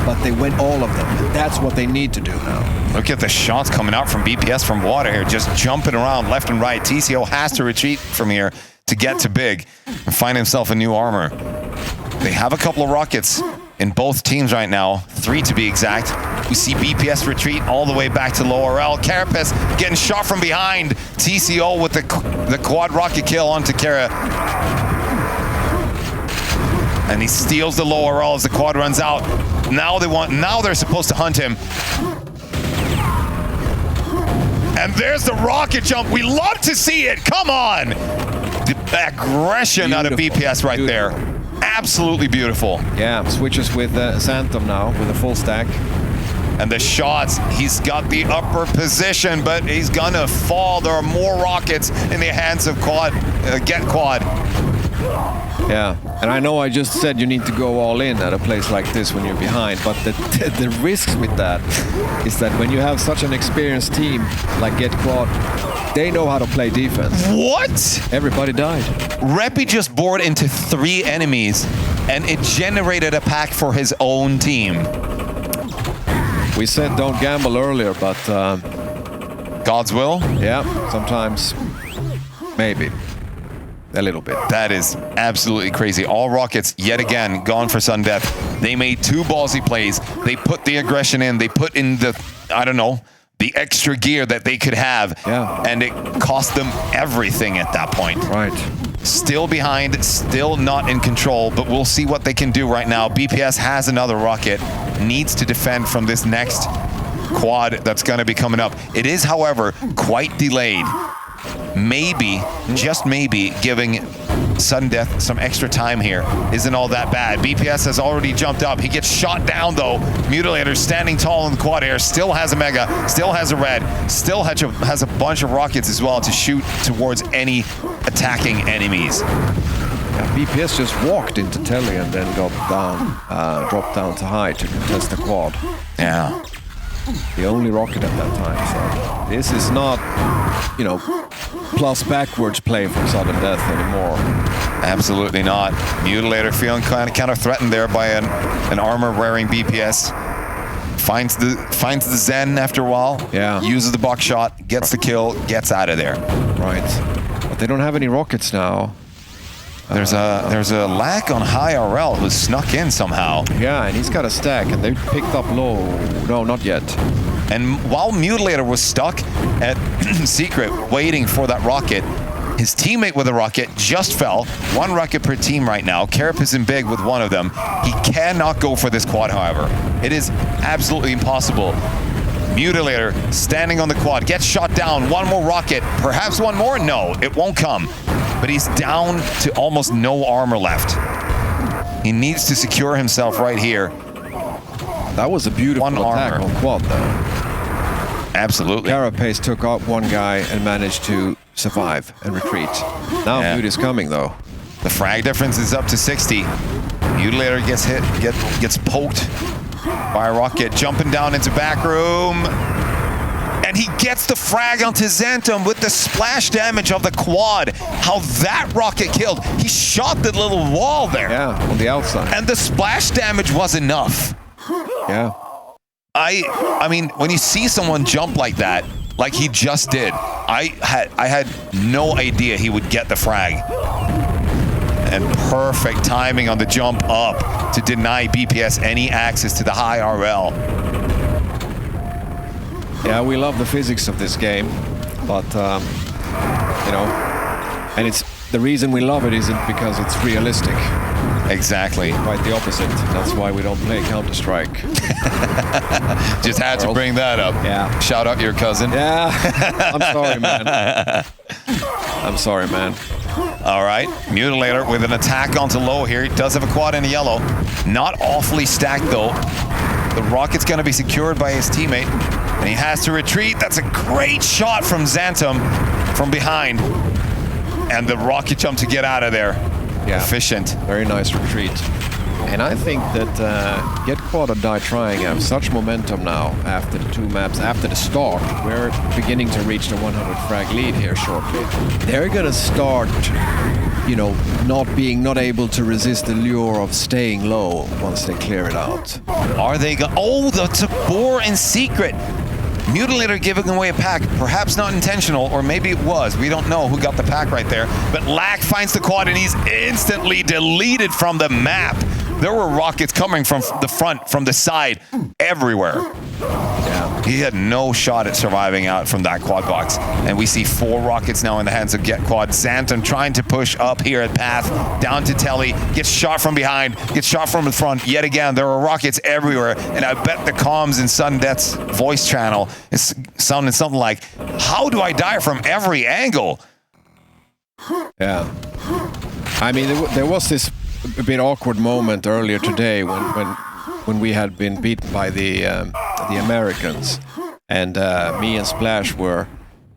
but they went all of them. And that's what they need to do now. Look at the shots coming out from BPS from water here, just jumping around left and right. TCO has to retreat from here to get to big and find himself a new armor. They have a couple of rockets in both teams right now, 3 to be exact. We see BPS retreat all the way back to low RL. Carapace getting shot from behind. TCO with the quad rocket kill onto Kara. And he steals the low RL as the quad runs out. Now they're supposed to hunt him. And there's the rocket jump. We love to see it. Come on. The aggression out of BPS right there. Absolutely beautiful. Yeah, switches with Xantum now with a full stack. And the shots, he's got the upper position, but he's gonna fall. There are more rockets in the hands of Get Quad. Yeah, and I know I just said you need to go all in at a place like this when you're behind, but the risks with that is that when you have such an experienced team like Get Quad, they know how to play defense. What? Everybody died. Reppy just bored into 3 enemies, and it generated a pack for his own team. We said don't gamble earlier, but... God's will? Yeah, sometimes. Maybe. A little bit. That is absolutely crazy. All rockets, yet again, gone for sudden death. They made 2 ballsy plays. They put the aggression in. They put in the, I don't know, the extra gear that they could have. Yeah. And it cost them everything at that point. Right. Still behind, still not in control, but we'll see what they can do right now. BPS has another rocket, needs to defend from this next quad that's going to be coming up. It is, however, quite delayed. Maybe, just maybe, giving sudden death some extra time here isn't all that bad. BPS has already jumped up. He gets shot down though. Mutilator standing tall in the quad air, still has a mega, still has a red, still has a bunch of rockets as well to shoot towards any attacking enemies. Yeah, BPS just walked into Telly and then got down, dropped down to high to contest the quad. Yeah. The only rocket at that time, so this is not, you know, plus backwards play from sudden death anymore. Absolutely not. Mutilator feeling kind of threatened there by an armor-wearing BPS. Finds the Zen after a while. Yeah. Uses the buckshot, gets the kill, gets out of there. Right. But they don't have any rockets now. There's a lack on high RL who's snuck in somehow. Yeah, and he's got a stack, and they picked up low. No, not yet. And while Mutilator was stuck at Secret waiting for that rocket, his teammate with a rocket just fell. 1 rocket per team right now. Carapace in big with 1 of them. He cannot go for this quad, however. It is absolutely impossible. Mutilator standing on the quad, gets shot down. 1 more rocket, perhaps 1 more? No, it won't come. But he's down to almost no armor left. He needs to secure himself right here. That was a beautiful attack on quad, though. Absolutely. Carapace took out 1 guy and managed to survive and retreat. Now Mute is coming, though. The frag difference is up to 60. Mutilator gets hit, gets poked by a rocket, jumping down into back room. And he gets the frag onto Xantum with the splash damage of the quad. How that rocket killed. He shot the little wall there. Yeah, on the outside. And the splash damage was enough. Yeah. I mean, when you see someone jump like that, like he just did, I had no idea he would get the frag. And perfect timing on the jump up to deny BPS any access to the high RL. Yeah, we love the physics of this game, but you know, and it's the reason we love it isn't because it's realistic. Exactly. Quite the opposite. That's why we don't play Counter-Strike. Just had to bring that up. Yeah. Shout out your cousin. Yeah. I'm sorry, man. I'm sorry, man. All right, Mutilator with an attack onto low here. He does have a quad in yellow. Not awfully stacked though. The rocket's going to be secured by his teammate, and he has to retreat. That's a great shot from Xantum from behind. And the rocket jump to get out of there. Yeah. Efficient. Very nice retreat. And I think that Get Quad or Die Trying have such momentum now after the 2 maps, after the start. We're beginning to reach the 100 frag lead here shortly. They're gonna start, you know, not able to resist the lure of staying low once they clear it out. Are they oh, that's a boar in secret. Mutilator giving away a pack, perhaps not intentional, or maybe it was. We don't know who got the pack right there. But Lack finds the quad and he's instantly deleted from the map. There were rockets coming from the front, from the side, everywhere. Yeah. He had no shot at surviving out from that quad box. And we see 4 rockets now in the hands of Get Quad. Xantum trying to push up here at Path, down to Telly, gets shot from behind, gets shot from the front. Yet again, there are rockets everywhere. And I bet the comms in Sudden Death's voice channel is sounding something like, how do I die from every angle? Yeah. I mean, there was this a bit awkward moment earlier today when we had been beaten by the Americans, and me and Splash were,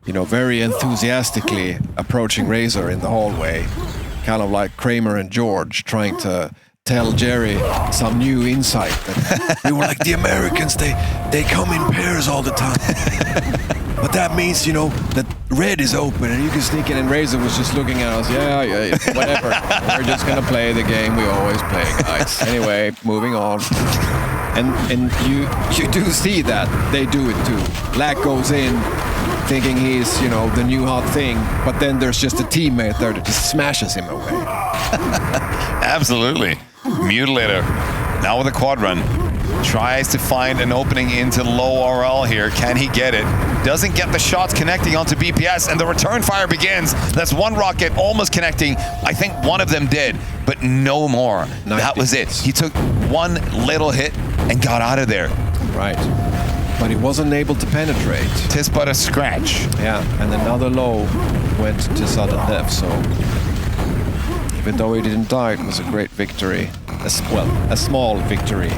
you know, very enthusiastically approaching Razor in the hallway, kind of like Kramer and George trying to tell Jerry some new insight. That we were like, the Americans, they come in pairs all the time. But that means, you know, that red is open and you can sneak in, and Razor was just looking at us, yeah, whatever. We're just gonna play the game we always play, guys. Anyway, moving on. And you do see that they do it too. Lack goes in thinking he's, you know, the new hot thing, but then there's just a teammate there that just smashes him away. Absolutely. Mutilator, now with a quad run, tries to find an opening into low RL here. Can he get it? Doesn't get the shots connecting onto BPS, and the return fire begins. That's 1 rocket almost connecting. I think one of them did, but no more. That was it. He took 1 little hit and got out of there. Right. But he wasn't able to penetrate. Tis but a scratch. Yeah, and another low went to Sudden Death, so even though he didn't die, it was a great victory. A small victory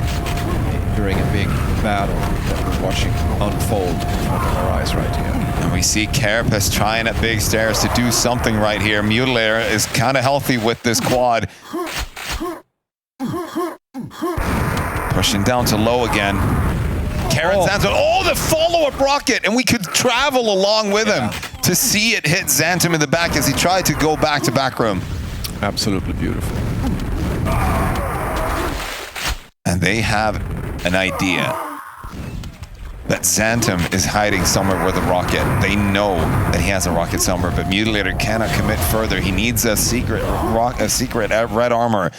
during a big battle that we're watching unfold in front of our eyes right here. And we see Carapace trying at Big Stairs to do something right here. Mutilator is kind of healthy with this quad. Pushing down to low again. Oh, the follow-up rocket! And we could travel along with him to see it hit Xantum in the back as he tried to go back to back room. Absolutely beautiful. And they have an idea that Xantum is hiding somewhere with a rocket. They know that he has a rocket somewhere, but Mutilator cannot commit further. He needs a secret red armor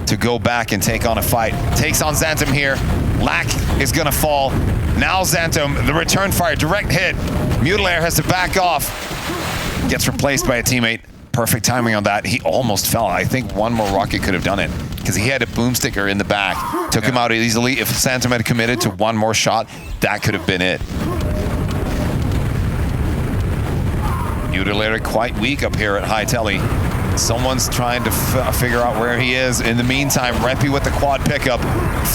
to go back and take on a fight. Takes on Xantum here. Lack is gonna fall. Now Xantum, the return fire, direct hit. Mutilator has to back off. Gets replaced by a teammate. Perfect timing on that. He almost fell. I think 1 more rocket could have done it, because he had a boomsticker in the back. Took him out easily. If Xantum had committed to 1 more shot, that could have been it. Mutilator quite weak up here at High Telly. Someone's trying to figure out where he is. In the meantime, Reppy with the quad pickup.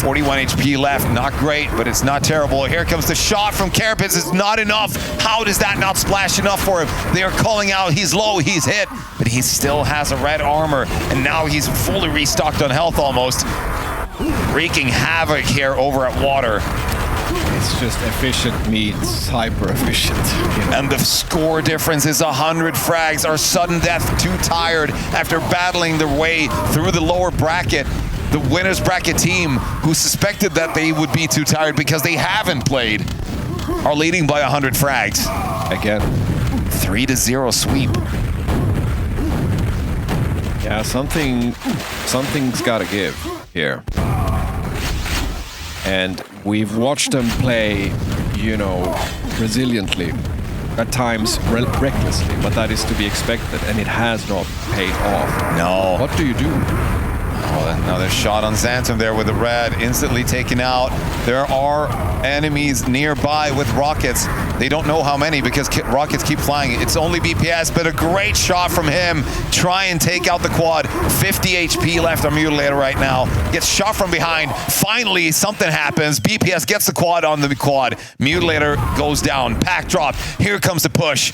41 HP left. Not great, but it's not terrible. Here comes the shot from Carapace. It's not enough. How does that not splash enough for him? They are calling out. He's low. He's hit. But he still has a red armor. And now he's fully restocked on health almost. Wreaking havoc here over at Water. It's just efficient meets hyper efficient. You know? And the score difference is 100 frags. Our Sudden Death too tired after battling their way through the lower bracket. The winners bracket team, who suspected that they would be too tired because they haven't played, are leading by 100 frags. Again. 3-0 sweep. Yeah, something's got to give here. And we've watched them play, you know, resiliently, at times recklessly, but that is to be expected, and it has not paid off. No. What do you do? Oh, Another shot on Xantum there with the red, instantly taken out. There are enemies nearby with rockets. They don't know how many because rockets keep flying. It's only BPS, but a great shot from him. Try and take out the quad. 50 HP left on Mutilator right now. Gets shot from behind. Finally, something happens. BPS gets the quad on the quad. Mutilator goes down. Pack drop. Here comes the push.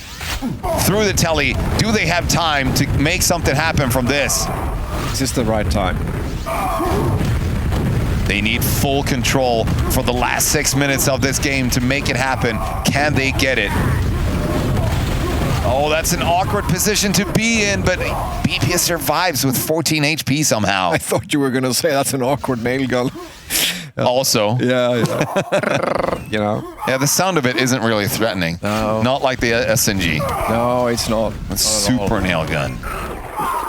Through the telly. Do they have time to make something happen from this? This is the right time. They need full control for the last 6 minutes of this game to make it happen. Can they get it? Oh, that's an awkward position to be in, but BPS survives with 14 HP somehow. I thought you were going to say that's an awkward nail gun. Also. Yeah. You know? Yeah, the sound of it isn't really threatening. No. Not like the SNG. No, it's not. It's super nail gun.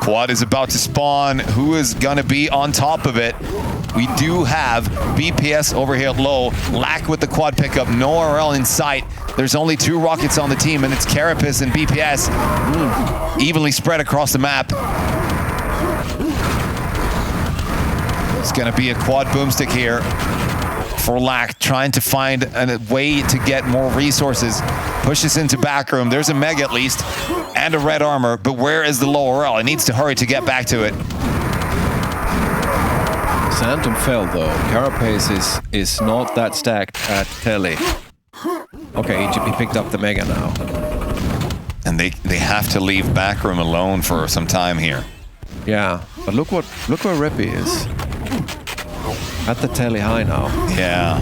Quad is about to spawn. Who is going to be on top of it? We do have BPS over here at low. Lack with the quad pickup. No RL in sight. There's only 2 rockets on the team, and it's Carapace and BPS evenly spread across the map. It's going to be a quad boomstick here for Lack, trying to find a way to get more resources. Pushes into back room. There's a Meg at least, and a red armor, but where is the low RL? It needs to hurry to get back to it. Xantum fell though. Carapace is not that stacked at telly. Okay, he picked up the Mega now. And they have to leave backroom alone for some time here. Yeah, but look where Reppy is. At the telly high now. Yeah.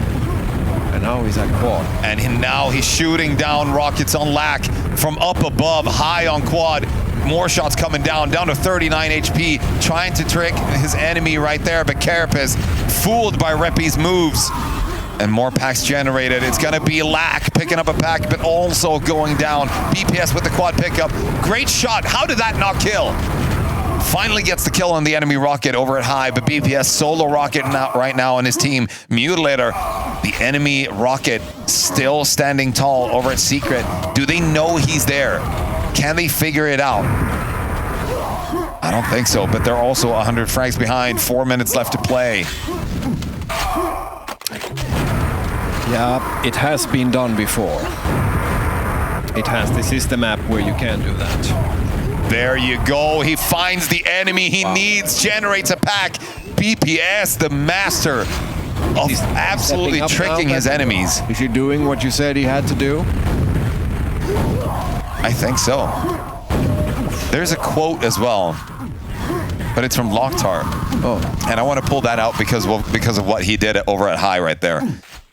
And now he's at quad. And now he's shooting down rockets on Lack from up above, high on quad. More shots coming down to 39 HP, trying to trick his enemy right there, but Carapace fooled by Reppy's moves. And more packs generated. It's gonna be Lack picking up a pack, but also going down. BPS with the quad pickup. Great shot. How did that not kill? Finally gets the kill on the enemy rocket over at high, but BPS solo rocket right now on his team. Mutilator, the enemy rocket, still standing tall over at secret. Do they know he's there? Can they figure it out? I don't think so, but they're also 100 frags behind. 4 minutes left to play. Yeah, it has been done before. It has. This is the map where you can do that. There you go. He finds the enemy he needs, generates a pack. BPS, the master of absolutely tricking his enemies. Is he doing what you said he had to do? I think so. There's a quote as well, but it's from Locktar. Oh. And I want to pull that out because of what he did over at high right there.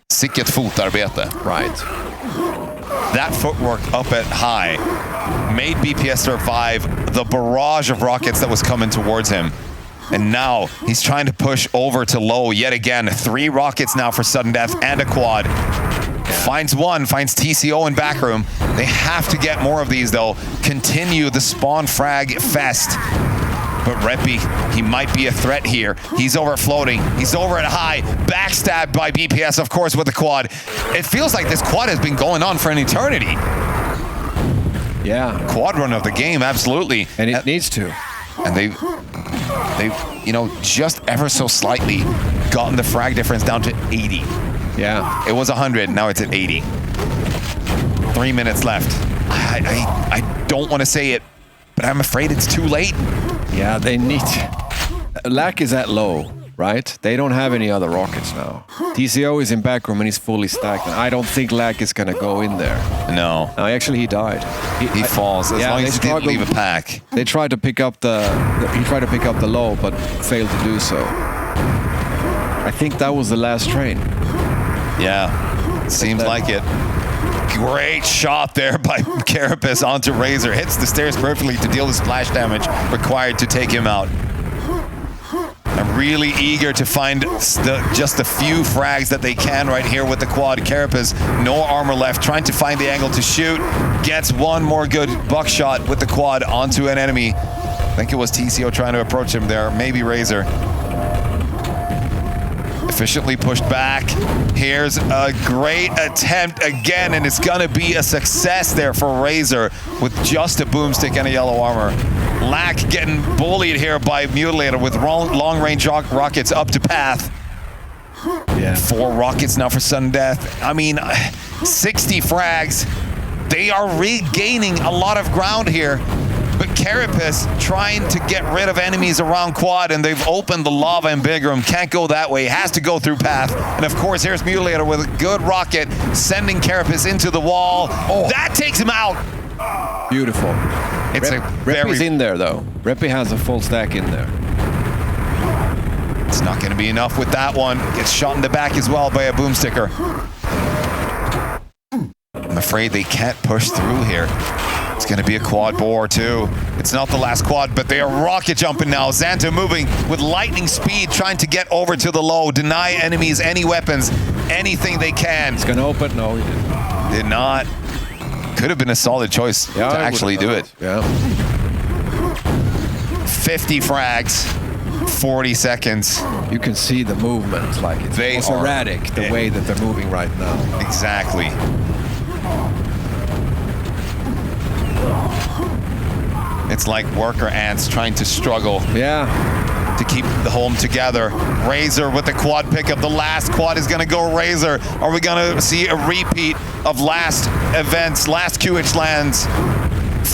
Sicket fotarbete. Right. That footwork up at high made BPS survive the barrage of rockets that was coming towards him. And now he's trying to push over to low yet again. 3 rockets now for sudden death and a quad. Finds one, finds TCO in backroom. They have to get more of these though. Continue the spawn frag fest. But Reppy, he might be a threat here. He's over floating. He's over at high. Backstabbed by BPS, of course, with the quad. It feels like this quad has been going on for an eternity. Yeah. Quad run of the game, absolutely. And it needs to. And they, you know, just ever so slightly gotten the frag difference down to 80. Yeah. It was 100, now it's at 80. 3 minutes left. I don't want to say it, but I'm afraid it's too late. Yeah, they need... Lack is at low, right? They don't have any other rockets now. TCO is in backroom and he's fully stacked. And I don't think Lack is gonna go in there. No. No, actually he died. He falls, as long as he didn't leave a pack. They tried to pick up he tried to pick up the low, but failed to do so. I think that was the last train. Yeah, seems like it. Great shot there by Carapace onto Razor. Hits the stairs perfectly to deal the splash damage required to take him out. I'm really eager to find just a few frags that they can right here with the quad. Carapace, no armor left, trying to find the angle to shoot. Gets one more good buckshot with the quad onto an enemy. I think it was TCO trying to approach him there, maybe Razor. Efficiently pushed back. Here's a great attempt again, and it's gonna be a success there for Razor with just a boomstick and a yellow armor. Lack getting bullied here by Mutilator with long-range rockets up to path. Yeah. 4 rockets now for sudden death. I mean, 60 frags. They are regaining a lot of ground here. But Carapace trying to get rid of enemies around quad, and they've opened the lava and Bigrum. Can't go that way. Has to go through path. And of course, here's Mutilator with a good rocket, sending Carapace into the wall. Oh, that takes him out. Beautiful. It's Reppy's in there though. Reppy has a full stack in there. It's not going to be enough with that one. Gets shot in the back as well by a boomsticker. I'm afraid they can't push through here. It's going to be a quad bore too. It's not the last quad, but they are rocket jumping now. Xanta moving with lightning speed, trying to get over to the low, deny enemies any weapons, anything they can. It's going to open. No, he didn't. Did not. Could have been a solid choice to actually do it. Yeah. 50 frags, 40 seconds. You can see the movement, like it's erratic, the way that they're moving right now. Exactly. It's like worker ants trying to struggle. Yeah. To keep the home together. Razor with the quad pickup. The last quad is going to go Razor. Are we going to see a repeat of last events, last QHLAN's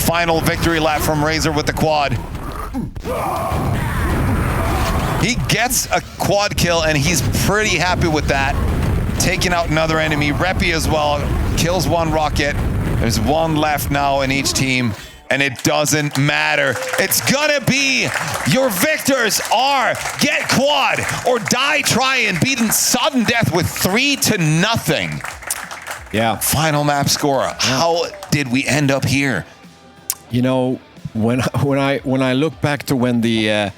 final victory lap from Razor with the quad? He gets a quad kill, and he's pretty happy with that. Taking out another enemy. Reppy as well. Kills 1 rocket. There's 1 left now in each team. And it doesn't matter. It's gonna be your victors are get quad or die trying, beating sudden death with 3-0. Yeah. Final map score. How did we end up here? You know, when I look back to when there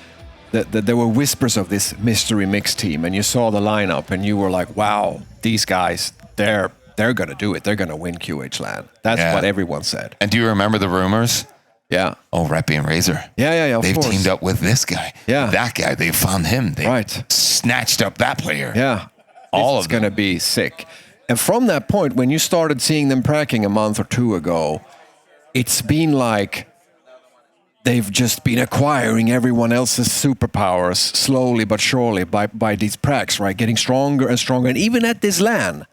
were whispers of this mystery mix team, and you saw the lineup, and you were like, "Wow, these guys, they're gonna do it. They're gonna win QHLAN." That's what everyone said. And do you remember the rumors? Yeah. Oh, Reppy and Razor. Yeah. Of They've course. teamed up with this guy. Yeah. That guy. They found him. They snatched up that player. Yeah. It's going to be sick. And from that point, when you started seeing them pracking a month or 2 ago, it's been like they've just been acquiring everyone else's superpowers slowly but surely by these pracks, right? Getting stronger and stronger. And even at this LAN,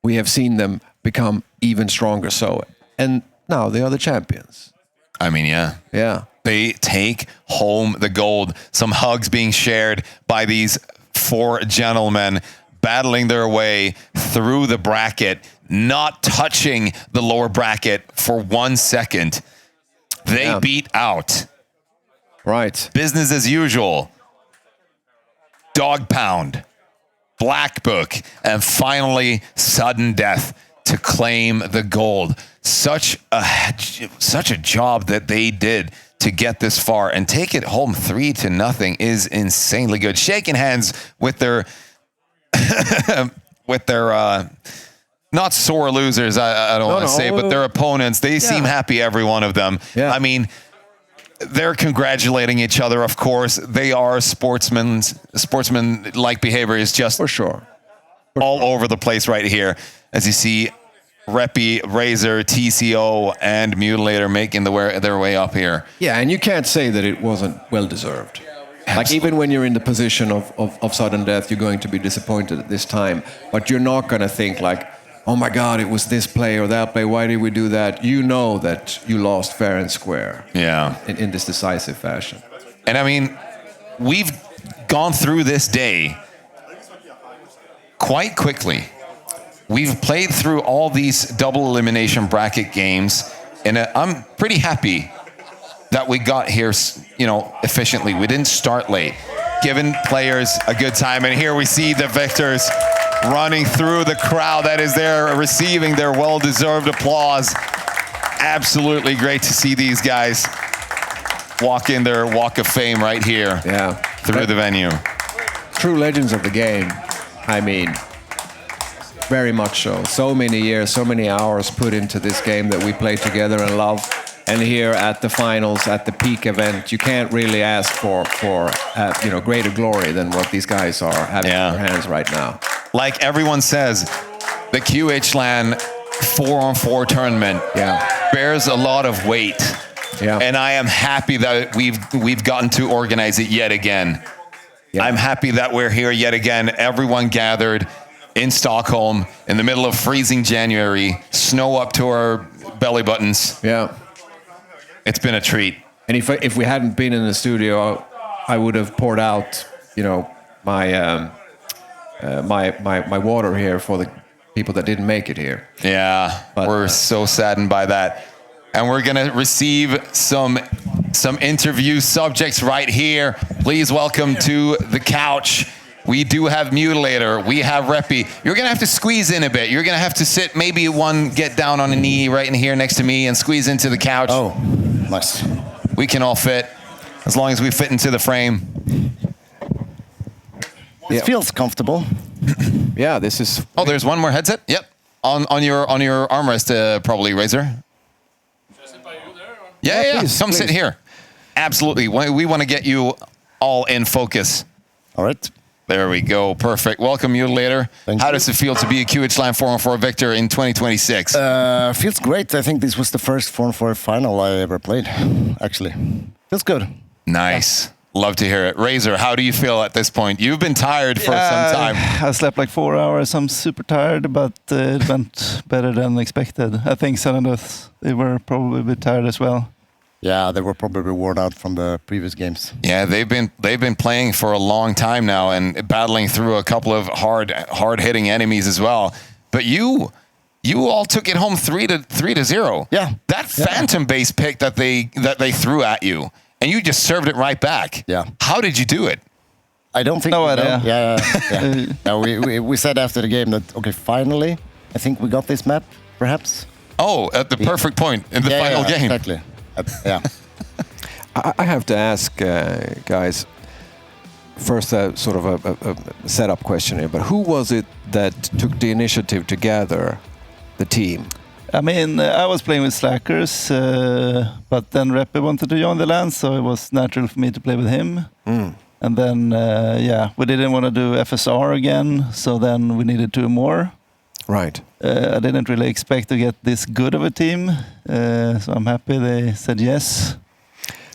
we have seen them become even stronger. So, and now they are the champions. I mean, yeah. Yeah. They take home the gold. Some hugs being shared by these 4 gentlemen battling their way through the bracket, not touching the lower bracket for 1 second. They beat out. Right. Business as usual. Dog Pound. Black Book, and finally sudden death to claim the gold. Such a job that they did to get this far and take it home 3-0 is insanely good. Shaking hands with their not sore losers, I don't want to say, but their opponents. They seem happy, every one of them. Yeah. I mean, they're congratulating each other, of course. They are sportsman-like behavior is just for sure all over the place right here. As you see, Reppy, Razor, TCO, and Mutilator making their way up here. Yeah, and you can't say that it wasn't well-deserved. Like, even when you're in the position of sudden death, you're going to be disappointed at this time. But you're not going to think like, oh my God, it was this play or that play. Why did we do that? You know that you lost fair and square. Yeah. In this decisive fashion. And I mean, we've gone through this day quite quickly. We've played through all these double elimination bracket games, and I'm pretty happy that we got here, efficiently. We didn't start late, giving players a good time. And here we see the victors running through the crowd that is there, receiving their well-deserved applause. Absolutely great to see these guys walk in their walk of fame right here. Yeah. Through the venue. True legends of the game. I mean, very much so. So many years, so many hours put into this game that we play together and love. And here at the finals, at the peak event, you can't really ask for greater glory than what these guys are having in their hands right now. Like everyone says, the QHLAN 4-on-4 tournament bears a lot of weight Yeah. And I am happy that we've gotten to organize it yet again. Yeah. I'm happy that we're here yet again. Everyone gathered in Stockholm in the middle of freezing January, snow up to our belly buttons. Yeah. It's been a treat. And if we hadn't been in the studio, I would have poured out, my my water here for the people that didn't make it here. Yeah, but, we're so saddened by that. And we're going to receive some interview subjects right here. Please welcome to the couch. We do have Mutilator. We have Reppy. You're going to have to squeeze in a bit. You're going to have to sit, maybe get down on a knee right in here next to me and squeeze into the couch. Oh, nice. We can all fit, as long as we fit into the frame. It feels comfortable. Yeah, this is... Oh, there's one more headset? Yep. On your armrest, probably, Razor. Yeah. Please, Come sit here. Absolutely. We want to get you all in focus. All right. There we go. Perfect. Welcome, Mutilator. How does it feel to be a QHLAN 4-on-4 victor in 2026? Feels great. I think this was the first 4-on-4 final I ever played, actually. Feels good. Nice. Love to hear it. Razor, how do you feel at this point? You've been tired for some time. I slept like 4 hours. I'm super tired, but it went better than expected. I think Sudden-Death, they were probably a bit tired as well. Yeah, they were probably worn out from the previous games. Yeah, they've been playing for a long time now and battling through a couple of hard hitting enemies as well. But you all took it home 3-0. Yeah. That Phantom base pick that they threw at you, and you just served it right back. Yeah. How did you do it? I don't think no idea. Yeah. No, we said after the game that okay, finally, I think we got this map, perhaps. Oh, at the perfect point in the final game. Exactly. Yeah. I have to ask, guys, first sort of a setup question here, but who was it that took the initiative to gather the team? I mean, I was playing with Slackers, but then Reppy wanted to join the LAN, so it was natural for me to play with him. And then, we didn't want to do FSR again, so then we needed 2 more. Right. I didn't really expect to get this good of a team, so I'm happy they said yes.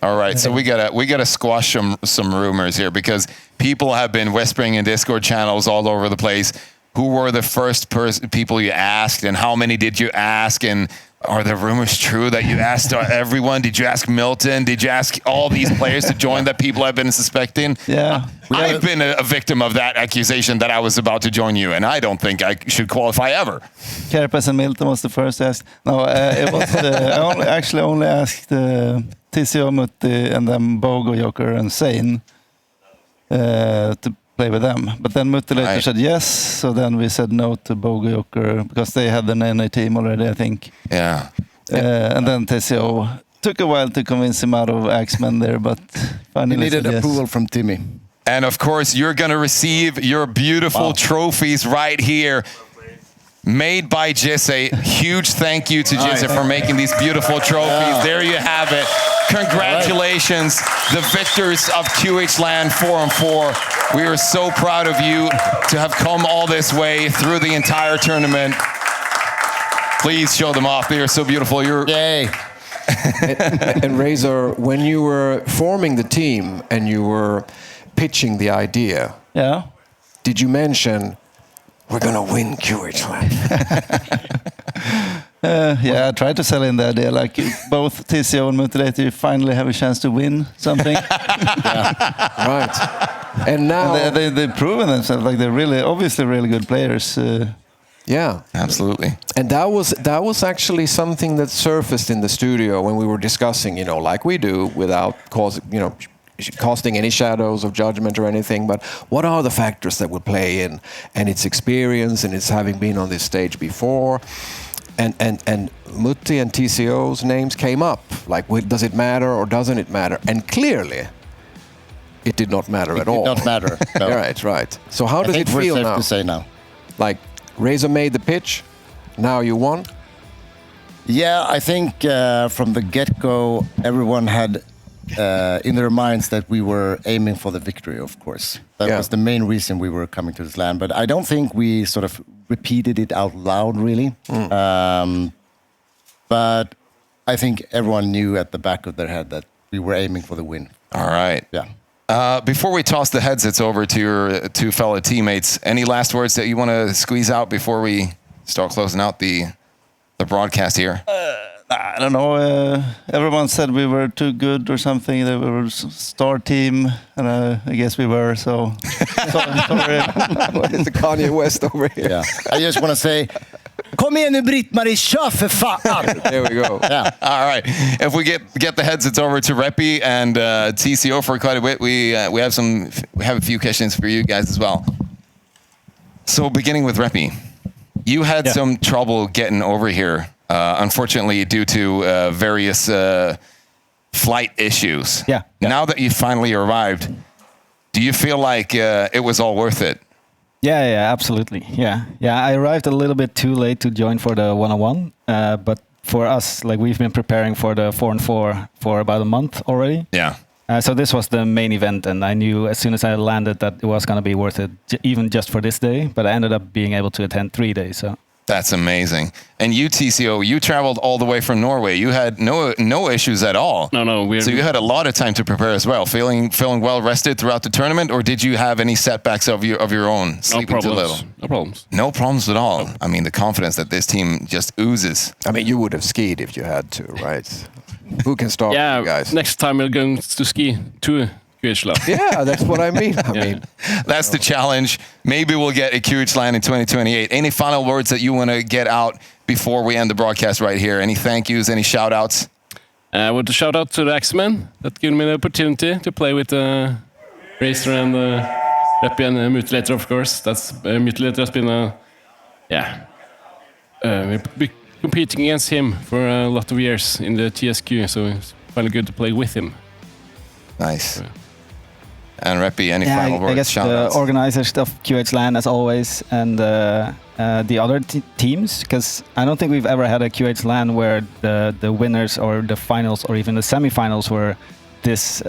All right, so we gotta squash some rumors here, because people have been whispering in Discord channels all over the place. Who were the first people you asked, and how many did you ask? And are the rumors true that you asked everyone? Did you ask Milton? Did you ask all these players to join that people have been suspecting? Yeah. I've been a victim of that accusation that I was about to join you, and I don't think I should qualify ever. Carpes and Milton was the first asked. No, it was I only asked TCO, Mutti, and then Bogo, Joker, and Sane to play with them. But then Mutti later said yes, so then we said no to Bogo, Joker, because they had the NA team already, I think. Yeah. And then TCO took a while to convince him out of Axeman there, but finally he needed said yes. approval from Timmy. And of course, you're going to receive your beautiful trophies right here, made by Jisse. Huge thank you to Jisse for making these beautiful trophies. There you have it. Congratulations, the victors of QHLAN 4-on-4. We are so proud of you to have come all this way through the entire tournament. Please show them off. They are so beautiful. Yay. And Razor, when you were forming the team and you were pitching the idea, did you mention we're gonna win QHLAN? I tried to sell in the idea, like both TCO and Mutilator, you finally have a chance to win something. Right. And now and they've proven themselves, like they're really, obviously really good players. Yeah, absolutely. And that was actually something that surfaced in the studio when we were discussing, like we do, without casting any shadows of judgment or anything. But what are the factors that will play in? And its experience, and its having been on this stage before. And Mutti and TCO's names came up. Like, does it matter or doesn't it matter? And clearly, it did not matter at all. It did not matter. No. Right. So how does it feel now? Safe to say now. Like, Razor made the pitch, now you won? Yeah, I think from the get-go, everyone had in their minds that we were aiming for the victory, of course. That was the main reason we were coming to this land. But I don't think we sort of repeated it out loud, really. But I think everyone knew at the back of their head that we were aiming for the win. All right. Yeah. Before we toss the headsets over to your two fellow teammates, any last words that you want to squeeze out before we start closing out the broadcast here? I don't know. Everyone said we were too good or something. That we were a star team, and I guess we were. So sorry. What is the Kanye West over here? Yeah. I just want to say, kom igen nu Britt-Marie, kör för fan! There we go. Yeah. All right. If we get the headsets over to Reppy and TCO for quite a bit, we have a few questions for you guys as well. So beginning with Reppy, you had some trouble getting over here. Unfortunately, due to various flight issues. Yeah. Now that you finally arrived, do you feel like it was all worth it? Yeah, absolutely. Yeah. I arrived a little bit too late to join for the 101, but for us, like we've been preparing for the 4-on-4 for about a month already. Yeah. So this was the main event, and I knew as soon as I landed that it was going to be worth it, even just for this day. But I ended up being able to attend 3 days. So. That's amazing. And you, TCO, you traveled all the way from Norway. You had no issues at all. No. So you had a lot of time to prepare as well. Feeling well rested throughout the tournament, or did you have any setbacks of your own? Sleeping too little? No problems. No problems at all. I mean, the confidence that this team just oozes. I mean, you would have skied if you had to, right? Who can stop you guys? Next time we're going to ski to QHLAN. Yeah, that's what I mean. I mean, that's the challenge. Maybe we'll get a QHLAN in 2028. Any final words that you want to get out before we end the broadcast right here? Any thank yous? Any shout outs? I want to shout out to the X-Men that gave me the opportunity to play with Racer and Reppy and Mutilator, of course. That's Mutilator has been we've competing against him for a lot of years in the TSQ, so it's finally good to play with him. Nice. And Reppy, any final words? I guess the organizers of QHLAN, as always, and the other teams, because I don't think we've ever had a QHLAN where the winners or the finals or even the semifinals were this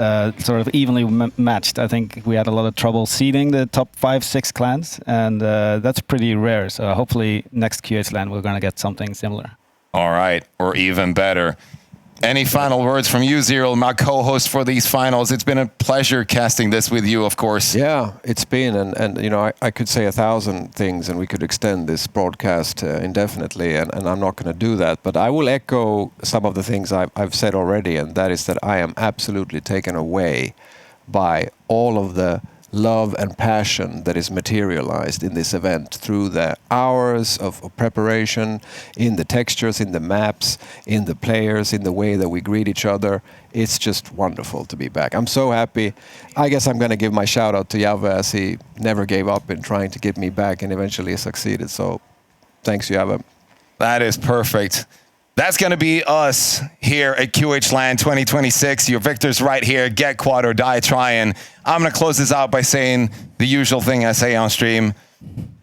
sort of evenly matched. I think we had a lot of trouble seeding the top 5-6 clans, and that's pretty rare. So hopefully next QHLAN we're going to get something similar. All right, or even better. Any final words from you, Zero, my co-host for these finals? It's been a pleasure casting this with you, of course. Yeah, it's been, and you know, I could say 1,000 things, and we could extend this broadcast indefinitely, and I'm not going to do that. But I will echo some of the things I've said already, and that is that I am absolutely taken away by all of the love and passion that is materialized in this event through the hours of preparation, in the textures, in the maps, in the players, in the way that we greet each other. It's just wonderful to be back. I'm so happy. I guess I'm going to give my shout out to Jave, as he never gave up in trying to get me back and eventually succeeded. So thanks, Jave. That is perfect. That's going to be us here at QHLAN 2026. Your victors right here. Get quad or die trying. I'm going to close this out by saying the usual thing I say on stream.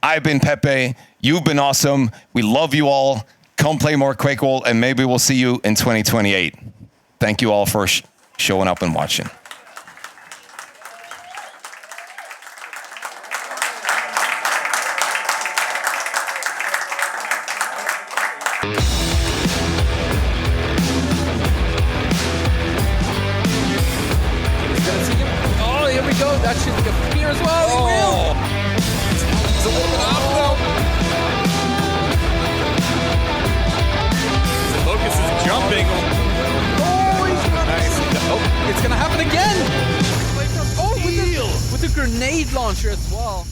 I've been Pepe. You've been awesome. We love you all. Come play more QuakeWorld, and maybe we'll see you in 2028. Thank you all for showing up and watching. That should appear as well. He will. It's a little bit off though. The Locust is jumping. Oh, he's nice. Oh, it's gonna happen again. Oh, with the grenade launcher as well.